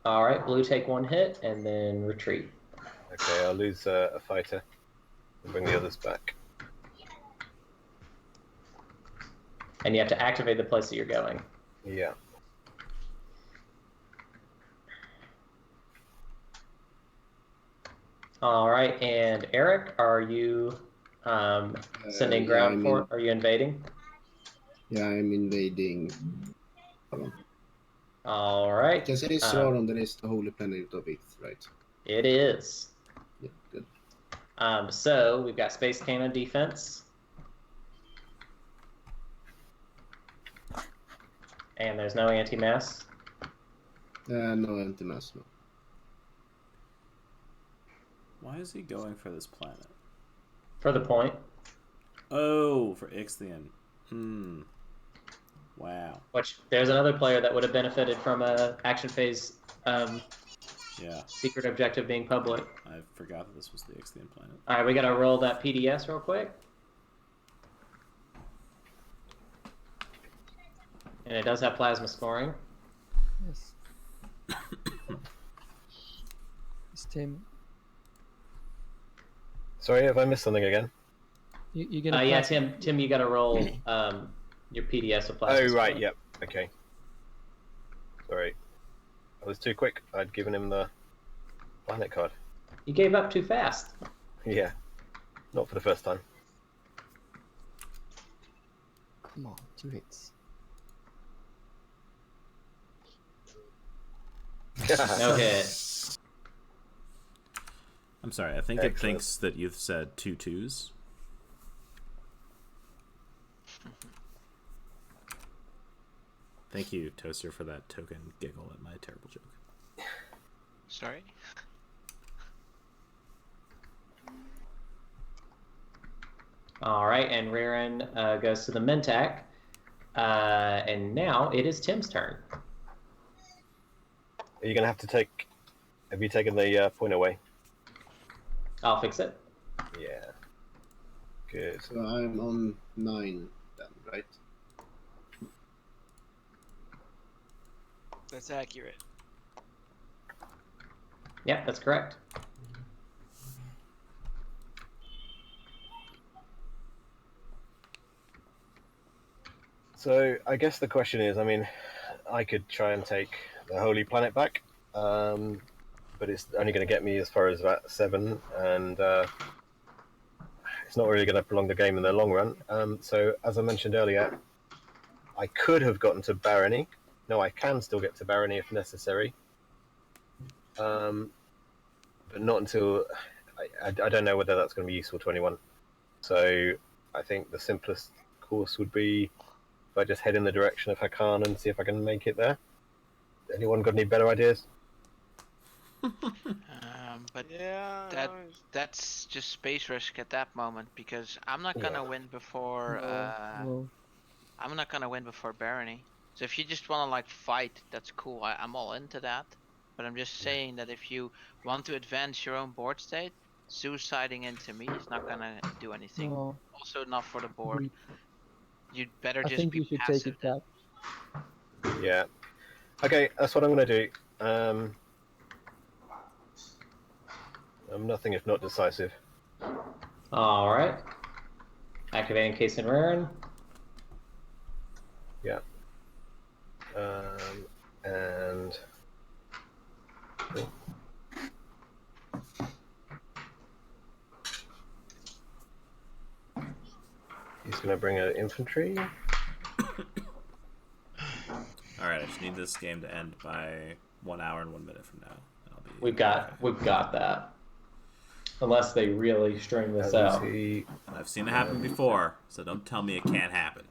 All right, blue take 1 hit and then retreat. Okay, I'll lose a fighter and bring the others back. And you have to activate the place that you're going. Yeah. All right, and Eric, are you sending ground for? Are you invading? Yeah, I'm invading. Hold on. All right. Because it is Sauron that is the holy planet of Ith, right? It is. Yeah, good. So we've got space cannon defense. And there's no anti-mass. No anti-mass, no. Why is he going for this planet? For the point. Oh, for Ixion. Wow. Which, there's another player that would have benefited from a action phase secret objective being public. I forgot that this was the Ixion planet. Alright, we gotta roll that PDS real quick. And it does have plasma scoring. Yes. It's Tim. Sorry, have I missed something again? You're gonna. Yeah, Tim, you gotta roll your PDS of plasma. Oh, right, scoring. yep, okay. Sorry. I was too quick. I'd given him the planet card. You gave up too fast. Yeah. Not for the first time. Come on, 2 hits. No hit. I'm sorry, I think it thinks that you've said 2 2s. Thank you, Toaster, for that token giggle at my terrible joke. Sorry? Alright, and Riran goes to the Mentak. And now it is Tim's turn. Are you going to have to take... Have you taken the point away? I'll fix it. Yeah. Good. So I'm on 9 then, right? That's accurate. Yeah, that's correct. So I guess the question is, I mean, I could try and take the Holy Planet back, but it's only going to get me as far as about 7, and it's not really going to prolong the game in the long run. So as I mentioned earlier, I could have gotten to Barony. No, I can still get to Barony if necessary, but not until... I don't know whether that's going to be useful to anyone. So I think the simplest course would be if I just head in the direction of Hakan and see if I can make it there. Anyone got any better ideas? But Yeah. that's just space risk at that moment, because I'm not gonna win before No. I'm not gonna win before Barony. So if you just wanna like fight, that's cool. I'm all into that. But I'm just saying that if you want to advance your own board state, suiciding into me is not gonna do anything. No. Also not for the board. You'd better I just think be you should passive. take it back. Yeah. Okay, that's what I'm going to do. I'm nothing if not decisive. All right. Activating case and raring. Yeah. And he's going to bring an infantry. Alright, I just need this game to end by 1 hour and 1 minute from now. And I'll be We've got that. Unless they really string this out. I've seen it happen before, so don't tell me it can't happen.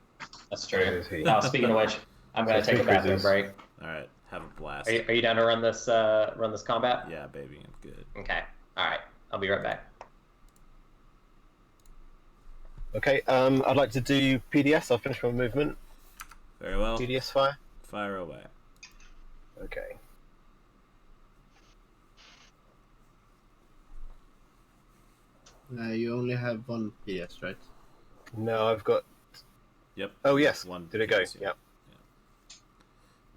That's true. Now, speaking of which, I'm going to take a bathroom break. Alright, have a blast. Are you down to run this combat? Yeah, baby, I'm good. Okay. Alright. I'll be right back. Okay, I'd like to do PDS. I'll finish my movement. Very well. PDS fire. Fire away. Okay. You only have one PS, right? No, I've got. Yep. Oh yes. One. Did it go? PS, Yeah.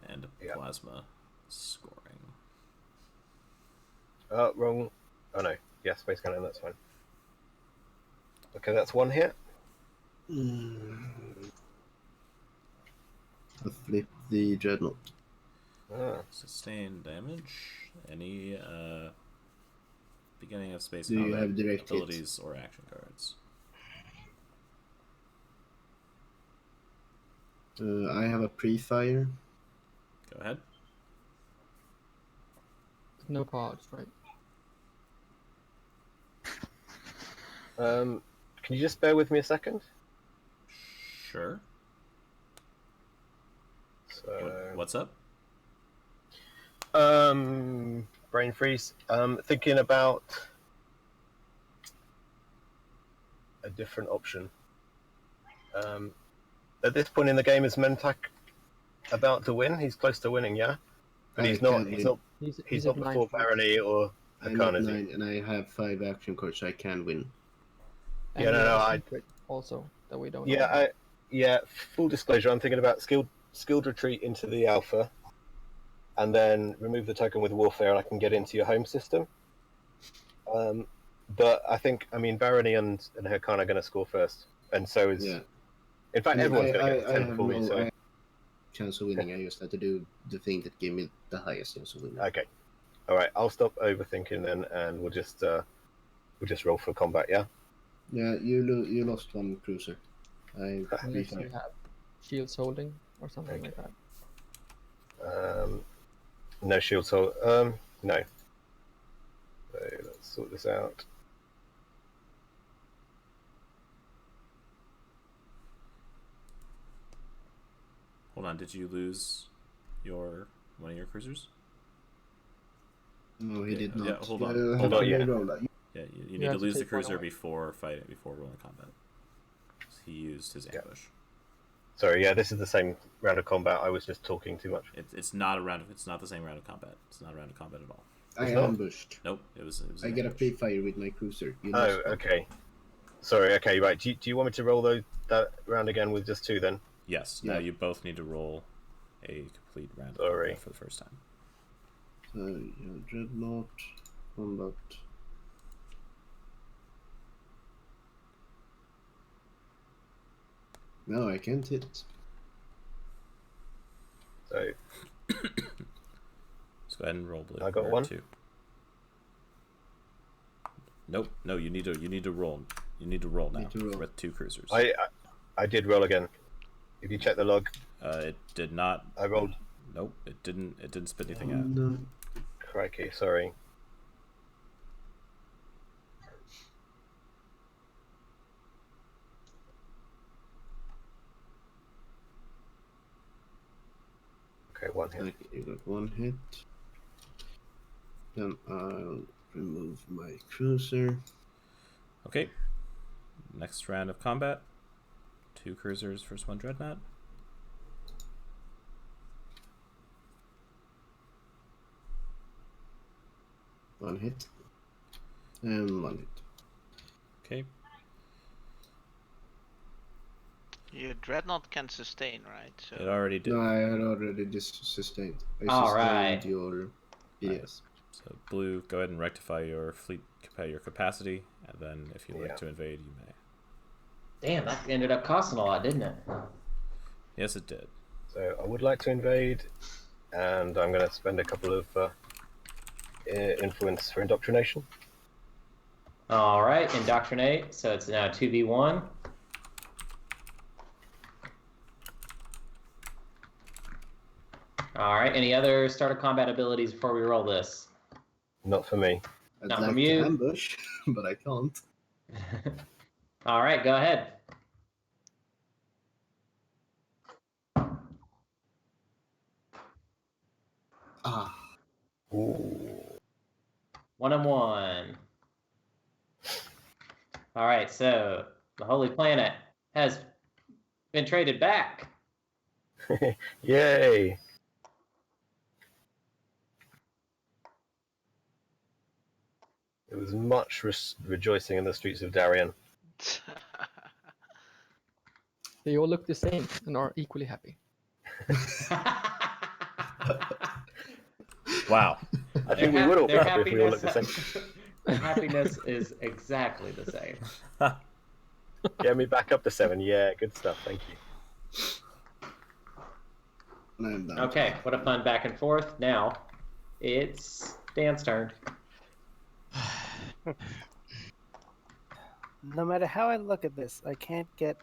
And plasma scoring. Oh, wrong. Oh no. Yeah, space cannon. That's fine. Okay, that's one hit. I'll flip the dreadnought. Sustained damage. Any beginning of space Do you combat have direct abilities or action cards. I have a pre-fire. Go ahead. No cards, right? Can you just bear with me a second? Sure. So. What's up? Brain freeze. Thinking about a different option. At this point in the game, is Mentak about to win? He's close to winning, yeah. But he's not. He's not before Barony or Hakan, is he? And I have 5 action cards, so I can win. And yeah, no, I also that we don't. Yeah, full disclosure. I'm thinking about skilled retreat into the alpha, and then remove the token with warfare, and I can get into your home system. But I mean, Barony and Hakan are going to score first, and so is. Yeah. In fact, everyone's going to get 10 for me. So. Chance of winning. I just had to do the thing that gave me the highest chance of winning. Okay. All right. I'll stop overthinking then, and we'll just roll for combat. Yeah. Yeah. You lost one cruiser. Unless you have shields holding or something like that. No shields hold. No. So let's sort this out. Hold on, did you lose one of your cruisers? No, he did not. Yeah, hold on. Yeah, you need to lose the cruiser before rolling combat. He used his ambush. Sorry, yeah, this is the same round of combat. I was just talking too much. It's not the same round of combat. It's not a round of combat at all. I ambushed. Nope, it was I get a pre-fire with my cruiser. Okay. Sorry, okay, right. Do you want me to roll that round again with just 2 then? Yes. Yeah. Now you both need to roll a complete round of combat for the first time. Dreadnought, combat. No, I can't hit. So. Let's go ahead and roll blue. I got 1. 2. Nope. No, you need to roll. You need to roll now with 2 cruisers. I did roll again. If you check the log. It did not. I rolled. Nope. It didn't spit anything out. No. Crikey, sorry. Okay, 1 hit. You got 1 hit. Then I'll remove my cruiser. Okay. Next round of combat. 2 cruisers versus 1 dreadnought. One hit. And 1 hit. Okay. Your dreadnought can sustain, right? So... It already did. No, I had already sustained. All right. Your PS. So blue, go ahead and rectify your fleet, your capacity, And then if you'd like to invade, you may. Damn, that ended up costing a lot, didn't it? Yes, it did. So I would like to invade, and I'm going to spend a couple of influence for indoctrination. All right, indoctrinate. So it's now 2v1. All right. Any other starter combat abilities before we roll this? Not for me. I'd Not like from to you. ambush, but I can't. All right, go ahead. Ah. Ooh. 1-on-1. All right, so the Holy Planet has been traded back. Yay! There was much rejoicing in the streets of Darien. They all look the same and are equally happy. Wow. I think we would all be their happy if we all looked the same. Their happiness is exactly the same. Get me back up to 7. Yeah, good stuff. Thank you. Okay, what a fun back and forth. Now, it's Dan's turn. No matter how I look at this, I can't get,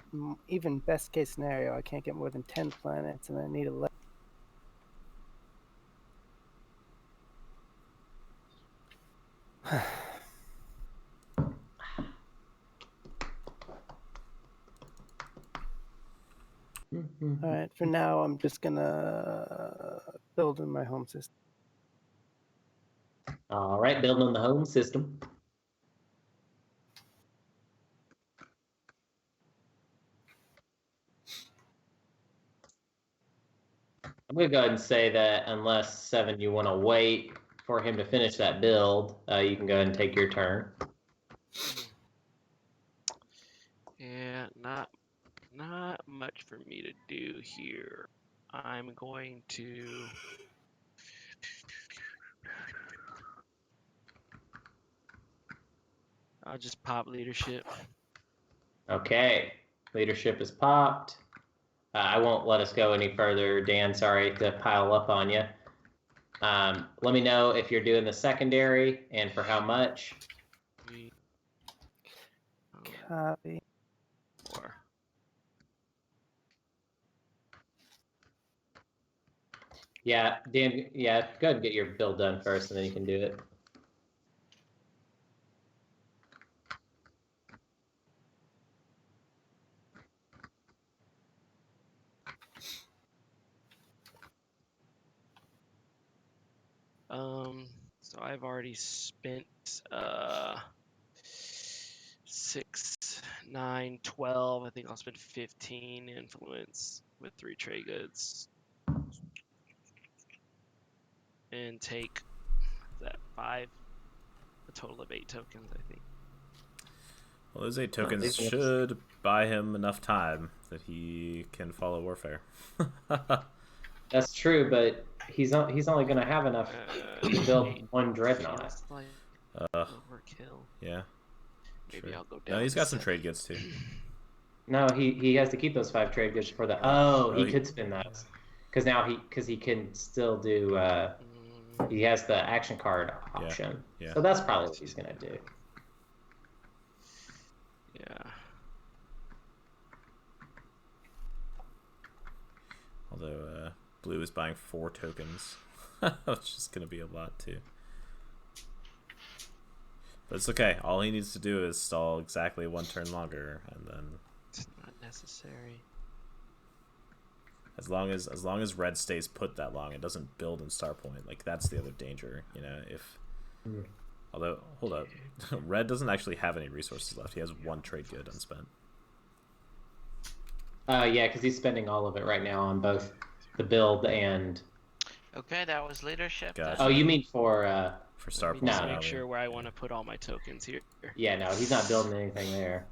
even best case scenario, I can't get more than 10 planets, and I need 11. All right, for now, I'm just gonna build in my home system. All right, building the home system. I'm going to go ahead and say that unless, Seven, you want to wait for him to finish that build, you can go ahead and take your turn. Yeah, not much for me to do here. I'm going to... I'll just pop leadership. Okay, leadership is popped. I won't let us go any further, Dan. Sorry to pile up on you. Let me know if you're doing the secondary and for how much. Copy. Or Yeah, Dan. Yeah, go ahead and get your build done first, and then you can do it. So I've already spent 6, 9, 12. I think I'll spend 15 influence with 3 trade goods. And take that 5, a total of 8 tokens, I think. Well, those 8 tokens should buy him enough time that he can follow warfare. That's true, but he's only going to have enough to build 1 dreadnought. Like overkill. Yeah. Maybe True. I'll go down. No, he's got some trade goods too. No, he has to keep those 5 trade goods for the. Oh, he could spend those because now he can still do. He has the action card option. Yeah. So that's probably what he's gonna do. Yeah. Although blue is buying 4 tokens, which is gonna be a lot too. But it's okay. All he needs to do is stall exactly 1 turn longer, and then it's not necessary. As long as red stays put that long, it doesn't build in star point. Like that's the other danger, you know. If although hold up, red doesn't actually have any resources left. He has 1 trade good unspent. Yeah, because he's spending all of it right now on both the build and. Okay, that was leadership. Gotcha. Oh, you mean for star point? Just make sure where I want to put all my tokens here. Yeah, no, he's not building anything there.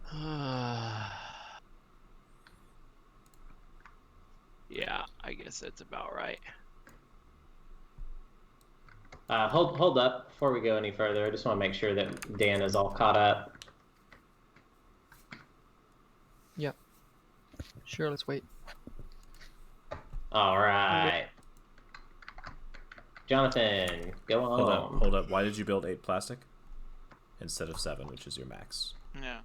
Yeah, I guess that's about right. Hold up before we go any further. I just want to make sure that Dan is all caught up. Sure, let's wait. All right. Jonathan, go on. Hold up. Why did you build 8 plastic instead of 7, which is your max? Yeah.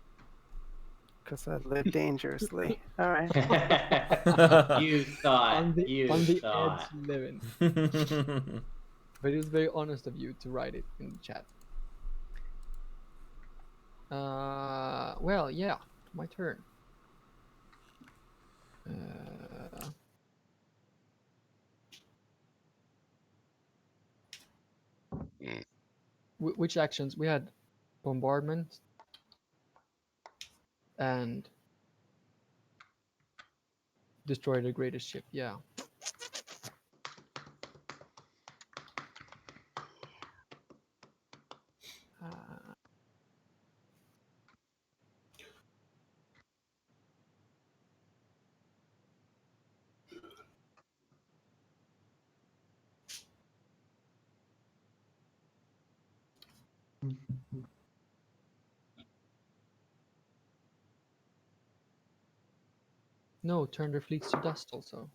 Because I live dangerously. All right. You thought. On the thought. edge living. But it was very honest of you to write it in the chat. Well, yeah, my turn. Which actions? We had bombardment and destroy the greatest ship. Yeah. No, turn their fleets to dust also.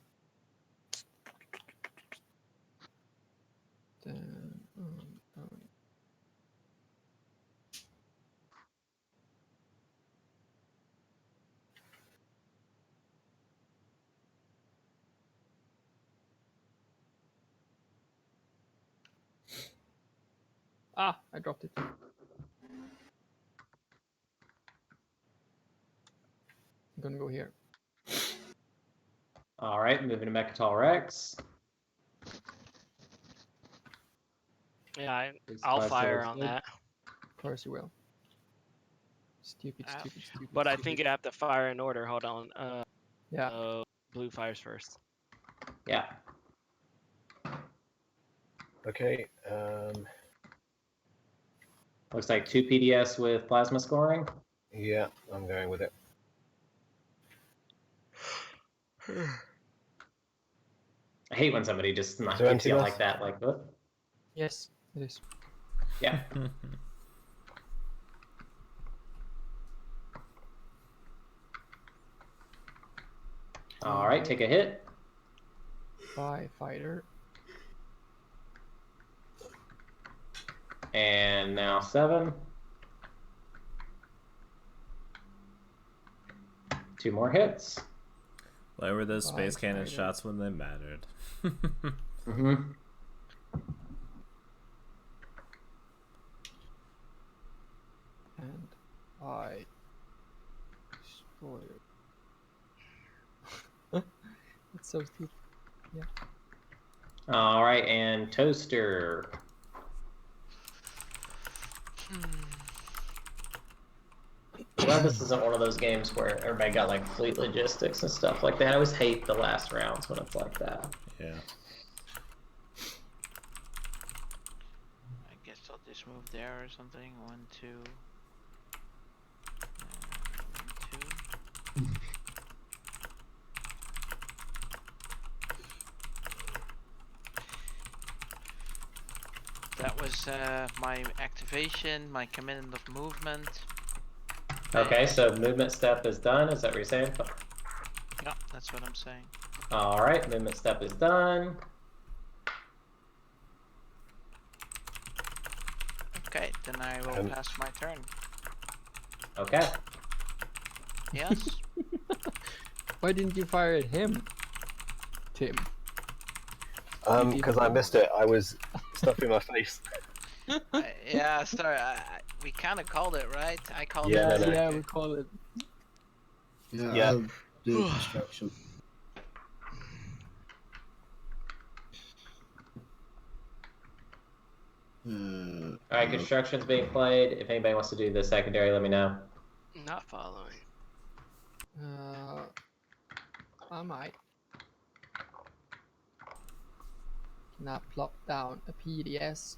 Then, I dropped it. I'm gonna go here. All right, moving to Mechatol Rex. Yeah, I'll fire on that. Of course you will. Stupid. But I think you have to fire in order. Hold on. Yeah. Blue fires first. Yeah. Okay. Looks like 2 PDS with plasma scoring. Yeah, I'm going with it. I hate when somebody just not So gives you empty like that. Like, what? Yes, it is. Yeah. All right, take a hit. Bye, fighter. And now 7. 2 more hits. Where were those space cannon shots when they mattered? Mm-hmm. And I destroy it. It's so stupid. Yeah. All right, and Toaster. Glad this isn't one of those games where everybody got like fleet logistics and stuff like that. I always hate the last rounds when it's like that. Yeah. I guess I'll just move there or something. 1, 2. 1, 2. That was my activation, my command of movement. Okay, so movement step is done. Is that what you're saying? Yeah, that's what I'm saying. All right, movement step is done. Okay, then I will pass my turn. Okay. Yes? Why didn't you fire at him, Tim? Because I missed it. I was stuffing my face. Yeah, sorry. We kind of called it, right? I called Yeah, it. no. Yeah, we call it. Yeah, I'll do construction. All right, construction's being played. If anybody wants to do the secondary, let me know. Not following. I might. Can I plop down a PDS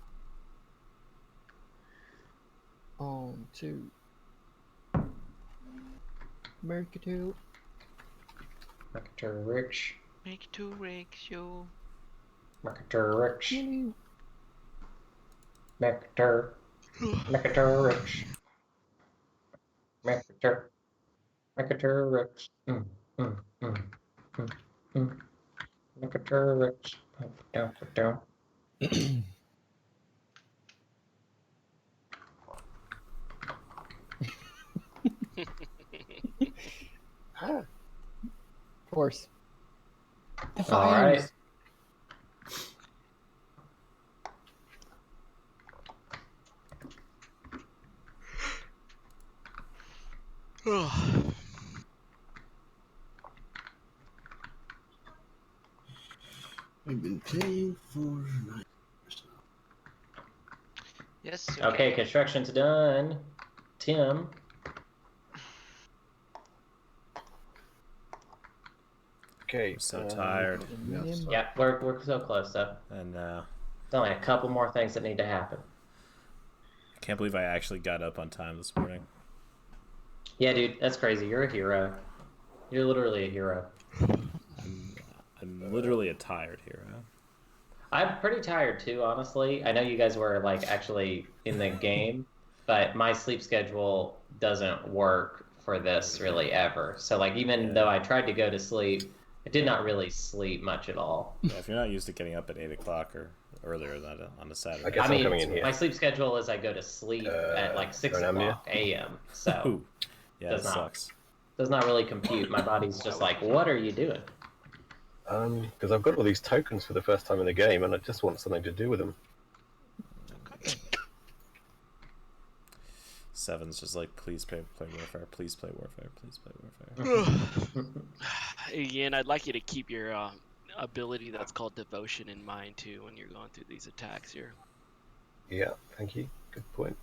onto Mercator? Mercator Rich. Make 2 rigs, you. Mercator Rich. Mercator. Mercator Rich. Mercator. Mercator Rich. Look at turrets. Of course. The All right. fires. I've been playing for 9 years now. Yes. Okay, construction's done. Tim. Okay. I'm so tired. Yeah, we're so close though. And It's only a couple more things that need to happen. I can't believe I actually got up on time this morning. Yeah, dude, that's crazy. You're a hero. You're literally a hero. I'm literally a tired hero. I'm pretty tired too, honestly. I know you guys were like actually in the game, but my sleep schedule doesn't work for this really ever. So like even though I tried to go to sleep, I did not really sleep much at all. Yeah, if you're not used to getting up at 8 o'clock or earlier than on a Saturday. I mean, my sleep schedule is I go to sleep at like 6 o'clock a.m. So yeah, it sucks. Does not really compute. My body's just like, what are you doing? Because I've got all these tokens for the first time in the game, and I just want something to do with them. Seven's just like, please play Warfare, please play Warfare, please play Warfare. Again, I'd like you to keep your ability that's called Devotion in mind too when you're going through these attacks here. Yeah, thank you. Good point.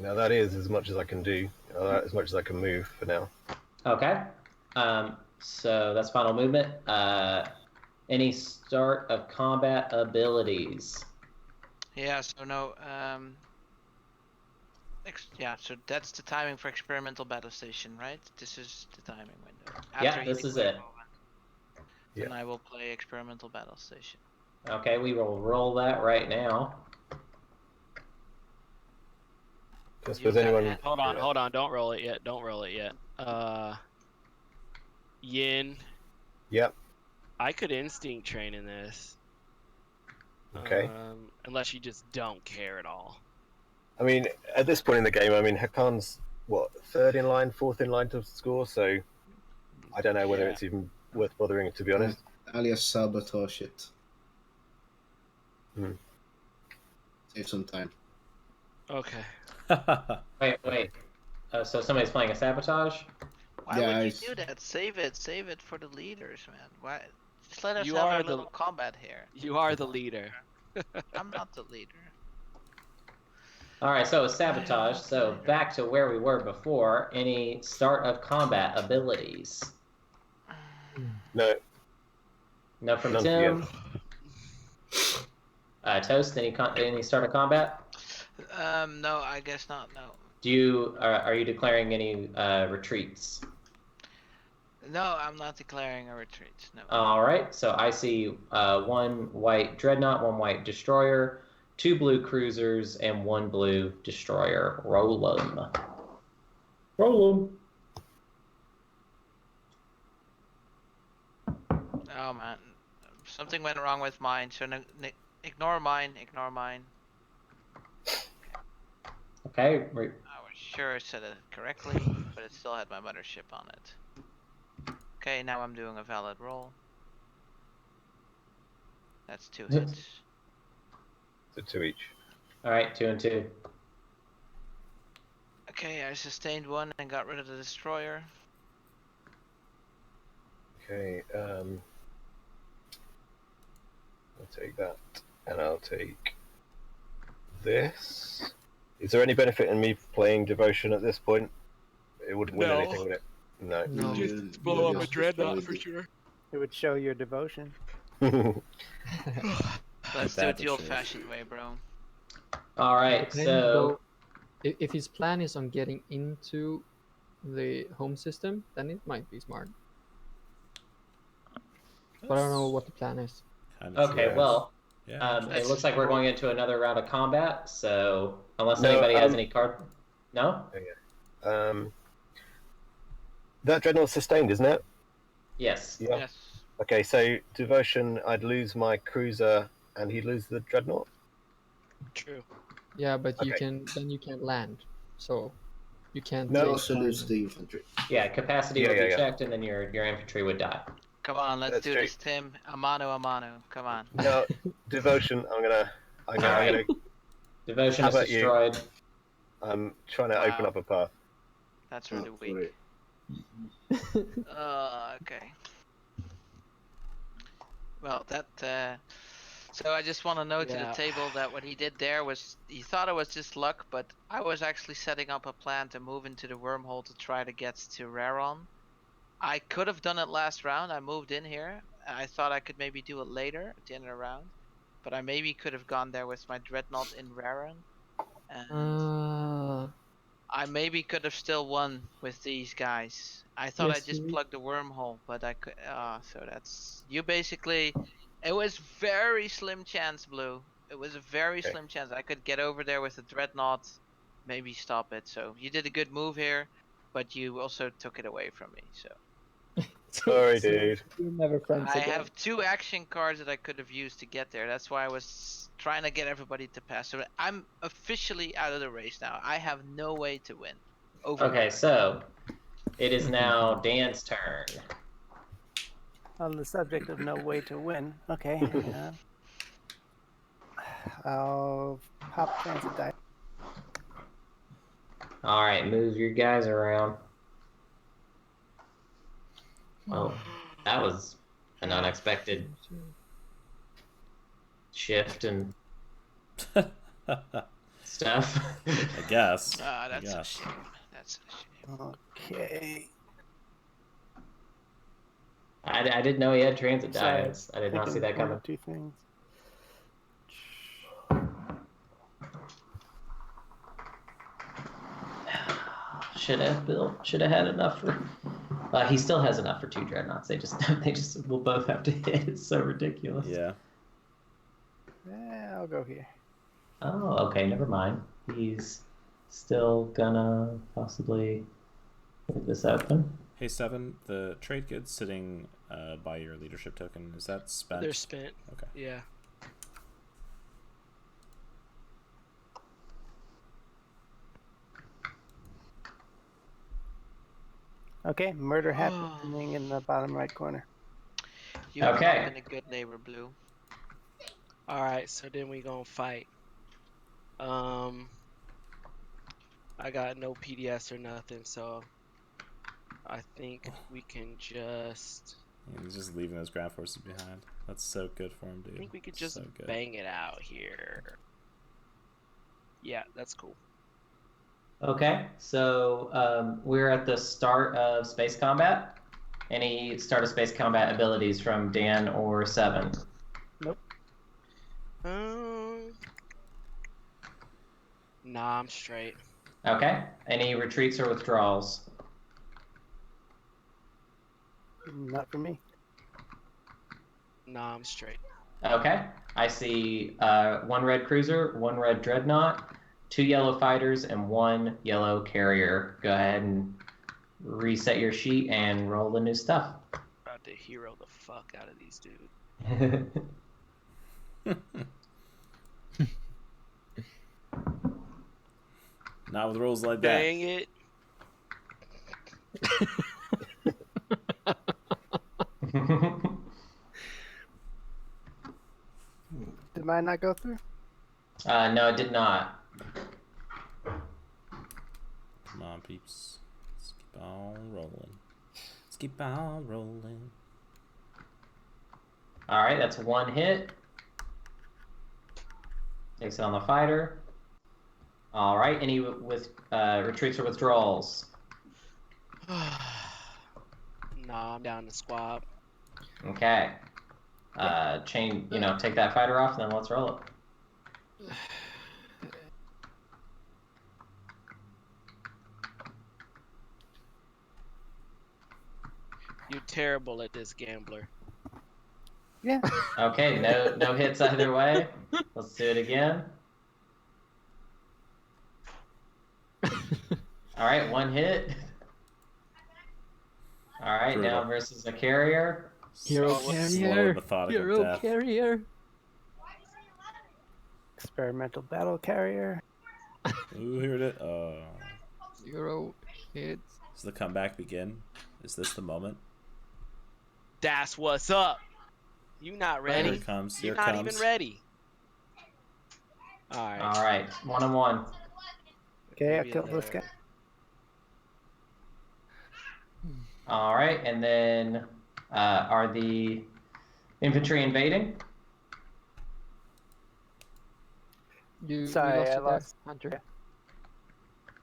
Now that is as much as I can do, as much as I can move for now. Okay. So that's final movement. Any start of combat abilities? Yeah, so no, so that's the timing for experimental battle station, right? This is the timing window. Yeah, this is it. And I will play experimental battle station. Okay, we will roll that right now. Just with anyone... Hold on, don't roll it yet. Yin. Yep. I could instinct train in this. Okay. Unless you just don't care at all. I mean, at this point in the game, I mean, Hakan's, what, third in line, fourth in line to score, so I don't know whether it's even worth bothering, to be honest. Alias sabotage it. Save some time. Okay. Wait. So somebody's playing a sabotage? Why would you do that? Save it for the leaders, man. Why? Just let us have our little combat here. You are the leader. I'm not the leader. Alright, so sabotage. So back to where we were before. Any start of combat abilities? No. No from Tim? Toast, any start of combat? No, I guess not, no. Are you declaring any retreats? No, I'm not declaring a retreat, no. Alright, so I see one white dreadnought, one white destroyer, 2 blue cruisers, and 1 blue destroyer. Roll them. Oh man, something went wrong with mine, so ignore mine. Okay. I was sure I said it correctly, but it still had my mothership on it. Okay, now I'm doing a valid roll. That's 2 hits. So 2 each. Alright, 2 and 2. Okay, I sustained 1 and got rid of the destroyer. Okay, I'll take that, and I'll take this. Is there any benefit in me playing Devotion at this point? It wouldn't win anything, would it? No. No. Just blow up a dreadnought for sure. It would show your devotion. Let's do it the old-fashioned way, bro. Alright, so... If his plan is on getting into the home system, then it might be smart. But I don't know what the plan is. Okay, well, it looks like we're going into another round of combat, so Unless anybody has any card. No? Okay. That Dreadnought's sustained, isn't it? Yes. Yeah. Yes. Okay, so Devotion, I'd lose my cruiser and he'd lose the Dreadnought? True. Yeah, but you Okay. can't land, so you can't. You No. take also fire lose damage. the infantry. Yeah, capacity Yeah, will yeah, be yeah. checked, and then your infantry would die. Come on, let's That's do true. this, Tim. A mano. Come on. No, Devotion, I'm gonna Devotion How is about you? destroyed. I'm trying to open Wow. up a path. That's really weak. Sorry. Okay. Well, so I just want to note to the table that what he did there was, he thought it was just luck, but I was actually setting up a plan to move into the wormhole to try to get to Raron. I could have done it last round. I moved in here. I thought I could maybe do it later at the end of the round, but I maybe could have gone there with my Dreadnought in Raron. And I maybe could have still won with these guys. I thought I Yes, just you- plugged the wormhole, but I could. So that's you basically. It was very slim chance, Blue. It was a very Okay. slim chance. I could get over there with the Dreadnought, maybe stop it. So you did a good move here, but you also took it away from me. So Sorry, dude. We're never friends I again. have 2 action cards that I could have used to get there. That's why I was trying to get everybody to pass. So I'm officially out of the race now. I have no way to win. Over. Okay, so it is now Dan's turn. On the subject of no way to win, okay. I'll pop transit die. All right, move your guys around. Well, that was an unexpected shift and stuff. I guess. That's a Yes. shame. That's a shame. Okay. I didn't know he had transit Sorry, diets. I did not see that thinking one coming. of 2 things. Should have built. Should have had enough for. He still has enough for 2 dreadnoughts. They just will both have to hit. It's so ridiculous. Yeah. I'll go here. Oh, okay. Never mind. He's still gonna possibly leave this open. Hey, Seven, the trade goods sitting by your leadership token, is that spent? They're spent. Okay. Yeah. Okay, murder happening in the bottom right corner. You have Okay. not been a good neighbor, Blue. All right, so then we gonna fight. I got no PDS or nothing, so I think we can just. Yeah, he's just leaving those ground forces behind. That's so good for him, dude. I think we could just So good. bang it out here. Yeah, that's cool. Okay, so we're at the start of space combat. Any start of space combat abilities from Dan or Seven? Nah, I'm straight. Okay. Any retreats or withdrawals? Not for me. Nah, I'm straight. Okay. I see 1 red cruiser, 1 red dreadnought, 2 yellow fighters, and 1 yellow carrier. Go ahead and reset your sheet and roll the new stuff. About to hero the fuck out of these dudes. Not with rolls like that. Dang it. Did mine not go through? No, it did not. Come on, peeps. Let's keep on rolling. Let's keep on rolling. All right, that's 1 hit. Takes it on the fighter. All right, any with retreats or withdrawals? Nah, I'm down to squab. Okay. Take that fighter off, then let's roll it. You're terrible at this, gambler. Yeah. Okay, no hits either way. Let's do it again. All right, 1 hit. All right, now versus a carrier. Hero Slow carrier. and methodical Hero death. carrier. Experimental battle carrier. Ooh, here it is. Hero hits. Does the comeback begin? Is this the moment? That's what's up. You not ready? Here it comes. You're Here it not comes. even ready. All right. All right, 1-on-1. Okay, I Maybe killed this guy. All right, and then are the infantry invading? Sorry, we lost I you there, lost Hunter.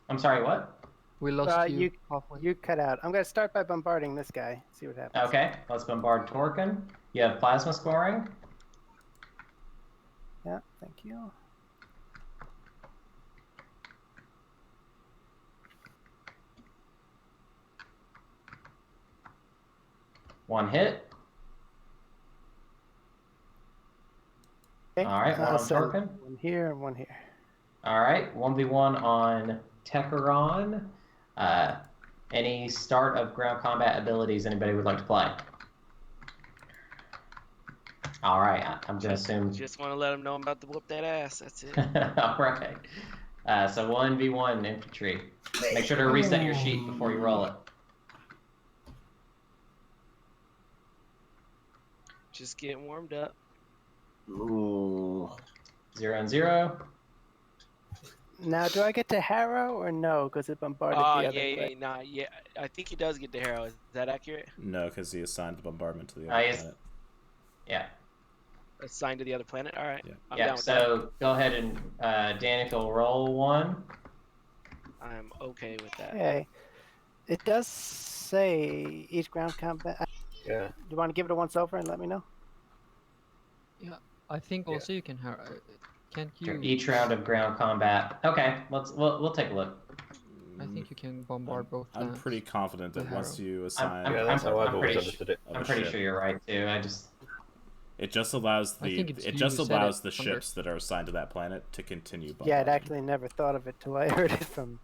I'm sorry, what? We lost you. You cut out. I'm gonna start by bombarding this guy. See what happens. Okay, let's bombard Torkin. You have plasma scoring. Yeah, thank you. One hit. Okay. All right, one on send Torkin. One here and one here. All right, 1v1 on Techeron. Any start of ground combat abilities anybody would like to play? All right, I'm gonna assume. Just want to let them know I'm about to whoop that ass. That's it. All right. So 1v1 infantry. Make sure to reset your sheet before you roll it. Just getting warmed up. Ooh. 0 and 0. Now, do I get to harrow or no? Because it bombarded the other way. Yeah. I think he does get the harrow. Is that accurate? No, because he assigned the bombardment to the other planet. Yeah. Assigned to the other planet. All right. Yeah. I'm Yeah. down with So go ahead and Dan, if you'll roll 1. that. I'm okay with that. Okay. It does say each ground combat. Yeah. Do you want to give it a once over and let me know? Yeah, I think also you can. Can't you? Each round of ground combat. Okay, we'll take a look. I think you can bombard both. I'm pretty confident that once you assign. that's how I've always understood it. I'm pretty sure you're right too. It just allows the Under. ships that are assigned to that planet to continue bombarding. Yeah, I'd actually never thought of it till I heard it from.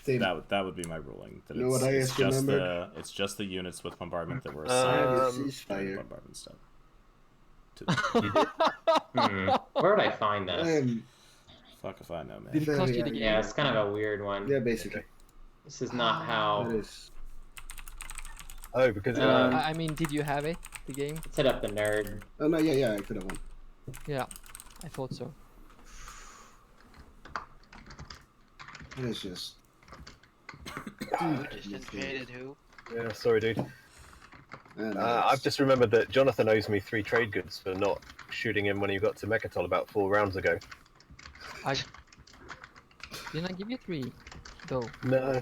That would be my ruling. That You know what I it's just just remembered? it's just the units with bombardment that were assigned to ceasefire. bombardment stuff. Where would I find this? Fuck if I know, man. Did it cost you the game? Yeah, it's kind of a weird one. Yeah, basically. This is not how. That is. Oh, because I mean, did you have it? The game? Let's hit up the nerd. Oh no, yeah, I could have won. Yeah, I thought so. It is just. Who just invaded who? yeah, sorry, dude. And I've just remembered that Jonathan owes me 3 trade goods for not shooting him when he got to Mechatol about 4 rounds ago. Didn't I give you 3, though? No.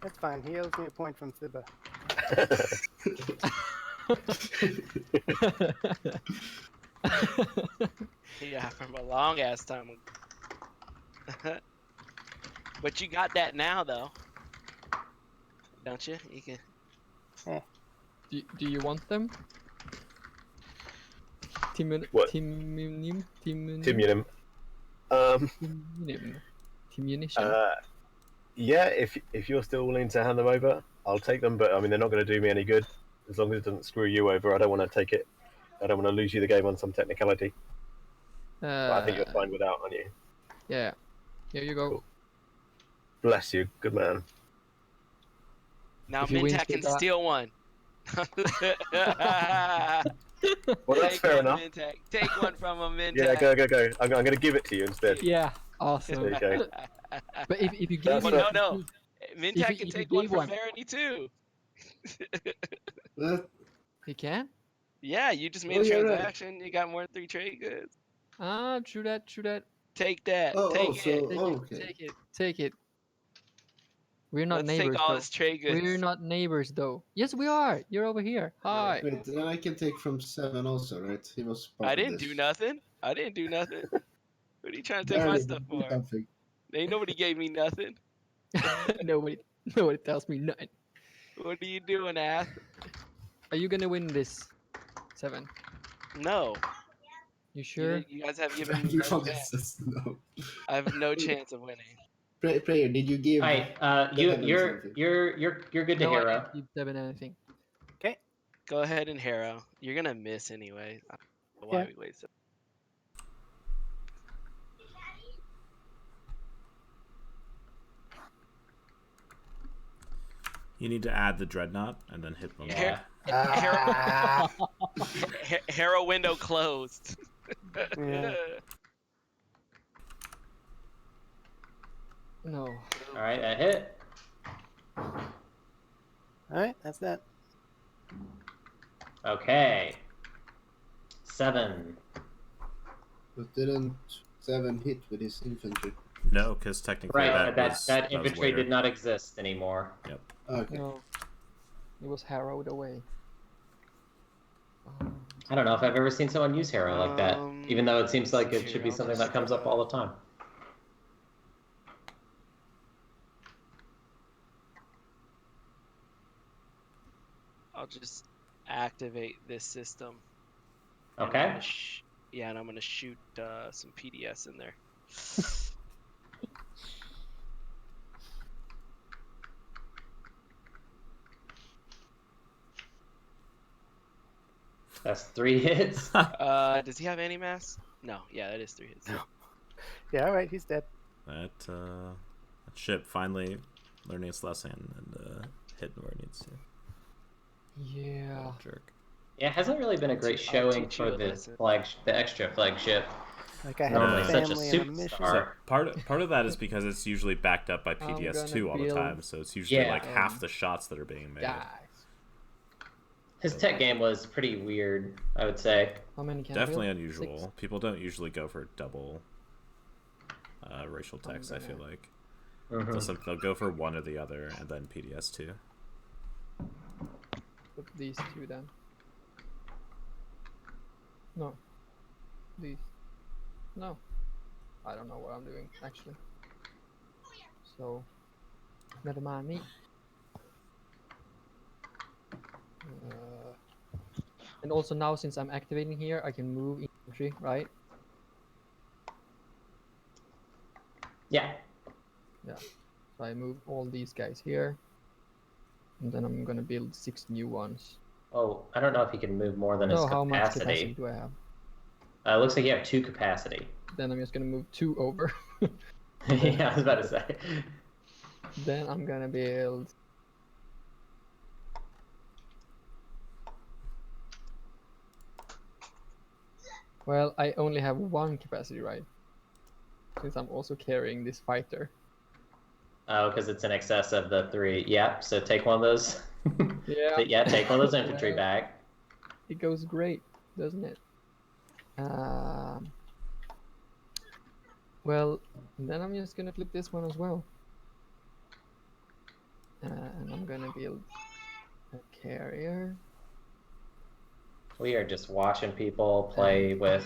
That's fine. He owes me a point from Siba. Yeah, from a long ass time ago. But you got that now, though. Don't you? You can. Do you want them? What? Timium. Timium. Timimunition. Yeah, if you're still willing to hand them over, I'll take them. But I mean, they're not going to do me any good as long as it doesn't screw you over. I don't want to take it. I don't want to lose you the game on some technicality. But I think you're fine without, aren't you? Yeah. Here you go. Cool. Bless you, good man. Now If you win, Mintak can Siba. steal one. Well, that's Take fair one, enough. Mintak. Take one from a Mintak. Yeah, go. I'm going to give it to you instead. Yeah. Awesome. There you go. But if you give That's me what- No. Mintak If can you take one gave from one. Verity too. You can? Yeah, you just made a yeah, right. transaction. You got more than 3 trade goods. Ah, true that. Take that. Oh, take oh, it. so okay. Take it. We're not Let's neighbors, take all though. his trade goods. We're not neighbors, though. Yes, we are. You're over here. Hi. Wait, then I can take from 7 also, right? He was. Part I of didn't this. do nothing. What are you trying to take I my already stuff did for? something. Ain't nobody gave me nothing. Nobody tells me nothing. What are you doing, Ath? Are you gonna win this? 7. No. You sure? You guys have given me You no promise chance. us no. I have no chance of winning. Prayer, did you give? All right, you're good to No, I hero. didn't give Devin anything. Okay. Go ahead and Harrow. You're gonna miss anyway. I don't know why Yeah. we wasted. You need to add the dreadnought and then hit them. Yeah. Harrow window closed. Yeah. No. All right, that hit. All right, that's that. Okay. 7. But didn't 7 hit with his infantry? No, because technically Right, that was infantry later. did not exist anymore. Yep. Okay. No. It was harrowed away. I don't know if I've ever seen someone use Harrow like that, even though it seems like it should be I'll something just- that comes up all the time. I'll just activate this system. Okay. Yeah, and I'm gonna shoot some PDS in there. That's 3 hits. Does he have any mass? No. Yeah, that is 3 hits. Yeah, all right, he's dead. That ship finally learning its lesson and hitting where it needs to. Yeah. Jerk. Yeah, it hasn't really been a great I'll showing teach you for a the lesson. the extra flagship. Like I have Normally a such a family and a mission. superstar. So part of that is because it's usually backed up by I'm PDS2 gonna all the build- time, so it's usually Yeah. like half the shots that are being made. Guys. His tech game was pretty weird, I would say. How many can I Definitely build? unusual. 6? People don't usually go for double racial text, I feel like. They'll go for one or the other, and then PDS2. Put these 2 then. No. These. No. I don't know what I'm doing, actually. So, never mind me. And also now, since I'm activating here, I can move infantry, right? Yeah. Yeah. So I move all these guys here. And then I'm gonna build 6 new ones. Oh, I don't know if he can move more than his So how much capacity capacity. do I have? Looks like you have 2 capacity. Then I'm just gonna move 2 over. Yeah, I was about to say. Then I'm gonna build... Well, I only have 1 capacity, right? Since I'm also carrying this fighter. Oh, because it's in excess of the 3. Yep, so take one of those. Yeah. Yeah, take one of those infantry Yeah. back. It goes great, doesn't it? Well, then I'm just gonna flip this one as well. And I'm gonna build a carrier. We are just watching people play with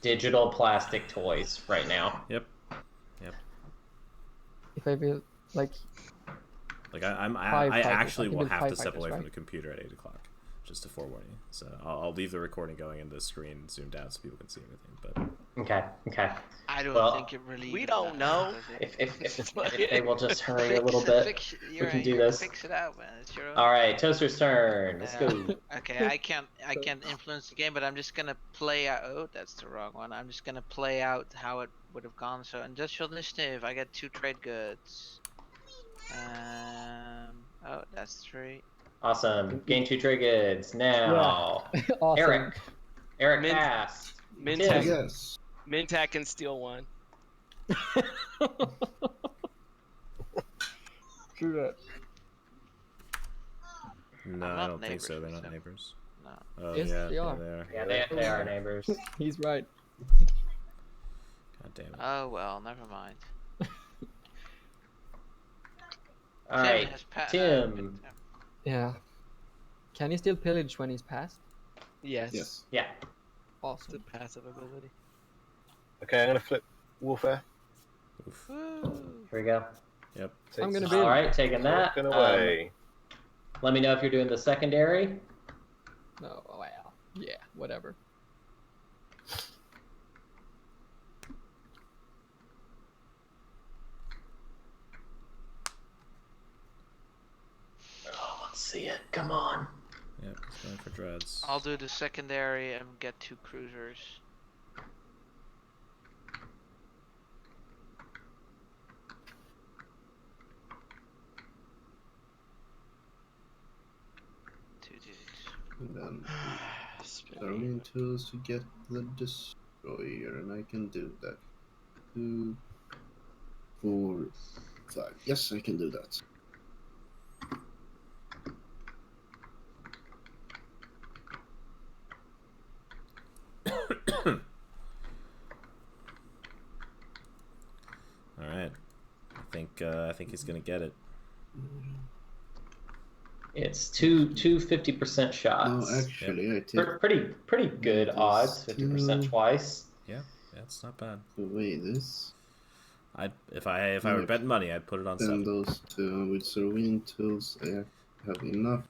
digital plastic toys right now. Yep. If I build, like... Like Five I fighters. actually I can will build have 5 to step fighters, away from right? the computer at 8 o'clock, just to forewarn you. So I'll leave the recording going in the screen zoomed out so people can see everything. But Okay. I don't Well, think it really. we even don't matters, know. does it? If they will just hurry a little bit, we can do this. Fix it out, man. It's your own. All right, Toaster's turn. Let's go. Okay, I can't influence the game, but I'm just gonna play out. Oh, that's the wrong one. I'm just gonna play out how it would have gone. So industrial initiative, I get 2 trade goods. Oh, that's 3. Awesome. Gain 2 trade goods now. Awesome. Eric Min- passed. Mintac, Yes. Mintac can steal 1. True that. no, I'm I not don't think so. neighbors, They're not so- neighbors. No. Oh Yes, yeah, they are. they are. Yeah, they are neighbors. He's right. God damn it. Oh well, never mind. All right, Tim. Yeah. Can he still pillage when he's passed? Yes. Yes. Yeah. It's Awesome. a passive ability. Okay, I'm gonna flip warfare. Oof. Woo. Here we go. Yep. I'm gonna Takes build. All right, taking that. Walking away. Let me know if you're doing the secondary. No, well, yeah, whatever. Let's see it. Come on. Yep, he's going for dreads. I'll do the secondary and get 2 cruisers. And then Darwin tools to get the destroyer, and I can do that. 2, 4, 5. Yes, I can do that. All right. I think he's gonna get it. It's two 50% shots. No, actually, I take Pretty good odds. 50% twice. Yeah, it's not bad. away this. If I were betting money, I'd put it on Then 7. those 2 with Serene tools, I have enough.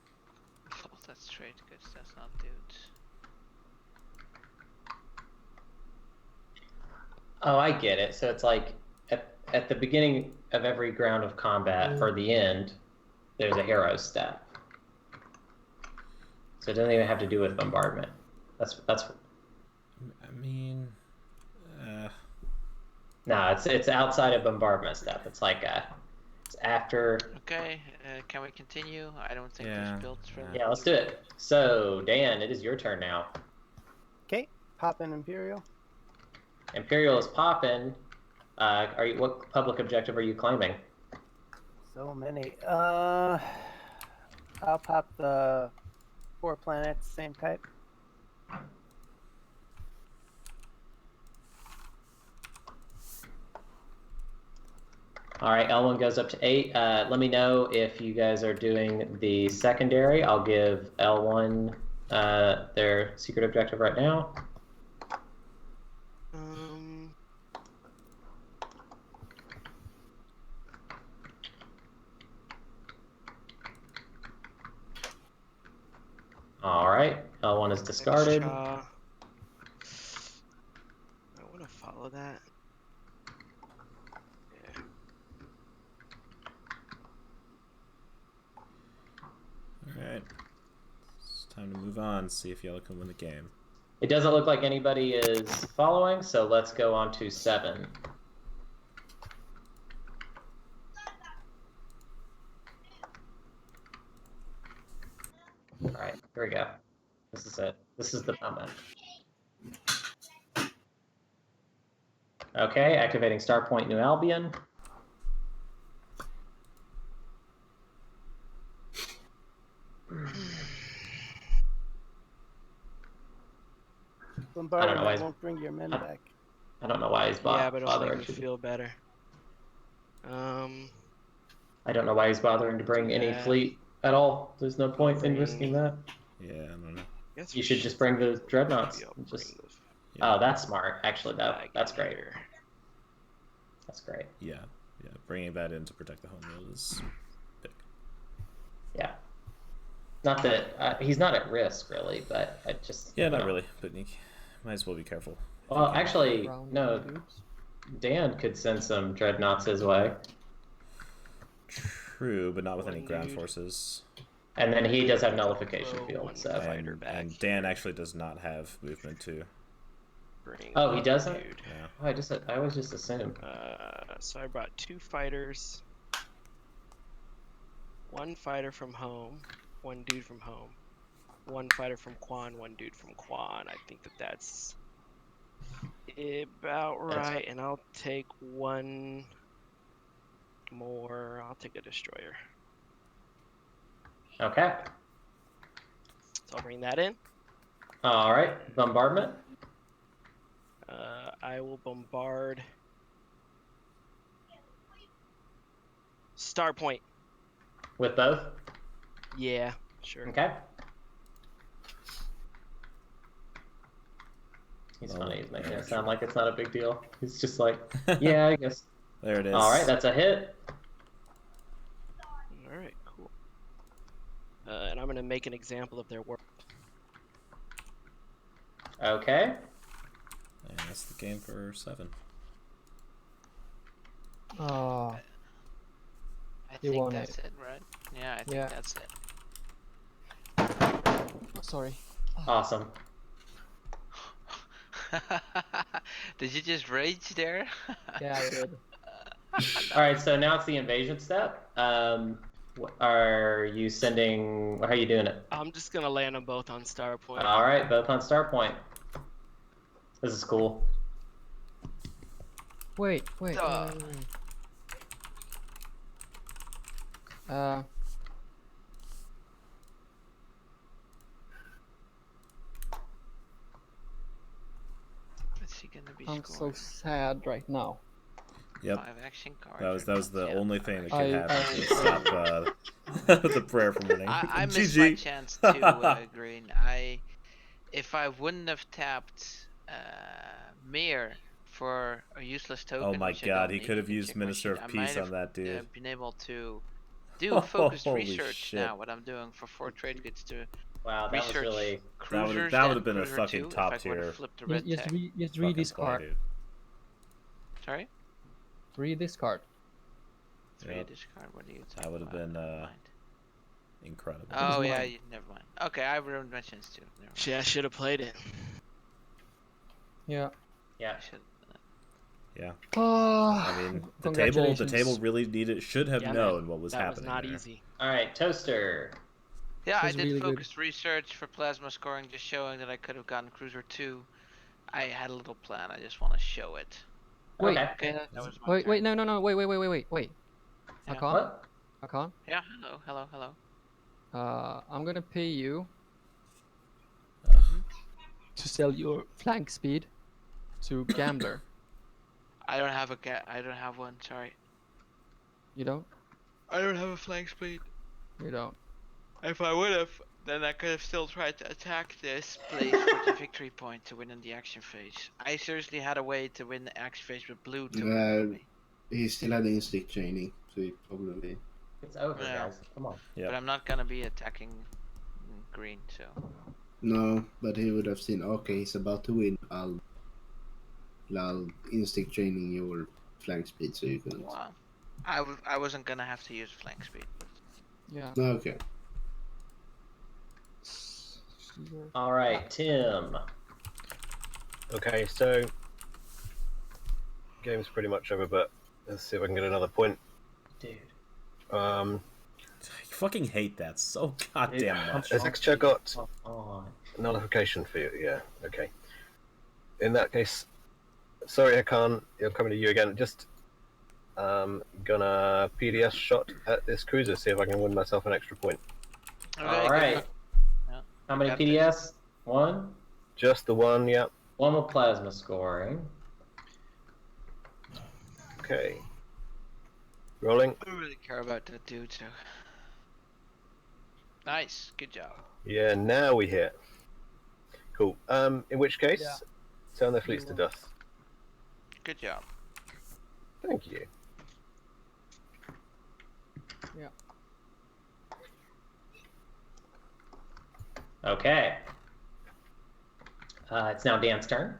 Oh, that's trade goods, that's not dudes. Oh, I get it. So it's like at the beginning of every round of combat or the end, there's a hero step. So it doesn't even have to do with bombardment. That's. I mean, No, it's outside of bombardment step. It's like it's after. Okay, can we continue? I don't think there's builds for that. Yeah, let's do it. So Dan, it is your turn now. Okay, pop in Imperial. Imperial is popping. What public objective are you claiming? So many. I'll pop the 4 planets, same type. All right, L1 goes up to 8. Let me know if you guys are doing the secondary. I'll give L1 their secret objective right now. All right, L1 is discarded. I want to follow that. Yeah. alright. It's time to move on, see if yellow can win the game. It doesn't look like anybody is following, so let's go on to 7. All right, here we go. This is it. This is the moment. Okay, activating Starpoint New Albion. Bombardment won't bring your men back. I don't know why he's Yeah, but it'll bothering make me feel better. I don't know why he's bothering to bring any fleet at all. There's no point in risking that. Yeah, I don't know. You should just bring the dreadnoughts. Oh, that's smart. Actually, that's great. That's great. Yeah, bringing that in to protect the home world is big. Yeah. Not that he's not at risk really, but I just not really. But you might as well be careful. Well, actually, no. Dan could send some dreadnoughts his way. True, but not with any ground forces. And then he does have nullification field, so. And Dan actually does not have movement too. Oh, he doesn't? Yeah. Oh, I always just assumed. So I brought 2 fighters, 1 fighter from home, 1 dude from home, 1 fighter from Quan, 1 dude from Quan. I think that's about right, and I'll take 1 more. I'll take a destroyer. Okay. So I'll bring that in. All right, bombardment. I will bombard Starpoint. With both? Yeah, sure. Okay. He's funny. He's making it sound like it's not a big deal. He's just like, yeah, I guess. There it is. All right, that's a hit. All right, cool. And I'm going to make an example of their work. Okay. And that's the game for 7. Oh. I think that's it, right? Yeah, I think that's it. sorry. Awesome. Did you just rage there? Yeah, I did. All right, so now it's the invasion step. Are you sending? How are you doing it? I'm just gonna land them both on star point. All right, both on star point. This is cool. Wait. What's he gonna be I'm so scoring? sad right now. Yep. 5 action cards. That was the only thing that could I- happen to stop the prayer from winning. I missed my chance too, Green. If I wouldn't have tapped Meyers for a useless token. Oh my which I god, don't he need could have in the used check Minister machine, of I might Peace have, on that dude. been able to do focused Holy research shit. now. What I'm doing for 4 trade goods to Wow, that was research really. cruisers. That would have and been a Cruiser fucking 2 top if I would tier have flipped the red Just tech. read fucking this play, card. dude. Sorry. Read this card. 3 Yep. discard. What do you talk That would have about? been Never mind. incredible. Oh was yeah, mine. never mind. Okay, I ruined my chance too. Never mind. Yeah, I should have played it. Yeah. Yeah. I should- Yeah. Oh, I mean, the congratulations. table really should have Yeah, man, known what was that happening was not there. easy. All right, Toaster. Yeah, I was did really good. focused research for plasma scoring, just showing that I could have gotten Cruiser 2. I had a little plan. I just want to show it. Wait. Okay. Okay, that was my Wait, turn. no, wait. Yeah. Hakan? What? Hakan? Yeah, hello. I'm gonna pay you Mm-hmm. to sell your flank speed to Gambler. I don't have I don't have one. Sorry. You don't? I don't have a flank speed. You don't. If I would have, then I could have still tried to attack this place for the victory point to win in the action phase. I seriously had a way to win the action phase with blue to win me. He still had instinct training, so he probably. It's over, Yeah. guys. Come on. Yep. But I'm not gonna be attacking green, so. No, but he would have seen. Okay, he's about to win. I'll instinct training your flank speed, so you couldn't. Wow. I wasn't gonna have to use flank speed. But... Yeah. Okay. All right, Tim. Okay, so game's pretty much over, but let's see if I can get another point. Dude. I fucking hate that so goddamn much. Has Extra got Come on. a notification for you? Yeah, okay. In that case, sorry Hakan, I'm coming to you again. Just gonna PDS shot at this cruiser, see if I can win myself an extra point. All right. Yeah. How many Got PDS? One? Just the one, yeah. One with plasma scoring. Okay. Rolling. I don't really care about that dude, so. Nice, good job. Yeah, now we hit. Cool. In which case, Yeah. turn their fleets to dust. Good job. Thank you. Yeah. Okay. It's now Dan's turn.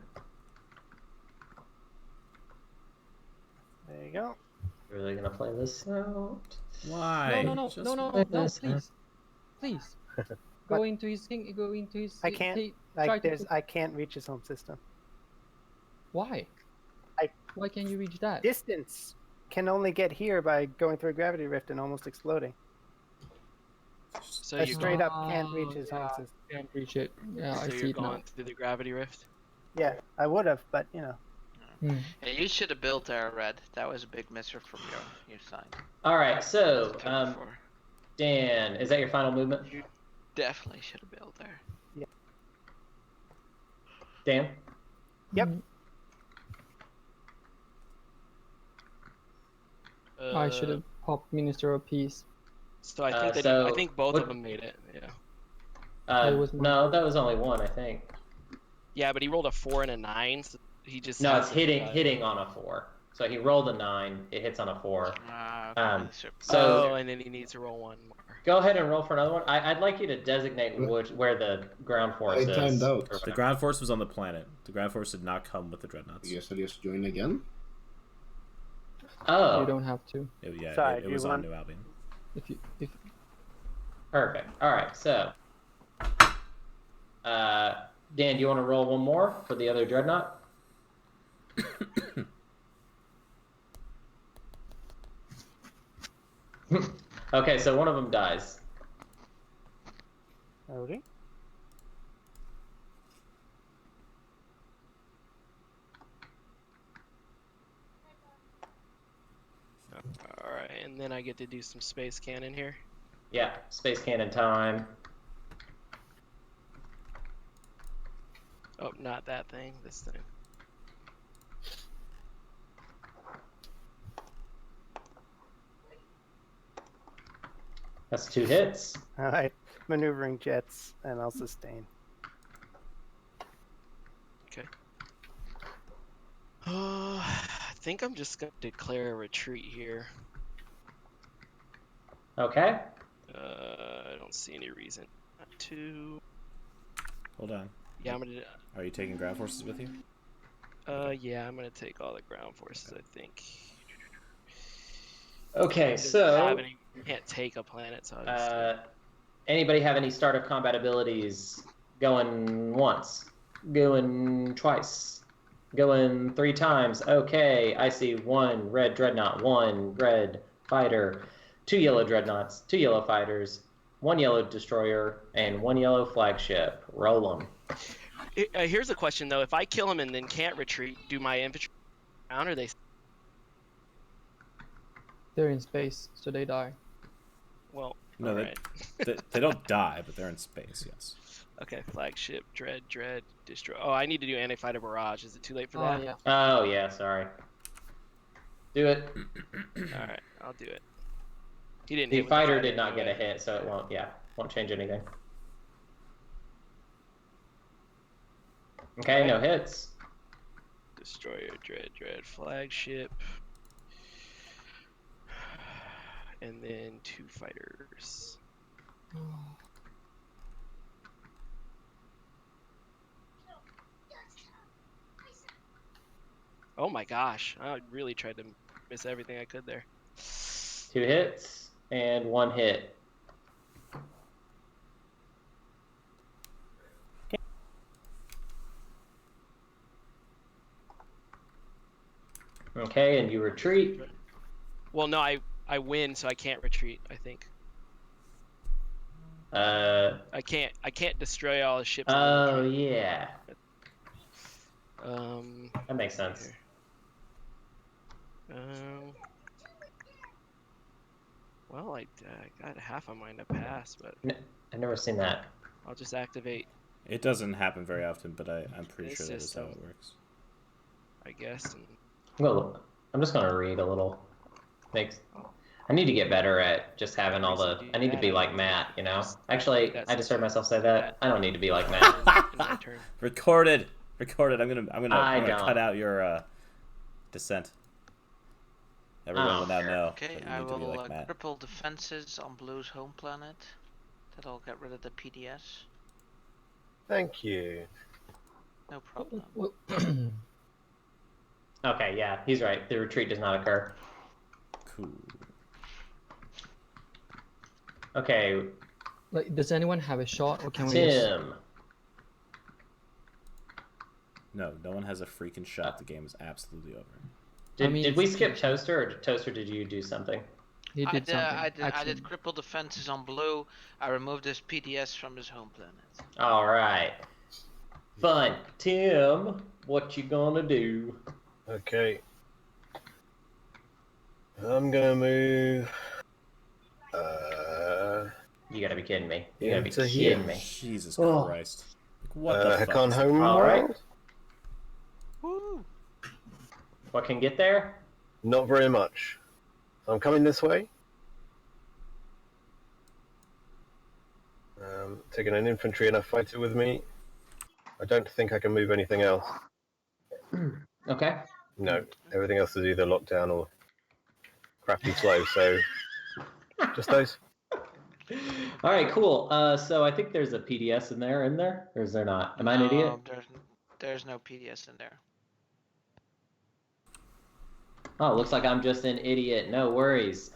There you go. Really gonna play this out? Why? No, Just please. Go into his thing. Go into his. I can't. try to I can't reach his home system. Why? Why can't you reach that? Distance can only get here by going through a gravity rift and almost exploding. So I you're straight going, up can't reach his home yeah. system. Can't reach it. Yeah, so I see you're it now. going through the gravity rift. Yeah, I would have, but you know. Yeah, you should have built there, Red. That was a big misser from your side. All right, so Turn before. Dan, is that your final movement? You definitely should have built there. Dan? Yep. I should have popped Minister of Peace. So I think so I think both what- of them made it. Yeah. That was No, that was only one, I think. Yeah, but he rolled a 4 and a 9. So he just. No, has it's to, hitting on a 4. So he rolled a 9. It hits on a 4. Okay, So Oh, and then he needs to roll one more. go ahead and roll for another one. I'd like you to designate where the ground force I is. timed out. or The whatever. ground force was on the planet. The ground force did not come with the dreadnoughts. I guess I'll just join again. Oh, You don't have to. Sorry, It do was you on want- New Albion. If perfect. All right, so Dan, do you want to roll one more for the other dreadnought? Okay, so one of them dies. Okay. Alright, and then I get to do some space cannon here. Yeah, space cannon time. Oh, not that thing, this thing. That's 2 hits. All right. Maneuvering jets, and I'll sustain. Okay. I think I'm just gonna declare a retreat here. Okay. I don't see any reason not to. Hold on. Yeah, I'm gonna. Are you taking ground forces with you? Yeah, I'm gonna take all the ground forces, I think. Okay, Doesn't so have any- can't take a planet, so I'll just anybody have any start of combat abilities going once, going twice, going 3 times? Okay, I see 1 red dreadnought, 1 red fighter, 2 yellow dreadnoughts, 2 yellow fighters, 1 yellow destroyer, and 1 yellow flagship. Roll them. Here's a question though: if I kill him and then can't retreat, do my infantry down, or they? They're in space, so they die. Well, No, alright. they don't die, but they're in space. Yes. Okay, flagship, dread, destroy. Oh, I need to do anti-fighter barrage. Is it too late for Oh that? yeah. Oh, yeah, sorry. Do it. All right, I'll do it. He didn't. The hit with fighter did not anyway. get a hit, so it won't change anything. Okay, no hits. Destroyer, dread, flagship, and then 2 fighters. Oh my gosh, I really tried to miss everything I could there. 2 hits and 1 hit. Okay, and you retreat. Well, no, I win, so I can't retreat. I think. I can't destroy all the ships. Oh yeah. That makes sense. Well, I got half of mine to pass, but I've never seen that. I'll just activate. It doesn't happen very often, but I'm pretty This sure that is how system. it works. I guess. And Well, I'm just gonna read a little. I need to get better at just having all the. I need to be like Matt, you know. Actually, I just heard myself say that. I don't need to be like Matt. in my turn. Recorded. I'm gonna cut out your dissent. Everyone will now know. Okay, that you I need to be will like Matt. cripple defenses on Blue's home planet. That'll get rid of the PDS. Thank you. No problem. Okay, yeah, he's right. The retreat does not occur. Cool. Okay. Like, does anyone have a shot, or can we? Tim. No one has a freaking shot. The game is absolutely over. Did we skip Toaster, or Toaster, did you do something? He did something. I did cripple defenses on Blue. I removed his PDS from his home planet. All right. Fun. Tim, what you gonna do? Okay. I'm gonna move. You gotta be kidding me. You gotta be Into kidding here. me. Jesus Oh. Christ. Like, what the fuck? Hakan home. All right. world? Woo! What can get there? Not very much. I'm coming this way. Taking an infantry and a fighter with me. I don't think I can move anything else. Okay. No, everything else is either locked down or crappy slow, so just those. All right, cool. So I think there's a PDS in there, or is there not? Am I an idiot? There's no PDS in there. Oh, looks like I'm just an idiot. No worries.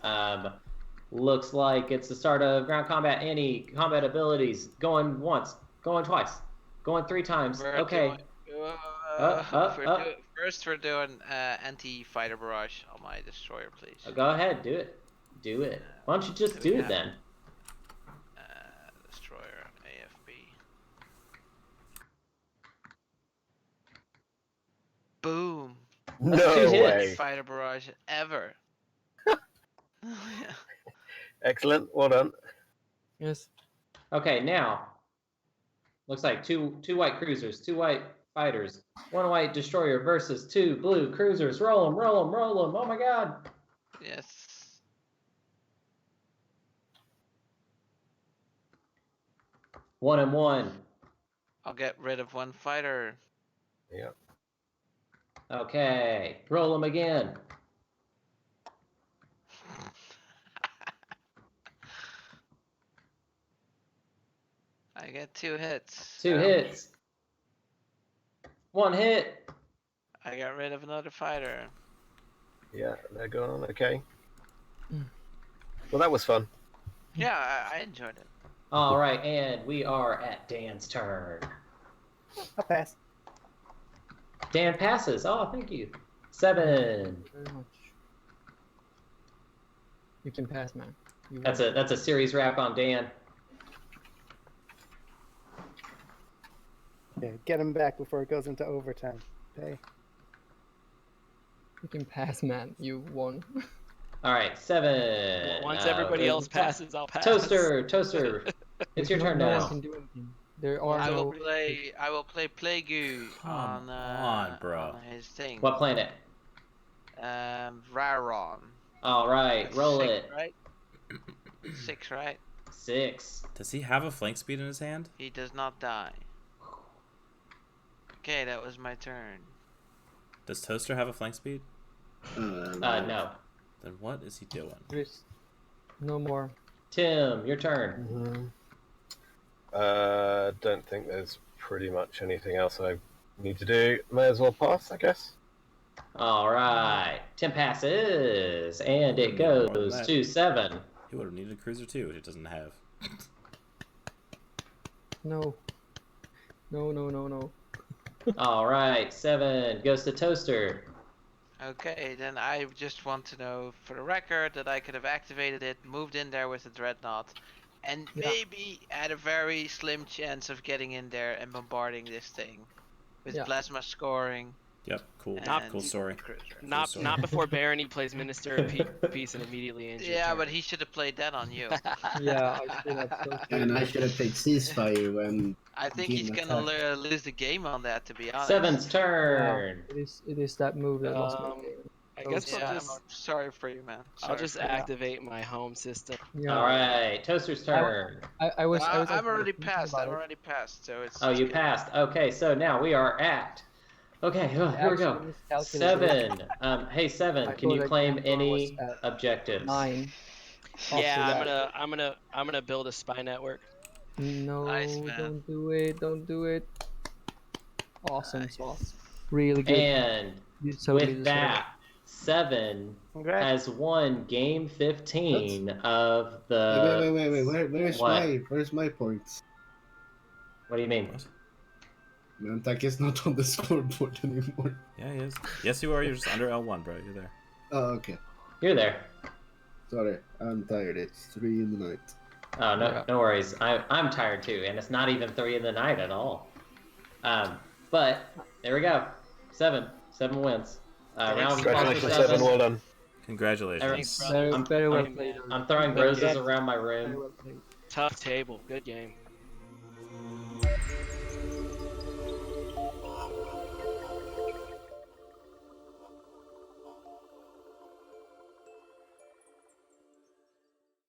Looks like it's the start of ground combat. Any combat abilities going once, going twice, Going 3 times. Okay. First, we're doing anti-fighter barrage on my destroyer, please. Go ahead, do it. Do it. Why don't you just do it then? Destroyer, AFB. Boom. No way. Fighter barrage ever. Excellent. Well done. Yes. Okay, now. Looks like two white cruisers, 2 white fighters, 1 white destroyer versus 2 blue cruisers. Roll them, roll them, roll them. Oh my god. Yes. One and one. I'll get rid of 1 fighter. Yeah. Okay, roll them again. I get 2 hits. 2 hits. 1 hit. I got rid of another fighter. Yeah, they're gone. Okay. Well, that was fun. Yeah, I enjoyed it. All right, and we are at Dan's turn. I'll pass. Dan passes. Oh, thank you. 7. Very much. You can pass, man. That's a series wrap on Dan. Yeah, get him back before it goes into overtime. Okay. You can pass, man. You won. All right, 7. Once everybody else passes, I'll pass. Toaster. It's your turn No now. one can do anything. There are I no. will play Plague on bro. on his thing. What planet? Raron. All right, That's roll 6, it. Right? 6, right? 6. Does he have a flank speed in his hand? He does not die. Okay, that was my turn. Does Toaster have a flank speed? No. Then what is he doing? There's no more. Tim, your turn. Don't think there's pretty much anything else I need to do. May as well pass, I guess. All right, Tim passes, and it goes to 7. He would have needed a cruiser too, which it doesn't have. No. No. All right, 7 goes to Toaster. Okay, then I just want to know for the record that I could have activated it, moved in there with the Dreadnought, and maybe had a very slim chance of getting in there and bombarding this thing with plasma scoring. Yep, cool. Cool story. Not before Barony plays Minister of Peace and immediately ends. Yeah, but he should have played that on you. Yeah, I should have. And I should have played Ceasefire when. I think he's gonna lose the game on that, to be honest. 7's turn. It is that move that lost me. I guess I'm sorry for you, man. I'll just activate my home system. Yeah. All right, Toaster's turn. I was I'm already passed. So it's. Oh, you passed. Okay, so now we are at. Okay, here we go. 7. Hey, 7. Can you claim any objectives? 9. Yeah, I'm gonna build a spy network. No, nice, man. Don't do it. Awesome sauce. Really good. And with that, 7 has won game 15 of the. Wait. Where's my points? What do you mean? Mantak is not on the scoreboard anymore. Yeah, he is. Yes, you are. You're just under L1, bro. You're there. Oh, okay. You're there. Sorry, I'm tired. It's 3 in the night. Oh, no worries. I'm tired too, and it's not even 3 in the night at all. But there we go. 7 wins. Congratulations, 7. Well done. Congratulations. Very well played. I'm throwing roses around my room. Tough table. Good game.